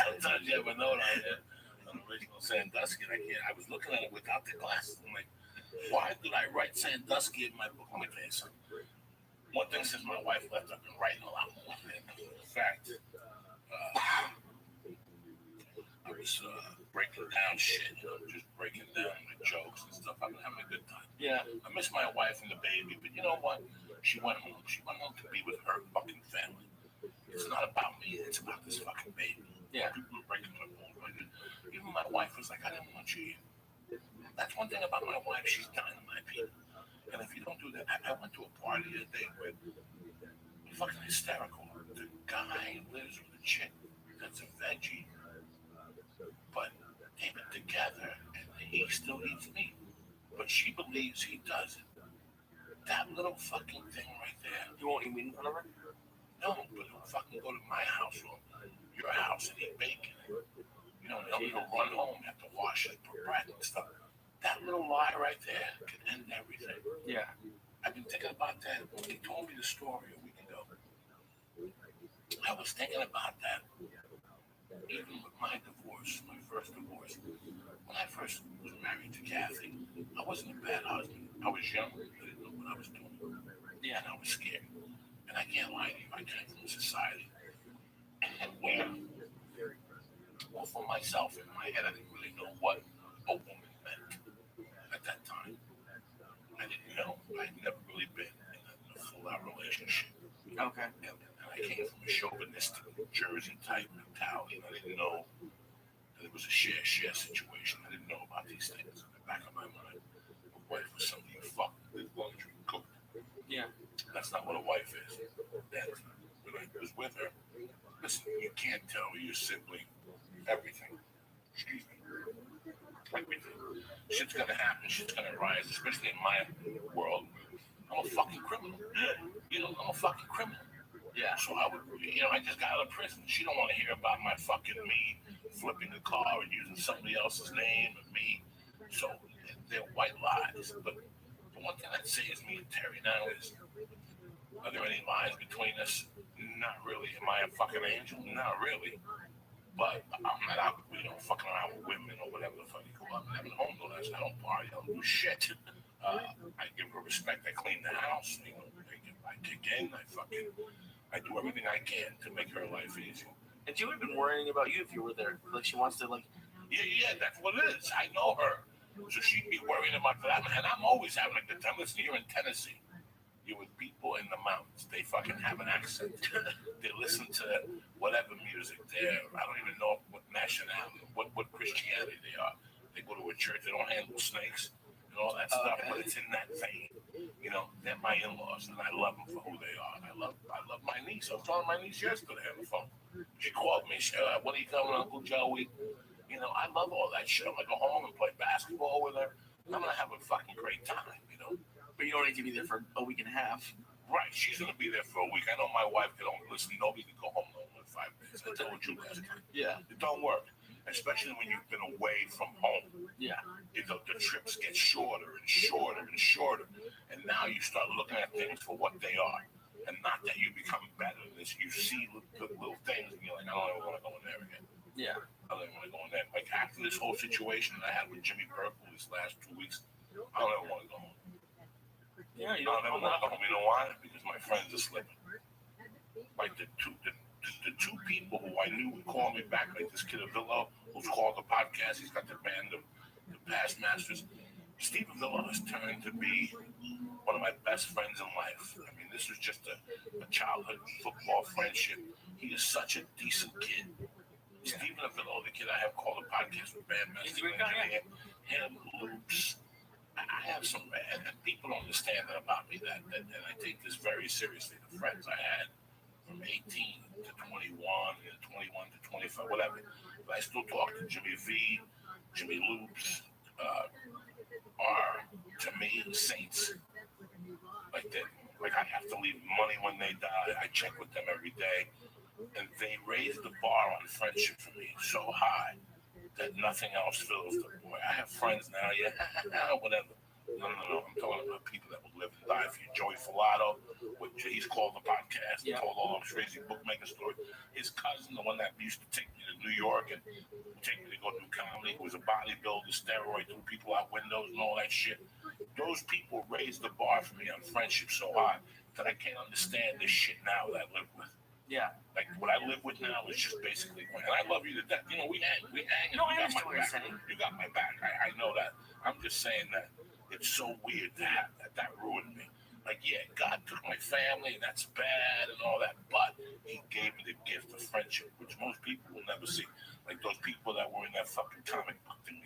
Sometimes you have a note on there. An original Sandusky. I was looking at it without the glasses. I'm like, why did I write Sandusky in my book? Let me tell you something. One thing since my wife left, I've been writing a lot more. In fact, I was breaking down shit, just breaking down the jokes and stuff. I've been having a good time. Yeah. I miss my wife and the baby, but you know what? She went home. She went home to be with her fucking family. It's not about me. It's about this fucking baby. Yeah. People are breaking my bones. Even my wife was like, I didn't want you here. That's one thing about my wife. She's dying my people. And if you don't do that, I went to a party the other day where fucking hysterical. The guy lives with a chick that's a veggie, but they've been together and he still eats meat. But she believes he doesn't. That little fucking thing right there. You won't eat meat in front of her? No, but he'll fucking go to my house or your house and eat bacon. You know, he'll run home, have to wash it, put bread and stuff. That little lie right there can end everything. Yeah. I've been thinking about that. When he told me the story a week ago, I was thinking about that. Even with my divorce, my first divorce, when I first was married to Kathy, I wasn't a bad husband. I was young. I didn't know what I was doing. Yeah, and I was scared. And I can't lie to you. I came from society. And where, well, for myself, in my head, I didn't really know what a woman meant at that time. I didn't know. I'd never really been in a full-out relationship. Okay. And I came from a chauvinistic Jersey type mentality, and I didn't know that it was a share situation. I didn't know about these things in the back of my mind. A wife was somebody you fucked with, laundry, cooked. Yeah. That's not what a wife is. And when I was with her, listen, you can't tell your sibling everything. Excuse me. Everything. Shit's gonna happen. Shit's gonna rise, especially in my world. I'm a fucking criminal. You know, I'm a fucking criminal. Yeah. So I would, I just got out of prison. She don't want to hear about my fucking me flipping the car and using somebody else's name and me. So they're white lies. But the one thing I'd say is me and Terry now is, are there any lies between us? Not really. Am I a fucking angel? Not really. But I'm not out, fucking around with women or whatever the fuck you call it. I'm having home donuts. I don't party. I don't do shit. I give her respect. I clean the house. I kick in. I do everything I can to make her life easy. And she would have been worrying about you if you were there. Like, she wants to, like... Yeah, that's what it is. I know her. So she'd be worrying about that. And I'm always having a good time. Listen, you're in Tennessee. You're with people in the mountains. They fucking have an accent. They listen to whatever music. I don't even know what nationality, what Christianity they are. They go to a church. They don't handle snakes and all that stuff. But it's in that vein. You know, they're my in-laws, and I love them for who they are. And I love my niece. I was talking to my niece yesterday on the phone. She called me. She said, "What are you coming, Uncle Joey?" You know, I love all that shit. I'm gonna go home and play basketball with her. I'm gonna have a fucking great time. You know. But you don't need to be there for a week and a half. Right, she's gonna be there for a week. I know my wife can only listen. Nobody can go home no more than 5 days. I told you last time. Yeah. It don't work, especially when you've been away from home. Yeah. The trips get shorter and shorter and shorter, and now you start looking at things for what they are, and not that you become better. This you see little things, and you're like, I don't ever want to go in there again. Yeah. I don't ever want to go in there. Like after this whole situation that I had with Jimmy Purple these last 2 weeks, I don't ever want to go home. Yeah, you I don't don't ever want to go home. You know why? Because my friends are slipping. Like the two people who I knew would call me back, like this kid Avillo, who's called the podcast. He's got the band of the Past Masters. Steve Avillo has turned to be one of my best friends in life. I mean, this was just a childhood football friendship. He is such a decent kid. Stephen Avillo, the kid I have called the podcast with Band Master, him, Loops. I have some, and people don't understand that about me, and I take this very seriously. The friends I had from 18 to 21, 21 to 25, whatever. But I still talk to Jimmy V, Jimmy Loops, are, to me, saints. Like that. Like I have to leave money when they die. I check with them every day. And they raise the bar on friendship for me so high that nothing else fills the void. I have friends now, whatever. No. I'm talking about people that will live and die for you. Joey Filato, he's called the podcast. He told all those crazy bookmaker stories. His cousin, the one that used to take me to New York and take me to go do comedy, who was a bodybuilder, steroid, threw people out windows and all that shit. Those people raised the bar for me on friendship so high that I can't understand this shit now that I live with. Yeah. Like what I live with now is just basically, and I love you to death. You know, we hang. And no, you I got my understand back. what you're saying. You got my back. I know that. I'm just saying that it's so weird to have that. That ruined me. Like, yeah, God took my family, and that's bad and all that, but He gave me the gift of friendship, which most people will never see. Like those people that were in that fucking comic book thing,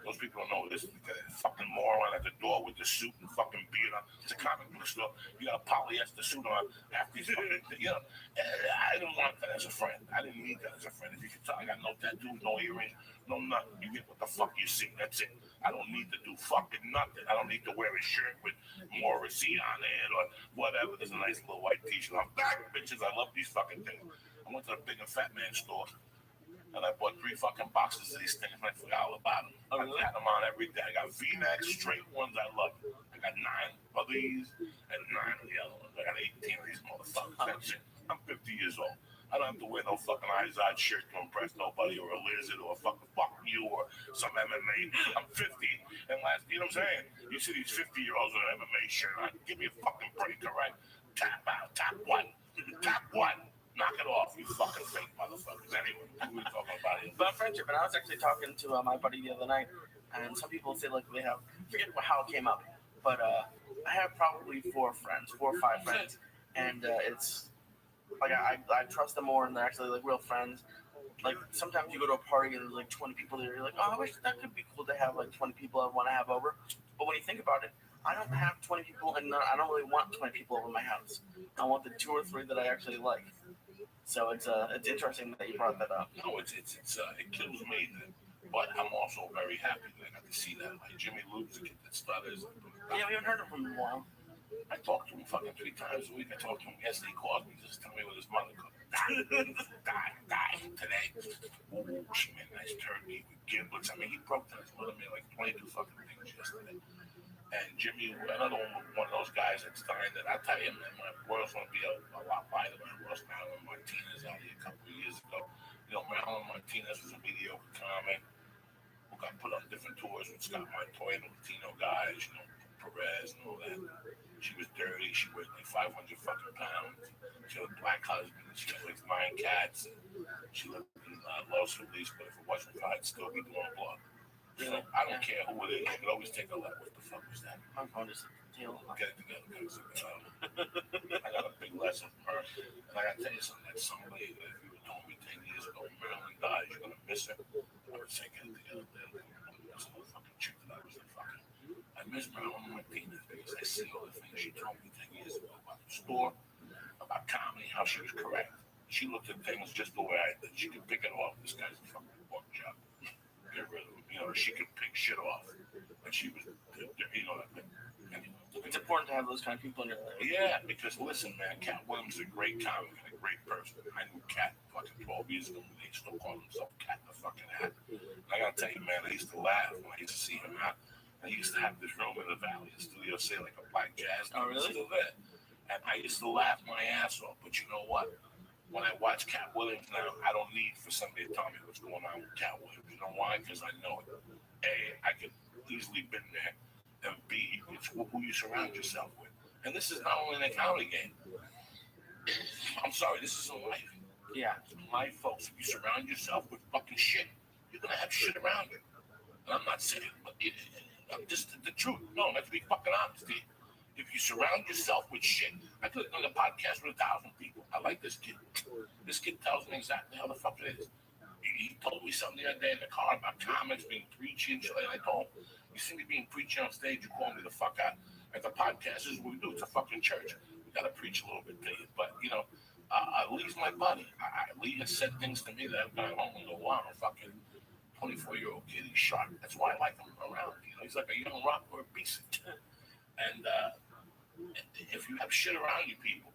those people don't know this. Because fucking moron at the door with the suit and fucking beard on. It's a comic book store. You got a polyester suit on. After these fucking, I didn't want that as a friend. I didn't need that as a friend. If you can tell, I got no tattoos, no earrings, no nothing. You get what the fuck you see. That's it. I don't need to do fucking nothing. I don't need to wear a shirt with Morrissey on it or whatever. There's a nice little white t-shirt. I'm back, bitches. I love these fucking things. I went to the Big and Fat Man store and I bought 3 fucking boxes of these things and I forgot all about them. I had them on every day. I got V-necks, straight ones. I love them. I got 9 of these and 9 of the other ones. I got 18 of these motherfuckers. That's it. I'm 50 years old. I don't have to wear no fucking Izod shirt to impress nobody or a lizard or a fucking fuck you or some MMA. I'm 50. And you know what I'm saying? You see these 50-year-olds with an MMA shirt on. Give me a fucking break, all right? Tap out. Tap one. Tap one. Knock it off, you fucking fake motherfuckers. Anyway, we were talking about it. About friendship, and I was actually talking to my buddy the other night, and some people say like they have, forget how it came up, but I have probably 4 or 5 friends, and it's like I trust them more, and they're actually like real friends. Like sometimes you go to a party and there's like 20 people there, you're like, oh, I wish that could be cool to have like 20 people I want to have over. But when you think about it, I don't have 20 people, and I don't really want 20 people over my house. I want the 2 or 3 that I actually like. So it's interesting that you brought that up. No, it kills me, but I'm also very happy that I got to see that. Like Jimmy Loops, the kid that stutters. Yeah, we haven't heard from him in a while. I talk to him fucking 3 times a week. I talked to him yesterday. He called me just tell me what his mother cooked. Die today. Ooh, she made a nice turkey with giblets. I mean, he broke down. His mother made like 22 fucking things yesterday. And Jimmy, another one of those guys that's dying that I tell you, man, my world's going to be a lot wider. My world's Marilyn Martinez out here a couple of years ago. You know, Marilyn Martinez was a mediocre comic who got put on different tours with Scott Montoya and Latino guys, you know, Perez and all that. She was dirty. She weighed like 500 fucking pounds. She had a black husband. She had like 9 cats. And she lived in Los Feliz, but if it wasn't for her, I'd still be doing blood. So I don't care who it is. You can always take a look. What the fuck was that? My phone just deal. Get it together, guys. I got a big lesson from her. And I got to tell you something. That's some lady that if you were told me 10 years ago, Marilyn dies, you're going to miss her. I would say get it together. That's the fucking chick that I was the fucking. I miss Marilyn on my penis because I see all the things she told me 10 years ago about the store, about comedy, how she was correct. She looked at things just the way I did. She could pick it off. This guy's a fucking pork chop. Get rid of him. You know, she could pick shit off. And she was, you know, anyway. It's important to have those kind of people in your life. Yeah, because listen, man, Cat Williams is a great comic and a great person. I knew Cat fucking 12 years ago when they still called himself Cat in the fucking hat. And I gotta tell you, man, I used to laugh when I used to see him out. I used to have this room in the Valley, the studio, say like a black jazz. Oh, really? Still there. And I used to laugh my ass off. But you know what? When I watch Cat Williams now, I don't need for somebody to tell me what's going on with Cat Williams. You know why? Because I know it. A, I could easily been there. And B, it's who you surround yourself with. And this is not only an comedy game. I'm sorry, this is in life. Yeah. Life, folks, if you surround yourself with fucking shit, you're going to have shit around you. And I'm not saying, but I'm just the truth. No, let's be fucking honest here. If you surround yourself with shit, I could have done a podcast with 1,000 people. I like this kid. This kid tells me exactly how the fuck it is. He told me something the other day in the car about comics being preachy and shit. And I told him, you see me being preachy on stage, you call me the fuck out. At the podcast, this is what we do. It's a fucking church. We got to preach a little bit to you. But, you know, Lee's my buddy. Lee has said things to me that I've gone home and go, wow, a fucking 24-year-old kid. He's sharp. That's why I like him around. You know, he's like a young rock or a beast. And if you have shit around you, people,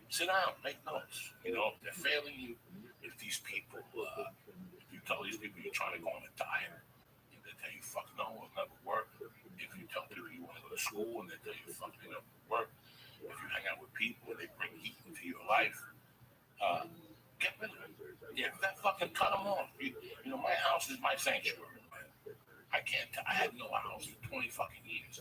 sit down, make notes. You know, if they're failing you, if these people, if you tell these people you're trying to go on a diet, and they tell you, fuck no, it'll never work. If you tell people you want to go to school and they tell you, fuck, it'll never work. If you hang out with people and they bring heat into your life, get rid of it. Yeah, that fucking cut them off. You know, my house is my sanctuary, man. I had no house for 20 fucking years.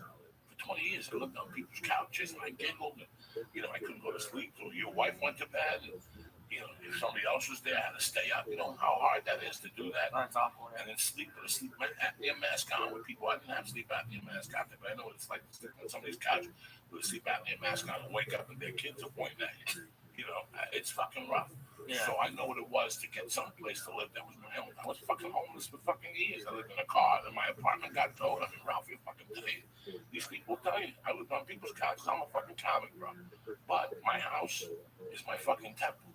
20 years, I lived on people's couches and I giggled. And, you know, I couldn't go to sleep till your wife went to bed. And, you know, if somebody else was there, I had to stay up. You know how hard that is to do that. That's awful. And then sleep with a sleep apnea mask on with people. I didn't have sleep apnea mask on, but I know what it's like to sleep on somebody's couch with a sleep apnea mask on and wake up and their kids are pointing at you. You know, it's fucking rough. Yeah. So I know what it was to get someplace to live that was my own. I was fucking homeless for fucking years. I lived in a car and my apartment got towed. I mean, Ralph, you'll fucking tell you. These people tell you, I lived on people's couches. I'm a fucking comic, bro. But my house is my fucking temple.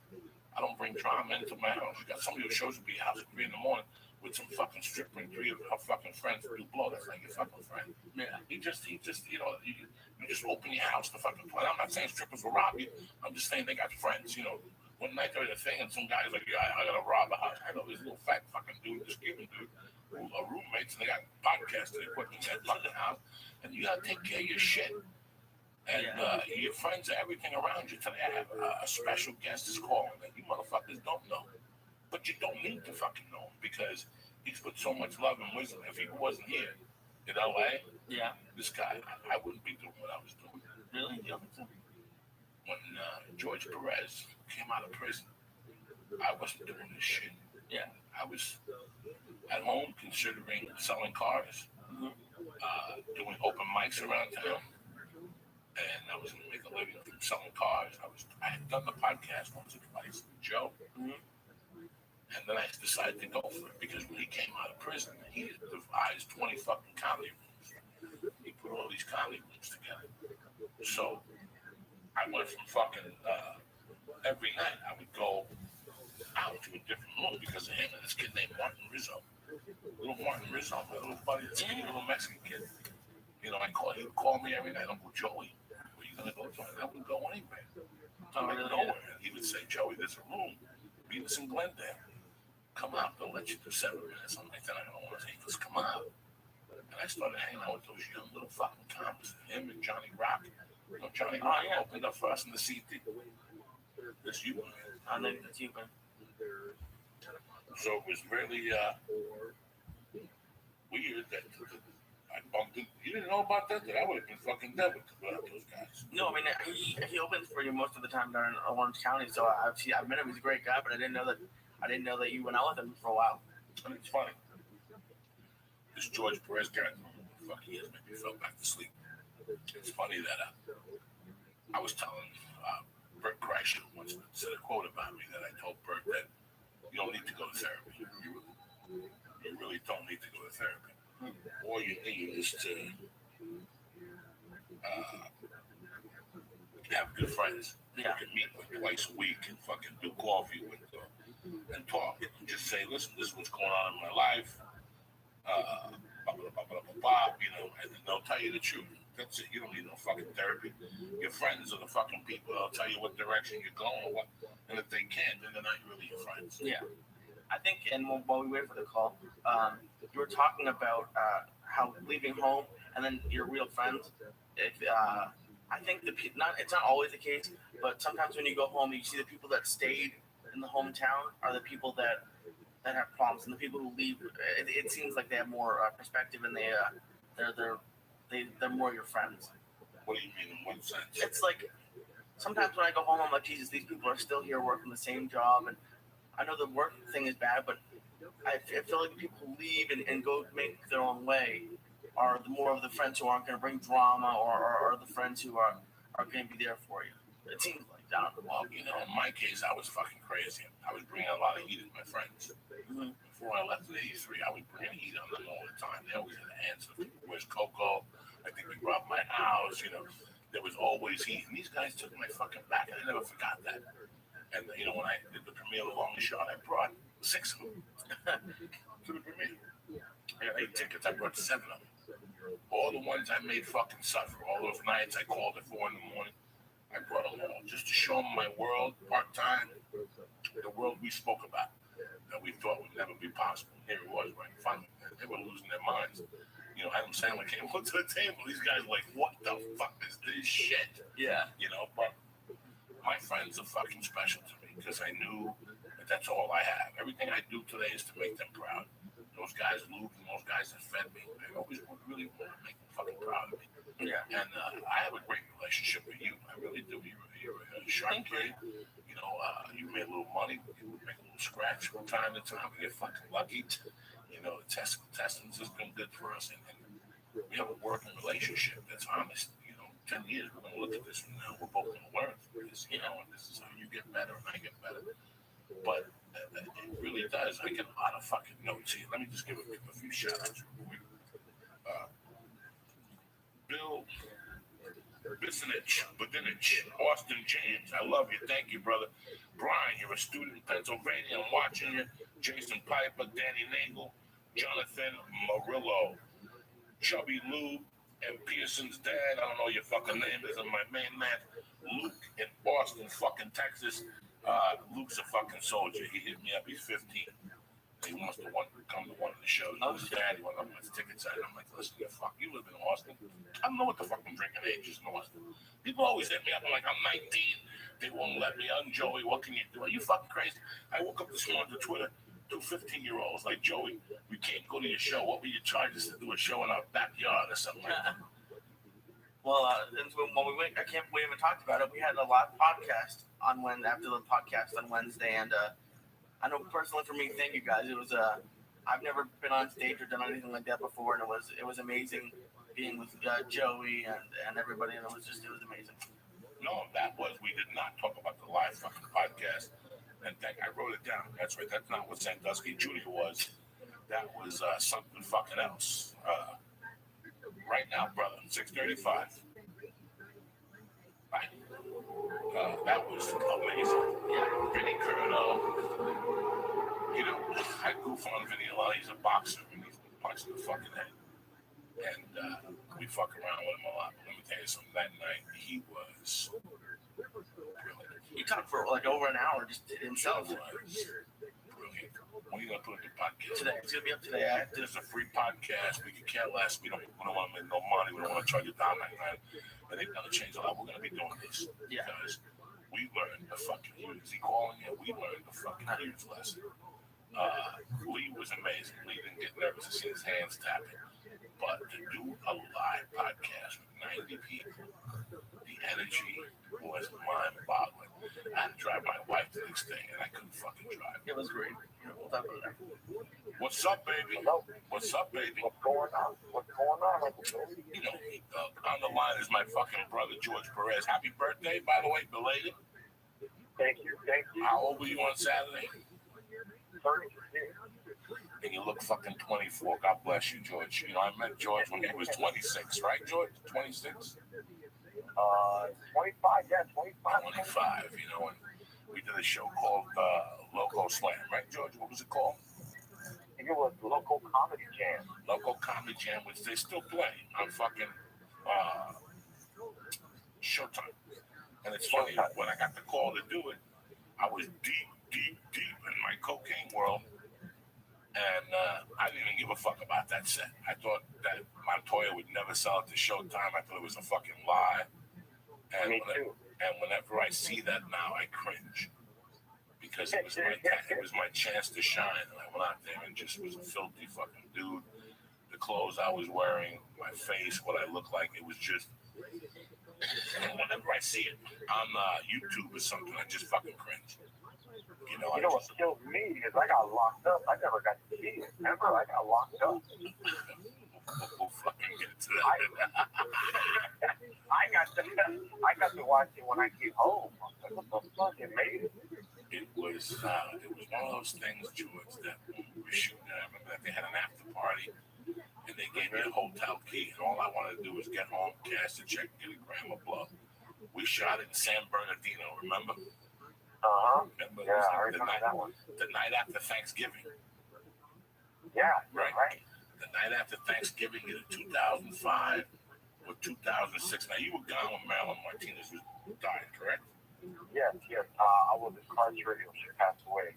I don't bring drama into my house. You got somebody who shows up at your house at 3 in the morning with some fucking stripper and 3 of her fucking friends do blow. That's like your fucking friend. Yeah. You just, you know, you just open your house to fucking play. I'm not saying strippers will rob you. I'm just saying they got friends, you know. One night there was a thing and some guy's like, yeah, I gotta rob a house. I know this little fat fucking dude, this Cuban dude, who are roommates, and they got podcasting equipment in that fucking house. And you gotta take care of your shit. And your friends are everything around you. Today I have a special guest is calling that you motherfuckers don't know. But you don't need to fucking know him because he's put so much love and wisdom. If he wasn't here in LA, yeah, this guy, I wouldn't be doing what I was doing. Really? Yeah. When George Perez came out of prison, I wasn't doing this shit. Yeah, I was at home considering selling cars, doing open mics around town, and I was going to make a living from selling cars. I had done the podcast once or twice with Joe, and then I decided to go for it because when he came out of prison, he devised 20 fucking comedy rooms. He put all these comedy rooms together. So I went from fucking every night I would go out to a different room because of him and this kid named Martin Rizzo. Little Martin Rizzo, my little buddy, this skinny little Mexican kid. You know, he would call me every night, Uncle Joey, where you gonna go to? I wouldn't go anywhere. Nowhere. He would say, Joey, there's a room. Meet us in Glendale. Come out, they'll let you do 7 minutes. I'm like, then I don't want to take this, come out. And I started hanging out with those young little fucking comics, him and Johnny Rock. You know, Johnny Rock opened up for us in the CD. This you, I know that's you, man. So it was really weird that I bumped into. You didn't know about that? That I would have been fucking dead without those guys. No, I mean he opens for you most of the time down in Orange County. So I've met him. He's a great guy, but I didn't know that you went out with him for a while. I mean, it's funny. this George Perez guy, fuck he is, maybe fell back to sleep. It's funny that I was telling Bert Kreischer once said a quote about me that I told Bert that you don't need to go to therapy. You really don't need to go to therapy. All you need is to have good friends. You can meet with twice a week and fucking do coffee with and talk and just say, listen, this is what's going on in my life. You know, and they'll tell you the truth. That's it. You don't need no fucking therapy. Your friends are the fucking people that'll tell you what direction you're going or what. And if they can't, then they're not really your friends. Yeah. I think, and while we wait for the call, you were talking about how leaving home and then your real friends. If I think it's not always the case, but sometimes when you go home, you see the people that stayed in the hometown are the people that have problems, and the people who leave, it seems like they have more perspective, and they're more your friends. What do you mean in what sense? It's like sometimes when I go home, I'm like, Jesus, these people are still here working the same job, and I know the work thing is bad, but I feel like the people who leave and go make their own way are the more of the friends who aren't going to bring drama or the friends who are going to be there for you. It seems like that. Well, you know, in my case, I was fucking crazy. I was bringing a lot of heat with my friends. Mm-hmm. Before I left in '83, I was bringing heat on them all the time. They always had an answer. Where's Coco? I think you robbed my house. You know, there was always heat. And these guys took my fucking back, and I never forgot that. And, you know, when I did the premiere of Long Shot, I brought 6 of them to the premiere. I got 8 tickets. I brought 7 of them. All the ones I made fucking suffer. All those nights I called at 4 in the morning. I brought them all just to show them my world, part-time, the world we spoke about, that we thought would never be possible. Here it was, right in front of them. They were losing their minds. You know, Adam Sandler came up to the table. These guys were like, what the fuck is this shit? Yeah. You know, but my friends are fucking special to me because I knew that that's all I have. Everything I do today is to make them proud. Those guys, Luke, and those guys that fed me, I always really want to make them fucking proud of me. Yeah. And I have a great relationship with you. I really do. You're a sharp kid. You know, you made a little money. You make a little scratch from time to time. We get fucking lucky. You know, the testings has been good for us. And we have a working relationship that's honest. You know, 10 years, we're going to look at this and now we're both going to learn from this, you know, and this is how you get better and I get better. But it really does. I get a lot of fucking notes here. Let me just give a few shout outs real quick. Bill Bisinich, Austin James, I love you. Thank you, brother. Brian, you're a student in Pennsylvania. I'm watching you. Jason Piper, Danny Nagel, Jonathan Murillo, Chubby Lou, and Pearson's dad. I don't know your fucking name. This is my main man, Luke in Boston, fucking Texas. Luke's a fucking soldier. He hit me up. He's 15. He wants to come to one of the shows. His dad, he wanted his tickets out. I'm like, listen, fuck, you live in Austin. I don't know what the fucking drinking age is in Austin. People always hit me up. I'm like, I'm 19. They won't let me. I'm Joey. What can you do? Are you fucking crazy? I woke up this morning to Twitter. 2 15-year-olds like, Joey, we can't go to your show. What will you charge us to do a show in our backyard or something like that? Well, when we went, we haven't talked about it. We had a live podcast after the podcast on Wednesday, and I know personally for me, thank you guys. It was I've never been on stage or done anything like that before, and it was amazing being with Joey and everybody, and it was amazing. No, we did not talk about the live fucking podcast. And I wrote it down. That's right. That's not what Sandusky Jr. was. That was something fucking else. Right now, brother, 6:35. Right. That was amazing. Vinny Curto. You know, I goof on Vinny a lot. He's a boxer and he's punched in the fucking head. And we fuck around with him a lot. But let me tell you something. That night, he was brilliant. He talked for like over an hour just himself. Brilliant. When are you going to put the podcast? Today. It's going to be up today. There's a free podcast. We can care less. We don't want to make no money. We don't want to charge you down that night. But they're going to change a lot. We're going to be doing this. Yeah. Because we learned the fucking huge. Is he calling it? We learned the fucking huge lesson. Lee was amazing. Lee didn't get nervous to see his hands tapping. But to do a live podcast with 90 people, the energy was mind-boggling. I had to drive my wife to this thing, and I couldn't fucking drive. It was great. We'll talk about that. What's up, baby? Hello. What's up, baby? What's going on? What's going on, Uncle Joe? You know, on the line is my fucking brother, George Perez. Happy birthday, by the way, belated. Thank you. Thank you. How old were you on Saturday? 36. And you look fucking 24. God bless you, George. You know, I met George when he was 26, right, George? 26? 25, yeah, 25. 25, you know, and we did a show called Loco Slam, right, George? What was it called? I think it was Local Comedy Jam. Local Comedy Jam, which they still play on fucking Showtime. And it's funny, when I got the call to do it, I was deep in my cocaine world. And I didn't even give a fuck about that set. I thought that Montoya would never sell it to Showtime. I thought it was a fucking lie. And Me too. And whenever I see that now, I cringe. Because it was my chance to shine. And I went out there and just was a filthy fucking dude. The clothes I was wearing, my face, what I looked like, it was just... And whenever I see it on YouTube or something, I just fucking cringe. You know what killed me is I got locked up. I never got to see it. Remember, I got locked up. We'll fucking get to that. I got to watch it when I get home. What the fuck? It made it. It was one of those things, George, that when we were shooting, I remember that they had an after party, and they gave me a hotel key, and all I wanted to do was get home, cash the check, get a gram of blood. We shot it in San Bernardino, remember? Remember, yeah, I remember that one. The night after Thanksgiving. Yeah, right. The night after Thanksgiving, either 2005 or 2006. Now, you were gone when Marilyn Martinez died, correct? Yes. I was incarcerated when she passed away.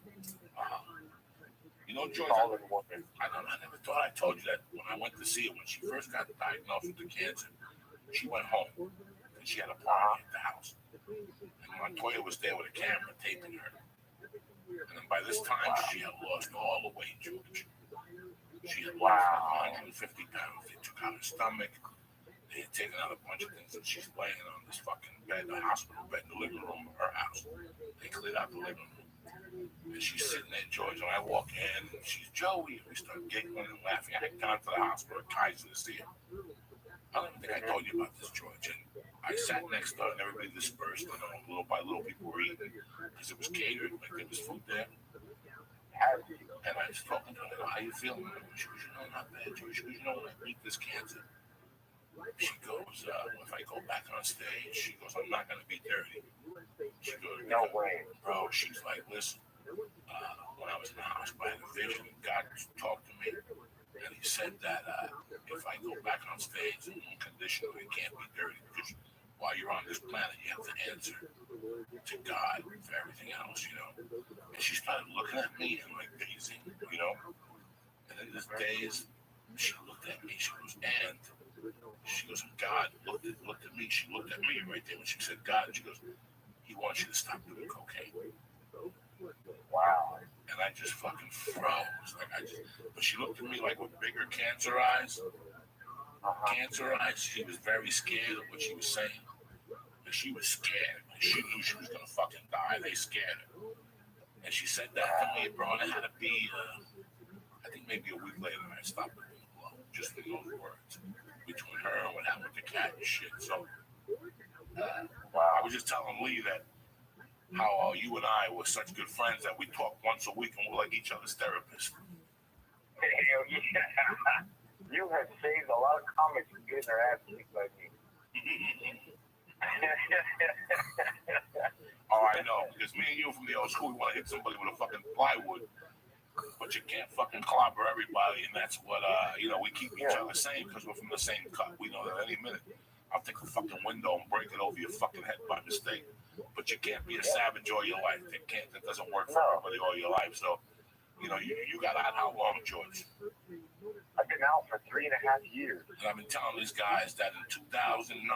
You know, George, I never thought I told you that when I went to see her, when she first got diagnosed with the cancer, she went home and she had a party at the house. And Montoya was there with a camera taping her. And then by this time, she had lost all the weight, George. She had lost 150 pounds. They took out her stomach. They had taken out a bunch of things, and she's laying on this fucking bed, the hospital bed in the living room of her house. They cleared out the living room. And she's sitting there, George, and I walk in, and she's Joey. We start giggling and laughing. I had gone to the hospital at Kaiser to see her. I don't think I told you about this, George. And I sat next to her, and everybody dispersed. You know, little by little, people were eating because it was catered, like there was food there. And I was talking to her, how you feeling? She goes, you know, not bad, George. She goes, you know, when I beat this cancer, she goes, if I go back on stage, she goes, I'm not going to be dirty. She goes, no way. Bro, she's like, listen, when I was in the hospital, I had a vision, God talked to me, and he said that if I go back on stage in one condition, I can't be dirty, because while you're on this planet, you have to answer to God for everything else, you know. And she started looking at me and like dazing, you know. And then this daze, she looked at me, she goes, and she goes, God looked at me. She looked at me right there when she said God. And she goes, he wants you to stop doing cocaine. Wow. And I just fucking froze. But she looked at me like with bigger cancer eyes. Cancer eyes. She was very scared of what she was saying. And she was scared. She knew she was going to fucking die. They scared her. And she said that to me, bro. And it had to be, I think maybe a week later, I stopped doing the blow. Just with those words. Between her and what happened with the cat and shit. So, I was just telling Lee that how you and I were such good friends that we talk once a week and we're like each other's therapists. Hell yeah. You have saved a lot of comics from getting their ass kicked by me. Oh, I know. Because me and you from the old school, we want to hit somebody with a fucking plywood. But you can't fucking clobber everybody, and that's what, we keep each other sane because we're from the same cut. We know that any minute I'll take a fucking window and break it over your fucking head by mistake. But you can't be a savage all your life. That doesn't work for everybody all your life. So, you got out how long, George? I've been out for 3.5 years. And I've been telling these guys that in 2009, 10,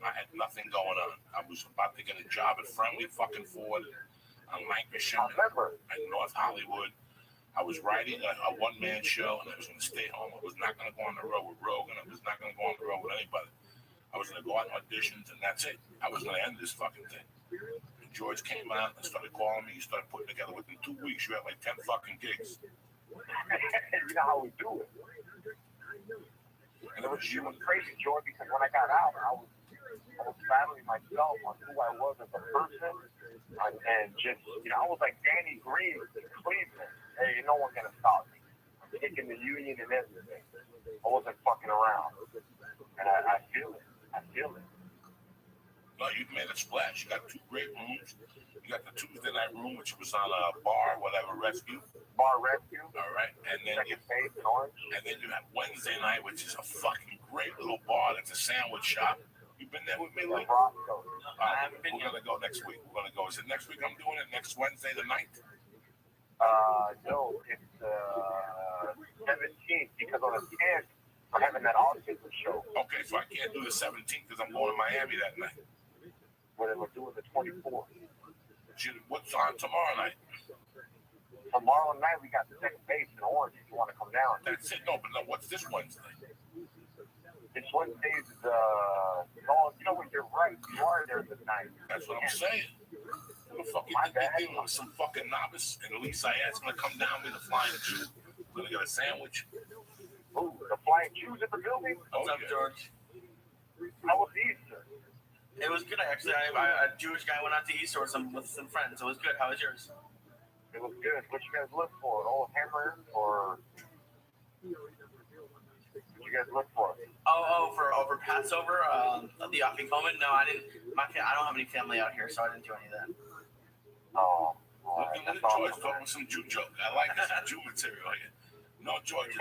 I had nothing going on. I was about to get a job at Friendly fucking Ford on Lancashire in North Hollywood. I was writing a one-man show, and I was going to stay home. I was not going to go on the road with Rogan. I was not going to go on the road with anybody. I was going to go out on auditions, and that's it. I was going to end this fucking thing. And George came out and started calling me. He started putting together within 2 weeks. You had like 10 fucking gigs. You know how we do it. And it was crazy, Joy, because when I got out, I was battling myself on who I was as a person, and just, I was like Danny Green in Cleveland. Hey, no one gonna stop me. I'm taking the union and everything. I wasn't fucking around, and I feel it. No, you've made a splash. You got 2 great rooms. You got the Tuesday night room, which was on a bar, whatever, Rescue. Bar Rescue. All right, and then you have Wednesday night, which is a fucking great little bar. That's a sandwich shop. You've been there with me, Lee? I haven't been. We're gonna go next week. Is it next week? I'm doing it next Wednesday the 9th. No, it's 17th because on the 10th we're having that autism show. Okay, so I can't do the 17th because I'm going to Miami that night. We're doing the 24th. What's on tomorrow night? Tomorrow night we got the second base in Orange. If you want to come down. That's it. No, but what's this Wednesday? This Wednesday is you know what? You're right. You are there the night. That's what I'm saying. Who the fuck you think they're dealing with? Some fucking novice? And at least I asked him to come down with a flying shoe. We're gonna get a sandwich. Ooh, the flying shoes at the building? What's up, George? How was Easter? It was good, actually. A Jewish guy went out to Easter with some friends. It was good. How was yours? It was good. What you guys look for? An old hammer or what you guys look for? For Passover, the Afikomen? No, I didn't. I don't have any family out here, so I didn't do any of that. Oh, look at George talking some Jew joke. I like this Jew material here. No, George.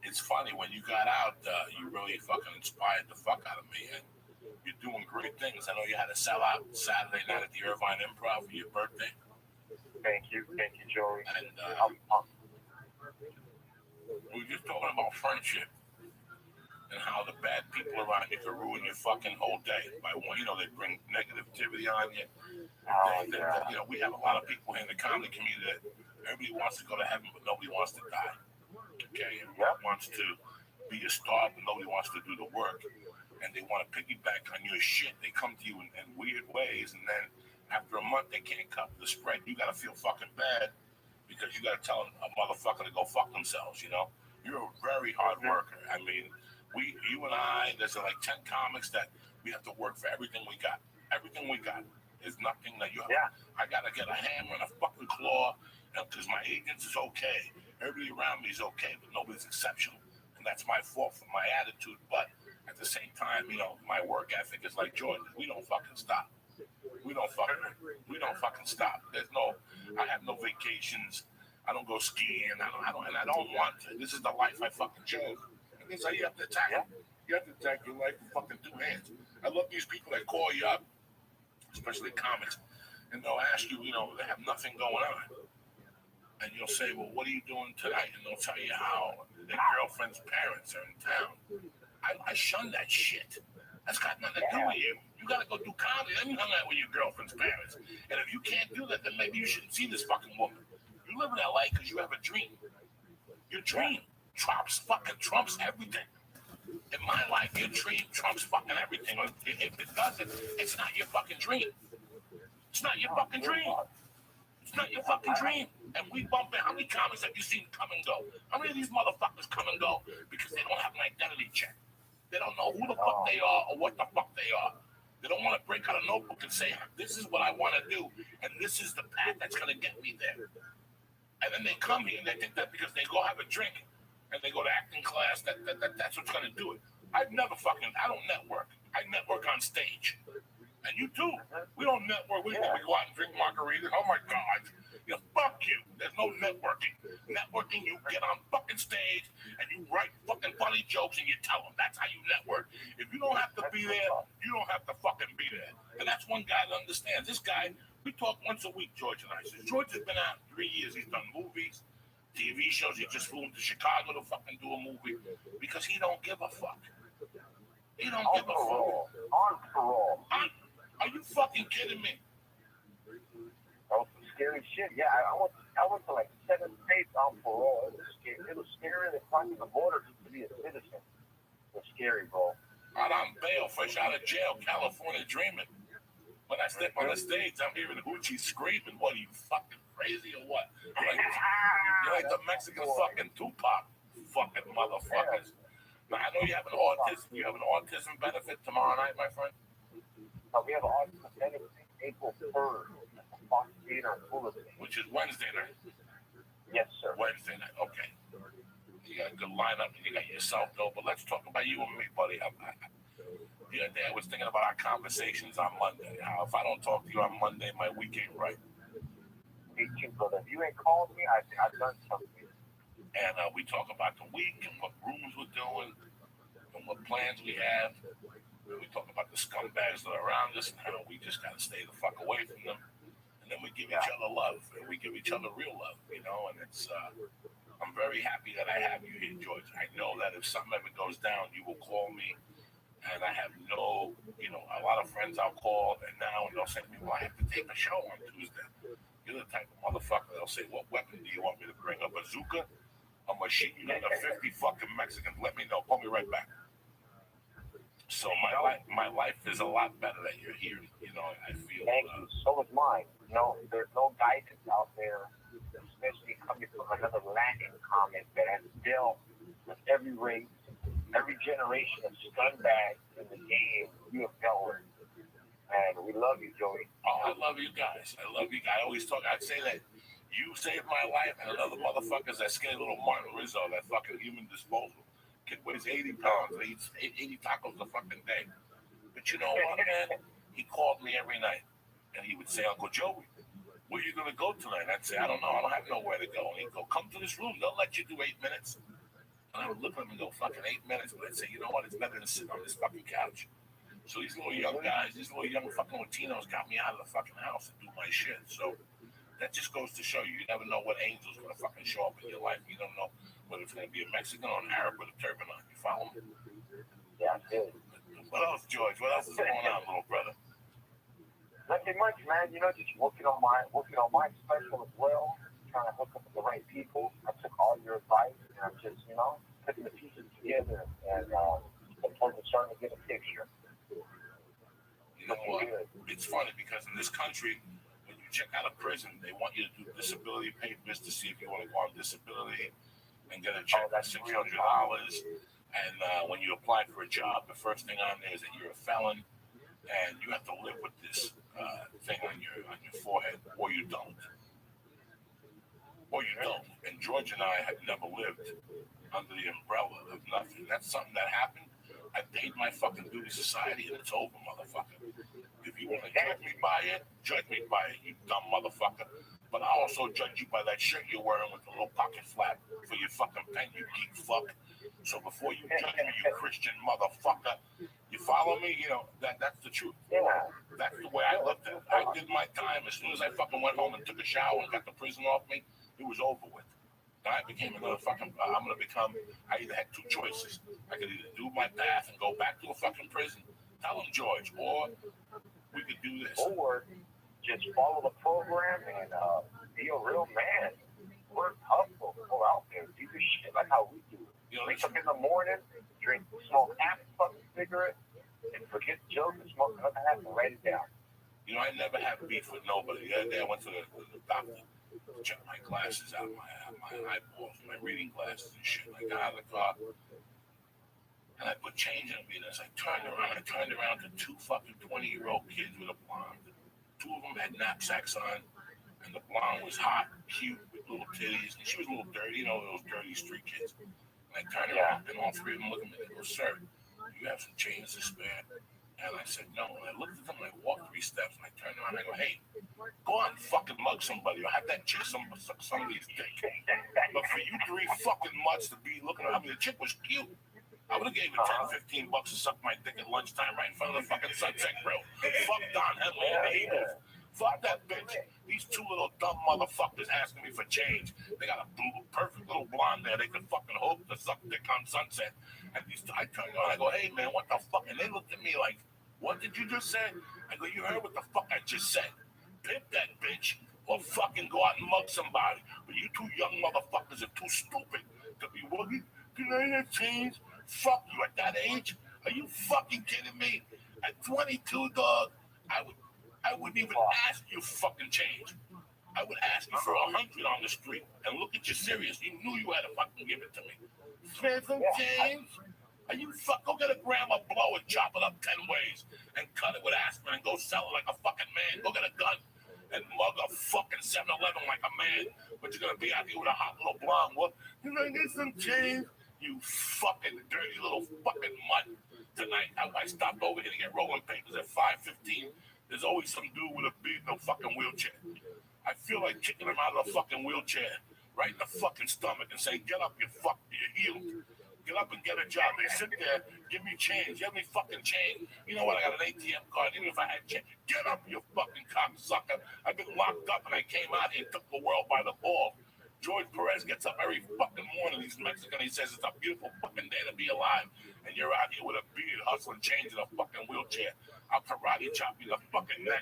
It's funny when you got out, you really fucking inspired the fuck out of me, and you're doing great things. I know you had a sellout Saturday night at the Irvine Improv for your birthday. Thank you, Joey. And we were just talking about friendship and how the bad people around you can ruin your fucking whole day. By one, they bring negativity on you. We have a lot of people in the comedy community that everybody wants to go to heaven, but nobody wants to die. Okay, everyone wants to be a star, but nobody wants to do the work. And they want to piggyback on your shit. They come to you in weird ways, and then after a month, they can't cut the spread. You got to feel fucking bad because you got to tell a motherfucker to go fuck themselves, You're a very hard worker. I mean, you and I, there's like 10 comics that we have to work for everything we got. Everything we got is nothing that you have. Yeah. I got to get a hammer and a fucking claw because my agents is okay. Everybody around me is okay, but nobody's exceptional. And that's my fault for my attitude. But at the same time, my work ethic is like Jordan. We don't fucking stop. We don't fucking stop. I have no vacations. I don't go skiing. I don't want to. This is the life I fucking chose. And this is how you have to attack it. You have to attack your life with fucking 2 hands. I love these people that call you up, especially comics, and they'll ask you, they have nothing going on. And you'll say, well, what are you doing tonight? And they'll tell you how their girlfriend's parents are in town. I shun that shit. That's got nothing to do with you. You got to go do comedy. Then you hung out with your girlfriend's parents. And if you can't do that, then maybe you shouldn't see this fucking woman. You live in LA because you have a dream. Your dream trumps everything. In my life, your dream trumps fucking everything. If it doesn't, it's not your fucking dream. It's not your fucking dream. It's not your fucking dream. And we bump in. How many comics have you seen come and go? How many of these motherfuckers come and go because they don't have an identity check? They don't know who the fuck they are or what the fuck they are. They don't want to break out a notebook and say, this is what I want to do, and this is the path that's going to get me there. And then they come here and they think that because they go have a drink and they go to acting class, that's what's going to do it. I don't network. I network on stage. And you too. We don't network. We go out and drink margaritas. Oh my God. Fuck you. There's no networking. Networking, you get on fucking stage and you write fucking funny jokes and you tell them. That's how you network. If you don't have to be there, you don't have to fucking be there. And that's one guy that understands. This guy, we talk once a week, George and I. So George has been out 3 years. He's done movies, TV shows. He just flew to Chicago to fucking do a movie because he don't give a fuck. He don't give a fuck. On parole. Are you fucking kidding me? That was some scary shit. Yeah, I went to like 7 states on parole. It was scary. It was scarier than crossing the border just to be a citizen. It was scary, bro. Out on bail, fresh out of jail, California dreaming. When I step on the stage, I'm hearing Hoochie screaming, what are you fucking crazy or what? You're like the Mexican fucking Tupac fucking motherfuckers. Now, I know you have an autism benefit tomorrow night, my friend. We have an autism benefit April 3rd at the Fox Theater in Fullerton. Which is Wednesday night. Yes, sir. Wednesday night. Okay. You got a good lineup and you got yourself though, but let's talk about you and me, buddy. The other day I was thinking about our conversations on Monday. How if I don't talk to you on Monday, my week ain't right. Me too, brother. If you ain't called me, I've done something. And we talk about the week and what rooms we're doing and what plans we have. We talk about the scumbags that are around us and how we just gotta stay the fuck away from them. And then we give each other love and we give each other real love, you know. And it's I'm very happy that I have you here, George. I know that if something ever goes down, you will call me. And I have no, you know, a lot of friends I'll call and now and they'll say to me, well, I have to take a show on Tuesday. You're the type of motherfucker that'll say, what weapon do you want me to bring? A bazooka? A machine gun? A 50 fucking Mexicans? Let me know. Call me right back. So my life is a lot better that you're here. You know, I feel. Thank you. So is mine. You know, there's no guidance out there, especially coming from another Latin comic that has dealt with every race, every generation of scumbags in the game you have dealt with. And we love you, Joey. Oh, I love you guys. I love you guys. I always talk. I'd say that you saved my life, and another motherfucker's that skinny little Martin Rizzo, that fucking human disposal. Kid weighs 80 pounds and eats 80 tacos a fucking day. But you know what, man? He called me every night, and he would say, Uncle Joey, where you going to go tonight? I'd say, I don't know. I don't have nowhere to go. And he'd go, come to this room. They'll let you do 8 minutes. And I would look at him and go, fucking 8 minutes. But I'd say, you know what? It's better than sitting on this fucking couch. So these little young guys, these little young fucking Latinos got me out of the fucking house and do my shit. So that just goes to show you never know what angel's going to fucking show up in your life. You don't know whether it's going to be a Mexican or an Arab with a turban on. You follow me? Yeah, I do. What else, George? What else is going on, little brother? Nothing much, man. You know, just working on my special as well. Trying to hook up with the right people. I took all your advice and I'm just, you know, putting the pieces together and I'm starting to get a picture. You know what? It's funny because in this country, when you check out of prison, they want you to do disability papers to see if you want to go on disability and get a check for $600. And when you apply for a job, the first thing on there is that you're a felon and you have to live with this thing on your forehead, or you don't. Or you don't. And George and I have never lived under the umbrella of nothing. That's something that happened. I paid my fucking duty to society and it's over, motherfucker. If you want to judge me by it, you dumb motherfucker. But I also judge you by that shirt you're wearing with the little pocket flap for your fucking pen, you geek fuck. So before you judge me, you Christian motherfucker, you follow me? You know, that's the truth. That's the way I looked at it. I did my time. As soon as I fucking went home and took a shower and got the prison off me, it was over with. And I became another fucking, I either had two choices. I could either do my path and go back to a fucking prison, tell him George, or we could do this. Or just follow the program and be a real man. Work, hustle, go out there, do the shit like how we do it. You know, wake up in the morning, smoke half a fucking cigarette, and forget jokes and smoke another half and write it down. You know, I never have beef with nobody. The other day I went to the doctor to check my glasses out, my eyeballs, my reading glasses and shit. I got out of the car and I put change in me. And as I turned around to two fucking 20-year-old kids with a blonde. Two of them had knapsacks on, and the blonde was hot, cute, with little titties, and she was a little dirty, you know, those dirty street kids. And I turned around, and all three of them looked at me and they go, sir, you have some change to spare? And I said, no. And I looked at them and I walked 3 steps, and I turned around and I go, hey, go out and fucking mug somebody, or have that chick suck somebody's dick. But for you 3 fucking mutts to be looking at, I mean, the chick was cute. I would have gave her $10, $15 to suck my dick at lunchtime right in front of the fucking Sunset Grill. Fuck Don Henley and the Eagles. Fuck that bitch. These 2 little dumb motherfuckers asking me for change. They got a perfect little blonde there. They could fucking hope to suck dick on Sunset. And I turned around, I go, hey man, what the fuck? And they looked at me like, what did you just say? I go, you heard what the fuck I just said? Pimp that bitch or fucking go out and mug somebody. But you 2 young motherfuckers are too stupid to be working. Can I have change? Fuck you at that age? Are you fucking kidding me? At 22, dog, I wouldn't even ask you fucking change. I would ask you for 100 on the street and look at you serious. You knew you had to fucking give it to me. Spend some change. Are you go get a gram of blow and chop it up 10 ways and cut it with aspirin and go sell it like a fucking man. Go get a gun and mug a fucking 7-Eleven like a man. But you're gonna be out here with a hot little blonde. What? You gonna get some change? You fucking dirty little fucking mutt. Tonight, I stopped over here to get rolling papers at 5:15. There's always some dude with a beard in a fucking wheelchair. I feel like kicking him out of the fucking wheelchair right in the fucking stomach and say, get up, you fuck, you're healed. Get up and get a job. They sit there, give me change. You have me fucking change. You know what? I got an ATM card. Even if I had change, get up, you fucking cocksucker. I've been locked up and I came out here and took the world by the ball. George Perez gets up every fucking morning. He's Mexican. He says it's a beautiful fucking day to be alive. And you're out here with a beard hustling change in a fucking wheelchair. I'll karate chop you the fucking neck.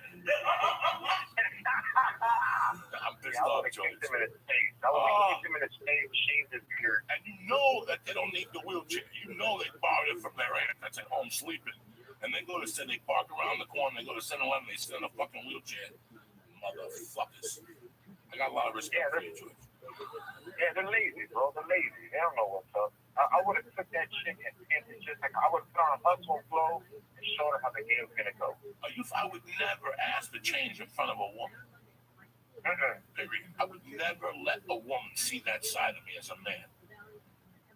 I'm pissed off, George. I would kick him in his face, shave his beard. And you know that they don't need the wheelchair. You know they borrowed it from their aunt that's at home sleeping. And they go to they park around the corner, they go to 7-Eleven, they sit in a fucking wheelchair. Motherfuckers. I got a lot of respect for you, George. Yeah, they're lazy, bro. They're lazy. They don't know what's up. I would have took that shit and just like I would have put on a hustle flow and showed her how the game was gonna go. I would never ask to change in front of a woman. I would never let a woman see that side of me as a man.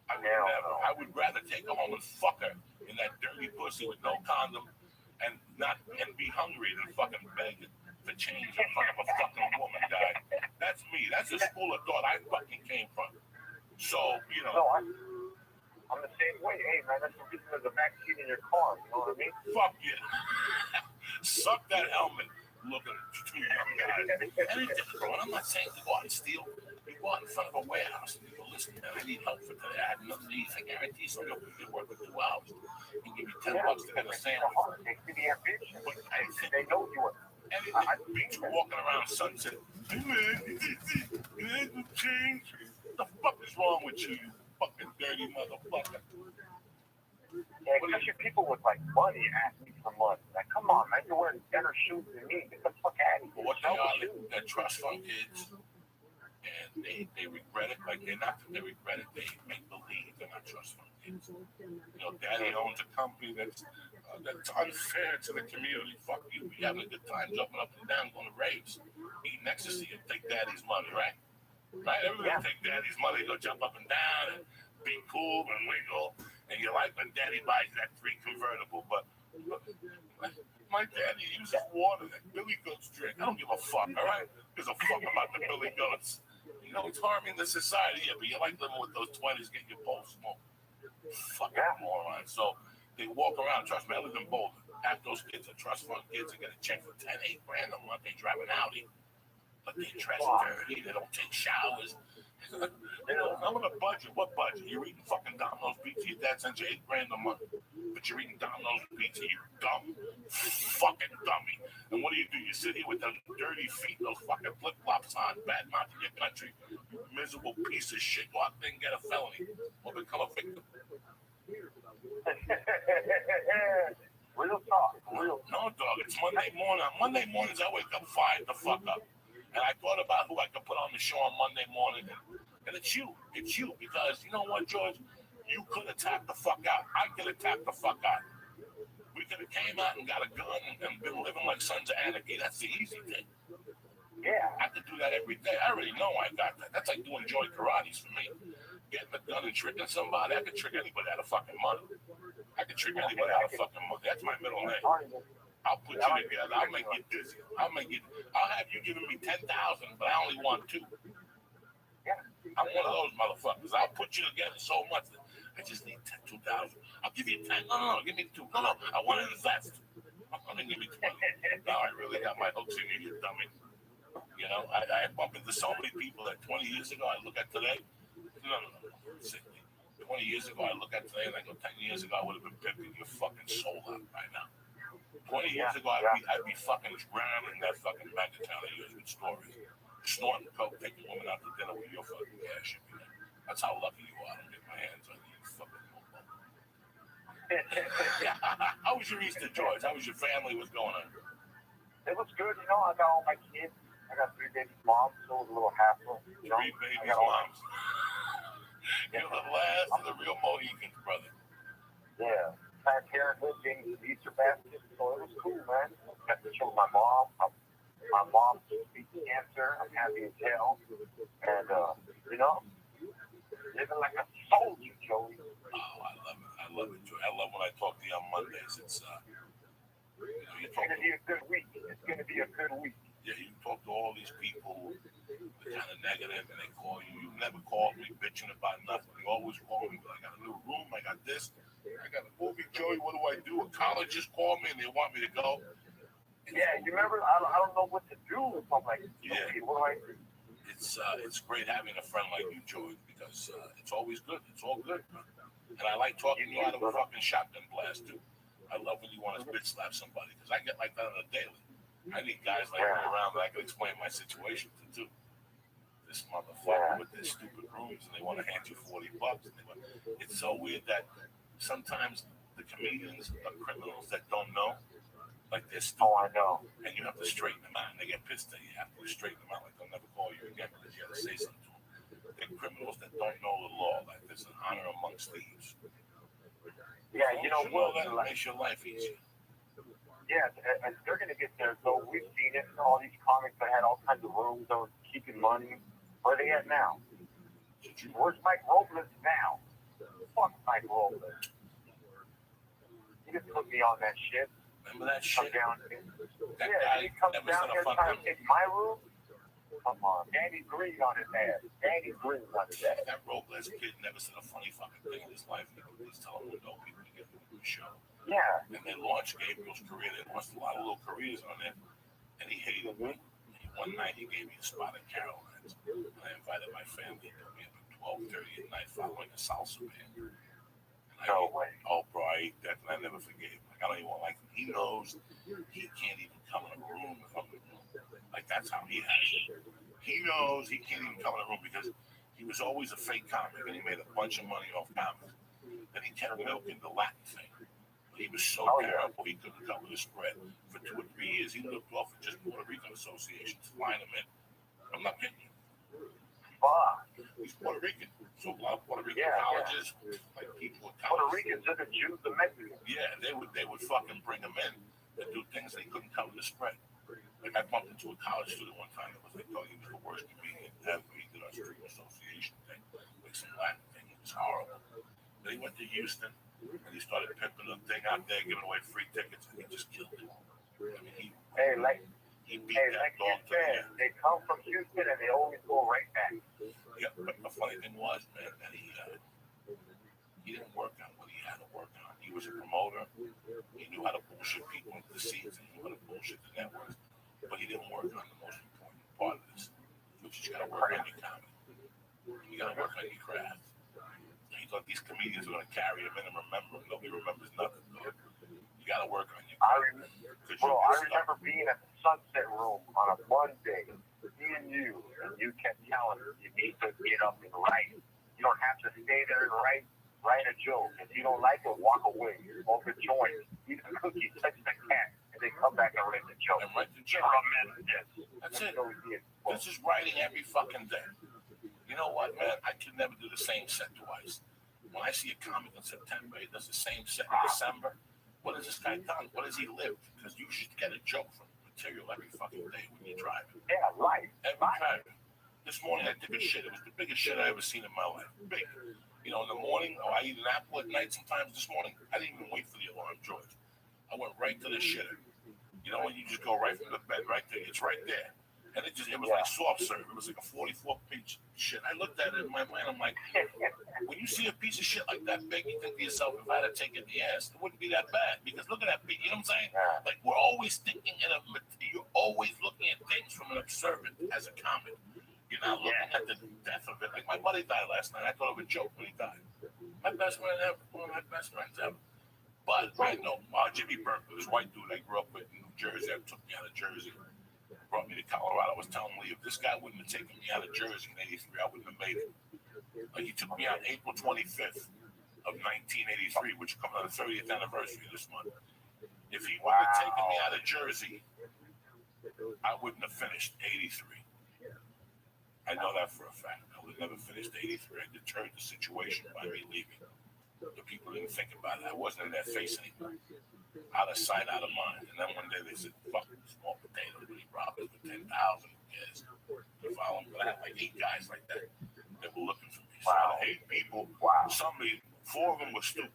I would never. I would rather take her home and fuck her in that dirty pussy with no condom and be hungry than fucking beg for change in front of a fucking woman, guy. That's me. That's the school of thought I fucking came from. So, you know. No, I'm the same way. Hey, man, that's the reason there's a backseat in your car. You know what I mean? Fuck yeah. Suck that helmet. Looking two young guys. And it's difficult. I'm not saying to go out and steal. You go out in front of a warehouse and you go, listen, man, I need help for today. I have enough to eat. I guarantee somebody will work for 2 hours and give you $10 to get a sandwich. But they know you are. And it beats you walking around sunset. Hey, man, you had to change. What the fuck is wrong with you, you fucking dirty motherfucker? Yeah, especially people with like money asking for money. Like, come on, man, you're wearing better shoes than me. Get the fuck out of here. What they are, they're trust fund kids, and they regret it. Like they regret it. They make believe they're not trust fund kids. You know, daddy owns a company that's unfair to the community. Fuck you. We having a good time jumping up and down, going to raves, eating ecstasy, and take daddy's money, right? Right? Everybody take daddy's money, go jump up and down and be cool and wiggle. And you like when daddy buys that 3 convertible, but my daddy uses water that Billy Goats drink. I don't give a fuck, all right? Gives a fuck about the Billy Goats. You know, it's harming the society, but you like living with those 20s, get your pulse smoke. Fucking moron. So they walk around, trust me, I live in Boulder. Half those kids are trust fund kids. They get a check for $10, $8 grand a month. They drive an Audi, but they dress dirty. They don't take showers. You know, I'm on a budget. What budget? You're eating fucking Domino's pizza. Your dad sends you $8 grand a month, but you're eating Domino's pizza. You dumb, fucking dummy. And what do? You sit here with those dirty feet, those fucking flip flops on, bad mouthing your country. You miserable piece of shit. Go out there and get a felony or become a victim. Real talk. No, dog. It's Monday morning. On Monday mornings, I wake up fired the fuck up. And I thought about who I could put on the show on Monday morning. And it's you. It's you. Because you know what, George? You could have tapped the fuck out. I could have tapped the fuck out. We could have came out and got a gun and been living like sons of anarchy. That's the easy thing. Yeah. I could do that every day. I already know I got that. That's like doing Joy Karates for me. Getting a gun and tricking somebody. I could trick anybody out of fucking money. I could trick anybody out of fucking money. That's my middle name. I'll put you together. I'll make you dizzy. I'll have you giving me 10,000, but I only want 2. I'm one of those motherfuckers. I'll put you together so much that I just need 2,000. I'll give you 10. No, give me 2. No, I want to invest. I'm gonna give you 20. Now I really got my hooks in you, you dummy. You know, I bump into so many people that 20 years ago I look at today. No. 20 years ago I look at today and I go, 10 years ago I would have been pimping your fucking soul out right now. 20 years ago, I'd be fucking drowning that fucking bank account of yours with stories. Snorting coke, taking women out to dinner with your fucking cash. That's how lucky you are to get my hands on you, fucking mofo. How was your Easter, George? How was your family? What's going on? It was good, you know. I got all my kids. I got 3 baby moms, so it was a little hassle. You know? 3 baby moms. You're the last of the real Mohicans, brother. Yeah. Planned Parenthood gave me Easter basket, so it was cool, man. Got to show my mom. My mom beat cancer. I'm happy as hell. And, you know, living like a soldier, Joey. Oh, I love it, Joey. I love when I talk to you on Mondays. It's, It's going to be a good week. It's going to be a good week. Yeah, you talk to all these people, they're kind of negative, and they call you. You never called me bitching about nothing. You always call me, I got a new room, I got this, I got a movie, Joey, what do I do? A college just called me, and they want me to go. Yeah, you remember? I don't know what to do. I'm like, yeah. Okay, what do I do? It's great having a friend like you, Joey, because it's always good. It's all good, man. And I like talking to you out of a fucking shotgun blast, too. I love when you want to bitch slap somebody, because I get like that on a daily. I need guys like me around that I can explain my situation to, too. This motherfucker with their stupid rooms, and they want to hand you $40. It's so weird that sometimes the comedians are criminals that don't know. Like they're stupid. Oh, I know. And you have to straighten them out. And they get pissed at you. You have to straighten them out. Like they'll never call you again because you have to say something to them. They're criminals that don't know the law. Like there's an honor amongst thieves. Yeah, you know what? That makes your life easier. Yeah, and they're going to get there. So we've seen it. All these comics that had all kinds of rooms that were keeping money. Where are they at now? Where's Mike Robles now? Fuck Mike Robles. He just put me on that shit. Remember that shit? Down that guy he comes down here trying to take my room. Come on, Danny Green on his ass. Danny Green on his ass. That Robles kid never said a funny fucking thing in his life. He's telling him no people to get him a show. Yeah. And they launched Gabriel's career. They launched a lot of little careers on it. And he hated me. One night he gave me a spot at Caroline's. And I invited my family to me up at 12:30 at night following a salsa band. No way. Oh, bro, I ate that and I never forgave him. Like, I don't even want, like, he knows he can't even come in a room if I'm in the room. Like, that's how he has it. He knows he can't even come in a room because he was always a fake comic and he made a bunch of money off comics. Then he kept milking the Latin thing. He was so terrible, he couldn't cover the spread. For 2 or 3 years, he lived off of just Puerto Rican associations, flying them in. I'm not kidding you. Fuck. He's Puerto Rican. So a lot of Puerto Rican colleges, like people at Puerto colleges. Ricans are the Jews, the Mexicans. Yeah, they would fucking bring them in and do things they couldn't cover the spread. Like I bumped into a college student one time that was like, oh, he was the worst comedian ever. He did our student association thing, like some Latin thing. It was horrible. Then he went to Houston and he started pimping the thing out there, giving away free tickets, and he just killed it. I mean, he beat that dog to the they come from Houston and they always go right back. Yeah, but the funny thing was, man, that he didn't work on what he had to work on. He was a promoter. He knew how to bullshit people into the seats and he knew how to bullshit the networks. But he didn't work on the most important part of this, which is you got to work on your comedy. You got to work on your craft. He thought these comedians were going to carry him in and remember him. Nobody remembers nothing, though. You got to work on your craft. I remember being at the Sunset Room on a Monday, me and you kept telling me you need to get up and write. You don't have to stay there and write a joke. If you don't like it, walk away. Open joint. Eat a cookie, touch the cat, and then come back and write the joke. And write the joke. That's it. This is writing every fucking day. You know what, man? I can never do the same set twice. When I see a comic in September, he does the same set in December. What has this guy done? What has he lived? Because you should get a joke from material every fucking day when you're driving. Yeah, right. Every time. This morning I took a shit. It was the biggest shit I ever seen in my life. Big. You know, in the morning, I eat an apple at night sometimes. This morning, I didn't even wait for the alarm, George. I went right to the shitter. You know, when you just go right from the bed, right there. It's right there. And it was like soft serve. It was like a 44-page shit. I looked at it in my mind. I'm like, when you see a piece of shit like that big, you think to yourself, if I had to take it in the ass, it wouldn't be that bad. Because look at that big, you know what I'm saying? Like, we're always thinking you're always looking at things from an observant as a comic. You're not looking at the death of it. Like, my buddy died last night. I thought it was a joke when he died. My best friend ever. One of my best friends ever. But I know Jimmy Berkeley, this white dude I grew up with in New Jersey. I took me out of Jersey. Brought me to Colorado. I was telling Lee, if this guy wouldn't have taken me out of Jersey in 83, I wouldn't have made it. Like, he took me out April 25th of 1983, which comes on the 30th anniversary of this month. If he wouldn't have taken me out of Jersey, I wouldn't have finished 83. I know that for a fact. I would have never finished 83. I deterred the situation by me leaving. The people didn't think about it. I wasn't in their face anymore. Out of sight, out of mind. And then one day they said, fucking small potato, really robbers with 10,000 kids. You follow me? But I had like 8 guys like that were looking for me. So out of 8 people, somebody, 4 of them were stupid,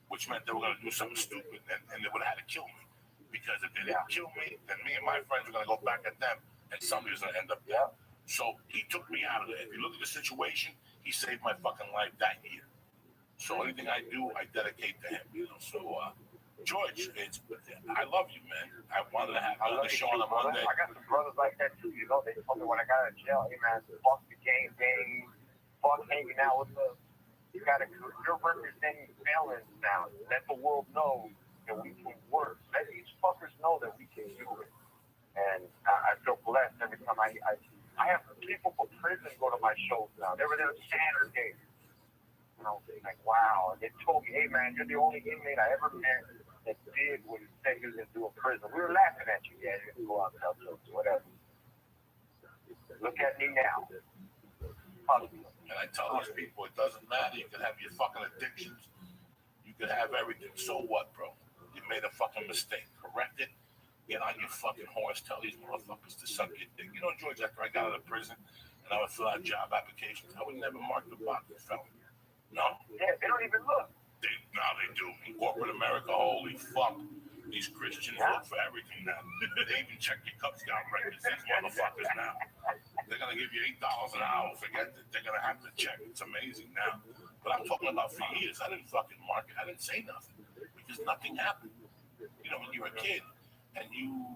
which meant they were going to do something stupid and they would have had to kill me. Because if they didn't kill me, then me and my friends were going to go back at them and somebody was going to end up dead. So he took me out of there. If you look at the situation, he saved my fucking life that year. So anything I do, I dedicate to him. You know. So George, I love you, man. I wanted to have another show on a Monday. I got some brothers like that too. You know, they told me when I got out of jail, hey man, fuck the game, fuck hanging out with us. You're representing felons now. Let the world know that we can work. Let these fuckers know that we can do it. And I feel blessed every time I have people from prison go to my shows now. They were there Saturday. And I was like, wow. And they told me, hey man, you're the only inmate I ever met that did what he said he was going to do in prison. We were laughing at you. Yeah, you're going to go out and help us, whatever. Look at me now. And I tell those people, it doesn't matter. You can have your fucking addictions. You can have everything. So what, bro? You made a fucking mistake. Correct it. Get on your fucking horse. Tell these motherfuckers to suck your dick. You know, George, after I got out of prison and I would fill out job applications, I would never mark the box for felony. No. Yeah, they don't even look. Now they do. In corporate America, holy fuck. These Christians look for everything now. They even check your Cub Scout records. These motherfuckers now. They're going to give you $8 an hour. Forget that. They're going to have to check. It's amazing now. But I'm talking about for years. I didn't fucking mark it. I didn't say nothing. Because nothing happened. You know, when you're a kid and you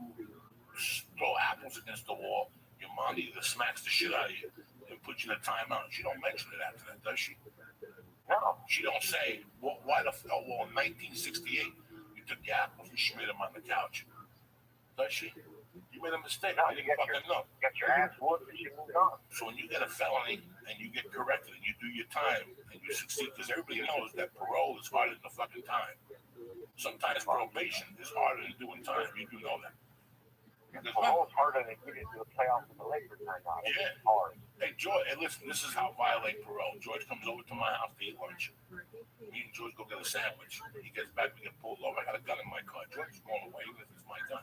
throw apples against the wall, your mom either smacks the shit out of you and puts you in a timeout. She don't mention it after that, does she? No. She don't say, well, why the hell? Well, in 1968, you took the apples and she made them on the couch. Does she? You made a mistake. No, I didn't fucking know. Get your ass whooped and you moved on. So when you get a felony and you get corrected and you do your time and you succeed, because everybody knows that parole is harder than the fucking time. Sometimes probation is harder than doing time. You do know that. Parole is harder than getting to the playoffs with the Lakers right now. Yeah. It's hard. Hey, George, hey, listen, this is how I violate parole. George comes over to my house to eat lunch. Me and George go get a sandwich. He gets back, we get pulled over. I got a gun in my car. George is going away, even if it's my gun.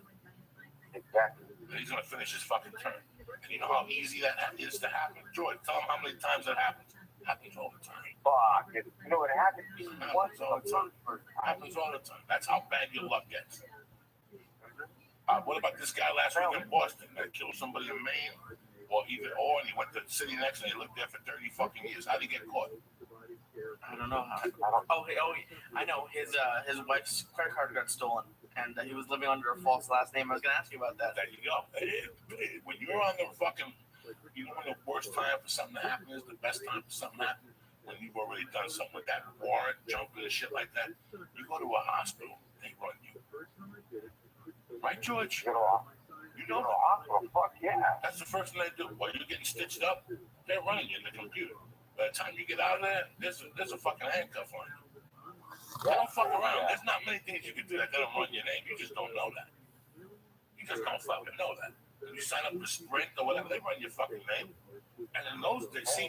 Exactly. And he's going to finish his fucking term. And you know how easy that is to happen? George, tell him how many times that happens. Happens all the time. Fuck. You know, it happens to you once all the time. Happens all the time. That's how bad your luck gets. What about this guy last week in Boston that killed somebody in Maine? And he went to the city next and he lived there for 30 fucking years. How'd he get caught? I don't know how. I know. His wife's credit card got stolen, and he was living under a false last name. I was going to ask you about that. There you go. When you're on the fucking, you know, when the worst time for something to happen is the best time for something to happen. When you've already done something with that warrant, jumping and shit like that, you go to a hospital, they run you. Right, George? You know the hospital? Fuck yeah. That's the first thing they do. While you're getting stitched up, they're running you in the computer. By the time you get out of there, there's a fucking handcuff on you. They don't fuck around. There's not many things you can do that they don't run your name. You just don't know that. You just don't fucking know that. When you sign up for Sprint or whatever, they run your fucking name. And in those days, see,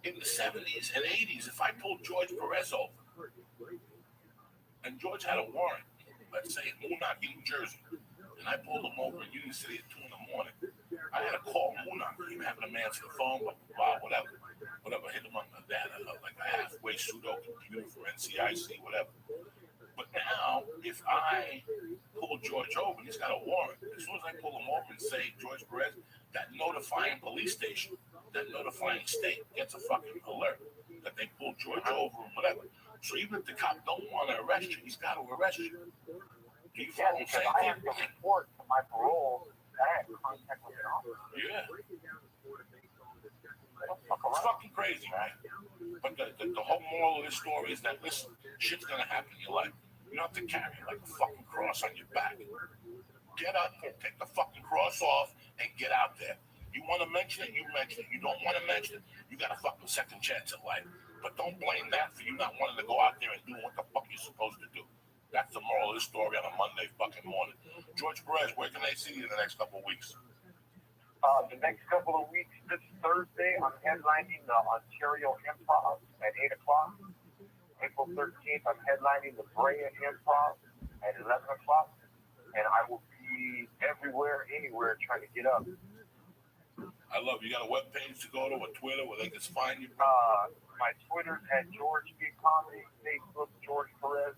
in the 70s and 80s, if I pulled George Perez over, and George had a warrant, let's say in Moonach, New Jersey, and I pulled him over in Union City at 2 in the morning, I had to call Moonach, even having him answer the phone, whatever, hit him on the data, like a halfway pseudo computer for NCIC, whatever. But now, if I pull George over and he's got a warrant, as soon as I pull him over and say George Perez, that notifying police station, that notifying state gets a fucking alert that they pulled George over and whatever. So even if the cop don't want to arrest you, he's got to arrest you. Do you follow what I'm saying? I have to report to my parole that I have contact with an officer. Yeah. It's fucking crazy, man. But the whole moral of this story is that, listen, shit's going to happen in your life. You don't have to carry like a fucking cross on your back. Get up, take the fucking cross off, and get out there. You want to mention it, you mention it. You don't want to mention it, you got a fucking second chance at life. But don't blame that for you not wanting to go out there and do what the fuck you're supposed to do. That's the moral of the story on a Monday fucking morning. George Perez, where can they see you in the next couple of weeks? The next couple of weeks, this Thursday, I'm headlining the Ontario Improv at 8 o'clock. April 13th, I'm headlining the Brea Improv at 11 o'clock. And I will be everywhere, anywhere, trying to get up. I love you. You got a web page to go to, a Twitter where they can find you? My Twitter's at George B. Comedy, Facebook, George Perez.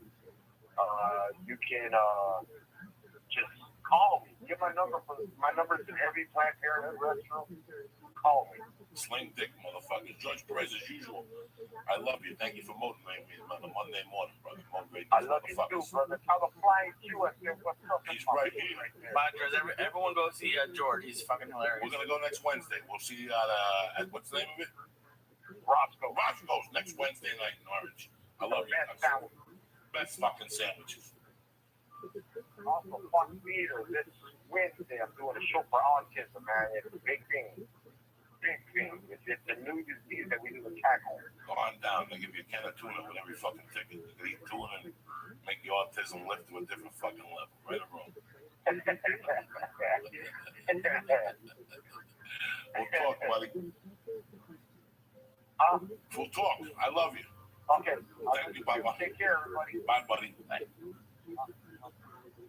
You can just call me. Get my number. My number's in every Planned Parenthood restaurant. Call me. Sling dick, motherfucker. George Perez, as usual. I love you. Thank you for motivating me on a Monday morning, brother. I love you too, brother. Tell the flying Q I said what's up. He's right here. Bye, Chris. Everyone go see George. He's fucking hilarious. We're gonna go next Wednesday. We'll see you at what's the name of it? Roscoe's next Wednesday night in Orange. I love you. Best fucking sandwiches. Also, Fun Theater this Wednesday. I'm doing a show for autism, man. It's a big thing. Big thing. It's the new disease that we do the tackle. Go on down. They give you a can of tuna with every fucking ticket. You can eat tuna and make your autism lift to a different fucking level. Right or wrong? We'll talk, buddy. We'll talk. I love you. Okay. Thank you. Bye-bye. Take care, everybody. Bye, buddy. Bye.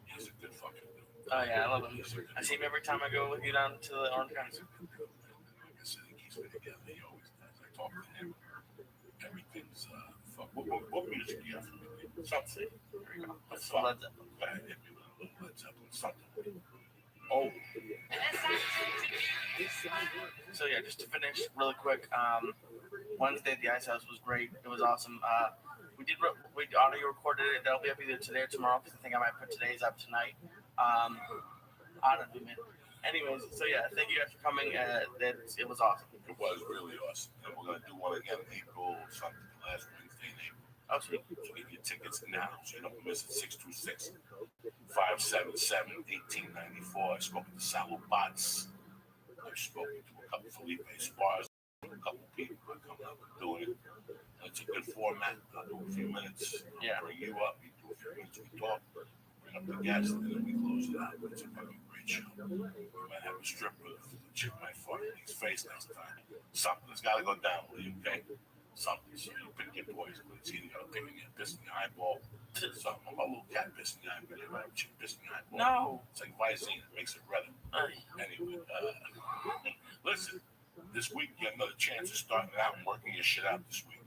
He's a good fucking dude. Oh, yeah, I love him. I see him every time I go with you down to the Orange County. Like I said, he keeps me together. He always does. I talk to him. Everything's fuck. What music do you have for me? Something. There you go. Let's Led Zeppelin. Go ahead, hit me with a little Led Zeppelin. Something. Oh. So yeah, just to finish really quick, Wednesday at the Ice House was great. It was awesome. We audio recorded it. That'll be up either today or tomorrow because I think I might put today's up tonight. I don't know, man. Anyways, so yeah, thank you guys for coming. It was awesome. It was really awesome. And we're gonna do one again in April, something last Wednesday in April. Oh, sweet. So get your tickets now so you don't miss it. 626-577-1894. I spoke to Salo Bots. I've spoken to a couple of Felipe Spars, a couple of people who are coming up and doing it. It's a good format. I'll do a few minutes. Yeah. Bring you up. You do a few minutes. We talk. Bring up the guests, and then we close it out. It's a fucking great show. We might have a stripper. The chick might fuck in his face next time. Something's got to go down with you, okay? Something. So you pick your poison. It's either got to pick your piss in your eyeball. Something. I'm a little cat pissing your eyeball. Right? Chick pissing your eyeball. No. It's like Visine. It makes it redder. Anyway, listen. This week, you got another chance of starting out and working your shit out this week.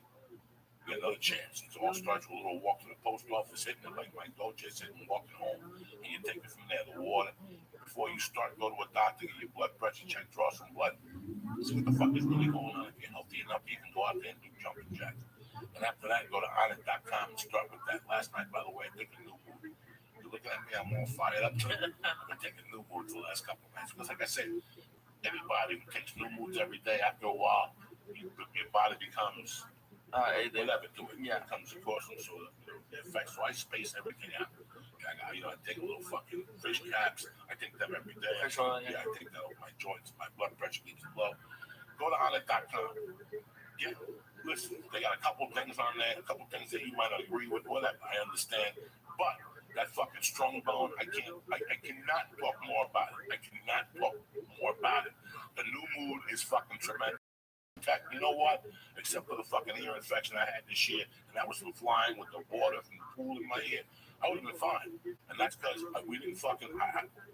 You got another chance. It all starts with a little walk to the post office, hitting it like my Doja said, and walking home. And you take it from there, the water. Before you start, go to a doctor, get your blood pressure check, draw some blood. See what the fuck is really going on. If you're healthy enough, you can go out there and do jumping jacks. And after that, go to ootd.com and start with that. Last night, by the way, I took a new mood. You're looking at me, I'm all fired up. I've been taking new moods the last couple of nights. Because like I said, everybody who takes new moods every day, after a while, your body becomes whatever to it. Yeah. It comes across some sort of effect. So I space everything out. I take a little fucking fish caps. I take them every day. I take that over my joints. My blood pressure keeps low. Go to ootd.com. Listen, they got a couple things on there, a couple things that you might not agree with, whatever. I understand. But that fucking strong bone, I cannot talk more about it. The new mood is fucking tremendous. In fact, you know what? Except for the fucking ear infection I had this year, and that was from flying with the water from the pool in my ear, I would have been fine. And that's because we didn't fucking,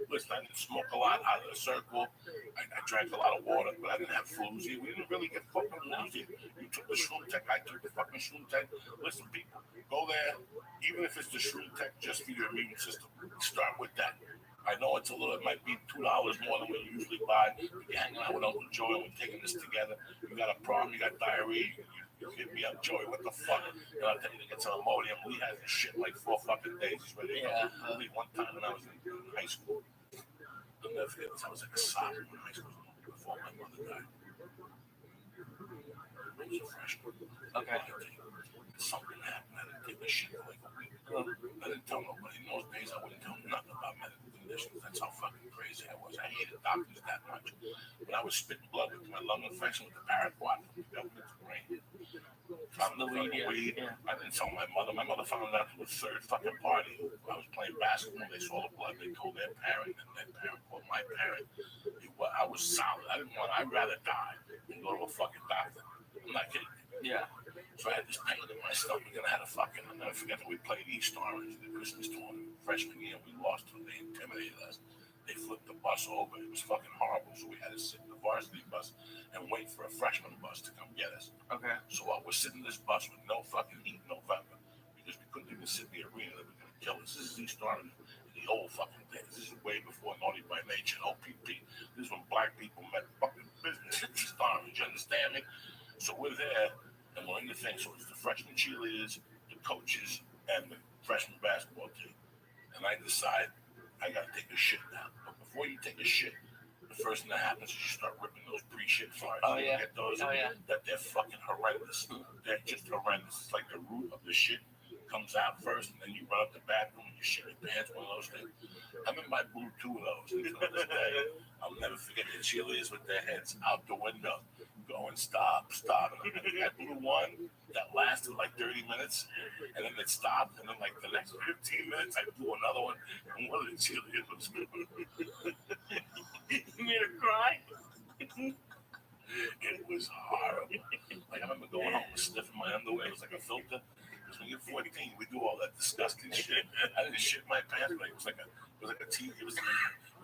listen, I didn't smoke a lot out of the circle. I drank a lot of water, but I didn't have flus here. We didn't really get fucking flus here. You took the shroom tech, I took the fucking shroom tech. Listen, people, go there, even if it's the shroom tech just for your immune system. Start with that. I know it might be $2 more than we usually buy. If you're hanging out with Uncle Joey and we're taking this together, you got a problem, you got diarrhea, you hit me up, Joey, what the fuck? And I'll tell you to get some Imodium. Lee has this shit like 4 fucking days. He's ready to go. Lee, one time when I was in high school, I'll never forget this. I was like a sophomore in high school before my mother died. I was a freshman. Okay. Something happened. I didn't take the shit for like a week. I didn't tell nobody. In those days, I wouldn't tell nothing about medical conditions. That's how fucking crazy I was. I hated doctors that much. When I was spitting blood with my lung infection with the paraquat from the government's brain. Found the weed. Yeah. I didn't tell my mother. My mother found out it was the third fucking party. I was playing basketball. They saw the blood. They told their parent, and their parent called my parent. I was solid. I'd rather die than go to a fucking doctor. I'm not kidding. Yeah. So I had this pain in my stomach, and I had a fucking. I'll never forget that we played East Orange in the Christmas tournament. Freshman year, we lost them. They intimidated us. They flipped the bus over. It was fucking horrible. So we had to sit in the varsity bus and wait for a freshman bus to come get us. Okay. So we're sitting in this bus with no fucking heat, no vapor, because we couldn't even sit in the arena. They were going to kill us. This is East Orange in the old fucking days. This is way before Naughty by Nature and OPP. This is when black people met fucking business in East Orange. You understand me? So we're there, and we're in the thing. So it's the freshman cheerleaders, the coaches, and the freshman basketball team. And I decide I got to take a shit now. But before you take a shit, the first thing that happens is you start ripping those pre-shit farts. Oh, yeah. Get those, Oh, yeah. that they're fucking horrendous. They're just horrendous. It's like the root of the shit comes out first, and then you run up the bathroom and you shit your pants, one of those things. I remember I blew 2 of those until this day. I'll never forget the cheerleaders with their heads out the window going, stop. And I blew one that lasted like 30 minutes, and then it stopped, and then like the next 15 minutes, I blew another one, and one of the cheerleaders was You made her cry? It was horrible. Like I remember going home and sniffing my underwear. It was like a filter. Because when you're 14, we do all that disgusting shit. I didn't shit my pants, but it was like a tea. It was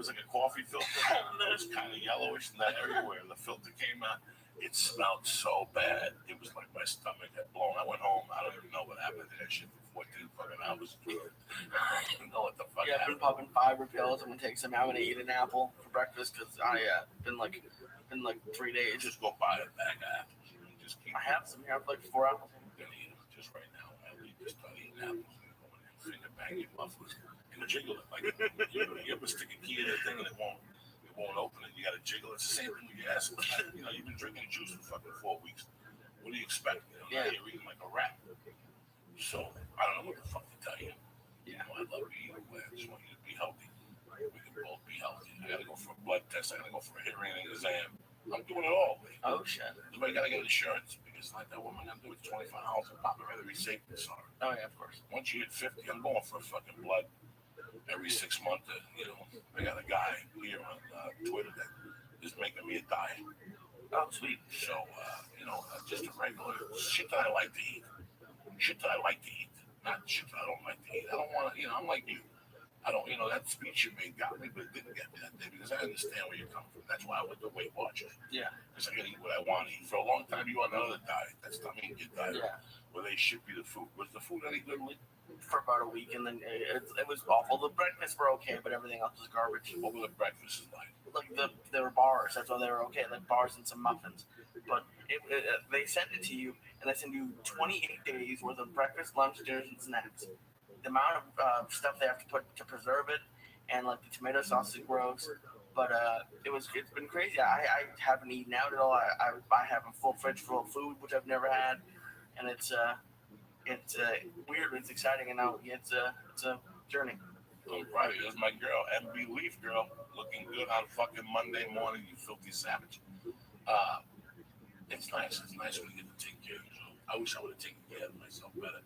like a coffee filter. It was kind of yellowish in that area where the filter came out. It smelled so bad. It was like my stomach had blown. I went home. I don't even know what happened to that shit for 14 fucking hours. I don't know what the fuck Yeah, I've been popping fiber pills. I'm gonna take some. I'm gonna eat an apple for breakfast because I been like 3 days. Just go buy a bag of apples. Just keep. I have some here. I have like 4 apples. I'm gonna eat them just right now. I just start eating apples and go in and finger bang your mufflers and jiggle it like you ever stick a key in the thing and it won't open it. You gotta jiggle it. It's the same thing with your ass. You know, you've been drinking juice for fucking 4 weeks. What do you expect? Now you're eating like a rat. So I don't know what the fuck to tell you. You know, I love you either way. I just want you to be healthy. We can both be healthy. I gotta go for a blood test. I gotta go for a hearing exam. I'm doing it all, man. Oh shit. But you gotta get insurance because like that woman I'm doing $25 a pop every safety sorry. Oh yeah, of course. Once you hit 50, I'm going for a fucking blood every 6 months. I got a guy here on Twitter that is making me a diet. Oh sweet. So just a regular shit that I like to eat. Shit that I like to eat. Not shit that I don't like to eat. I don't want to, I'm like you. I don't, that speech you made got me, but it didn't get me that day because I understand where you're coming from. That's why I went to Weight Watchers. Yeah. Because I got to eat what I want to eat. For a long time, you on another diet. That's not me get diet. Yeah. Where they ship you the food. Was the food any good? For about a week, and then it was awful. The breakfasts were okay, but everything else was garbage. What were the breakfasts like? Like they were bars. That's why they were okay. Like bars and some muffins. But they send it to you, and they send you 28 days worth of breakfast, lunch, dinners, and snacks. The amount of stuff they have to put to preserve it, and like the tomato sauce is gross. But it's been crazy. I haven't eaten out at all. I have a full fridge full of food, which I've never had, and it's weird. It's exciting, and now it's a journey. All right, there's my girl, MB Leaf girl, looking good on fucking Monday morning. You filthy savage. It's nice. It's nice when you get to take care of yourself. I wish I would have taken care of myself better.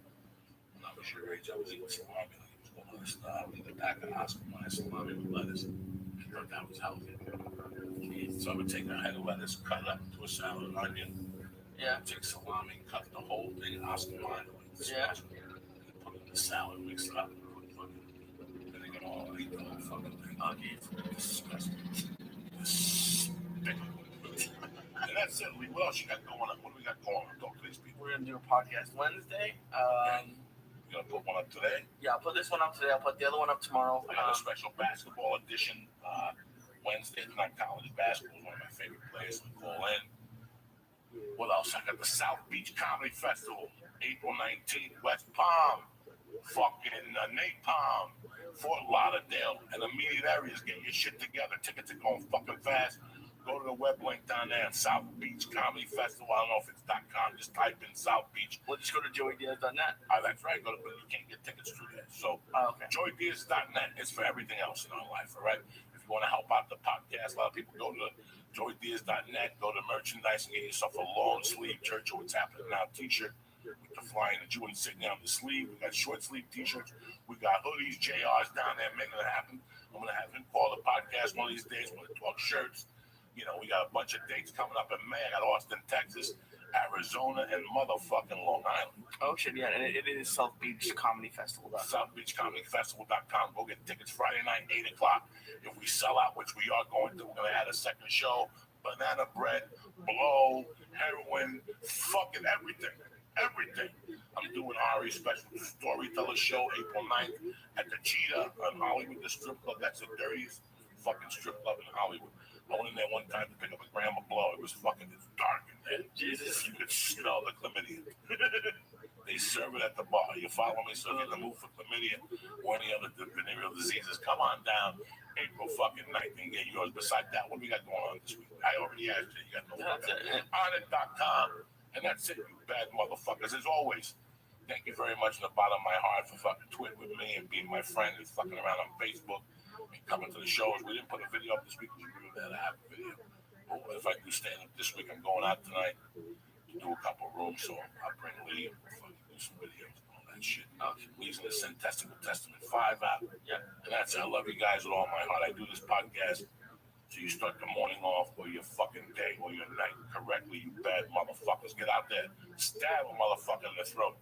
When I was your age, I was eating salami like it was going on a star. I would eat a pack of Oscar Mayer salami with lettuce. I thought that was healthy. So I would take a head of lettuce, cut it up into a salad, an onion. Yeah. Take salami, cut the whole thing, Oscar Mayer. Yeah. And put it in the salad, mix it up, and put fucking. And they go, eat the whole fucking thing. It's disgusting. Despicable. And that's it. What else you got going on? What do we got going on? Talk to these people. We're gonna do a podcast Wednesday. You gonna put one up today? Yeah, I'll put this one up today. I'll put the other one up tomorrow. I got a special basketball edition Wednesday. Tonight, college basketball is one of my favorite players to call in. What else? I got the South Beach Comedy Festival, April 19th, West Palm, fucking Napalm, Fort Lauderdale, and immediate areas. Get your shit together. Tickets are going fucking fast. Go to the web link down there, South Beach Comedy Festival. I don't know if it's .com. Just type in South Beach. We'll just go to joeydiaz.net. That's right. But you can't get tickets through there. So okay. joeydiaz.net is for everything else in our life, all right? If you want to help out the podcast, a lot of people go to joydeers.net. Go to merchandise and get yourself a long sleeve Church of What's Happening Now t-shirt with the flying the Jew insignia on the sleeve. We got short sleeve t-shirts. We got hoodies. JR's down there making it happen. I'm going to have him call the podcast one of these days. We're going to talk shirts. You know, we got a bunch of dates coming up in May. I got Austin, Texas, Arizona, and motherfucking Long Island. Oh, shit, yeah. And it is South Beach Comedy Festival. SouthBeachComedyFestival.com. Go get tickets Friday night, 8 o'clock. If we sell out, which we are going to, we're going to add a second show. Banana bread, blow, heroin, fucking everything. Everything. I'm doing Ari's special storyteller show April 9th at the Cheetah on Hollywood, the strip club. That's the dirtiest fucking strip club in Hollywood. I went in there one time to pick up a gram of blow. It was fucking dark in there. Jesus, you could smell the chlamydia. They serve it at the bar. You follow me? So if you're in the mood for chlamydia or any other venereal diseases, come on down April fucking 9th and get yours. Besides that, what we got going on this week? I already asked you. You got no on it.com. And that's it, you bad motherfuckers. As always, thank you very much from the bottom of my heart for fucking tweeting with me and being my friend and fucking around on Facebook and coming to the shows. We didn't put a video up this week because we really had to have a video. But if I do stand up this week, I'm going out tonight to do a couple of rooms, so I'll bring Lee and fucking do some videos and all that shit. Lee's in the Testament 5 out. Yeah. And that's it. I love you guys with all my heart. I do this podcast so you start the morning off or your fucking day or your night correctly, you bad motherfuckers. Get out there, stab a motherfucker in the throat.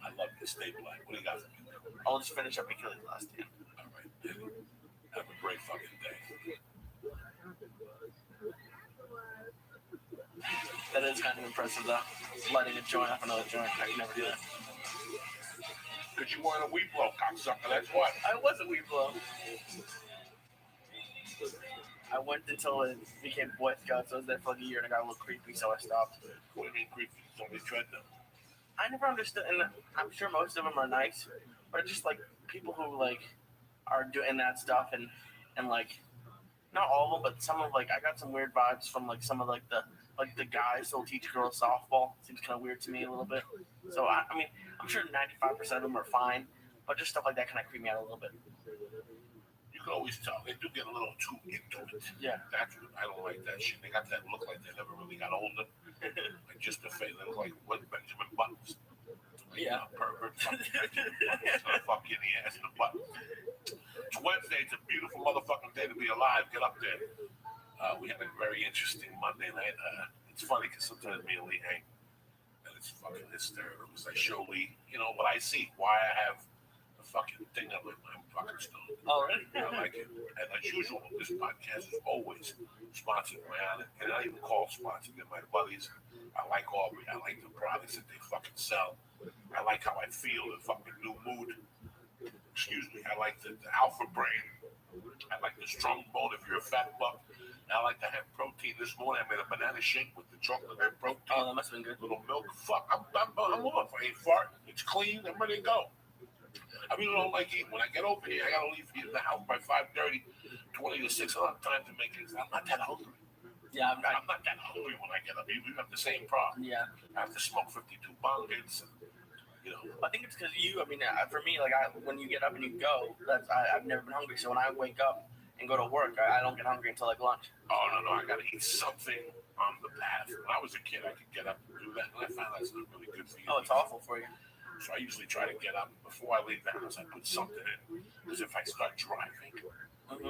I love you. Stay black. What do you got for me? I'll just finish up Achilles' last stand. All right, baby. Have a great fucking day. That is kind of impressive, though. Lighting a joint off another joint. I can never do that. Because you weren't a weed blow, cocksucker. That's what. I was a weed blow. I went until it became Boy Scouts. I was there for like a year and it got a little creepy, so I stopped. What do you mean creepy? Somebody tried them. I never understood, and I'm sure most of them are nice, but it's just like people who like are doing that stuff and like not all of them, but some of like I got some weird vibes from like some of like the guys who'll teach girls softball. Seems kind of weird to me a little bit. So I mean, I'm sure 95% of them are fine, but just stuff like that kind of creep me out a little bit. You can always tell they do get a little too into it. Yeah, that's what I don't like that shit. They got that look like they never really got older. Like just the face, they look like what Benjamin Buttons. Like, yeah, pervert. Fuck you in the ass and the butt. It's Wednesday. It's a beautiful motherfucking day to be alive. Get up there. We had a very interesting Monday night. It's funny because sometimes me and Lee hang, and it's fucking hysterical. Because I show Lee, you know, what I see, why I have the fucking thing up with my fucking stoned. Oh, really? I like it. And as usual, this podcast is always sponsored by Anna, and I even call sponsored. They're my buddies. I like Aubrey. I like the products that they fucking sell. I like how I feel the fucking new mood. Excuse me. I like the alpha brain. I like the strong bone if you're a fat buck. I like the hemp protein. This morning I made a banana shake with the chocolate hemp protein. Oh, that must have been good. Little milk. Fuck, I'm off. I ain't farting. It's clean. I'm ready to go. I really don't like eating. When I get over here, I gotta leave the house by 5:30, 20 to 6. I don't have time to make it. I'm not that hungry. Yeah, I'm not that hungry when I get up. We have the same problem. Yeah. I have to smoke 52 bongos. You know. I think it's because you. I mean, for me, like when you get up and you go, I've never been hungry. So when I wake up and go to work, I don't get hungry until like lunch. Oh no, I gotta eat something on the path. When I was a kid, I could get up and do that, and I found that's not really good for you. Oh, it's awful for you. So I usually try to get up before I leave the house. I put something in, because if I start driving and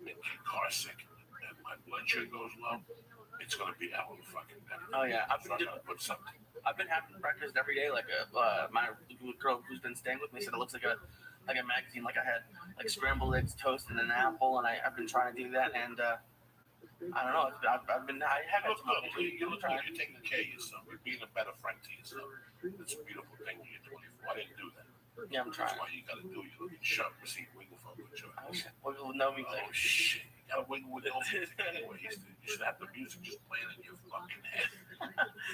get car sick and my blood sugar goes low, it's gonna be hell of a fucking day. Oh yeah, so I gotta put something. I've been having breakfast every day. Like my girl who's been staying with me said it looks like a magazine. Like I had like scrambled eggs, toast, and an apple, and I've been trying to do that. And I don't know. I haven't. You look like you're taking care of yourself. You're being a better friend to yourself. It's a beautiful thing when you're 24. I didn't do that. Yeah, I'm trying. That's why you gotta do. You're looking sharp. See, wiggle for good job. Wiggle with no music. Oh shit! You gotta wiggle with no music anyway. You should have the music just playing in your fucking head.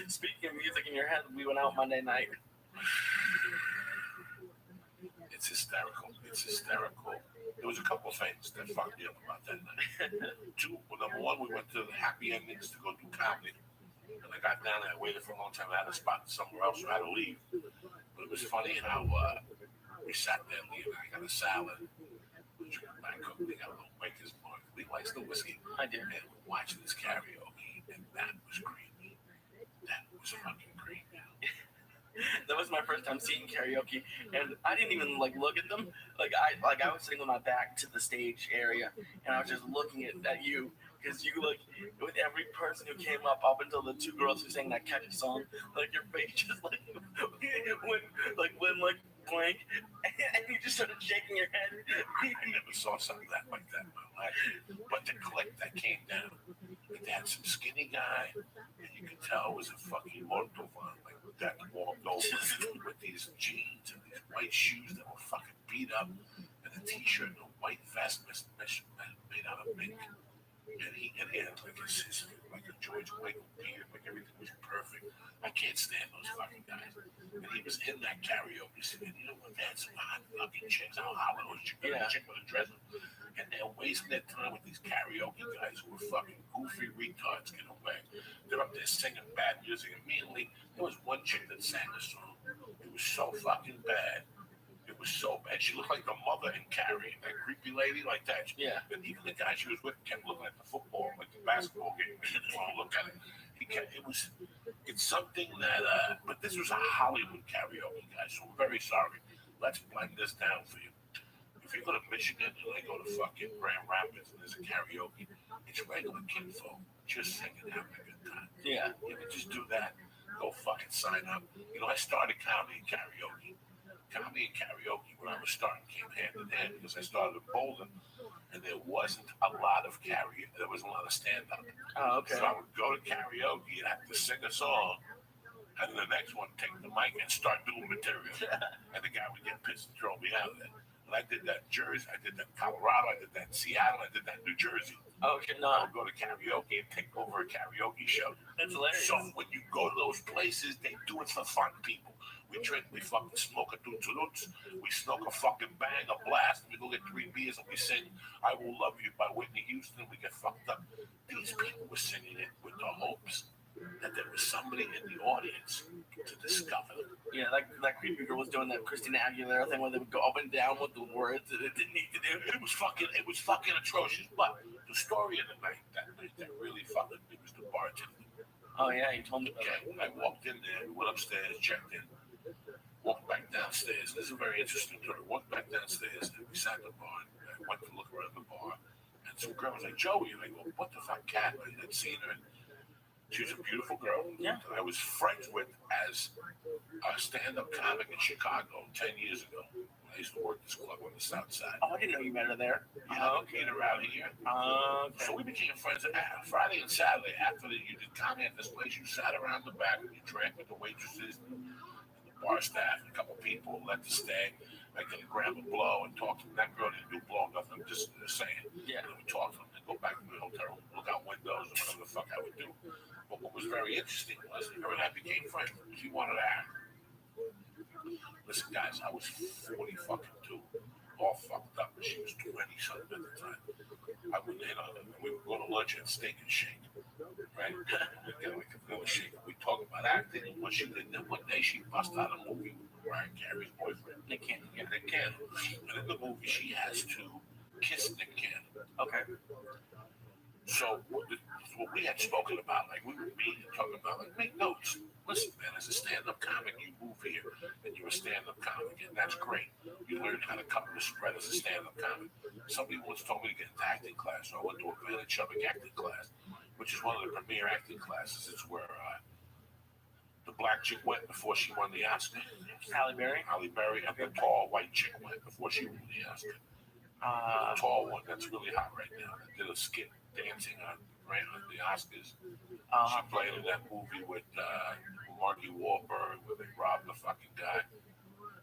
Speaking of music in your head, we went out Monday night. It's hysterical. It's hysterical. There was a couple of things that fucked me up about that night. Number one, we went to the Happy Endings to go do comedy. And I got down there, I waited for a long time. I had a spot somewhere else, so I had to leave. But it was funny how we sat there, Lee and I got a salad. I cooked, they got a little Maker's Mark. Lee likes likes the whiskey. I do. And we're watching this karaoke, and that was creepy. That was fucking creepy. That was my first time seeing karaoke, and I didn't even like look at them. I was sitting with my back to the stage area, and I was just looking at you because you like with every person who came up until the two girls who sang that catchy song, like your face just like went blank, and you just started shaking your head. I never saw something like that in my life. But the click that came down, they had some skinny guy, and you could tell it was a fucking Moldovan, like that walked over with these jeans and these white shoes that were fucking beat up, and a t-shirt and a white vest made out of mink. And he had like a George Michael beard, like everything was perfect. I can't stand those fucking guys. And he was in that karaoke scene, and you know what? They had some hot fucking chicks. How hot was chick with a dress? And they're wasting their time with these karaoke guys who were fucking goofy retards. Get away. They're up there singing bad music. Immediately, there was one chick that sang a song. It was so fucking bad. It was so bad. She looked like the mother in Carrie, that creepy lady like that. Yeah. And even the guy she was with kept looking at the football, like the basketball game. He didn't want to look at it. It's something that, but this was a Hollywood karaoke, guys, so I'm very sorry. Let's blend this down for you. If you go to Michigan and I go to fucking Grand Rapids and there's a karaoke, it's regular kinfolk, just singing, having a good time. Yeah. You can just do that. Go fucking sign up. You know, I started comedy and karaoke. Comedy and karaoke, when I was starting, came hand in hand because I started in Bolden, and there wasn't a lot of karaoke. There wasn't a lot of stand-up. Oh, okay. So I would go to karaoke and have to sing a song, and then the next one, take the mic and start doing material. And the guy would get pissed and throw me out of there. And I did that in Jersey, I did that in Colorado, I did that in Seattle, I did that in New Jersey. Oh, okay, I no. would go to karaoke and take over a karaoke show. That's hilarious. So when you go to those places, they do it for fun, people. We drink, we fucking smoke a doots, we smoke a fucking bang, a blast, and we go get 3 beers and we sing I Will Love You by Whitney Houston, we get fucked up. These people were singing it with the hopes that there was somebody in the audience to discover them. Yeah, that creepy girl was doing that Christina Aguilera thing where they would go up and down with the words that it didn't need to do. It was fucking atrocious. But the story of the night that really fucking me was the bartender. Oh yeah, you told me. Okay, I walked in there, went upstairs, checked in, walked back downstairs. This is a very interesting story. Walked back downstairs and we sat in the bar. I went to look around the bar, and some girl was like, Joey, and I go, what the fuck, cat? I had seen her. She was a beautiful girl. Yeah. That I was friends with as a stand-up comic in Chicago 10 years ago. I used to work this club on the South Side. Oh, I didn't know you met her there. Yeah, okay, around here. Okay. So we became friends. Friday and Saturday, after you did comedy at this place, you sat around the back and you drank with the waitresses and the bar staff and a couple people let us stay. I could grab a blow and talk to them. That girl didn't do blow, nothing. I'm just saying. Yeah. And then we talked to them and go back to the hotel, look out windows and whatever the fuck I would do. But what was very interesting was her and I became friends. She wanted to act. Listen, guys, I was 40 fucking 2, all fucked up. She was 20 something at the time. I wouldn't hit on her. We would go to lunch at Steak and Shake, right? We'd get like a little shake. We'd talk about acting and what she did. Then one day she bust out a movie with Brian Carey's boyfriend, Nick Cannon. Yeah, Nick Cannon. And in the movie, she has to kiss Nick Cannon. Okay. So what we had spoken about, like we would meet and talk about, like, make notes. Listen, man, as a stand-up comic, you move here and you're a stand-up comic, and that's great. You learn how to cover the spread as a stand-up comic. Somebody once told me to get into acting class, so I went to a Vanna Chubbuck acting class, which is one of the premier acting classes. It's where the black chick went before she won the Oscar. Halle Berry? Halle Berry, and the tall white chick went before she won the Oscar. The tall one that's really hot right now. That did a skit dancing on the Oscars. She played in that movie with Marky Wahlberg, where they robbed the fucking guy.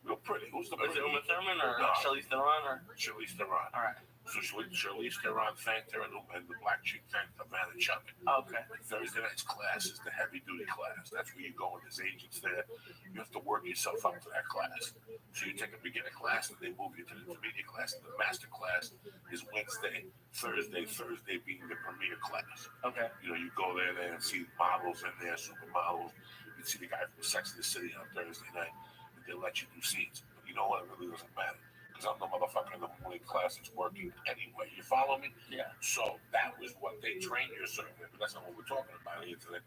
Real pretty. Who's the Was it Uma Thurman or No. Charlize Theron? Or? Charlize Theron. All right. So Charlize Theron thanked her, and the black chick thanked the Vanna Chubbuck. Okay. Thursday night's class is the heavy duty class. That's where you go when there's agents there. You have to work yourself up to that class. So you take a beginner class, and they move you to the intermediate class. And the master class is Wednesday, Thursday being the premier class. Okay. You know, you go there and see models in there, supermodels. You see the guy from Sex and the City on Thursday night, and they let you do scenes. But you know what? It really doesn't matter. because I'm the motherfucker in the morning class that's working anyway. You follow me? Yeah. So that was what they trained you sort of in, but that's not what we're talking about here today.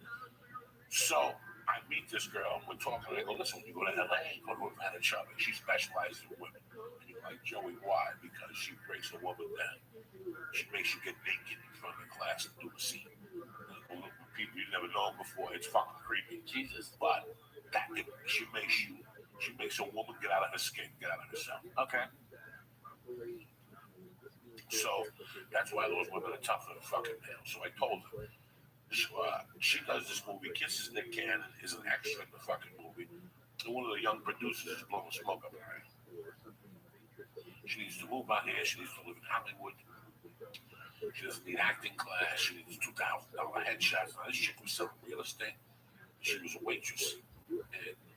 So I meet this girl, and we're talking, and I go, listen, when you go to LA, go to Atlanta Chubby. She specializes in women. And you're like, Joey, why? Because she breaks a woman down. She makes you get naked in front of the class and do a scene. People you never known before, it's fucking creepy. Jesus. But that she makes a woman get out of her skin, get out of herself. Okay. So that's why those women are tougher than fucking males. So I told her, she does this movie, Kisses Nick Cannon, is an extra in the fucking movie. And one of the young producers is blowing smoke up her ass. She needs to move out here. She needs to live in Hollywood. She doesn't need acting class. She needs $2,000 headshots. Now, this chick was selling real estate. She was a waitress in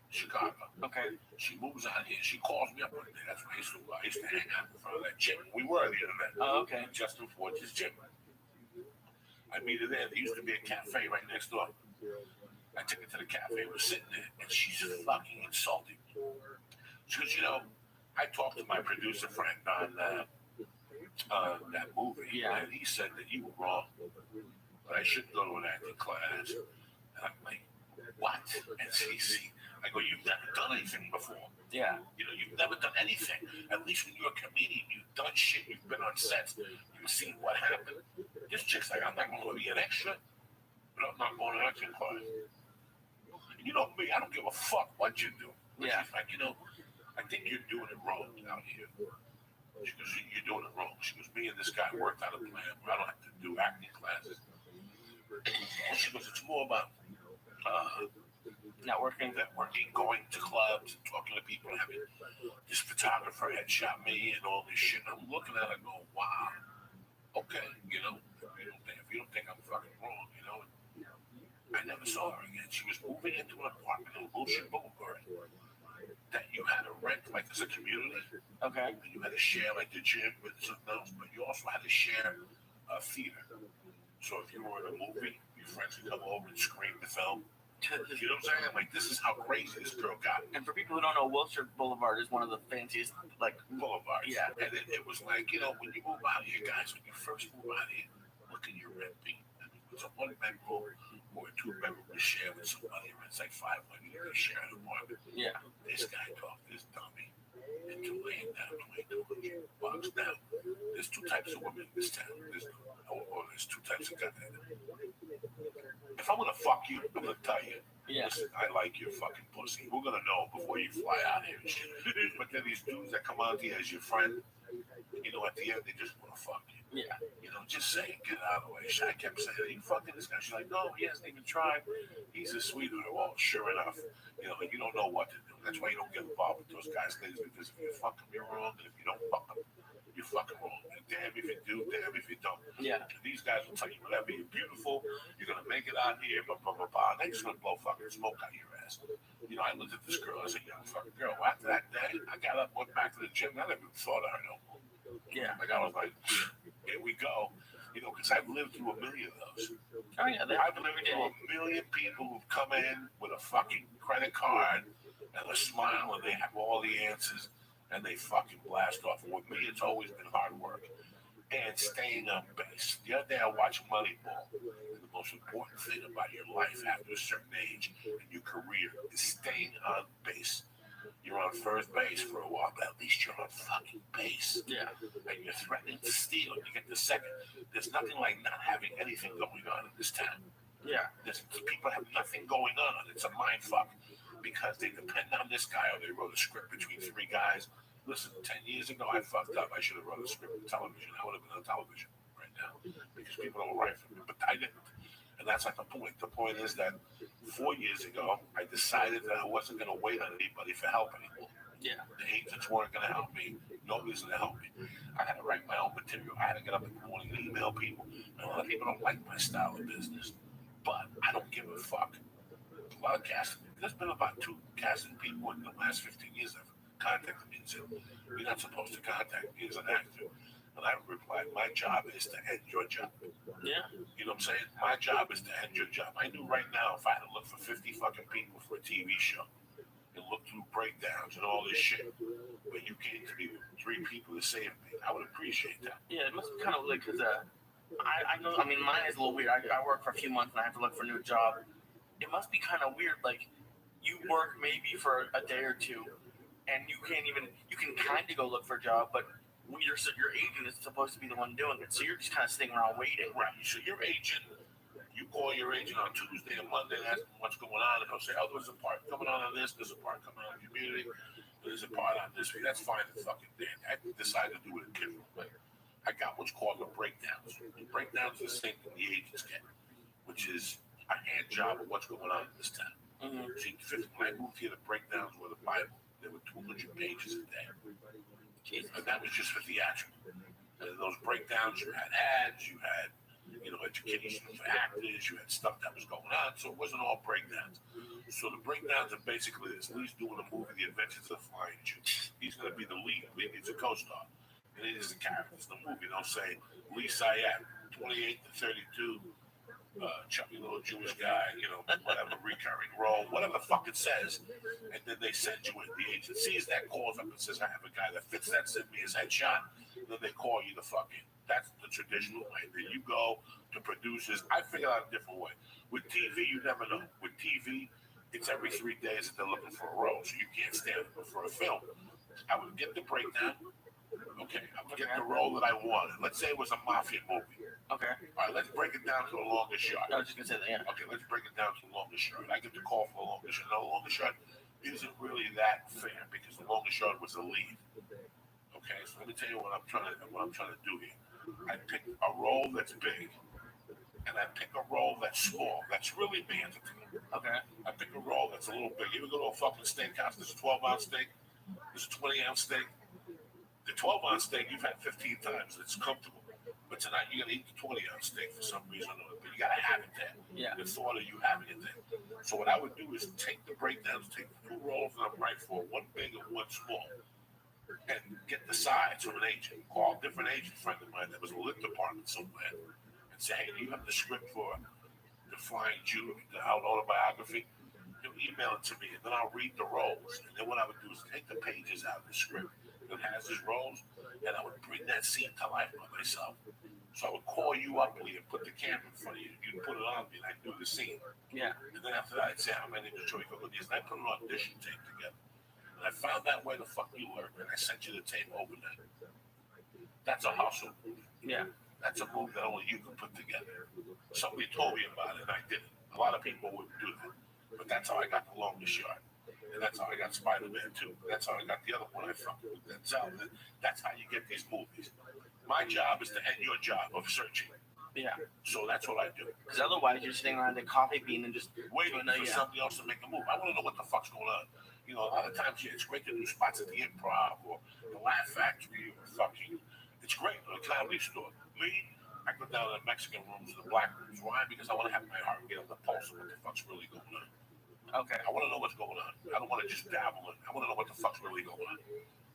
Chicago. Okay. She moves out here. She calls me up one day. That's where I used to hang out in front of that gym. We were the other day. Oh, okay. Justin Ford's gym. I meet her there. There used to be a cafe right next door. I took her to the cafe. We're sitting there, and she's fucking insulting me. She goes, I talked to my producer friend on that movie, and he said that you were wrong, but I shouldn't go to an acting class. And I'm like, what? And see, I go, you've never done anything before. Yeah. You've never done anything. At least when you're a comedian, you've done shit. You've been on sets. You've seen what happened. This chick's like, I'm not going to be an extra, but I'm not going to an acting class. You know me, I don't give a fuck what you do. Yeah. She's like, I think you're doing it wrong out here. She goes, you're doing it wrong. She goes, me and this guy worked out a plan where I don't have to do acting classes. She goes, it's more about networking, going to clubs and talking to people, having this photographer headshot me and all this shit. And I'm looking at her going, wow, okay, if you don't think I'm fucking wrong, I never saw her again. She was moving into an apartment on Ocean Boulevard that you had to rent like as a community. Okay. And you had to share like the gym with something else, but you also had to share a theater. So if you were in a movie, your friends would come over and screen the film. You know what I'm saying? Like, this is how crazy this girl got. And for people who don't know, Wilshire Boulevard is one of the fanciest, boulevards. Yeah. And it was like, when you move out here, guys, when you first move out here, look at your rent beat. I mean, it's a 1-bedroom or a 2-bedroom to share with somebody. It's like $500 to share an apartment. Yeah. This guy talked this dummy into laying down $2,200 now. There's two types of women in this town. There's two types of guys. If I'm gonna fuck you, I'm gonna tell you. Yeah. Listen, I like your fucking pussy. We're gonna know before you fly out here and shit. But then these dudes that come out here as your friend, at the end they just wanna fuck you. Yeah. Just say it, get out of the way. I kept saying, are you fucking this guy? She's like, no, he hasn't even tried. He's a sweetheart. Well, sure enough, you don't know what to do. That's why you don't get involved with those guys, ladies, because if you fuck them, you're wrong. And if you don't fuck them, you're fucking wrong. And damn if you do, damn if you don't. Yeah. And these guys will tell you whatever, you're beautiful, you're going to make it out here, blah, blah, blah, blah. And they're just going to blow fucking smoke out your ass. I looked at this girl, I said, young fucking girl. After that day, I got up, went back to the gym, and I never even thought of her no more. Yeah. Like, I was like, here we go. Because I've lived through a million of those. Oh, yeah. I've lived through a million people who've come in with a fucking credit card and a smile, and they have all the answers, and they fucking blast off. And with me, it's always been hard work and staying on base. The other day, I watched Moneyball, and the most important thing about your life after a certain age and your career is staying on base. You're on first base for a while, but at least you're on fucking base. Yeah. And you're threatening to steal, and you get the second. There's nothing like not having anything going on in this town. Yeah. People have nothing going on. It's a mind fuck because they depend on this guy, or they wrote a script between 3 guys. Listen, 10 years ago, I fucked up. I should have wrote a script for television. I would have been on television right now because people don't write for me, but I didn't. And that's not the point. The point is that 4 years ago, I decided that I wasn't going to wait on anybody for help anymore. Yeah. The agents weren't going to help me. Nobody's going to help me. I had to write my own material. I had to get up in the morning and email people. And a lot of people don't like my style of business, but I don't give a fuck. A lot of casting. There's been about 2 casting people in the last 15 years that have contacted me and said, you're not supposed to contact me as an actor. And I replied, my job is to end your job. Yeah. You know what I'm saying? My job is to end your job. I knew right now if I had to look for 50 fucking people for a TV show in look through breakdowns and all this shit. But you came to me with 3 people to save me. I would appreciate that. Yeah, it must be kind of like, because I know, I mean, mine is a little weird. I work for a few months and I have to look for a new job. It must be kind of weird, like, you work maybe for a day or two, and you can kind of go look for a job, but when your agent is supposed to be the one doing it, so you're just kind of sitting around waiting. Right. So your agent, you call your agent on Tuesday and Monday and ask them what's going on, and he'll say, oh, there's a part coming on this, there's a part coming on community, there's a part on this. That's fine and fucking thing. I decided to do it a different way. I got what's called the breakdowns. The breakdowns are the same thing the agents get, which is a hand job of what's going on in this town. Mm-hmm. See, when I moved here, the breakdowns were the Bible. There were 200 pages a day. And that was just for theatrical. And in those breakdowns, you had ads, you had, education for actors, you had stuff that was going on, so it wasn't all breakdowns. So the breakdowns are basically this. Lee's doing a movie, The Adventures of the Flying Jew. He's going to be the lead. Lee needs a co-star. And it is the characters in the movie. They'll say, Lee Syed, 28 to 32, chubby little Jewish guy, whatever, recurring role, whatever the fuck it says. And then they send you in. The agent sees that, calls up and says, I have a guy that fits that, send me his headshot. And then they call you the fucking. That's the traditional way. Then you go to producers. I figured out a different way. With TV, you never know. With TV, it's every 3 days that they're looking for a role, so you can't stand for a film. I would get the breakdown. Okay, I'm gonna get the role that I wanted. Let's say it was a mafia movie. Okay. All right, let's break it down to a longer shot. I was just gonna say that, yeah. Okay, let's break it down to a longer shot. I get the call for a longer shot. Now, the longer shot isn't really that fair because the longer shot was a lead. Okay, so let me tell you what I'm trying to do here. I pick a role that's big, and I pick a role that's small. That's really mandatory. Okay. I pick a role that's a little big. You ever go to a fucking steakhouse? There's a 12-ounce steak. There's a 20-ounce steak. The 12-ounce steak you've had 15 times. It's comfortable. But tonight you gotta eat the 20-ounce steak for some reason or another. But you gotta have it there. Yeah. The thought of you having it there. So what I would do is take the breakdowns, take the 2 roles that I'm right for, one big and one small, and get the sides from an agent. Call a different agent friend of mine that was in the lit department somewhere and say, hey, do you have the script for The Flying Jew, the autobiography? He'll email it to me, and then I'll read the roles. And then what I would do is take the pages out of the script that has his roles, and I would bring that scene to life by myself. So I would call you up, Lee, and put the camera in front of you. You'd put it on me, and I'd do the scene. Yeah. And then after that, I'd say, my name is Joey Cocodes, and I put an audition tape together. And I found that way the fuck you work, and I sent you the tape overnight. That's a hustle. Yeah. That's a move that only you can put together. Somebody told me about it, and I didn't. A lot of people wouldn't do that. But that's how I got the longest shot. And that's how I got Spider-Man 2. That's how I got the other one I fucked with. That's how you get these movies. My job is to end your job of searching. Yeah. So that's what I do. Because otherwise you're sitting around the coffee bean and just waiting for somebody else to make a move. I want to know what the fuck's going on. A lot of times it's great to do spots at the Improv or the Laugh Factory or fucking. It's great at a comedy store. Me, I go down to the Mexican rooms and the black rooms. Why? Because I want to have my heart and get on the pulse of what the fuck's really going on. Okay. I want to know what's going on. I don't want to just dabble in. I want to know what the fuck's really going on.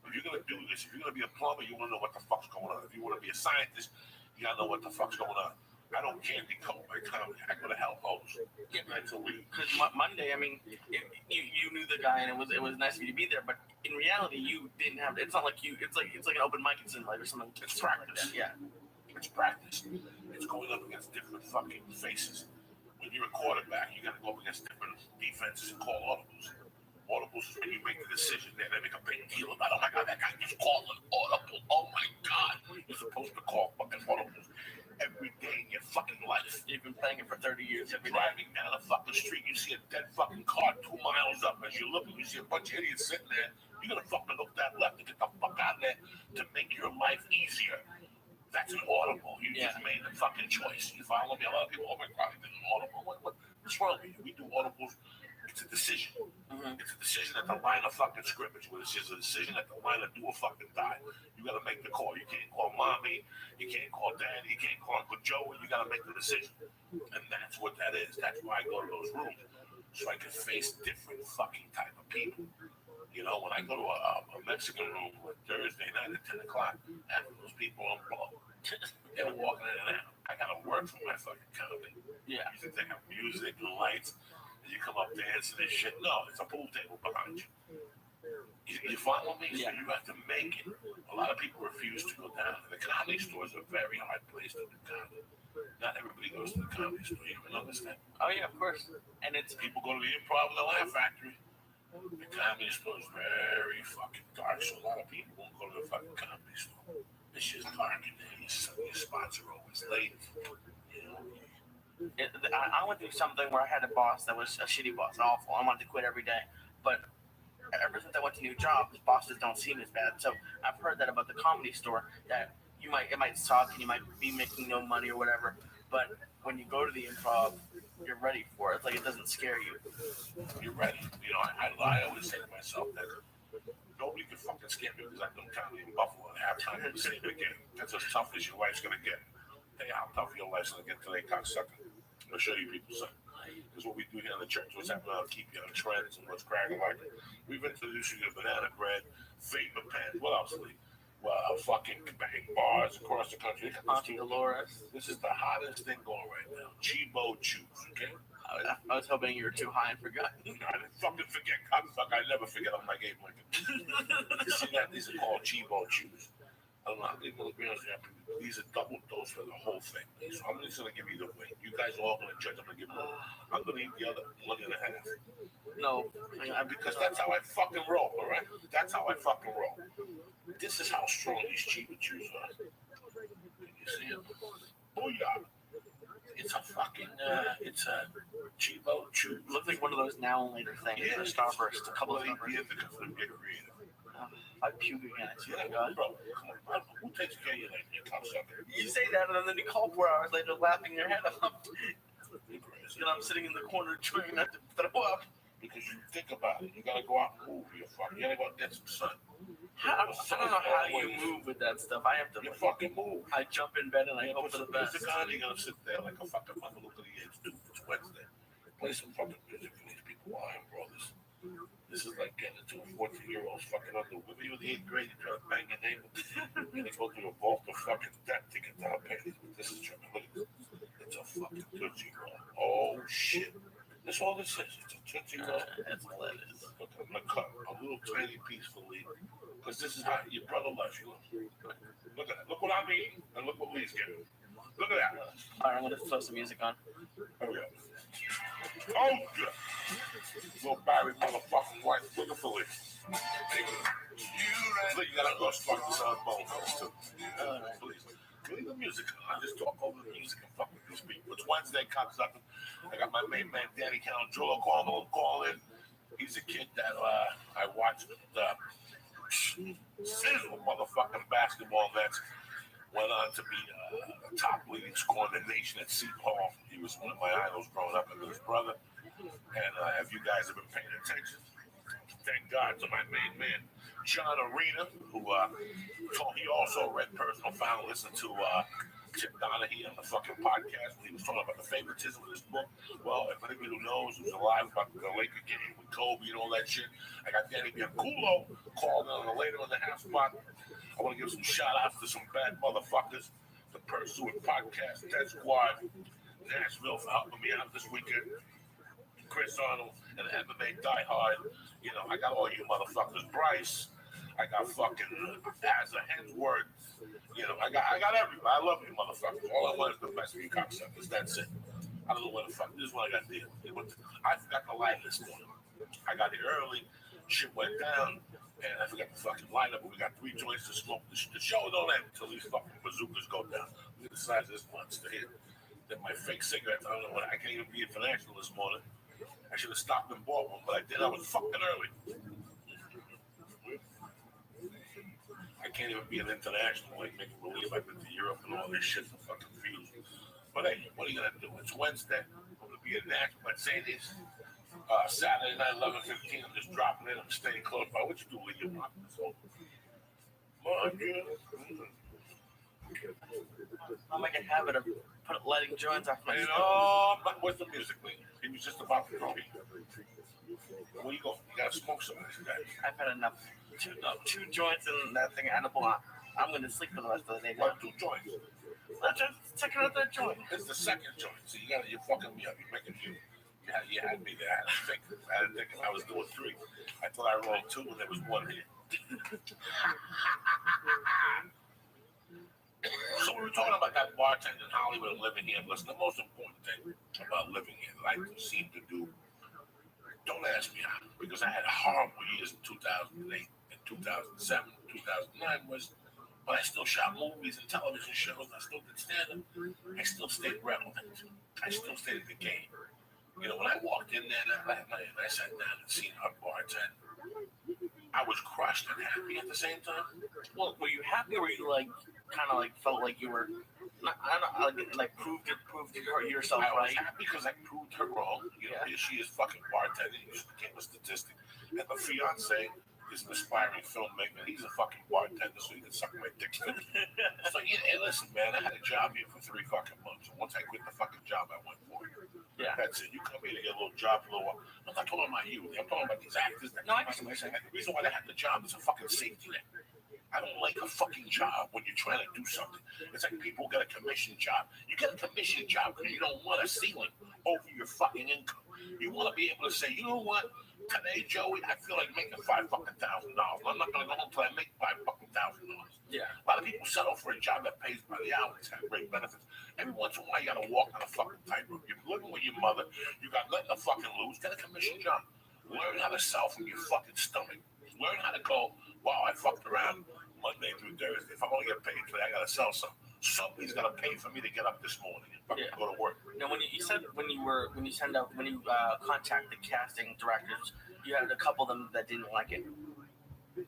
If you're going to do this, if you're going to be a plumber, you want to know what the fuck's going on. If you want to be a scientist, you got to know what the fuck's going on. I don't candy coat my comedy. I go to hell host. That's a week. Because Monday, I mean, you knew the guy and it was nice for you to be there, but in reality, you didn't have. It's not like you. It's like an open mic in Sinlight or something. It's practice. Yeah. It's practice. It's going up against different fucking faces. When you're a quarterback, you got to go up against different defenses and call audibles. Audibles is when you make the decision. They make a big deal about, oh my God, that guy just called an audible. Oh my God. You're supposed to call fucking audibles every day in your fucking life. You've been playing it for 30 years. You're driving down a fucking street, you see a dead fucking car 2 miles up. As you look and you see a bunch of idiots sitting there, you're going to fucking look that left and get the fuck out of there to make your life easier. That's an audible. You just made a fucking choice. You follow me? A lot of people, oh my God, I did an audible. What's wrong with you? We do audibles. It's a decision. Mm-hmm. It's a decision at the line of fucking scrimmage. It's just a decision at the line of do or fucking die. You got to make the call. You can't call mommy. You can't call daddy. You can't call Uncle Joe. You got to make the decision. And that's what that is. That's why I go to those rooms. So I can face different fucking type of people. When I go to a Mexican room on Thursday night at 10 o'clock, half of those people I'm blown. They're walking in and out. I got to work for my fucking comedy. Yeah. You think they have music and lights. you come up dancing and shit. No, it's a pool table behind you. You follow me? Yeah. So you have to make it. A lot of people refuse to go down. The comedy store is a very hard place to do comedy. Not everybody goes to the comedy store. You can understand. Oh yeah, of course. And it's People go to the Improv and the Laugh Factory. The comedy store is very fucking dark, so a lot of people won't go to the fucking comedy store. It's just dark in there. Your spots are always late. You know. I went through something where I had a boss that was a shitty boss, awful. I wanted to quit every day, but ever since I went to new jobs, bosses don't seem as bad. So I've heard that about the comedy store, that it might suck and you might be making no money or whatever, but when you go to the Improv, you're ready for it. It's like it doesn't scare you. You're ready. You know, I always say to myself that nobody can fucking scare me because I've done comedy in Buffalo and halftime in the same again. That's as tough as your life's gonna get. Tell you how tough your life's gonna get today, cocksucker. I'll show you people something. Because what we do here in the church, what's happening, I'll keep you on trends and what's cracking like. We've introduced you to banana bread, vapor pen, what else, Lee? Well, fucking bang bars across the country. Auntie Dolores. This is the hottest thing going right now. Chibo chews, okay? I was hoping you were too high and forgot. I didn't fucking forget. I never forget on my game Lincoln. You see that? These are called Chibo chews. I don't know how many milligrams you have. These are double dose for the whole thing. So I'm just gonna give you the weight. You guys are all gonna judge. I'm gonna give you. I'm gonna eat the other 1.5. No, Because that's how I fucking roll. All right. That's how I fucking roll. This is how strong these Chibo chews are. You see it? Booyah! It's a fucking. It's a Chibo chew. Looks like one of those now and later things for Starburst. A couple of them. years ago for them get creative. I puke again. I swear to Yeah, God. bro. Who takes care of you like you cocksucker? You say that, and then you call 4 hours later, laughing your head off. And I'm sitting in the corner trying not to throw up. Because you think about it, you gotta go out and move. You gotta go out and get some sun. I don't know how you move with that stuff. I have to. You fucking move. I jump in bed and I hope for the best. Music on, you're gonna sit there like a fucking mother. Look at the age, dude. It's Wednesday. Play some fucking music for these people. Why, brothers? This is like getting into a 14-year-old's fucking under. When you were in the 8th grade, you try to bang your neighbor. And they go through a vault of fucking debt to get down panties. But this is tripping. Look at this. It's a fucking Tootsie Roll. Oh, shit. That's all this is. It's a Tootsie Roll. That's all it is. Look, I'm gonna cut a little tiny piece for Lee. Because this is how your brother loves you. Look at that. Look what I'm eating, and look what Lee's getting. Look at that. All right, I'm going to throw some music on. Oh, yeah. Oh, yeah. Little Barry motherfucking white. Looking for Lee. Lee, you gotta go fuck this on bone, too. Please. Leave the music on. I just talk over the music and fuck with these people. It's Wednesday, cocksucker. I got my main man, Danny Calandrolo, call in. He's a kid that I watched sizzle motherfucking basketball Nets. Went on to be a top leading scorer in the nation at Seton Hall. He was one of my idols growing up, and his brother. And if you guys have been paying attention, thank God to my main man, John Arena, who he also read Personal Foul, listened to Chip Donahue on the fucking podcast when he was talking about the favoritism of this book. Well, if anybody who knows who's alive about the Laker game with Kobe and all that shit, I got Danny Bianculo called in on the later in the half spot. I want to give some shout outs to some bad motherfuckers. The Pursuit Podcast, Dead Squad, Nashville for helping me out this weekend. Chris Arnold and MMA Die Hard. You know, I got all you motherfuckers. Bryce. I got fucking Asa Hensworth. You know, I got everybody. I love you motherfuckers. All I want is the best for you cocksuckers. That's it. I don't know what the fuck. This is what I got to do. I forgot the light this morning. I got here early. Shit went down. And I forgot the fucking lineup. We got 3 joints to smoke. The show don't end until these fucking bazookas go down. Look at the size of this monster here. Then my fake cigarettes. I don't know what. I can't even be international this morning. I should have stopped and bought one, but I did. I was fucking early. I can't even be an international, like making believe I've been to Europe and all this shit. I'm fucking confused. But hey, what are you gonna do? It's Wednesday. I'm gonna be at Mercedes. Saturday night, 11:15. I'm just dropping in. I'm staying close by. What you do with your mom? So, I'll make a habit of lighting joints off my but where's the music, Lee? He was just about to go. Where you go? You gotta smoke some of this guy. I've had enough. 2 joints and that thing edible. I'm going to sleep for the rest of the day. What, 2 joints? Let's check out that joint. It's the second joint. So you're fucking me up. You're making me. Yeah, you had me there. I didn't think I was doing 3. I thought I rolled 2 and there was 1 here. So we were talking about that bartender in Hollywood and living here. Listen, the most important thing about living here that I seem to do, don't ask me how, because I had horrible years in 2008 and 2007, 2009 was, but I still shot movies and television shows. I still did stand-up. I still stayed relevant. I still stayed in the game. You know, when I walked in there that night and I sat down and seen her bartender, I was crushed and happy at the same time. Well, were you happy, or were you like kind of like felt like you were, I don't know, like proved yourself I was right? happy because I proved her wrong. You know, here she is fucking bartending. You just became a statistic. And the fiance is an aspiring filmmaker. He's a fucking bartender, so he can suck my dick. So, yeah, hey, listen, man, I had a job here for 3 fucking months. And once I quit the fucking job, I went for it. Yeah. That's it. You come here to get a little job for a little while. I'm not talking about you. I'm talking about these actors. No, I understand what you're saying. The reason why they have the job is a fucking safety net. I don't like a fucking job when you're trying to do something. It's like people get a commission job. You get a commission job because you don't want a ceiling over your fucking income. You want to be able to say, you know what? Today, Joey, I feel like making $5,000. I'm not going to go home until I make $5,000. Yeah. A lot of people settle for a job that pays by the hour. It's got great benefits. Every once in a while, you got to walk on a fucking tightrope. You're living with your mother. You got nothing to fucking lose. Get a commission job. Learn how to sell from your fucking stomach. Learn how to go, wow, I fucked around Monday through Thursday. If I'm going to get paid today, I got to sell something. Somebody's got to pay for me to get up this morning and fucking go to work. Now, when you said when you contacted casting directors, you had a couple of them that didn't like it.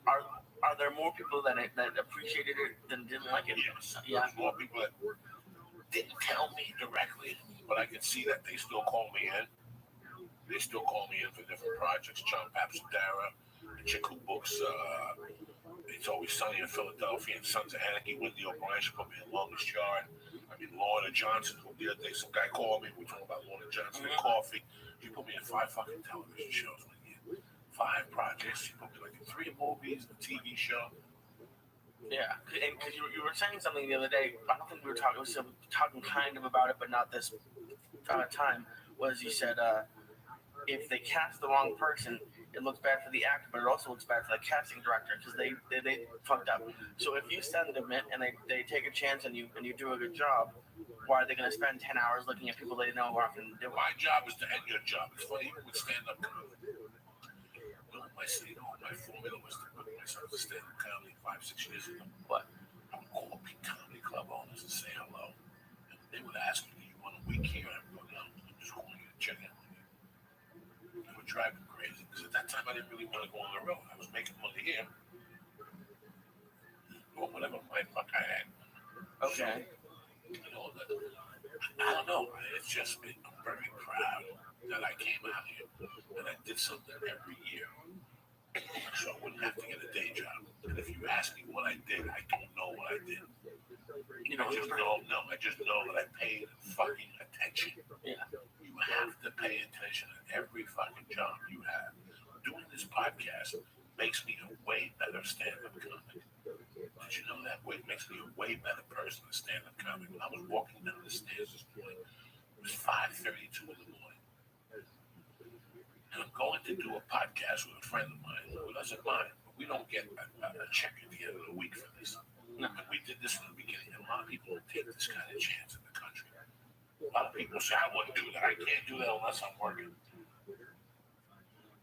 Are there more people that appreciated it than didn't like it? Yes. Yeah. There's more people that didn't tell me directly, but I can see that they still call me in. They still call me in for different projects. John Papsadara, the chick who books It's Always Sunny in Philadelphia and Sons of Anarchy. Wendy O'Brien, she put me in Longest Yard. I mean, Lorna Johnson, who the other day some guy called me. We were talking about Lorna Johnson and coffee. She put me in 5 fucking television shows one year. 5 projects. She put me like in 3 movies, a TV show. Yeah, and because you were saying something the other day. I don't think we were talking. We were talking kind of about it, but not this time. Was you said if they cast the wrong person, it looks bad for the actor, but it also looks bad for the casting director because they fucked up. So if you send them in and they take a chance and you do a good job, why are they going to spend 10 hours looking at people they know aren't going to do it? My job is to end your job. It's funny, even with stand-up comedy. My formula was to put myself to stand-up comedy 5-6 years ago. What? I would call up comedy club owners and say hello. And they would ask me, do you want a week here? I would go, no, I'm just calling you to check in on you. It would drive me crazy because at that time I didn't really want to go on the road. I was making money here. Or whatever my fuck I had. Okay. So, I don't know. It's just been, I'm very proud that I came out here and I did something every year. So I wouldn't have to get a day job. And if you ask me what I did, I don't know what I did. I just know that I paid fucking attention. Yeah. You have to pay attention to every fucking job you have. Doing this podcast makes me a way better stand-up comic. Did you know that? It makes me a way better person than stand-up comic. When I was walking down the stairs this morning, it was 5:32 in the morning. And I'm going to do a podcast with a friend of mine who doesn't mind, but we don't get a check at the end of the week for this. No. And we did this in the beginning, and a lot of people don't take this kind of chance in the country. A lot of people say, I wouldn't do that. I can't do that unless I'm working.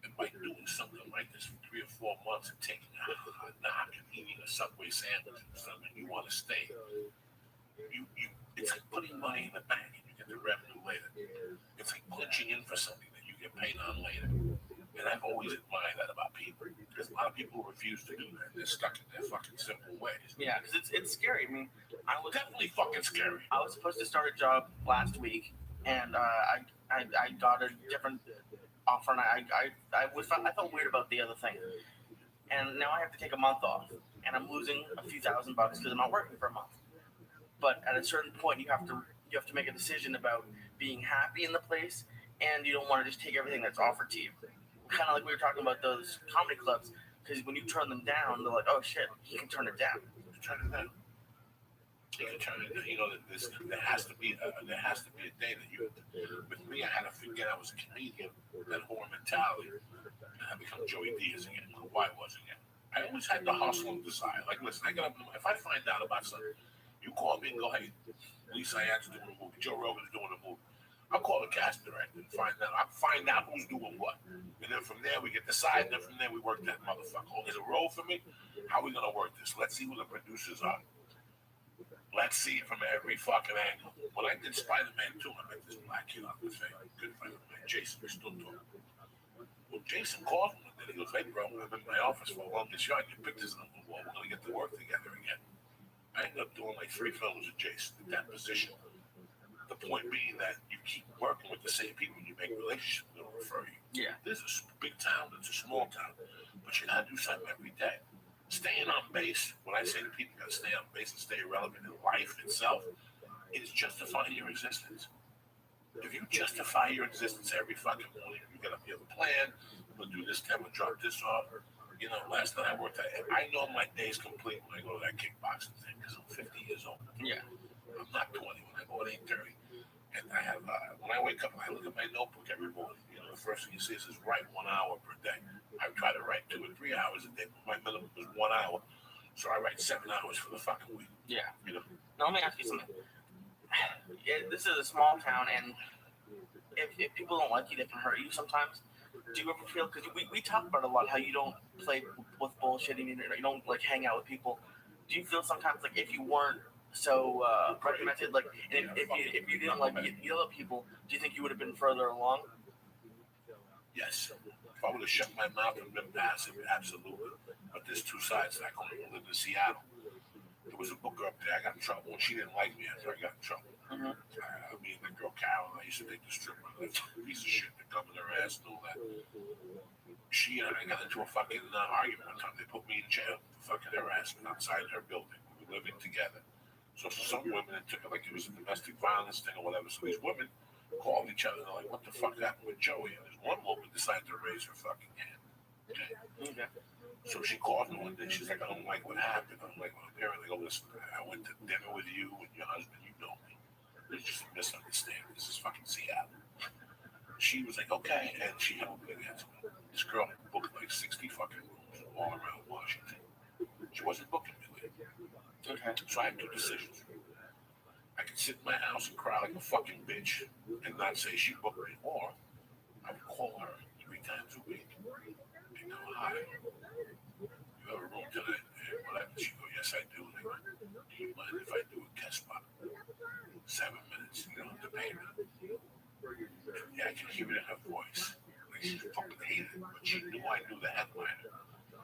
And by doing something like this for 3 or 4 months and taking a knock and eating a Subway sandwich and something you want to stay, it's like putting money in the bank and you get the revenue later. It's like punching in for something that you get paid on later. And I've always admired that about people because a lot of people refuse to do that. They're stuck in their fucking simple ways. Yeah, because it's scary. I mean, I was definitely fucking scary. I was supposed to start a job last week, and I got a different offer, and I felt weird about the other thing, and now I have to take a month off, and I'm losing a few $1,000 because I'm not working for a month. But at a certain point, you have to make a decision about being happy in the place, and you don't want to just take everything that's offered to you. Kind of like we were talking about those comedy clubs, because when you turn them down, they're like, "Oh shit, he can turn it down." Turn it down. You can turn it down. You know, there has to be a day that you. With me, I had to forget I was a comedian, that whore mentality, and I become Joey Diaz again. Why wasn't it? I always had the hustle and desire. Like, listen, I got up, if I find out about something, you call me and go, hey, Lisa Ian's doing a movie, Joe Rogan's doing a movie. I'll call the cast director and find out. I'll find out who's doing what. And then from there, we get the side, and then from there, we work that motherfucker. Oh, there's a role for me? How are we going to work this? Let's see who the producers are. Let's see it from every fucking angle. When I did Spider-Man 2, I met this black kid on the face. Good friend of mine, Jason. We still talk. Well, Jason called me and he goes, hey, bro, I'm in my office for a long shot. Your pictures on the wall. We're going to get to work together again. I ended up doing like 3 films with Jason in that position. The point being that you keep working with the same people, you make relationships, they'll refer you. Yeah. This is a big town, it's a small town, but you got to do something every day. Staying on base, when I say to people, you got to stay on base and stay relevant in life itself, is justifying your existence. If you justify your existence every fucking morning, you get up, you have a plan, we'll do this time, we'll drop this off. You know, last night I worked at, I know my day's complete when I go to that kickboxing thing because I'm 50 years old. Yeah. I'm not 20 when I go at 8:30. And I have, when I wake up, I look at my notebook every morning. You know, the first thing you see is write 1 hour per day. I try to write 2 or 3 hours a day, but my minimum is 1 hour. So I write 7 hours for the fucking week. Yeah. You know? Now, let me ask you something. This is a small town, and if people don't like you, they can hurt you sometimes. Do you ever feel, because we talk about a lot how you don't play with bullshitting, you don't like hang out with people. Do you feel sometimes like if you weren't so regimented, like, and if you didn't like yell at people, do you think you would have been further along? Yes. If I would have shut my mouth and been passive, absolutely. But there's 2 sides to that coin. I lived in Seattle. There was a booker up there. I got in trouble. She didn't like me after I got in trouble. Mm-hmm. Me and the girl Carol, I used to take the strip. I lived with a piece of shit that come in her ass and all that. She and I got into a fucking argument one time. They put me in jail for fucking harassment outside her building. We were living together. So for some women, it took it like it was a domestic violence thing or whatever. So these women called each other and they're like, what the fuck happened with Joey? And this one woman decided to raise her fucking hand. Okay. So she called me one day. She's like, I don't like what happened. I don't like what I'm hearing. I go, listen, I went to dinner with you and your husband. You know me. There's just a misunderstanding. This is fucking Seattle. She was like, okay. And she held me against me. This girl booked like 60 fucking rooms all around Washington. She wasn't booking me with it. Okay. So I had 2 decisions. I could sit in my house and cry like a fucking bitch and not say she booked me, or I would call her 3 times a week and go, hi, you have a room tonight? And whatever. She'd go, yes, I do. And I go, do you mind if I do a guest spot? 7 minutes, you don't have to pay me. Yeah, I can hear it in her voice. Like she fucking hated it, but she knew I knew the headliner.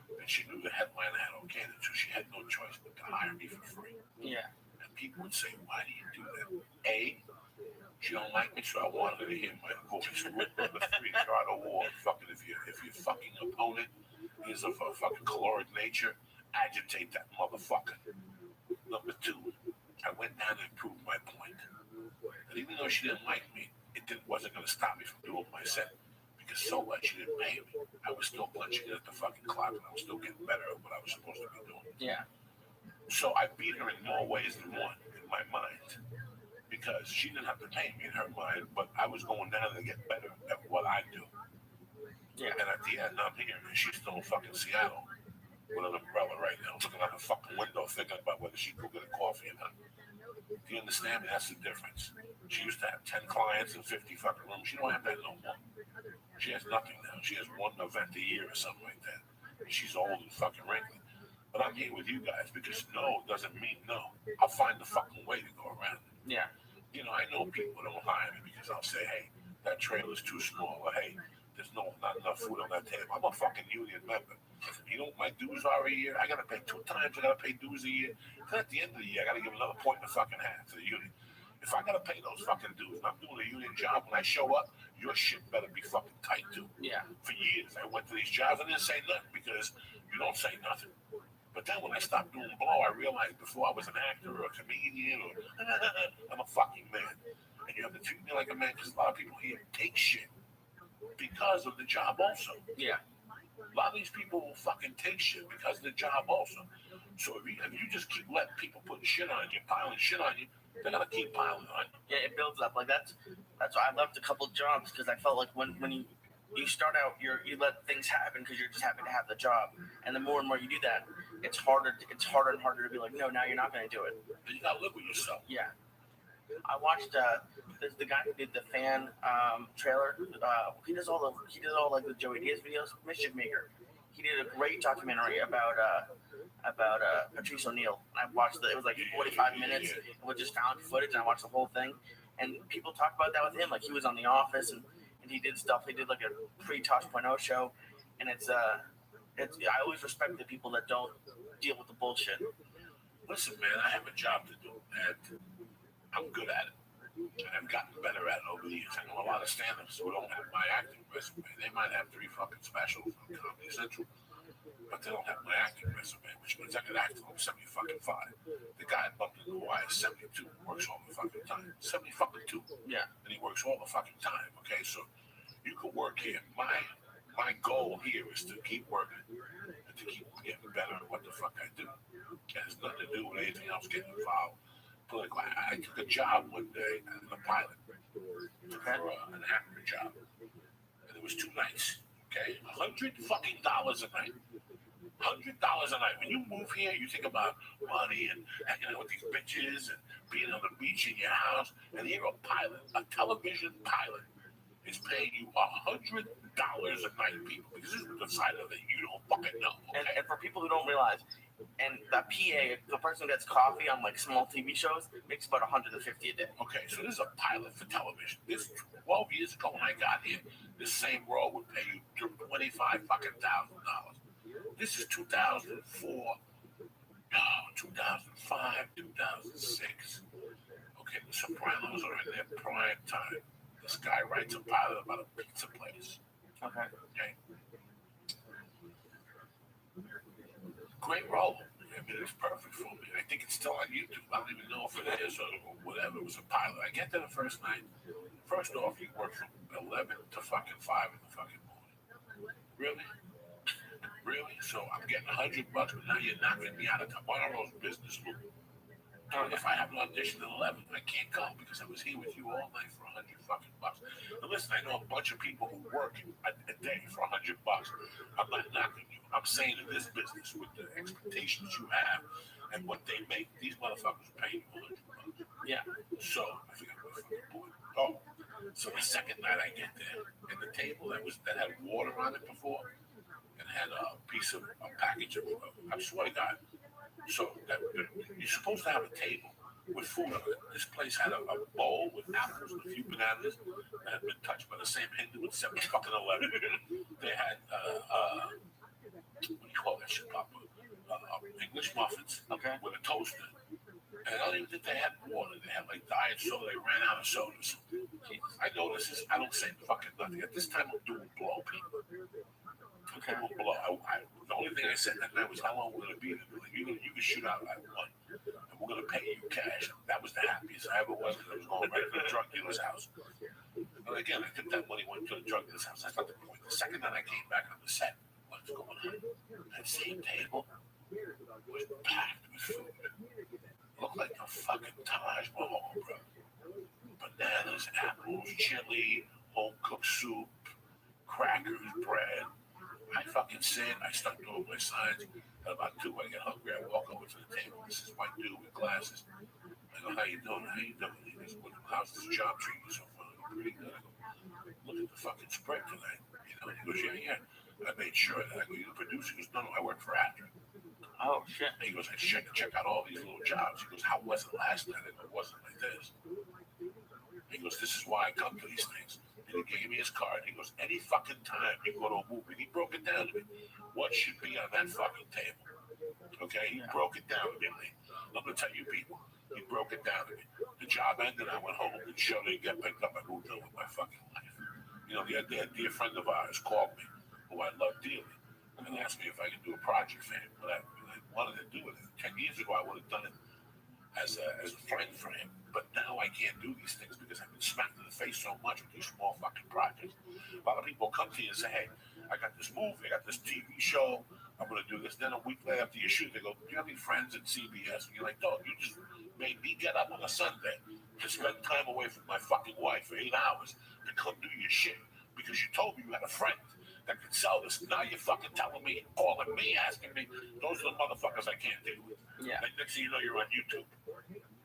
And she knew the headliner had okayed it, so she had no choice but to hire me for free. Yeah. And people would say, why do you do that? A, she don't like me, so I wanted her to hear my voice. Number 3, start a war. Fucking if your fucking opponent is of a fucking caloric nature, agitate that motherfucker. Number 2, I went down and proved my point. And even though she didn't like me, wasn't going to stop me from doing my set. Because so what? She didn't pay me. I was still punching it at the fucking clock, and I was still getting better at what I was supposed to be doing. Yeah. So I beat her in more ways than one in my mind. Because she didn't have to pay me in her mind, but I was going down to get better at what I do. Yeah. And at the end, I'm here, and she's still in fucking Seattle with an umbrella right now, looking out the fucking window, thinking about whether she'd go get a coffee or not. Do you understand me? That's the difference. She used to have 10 clients and 50 fucking rooms. She don't have that no more. She has nothing now. She has 1 event a year or something like that. And she's old and fucking wrinkly. But I'm here with you guys because no doesn't mean no. I'll find the fucking way to go around it. Yeah. You know, I know people that will hire me because I'll say, hey, that trailer's too small. Or hey, there's not enough food on that table. I'm a fucking union member. You know what my dues are a year? I got to pay 2 times. I got to pay dues a year. Then at the end of the year, I got to give another point in the fucking hat to the union. If I got to pay those fucking dues and I'm doing a union job, when I show up, your shit better be fucking tight too. Yeah. For years, I went to these jobs and didn't say nothing because you don't say nothing. But then when I stopped doing blow, I realized before I was an actor or a comedian or I'm a fucking man. And you have to treat me like a man because a lot of people here take shit because of the job also. Yeah. A lot of these people will fucking take shit because of the job also. So if you just keep letting people putting shit on you, piling shit on you, They're gonna keep piling on. Yeah, it builds up. Like that's why I left a couple jobs, because I felt like when you start out, you let things happen because you're just happy to have the job, and the more and more you do that, it's harder and harder to be like, no, now you're not going to do it. Then you gotta live with yourself. Yeah. I watched the guy who did the fan trailer. He does all like the Joey Diaz videos. Mischief Maker. He did a great documentary about Patrice O'Neal. I watched it. It was like 45 minutes with just found footage, and I watched the whole thing. And people talk about that with him, like he was on The Office, and he did stuff. He did like a pre-Tosh.0 show, and it's I always respect the people that don't deal with the bullshit. Listen, man, I have a job to do, and I'm good at it. And I've gotten better at it over the years. I know a lot of stand-ups who don't have my acting resume. They might have 3 fucking specials on Comedy Central, but they don't have my acting resume, which means I can act till I'm 75. The guy bumped into the wire is 72, works all the fucking time. 72. Yeah. And he works all the fucking time, okay? So you can work here. My goal here is to keep working and to keep getting better at what the fuck I do. It has nothing to do with anything else getting involved. Politically, I took a job one day as a pilot for an actor job, and it was 2 nights. Okay, $100 fucking dollars a night. $100 a night. When you move here, you think about money and hanging out with these bitches and being on the beach in your house. And you're a pilot, a television pilot, is paying you $100 a night, people. Because this is the side of it you don't fucking know. Okay? And for people who don't realize, and that PA, the person who gets coffee on like small TV shows, makes about $150 a day. Okay, so this is a pilot for television. This 12 years ago when I got here, this same role would pay you $25,000. This is 2004, 2005, 2006. Okay, the Sopranos are in their prime time. This guy writes a pilot about a pizza place. Okay. Great role. I mean, it's perfect for me. I think it's still on YouTube. I don't even know if it is or whatever. It was a pilot. I get there the first night. First off, you work from 11 to fucking 5 in the fucking morning. Really? Really? So I'm getting $100, but now you're knocking me out of tomorrow's business. If I have an audition at 11, I can't come because I was here with you all night for $100 fucking bucks. Now listen, I know a bunch of people who work a day for $100. I'm not knocking you. I'm saying in this business, with the expectations you have and what they make, these motherfuckers pay you $100. Yeah. So I forgot what the point. Oh, so the second night I get there, and the table that had water on it before, and had a package of, I swear to God. So you're supposed to have a table with food on it. This place had a bowl with apples and a few bananas that had been touched by the same Hindu at 7-11. They had what do you call that shit, Papa? English muffins with a toaster. And I don't even think they had water. They had like diet soda. They ran out of sodas. I know this is, I don't say fucking nothing. At this time, I'm doing blow people. Okay, we'll blow. The only thing I said that night was how long we're going to be there. Like, you can shoot out at 1, and we're going to pay you cash. That was the happiest I ever was, because I was going right to the drug dealer's house. And again, I took that money, went to the drug dealer's house. That's not the point. The second night I came back on the set, what's going on? That same table was packed with food. Looked like the fucking Taj Mahal, bro. Bananas, apples, chili, home-cooked soup, crackers, bread. I fucking sit, I start doing my signs. At about 2, I get hungry, I walk over to the table. This is my dude with glasses. I go, how you doing? He goes, how's this job treating you so far? Pretty good. I go, look at the fucking spread tonight. You know, he goes, yeah. I made sure that. I go, you the producer? He goes, no, I work for Actor. Oh, shit. He goes, I check out all these little jobs. He goes, how was it last night? I go, it wasn't like this. He goes, this is why I come to these things. And he gave me his card. He goes, any fucking time you go to a movie, he broke it down to me. What should be on that fucking table? Okay, he broke it down to me. I'm gonna tell you people, he broke it down to me. The job ended, I went home. The show didn't get picked up. I moved on with my fucking life. You know, a dear friend of ours called me, who I love dearly, and asked me if I could do a project for him. But I wanted to do it. 10 years ago, I would have done it as a friend for him. But now I can't do these things because I've been smacked in the face so much with these small fucking projects. A lot of people come to you and say, hey, I got this movie, I got this TV show, I'm going to do this. Then a week later after you shoot, they go, do you have any friends at CBS? And you're like, dog, you just made me get up on a Sunday to spend time away from my fucking wife for 8 hours to come do your shit because you told me you had a friend that could sell this. Now you're fucking telling me, calling me, asking me. Those are the motherfuckers I can't deal with. Yeah. And next thing you know, you're on YouTube.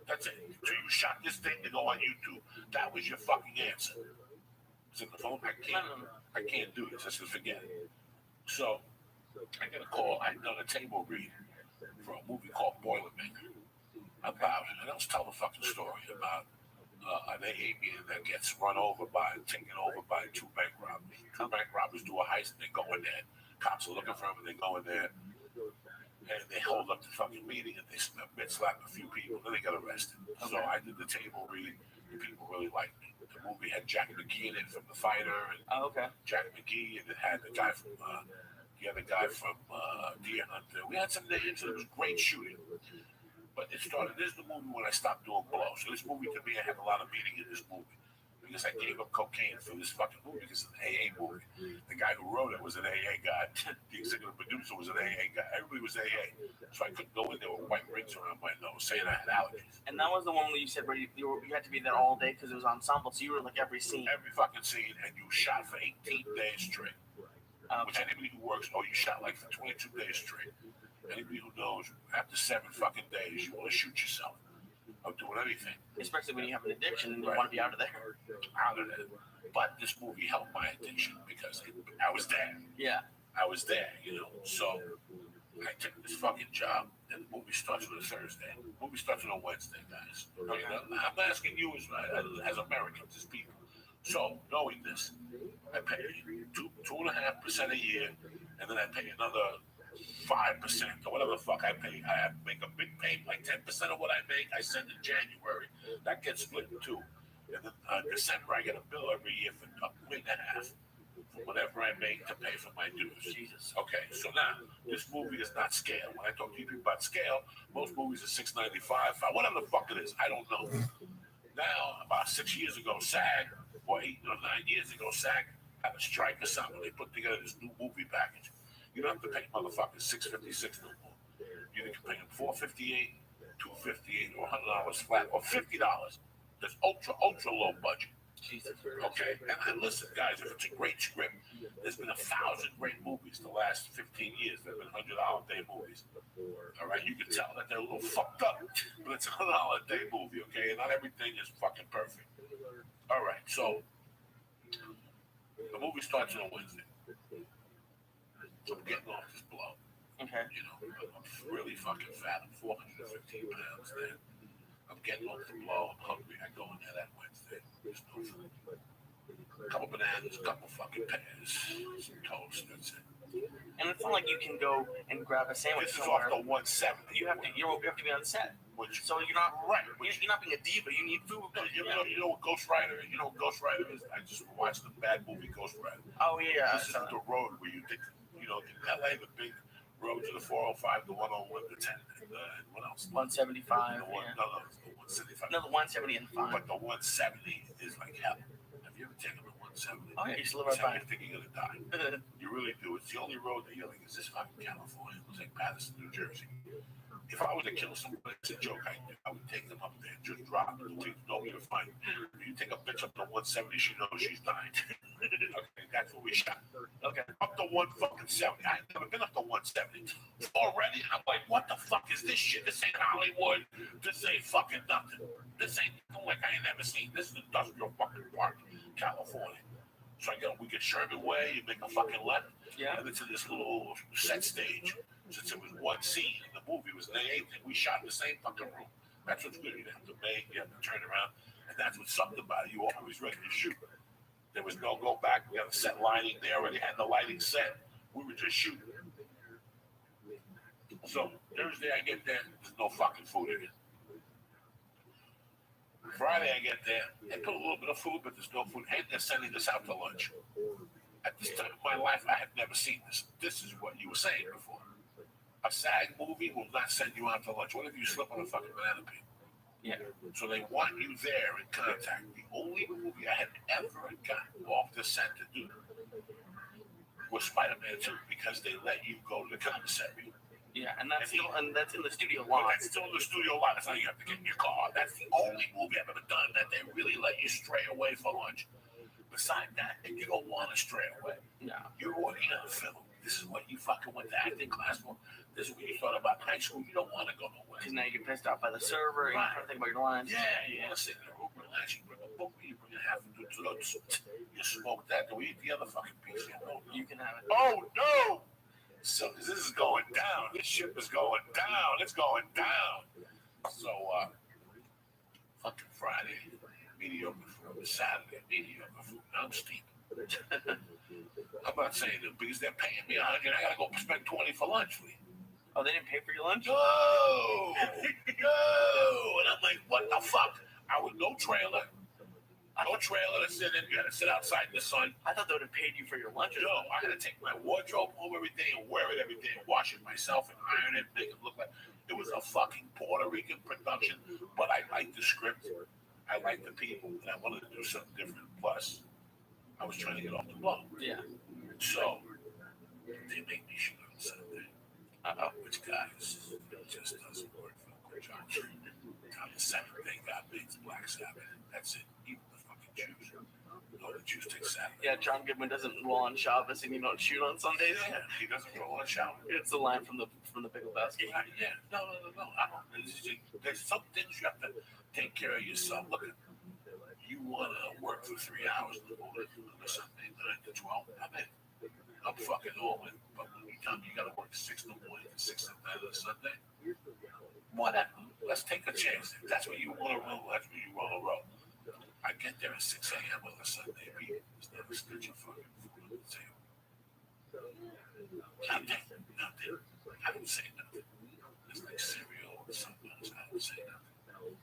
That's it. So you shot this thing to go on YouTube. That was your fucking answer. It's in the phone. I can't do this. I said, forget it. So I get a call. I'd done a table read for a movie called Boilermaker about, and I was telling a fucking story about an AA meeting that gets taken over by two bank robbers. Two bank robbers do a heist and they go in there. Cops are looking for them and they go in there and they hold up the fucking meeting and they slap a few people and then they got arrested. So I did the table read and people really liked me. The movie had Jack McGee in it from The Fighter and Jack McGee, and it had the guy from the other guy from Deer Hunter. We had some names and it was great shooting. But it started, this is the movie when I stopped doing blow. So this movie, to me, I had a lot of meaning in this movie. Because I gave up cocaine for this fucking movie because it's an AA movie. The guy who wrote it was an AA guy. The executive producer was an AA guy. Everybody was AA. So I couldn't go in there with white rings around my nose saying I had allergies. And that was the one where you said where you had to be there all day because it was ensemble. So you were like every scene. Every fucking scene, and you shot for 18 days straight. Which anybody who works, you shot like for 22 days straight. Anybody who knows, after 7 fucking days, you want to shoot yourself. Of doing anything. Especially when you have an addiction and you want to be out of there. Out of there. But this movie helped my addiction because I was there. Yeah. I was there, So I took this fucking job and the movie starts on a Thursday. The movie starts on a Wednesday, guys. Okay. I'm asking you as Americans, as people. So knowing this, I pay 2.5% a year and then I pay another 5% or whatever the fuck I pay. I make a big payment, like 10% of what I make, I send in January. That gets split in 2. And then December, I get a bill every year for $1.5 for whatever I make to pay for my dues. Jesus. Okay, so now, this movie is not scale. When I talk to you about scale, most movies are $6.95, whatever the fuck it is, I don't know. Now, about 6 years ago, SAG, or 8 or 9 years ago, SAG had a strike or something. They put together this new movie package. You don't have to pay motherfuckers $6.56 no more. You can pay them $4.58, $2.58, or $100 flat, or $50. That's ultra low budget. Jesus. Okay, and listen, guys, if it's a great script, there's been 1,000 great movies the last 15 years. There've been $100 a day movies. All right, you can tell that they're a little fucked up, but it's a $100 a day movie. Okay, and not everything is fucking perfect. All right, so the movie starts on a Wednesday. So I'm getting off this blow. Okay. I'm really fucking fat. I'm 415 pounds then. I'm getting off the blow. I'm hungry. I go in there that Wednesday. There's no food. A couple bananas, a couple fucking pears, some toast. That's it. And it's not like you can go and grab a sandwich. This is off the 170. You have to be on set. So you're not You're not being a diva. You need food. You know what Ghost Rider is? I just watched the bad movie Ghost Rider. Oh yeah. This is the road where you take. In LA, the big roads are the 405, the 101, the 10, and what else? 175. The 175. No, the 170 and 5. But the 170 is like hell. Have you ever taken the 170? Oh, yeah, you used to live right by. You think you're going to die. You really do. It's the only road that you're like, is this fucking California? It's like Patterson, New Jersey. If I was to kill somebody, it's a joke. I would take them up there and just drop them. Nobody would find them. If you take a bitch up to 170, she knows she's dying. Okay, that's what we shot. Okay. Up to 170. I ain't never been up to 170. Already, I'm like, what the fuck is this shit? This ain't Hollywood. This ain't fucking nothing. This ain't nothing like I ain't never seen. This is industrial fucking park, California. So we get Sherman Way, you make a fucking left, and it's in this little set stage. Since it was one scene in the movie, it was an AA thing. We shot in the same fucking room. That's what's good. You have to make, you have to turn around, and that's what's something about it. You always ready to shoot. There was no go back. We had a set lighting. They already had the lighting set. We were just shooting. So Thursday I get there. There's no fucking food in it. Friday I get there. They put a little bit of food, but there's no food. And they're sending us out to lunch. At this time of my life, I had never seen this. This is what you were saying before. A SAG movie will not send you out to lunch. What if you slip on a fucking banana peel? Yeah. So they want you there in contact. The only movie I had ever gotten off the set to do with Spider-Man 2 because they let you go to the commissary. Yeah, and that's in the studio But lot. that's still in the studio lot. That's how you have to get in your car. That's the only movie I've ever done that they really let you stray away for lunch. Besides that, you don't want to stray away. No. You're working on a film. This is what you fucking went to acting class for. This is what you thought about high school. You don't want to go nowhere. Because now you get pissed off by the server. And you think about your lines. Yeah. Sit in the room, relax. You bring a book. You bring a half a dozen. You smoke that. Do we eat the other fucking piece? You can have it. Oh no! So this is going down. This ship is going down. It's going down. So fucking Friday, mediocre food. Saturday, mediocre food. I'm steep. I'm not saying that because they're paying me $100. I gotta go spend $20 for lunch. Oh, they didn't pay for your lunch? No. And I'm like, what the fuck? I was no trailer. No trailer to sit in. You had to sit outside in the sun. I thought they would have paid you for your lunch. No, I had to take my wardrobe home every day and wear it every day and wash it myself and iron it, make it look like it was a fucking Puerto Rican production. But I liked the script. I liked the people, and I wanted to do something different. Plus, I was trying to get off the blow. Yeah. So they made me shoot on Sunday. Which guys, it just doesn't work for John. On the seventh day, God made the Black Sabbath. That's it. Even the fucking Jews. No, the Jews take Sabbath. Yeah, John Goodman doesn't roll on Shabbos and you don't shoot on Sundays. Yeah, he doesn't roll on Shabbos. It's the line from the Big Lebowski. Yeah, no. I don't. There's some things you have to take care of yourself. Look, you want to work for 3 hours in the morning on a Sunday, 9 to 12. I'm fucking all in. But when you tell me you got to work 6 in the morning and 6 at night on a Sunday, whatever. Let's take a chance. If that's what you want to roll, that's what you want to roll. I get there at 6 a.m. on a Sunday. People just never stood your fucking food on the table. Nothing. I don't say nothing. It's like cereal or something else. I don't say nothing.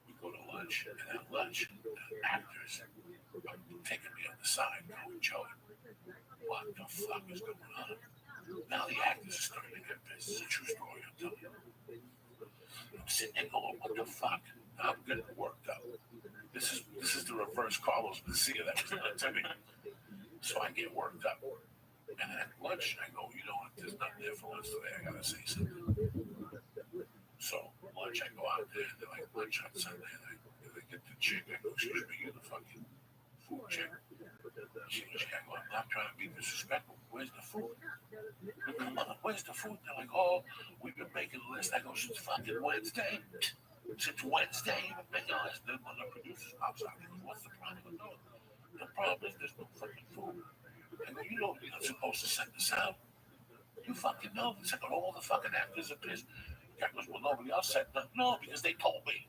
We go to lunch, and at lunch, the actors are taking me on the side, going, Joey, what the fuck is going on? Now the actors are starting to get pissed. It's a true story, I'm telling you. I'm sitting there going, what the fuck? I'm getting worked up. This is the reverse Carlos Mencia that was done to me. So I get worked up. And at lunch, I go, you know what? There's nothing there for lunch today. I gotta say something. So lunch, I go out there. They're like, lunch on Sunday. And I get the chick. I go, excuse me, you're the fucking food chick. She goes, yeah, I'm not trying to be disrespectful. Where's the food? Come on, where's the food? They're like, oh, we've been making a list. I go, since fucking Wednesday. Since Wednesday, you've been making a list. Then when the producers pops out, he goes, what's the problem with those? The problem is there's no fucking food. I go, you know you're not supposed to send this out. You fucking know this. I go, all the fucking actors are pissed. The guy goes, well, nobody else said nothing. No, because they told me.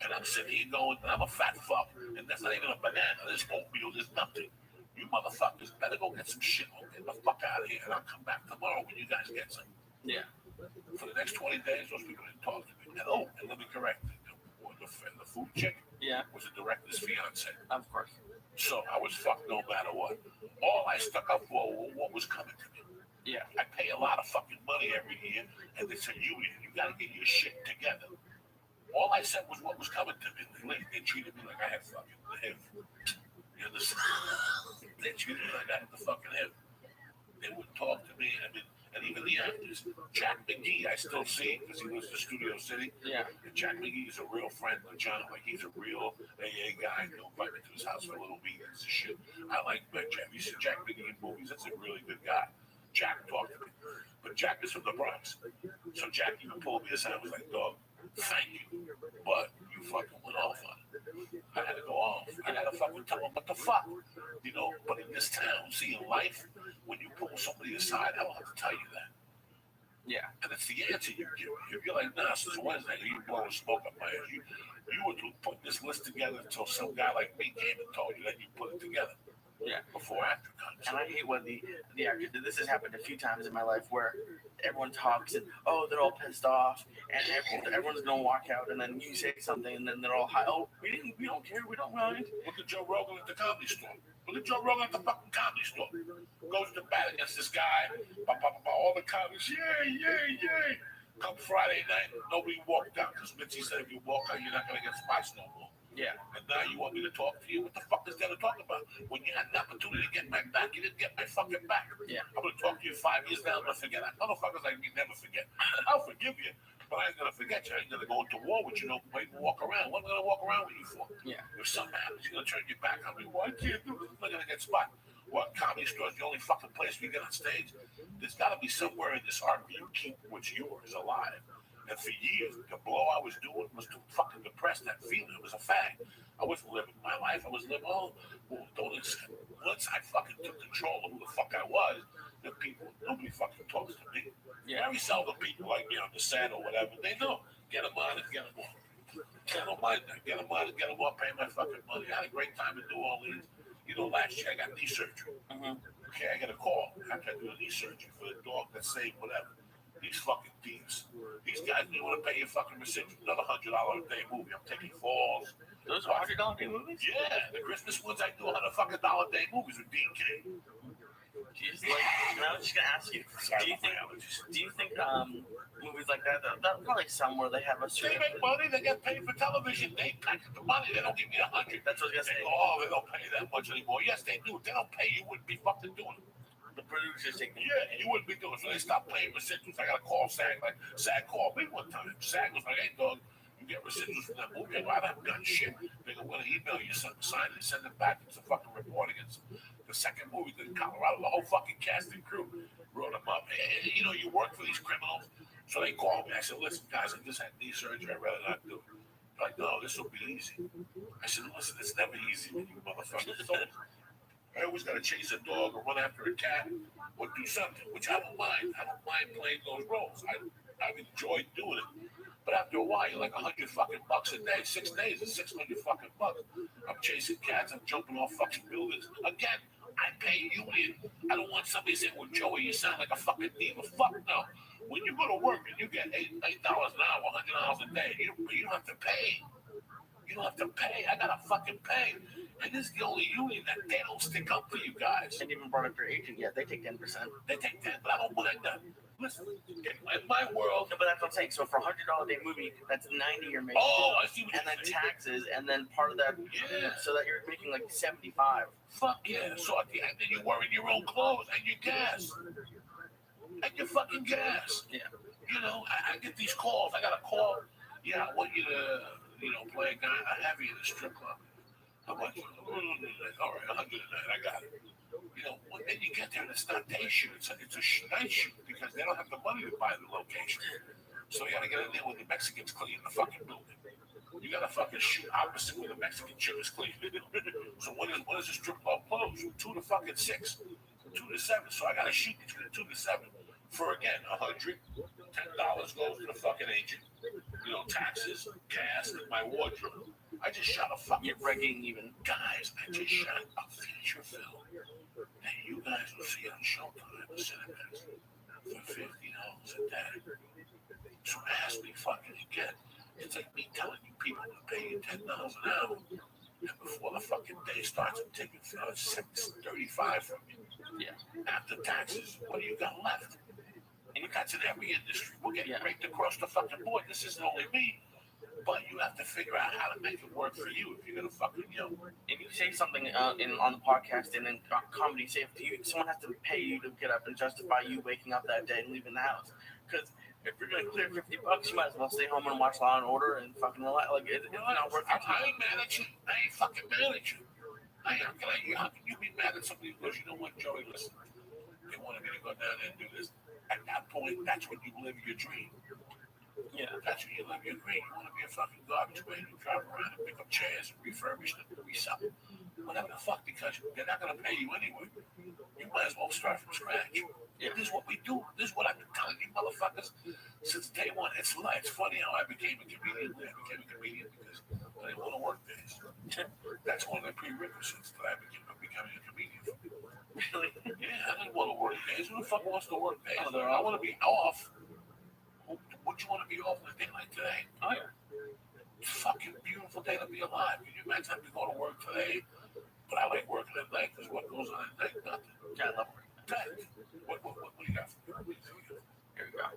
And I'm sitting here going, I'm a fat fuck. And that's not even a banana. There's oatmeal. There's nothing. You motherfuckers better go get some shit. Get the fuck out of here. And I'll come back tomorrow when you guys get some. Yeah. For the next 20 days, those people didn't talk to me. And let me correct it. The food chick was the director's fiance. Of course. So I was fucked no matter what. All I stuck up for was what was coming to me. Yeah. I pay a lot of fucking money every year, and it's a union. You got to get your shit together. All I said was what was coming to me. They treated me like I had fucking the HIV. You understand? They treated me like I had the fucking HIV. They wouldn't talk to me. I mean, and even the actors. Jack McGee, I still see because he was in Studio City. Yeah. And Jack McGee is a real friend of John. Like, he's a real AA guy. He'll invite me to his house for little meetings and shit. I like Jack. You see Jack McGee in movies. That's a really good guy. Jack talked to me. But Jack is from the Bronx. So Jack even pulled me aside and was like, dog, thank you. But you fucking went off on it. I had to go off. I had to fucking tell him what the fuck. You know, but in this town, see, in life, when you pull somebody aside, I don't have to tell you that. Yeah. And it's the answer you give. If you're like, nah, since Wednesday, you blowing smoke up my ass. You were putting this list together until some guy like me came and told you that you put it together. Yeah. Before after comes. And I hate when the actor did. This has happened a few times in my life where everyone talks and, oh, they're all pissed off and everyone's going to walk out and then you say something and then they're all high. Oh, we don't care. We don't mind. Look at Joe Rogan at the Comedy Store. Look at Joe Rogan at the fucking Comedy Store. Goes to bat against this guy. All the comics, yay. Come Friday night, nobody walked out because Mitzi said if you walk out, you're not going to get spots no more. Yeah. And now you want me to talk to you? What the fuck is there to talk about? When you had an opportunity to get my back, you didn't get my fucking back. Yeah. I'm gonna talk to you 5 years now. I'm gonna forget that. Motherfuckers like me never forget. I'll forgive you, but I ain't gonna forget you. I ain't gonna go into war with you. No, wait, walk around. What am I gonna walk around with you for? Yeah. If something happens, you're gonna turn your back on me. Well, I can't do this. I'm not gonna get spot. What, comedy store's the only fucking place we get on stage? There's gotta be somewhere in this art where you keep what's yours alive. And for years, the blow I was doing was too fucking depressed. That feeling, it was a fact. I wasn't living my life. I was living, once I fucking took control of who the fuck I was, the people, nobody fucking talks to me. Yeah. Very seldom people like me on the set or whatever, they know. Get them on it, get them on. I don't mind that. Get them on it, get them on, pay my fucking money. I had a great time to do all these. You know, last year I got knee surgery. Okay, I got a call after I do a knee surgery for the dog that saved whatever. These fucking thieves. These guys, you want to pay your fucking residual, another $100 a day movie. I'm taking falls. Those are $100 a day movies? Yeah, the Christmas ones I do $100 fucking dollar a day movies with Dean King. Jeez, like, and I was just gonna ask you, do you think movies like that, they'll probably somewhere they have a They certain... make money, they get paid for television, they pack the money, they don't give me 100. That's what I was gonna say. Oh, they don't pay that much anymore. Yes, they do. If they don't pay, you wouldn't be fucking doing it. The producers take them. Yeah, you wouldn't be doing it. So they stopped paying residuals. I gotta call SAG. Like, SAG called me one time. SAG was like, hey, dog, you get residuals from that movie. I go, I haven't done shit. They go, well, email you something, sign it, send it back. It's a fucking report against the second movie in Colorado. The whole fucking cast and crew wrote them up. Hey, you know, you work for these criminals. So they called me. I said, listen, guys, I just had knee surgery. I'd rather not do it. They're like, no, this will be easy. I said, listen, it's never easy when you motherfuckers. I always got to chase a dog or run after a cat or do something, which I don't mind. I don't mind playing those roles. I've enjoyed doing it. But after a while, you're like $100 fucking bucks a day. 6 days is $600 fucking bucks. I'm chasing cats. I'm jumping off fucking buildings. Again, I pay union. I don't want somebody saying, well, Joey, you sound like a fucking diva. Fuck no. When you go to work and you get $8 an hour, $100 a day, you don't have to pay. You don't have to pay. I gotta fucking pay. And this is the only union that they don't stick up for you guys. And even brought up your agent yet. They take 10%. They take 10, but I don't mind that. Listen, in my world. No, but that's what I'm saying. So for $100 a day movie, that's 90 you're making. Oh, I see what and then taxes, and then part of that, yeah. So that you're making like 75. Fuck yeah. So at the end, then you're wearing your own clothes and your gas. And your fucking gas. Yeah. You know, I get these calls. I got a call. Yeah, I want you to, play a guy, a heavy in the strip club. How much? All right, 100 a night. I got it. Then you get there and it's not day shoot. It's a night shoot because they don't have the money to buy the location. So you got to get in there when the Mexicans clean the fucking building. You got to fucking shoot opposite where the Mexican chick is clean. So when is the strip club closed? 2 to fucking 6, 2 to 7. So I got to shoot between 2 to 7 for again $110 goes to the fucking agent. Taxes, gas, and my wardrobe. I just shot a fucking. You're breaking even. Guys, I just shot a feature film that you guys will see on Showtime or Cinemax for $50 a day. So ask me fucking again. It's like me telling you people to pay you $10 an hour. And before the fucking day starts, I'm taking $35 from you. Yeah. After taxes, what do you got left? And that's in every industry. We're getting raked across the fucking board. This isn't only me. But you have to figure out how to make it work for you if you're going to fucking, If you say something on the podcast and in comedy, say someone has to pay you to get up and justify you waking up that day and leaving the house. Because if you're going to clear $50, you might as well stay home and watch Law and Order and fucking relax. Like, it's not worth it. I ain't mad at you. I ain't fucking mad at you. How can you be mad at somebody who goes, you know what, Joey, listen, they wanted me to go down there and do this. At that point, that's when you live your dream. Yeah, that's when you live your dream. You want to be a fucking garbage man. You drive around and pick up chairs and refurbish them and resell them. Whatever the fuck, because they're not going to pay you anyway. You might as well start from scratch. Yeah, this is what we do. This is what I've been telling you motherfuckers since day one. It's funny how I became a comedian. I became a comedian because I didn't want to work days. That's one of the prerequisites that I became becoming a comedian. Really? Yeah, I didn't want to work days. Who the fuck wants to work days? I want to be off. Would you want to be off on a day like today? Oh, yeah. It's a fucking beautiful day to be alive. Can you imagine having to go to work today? But I like working at night because what goes on at night? Nothing. Yeah, I love working at night. What do you got for me? Here we go.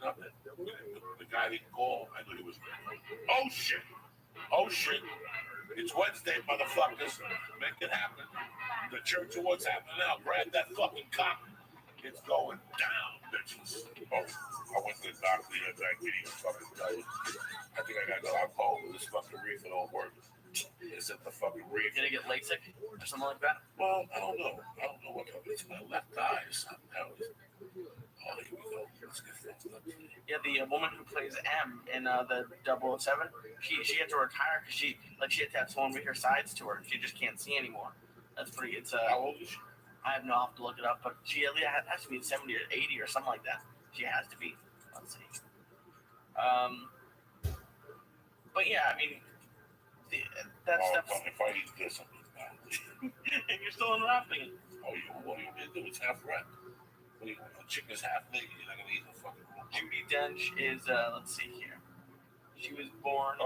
Nothing. The guy didn't call. I knew he was. Oh, shit. It's Wednesday, motherfuckers. Make it happen. The Church of what's happening now. Grab that fucking cock. It's going down, bitches. Oh, I went to the doctor the other day. I can't even fucking tell you. I think I got glaucoma. This fucking reefer don't work. It's at the fucking reefer. Gonna get LASIK or something like that? Well, I don't know. I don't know what it's my left eye or something. Oh, here we go. Let's get fixed up. Yeah, the woman who plays M in the 007, she had to retire because she had to have someone read her sides to her. She just can't see anymore. That's pretty. It's How old is she? I have no have to look it up, but she at least has to be 70 or 80 or something like that. She has to be. Let's see. But yeah, I mean, that's If I eat this, I'm and you're still unwrapping it. oh, what are you gonna do? It's half wrapped. The chicken's half naked. You're not gonna eat the fucking. Judi Dench is let's see here. She was born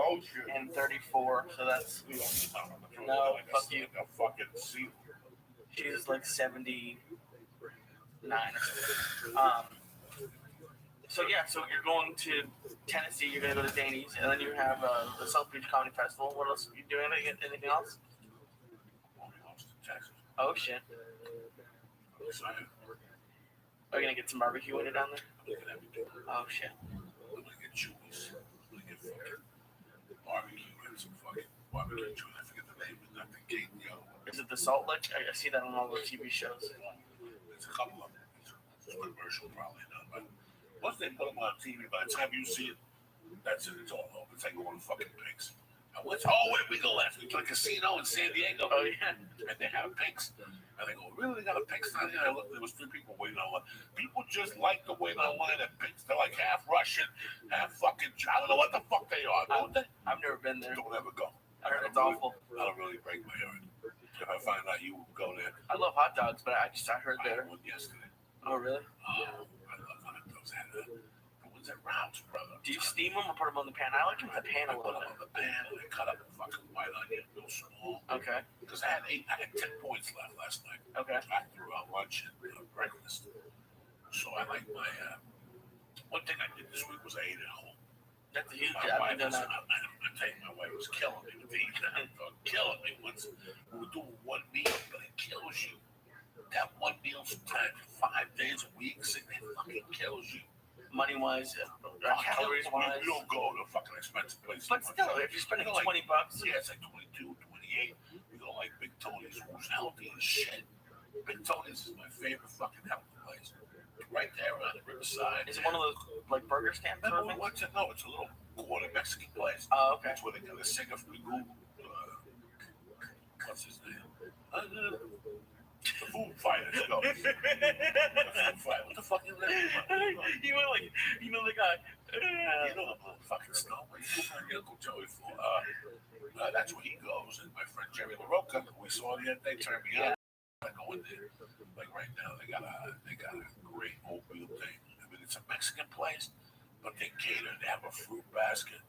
in 34, so that's no, fuck you. A fucking seal. She's like 79 or something. So yeah, so you're going to Tennessee, you're gonna go to Danny's, and then you have the South Beach Comedy Festival. What else are you doing? Anything else? Oh shit. Are you gonna get some barbecue when you're down there? Oh shit. I'm gonna get Chewy's. I'm gonna get fucking barbecue and some fucking barbecue Chewy. I forget the name, but not the gate, yo. Is it the Salt Lick? I see that on all the TV shows. There's a couple of them. It's a commercial, probably not, but once they put them on TV, by the time you see it, that's it. It's all over. It's like going fucking pigs. Where we go left? We to a casino in San Diego. Oh yeah. And they have pigs. And they go, really? They got a pig stand here? I looked, there was 3 people waiting online. People just like to wait online at pigs. They're like half Russian, half fucking. I don't know what the fuck they are. Don't they? I've never been there. Don't ever go. I heard it's awful. That'll really break my heart. If I find out you go there. I love hot dogs, but I heard I there. had one yesterday. Oh really? Oh, I love hot dogs. I had the ones at Rounds, brother. Do you steam them or put them on the pan? I like them in the pan a I put little them bit. on the pan and I cut up a fucking white onion real small. Okay. Because I had 10 points left last night. Okay. After lunch and breakfast. So I like my. One thing I did this week was I ate at home. That's a huge My job. wife, I tell you, my wife was killing me with eating hot dog. Killing me. Once we were doing one meal, but it kills you. That one meal sometimes 5 days a week, it fucking kills you. Money wise, calories wise. You don't go to a fucking expensive place. But still, if you're spending $20, yeah, it's like 22, 28. You go like Big Tony's, who's healthy as shit. Big Tony's is my favorite fucking healthy place. Right there on the riverside. Is it one of those like burger stands? No, it's a little quarter Mexican place. Oh, okay. That's where they got a singer from the group. What's his name? The Food Fighters. No. The Food Fighter. What the fuck is that? You know the guy. You know the fucking snow. What are you doing your Uncle Joey for? That's where he goes. And my friend Jerry LaRocca, who we saw the other day, turned me on. I go in there. Like right now, they got a great oatmeal thing. I mean, it's a Mexican place, but they cater. They have a fruit basket.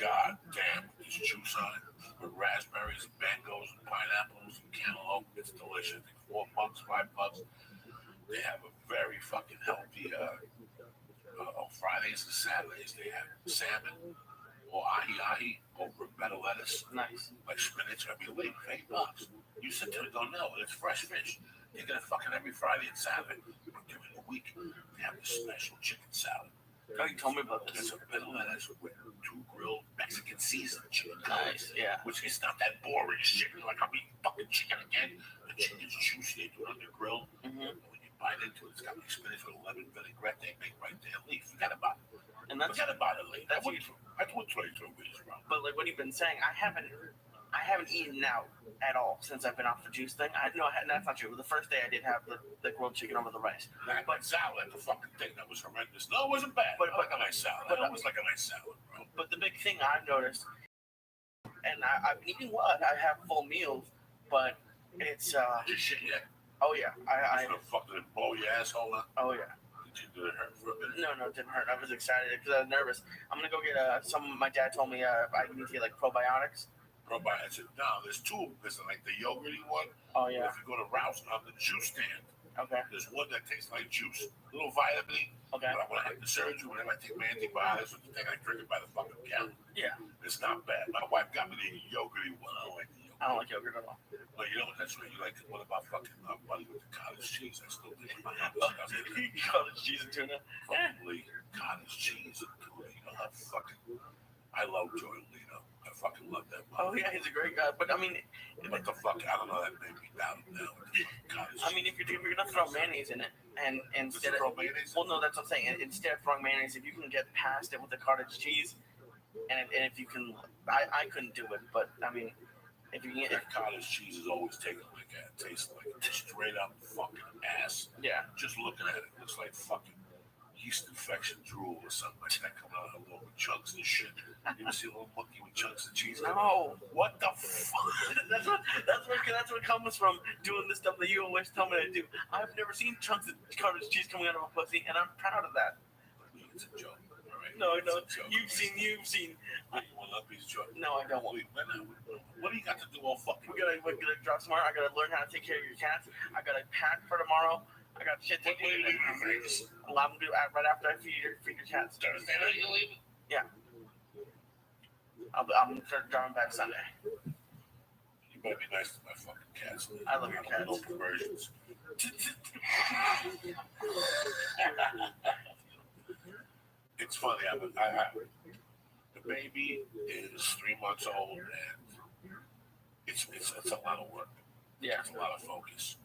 God damn, with this juice on it, with raspberries and mangoes and pineapples and cantaloupe. It's delicious. I think $4, $5. They have a very fucking healthy. On Fridays and Saturdays, they have salmon or ahi or better lettuce. Nice. Like spinach. I mean, wait, $8. You sit there and go, no, it's fresh fish. You get it fucking every Friday and Saturday. But during the week, they have this special chicken salad. Oh, you told me about this. It's a bit of lettuce with 2 grilled Mexican seasoned chicken. Nice, yeah. Which is not that boring as chicken. Like, I'm eating fucking chicken again. The chicken's juicy. They do it on the grill. Mm-hmm. And when you bite into it, it's got like spinach with lemon vinaigrette they make right there. Lee, forget about it. And that's, forget about it, Lee. I that's would try to weeks around. But like what you've been saying, I haven't eaten out at all since I've been off the juice thing. That's not true. The first day I did have the grilled chicken over the rice. But salad, the fucking thing that was horrendous. No, it wasn't bad. But like a nice salad. But it was like a nice salad, bro. But the big thing I've noticed, and I've been eating well. I have full meals, but it's Did shit yet? Oh yeah, I fucking blow your asshole up. Oh yeah. Did it hurt for a minute? No, it didn't hurt. I was excited because I was nervous. I'm gonna go get my dad told me I need to get like probiotics. Probiotics. No, there's 2 of them. There's like the yogurty one. Oh yeah. If you go to Rouse on the juice stand, Okay. There's one that tastes like juice, a little vitamin. Okay. But when I have the surgery, whenever I take my antibiotics or the thing, I drink it by the fucking gallon. Yeah. It's not bad. My wife got me the yogurty one. I don't like the yogurt. I don't like yogurt at all. But you know what? That's right. You like what about fucking buddy with the cottage cheese? I still think my Cottage cheese and tuna. Holy cottage cheese and tuna. You know how fucking I love Joy Lino. I fucking love that. Oh yeah, he's a great guy. But I mean, what the fuck? I don't know. That made me down now. I mean, if you're gonna throw mayonnaise in it, and instead of mayonnaise, well, no, that's what I'm saying. Instead of throwing mayonnaise, if you can get past it with the cottage cheese, and if you can, I couldn't do it, but I mean, if you can get cottage cheese is always taken like that. It tastes like straight up fucking ass. Yeah. Just looking at it, it looks like fucking yeast infection drool or something like that coming out of little chunks and shit. You ever see a little monkey with chunks of cheese? No. What the fuck? that's what comes from doing the stuff that you always tell me to do. I've never seen chunks of cottage cheese coming out of a pussy, and I'm proud of that. It's a joke. All right? No, you've seen. You want to piece of joke? No, I don't want. What do you got to do all fucking? We're gonna drop tomorrow. I gotta learn how to take care of your cats. I gotta pack for tomorrow. I got shit to do. Well, I'm gonna do it right after I feed your cats. Thursday night you leaving? Yeah. I'm gonna start driving back Sunday. You better be nice to my fucking cats. I love your cats. No perversions. It's funny. The baby is 3 months old, and it's a lot of work. Yeah. It's a lot of focus.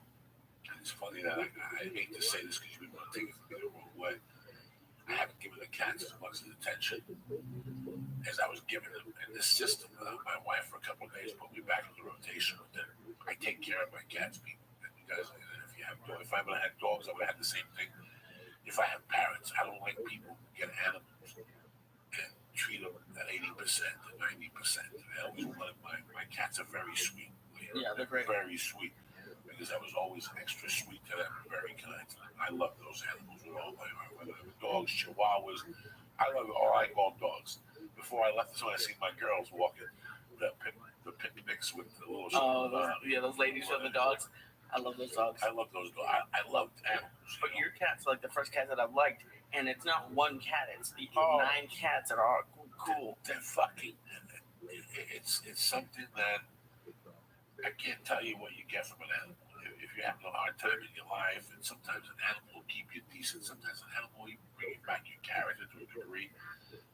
And it's funny that I hate to say this because you want to take it from me the wrong way. I haven't given the cats as much attention as I was giving them in this system. My wife, for a couple of days, put me back in the rotation with them. I take care of my cats, people. And you guys, if I would have had dogs, I would have had the same thing. If I have parrots, I don't like people who get animals and treat them at 80% to 90%. I always wanted my cats are very sweet. Yeah, they're great. Very sweet. Because I was always extra sweet to them, very kind to them. I love those animals with all my heart. Whether they were dogs, chihuahuas, I love all. I like all dogs. Before I left, when I see my girls walking the picnics with the little. Those ladies with the dogs. I love those dogs. I love those dogs. I love animals. But your cat's like the first cat that I've liked, and it's not one cat. It's 9 cats that are cool. They're fucking. It's something that I can't tell you what you get from an animal. If you're having a hard time in your life, and sometimes an animal will keep you decent, sometimes an animal will bring you back your character to a degree,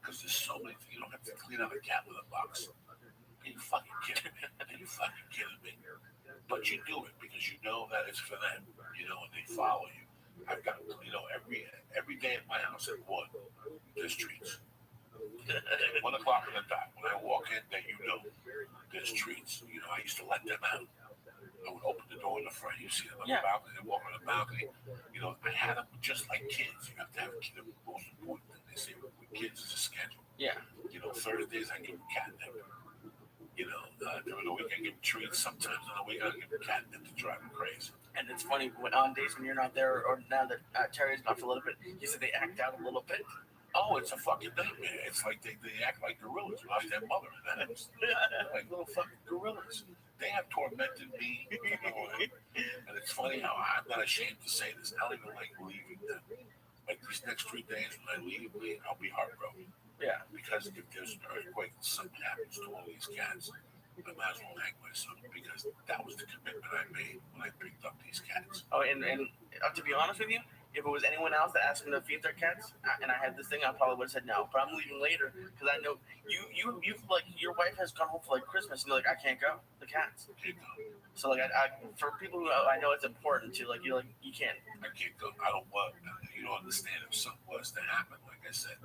because there's so many things. You don't have to clean out a cat with a box. Are you fucking kidding me? Are you fucking kidding me? But you do it because you know that it's for them, and they follow you. I've got, every day at my house at 1, there's treats. 1 o'clock on the dot. When I walk in, then there's treats. I used to let them out. I would open the door in the front. You see them on the balcony. They walk on the balcony. I had them just like kids. You have to have a kid. The most important thing they say with kids is a schedule. Yeah. Thursdays I give them catnip. During the week I give them treats. Sometimes on the week I give them catnip to drive them crazy. And it's funny on days when you're not there, or now that Terry's gone for a little bit, you said they act out a little bit. Oh, it's a fucking nightmare. It's like they act like gorillas without their mother. Like little fucking gorillas. They have tormented me. And it's funny how I'm not ashamed to say this. I don't even like leaving them. Like these next 3 days when I leave, I'll be heartbroken. Yeah. Because if there's an earthquake and something happens to all these cats, I might as well hang myself, because that was the commitment I made when I picked up these cats. Oh, and to be honest with you, if it was anyone else that asked me to feed their cats, and I had this thing, I probably would have said no. But I'm leaving later because I know you've like, your wife has gone home for like Christmas, and you're like, I can't go. The cats. So like, I for people who I know it's important to, like, you're like, you can't. I can't go. I don't want. You don't understand. If something was to happen, like I said,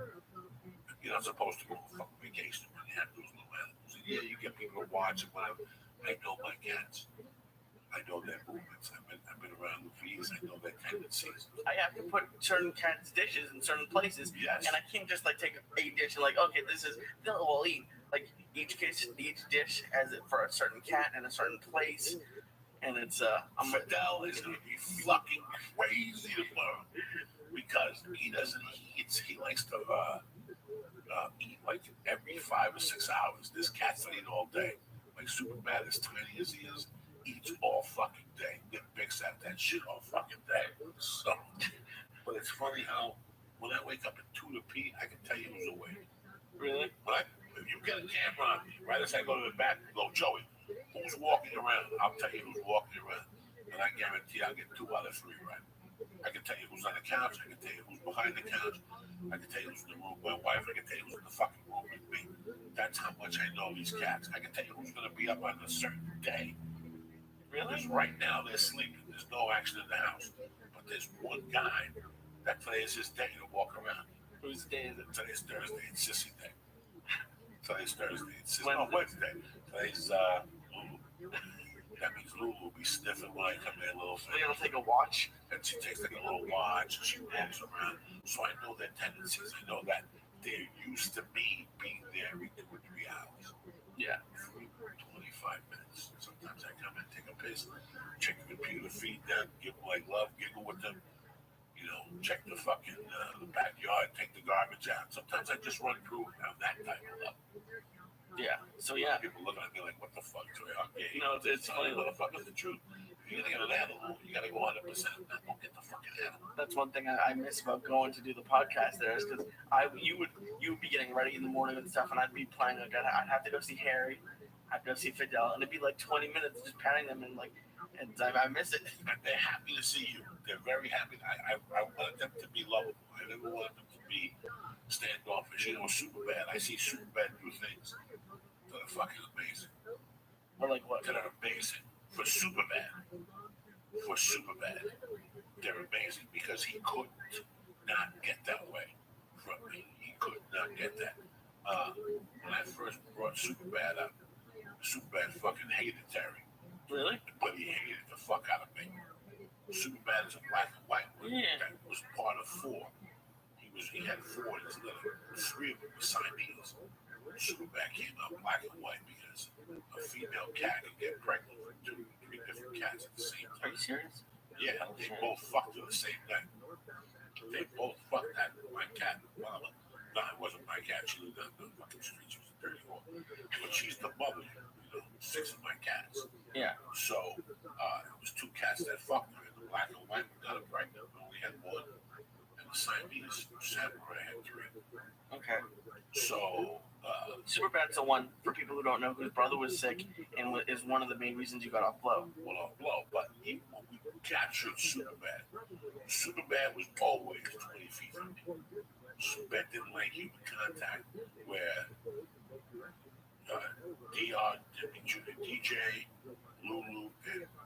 you're not supposed to go on a fucking vacation when you have those little animals. And yeah, you get people to watch it, but I know my cats. I know their movements. I've been around with these. I know their tendencies. I have to put certain cats' dishes in certain places, yes. And I can't just like take a dish and like, okay, they'll all eat. Like each dish has it for a certain cat in a certain place, and it's Fidel is gonna be fucking crazy tomorrow because he doesn't eat. He likes to eat like every 5 or 6 hours. This cat's eating all day. Like Superman, as tiny as he is, eats all fucking day. Then picks at that shit all fucking day. So, but it's funny how when I wake up at 2 to pee, I can tell you who's awake. Really? But if you get a camera on me, right as I go to the back, go, Joey, who's walking around? I'll tell you who's walking around. And I guarantee I'll get 2 out of 3 right. I can tell you who's on the couch. I can tell you who's behind the couch. I can tell you who's in the room with my wife. I can tell you who's in the fucking room with me. That's how much I know these cats. I can tell you who's going to be up on a certain day. Because right now they're sleeping. There's no action in the house. But there's one guy that today is his day to walk around. Whose day is it? Today's Thursday. It's Sissy Day. Today's Thursday. It's Wednesday. Today's Lulu. That means Lulu will be sniffing when I come in a little So you'll take a watch? And she takes like a little watch and she walks around. So I know their tendencies. I know that they're used to me being there every 2 or 3 hours. Yeah. For 25 minutes. Sometimes I come in, take a piss, check the computer, feed them, give them like love, giggle with them. You know, check the fucking the backyard, take the garbage out. Sometimes I just run through and have that type of love. Yeah. So yeah. People looking at me like, what the fuck, Joey? Okay. No, it's funny. Motherfucker's the truth. If you're gonna get an animal, you gotta go 100%. Don't get the fucking animal. That's one thing I miss about going to do the podcast there is because you would be getting ready in the morning and stuff, and I'd be planning like I'd have to go see Harry, I'd go see Fidel, and it'd be like 20 minutes just patting them and like, and I miss it. And they're happy to see you. They're very happy. I wanted them to be lovable. I never wanted them to be standoffish. You know, Superbad. I see Superbad do things that are fucking amazing. Or like what? That are amazing. For Superbad, they're amazing because he could not get that way from me. He could not get that. When I first brought Superbad up, Superbad fucking hated Terry. Really? But he hated the fuck out of me. Superbad is a black and white one that was part of 4. He had 4 in his litter. 3 of them were Siamese. Superbad came out black and white because a female cat could get pregnant with 2 or 3 different cats at the same time. Are you serious? Yeah, they both fucked her the same night. They both fucked that my cat. Well, no, it wasn't my cat. She lived on the fucking street. She was a dirty woman. But she's the mother, 6 of my cats. Yeah. So it was 2 cats that fucked her. The black and white got her pregnant. We only had 1. And the Siamese samurai had 3. Okay. So Superbad's the one, for people who don't know, whose brother was sick and is one of the main reasons you got off Blow. Well, off Blow, but when we captured Superbad, Superbad was always 20 feet from me. Superbad didn't like human contact, where DJ, Lulu, and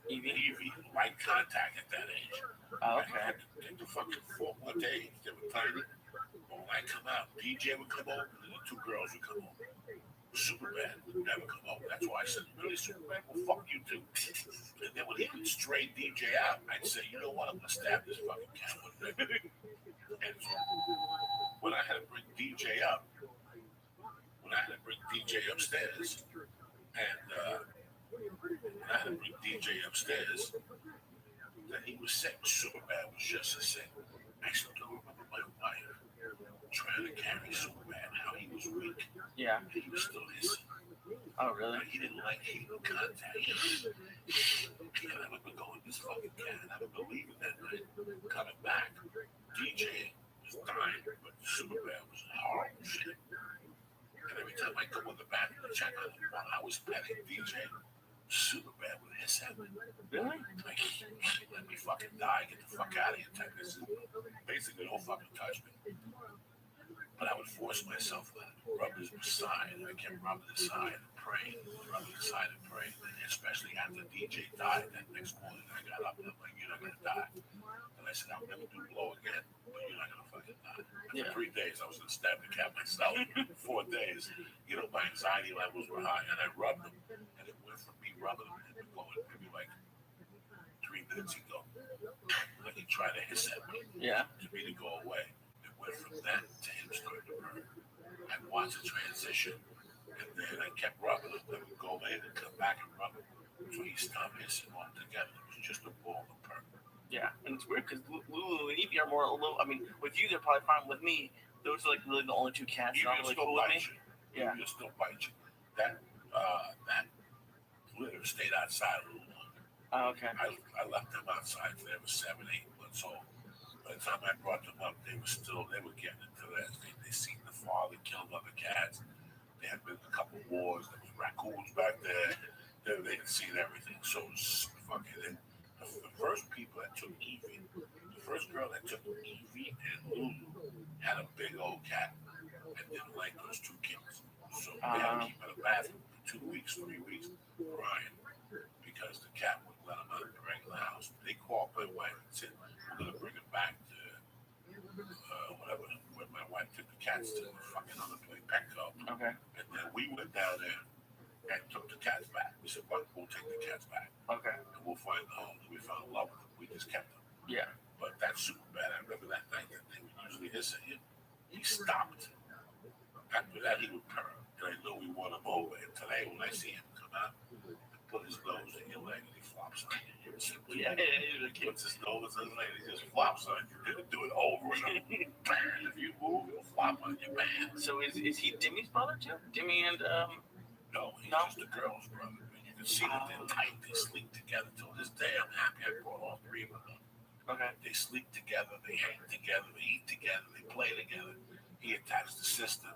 Evie like contact at that age. Oh, okay. I had to take the fucking 4 more days. They were tiny. But when I come out, DJ would come over, and the 2 girls would come over. Superbad would never come over. That's why I said, really, Superbad? Well, fuck you too. And then when he would stray DJ out, I'd say, you know what? I'm going to stab this fucking cat one day. And so when I had to bring DJ up, upstairs, and I had to bring DJ upstairs, then he was sick. Superbad was just the same. I still remember my wife trying to carry Superbad, how he was weak. Yeah. And he was still hissing. Oh, really? He didn't like human contact. And I remember going, this fucking cat, and I remember leaving that night, coming back. DJ was dying, but Superbad was horrible shit. And every time I go in the bathroom to check on him while I was petting DJ, Superbad would hiss at me. Really? Like, let me fucking die, get the fuck out of here type. This is basically don't fucking touch me. But I would force myself to rub his side, and I kept rubbing his side and praying, and especially after DJ died that next morning, I got up and I'm like, you're not gonna die. And I said, I'll never do Blow again, but you're not gonna fucking die. Yeah. 3 days, I was gonna stab the cat myself. 4 days, my anxiety levels were high, and I rubbed them, and it went from me rubbing them and going maybe like 3 minutes ago. Like he tried to hiss at me, to me to go away. It went from that to him starting to burn. I watched the transition, and then I kept rubbing him. I would go in and come back and rub him. So he stopped hissing altogether. It was just a ball of burn. Yeah, and it's weird because Lulu and Evie are more a little. I mean, with you, they're probably fine. With me, those are like really the only 2 cats that are really cool with me. Yeah, He'll still bite you. That litter stayed outside a little longer. Oh, okay. I left them outside. They were 7, 8 months old. By the time I brought them up, they were getting into that. They seen the father killed other cats. There had been a couple wars. There was raccoons back there. They had seen everything. So it was fucking. The first people that took Evie, the first girl that took Evie and Lulu had a big old cat and didn't like those 2 kids. So they had to keep her in the bathroom for 2 weeks, 3 weeks, crying because the cat wouldn't let them out of the regular house. They called my wife and said, "We're gonna bring it back to whatever, where my wife took the cats to, the fucking other place, Petco." Okay. And then we went down there and took the cats back. We said, "Well, we'll take the cats back Okay. and we'll find the home." We found love with them. We just kept them. Yeah. But that's super bad. I remember that night that they would usually hiss at him. He stopped. After that, he would purr. And I knew we won him over. And today, when I see him come out and put his nose in your leg and he flops on you, you simply he puts his nose in his leg and he just flops on you. He'll do it over and over. If you move, he'll flop on your man. So is he Dimmy's brother too? Dimmy and No, he's just the girl's brother. And you can see that they're tight. They sleep together. Till this day, I'm happy I brought all 3 of them. Okay. They sleep together. They hang together. They eat together. They play together. He attacks the sister.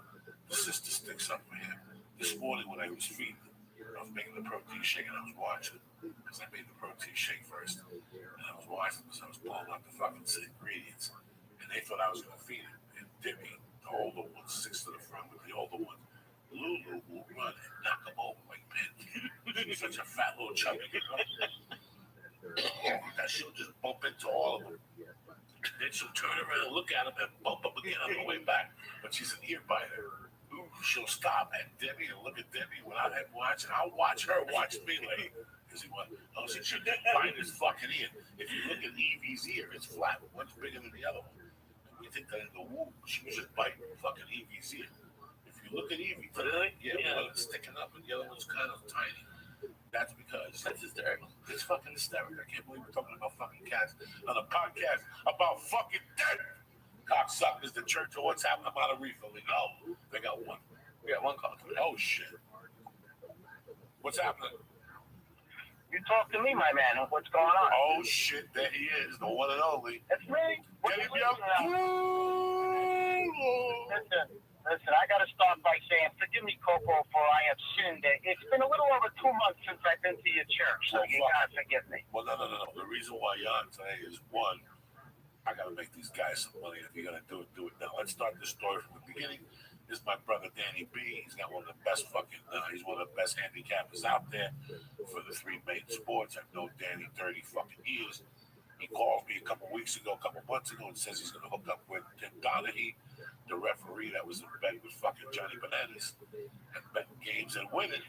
The sister sticks up for him. This morning when I was feeding, I was making the protein shake and I was watching because I made the protein shake first. And I was watching because I was pulling out the fucking ingredients. And they thought I was going to feed it. And Dimmy, the older one, sticks to the front with the older one. Lulu will run and knock him over like Pin. She's such a fat little chubby girl. That she'll just bump into all of them. And then she'll turn around and look at him and bump up again on the way back. But she's an ear biter. Ooh, she'll stop at Debbie and look at Debbie when I'm watching. I'll watch her watch me like, because he went, oh, she should find his fucking ear. If you look at Evie's ear, it's flat. One's bigger than the other one. And we think that in the womb, she was just biting fucking Evie's ear. If you look at Evie, one is sticking up and the other one's kind of tiny. That's because that's hysterical. It's fucking hysterical. I can't believe we're talking about fucking cats on a podcast about fucking dead cocksuckers. The church or what's happening? I'm out of refilling. Oh, they got one. We got one call. Oh shit. What's happening? You talk to me, my man. What's going on? Oh shit, there he is, the one and only. It's me. Get him Listen, I got to start by saying, forgive me, Coco, for I have sinned. It's been a little over 2 months since I've been to your church, so you got to forgive me. Well, no. The reason why you're on today is, one, I got to make these guys some money. If you're going to do it now. Let's start this story from the beginning. This is my brother, Danny B. He's got one of the best he's one of the best handicappers out there for the 3 main sports. I've known Danny 30 fucking years. He called me a couple months ago and says he's going to hook up with Tim Donahue, the referee that was in bed with fucking Johnny Bananas and betting games and winning.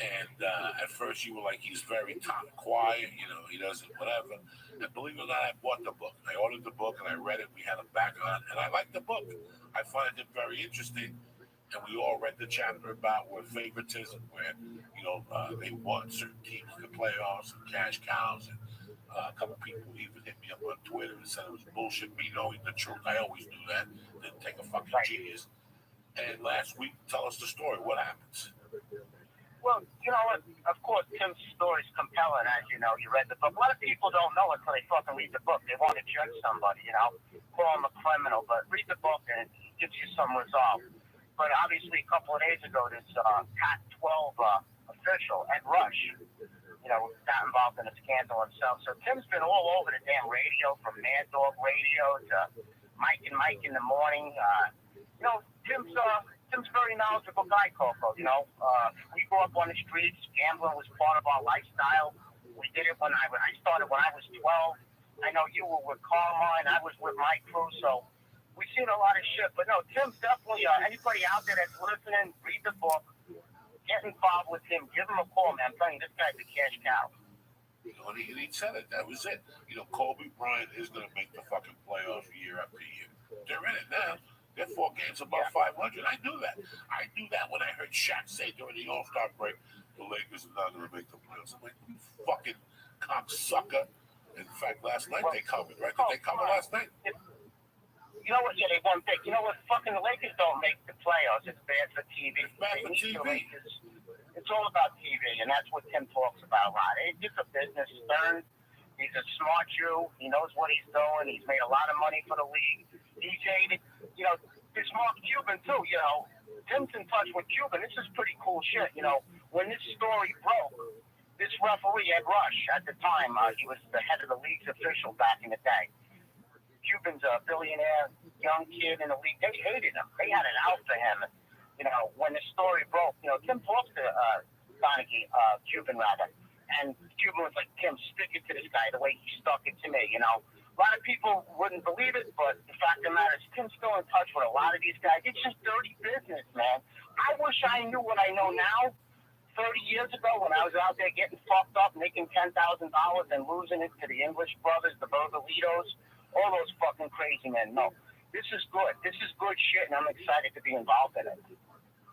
And at first you were like, he's very quiet, he doesn't whatever. And believe it or not, I bought the book. I ordered the book and I read it. We had him back on, and I like the book. I find it very interesting. And we all read the chapter about where favoritism, where they want certain teams in the playoffs and cash cows, and a couple people even hit me up on Twitter and said it was bullshit. Me knowing the truth, I always knew that. Didn't take a fucking genius. And last week, tell us the story. What happens? Well, you know what? Of course, Tim's story is compelling, as you know. You read the book. A lot of people don't know until they fucking read the book. They want to judge somebody, call him a criminal. But read the book and it gives you some resolve. But obviously, a couple of days ago, this Pac-12 official, Ed Rush, got involved in a scandal himself. So Tim's been all over the damn radio, from Mad Dog Radio to Mike and Mike in the morning. Tim's a very knowledgeable guy, Coco. We grew up on the streets. Gambling was part of our lifestyle. We did it when I started when I was 12. I know you were with Carmine. I was with my crew. So we've seen a lot of shit. But no, Tim's definitely, anybody out there that's listening, read the book. Get involved with him. Give him a call, man. I'm telling you, this guy's a cash cow. And he said it. That was it. Kobe Bryant is going to make the fucking playoffs year after year. They're in it now. They're 4 games above 500. I knew that. I knew that when I heard Shaq say during the All-Star break, the Lakers are not going to make the playoffs. I'm like, you fucking cocksucker. In fact, last night they covered, right? Did they cover last night? You know what? Yeah, they won big. You know what? Fucking the Lakers don't make the playoffs. It's bad for TV. It's bad for TV. It's all about TV, and that's what Tim talks about a lot. It's just a business. Stern, he's a smart Jew. He knows what he's doing. He's made a lot of money for the league. DJ'd, you know, this Mark Cuban, too, you know. Tim's in touch with Cuban. This is pretty cool shit, you know. When this story broke, this referee, Ed Rush, at the time, he was the head of the league's official back in the day. Cuban's a billionaire, young kid in the league. They hated him. They had it out for him. You know, when the story broke, you know, Tim talked to Donaghy, Cuban rather, and Cuban was like, Tim, stick it to this guy the way he stuck it to me, you know. A lot of people wouldn't believe it, but the fact of the matter is Tim's still in touch with a lot of these guys. It's just dirty business, man. I wish I knew what I know now 30 years ago when I was out there getting fucked up, making $10,000 and losing it to the English brothers, the Burgalitos, all those fucking crazy men. No, this is good. This is good shit, and I'm excited to be involved in it.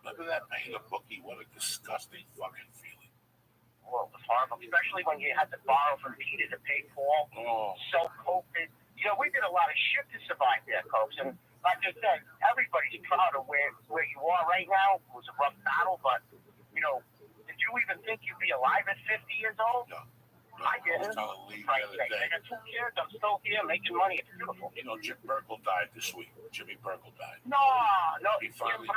Look at that paying a bookie. What a disgusting fucking feeling. Well, it's horrible, especially when you had to borrow from Peter to pay Paul. Oh. So COVID, you know, we did a lot of shit to survive there, folks. And like I said, everybody's proud of where you are right now. It was a rough battle, but, you know, did you even think you'd be alive at 50 years old? No. I didn't. I was telling Lee the other day. I got 2 kids. I'm still here making money. It's beautiful. You know, Jim Burkle died this week. Jimmy Burkle died. No. He finally,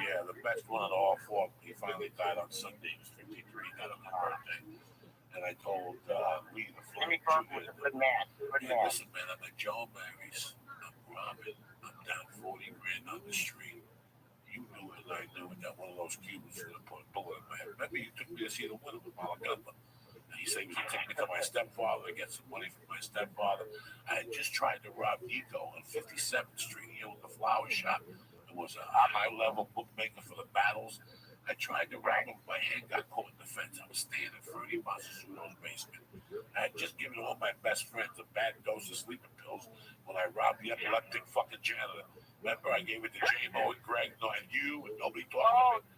yeah, the best one of all four. He finally died on Sunday. He was 53. Died on my birthday. And I told Lee the Jimmy Burkle was a good man. Good man. Listen, man, I'm at Joe Mary's. I'm robbing. I'm down 40 grand on the street. You knew it, and I knew it. That one of those Cubans was going to put a bullet in my head. Remember, you took me to see the winner with Malagamba. He said he was going to take me to my stepfather to get some money from my stepfather. I had just tried to rob Nico on 57th Street here with the flower shop. It was a high-level bookmaker for the battles. I tried to rob him. My hand got caught in the fence. I was staying in Fruity Masusuno's basement. I had just given all my best friends a bad dose of sleeping pills when I robbed the epileptic fucking janitor. Remember, I gave it to J-Mo and Greg, and you, and nobody talked to me.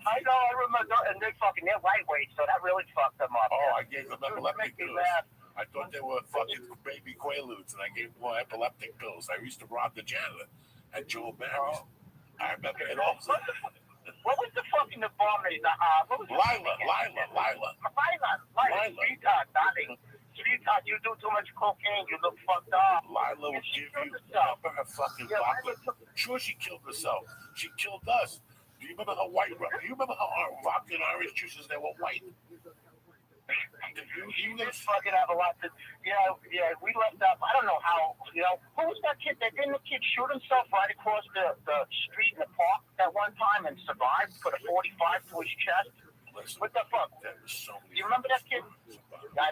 I know, I remember, and they're lightweight, so that really fucked them up. Oh, I gave them epileptic pills. I thought they were fucking baby Quaaludes, and I gave them more epileptic pills. I used to rob the janitor at Joe Mary's. I remember it all. What was the fucking vomit? What was Lila. Sweetheart, darling. Sweetheart, you do too much cocaine, you look fucked up. Lila will give you remember her fucking vodka. Sure, she killed herself. She killed us. Do you remember her white? Do you remember her vodka and orange juices? They were white. You just fucking have a lot to. Yeah. We left up. I don't know how. You know, who was that kid? Didn't the kid shoot himself right across the street in the park that one time and survived? Put a 45 to his chest. Listen, what the fuck? You remember that kid? I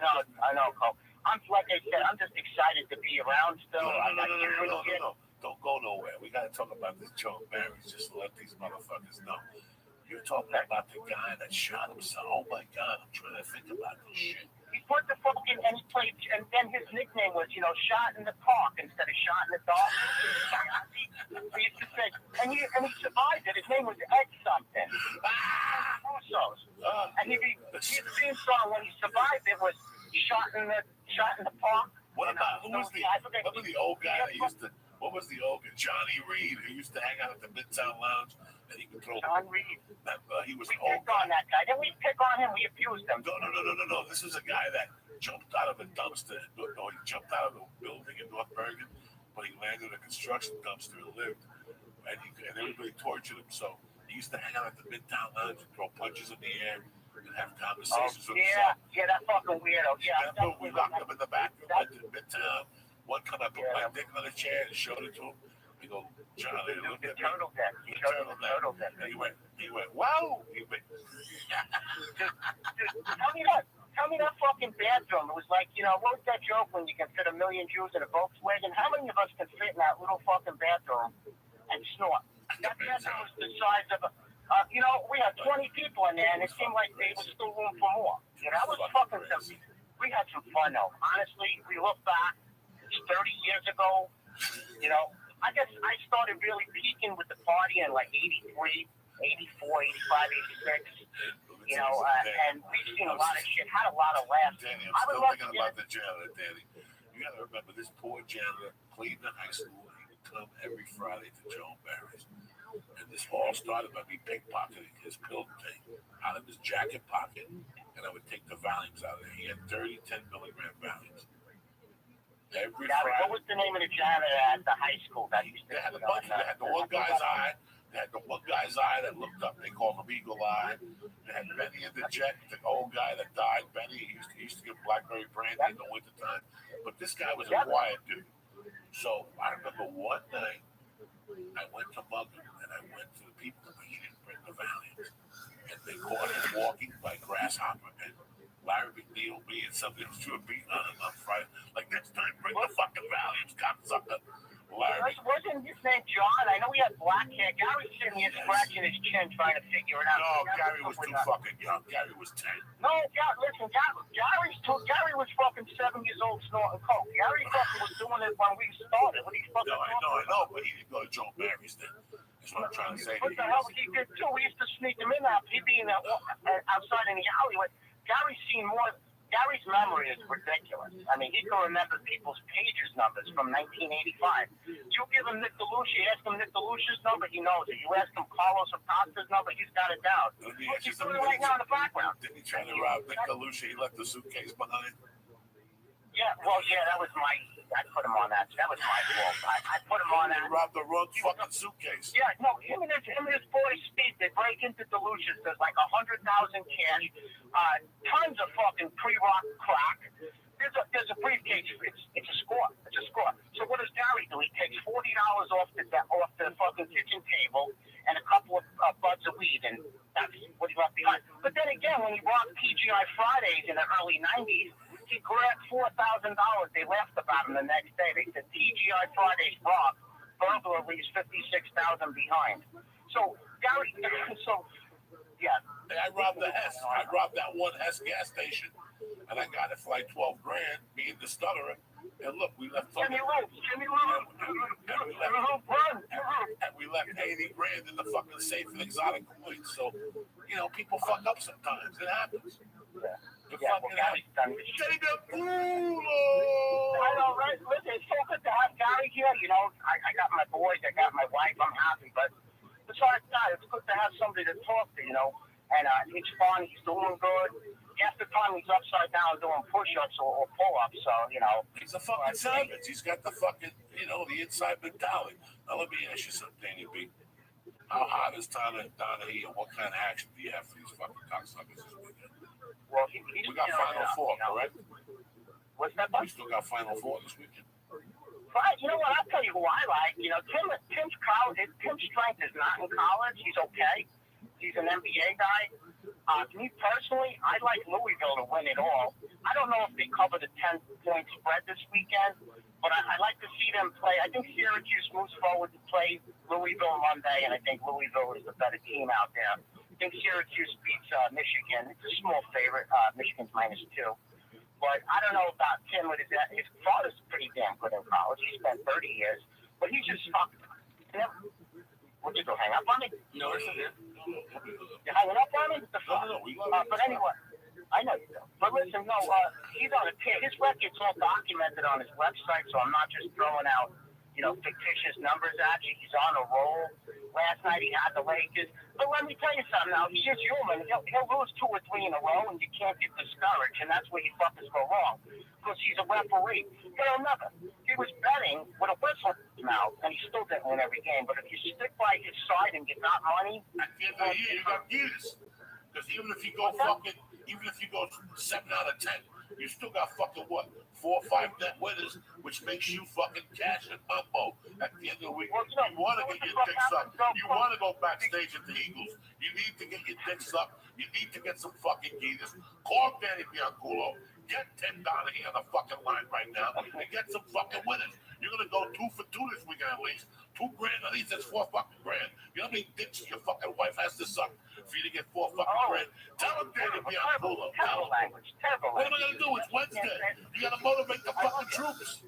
know, Cole. I'm like I said. I'm just excited to be around still. No. Don't go nowhere. We got to talk about this Joe Mary's. Just let these motherfuckers know. You're talking about the guy that shot himself. Oh my God, I'm trying to think about this shit. He put the fucking, and he played, and then his nickname was, you know, shot in the park instead of shot in the dark. He used to say, and he survived it. His name was Ed something. Russo's. And his theme song when he survived it was shot in the park. What about who was the old guy that used to? What was the old guy? Johnny Reed, who used to hang out at the Midtown Lounge, and he could throw. John Reed. He was an old guy. On that guy. Then we pick on him. We abused him. No. This is a guy that jumped out of a dumpster. No, he jumped out of a building in North Bergen, but he landed in a construction dumpster and lived. And everybody tortured him. So he used to hang out at the Midtown Lounge and throw punches in the air and have conversations with himself. Yeah, that fucking weirdo. Yeah. Remember, we locked him in the back of Midtown. One come up, put my dick on the chair and showed it to him. We go, Johnny, look at me. Turtle deck. And he went, wow. Tell me that fucking bathroom. It was like, you know, what was that joke when you can fit 1 million Jews in a Volkswagen? How many of us can fit in that little fucking bathroom and snort? That bathroom was the size of a, you know, we had 20 people in there, and it seemed like there was still room for more. You know, that was fucking something. We had some fun, though. Honestly, we look back. 30 years ago, you know, I guess I started really peaking with the party in like 83, 84, 85, 86, you know, and we've seen a lot of shit, had a lot of laughs. Danny, I'm still thinking about the janitor, Danny. You gotta remember, this poor janitor, Cleveland High School, he would come every Friday to Joe Mary's. And this all started by me pickpocketing his pill thing out of his jacket pocket, and I would take the Valiums out of it. He had 30 10-milligram Valiums. Every Gary, Friday. what was the name of the janitor at the high school that used to They had a bunch. They had the one guy's eye. They had the one guy's eye that looked up. They called him Eagle Eye. They had Benny in the jet, the old guy that died. Benny, he used to get blackberry brandy in the wintertime. But this guy was a quiet dude. So I remember one night I went to Mugger and I went to the people and he didn't bring the Valiums. And they caught him walking by Grasshopper and Larry McNeil, me and somebody else threw a beat on him on Friday. Like, next time, bring the fucking Valiums, cocksucker. Larry. Wasn't his name John? I know he had black hair. Gary's sitting here scratching his chin trying to figure it out. No, Gary was too fucking young. Gary was 10. No, listen, Gary was fucking 7 years old snorting coke. Gary fucking was doing it when we started. What he's fucking I know, but he didn't go to Joe Mary's then. That's what I'm trying to say. What the hell he did too? We used to sneak him in there. He'd be in there outside in the alleyway. Gary's seen more. Gary's memory is ridiculous. I mean, he can remember people's pages numbers from 1985. You give him Nick DeLucia, ask him Nick DeLucia's number, he knows it. You ask him Carlos Acosta's number, he's got it down. Look, he's doing it right now in the background. Didn't he try to rob Nick DeLucia? He left the suitcase behind. Yeah, well, that was I put him on that. That was my fault. I put him on that. He robbed the wrong fucking suitcase. Yeah, no, him and his boy Speed, they break into DeLucia's. There's like 100,000 cash, tons of fucking pre-rock crack. There's a briefcase. It's a score. It's a score. So what does Gary do? He takes $40 off the fucking kitchen table and a couple of buds of weed, and that's what he left behind. But then again, when he robbed TGI Fridays in the early 90s, he grabbed $4,000. They laughed about him the next day. They said TGI Fridays robbed, burglar leaves $56,000 behind. So Gary, yeah. I robbed the Hess. I robbed that one Hess gas station, and I got it for like $12,000. Me and the stutterer. And look, we left. Jimmy Lou. And we left $80,000 in the fucking safe and exotic coins. So, people fuck up sometimes. It happens. Gary's done this shit. I know, right? Listen, it's so good to have Gary here. I got my boys, I got my wife, I'm happy. But besides that, it's good to have somebody to talk to, And it's fun, he's doing good. Half the time he's upside down doing push-ups or pull-ups, so, He's a fucking savage. He's got the fucking, the inside mentality. Now, let me ask you something, Danny B. How hot is Donahue, and what kind of action do you have for these fucking cocksuckers this weekend? Well, we got Final Four, correct? What's that? We still got Final Four this weekend. Right, you know what? I'll tell you who I like. Tim's strength is not in college. He's okay. He's an NBA guy. Me personally, I like Louisville to win it all. I don't know if they cover the 10-point spread this weekend, but I like to see them play. I think Syracuse moves forward to play Louisville Monday, and I think Louisville is the better team out there. I think Syracuse beats Michigan. It's a small favorite. Michigan's -2. But I don't know about Tim. His father's pretty damn good in college. He spent 30 years. But he's just fucked. Would you go hang up on me? No, it's okay. You're hanging up on me? What the fuck? No, we love but anyway, I know you do. But listen, he's on a tear. His record's all documented on his website, so I'm not just throwing out, fictitious numbers at you. He's on a roll. Last night he had the Lakers. But let me tell you something now. He is human. He'll lose 2 or 3 in a row, and you can't get discouraged, and that's where you fuckers go wrong. Because he's a referee. But remember, he was betting with a whistle in his mouth, and he still didn't win every game. But if you stick by his side and get that money, at the end of the year, you got years. Because even if you go 7 out of 10, you still got fucking what? 4 or 5 net winners, which makes you fucking cash and umbo at the end of the week. You want to get your dicks up. You want to go backstage at the Eagles. You need to get your dicks up. You need to get some fucking geezers. Call Danny Bianculo. Get Tim Donahue on the fucking line right now and get some fucking winners. You're going to go 2 for 2 this weekend at least. $2,000 at least, that's $4 fucking grand. You know how many dicks your fucking wife has to suck for you to get $4 fucking grand? Tell him Danny Bianculo. Terrible language. What am I going to do? It's Wednesday. You got to motivate the fucking troops.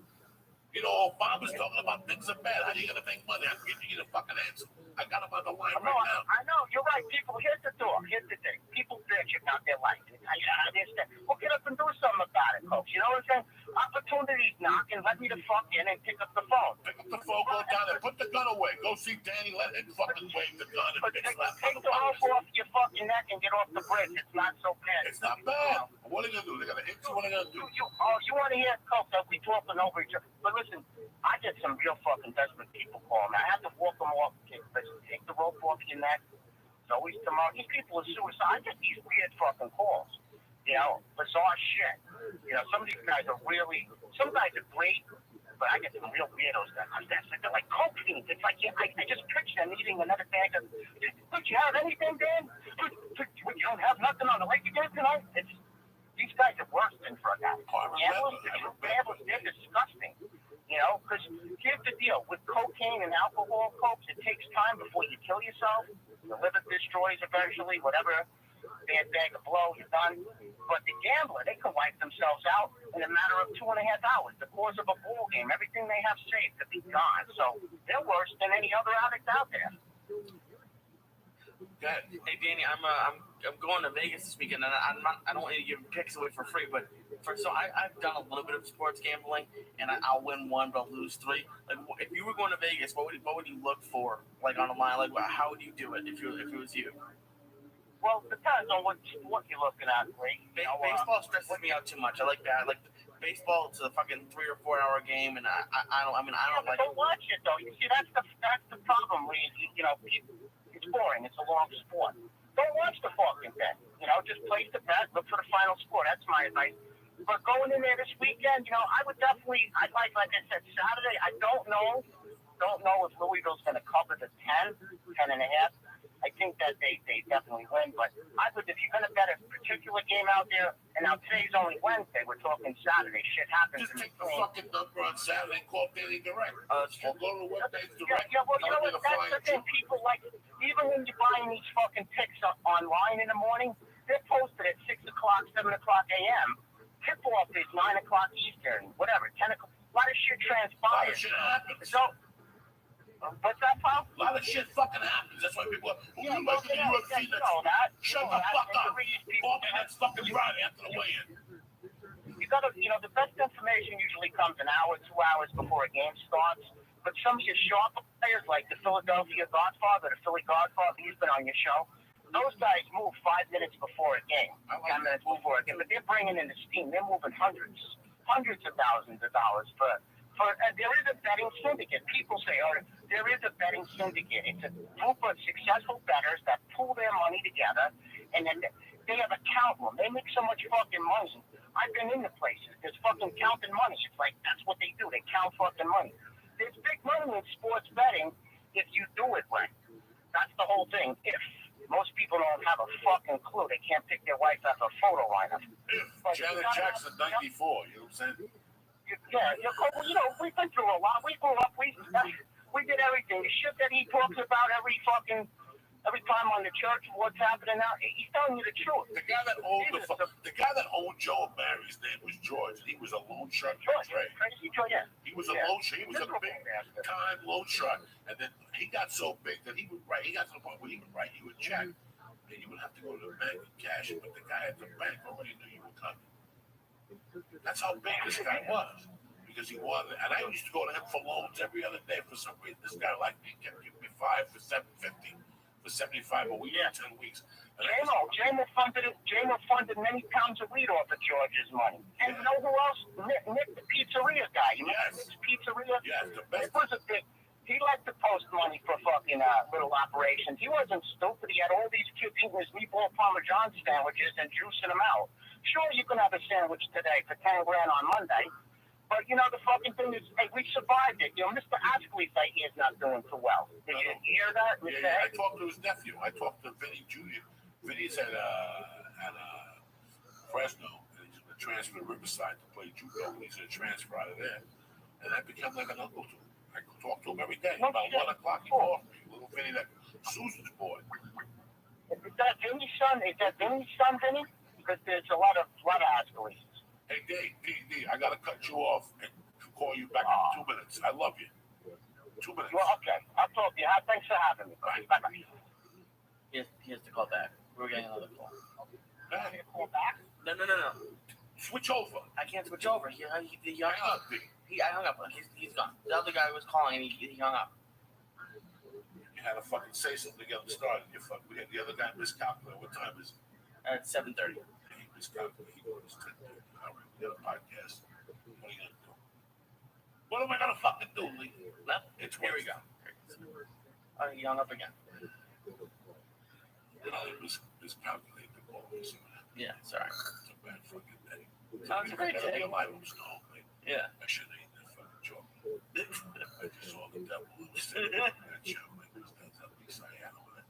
Obama's talking about things are bad. How are you going to make money? I'm giving you the fucking answer. I got him on the line No, right now. I know, you're right. People, here's the door. Here's the thing. People bitch about their life. I understand. Well, get up and do something about it, folks. You know what I'm saying? Opportunities knock and let me the fuck in and pick up the phone. Pick up the phone, go down there, put the gun away. Go see Danny, let him fucking wave the gun and But bitch slap take the rope off your fucking neck and get off the bridge. It's not so bad. It's not bad. What are they gonna do? They're gonna hit you. What are they gonna do? You want to hear Coke? We talking over each other. But listen, I get some real fucking desperate people calling me. I have to walk them off. Listen, take the rope off your neck. It's always tomorrow. These people are suicide. I get these weird fucking calls. You know, bizarre shit. You know, some of these guys are really. Some guys are great, but I get some real weirdos that they're like coke fiends. It's like I just picture them eating another bag of. Would you have anything, Dan? Would you don't have nothing on the lake again tonight? These guys are worse than drug addicts. Gamblers, they're disgusting. You know, because here's the deal. With cocaine and alcohol, folks, it takes time before you kill yourself. The liver destroys eventually, whatever bad bag of blow you've done. But the gambler, they can wipe themselves out in a matter of 2.5 hours. The course of a ball game, everything they have saved could be gone. So they're worse than any other addict out there. Good. Hey Danny, I'm going to Vegas this weekend, and I don't want to give picks away for free, but I've done a little bit of sports gambling, and I'll win 1, but I'll lose 3. Like, if you were going to Vegas, what would you look for, like on a line? Like, how would you do it if it was you? Well, it depends on what you're looking at, right? Baseball stresses me out too much. I like that. Like baseball, it's a fucking 3 or 4 hour game, and I don't like. Don't watch it though. You see, that's the problem. You know, it's boring. It's a long sport. Don't watch the fucking thing. You know, just place the bet. Look for the final score. That's my advice. But going in there this weekend, you know, I would definitely. I'd like I said, Saturday. I don't know if Louisville's going to cover the 10 and a half. I think that they definitely win, but I would, if you're going to bet a particular game out there, and now today's only Wednesday, we're talking Saturday, shit happens. Just take the fucking number on Saturday and call Daily Direct. Or go to the webpage direct. Yeah, well, you know what, that's the thing, people like, even when you're buying these fucking picks online in the morning, they're posted at 6 o'clock, 7 o'clock a.m. Tip-off is 9 o'clock Eastern, whatever, 10 o'clock, a lot of shit transpires. A lot of shit happens. So, what's that, Paul? A lot of shit fucking happens. That's why people are, Yeah, you like the UFC. Shut the fuck up. Call me next fucking Friday after the weigh-in. You gotta, you know, the best information usually comes an hour, 2 hours before a game starts. But some of your sharper players, like the Philadelphia Godfather, the Philly Godfather, he's been on your show. Those guys move 5 minutes before a game, 10 minutes before a game. But they're bringing in the steam. They're moving hundreds of thousands of dollars for there is a betting syndicate. People say, oh, there is a betting syndicate. It's a group of successful bettors that pool their money together, and then they have a count room. They make so much fucking money. I've been in the places. There's fucking counting money. It's like, that's what they do. They count fucking money. There's big money in sports betting if you do it right. That's the whole thing. If most people don't have a fucking clue. They can't pick their wife as a photo lineup. Janet Jackson, 94, you know what I'm saying? Yeah, you know, we've been through a lot. We grew up. We did everything. The shit that he talks about every time on the church, what's happening now, he's telling you the truth. The guy that owned Joe Barry's name was George. He was a loan shark. Crazy George, yeah. He was a loan shark. He was a big time loan shark. And then he got so big that he would write. He got to the point where he would write you a check, and you would have to go to the bank and cash it. But the guy at the bank already knew you were coming. That's how big this guy was, because he wanted. And I used to go to him for loans every other day. For some reason, this guy liked me. He kept giving me $5 for $750 for 75 a week for 10 weeks. Jamo funded many pounds of weed off of George's money. And you know who else? Nick the pizzeria guy. You know Nick's pizzeria? Yes, the best. It was a big. He liked to post money for fucking little operations. He wasn't stupid. He had all these kids eating his meatball parmesan sandwiches and juicing them out. Sure, you can have a sandwich today for $10,000 on Monday, but you know the fucking thing is, hey, we survived it. You know, Mr. Ashley's right here is not doing too well. Did you hear that? Yeah, I talked to his nephew. I talked to Vinny Jr. Vinny's at Fresno, and he's going to transfer to Riverside to play judo. He's going to transfer out of there, and I become like an uncle to him. I talk to him every day. About 1 o'clock, he calls me. Little Vinny, that Susan's boy. Is that Vinny's son? Is that Vinny's son, Vinny? Because there's a lot of escalations. Hey, D, I got to cut you off and call you back in 2 minutes. I love you. 2 minutes. Well, okay. I'll talk to you. Thanks for having me. Bye-bye. He has to call back. We're getting another call. Can you call back? No. Switch over. I can't switch over. He hung up. D. I hung up. He's gone. The other guy was calling and he hung up. You had to fucking say something to get him started. You fuck. We had the other guy miscalculated. What time is it? At 7:30. He miscalculated. He goes 10:30. All right, we got a podcast. What are you gonna do? What am I gonna fucking do, Lee? No? It's Here we go. Oh, he hung up again. Miscalculated the call. Yeah, sorry. It's a bad fucking day. Sounds great, I gotta be Jay. alive. I'm snow, man. Yeah. I should have eaten that fucking chocolate. I just saw the devil in the city. That chocolate was at least I had on it.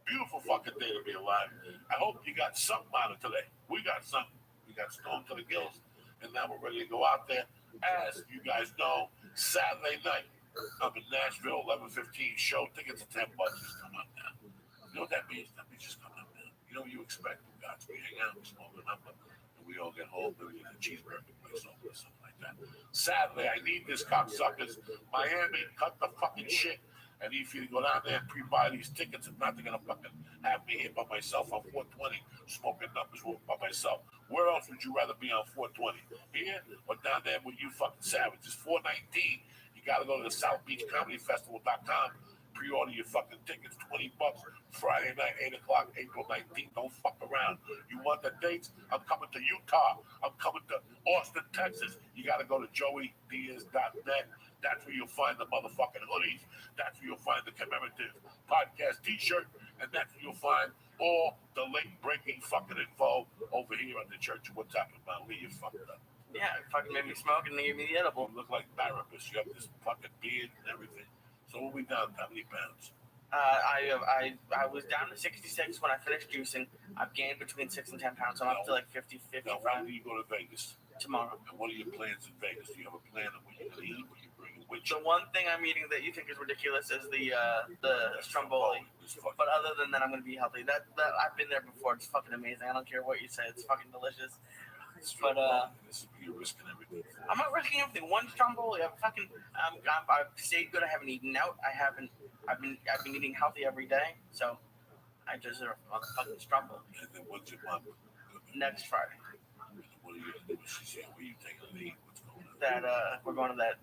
Beautiful fucking day to be alive. I hope you got something out of today. We got something. We got stoned to the gills, and now we're ready to go out there. As you guys know, Saturday night up in Nashville, 11:15 show. Tickets are $10. Just come up now. You know what that means? That means just come up now. You know what you expect from God. We hang out, we smoke a number, and we all get home, and we get a cheeseburger place open or something like that. Saturday, I need this cocksuckers. Miami, cut the fucking shit. And if you go down there and pre-buy these tickets, if not, they're gonna fucking have me here by myself on 420, smoking numbers by myself. Where else would you rather be on 420? Here or down there with you fucking savages? 419. You gotta go to the SouthBeachComedyFestival.com. Pre-order your fucking tickets, $20. Friday night, 8 o'clock, April 19th. Don't fuck around. You want the dates? I'm coming to Utah. I'm coming to Austin, Texas. You got to go to joeydiaz.net. That's where you'll find the motherfucking hoodies. That's where you'll find the commemorative podcast t-shirt. And that's where you'll find all the late-breaking fucking info over here at the Church of What's Happening about Lee. You fucked up. Yeah, it fucking made me smoke and they gave me the edible. You look like Barabbas. You have this fucking beard and everything. So what we down? How many pounds? I was down to 66 when I finished juicing. I've gained between 6 and 10 pounds. So I'm up to like 50, 55. Now, when do you go to Vegas? Tomorrow. And what are your plans in Vegas? Do you have a plan of what you're going to eat? What you're bringing with you? The one thing I'm eating that you think is ridiculous is the stromboli. But other than that, I'm going to be healthy. That I've been there before. It's fucking amazing. I don't care what you say. It's fucking delicious. But this is you're risking everything. I'm not risking everything. One stromboli. I've stayed good. I haven't eaten out. I've been eating healthy every day. So I deserve a fucking stromboli. And then what's your mom? Next Friday. What are you going to do? She said, where are you taking to eat? What's going on? That we're going to that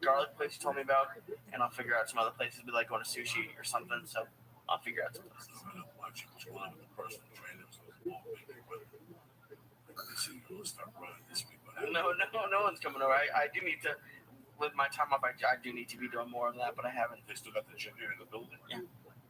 garlic place you told me about, and I'll figure out some other places. We like going to sushi or something. So I'll figure out some places. I'm watching what's going on with the personal trainer. So it's more big, but this is going to start running this week. No one's coming over. I do need to, with my time off, I do need to be doing more of that, but I haven't. They still got the gym here in the building? Yeah.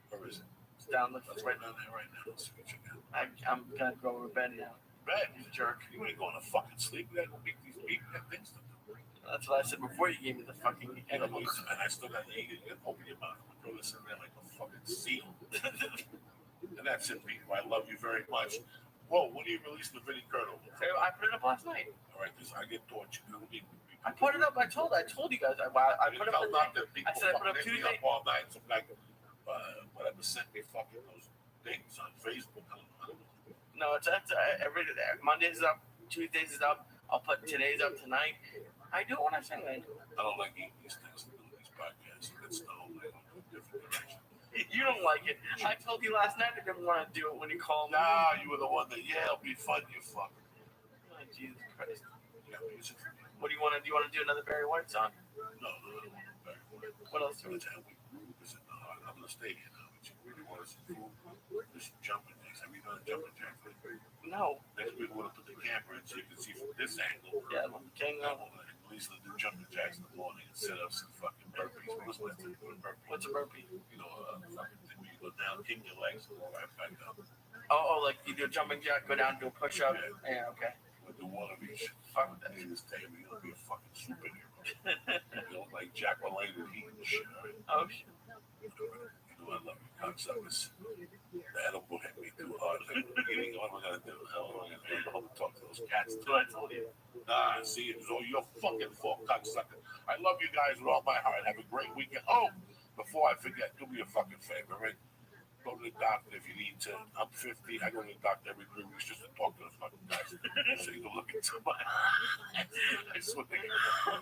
Where is it? It's down the It's right down there right now. Let's see what you got. I'm gonna go over to bed now. Bed, you jerk. You ain't going to fucking sleep. We got to go make these meat and things to do. That's what I said before you gave me the fucking edible. And I still got to eat it. You open your mouth. I'm going to throw this in there like a fucking seal. And that's it, people. I love you very much. Whoa, when do you release the Vinny Curdle? I put it up last night. All right, because I get tortured. I put it up. I told you guys. I put it up. I said I put up Tuesday. All night. Some guy, whatever, sent me fucking those things on Facebook. I don't know. No, it's every Mondays is up, Tuesdays is up. I'll put today's up tonight. I do it when I sing. I don't like eating these things. These podcasts. It's the whole thing. Different direction. You don't like it. I told you last night I didn't want to do it when you called me. Nah, you were the one that, it'll be fun, you fuck. Oh, Jesus Christ. Yeah, music. What do you want to do? You want to do another Barry White song? No, Barry White. What else? I'm going to stay here now. But you really want some food? There's some jumping jacks. Have you done jumping jacks? No. Next week we're going to put the camera in so you can see from this angle. Yeah, King. At least let's do jumping jacks in the morning and set up some fucking burpees. What's a burpee? You know, fucking thing where you go down, kick your legs, and go right back up. Oh, like you do a jumping jack, go down, do a push up. Yeah, okay. With the water reach. Fuck that. This day, you're going to be a fucking superhero. You know, like Jack LaLanne heat and shit, all right? Oh, shit. You know, I love you, cocksuckers. The edible hit me too hard. Like, beginning, what am I going to do? Hell, I'm going to talk to those cats. That's what I told you. Nah, see, it's all your fucking fault, cocksucker. I love you guys with all my heart. Have a great weekend. Oh, before I forget, do me a fucking favor, right? Go to the doctor if you need to. I'm 50. I go to the doctor every 3 weeks just to talk to those fucking guys. So you can look into my eyes. I swear to God.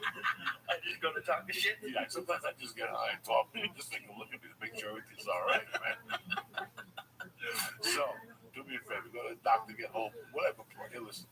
just go to talk to shit. Yeah, sometimes I just get high and talk to him, just make him look at me to make sure everything's all right, man. So, do me a favor, go to the doctor, get home, whatever. Hey, listen,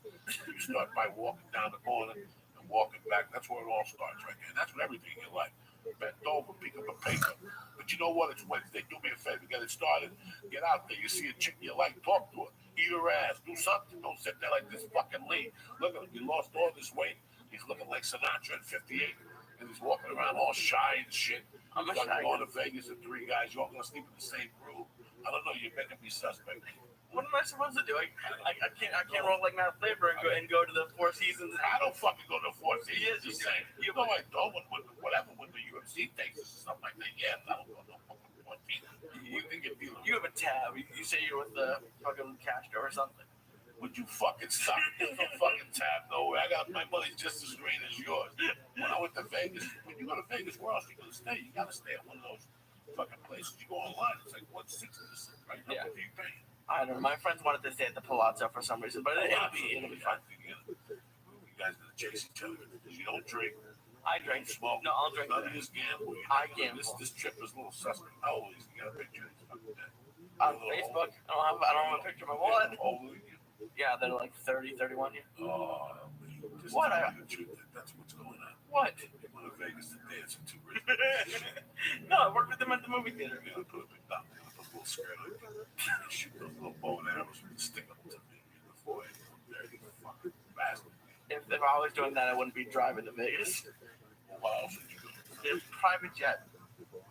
you start by walking down the corner and walking back. That's where it all starts right there. That's what everything in your life. Bend over, pick up a paper. But you know what? It's Wednesday. Do me a favor, get it started. Get out there. You see a chick you like, talk to her. Eat her ass. Do something. Don't sit there like this fucking Lee. Look at him. He lost all this weight. He's looking like Sinatra at 58. And he's walking around all shy and shit. I'm a You're shy going to Vegas with 3 guys. You're all going to sleep in the same room. I don't know. You're making me suspect. What am I supposed to do? I can't roll like Matt Flavor and go to the Four Seasons. I don't fucking go to the Four Seasons. Yes, Just saying. You know, I don't. Whatever, when the UFC takes us or something like that. Yeah, I don't go to no fucking Four Seasons. You think you're dealing? You have a tab. You say you're with the fucking Castro or something. Would you fucking stop? There's no fucking tab, no way. I got my money's just as green as yours. When I went to Vegas, when you go to Vegas, where else are you gonna stay? You gotta stay at one of those fucking places. You go online, it's like $160 right now. Yeah. What are you paying? I don't know. My friends wanted to stay at the Palazzo for some reason, but it'll be fun. You guys gonna chase each other because you don't drink. I drink. Smoke. No, I'll drink. None of this gamble. I gamble. This trip is a little suspect. How old is he? You got a picture of this fucking guy? On Facebook, I don't have a picture of my wallet. Older than you? Yeah, they're like 30, 31. Yeah. Oh, just What? tell you the truth. That's what's going on. What? They went to Vegas to dance in 2 rich. No, I worked with them at the movie theater. They're gonna put a big dot. They're gonna put a little skirt on you. They shoot those little bow and arrows and stick them to me in the forehead. Dirty fucking bastard. If I was doing that, I wouldn't be driving to Vegas. What else would you do? In private jet.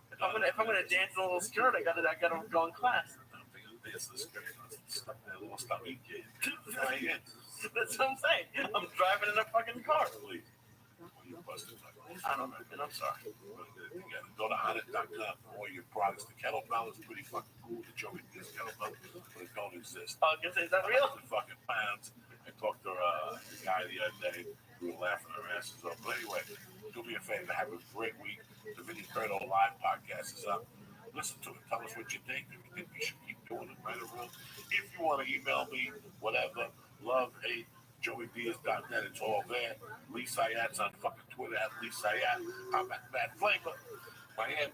If I'm gonna dance in a little skirt, I gotta go in class. I'm thinking of dancing the skirt. Stuff that little stuff you get. That's what I'm saying. I'm driving in a fucking car. You busted. I don't know, and I'm sorry. You gotta go to Honda.com for all your products. The kettlebell is pretty fucking cool. The Joey Diaz kettlebell, but it don't exist. Oh, I was gonna say, is that real? The fucking pounds. I talked to a guy the other day. We were laughing our asses off. But anyway, do me a favor. Have a great week. The Vinny Curto live podcast is up. Listen to it. Tell us what you think. If you think we should keep doing it right or wrong. If you want to email me, whatever, love, hate, JoeyDiaz.net, it's all there. Lee Sayat's on fucking Twitter at Lee Sayat. I'm at Matt Flavor. My hand.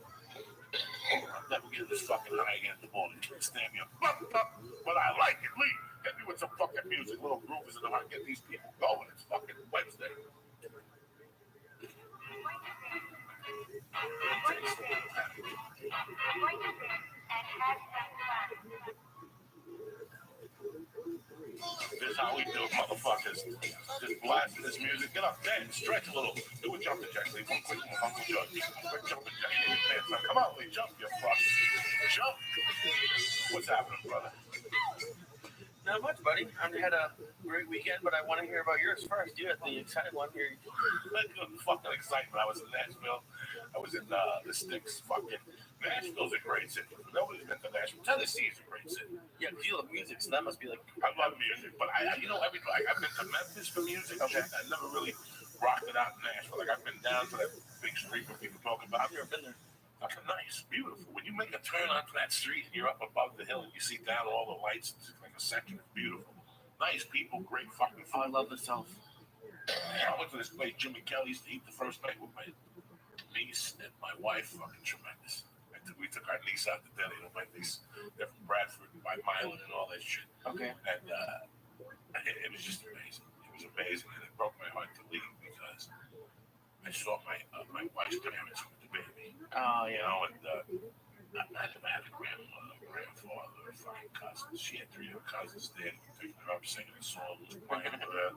I'm never getting this fucking high again in the morning. Can't stand me up. But I like it, Lee. Get me with some fucking music, little grooves in the heart. Get these people going. It's fucking Wednesday. This is how we do it, motherfuckers. Just blasting this music. Get up, dance, stretch a little. Do a jumping jack. Leave one quick one, Uncle Joe. Quick jumping jack. Get your pants on. Come on, Lee. Jump, you fuck. Jump. What's happening, brother? Not much, buddy. I had a great weekend, but I want to hear about yours first. You had the exciting one here. Fucking excitement. I was in Nashville. I was in the Sticks. Fucking Nashville's a great city. Nobody's been to Nashville. Tennessee is a great city. Yeah, because you love music, so that must be like. I love music, but I've been to Memphis for music. Okay. I never really rocked it out in Nashville. Like I've been down to that big street where people talk about. I've never been there. Fucking nice, beautiful. When you make a turn onto that street and you're up above the hill and you see down all the lights, it's like a section. It's beautiful. Nice people, great fucking food. Oh, I love the South. I went to this place, Jimmy Kelly's, to eat the first night with my niece and my wife. Fucking tremendous. We took our niece out to dinner. You know, my niece, they're from Bradford, by Milan and all that shit. Okay. And it was just amazing. It was amazing, and it broke my heart to leave because I saw my wife's parents with the baby. Oh, You yeah. know, and I never had a grandmother, grandfather, or fucking cousins. She had 3 of her cousins there. Picking her up, singing a song, was playing with her.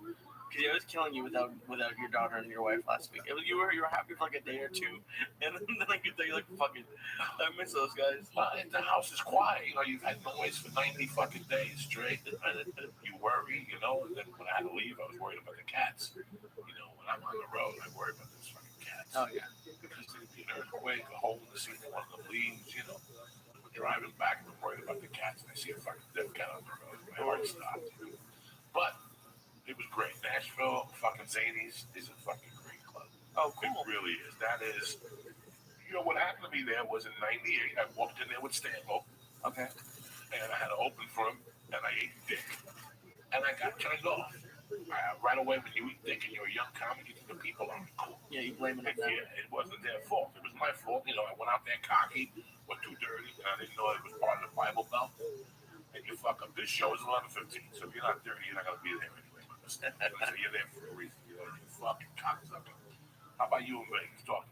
Because I was killing you without your daughter and your wife last week. You were happy for like a day or two, and then like you're like, fuck it, I miss those guys. And the house is quiet. You know, you've had noise for 90 fucking days straight. And you worry, you know. And then when I had to leave, I was worried about the cats. You know, when I'm on the road, I worry about those fucking cats. Oh yeah. Because there'd be an earthquake, a hole in the seat, one of them leaves. You know, driving back, I'm worried about the cats, and I see a fucking dead cat on the road. My heart stopped. You know? But it was great. Nashville, fucking Zanies is a fucking great club. Oh, cool. It really is. That is, you know, what happened to me there was in '98, I walked in there with Stanhope. Okay. And I had to open for him, and I ate dick. And I got turned off. right away when you think and you're a young comic, you think the people aren't cool. Yeah, you blame it on them. Yeah, it wasn't their fault. It was my fault. You know, I went out there cocky, was too dirty, and I didn't know it was part of the Bible Belt. And you fuck up. This show is 11:15, so if you're not dirty, you're not gonna be there anyway. So you're there for a reason. You know, you fucking cocksucker. How about you and Vegas? Talk.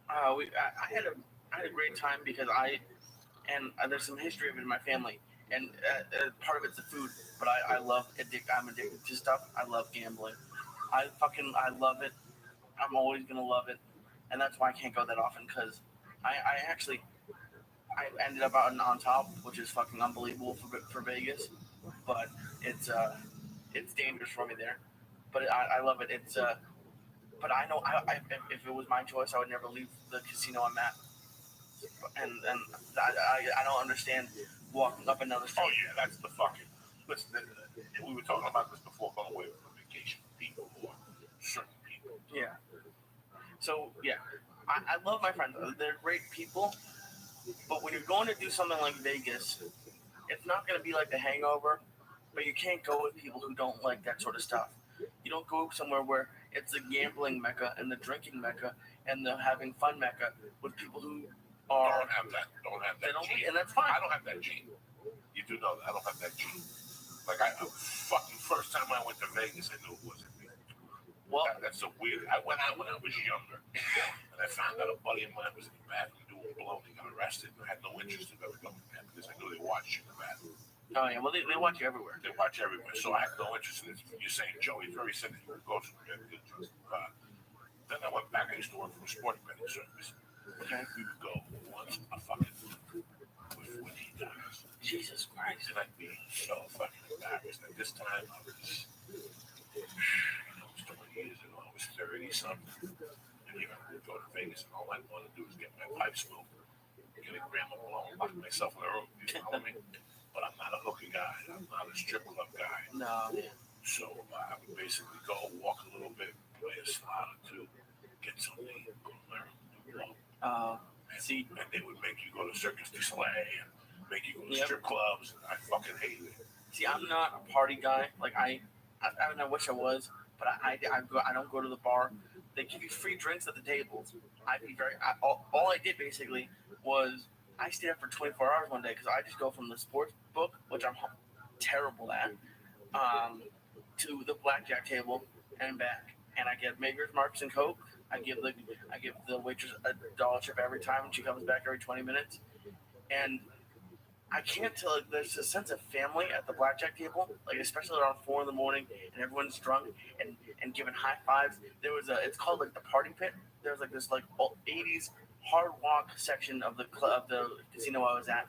I had a great time because there's some history of it in my family, and part of it's the food. But I'm addicted to stuff. I love gambling. I love it. I'm always gonna love it, and that's why I can't go that often because I ended up out on top, which is fucking unbelievable for Vegas, but it's dangerous for me there. But I love it. But I know if it was my choice, I would never leave the casino I'm at. And I don't understand walking up another street. Oh yeah, that's the fucking. Listen, we were talking about this before going away on vacation. People who are certain people. Yeah. So yeah, I love my friends. They're great people. But when you're going to do something like Vegas, it's not going to be like The Hangover. But you can't go with people who don't like that sort of stuff. You don't go somewhere where it's the gambling mecca and the drinking mecca and the having fun mecca with people who Don't have that gene. And that's fine. I don't have that gene. You do know that I don't have that gene. Like fucking first time I went to Vegas, I knew it wasn't me. Well, that's so weird. I went out when I was younger, and I found out a buddy of mine was in the bathroom doing blow. He got arrested, and I had no interest in ever going there because I knew they watched you in the bathroom. Oh yeah, well they watch you everywhere. They watch everywhere, so I had no interest in it. You're saying Joey's very cynical. Goes then I went back. I used to work for a sports betting service. Okay. We would go once a fucking week with $14. Jesus Christ. And I'd be so fucking embarrassed. At this time, I was, 20 years ago, I was 30 something. And here I would go to Vegas, and all I want to do is get my pipe smoked, get a gram of blow, lock myself in a room. You know what I mean? But I'm not a hooker guy. I'm not a strip club guy. No, yeah. So I would basically go walk a little bit, play a slot or two, get something, go to my room, do blow. And they would make you go to Circus du Soleil and make you go to strip clubs. And I fucking hated it. See, I'm not a party guy. Like I wish I was, but I don't go to the bar. They give you free drinks at the tables. All I did basically was I stayed up for 24 hours one day because I just go from the sports book, which I'm terrible at, to the blackjack table and back. And I get Makers, Marks, and Coke. I give the waitress a dollar tip every time, and she comes back every 20 minutes. And I can't tell. There's a sense of family at the blackjack table, like especially around 4 a.m, and everyone's drunk and giving high fives. It's called like the party pit. There's like this like 80s hard walk section of the casino I was at,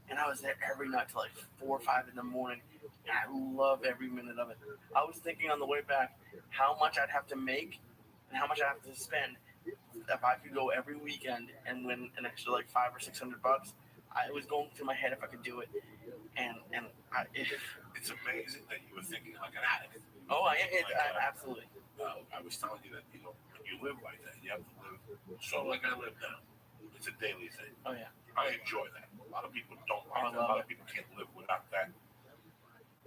and I was there every night till like 4 or 5 in the morning. And I love every minute of it. I was thinking on the way back how much I'd have to make and how much I have to spend if I could go every weekend and win an extra like $500 or $600. It was going through my head if I could do it, it's amazing that you were thinking like an addict. Oh, absolutely. I was telling you that when you live like that, you have to live. So like I live now, it's a daily thing. Oh yeah. I enjoy that. A lot of people don't like that. A lot of people can't live without that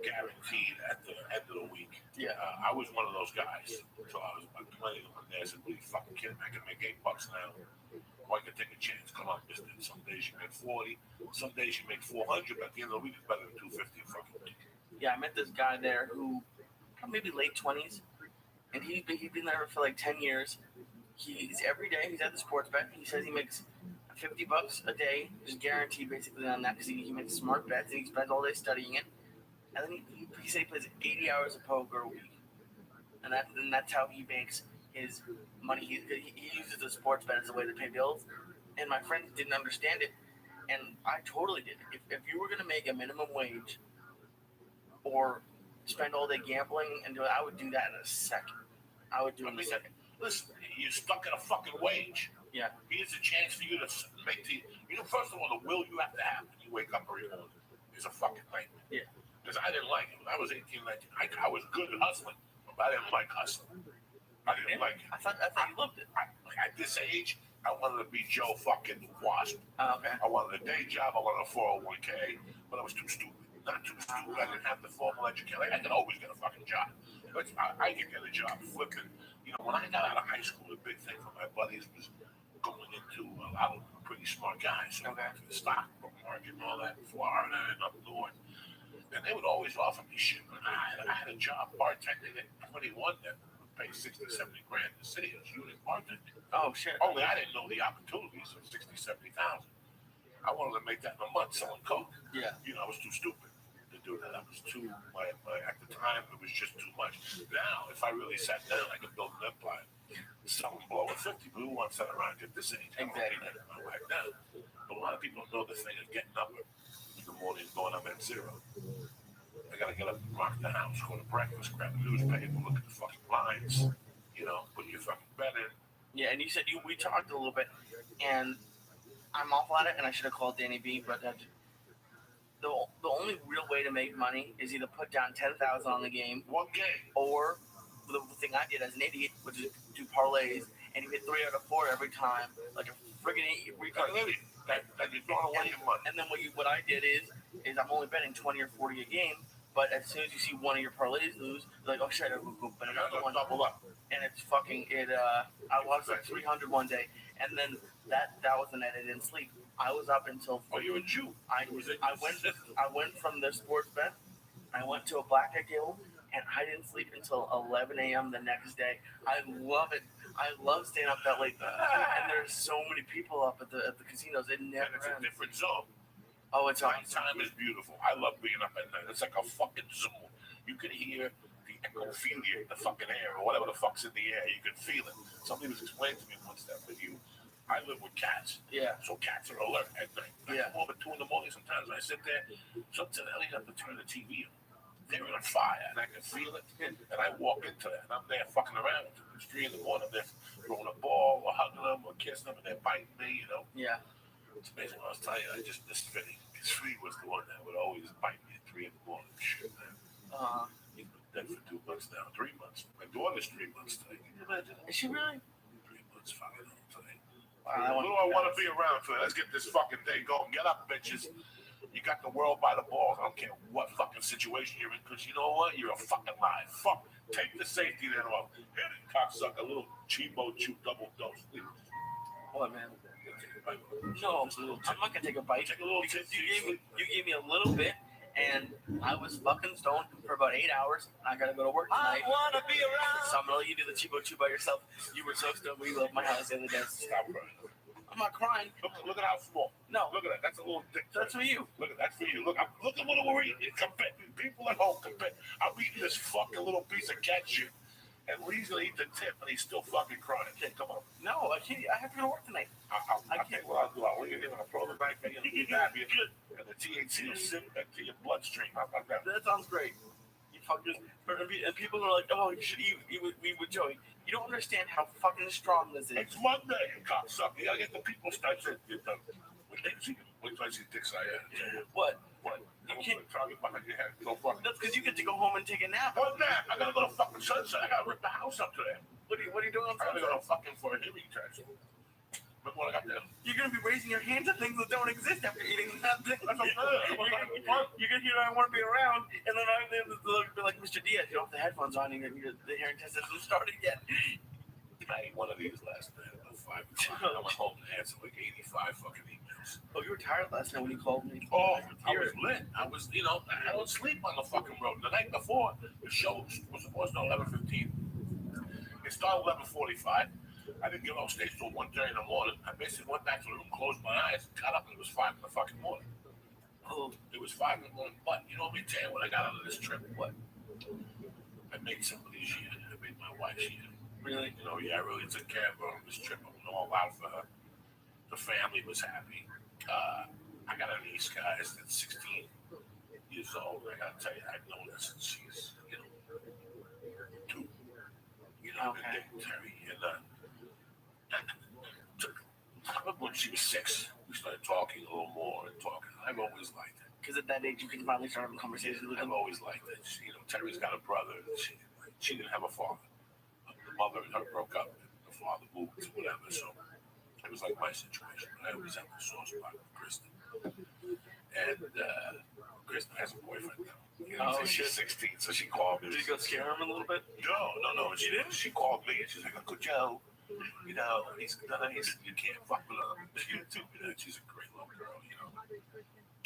guaranteed at the end of the week. Yeah. I was one of those guys. So I was playing on there. I said, "What are you fucking kidding me? I can make $8 now. Or I can take a chance. Come on, business. Some days you make 40. Some days you make 400. But at the end of the week, it's better than 250 a fucking week." Yeah, I met this guy there who maybe late 20s, and he's been there for like 10 years. He's every day he's at the sports bet. He says he makes $50 a day, just guaranteed basically on that because he makes smart bets and he spends all day studying it. And then he said he plays 80 hours of poker a week, and that's how he makes his money. He uses the sports bet as a way to pay bills. And my friend didn't understand it, and I totally did. If you were gonna make a minimum wage or spend all day gambling and do it, I would do that in a second. I would do it in a second. Listen, you're stuck in a fucking wage. Yeah. Here's a chance for you to make first of all, the will you have to have when you wake up every morning is a fucking nightmare. Yeah. Because I didn't like it. When I was 18, 19, I was good at hustling, but I didn't like hustling. I didn't like it. I thought you loved it. At this age, I wanted to be Joe fucking Wasp. Okay. I wanted a day job. I wanted a 401k, but I was too stupid. Not too stupid. I didn't have the formal education. I could always get a fucking job. But I could get a job flipping. You know, when I got out of high school, the big thing for my buddies was going into a lot of pretty smart guys. So Okay. to the stock market and all that, Florida and up north. And they would always offer me shit. I had a job bartending at 21 that would pay 60, 70 grand in the city. It was unit bartending. Oh shit. Only I didn't know the opportunities of 60, 70,000. I wanted to make that in a month selling coke. Yeah. You know, I was too stupid to do that. I was too, at the time, it was just too much. Now, if I really sat down, I could build an empire. Selling below at 50, we want to sit around at this age. Exactly. Right now. But a lot of people don't know the thing of getting up in the morning and going up at zero. I gotta get up and rock the house, go to breakfast, grab the newspaper, look at the fucking lines, you know, put your fucking bed in. Yeah, and you said we talked a little bit, and I'm awful at it, and I should have called Danny B, but the only real way to make money is either put down 10,000 on the game, one game, or the thing I did as an idiot, which is do parlays, and you hit 3 out of 4 every time, like a friggin' idiot. That you're throwing away your money. And then what I did is I'm only betting 20 or 40 a game. But as soon as you see one of your parlays lose, you're like, oh shit, but another one double up. And it's fucking it. I lost like 300 one day, and then that was the night I didn't sleep. I was up until. Oh, you're a Jew. I went from the sports bet. I went to a blackjack table, and I didn't sleep until 11 a.m. the next day. I love it. I love staying up that late, and there's so many people up at the casinos. It never It's a ends. different zone. Oh, it's awesome. Time is beautiful. I love being up at night. It's like a fucking zoo. You can hear the echophilia, the fucking air, or whatever the fuck's in the air. You can feel it. Somebody was explaining to me once that with you. I live with cats. Yeah. So cats are alert at night. I come home at 2 in the morning sometimes. I sit there. Sometimes I have to turn the TV on. They're on fire, and I can feel it. And I walk into that, and I'm there fucking around. It's 3 in the morning. They're throwing a ball, or hugging them, or kissing them, and they're biting me, you know. Yeah. It's amazing. I was telling you, I just missed Vinny. Because Vinny was the one that would always bite me at 3 in the morning. Shit, man. He's been dead for 2 months now. 3 months. My daughter's 3 months today. Can you imagine? Is she really? 3 months fucking home today. Wow, What do I want to be around for? Let's get this fucking day going. Get up, bitches. You got the world by the balls. I don't care what fucking situation you're in, because you know what? You're a fucking lie. Fuck. Take the safety then off. Hit it, cocksucker. A little cheapo chew double dose. What, man? No, I'm not gonna take a bite. Take a little because you gave me a little bit, and I was fucking stoned for about 8 hours. And I gotta go to work tonight. I wanna be around. So I'm gonna let you do the cheapo chew by yourself. You were so stoned when you left my house the other day. Stop crying. I'm not crying. Look at how small. No. Look at that. That's a little dick. That's for you. Look at that's for you. Look at what we're eating. People at home compare. I'm eating this fucking little piece of cat shit. And he's gonna eat the tip, and he's still fucking crying. Come on. No, I can't. I have to go to work tonight. I can't. What I'll do, I'll leave it in a throw the knife in you, and the THC will sip into your bloodstream. How about that? That sounds great. You fuckers. And people are like, oh, you should eat with Joey. You don't understand how fucking strong this is. It's Monday, you cocksucker. You gotta get the people started. Wait till I see dick side. What? You can't try to behind your head. No fucking. That's because you get to go home and take a nap. What nap? I gotta go to fucking Sunset. I gotta rip the house up today. What are you doing on I gotta Sunday? go to fucking for a hearing test. Remember what I got there? You're gonna be raising your hands at things that don't exist after eating nothing. That's what I'm saying. You're gonna hear I want to be around, and then they'll be like, Mr. Diaz, you don't have the headphones on, and the hearing test hasn't started yet. I ate one of these last night about 5 o'clock. I went home and answered like 85 fucking emails. Oh, you were tired last night when you called me. Oh, I was lit. I was, I don't sleep on the fucking road. The night before, the show was supposed to 11:15. It started 11:45. I didn't get on stage till 1:30 in the morning. I basically went back to the room, closed my eyes, got up, and it was 5 in the fucking morning. Oh, it was 5 in the morning. But you know what I tell you when I got out of this trip? What? I made somebody's year. I made my wife's year. Really? I really took care of her on this trip. I went all out for her. The family was happy. I got a niece, guys, that's 16 years old. I gotta tell you, I've known her since she's, 2. Okay. Terry. And when she was 6, we started talking a little more and talking. I've always liked it. Because at that age, you can finally start having conversations with I've them. always liked it. Terry's got a brother. And she didn't have a father. The mother and her broke up. And the father moved to whatever. So it was like my situation. I always had a soft spot with Kristen. And Kristen has a boyfriend now. You Oh, so she's 16, so she called me. Did you go scare him a little bit? No, she didn't. She called me and she's like, Uncle Joe, you know, he's you can't fuck with him. She's a great little girl, you know.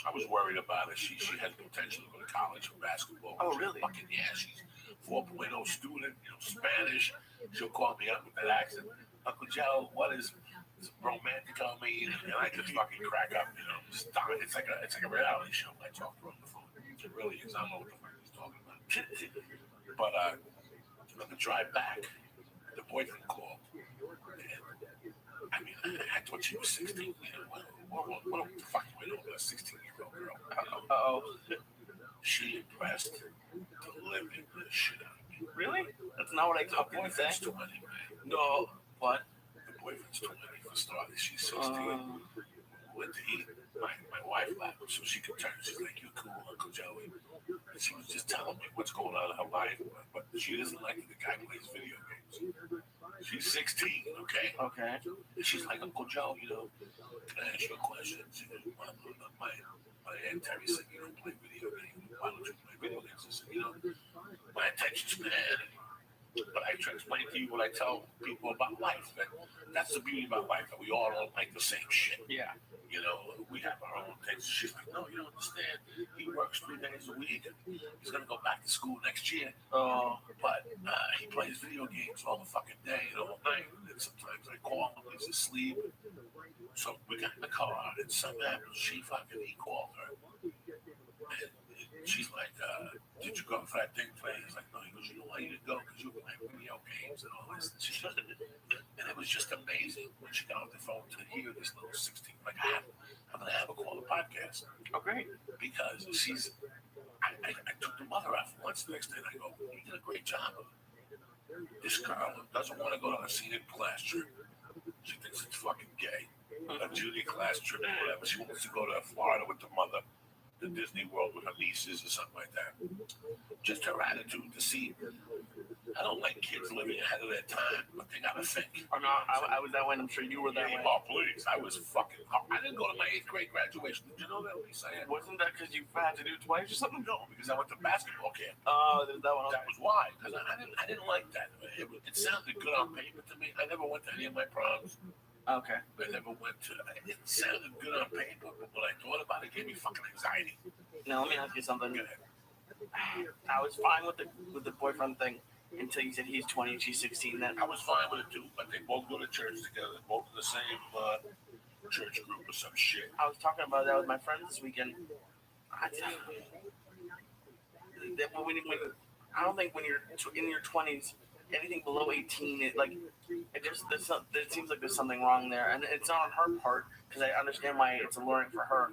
I was worried about her. She has potential to go to college for basketball. Oh, really? Fucking yeah, she's 4.0 student, you know, Spanish. She'll call me up with that accent. Uncle Joe, what is romantic on me? And I just fucking crack up, you know. Stop it. It's like a reality show. I talk to her on the phone. It really is. I don't know what the fuck he's talking about. But on the drive back, the boyfriend called. And, I mean, I thought she was 16. You know, what the fuck do I know about a 16-year-old girl? Uh-oh. She impressed the living shit out of me. Really? That's not what I thought you were saying. The boyfriend's 20, man. No, what? The boyfriend's 20 for starters. She's 16. Went to eat. My wife laughed so she could turn. She's like, "You cool, Uncle Joey?" And she was just telling me what's going on in her life, but she doesn't like the guy plays video games. She's 16, okay? Okay. She's like, Uncle Joe, you know, can I ask you a question? She goes, my Aunt Terry said you don't play video games. Why don't you play video games? I said, you know, my attention span. But I try to explain to you what I tell people about life. And that's the beauty about life, that we all don't like the same shit. Yeah. You know, we have our own things. She's like, no, you don't understand. He works 3 days a week. He's going to go back to school next year. But he plays video games all the fucking day and all night. And sometimes I call him, he's asleep. So we got in the car, and something happened. He called her. And she's like, did you go for that thing play? He's like, no. He goes, you know why you didn't go? Because you were playing video games and all this. And it was just amazing when she got off the phone to hear this little 16. Like, I'm going to have her call the podcast. Oh, great. Because I took the mother out for lunch the next day, and I go, you did a great job. This girl doesn't want to go on a scenic class trip. She thinks it's fucking gay. A junior class trip or whatever. She wants to go to Florida with the mother, the Disney World with her nieces or something like that. Just her attitude to see. I don't like kids living ahead of their time, but they gotta think. Oh, no, I was that way, and I'm sure you were that way. Oh, please. I was fucking. I didn't go to my 8th grade graduation. Did you know that, Lisa? Wasn't that because you had to do it twice or something? No, because I went to basketball camp. Oh, that one. That was why. Because I didn't like that. It sounded good on paper to me. I never went to any of my proms. Okay. I never went to. It sounded good on paper, but when I thought about it, it gave me fucking anxiety. Now let me ask you something. Go ahead. I was fine with the boyfriend thing until you said he's 20 and she's 16. Then I was fine with it too, but they both go to church together. They're both in the same church group or some shit. I was talking about that with my friends this weekend. I don't think when you're in your 20s, anything below 18, it seems like there's something wrong there, and it's not on her part because I understand why it's alluring for her.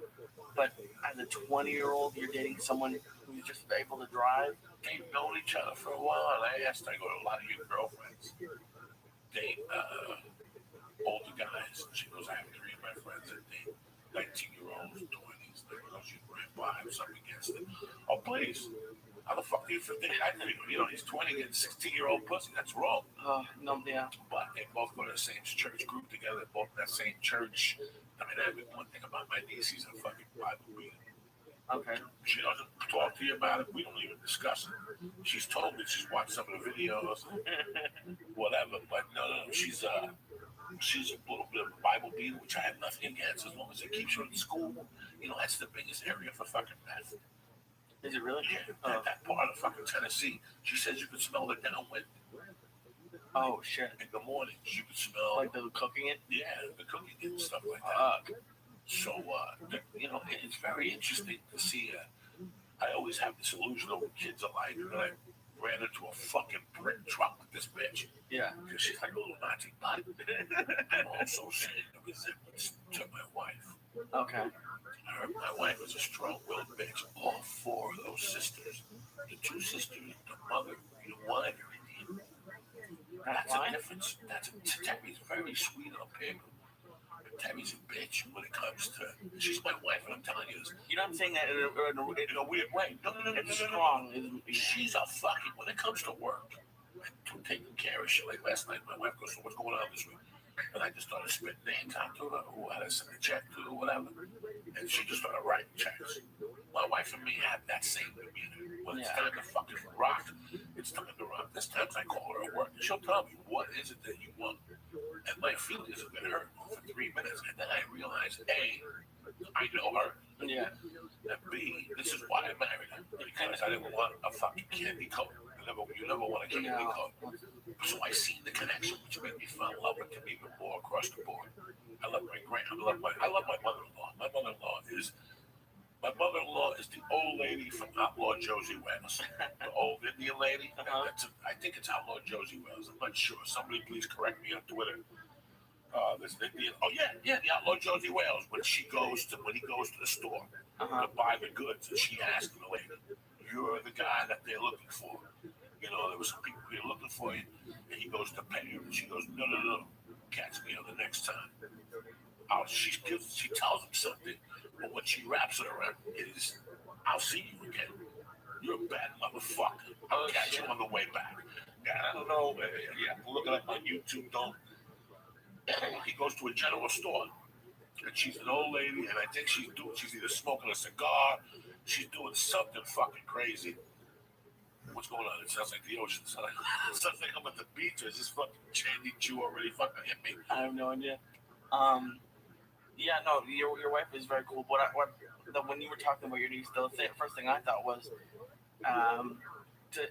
But as a 20-year-old, you're dating someone who's just able to drive. They've known each other for a while, and I go to a lot of your girlfriends. Date older guys. She goes, I have 3 of my friends that date 19-year-olds, 20s. They go, she's right I'm something against it. Oh, please. How the fuck do you think? He's 20 getting 16-year-old pussy. That's wrong. No, yeah. But they both go to the same church group together, both in that same church. I mean, one thing about my niece, he's a fucking Bible reader. Okay. She doesn't talk to you about it. We don't even discuss it. She's told me she's watched some of the videos, whatever. But no, she's a little bit of a Bible beater, which I have nothing against as long as it keeps her in school. That's the biggest area for fucking meth. Is it really? Yeah, that part of fucking Tennessee. She says you can smell the downwind. Oh, shit. In the mornings, you can smell. Like the cooking it? Yeah, the cooking it and stuff like that. So, it's very interesting to see. I always have this illusion of what kids are like. And I ran into a fucking brick truck with this bitch. Yeah. Because she's like a little Nazi body. I'm also seeing the resemblance to my wife. Okay. My wife is a strong-willed bitch. All 4 of those sisters, the 2 sisters, the mother, the wife, that's a difference. Tammy's very sweet on paper. But Tammy's a bitch when it comes to. She's my wife, and I'm telling you this. You're not saying that in a weird way. No. It's strong. She's a fucking. When it comes to work and to taking care of shit. Like last night, my wife goes, "So what's going on this week?" And I just started spitting names out to her, who had to send a check to, or whatever. And she just started writing checks. My wife and me had that same demeanor. When it's time to fucking rock, it's time to rock. There's times I call her at work, and she'll tell me, what is it that you want? And my feelings have been hurt for 3 minutes. And then I realize, A, I know her. Yeah. And B, this is why I married her. Because I didn't want a fucking candy coat. You never want a candy coat. So I seen the connection, which made me fall in love with him even more across the board. I love my mother-in-law. My mother-in-law is the old lady from Outlaw Josie Wales, the old Indian lady. I think it's Outlaw Josie Wales. I'm not sure. Somebody please correct me on Twitter. There's an Indian. Oh yeah, the Outlaw Josie Wales. When he goes to the store to buy the goods, and she asks the lady, "You're the guy that they're looking for." You know, there was some people here looking for you, and he goes to pay her, and she goes, "No, catch me on the next time." She tells him something, but what she wraps it around is, "I'll see you again. You're a bad motherfucker. I'll catch you on the way back." Yeah, I don't know. Look it up on YouTube. Don't. He goes to a general store, and she's an old lady, and I think she's either smoking a cigar, she's doing something fucking crazy. What's going on? It sounds like the ocean. It sounds like I'm at the beach. Or is this fucking Chandy Jew already fucking hit me? I have no idea. Yeah, no, your wife is very cool. When you were talking about your niece, the first thing I thought was,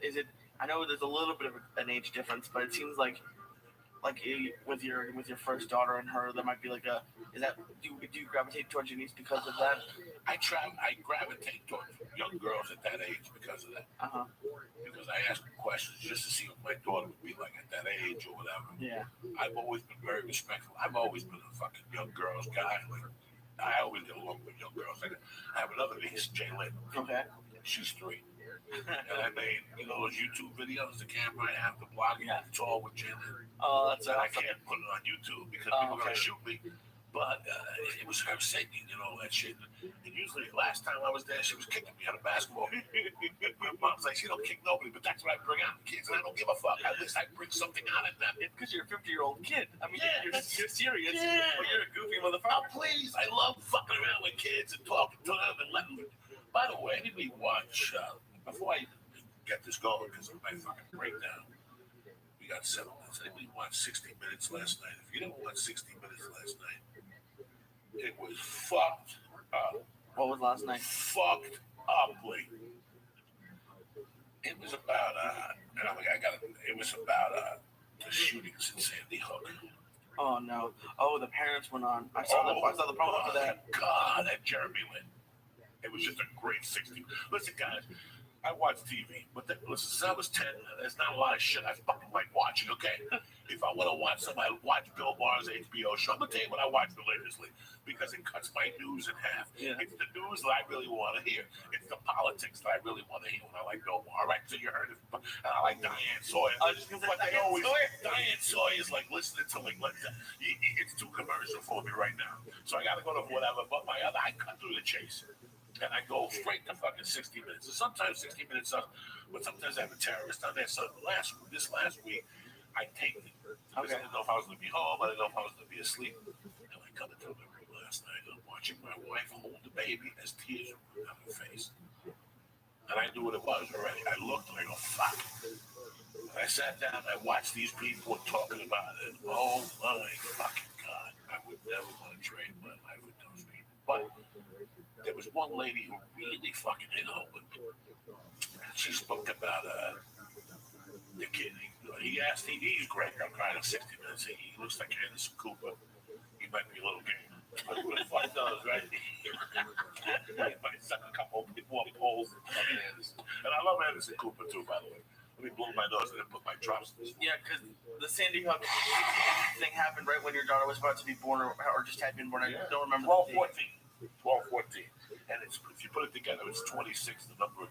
is it? I know there's a little bit of an age difference, but it seems like with your first daughter and her, there might be like a. Is that do you gravitate towards your niece because of that? I gravitate towards young girls at that age because of that. Because I ask them questions just to see what my daughter would be like at that age or whatever. Yeah. I've always been very respectful. I've always been a fucking young girls guy. I always get along with young girls. I have another niece, Jaylyn. Okay. She's 3. And I made, those YouTube videos, the camera I have, the blog, it's all with Jaylyn. Oh, that's awesome. I can't put it on YouTube because people are going to shoot me. But it was her singing, that shit. And usually, last time I was there, she was kicking me out of basketball. My mom's like, she don't kick nobody, but that's what I bring out the kids, and I don't give a fuck. At least I bring something out of them. It's because you're a 50-year-old kid. I mean, you're serious, yeah. But you're a goofy motherfucker. Oh, please. I love fucking around with kids and talking to them and letting them. By the way, anybody watch, before I get this going, because of my fucking breakdown, we got 7 minutes. Anybody watch 60 Minutes last night? If you didn't watch 60 Minutes last night, it was fucked up. What was last night? Fucked uply. It was about it was about the shootings in Sandy Hook. Oh no! Oh, the parents went on. I saw the promo for that. God, that Jeremy went. It was just a great 60. Listen, guys. I watch TV, but listen, since I was 10, there's not a lot of shit I fucking like watching, okay? If I want to watch something, I watch Bill Maher's HBO show. I'm going to tell you what I watch religiously because it cuts my news in half. Yeah. It's the news that I really want to hear. It's the politics that I really want to hear when I like Bill Maher. All right, so you heard it. And I like Diane Sawyer. Diane Sawyer is like listening to it's too commercial for me right now. So I got to go to whatever, but I cut through the chase. And I go straight to fucking 60 Minutes. And sometimes 60 Minutes up, but sometimes I have a terrorist on there. So this last week, I taped it. Because I didn't know if I was going to be home. I didn't know if I was going to be asleep. And I come into the room last night, and I'm watching my wife hold the baby as tears are running down her face. And I knew what it was already. I looked and I go, fuck. And I sat down and I watched these people talking about it. Oh my fucking God. I would never want to trade my life with those people. But there was one lady who really fucking hit home with me. She spoke about the kid. He's great. I'm trying to 60 Minutes. He looks like Anderson Cooper. He might be a little gay. But who the fuck knows, right? He might suck a couple more poles than fucking Anderson. And I love Anderson Cooper too, by the way. Let me blow my nose and then put my drops in this. Yeah, because the Sandy Hook thing happened right when your daughter was about to be born or just had been born. I don't remember. 12-14. And if you put it together, it's 26, the number of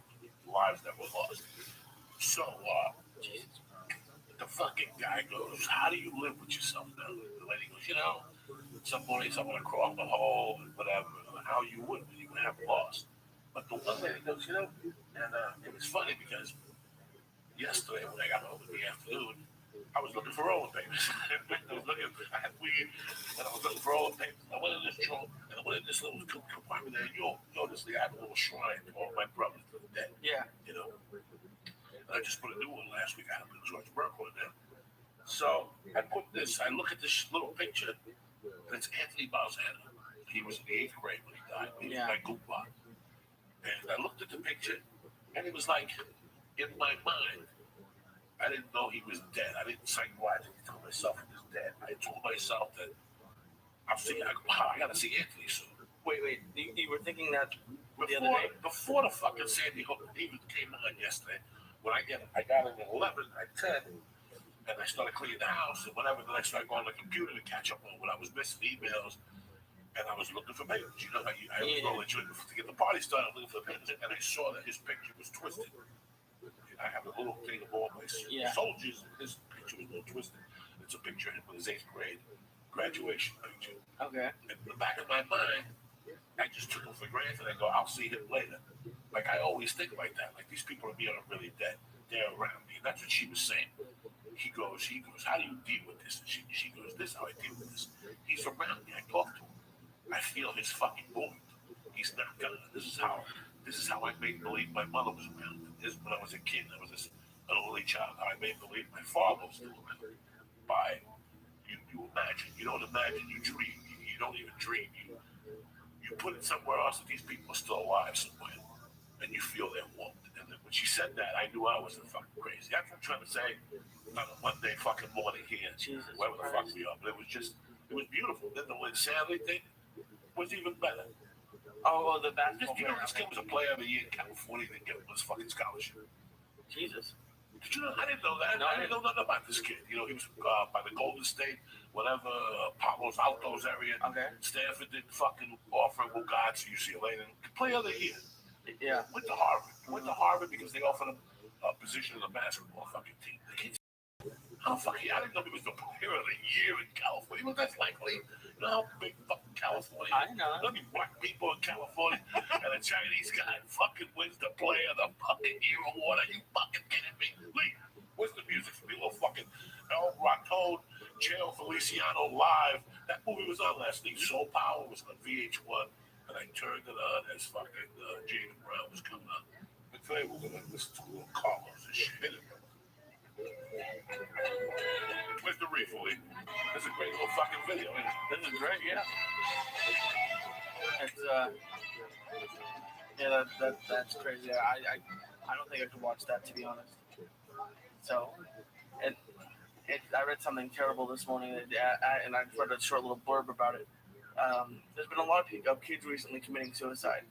lives that were lost. So, the fucking guy goes, how do you live with yourself now? The lady goes, some mornings I'm going to crawl in the hole and whatever, how you would when you have lost. But the one lady goes, and it was funny because yesterday when I got home in the afternoon, I was looking for roller papers. I had weed this little compartment there. Yo, this I have a little shrine to all my brothers that are dead. Yeah. You know. And I just put a new one last week. I had a George Burke one there. So I put this. I look at this little picture. And it's Anthony Balzano. He was in the 8th grade when he died. He was my goofball. And I looked at the picture, and it was like, in my mind, I didn't know he was dead. I didn't psychologically tell myself he was dead. I told myself that I gotta see Anthony soon. Wait. You were thinking that the other day? Before the fucking Sandy Hook even came on yesterday, when I got in at 11, at 10, and I started cleaning the house and whatever, then I started going on the computer to catch up on what I was missing, emails, and I was looking for papers. You know, I was rolling to get the party started, looking for papers, and I saw that his picture was twisted. I have a little thing of all my soldiers, and his picture was a little twisted. It's a picture of him with his 8th grade graduation picture. Okay. In the back of my mind, I just took him for granted. I go, I'll see him later. Like I always think like that. Like these people are really dead. They're around me. And that's what she was saying. He goes, how do you deal with this? And she goes, this is how I deal with this. He's around me. I talk to him. I feel his fucking wound. He's not gone. This is how I made believe my mother was around. This when I was a kid, I was an only child. How I made believe my father was still around. By you imagine. You don't imagine. You dream. You don't even dream. You put it somewhere else that these people are still alive somewhere, and you feel their warmth. And then when she said that, I knew I wasn't fucking crazy. That's what I'm trying to say. On a Monday fucking morning here, Jesus wherever the fuck we are, but it was beautiful. Then the Lynn Sadley thing was even better. Oh, the basketball player. This kid was a player of the year in California. Didn't get his fucking scholarship. Jesus. Did you know? I didn't know that. No, I didn't know nothing about this kid. You know, he was by the Golden State, whatever, Palos Altos area. Okay. Stanford did fucking offer him Bugatti, UCLA. Player of the year. Yeah. Went to Harvard. Went to Harvard because they offered him a position in the basketball fucking team. The kid's I didn't know he was the player of the year in California. Well, that's likely. You know how big fucking California is? I know. There'll be black people in California, and a Chinese guy fucking wins the player of the fucking year award. Are you fucking kidding me? Lee, what's the music for me? Little fucking El Raton, Jail Feliciano live. That movie was on last night. Soul Power was on VH1, and I turned it on as fucking James Brown was coming on. But today we're going to listen to little Carlos and shit. Where's the reef, Lee? This is a great little fucking video. This is great, yeah. It's that's crazy. I don't think I could watch that, to be honest. So, I read something terrible this morning, and I read a short little blurb about it. There's been a lot of kids recently committing suicide,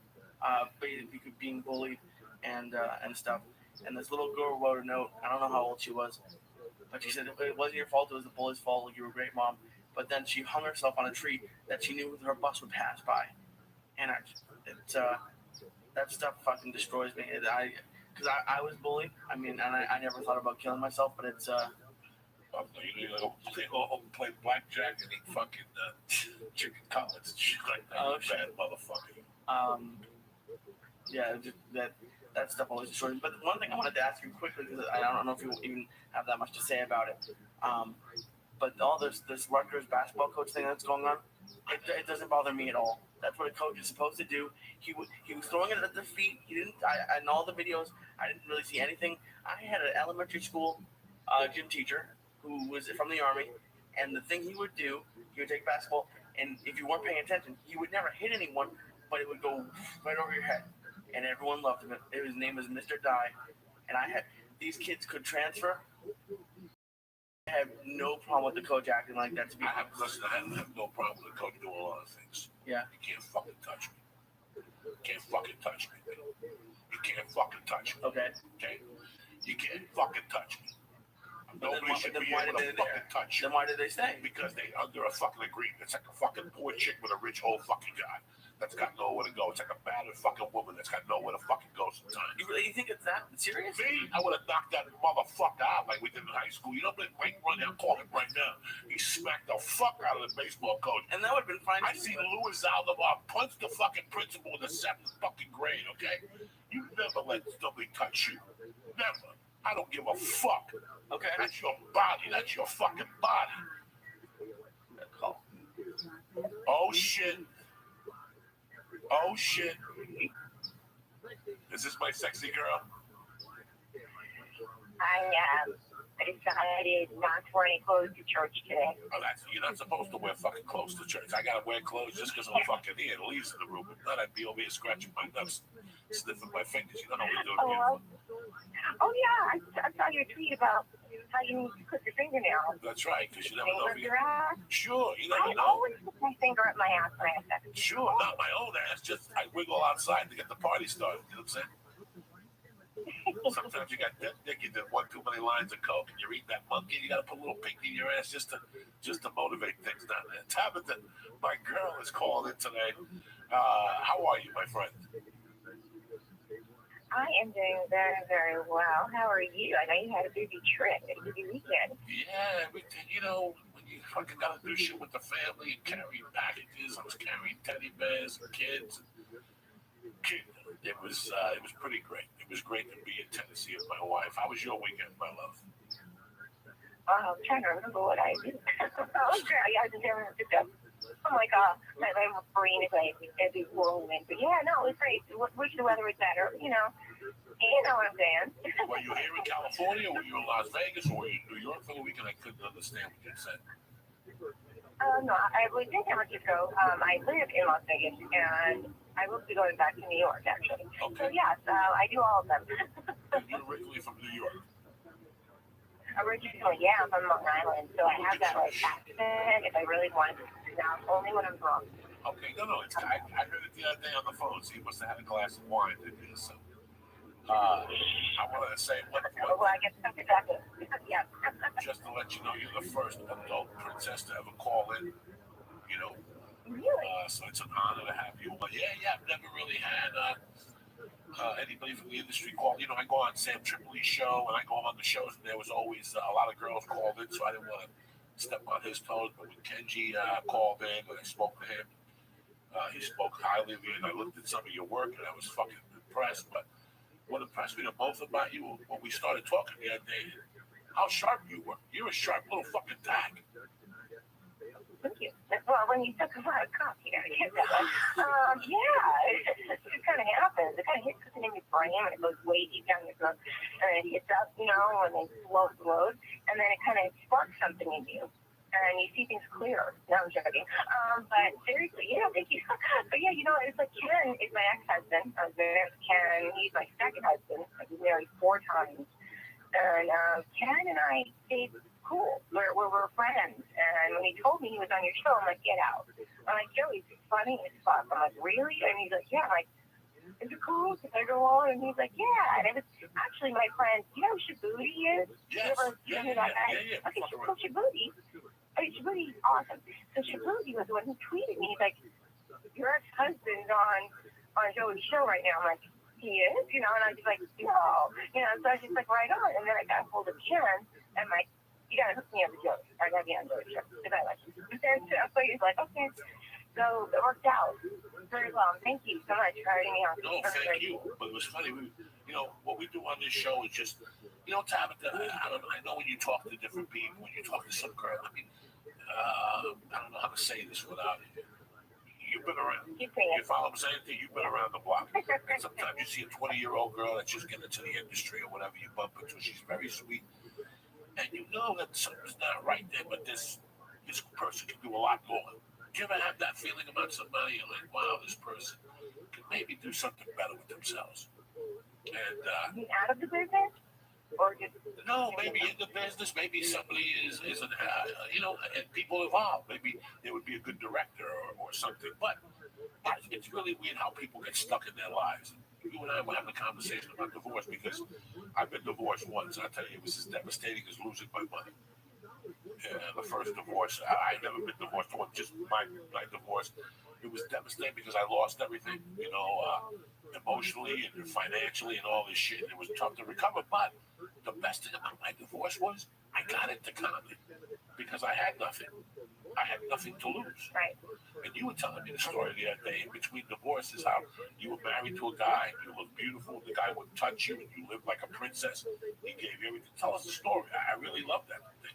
being bullied and stuff. And this little girl wrote a note. I don't know how old she was, but she said it wasn't your fault. It was the bully's fault. You were a great mom. But then she hung herself on a tree that she knew her bus would pass by, and that stuff fucking destroys me. Because I was bullied. I mean, and I never thought about killing myself, but it's you know, play blackjack and eat fucking chicken cutlets and shit like that. Oh, Bad motherfucker. Yeah, that stuff always destroys me. But one thing I wanted to ask you quickly, because I don't know if you even have that much to say about it, but all this Rutgers basketball coach thing that's going on, it doesn't bother me at all. That's what a coach is supposed to do. He was throwing it at the feet. He didn't. In all the videos, I didn't really see anything. I had an elementary school gym teacher who was from the Army, and the thing he would do, he would take basketball, and if you weren't paying attention, he would never hit anyone, but it would go right over your head. And everyone loved him. His name was Mr. Dye. And these kids could transfer. I have no problem with the coach acting like that, to be honest. Listen, I have no problem with the coach doing a lot of things. Yeah. You can't fucking touch me. You can't fucking touch me. You can't fucking touch me. Okay. You can't fucking touch me. Nobody should be able to fucking touch you. Then why did they stay? Because they under a fucking agreement. It's like a fucking poor chick with a rich old fucking guy that's got nowhere to go. It's like a battered fucking woman that's got nowhere to fucking go sometimes. You really think it's that serious? Me? I would have knocked that motherfucker out like we did in high school. You know, right now, call him right now. He smacked the fuck out of the baseball coach. And that would have been fine. I seen Louis Aldebar punch the fucking principal in the 7th fucking grade, okay? You never let somebody touch you. Never. I don't give a fuck. Okay. That's your body. That's your fucking body. Oh, shit. Oh shit! Is this my sexy girl? I decided not to wear any clothes to church today. Oh, you're not supposed to wear fucking clothes to church. I gotta wear clothes just because I'm fucking here. The leaves in the room. If not, I'd be over here scratching my nuts, sniffing my fingers. You know how we do it. Oh yeah, I saw your tweet about how you need to clip your fingernails. That's right, because you never know. Your ass. Sure, you never know. I always put my finger up my ass when I have sex. Sure, not my own ass. Just I wiggle outside to get the party started. You know what I'm saying? Sometimes you got that dick, you did one too many lines of coke, and you're eating that monkey. You got to put a little pinky in your ass just to motivate things down there. Tabitha, my girl is calling in today. How are you, my friend? I am doing very, very well. How are you? I know you had a busy trip, a busy weekend. Yeah, we did. You know, when you fucking got to do shit with the family and carry packages, I was carrying teddy bears and kids. It was pretty great. It was great to be in Tennessee with my wife. How was your weekend, my love? I'm trying to remember what I did. I was having a good time. I'm like, my brain is like every whirlwind. But yeah, no, it was great. Wish the weather was better, you know. You know what I'm saying? Were you here in California, or were you in Las Vegas, or were you in New York for the weekend? I couldn't understand what you said. No, I was in San Francisco. I live in Las Vegas, and I will be going back to New York, actually. Okay. So, yes, I do all of them. You're originally from New York? Originally, yeah, I'm from Long Island, so I have that, like, accent if I really wanted to pronounce, only when I'm drunk. Okay, no, I heard it the other day on the phone, so you must have had a glass of wine, didn't you? So, I wanted to say one point. Well, I guess that's exactly. Yeah. Just to let you know, you're the first adult princess to ever call in, you know. Really? So it's an honor to have you. But yeah, I've never really had anybody from the industry call. You know, I go on Sam Tripoli's show, and I go on the shows, and there was always a lot of girls called in, so I didn't want to step on his toes. But when Kenji called in, and I spoke to him, he spoke highly of you, and I looked at some of your work, and I was fucking impressed. But what impressed me the most about you when we started talking the other day, how sharp you were. You're a sharp little fucking tag. Thank you. Well, when you took a lot of cock, you gotta get that. Yeah, it kind of happens. It kind of hits something in your brain, and it goes way deep down your throat, and it hits up, you know, when they load, and then it kind of sparks something in you, and you see things clearer. No, I'm joking. But seriously, yeah, thank you. But yeah, you know, it's like Ken is my ex-husband. I was married to Ken. He's my second husband. I was married 4 times, and Ken and I stayed cool. We're friends. And when he told me he was on your show, I'm like, get out. I'm like, Joey's funny as fuck. I'm like, really? And he's like, yeah. I'm like, is it cool? Can I go on? And he's like, yeah. And it was actually my friend. You know who Shabuti is? Yes. Yeah. Okay, so Shabuti. Hey, Shabuti's awesome. So Shabuti was the one who tweeted me. He's like, your ex-husband's on Joey's show right now. I'm like, he is? You know, and I was just like, no. You know, so I was just like, right on. And then I got a hold of Ken, and like, you gotta hook me up with Joey. I gotta be on Joey's show because I like you. And so he's like, okay. So it worked out very well. Thank you so much for having me on. No, thank you. But it was funny. You know, what we do on this show is just, you know, Tabitha, I know when you talk to different people, when you talk to some girl, I mean, I don't know how to say this without you've been around. You follow what I'm saying? You've been around the block. And sometimes you see a 20-year-old girl that's just getting into the industry or whatever, you bump into her. She's very sweet. And you know that something's not right there, but this person can do a lot more. Do you ever have that feeling about somebody? You're like, wow, this person could maybe do something better with themselves. And out of the business? Or just no, maybe in the business, maybe somebody is you know, and people evolve. Maybe they would be a good director or something. But it's really weird how people get stuck in their lives. You and I were having a conversation about divorce because I've been divorced once. I tell you, it was as devastating as losing my money. The first divorce, I'd never been divorced once, just my divorce. It was devastating because I lost everything, you know, emotionally and financially and all this shit. It was tough to recover, but the best thing about my divorce was I got into comedy because I had nothing. I had nothing to lose. Right. And you were telling me the story the other day in between divorces, how you were married to a guy, you looked beautiful, the guy wouldn't touch you, and you lived like a princess. He gave you everything. Tell us the story. I really love that thing.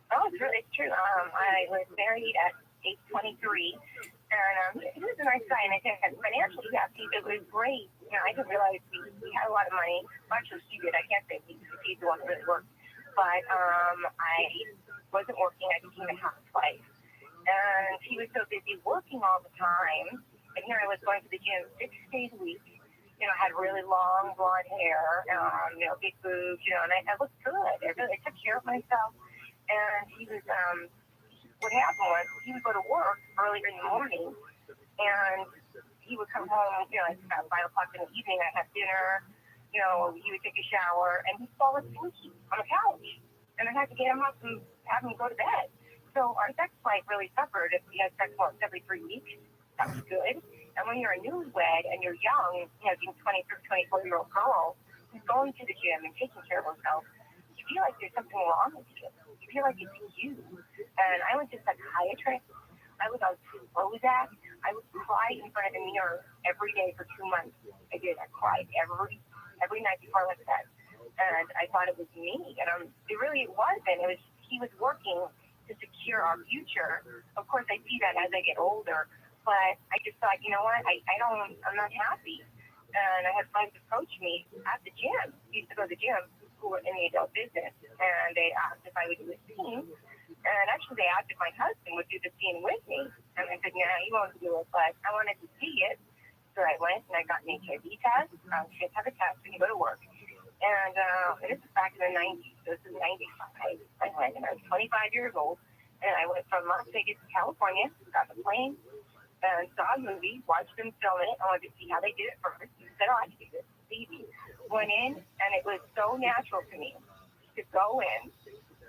Oh, it's true. I was married at age 23. And he was a nice guy, and I think financially, yeah, it was great. You know, I didn't realize he had a lot of money. Well, actually, he did. I can't say he's the one that really worked. But I wasn't working. I became a housewife. And he was so busy working all the time. And here I was going to the gym 6 days a week. You know, I had really long blonde hair, you know, big boobs, you know, and I looked good. I took care of myself. And he was, what happened was he would go to work early in the morning, and he would come home, you know, at 5 o'clock in the evening. I'd have dinner, you know, he would take a shower, and he'd fall asleep on the couch. And I had to get him up and have him go to bed. So our sex life really suffered if we had sex once every 3 weeks. That was good. And when you're a newlywed and you're young, you know, being 23, 24-year-old girl who's going to the gym and taking care of herself, you feel like there's something wrong with you. You feel like it's you. And I went to a psychiatrist. I was on Prozac. I would cry in front of the mirror every day for 2 months. I did. I cried every night before I went to bed. And I thought it was me. And it really wasn't. He was working to secure our future. Of course, I see that as I get older. But I just thought, you know what? I'm not happy. And I had friends approach me at the gym. We used to go to the gym who were in the adult business. And they asked if I would do a scene. And actually, they asked if my husband would do the scene with me. And I said, yeah, he won't do it, but I wanted to see it. So I went and I got an HIV test. You just have a test when you go to work. And this is back in the 90s. So this is 95. I went and I was 25 years old. And I went from Las Vegas to California, got the plane, and saw a movie, watched them film it. I wanted to see how they did it first. Said, oh, I can do this. Easy. Went in, and it was so natural to me to go in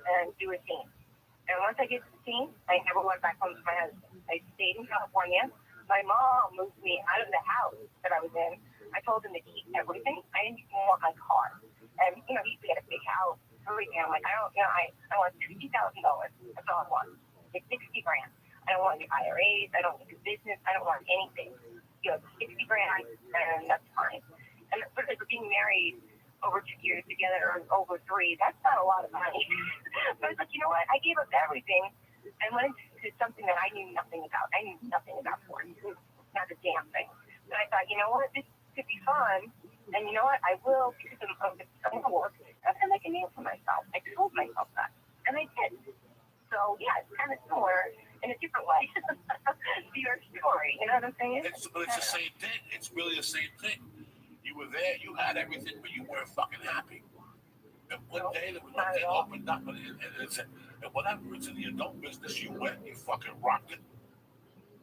and do a scene. And once I get to the scene, I never went back home to my husband. I stayed in California. My mom moved me out of the house that I was in. I told him to keep everything. I didn't even want my car. And, you know, he had a big house, everything. I'm like, I want $60,000. That's all I want. Like $60,000. I don't want any IRAs. I don't want to do business. I don't want anything. You know, $60,000, and that's fine. And but like being married over 2 years together, or over 3, that's not a lot of money. But I was like, you know what? I gave up everything and went into something that I knew nothing about. I knew nothing about porn. Not a damn thing. And I thought, you know what? This could be fun. And you know what? I will, because of the work, I'm going to make a name for myself. I told myself that. And I did. So, yeah, it's kind of similar in a different way to your story. You know what I'm saying? But it's the same thing. It's really the same thing. You were there, you had everything, but you weren't fucking happy. And one day there was nothing opened up, and whatever, it's in the adult business, you went, you fucking rocked it.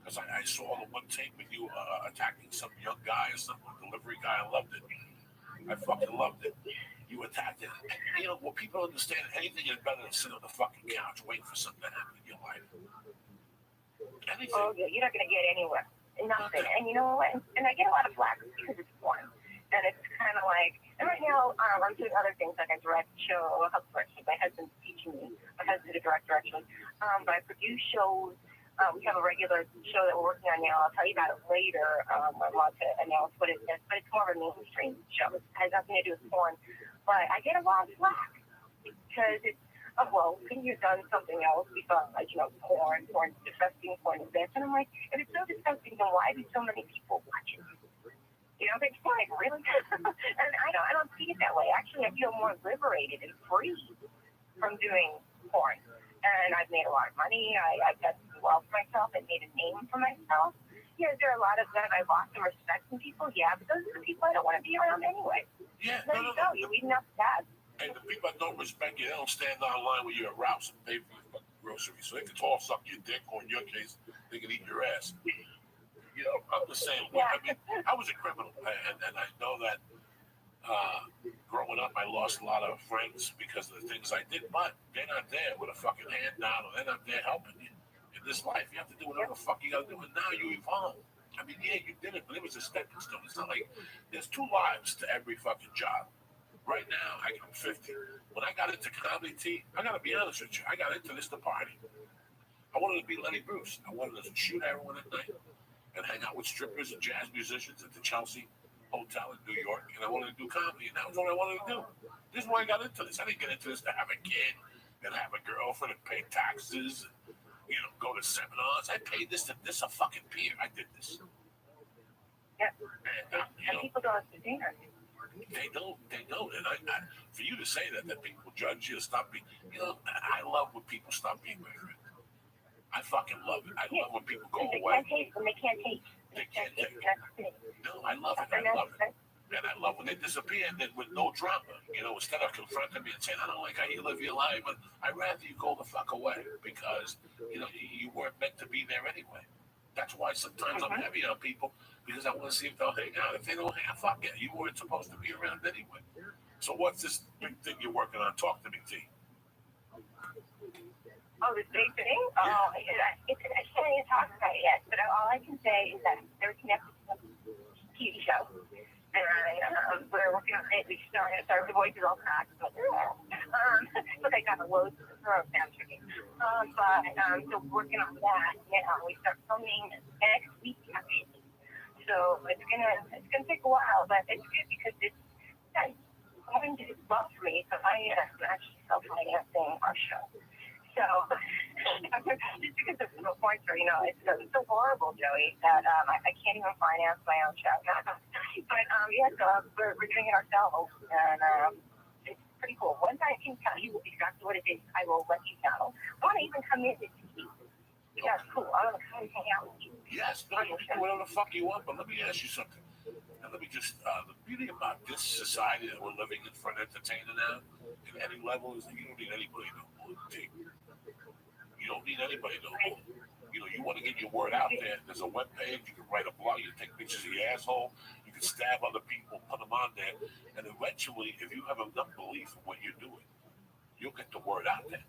Because I saw the one tape with you attacking some young guy or some delivery guy. I loved it. I fucking loved it. You attacked it. And, you know, what people understand, anything is better than sitting on the fucking couch waiting for something to happen in your life. Anything. Oh, yeah, you're not going to get anywhere. Nothing. And you know what? And I get a lot of flack because it's porn. And it's kind of like, and right now I'm doing other things like I direct show, help direction. My husband's teaching me. My husband's a director actually. But I produce shows. We have a regular show that we're working on now. I'll tell you about it later. I'm allowed to announce what it is, but it's more of a mainstream show. It has nothing to do with porn. But I get a lot of flack because it's, oh, well, couldn't you have done something else besides, like, you know, porn, disgusting porn is this? And I'm like, if it's so disgusting, then why do so many people watch it? You know, it's like, really? And I don't see it that way. Actually, I feel more liberated and free from doing porn. And I've made a lot of money. I've done well for myself. I made a name for myself. Yeah, is there a lot of that I lost some respect from people? Yeah, but those are the people I don't want to be around anyway. Yeah, there you go. You're eating up that. And the people that don't respect you, they don't stand online with you at Rouse and pay for your fucking groceries. So they can all suck your dick, or in your case, they can eat your ass. You know, I'm the same way. I mean, I was a criminal, and I know that growing up, I lost a lot of friends because of the things I did, but they're not there with a fucking hand down, or they're not there helping you. In this life, you have to do whatever the fuck you gotta do, and now you evolve. I mean, yeah, you did it, but it was a stepping stone. It's not like there's 2 lives to every fucking job. Right now, I'm 50. When I got into comedy, I gotta be honest with you, I got into this to party. I wanted to be Lenny Bruce. I wanted to shoot everyone at night and hang out with strippers and jazz musicians at the Chelsea Hotel in New York, and I wanted to do comedy, and that was what I wanted to do. This is why I got into this. I didn't get into this to have a kid and have a girlfriend and pay taxes and, you know, go to seminars. I paid this to this a fucking peer. I did this. Yeah. And people don't understand. They don't. And for you to say that people judge you, stop being, I love when people stop being my friend. I fucking love it. I love when people go away. They can't take. They can't take it. No, I love it. I love it. And I love when they disappear and with no drama. Instead of confronting me and saying, I don't like how you live your life, but I'd rather you go the fuck away because, you weren't meant to be there anyway. That's why sometimes I'm heavy on people because I want to see if they'll hang out. If they don't hang out, fuck it. You weren't supposed to be around anyway. So what's this big thing you're working on? Talk to me, T. Oh, this big thing? Oh, I can't even talk about it yet. But all I can say is that they're connected to the TV show. And we're working on it. We started. The voice is all cracked. But I got a load to the throat now. So working on that. We start filming next week, actually. So it's gonna take a while, but it's good because it's having to do well for me. So I am actually self-financing our show. So just because of the points where it's so horrible, Joey, that I can't even finance my own show. But so we're doing it ourselves, and it's pretty cool. Once I can tell you exactly what it is, I will let you know. I want to even come in to see. Yeah, it's cool. I want to come and hang out with you. Yes, no, you can do whatever the fuck you want, but let me ask you something. And let me just, the beauty about this society that we're living in for an entertainer now, at any level, is that you don't need anybody no more. You don't need anybody no more. You want to get your word out there. There's a webpage. You can write a blog. You can take pictures of your asshole. You can stab other people, put them on there. And eventually, if you have enough belief in what you're doing, you'll get the word out there.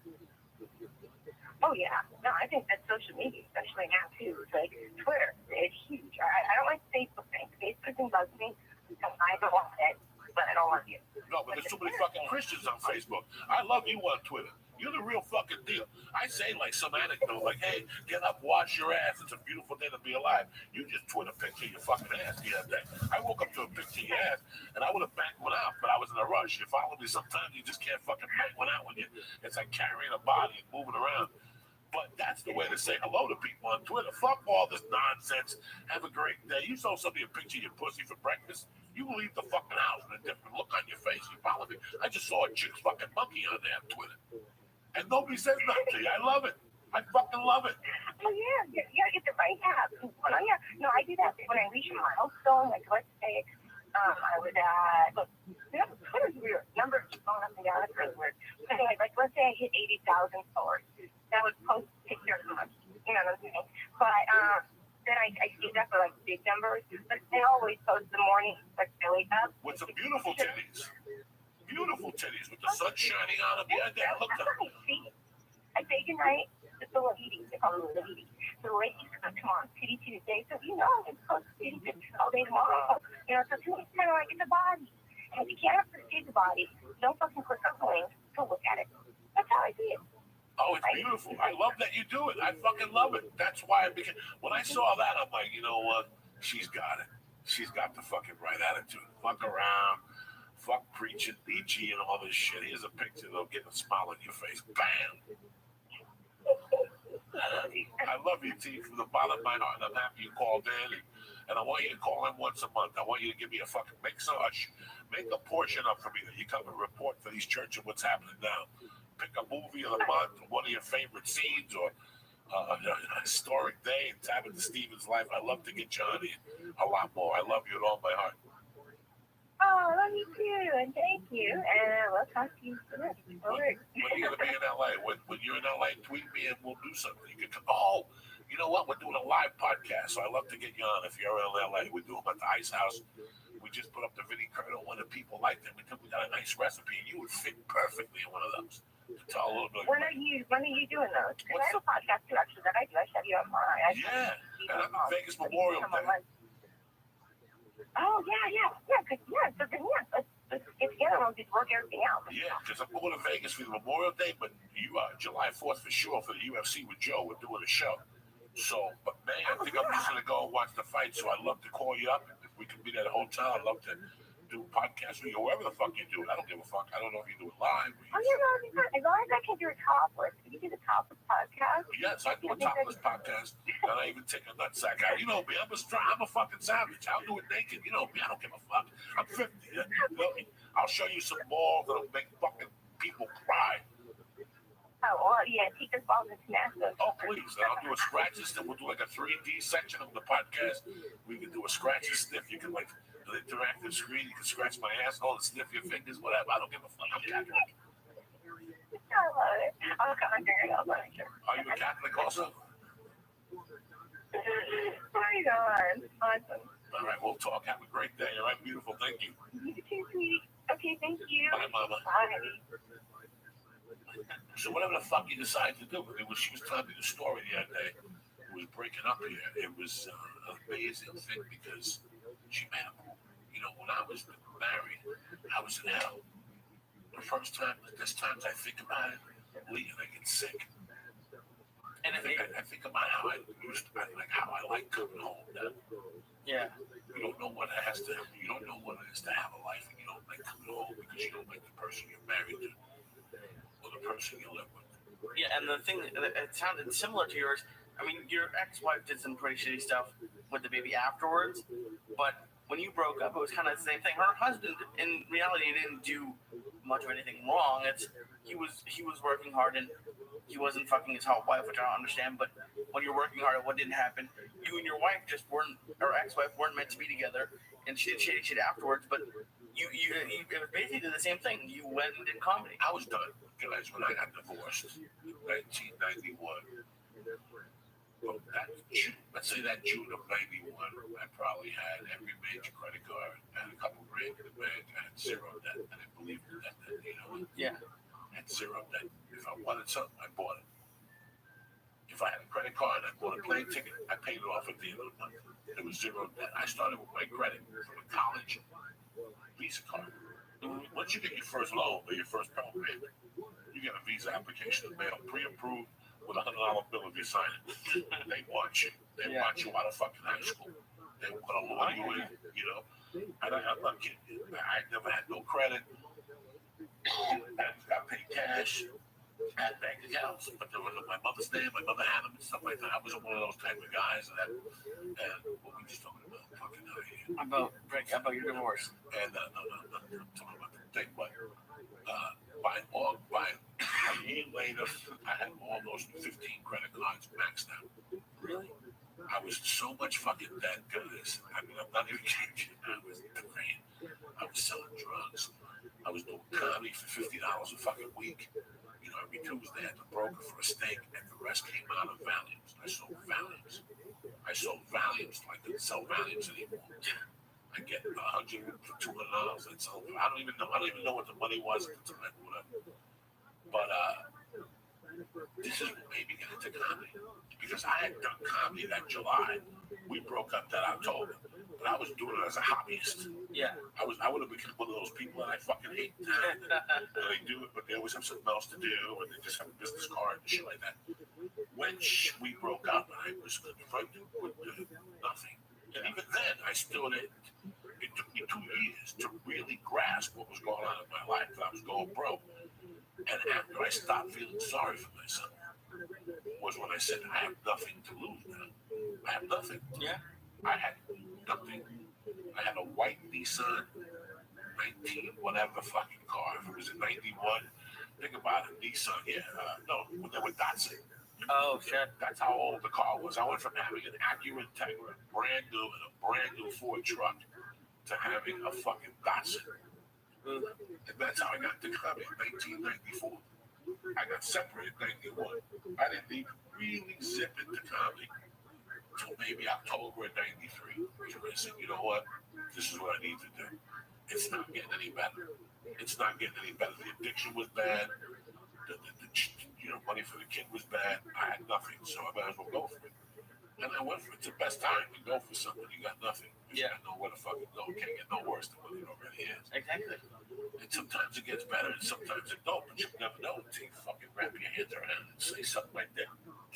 Oh, yeah. No, I think that social media, especially now, too, it's like Twitter. It's huge. I don't like Facebook things. Facebook thing bugs me because I don't want it, but I don't want you. No, but there's too many fucking Christians on Facebook. I love you on Twitter. You're the real fucking deal. I say like some anecdote, like, hey, get up, wash your ass. It's a beautiful day to be alive. You just tweet a picture of your fucking ass the other day. I woke up to a picture of your ass, and I would have banked one out, but I was in a rush. You follow me? Sometimes you just can't fucking bank one out when it's like carrying a body and moving around. But that's the way to say hello to people on Twitter. Fuck all this nonsense. Have a great day. You saw somebody a picture of your pussy for breakfast. You leave the fucking house with a different look on your face. You follow me? I just saw a chick's fucking monkey on there on Twitter. And nobody says nothing to you. I love it. I fucking love it. Oh, yeah. It's the right app. Oh, yeah. No, I do that when I reach a milestone. Like, let's say I was at, look, Twitter's weird. Numbers keep going up and down. It's really weird. Anyway, like, let's say I hit 80,000 followers. That would post pictures of much, you know what I'm saying? But then I see that for like big numbers. But I always post the morning, like I wake up. With some beautiful titties. Beautiful titties with the sun shining on them. Yeah, they look good. I say goodnight to the ladies. They call them the ladies. The ladies come on, titty Tuesday. So I'm going to post titty pictures all day tomorrow. So to me, it's kind of like it's a body. And if you can't appreciate the body, don't fucking click on the link to look at it. That's how I see it. Oh, it's beautiful. I love that you do it. I fucking love it. That's why I became. When I saw that, I'm like, you know what? She's got it. She's got the fucking right attitude. Fuck around. Fuck preaching, Nietzsche, and all this shit. Here's a picture. They'll get a smile on your face. Bam. I love you, T, from the bottom of my heart. I'm happy you called in. And I want you to call in once a month. I want you to give me a fucking make a portion up for me that you come and report for these churches what's happening now. Pick a movie of the month, one of your favorite scenes, or a historic day in Tabitha Stevens' life. I love to get you on here a lot more. I love you with all my heart. Oh, I love you too, and thank you. And we'll talk to you soon. When are you going to be in LA? When you're in LA, tweet me and we'll do something. You can come. Oh, you know what? We're doing a live podcast, so I'd love to get you on if you're in LA. We're doing it at the Ice House. We just put up the Vinnie Curto one, and people like that. We think we got a nice recipe, and you would fit perfectly in one of those. Tell a little bit. When are you doing those? Because I have a podcast too, actually, that I do. I should have you on mine. Yeah, and I'm in Vegas Memorial Day. Oh, yeah. So then, let's get together and we'll just work everything out. Yeah, because I'm going to Vegas for the Memorial Day, but July 4th for sure for the UFC with Joe. We're doing a show. So, but man, I think I'm just going to go and watch the fight, so I'd love to call you up. If we can be at a hotel, I'd love to do podcasts or wherever the fuck you do it. I don't give a fuck. I don't know if you do it live. Oh, yeah, no, as long as I can do a topless. Can you do the topless podcast? Yes, I do a topless podcast, and I even take a nutsack out. You know me, I'm a fucking savage. I'll do it naked. You know me, I don't give a fuck. I'm 50. You know me? I'll show you some balls that'll make fucking people cry. Oh, well, yeah, take this balls and smash those. Oh, please. And I'll do a scratch and sniff. We'll do like a 3D section of the podcast. We can do a scratch and sniff. You can like an interactive screen. You can scratch my asshole and sniff your fingers, whatever. I don't give a fuck. I'm Catholic. I love it. I'll cut my fingernails. Let me check. Are you a Catholic also? Right on. Awesome. All right, we'll talk. Have a great day. All right, beautiful. Thank you. You too, sweetie. Okay, thank you. Bye, Mama. Bye. So whatever the fuck you decide to do, she was telling me the story the other day. It was breaking up here. It was an amazing thing because she made a move. You know, when I was married, I was in hell. The first time, there's times I think about it, Lee, and I get sick. And I think about how I like coming home now. Yeah. You don't know what it has to. You don't know what it is to have a life, and you don't like coming home because you don't like the person you're married to. The person you live with. Yeah, and the thing, it sounded similar to yours. I mean, your ex-wife did some pretty shitty stuff with the baby afterwards, but when you broke up, it was kind of the same thing. Her husband, in reality, didn't do much of anything wrong. He was working hard, and he wasn't fucking his hot wife, which I don't understand. But when you're working hard, what didn't happen? You and your wife just weren't, or ex-wife weren't meant to be together, and she did shitty shit afterwards. But you basically did the same thing. You went and did comedy. I was done. Guys, when I got divorced in 1991, well, let's say that June of 91, I probably had every major credit card, I had a couple grand in the bank, I had zero debt, and I believed in that, you know? Yeah. I had zero debt. If I wanted something, I bought it. If I had a credit card, I bought a plane ticket, I paid it off at the end of the month. There was zero debt. I started with my credit from a college Visa card. Once you get your first loan or your first payment, you get a visa application in the mail, pre-approved with a $100 bill if you sign it. They want you. They want you out of fucking high school. They want to lure you in, you know. And I'm not kidding you. I never had no credit. I got paid cash. I had bank accounts, but there was my mother's name. My mother had them and stuff like that. I wasn't one of those type of guys. And what were we just talking about? About your divorce. And no, I'm talking about the thing, but by a year later, I had all those 15 credit cards maxed out. Really? I was so much fucking dead, guys. I mean, I'm not even kidding. I was drained. I was selling drugs. I was doing comedy for $50 a fucking week. You know, every Tuesday I had the broker for a steak, and the rest came out of Valiums. I sold Valiums. I couldn't sell Valiums anymore. I get $100 for $200. And so I don't even know what the money was at the time, whatever. But this is what made me get into comedy, because I had done comedy that July. We broke up that October, but I was doing it as a hobbyist. Yeah. I would have become one of those people that I fucking hate. They do it, but they always have something else to do, and they just have a business card and shit like that. When we broke up, I was confronted with nothing. And even then, I still didn't. It took me 2 years to really grasp what was going on in my life. I was going broke. And after I stopped feeling sorry for myself, was when I said, I have nothing to lose now. I have nothing. Yeah. I had nothing. I had a white Nissan 19, whatever the fucking car. If it was a 91, think about it, Nissan, when they were Datsun. Oh, shit. That's how old the car was. I went from having an Acura Integra, brand new, and a brand new Ford truck, to having a fucking Datsun. And that's how I got to comedy in 1994. I got separated in 91. I didn't even really zip into comedy until maybe October of 93. So I said, you know what? This is what I need to do. It's not getting any better. It's not getting any better. The addiction was bad. The money for the kid was bad. I had nothing, so I might as well go for it. And I went for it. It's the best time to go for something. You got nothing. You got nowhere to fucking go. It can't get no worse than what it already is. Exactly. And sometimes it gets better, and sometimes it don't. But you never know until you fucking wrap your hands around it and say something like that.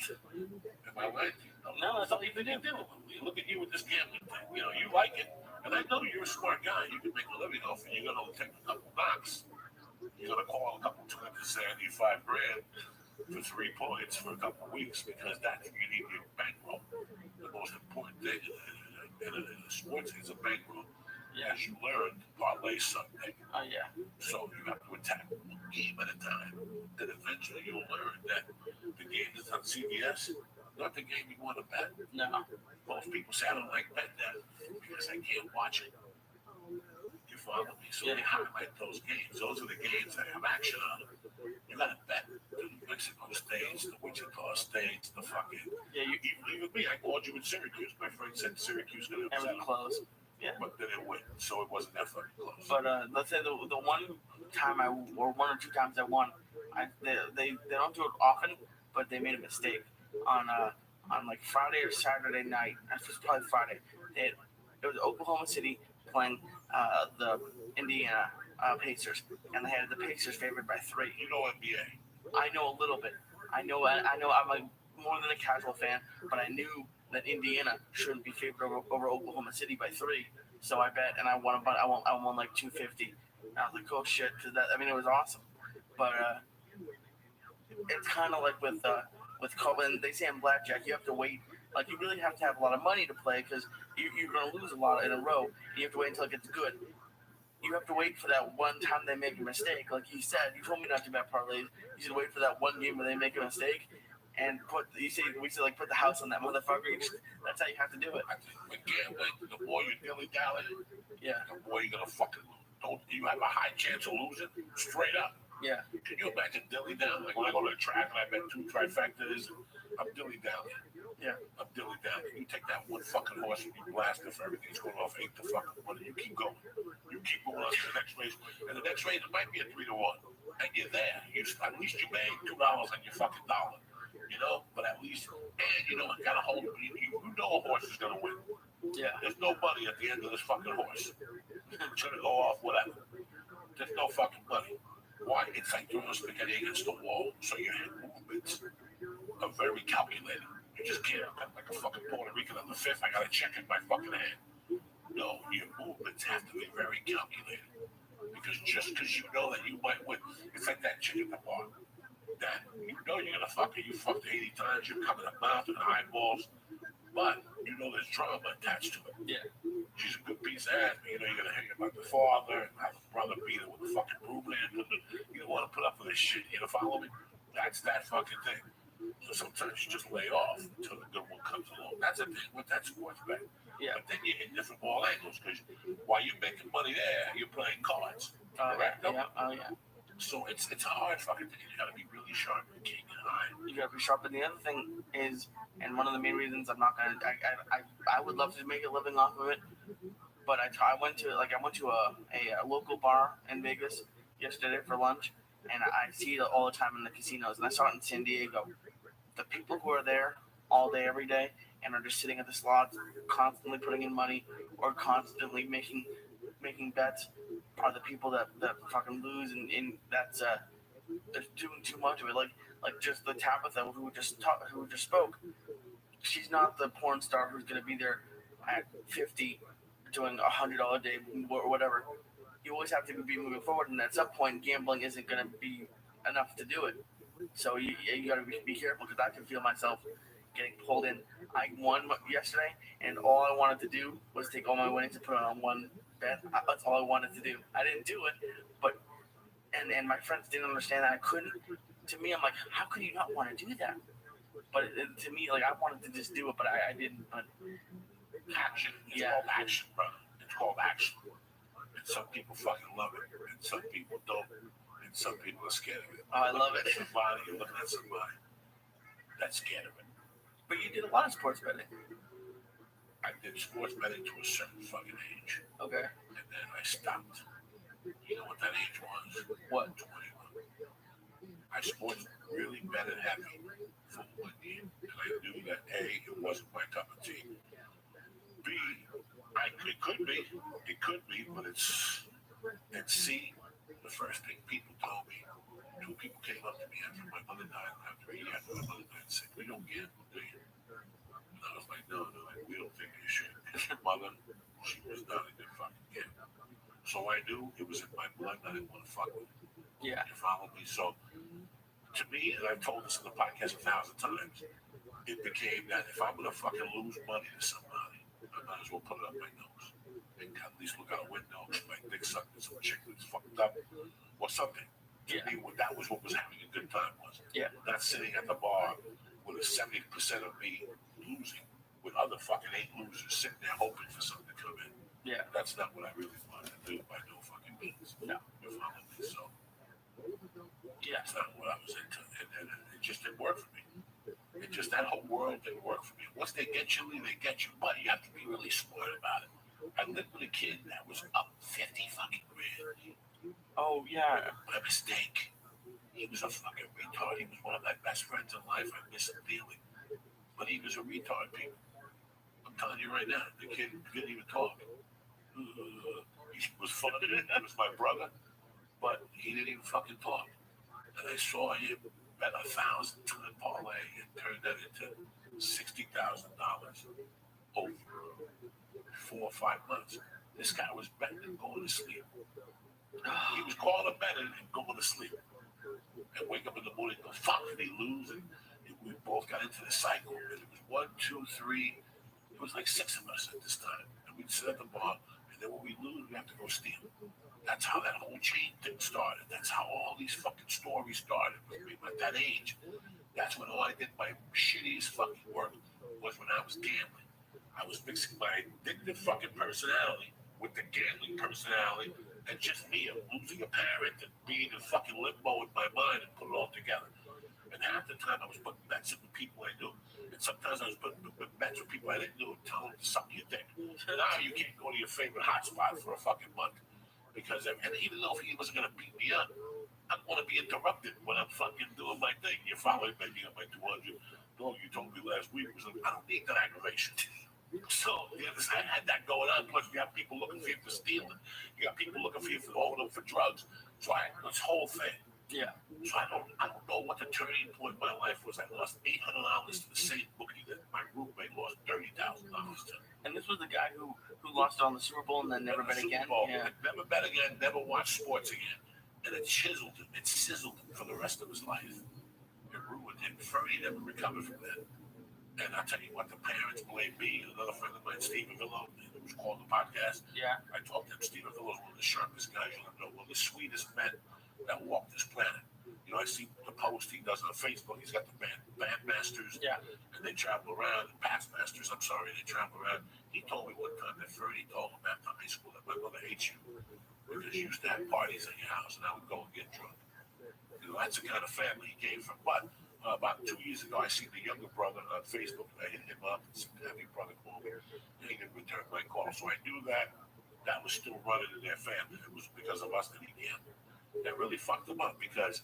Am I right? No, that's all you can do. Look at you with this gambling thing. You know, you like it. And I know you're a smart guy. You can make a living off it. You're going to take a couple knocks. You're going to call a couple $275 grand for 3 points for a couple of weeks because that's you need your bankroll. The most important thing in sports is a bankroll. Yeah. As you learn, parlay something. Oh, yeah. So you have to attack one game at a time. Then eventually you'll learn that the game that's on CBS, not the game you want to bet. No. Most people say I don't like bet that because I can't watch it. You follow me? So they highlight those games. Those are the games that have action on them. You gotta bet the Mexico States, the Wichita States, the fucking. Yeah, even me, I called you in Syracuse. My friend said Syracuse gonna upset them. Close. Yeah. But they didn't win, so it wasn't that fucking close. But let's say the one time or 1 or 2 times I won, they don't do it often, but they made a mistake on like Friday or Saturday night. I think it was probably Friday. It was Oklahoma City playing the Indiana Pacers, and they had the Pacers favored by 3. You know NBA. I know a little bit. I know. I'm like more than a casual fan, but I knew that Indiana shouldn't be favored over Oklahoma City by 3. So I bet, and I won. But I won like $250. I was like, oh shit, because that. I mean, it was awesome. But it's kind of like with Colin. They say in blackjack, you have to wait. Like you really have to have a lot of money to play because you're going to lose a lot in a row. And you have to wait until it gets good. You have to wait for that one time they make a mistake. Like you said, you told me not to bet parlays. You should wait for that one game where they make a mistake and put the house on that motherfucker. That's how you have to do it. With gambling, the more you dilly-dally, yeah, the more you're gonna fucking lose. Don't you have a high chance of losing? Straight up. Yeah. Can you imagine dilly-dallying? Like when I go to the track and I bet 2 trifectas, I'm dilly-dallying. Yeah. I'm dilly-dallying. You take that one fucking horse and you blast it for everything's going off 8 to fucking 1 and you keep going. You keep going on to the next race. And the next race, it might be a 3 to 1. And you're there. At least you made $2 on your fucking dollar. You know? But at least, and you know, you gotta hold it. You know a horse is gonna win. Yeah. There's no money at the end of this fucking horse. It's gonna go off whatever. There's no fucking money. Why? It's like throwing spaghetti against the wall. So your hand movements are very calculated. You just can't like a fucking Puerto Rican on the 5th. I gotta check in my fucking hand. No, your movements have to be very calculated. Because just because you know that you might win, it's like that chick at the bar. That you know you're gonna fuck her. You fucked 80 times. You're coming up mouth and eyeballs, but you know there's drama attached to it. Yeah. She's a good piece of ass, but you know you're gonna hang about the father and have a brother beat her with a fucking broom handle. You don't want to put up with this shit. You know, follow me? That's that fucking thing. So sometimes you just lay off until the good one comes along. That's a thing with that sports bet. Yeah. But then you hit different ball angles because while you're making money there, you're playing cards. Correct? Yeah. Oh yeah. So it's a hard fucking thing. You gotta be really sharp and king and high. You gotta be sharp. And the other thing is, and one of the main reasons I'm not gonna, I would love to make a living off of it, but I went to a local bar in Vegas yesterday for lunch, and I see it all the time in the casinos, and I saw it in San Diego. The people who are there all day, every day, and are just sitting at the slots, constantly putting in money or constantly making bets, are the people that fucking lose, and that's they're doing too much of it. Like just the Tabitha who just spoke. She's not the porn star who's gonna be there at 50 doing $100 a day or whatever. You always have to be moving forward, and at some point, gambling isn't gonna be enough to do it. So you gotta be careful because I can feel myself getting pulled in. I won yesterday, and all I wanted to do was take all my winnings and put it on one bet. That's all I wanted to do. I didn't do it, but and my friends didn't understand that I couldn't. To me, I'm like, how could you not want to do that? But to me, like I wanted to just do it, but I didn't. But action, it's called action, brother. It's called action. And some people fucking love it, and some people don't, and some people are scared of it. Oh, I love it. You're looking at somebody that's scared of it. But you did a lot of sports betting. I did sports betting to a certain fucking age. Okay. And then I stopped. You know what that age was? What? 21. I sports really betted heavy for 1 year. And I knew that A, it wasn't my cup of tea. B, it could be, but it's, and C, the first thing people told me two people came up to me after my mother died, after my mother died, and said, "We don't gamble, do you?" And I was like, "No, we don't think you should." Because your mother, she was not a good fucking gambler. So I knew it was in my blood that I didn't want to fuck with. Yeah. You follow me? So to me, and I've told this in the podcast 1,000 times, it became that if I'm gonna fucking lose money to somebody, I might as well put it up my nose and at least look out a window, my dick sucked at some chick that's fucked up or something. To me, that was what was having a good time was. Yeah. Not sitting at the bar with a 70% of me losing, with other fucking 8 losers sitting there hoping for something to come in. Yeah. That's not what I really wanted to do by no fucking means. No. You follow me? So Yeah. that's not what I was into, and it just didn't work for me. It just, that whole world didn't work for me. Once they get you, they get you, but you have to be really smart about it. I lived with a kid that was up 50 fucking grand. Oh yeah. By mistake. He was a fucking retard. He was one of my best friends in life. I miss him dearly. But he was a retard, people. I'm telling you right now, the kid didn't even talk. He was funny. He was my brother, but he didn't even fucking talk. And I saw him bet 1,000 to the parlay and turned that into $60,000 over 4 or 5 months. This guy was betting and going to sleep. He was calling a betting and going to sleep. And wake up in the morning and go, fuck, did he lose? And we both got into the cycle. And it was 1, 2, 3. It was like 6 of us at this time. And we'd sit at the bar, and then when we lose, we have to go steal. That's how that whole chain thing started. That's how all these fucking stories started with me at that age. That's when all I did, my shittiest fucking work, was when I was gambling. I was mixing my addictive fucking personality with the gambling personality, and just me losing a parent and being in fucking limbo in my mind and put it all together. And half the time I was putting bets in with people I knew. And sometimes I was putting bets with people I didn't know and telling them to suck your dick. Now you can't go to your favorite hotspot for a fucking month. Because, and even though he wasn't going to beat me up, I want to be interrupted when I'm fucking doing my thing. You're following me on my 200. No, you told me last week. I don't need that aggravation. So, I had that going on. Plus, you have people looking for you for stealing. You got people looking for you for holding them for drugs. So, this whole thing. Yeah. So, I don't know what the turning point in my life was. I lost $800 to the same bookie that my roommate lost $30,000 to. And this was the guy who lost on the Super Bowl and then never bet again. Yeah. Never bet again, never watched sports again. And it chiseled him. It sizzled him for the rest of his life. It ruined him. Ferdy never recovered from that. And I'll tell you what, the parents blame me. Another friend of mine, Stephen Villo, it was called the podcast. Yeah. I talked to him. Stephen Villo is one of the sharpest guys you'll ever know, one of the sweetest men that walk this planet. You know, I see the post he does on Facebook. He's got the band masters. Yeah. And they travel around. Past masters, I'm sorry, they travel around. He told me one time that Ferdy told him after high school that my mother hates you because you used to have parties at your house and I would go and get drunk. You know, that's the kind of family he came from. But about 2 years ago, I seen the younger brother on Facebook. I hit him up and said, have your brother call me. And he didn't return my call. So I knew that was still running in their family. It was because of us that he gambled. That really fucked him up because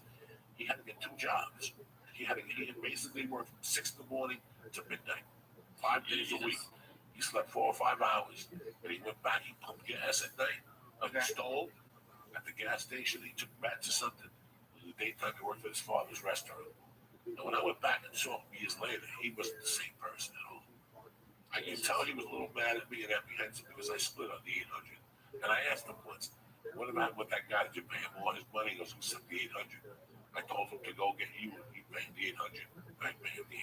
he had to get 2 jobs. He had basically worked from 6 in the morning to midnight, 5 days a week. He slept 4 or 5 hours. And he went back, he pumped gas at night on the stove at the gas station. He took back to something. In the daytime, he worked at his father's restaurant. And when I went back and saw him years later, he wasn't the same person at all. I can tell he was a little mad at me and apprehensive because I split on the 800. And I asked him once, what about with that guy? Did you pay him all his money? He goes, except the 800. I told him to go get you, and he paid the 800. I paid him the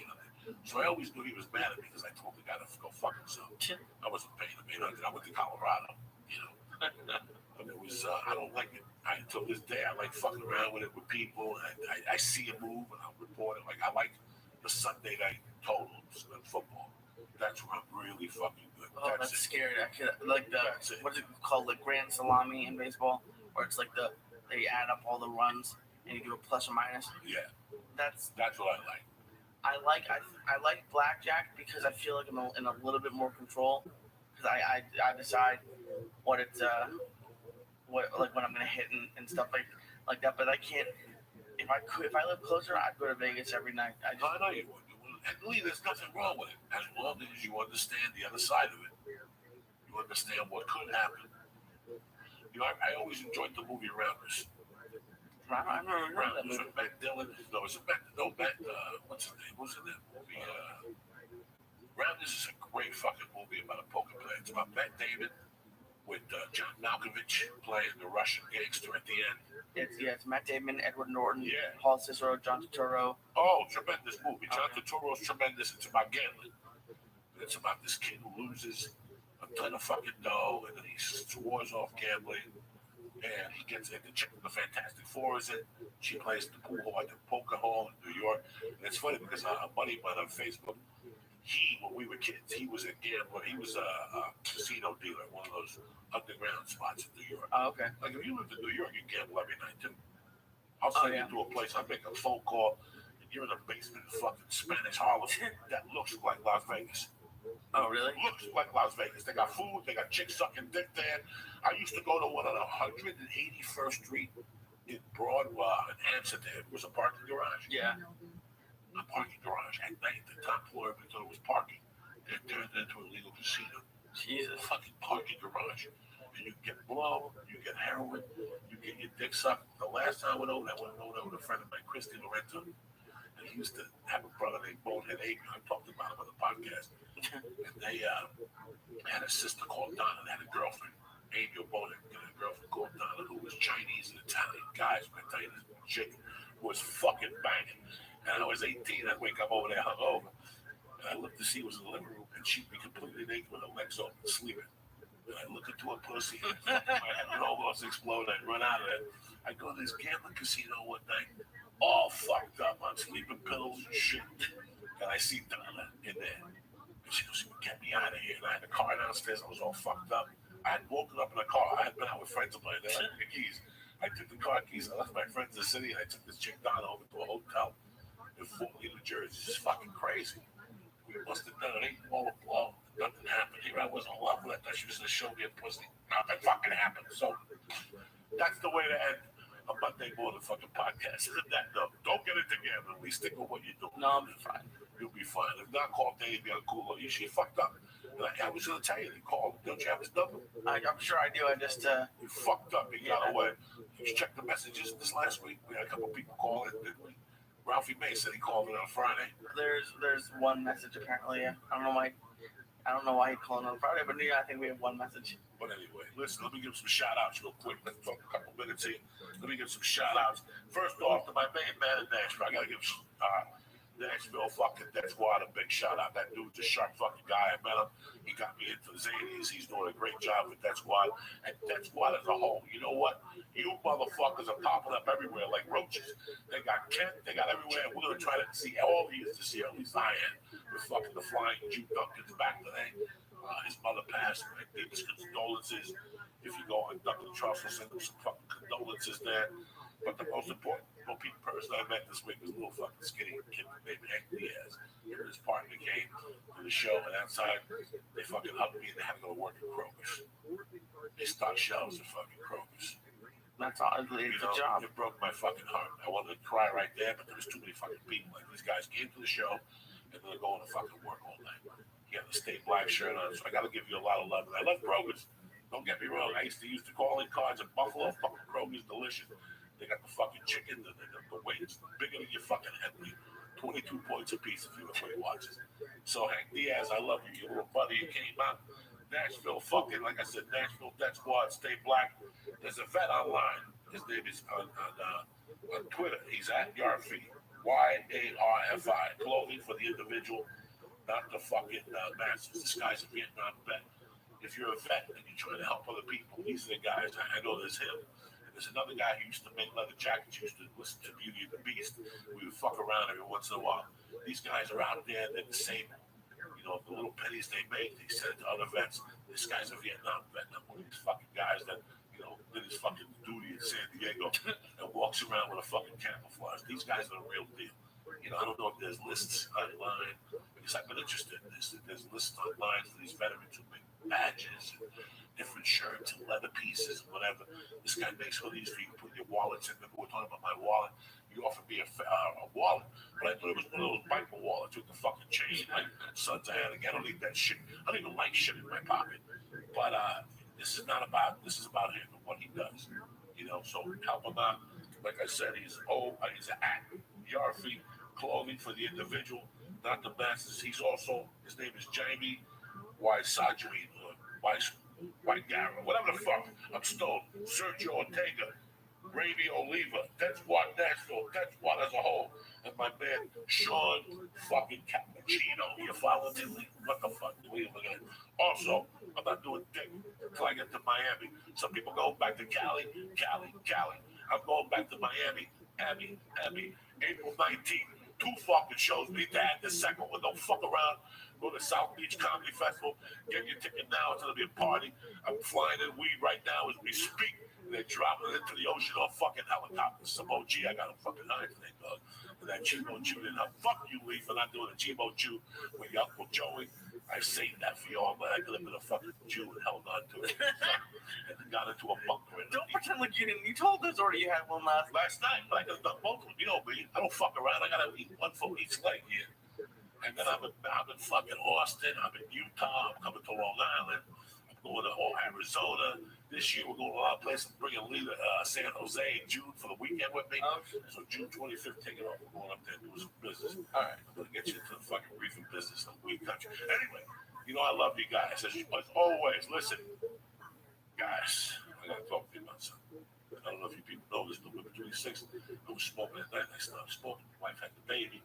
800. So I always knew he was mad at me because I told the guy to go fuck himself. I wasn't paying him 800. I went to Colorado, you know. And it was, I don't like it. Until this day, I like fucking around with it with people. I see a move and I'll report it. Like, I like the Sunday night totals in football. That's where I'm really fucking good. Oh, that's scary. I could like what's it called, like grand salami in baseball, where it's like they add up all the runs and you do a plus or minus. Yeah, that's what I like. I like blackjack because I feel like I'm in a little bit more control because I decide what it's what like when I'm gonna hit and stuff like that. But I can't. If I live closer, I'd go to Vegas every night. I know you would. And Lee, there's nothing wrong with it as long as you understand the other side of it. You understand what could happen. You know, I always enjoyed the movie Rounders. I don't remember Brown that was movie. with Matt Dillon. No, it was Matt, what's his name? What's in that movie? Brown, this is a great fucking movie about a poker player. It's about Matt Damon with John Malkovich playing the Russian gangster at the end. It's Matt Damon, Edward Norton, Yeah. Paul Cicero, John Turturro. Oh, tremendous movie. John Turturro's tremendous. It's about gambling. It's about this kid who loses a ton of fucking dough, and then he swears off gambling, and he gets into the Fantastic Four is it. She plays the pool hall at the poker hall in New York. And it's funny because a buddy of mine on Facebook, when we were kids, he was a gambler. He was a casino dealer, one of those underground spots in New York. Oh, okay. Like if you lived in New York, you gamble every night too. I'll send you to a place, I make a phone call, and you're in the basement of fucking Spanish Harlem that looks like Las Vegas. Oh, really? Looks like Las Vegas. They got food, they got chicks sucking dick there. I used to go to one on 181st Street in Broadway in Amsterdam. It was a parking garage. Yeah. A parking garage at night, the top floor, we thought it was parking. It turned into a legal casino. Jesus. Fucking parking garage. And you get blow, you get heroin, you get your dick sucked. The last time I went over there with a friend of mine, Christy Lorenzo. And he used to have a brother named Bonehead Aiden. I talked about him on the podcast. And they had a sister called Donna. They had a girlfriend, Amy or Bonehead, a girlfriend called Donna who was Chinese and Italian. Guys, when I tell you this chick was fucking banging. And I was 18. I'd wake up over there hungover. And I looked to see what was in the living room, and she'd be completely naked with her legs open, sleeping. And I look into her pussy, and my head almost explode. I'd run out of there. I go to this gambling casino one night, all fucked up on sleeping pills and shit. And I see Donna in there. And she goes, "Get me out of here." And I had the car downstairs. I was all fucked up. I had woken up in the car. I had been out with friends of mine. They had the keys. I took the car keys. I left my friends in the city, and I took this chick Donna over to a hotel in Fort Lee, New Jersey. It's just fucking crazy. We must have done an 8-ball of blow. Nothing happened. Here I was in love with her. She was going to show me a pussy. Nothing fucking happened. So that's the way to end a Monday morning fucking podcast. Isn't that dumb? Don't get it together. At least stick with what you're doing. No, I'll be fine. You'll be fine. If not, call Dave. Be on cool. You should fucked up. And I was going to tell you to call him. Don't you have his number? I'm sure I do. I just You fucked up. He got away. You should check the messages this last week. We had a couple people call in, didn't we? Ralphie May said he called in on Friday. There's one message apparently. I don't know why he called on Friday, but yeah, I think we have one message. But anyway, listen, let me give some shout outs real quick. Let's talk a couple minutes here. Let me give some shout outs. First off, to my main man in Nashville, I gotta give Nashville fucking Death Squad a big shout out. That dude's a sharp fucking guy. I met him. He got me into the Zanies. He's doing a great job with Death Squad. And Death Squad as a whole, you know what? You motherfuckers are popping up everywhere like roaches. They got Kent, they got everywhere. We're gonna try to see all these this year, at least I am. With fucking the Flying Jew Duncan's back today. His mother passed. I gave his condolences. If you go on Duncan Trust, I'll send him some fucking condolences there. But the most important person I met this week was a little fucking skinny kid named Hank Diaz. His partner came to the show, and outside they fucking hugged me, and they had to go to work at Kroger's. They stock shelves at fucking Kroger's. That's oddly You the know, job. it broke my fucking heart. I wanted to cry right there, but there was too many fucking people. Like these guys came to the show, and they're going to fucking work all night. He had the Stay Black shirt on, so I got to give you a lot of love. And I love Kroger's. Don't get me wrong. I used to use the calling cards at Buffalo. Fucking Kroger's delicious. They got the fucking chicken, the wings bigger than your fucking head. 22 points a piece if you were Weight Watchers. So Hank Diaz, I love you. Your little buddy, you came out. Nashville fucking, like I said, Nashville Death Squad, Stay Black. There's a vet online. His name is on Twitter. He's at Yarfi. YARFI. Clothing for the individual, not the fucking masses. This guy's a Vietnam vet. If you're a vet and you're trying to help other people, these are the guys. I know there's him. There's another guy who used to make leather jackets, used to listen to Beauty and the Beast. We would fuck around every once in a while. These guys are out there, they're the same. You know, the little pennies they make, they send it to other vets. This guy's a Vietnam vet, not one of these fucking guys that, you know, did his fucking duty in San Diego and walks around with a fucking camouflage. These guys are the real deal. You know, I don't know if there's lists online, because I've been interested in this. There's lists online for these veterans who make badges and different shirts and leather pieces and whatever. This guy makes all these for you to put your wallets in. Remember, we're talking about my wallet. You offered me a wallet, but I thought it was one of those biker wallets with the fucking chain. Like, sons I had. I don't need that shit. I don't even like shit in my pocket. But this is about him and what he does. You know, so help him out. Like I said, he's at Yarfi Clothing for the individual, not the masses. He's also, his name is Jamie Wysajui, Wygara, whatever the fuck. I'm stoned. Sergio Ortega, Rabbi Oliva, Dead Squad Nashville, Dead Squad as a whole, and my man Sean fucking Cappuccino. You follow me? What the fuck? What are you looking at? Also, I'm not doing dick until I get to Miami. Some people go back to Cali. I'm going back to Miami, April 19th. 2 fucking shows. Need to add the second one. Don't fuck around. Go to South Beach Comedy Festival. Get your ticket now. It's going to be a party. I'm flying in weed right now as we speak. They're dropping it into the ocean on fucking helicopters. Some OG, I got him fucking high today, dog. And that Chimo Jew didn't have. Fuck you, Lee, for not doing a Chimo Jew with your Uncle Joey. I saved that for y'all, but I could have been a fucking Jew and held on to it. And got into a bunker. Don't pretend like you didn't. You told us already you had one last night, but I could have done both of them. You know me. I don't fuck around. I gotta eat one for each leg here. And then I'm in fucking Austin. I'm in Utah. I'm coming to Long Island. I'm going to Arizona. This year we're going to a lot of places. I'm bringing Lee to San Jose in June for the weekend with me. So June 25th, take it off. We're going up there and doing some business. All right, I'm going to get you into the fucking reefing business in the weed country. Anyway, you know I love you guys. As always, listen, guys, I got to talk to you about something. I don't know if you people know this, but between 6, I was smoking at night. I stopped smoking. My wife had the baby.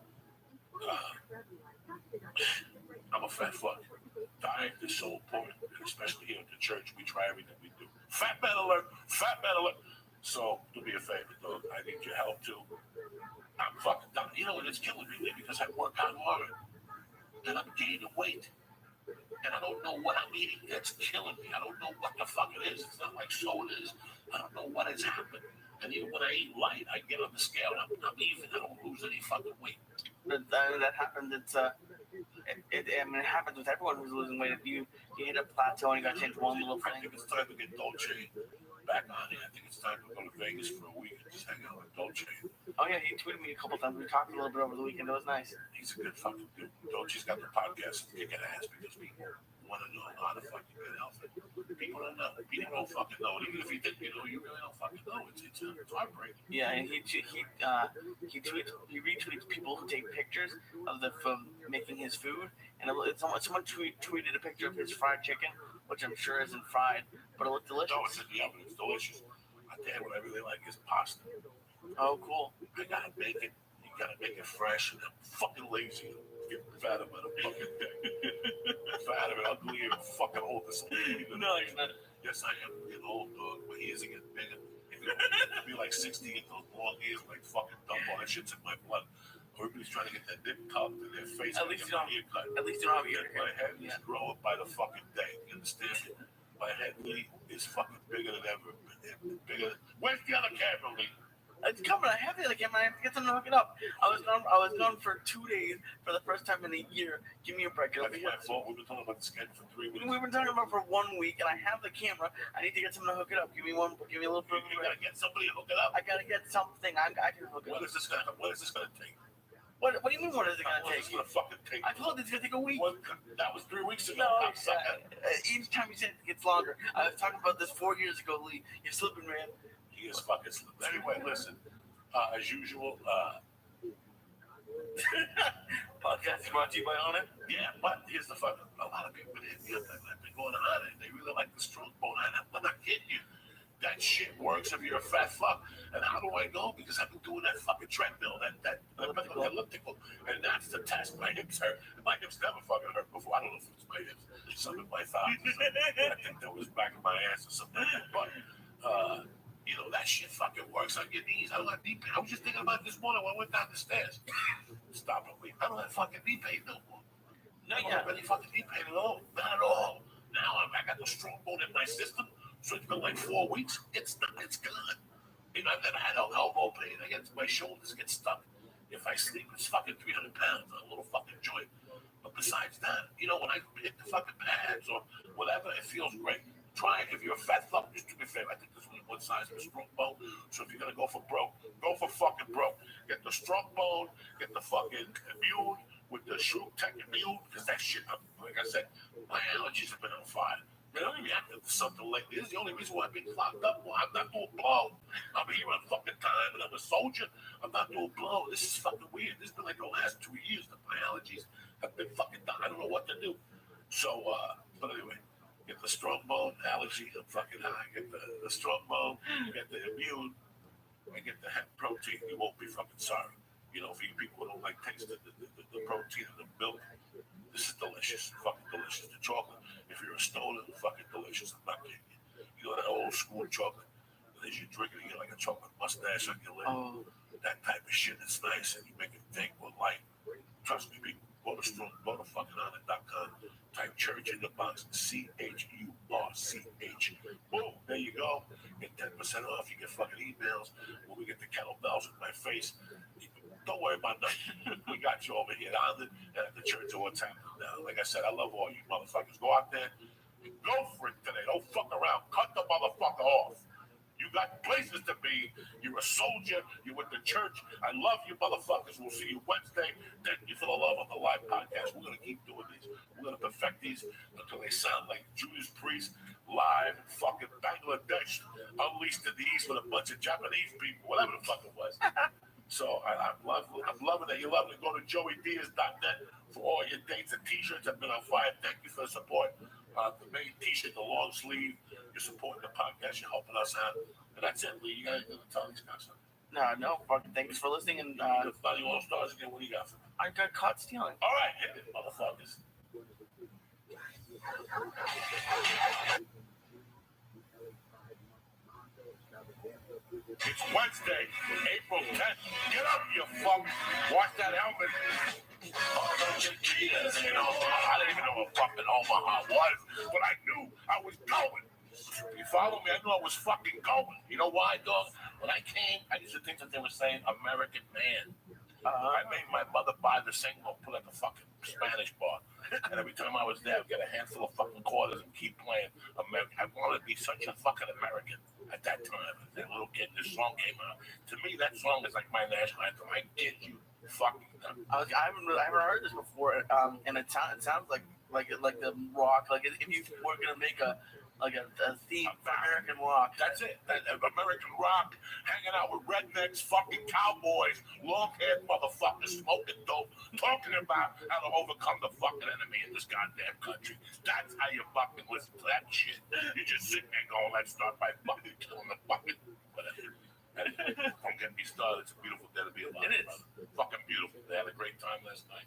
I'm a fat fuck. Diet is so important, and especially here at the church. We try everything we do. Fat man alert. So do me a favor, dog. I need your help too. I'm fucking done. You know what? It's killing me because I work out hard and I'm gaining weight. And I don't know what I'm eating. That's killing me. I don't know what the fuck it is. It's not like sodas. I don't know what has happened. And even when I eat light, I get on the scale and I'm even. I don't lose any fucking weight. That happens. It happens with everyone who's losing weight. If you hit a plateau and you got to change one little thing. I think it's time to get Dolce back on here. I think it's time to go to Vegas for a week and just hang out with Dolce. Oh yeah, he tweeted me a couple times. We talked a little bit over the weekend. It was nice. He's a good fucking dude. Dolce's got the podcast kicking ass because people want to know how to fucking get healthy. People don't know. People don't fucking know. Even if you think you know, you really don't fucking know. It's heartbreaking. Yeah, and he retweets people who take pictures of making his food, and someone tweeted a picture of his fried chicken, which I'm sure isn't fried, but it looked delicious. No, it's in the oven. It's delicious. I tell you what I really like is pasta. Oh, cool. I gotta make it. You gotta make it fresh, and I'm fucking lazy. Get fat about a fucking fat and ugly and fucking old as No, you're not. Yes, I am. Getting old, dog. My ears are getting bigger. I'll be like 60 and those long ears like fucking Dumbo. That shit's in my blood. Everybody's trying to get that nip tucked in their face. At least you don't have your hair. My head is growing by the fucking day. You understand me? My head is fucking bigger than ever. Bigger. Where's the other camera, Lee? It's coming. I have the other camera. I have to get something to hook it up. I was gone for 2 days for the first time in a year. Give me a break. That's my fault. We've been talking about the schedule for 3 weeks. We've been talking about it for 1 week, and I have the camera. I need to get something to hook it up. Give me a little bit. You gotta get somebody to hook it up. I gotta get something. I can hook it up. What is this gonna take? What do you mean? What is it gonna take? It's gonna fucking take. I told you it's gonna take a week. That was 3 weeks ago. No, each time you say it gets longer. I was talking about this 4 years ago, Lee. You're slipping, man. He is fucking slipping. Anyway, listen. As usual, podcast brought to you by Honor. Yeah, but here's the fucking. A lot of people have been going on it. They really like the strong bone. I'm not kidding you. That shit works if you're a fat fuck. And how do I know? Because I've been doing that fucking treadmill, that elliptical, and that's the test. My hips hurt. My hips never fucking hurt before. I don't know if it's my hips, some of my thighs. I think that was back of my ass or something. But you know that shit fucking works on your knees. I don't have knee pain. I was just thinking about it this morning when I went down the stairs. Stop it, wait. I don't have fucking knee pain no more. I don't have any fucking knee pain at all. Not at all. Now I got the strong bone in my system. So it's been like 4 weeks. It's gone. You know, I've never had elbow pain. My shoulders get stuck. If I sleep, it's fucking 300 pounds on a little fucking joint. But besides that, you know, when I hit the fucking pads or whatever, it feels great. Try it. If you're a fat fuck, just do me a favor. I think there's only one size for strong bone. So if you're gonna go for broke, go for fucking broke. Get the strong bone, get the fucking immune with the Shroom Tech immune, because that shit, like I said, my allergies have been on fire. Man, I don't even have to do something like this. The only reason why I've been locked up, well, I'm not doing blow. I'm here on fucking time and I'm a soldier. I'm not doing blow. This is fucking weird. This has been like the last 2 years. My allergies have been fucking done. I don't know what to do. So, but anyway, get the strong bone allergy. I'm fucking high. Get the strong bone. Get the immune. I get the hemp protein. You won't be fucking sorry. You know, for you people who don't like taste the protein in the milk, this is delicious. Fucking delicious. The chocolate. If you're a stoner, fucking delicious. I'm not kidding you. You know that old school chocolate. And as you drink it, you get like a chocolate mustache on your lip. Oh, That type of shit is nice, and you make it think with light. Trust me, people. Go to fucking.com. Type church in the box. CHURCH. Boom. There you go. Get 10% off. You get fucking emails when we get the kettlebells in my face. Don't worry about nothing. We got you over here on it and at the church of what's happening now. Like I said, I love all you motherfuckers. Go out there. Go for it today. Don't fuck around. Cut the motherfucker off. You got places to be. You're a soldier. You went to church. I love you motherfuckers. We'll see you Wednesday. Thank you for the love of the live podcast. We're going to keep doing these. We're going to perfect these until they sound like Judas Priest live in fucking Bangladesh. Unleashed in the East with a bunch of Japanese people. Whatever the fuck it was. So I'm loving it. You're loving it. Go to joeydiaz.net for all your dates and t-shirts have been on fire. Thank you for the support. The main t-shirt, the long sleeve. You're supporting the podcast. You're helping us out. And that's it, Lee. You got to tell these guys something. no, fucking thanks for listening. And If not, you want stars again, what do you got for me? I got caught stealing. All right, hit it, motherfuckers. It's Wednesday, April 10th. Get up, you fuck. Watch that helmet. I didn't even know what fucking Omaha was, but I knew I was going. You follow me? I knew I was fucking going. You know why, dog? When I came, I used to think that they were saying American man. I made my mother buy the single, put like a fucking Spanish bar. And every time I was there, I'd get a handful of fucking quarters and keep playing American. I wanted to be such a fucking American at that time. That little kid, this song came out. To me, that song is like my national anthem. I kid you fucking not. I haven't heard this before, and it sounds like the rock. Like if you were gonna make a theme for American rock. That's it. American rock, hanging out with rednecks, fucking cowboys, long-haired motherfuckers, smoking dope, talking about how to overcome the fucking enemy in this goddamn country. That's how you fucking listen to that shit. You just sitting there going, let's start by fucking killing the fucking whatever. Don't get me started. It's a beautiful day to be alive. It is. Fucking beautiful. They had a great time last night.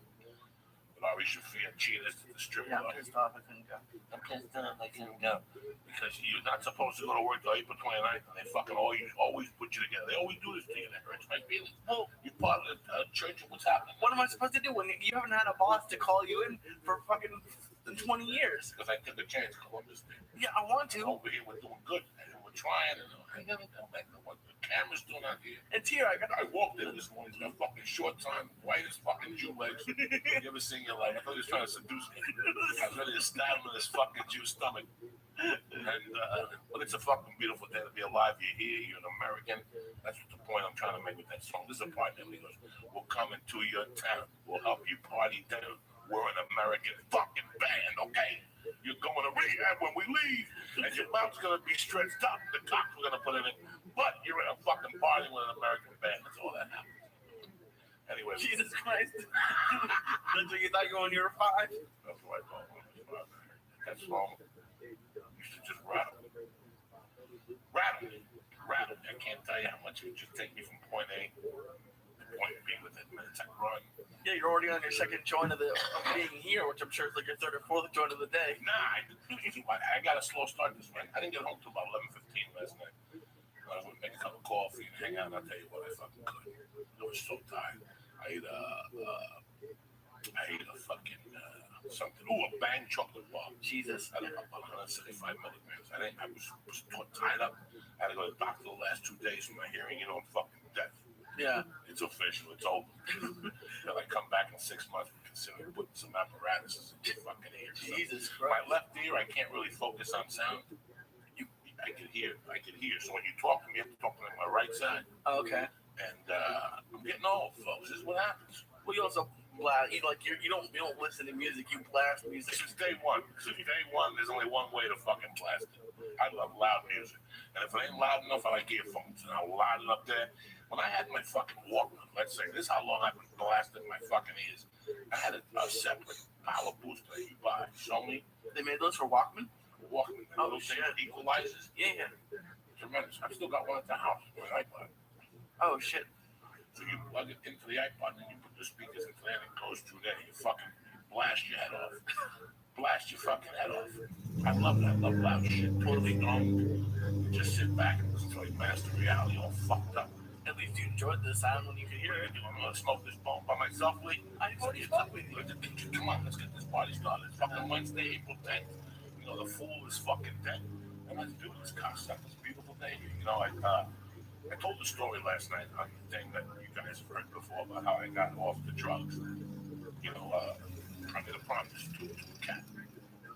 Ari Shafir cheated to the strip Yeah, club. I'm pissed off. I couldn't go. I'm pissed off. I couldn't go. Because you're not supposed to go to work till April 29th, and they fucking always put you together. They always do this to you, and it hurts my feelings. Well, You're part of the church, and what's happening? what am I supposed to do when you haven't had a boss to call you in for fucking 20 years? Because I took a chance, Columbus Day. Yeah, I want to. Over here, we're doing good, and we're trying, and I never know what the camera's doing out here. And Tia, I walked in this morning, he's got fucking short time, white as fucking Jew legs. You ever seen your life? I thought he was trying to seduce me. I was ready to stab him in his fucking Jew stomach. And, but it's a fucking beautiful day to be alive. You're here, you're an American. That's what the point I'm trying to make with that song. This is a part that goes, we'll come into your town. We'll help you party down. We're an American fucking band, okay? You're going to rehab when we leave, and your mouth's going to be stretched up. The cops are going to put in it. But you're in a fucking party with an American band. That's all that happens. Anyway. Jesus Christ. That's what you thought you were when you were 5? That's right, Paul. That's wrong. You should just rattle. Rattle. I can't tell you how much it would just take me from point A to point B within minutes. I run. Yeah, you're already on your second joint of being here, which I'm sure is like your third or fourth joint of the day. Nah, I got a slow start this morning. I didn't get home till about 11:15 last night. I was going to make a cup of coffee and hang out, and I'll tell you what, I fucking could. I was so tired. I ate a fucking something. Ooh, a bang chocolate bar. Jesus. I don't know, about 175 milligrams. I was tied up. I had to go to the doctor the last 2 days for my hearing. You know, I'm fucking deaf. Yeah. It's official. It's over. Till I come back in 6 months, we consider putting some apparatuses in your fucking ear. Jesus So Christ. my left ear, I can't really focus on sound. I can hear. So when you talk to me, you have to talk to me on my right side. Okay. And I'm getting old, folks. This is what happens. Well, you also blast. You don't listen to music. You blast music. Since day one, there's only one way to fucking blast it. I love loud music, and if it ain't loud enough, I like earphones, and I'll loud it up there. When I had my fucking Walkman, let's say, this is how long I've been blasting my fucking ears. I had a separate power booster you buy. Sony. They made those for Walkman? Walkman. Oh, those shit. things, equalizers. Yeah. Tremendous. I've still got one at the house with an iPod. Oh, shit. So you plug it into the iPod, and you put the speakers into there, and it goes through there, and you fucking blast your head off. Blast your fucking head off. I love that. I love loud shit. Totally numb. Just sit back and listen to Master Reality all fucked up. At least you enjoyed the sound when you could hear it. I'm gonna smoke this bone by myself, Lee. I thought you fucked with you. Come on, let's get this party started. It's fucking Wednesday, April 10th. You know, the fool is fucking dead. And let's do this, cocksucker. It's a beautiful day. You know, I told the story last night on the thing that you guys have heard before about how I got off the drugs. You know, I made a promise to a cat.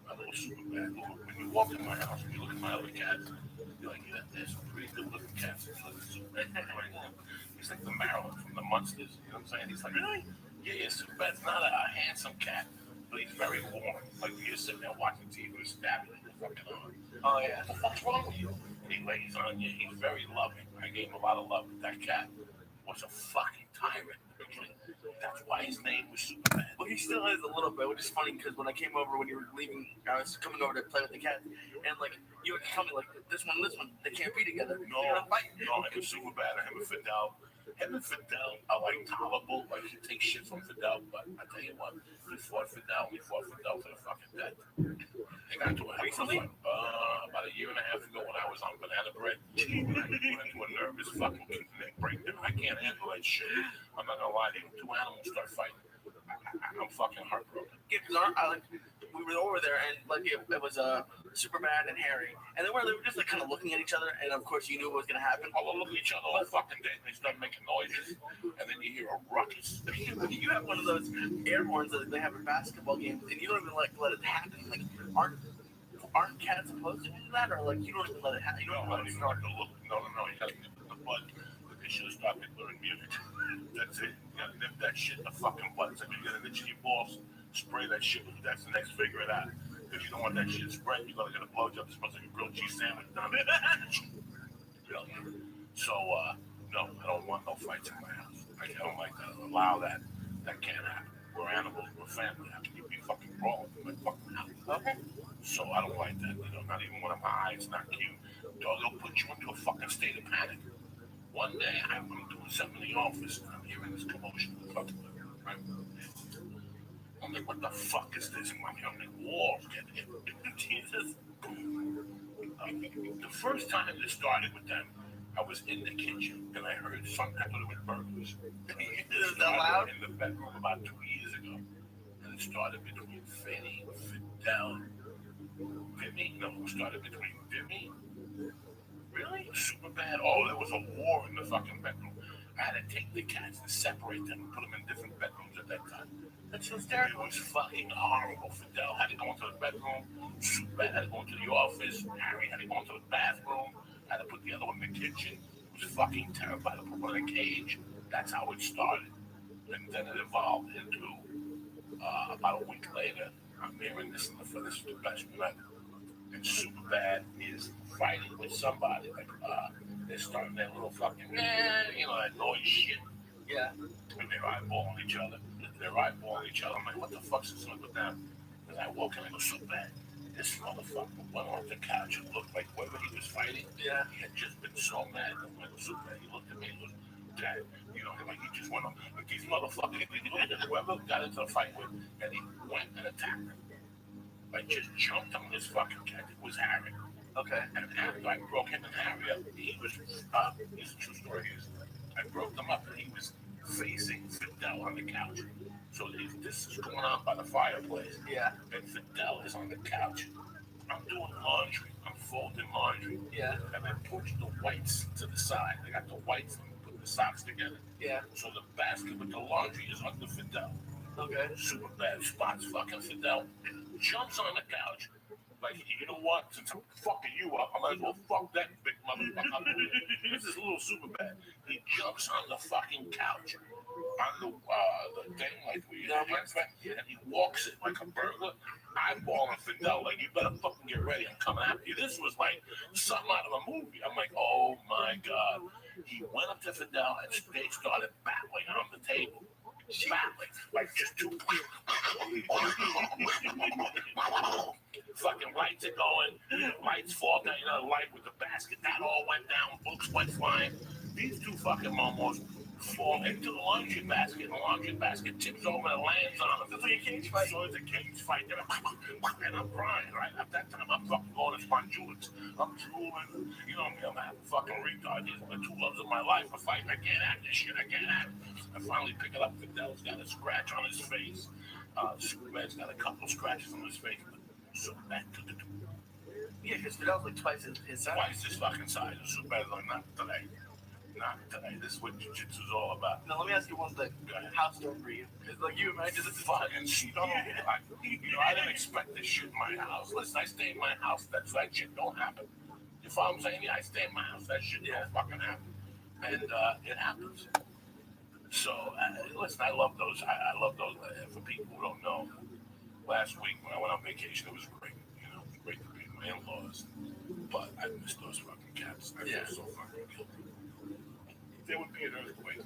A little super bad. When you walk in my house and you look at my other cats, you're like, yeah, there's some pretty good looking cats. He's like the Maryland from the Munsters. You know what I'm saying? He's like, really? Yeah, Superbad's not a handsome cat, but he's very warm. Like you're sitting there watching TV, stabbing in the fucking arm. Oh, yeah. What the fuck's wrong with you? And he lays on you. He's very loving. I gave him a lot of love. That cat was a fucking tyrant. That's why his name was Superbad. Well, he still is a little bit, which is funny because when I came over, when you were leaving, I was coming over to play with the cat, and like you would tell me like this one, they can't be together. No, him Superbad and him and Fidel. Him and Fidel are like tolerable. Like he takes shit from Fidel, but I tell you what, we fought Fidel to the fucking death. They got into a recently about a year and a half ago when I was on banana bread. I went into a nervous fucking neck breakdown. I can't handle that shit. I'm not gonna lie to you. Two animals start fighting. I'm fucking heartbroken. Yeah, because we were over there, and like it was Superbad and Harry, and they were just like kind of looking at each other, and of course you knew what was gonna happen. All look at each other all fucking day. They start making noises, and then you hear a ruckus. You have one of those air horns that they have in basketball games, and you don't even like let it happen. Like aren't cats supposed to do that, or like you don't even let it happen? You don't let it start. No. You gotta nip the bud. But they should have stopped Hitler and music. That's it. You gotta nip that shit in the fucking butt. It's like you get an itchy balls. Spray that shit. That's the next figure it out. If you don't want that shit spread, you gotta get a blowjob. It smells like a grilled cheese sandwich. So, no, I don't want no fights in my house. I don't like that. Allow that. That can't happen. We're animals. We're family. How can you be fucking wrong in my fucking house? Okay. So I don't like that. You know, not even one of my eyes. Not cute. Dog, they'll put you into a fucking state of panic. One day, I'm doing something in the office, and I'm hearing this commotion. Right? I'm like, what the fuck is this? I'm hearing walls getting hit. Jesus. The first time this started with them, I was in the kitchen and I heard something. I thought it was burglars. Is that loud? In the bedroom about 2 years ago. And it started between Finny, Fidel, Vimy. No, it started between Vimy. Really? Superbad. Oh, there was a war in the fucking bedroom. I had to take the cats and separate them and put them in different bedrooms at that time. That's hysterical. It was fucking horrible. Fidel had to go into the bedroom. Superbad had to go into the office. Harry had to go into the bathroom. Had to put the other one in the kitchen. It was fucking terrible. I had to put one in a cage. That's how it started. And then it evolved into about a week later. I'm hearing this in the this is the best one ever. And Superbad is fighting with somebody. Like they're starting that little fucking that noise shit. Yeah. And they're eyeballing each other. I'm like, what the fuck's this with them? And I walk in and I go, Superbad. This motherfucker went on the couch and looked like whoever he was fighting. Yeah. He had just been so mad. I went, Superbad. He looked at me and looked, Dad, like he just went on. Like these motherfuckers, whoever got into the fight with, and he went and attacked him. Like just jumped on his fucking cat. It was Harry. Okay. And after I broke him and Harry up, he was, it's a true story. I broke them up and he was facing Fidel on the couch. So this is going on by the fireplace. Yeah. And Fidel is on the couch. I'm doing laundry. I'm folding laundry. Yeah. And I pushed the whites to the side. I got the whites and put the socks together. Yeah. So the basket with the laundry is under Fidel. Okay. Superbad spots fucking Fidel. Jumps on the couch. Like, you know what? Since I'm fucking you up, I might as well fuck that big motherfucker. This is a little Superbad. He jumps on the fucking couch on the thing, like we and he walks it like a burglar. I'm balling Fidel, like, you better fucking get ready. I'm coming after you. This was like something out of a movie. I'm like, oh my God. He went up to Fidel and they started battling on the table. Battling. Like just two. Fucking lights are going. Lights fall down. You know, the light with the basket. That all went down. Books went flying. These two fucking momos fall into the laundry basket. And the laundry basket tips over and lands on them. It's like a cage fight. So it's a cage fight. And I'm crying, right? At that time, I'm fucking going to spondulics. I'm drooling. You know me, I'm a fucking retard. These are the two loves of my life. I'm fighting. I can't have this shit. I can't have it. I finally pick it up. Fidel's got a scratch on his face. Superman's got a couple scratches on his face. So bad. Yeah, because Fidel's like twice his size. Twice his fucking size. Superman's like, not today. Not today. This is what jiu-jitsu is all about. Now, let me ask you one thing. How strong are you? Because, like, you imagine this is fucking stone. I didn't expect this shit in my house. Listen, I stay in my house. That shit don't happen. You follow what I'm saying? Yeah, I stay in my house. That shit don't fucking happen. And it happens. So, listen, I love those. I love those. For people who don't know, last week when I went on vacation, it was great. You know, it was great to be with my in-laws. But I missed those fucking cats. I feel so fucking guilty. If there would be an earthquake,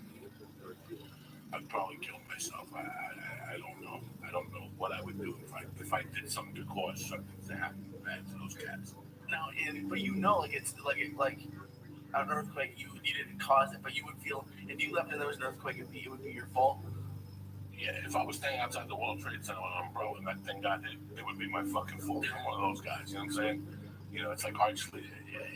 I'd probably kill myself. I don't know. I don't know what I would do if I did something to cause something to happen bad to those cats. Now, but you know, like it's like an earthquake. You didn't cause it, but you would feel if you left and there was an earthquake, it would be your fault. Yeah, if I was standing outside the World Trade Center with an umbrella and that thing got hit, it would be my fucking fault. I'm one of those guys. You know what I'm saying? You know, it's like archly,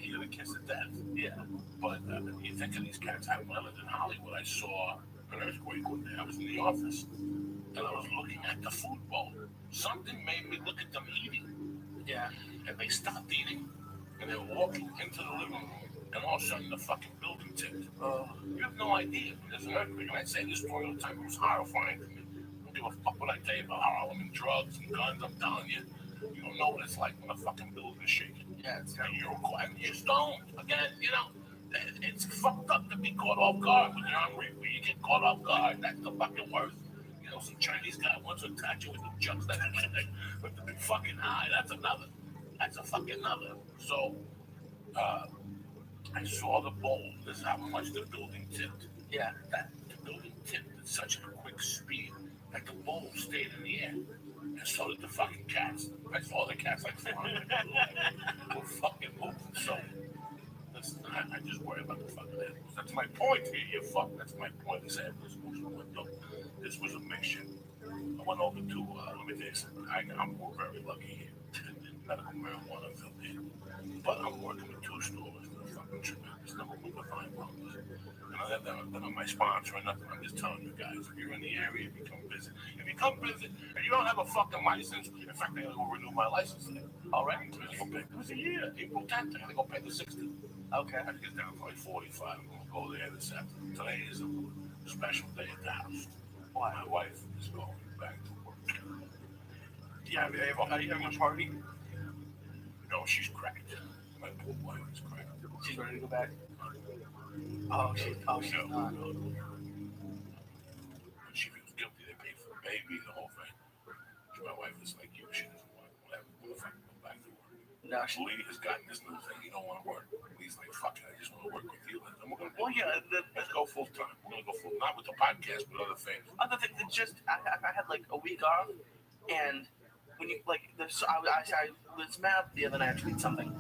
you're the kiss of death. Yeah. But you think of these cats. When I lived in Hollywood, I saw an earthquake one day. I was in the office, and I was looking at the food bowl. Something made me look at them eating. Yeah. And they stopped eating, and they were walking into the living room, and all of a sudden the fucking building tipped. You have no idea. There's an earthquake, and I say this story all the time. It was horrifying to me. I don't give a fuck what I tell you about Harlem and drugs and guns. I'm telling you. You don't know what it's like when a fucking building is shaking. Yeah, it's and you're quiet. You're stoned. Again, you know, it's fucked up to be caught off guard when you're on replay. You get caught off guard. That's the fucking worst. You know, some Chinese guy wants to attack you with the jugs that with the big fucking eye. That's another. That's a fucking another. So, I saw the bowl. This is how much the building tipped. Yeah. That the building tipped at such a quick speed that the bowl stayed in the air. And so did the fucking cats. I saw the cats like flying. We're fucking moving. So, listen, I just worry about the fucking animals. That's my point here, you fuck. That's my point. This animals was a window. This was a mission. I went over to, let me tell you something. I'm very lucky here in medical marijuana field here. But I'm working with two stores. They're fucking tremendous. Number one, Divine Wellness. And they're not my sponsor or nothing. I'm just telling you guys, if you're in the area, if you come visit, and you don't have a fucking license, in fact, I gotta go renew my license today. All right, I'm gonna go pay. It was a year. April 10th, I gotta go pay the 60. Okay. I get down for like 45. I'm gonna go there this afternoon. Today is a special day at the house. My wife is going back to work. Yeah, are you having a party? No, she's cracked. My poor wife is cracked. She's ready to go back. She's not. No. She feels guilty. They paid for the baby, the whole thing. My wife is like, she doesn't want whatever, motherfucker, go back to work. No, Lee has gotten this new thing. You don't want to work. Lee's like, fuck it, I just want to work with you. And we're gonna let's go full time. We're gonna go full, not with the podcast, but other things. Other things that just I had like a week off, and when you like, I was mad the other night. I tweeted something.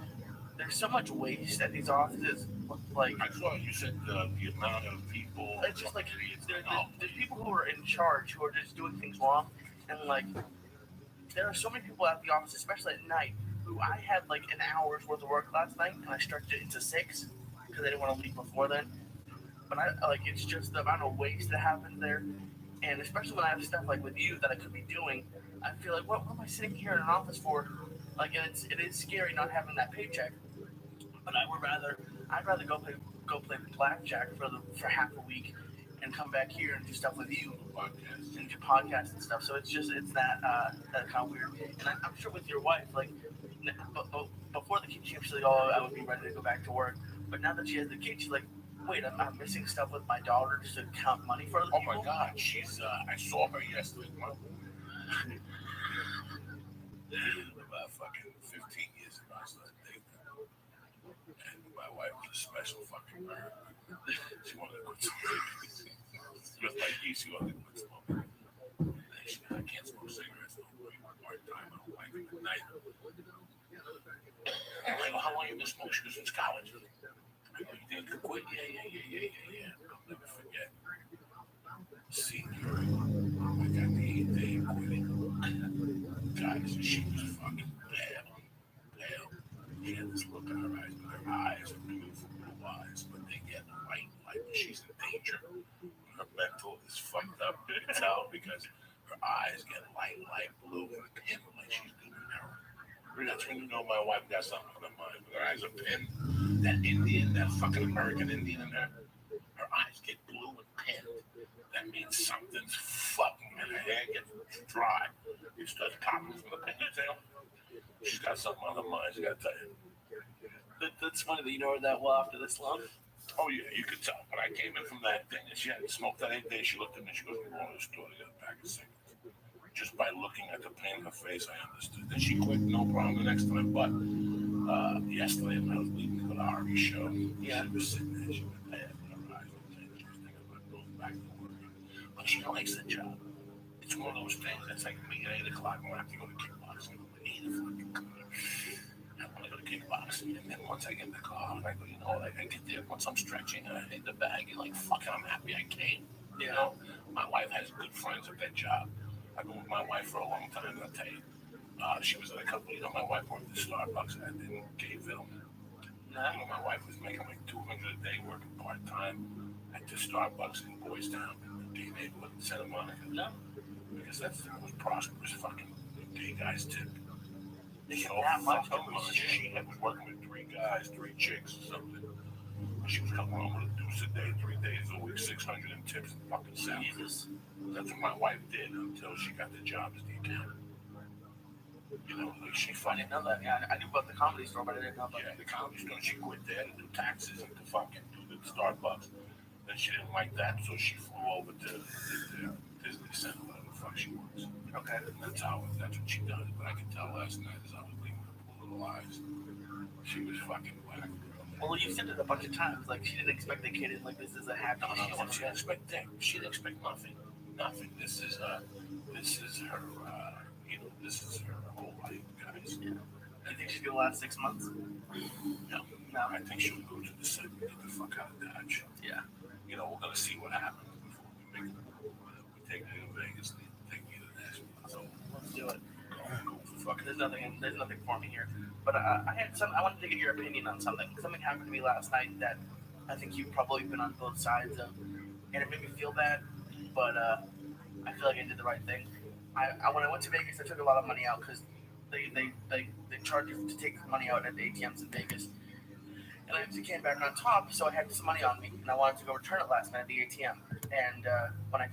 There's so much waste at these offices. Like I saw you said the amount of people. It's just like there's people who are in charge who are just doing things wrong, and like there are so many people at the office, especially at night, who I had like an hour's worth of work last night, and I stretched it into 6 because I didn't want to leave before then. But I like it's just the amount of waste that happens there, and especially when I have stuff like with you that I could be doing, I feel like what am I sitting here in an office for? Like, and it is scary not having that paycheck. But I'd rather go play blackjack for half a week and come back here and do stuff with you and do podcasts and stuff. So it's that kind of weird. And I'm sure with your wife, like, before the kid, she was like, oh, I would be ready to go back to work. But now that she has the kid, she's like, Wait, I'm missing stuff with my daughter just to count money for other Oh people? my God, she's. I saw her yesterday. About fucking 15 years ago, I started dating her. And my wife was a special fucking bird. She wanted to quit smoking. Just like you, she wanted to quit smoking. And she goes, I can't smoke cigarettes no more. Part-time, I don't like them at night. I'm like, well, how long you been smoking? She goes, since college. I go, you didn't quit? Yeah. I'll never forget. Senior, I got the 8th day of quitting. Guys, she was fucking pale. She had this look in her eyes, but her eyes are beautiful blue eyes, but they get light, like she's in danger. Her mental is fucked up, you can tell, because her eyes get light blue and pinned like she's doing heroin. That's when you know my wife got something on her mind. Her eyes are pinned. That Indian, that fucking American Indian in her eyes get blue and pinned. That means something's fucking, and her hair gets dry. It starts popping from the ponytail. She's got something on her mind, I gotta tell you. That's funny that you know her that well after this long. Oh, yeah, you could tell. When I came in from that thing and she hadn't smoked that 8 days, she looked at me and she goes, I'm going to the store to get a pack of cigarettes. Just by looking at the pain in her face, I understood. Then she quit, no problem, the next time. But yesterday, when I was leaving to go to Ari's show, she was sitting there, she was mad with her eyes open. She was thinking about going back to work. But she likes the job. It's one of those things that's like me at 8 o'clock when I have to go to kickboxing. I'm like, 8 o'clock. I want to go to kickboxing. And then once I get in the car, I go, you know, like I get there, once I'm stretching and I hit the bag, you're like, fuck it, I'm happy I came. You know, my wife has good friends at that job. I've been with my wife for a long time, I'll tell you. She was at a company, you know, my wife worked at Starbucks in Gayville. You know, my wife was making like $200 a day working part-time at the Starbucks in Boys Town, in the gay neighborhood in Santa Monica. No. Because that's the most prosperous fucking gay guys tip. They get that much. She was working with 3 guys, 3 chicks or something. She was coming home with a deuce a day, 3 days a week, 600 in tips and fucking salaries. That's what my wife did until she got the job as the accountant. You know, like she I didn't know that. Yeah, I knew about the comedy store, but I didn't know about the comedy store. She quit there to do taxes and to fucking do the Starbucks. Then she didn't like that, so she flew over to the Disney Center, whatever the fuck she works. Okay. And that's what she does. But I could tell last night as I was leaving her poor little eyes, she was fucking whack. Well, you said it a bunch of times. Like, she didn't expect the kid, and like, this is a happy. No, she didn't expect that. She didn't expect nothing. This is her, you know, this is her whole life, guys. Yeah. Do you think she's gonna last 6 months? No. I think she'll go to the set and get the fuck out of Dodge. Yeah. You know, we're gonna see what happens before we make it. We take me to Vegas, take me to Nashville. So let's do it. Go for fucking. There's nothing for me here. But I wanted to get your opinion on something. Something happened to me last night that I think you've probably been on both sides of, and it made me feel bad. But I feel like I did the right thing. When I went to Vegas, I took a lot of money out because they charge you to take money out at the ATMs in Vegas. And I actually came back on top, so I had some money on me, and I wanted to go return it last night at the ATM. And when I got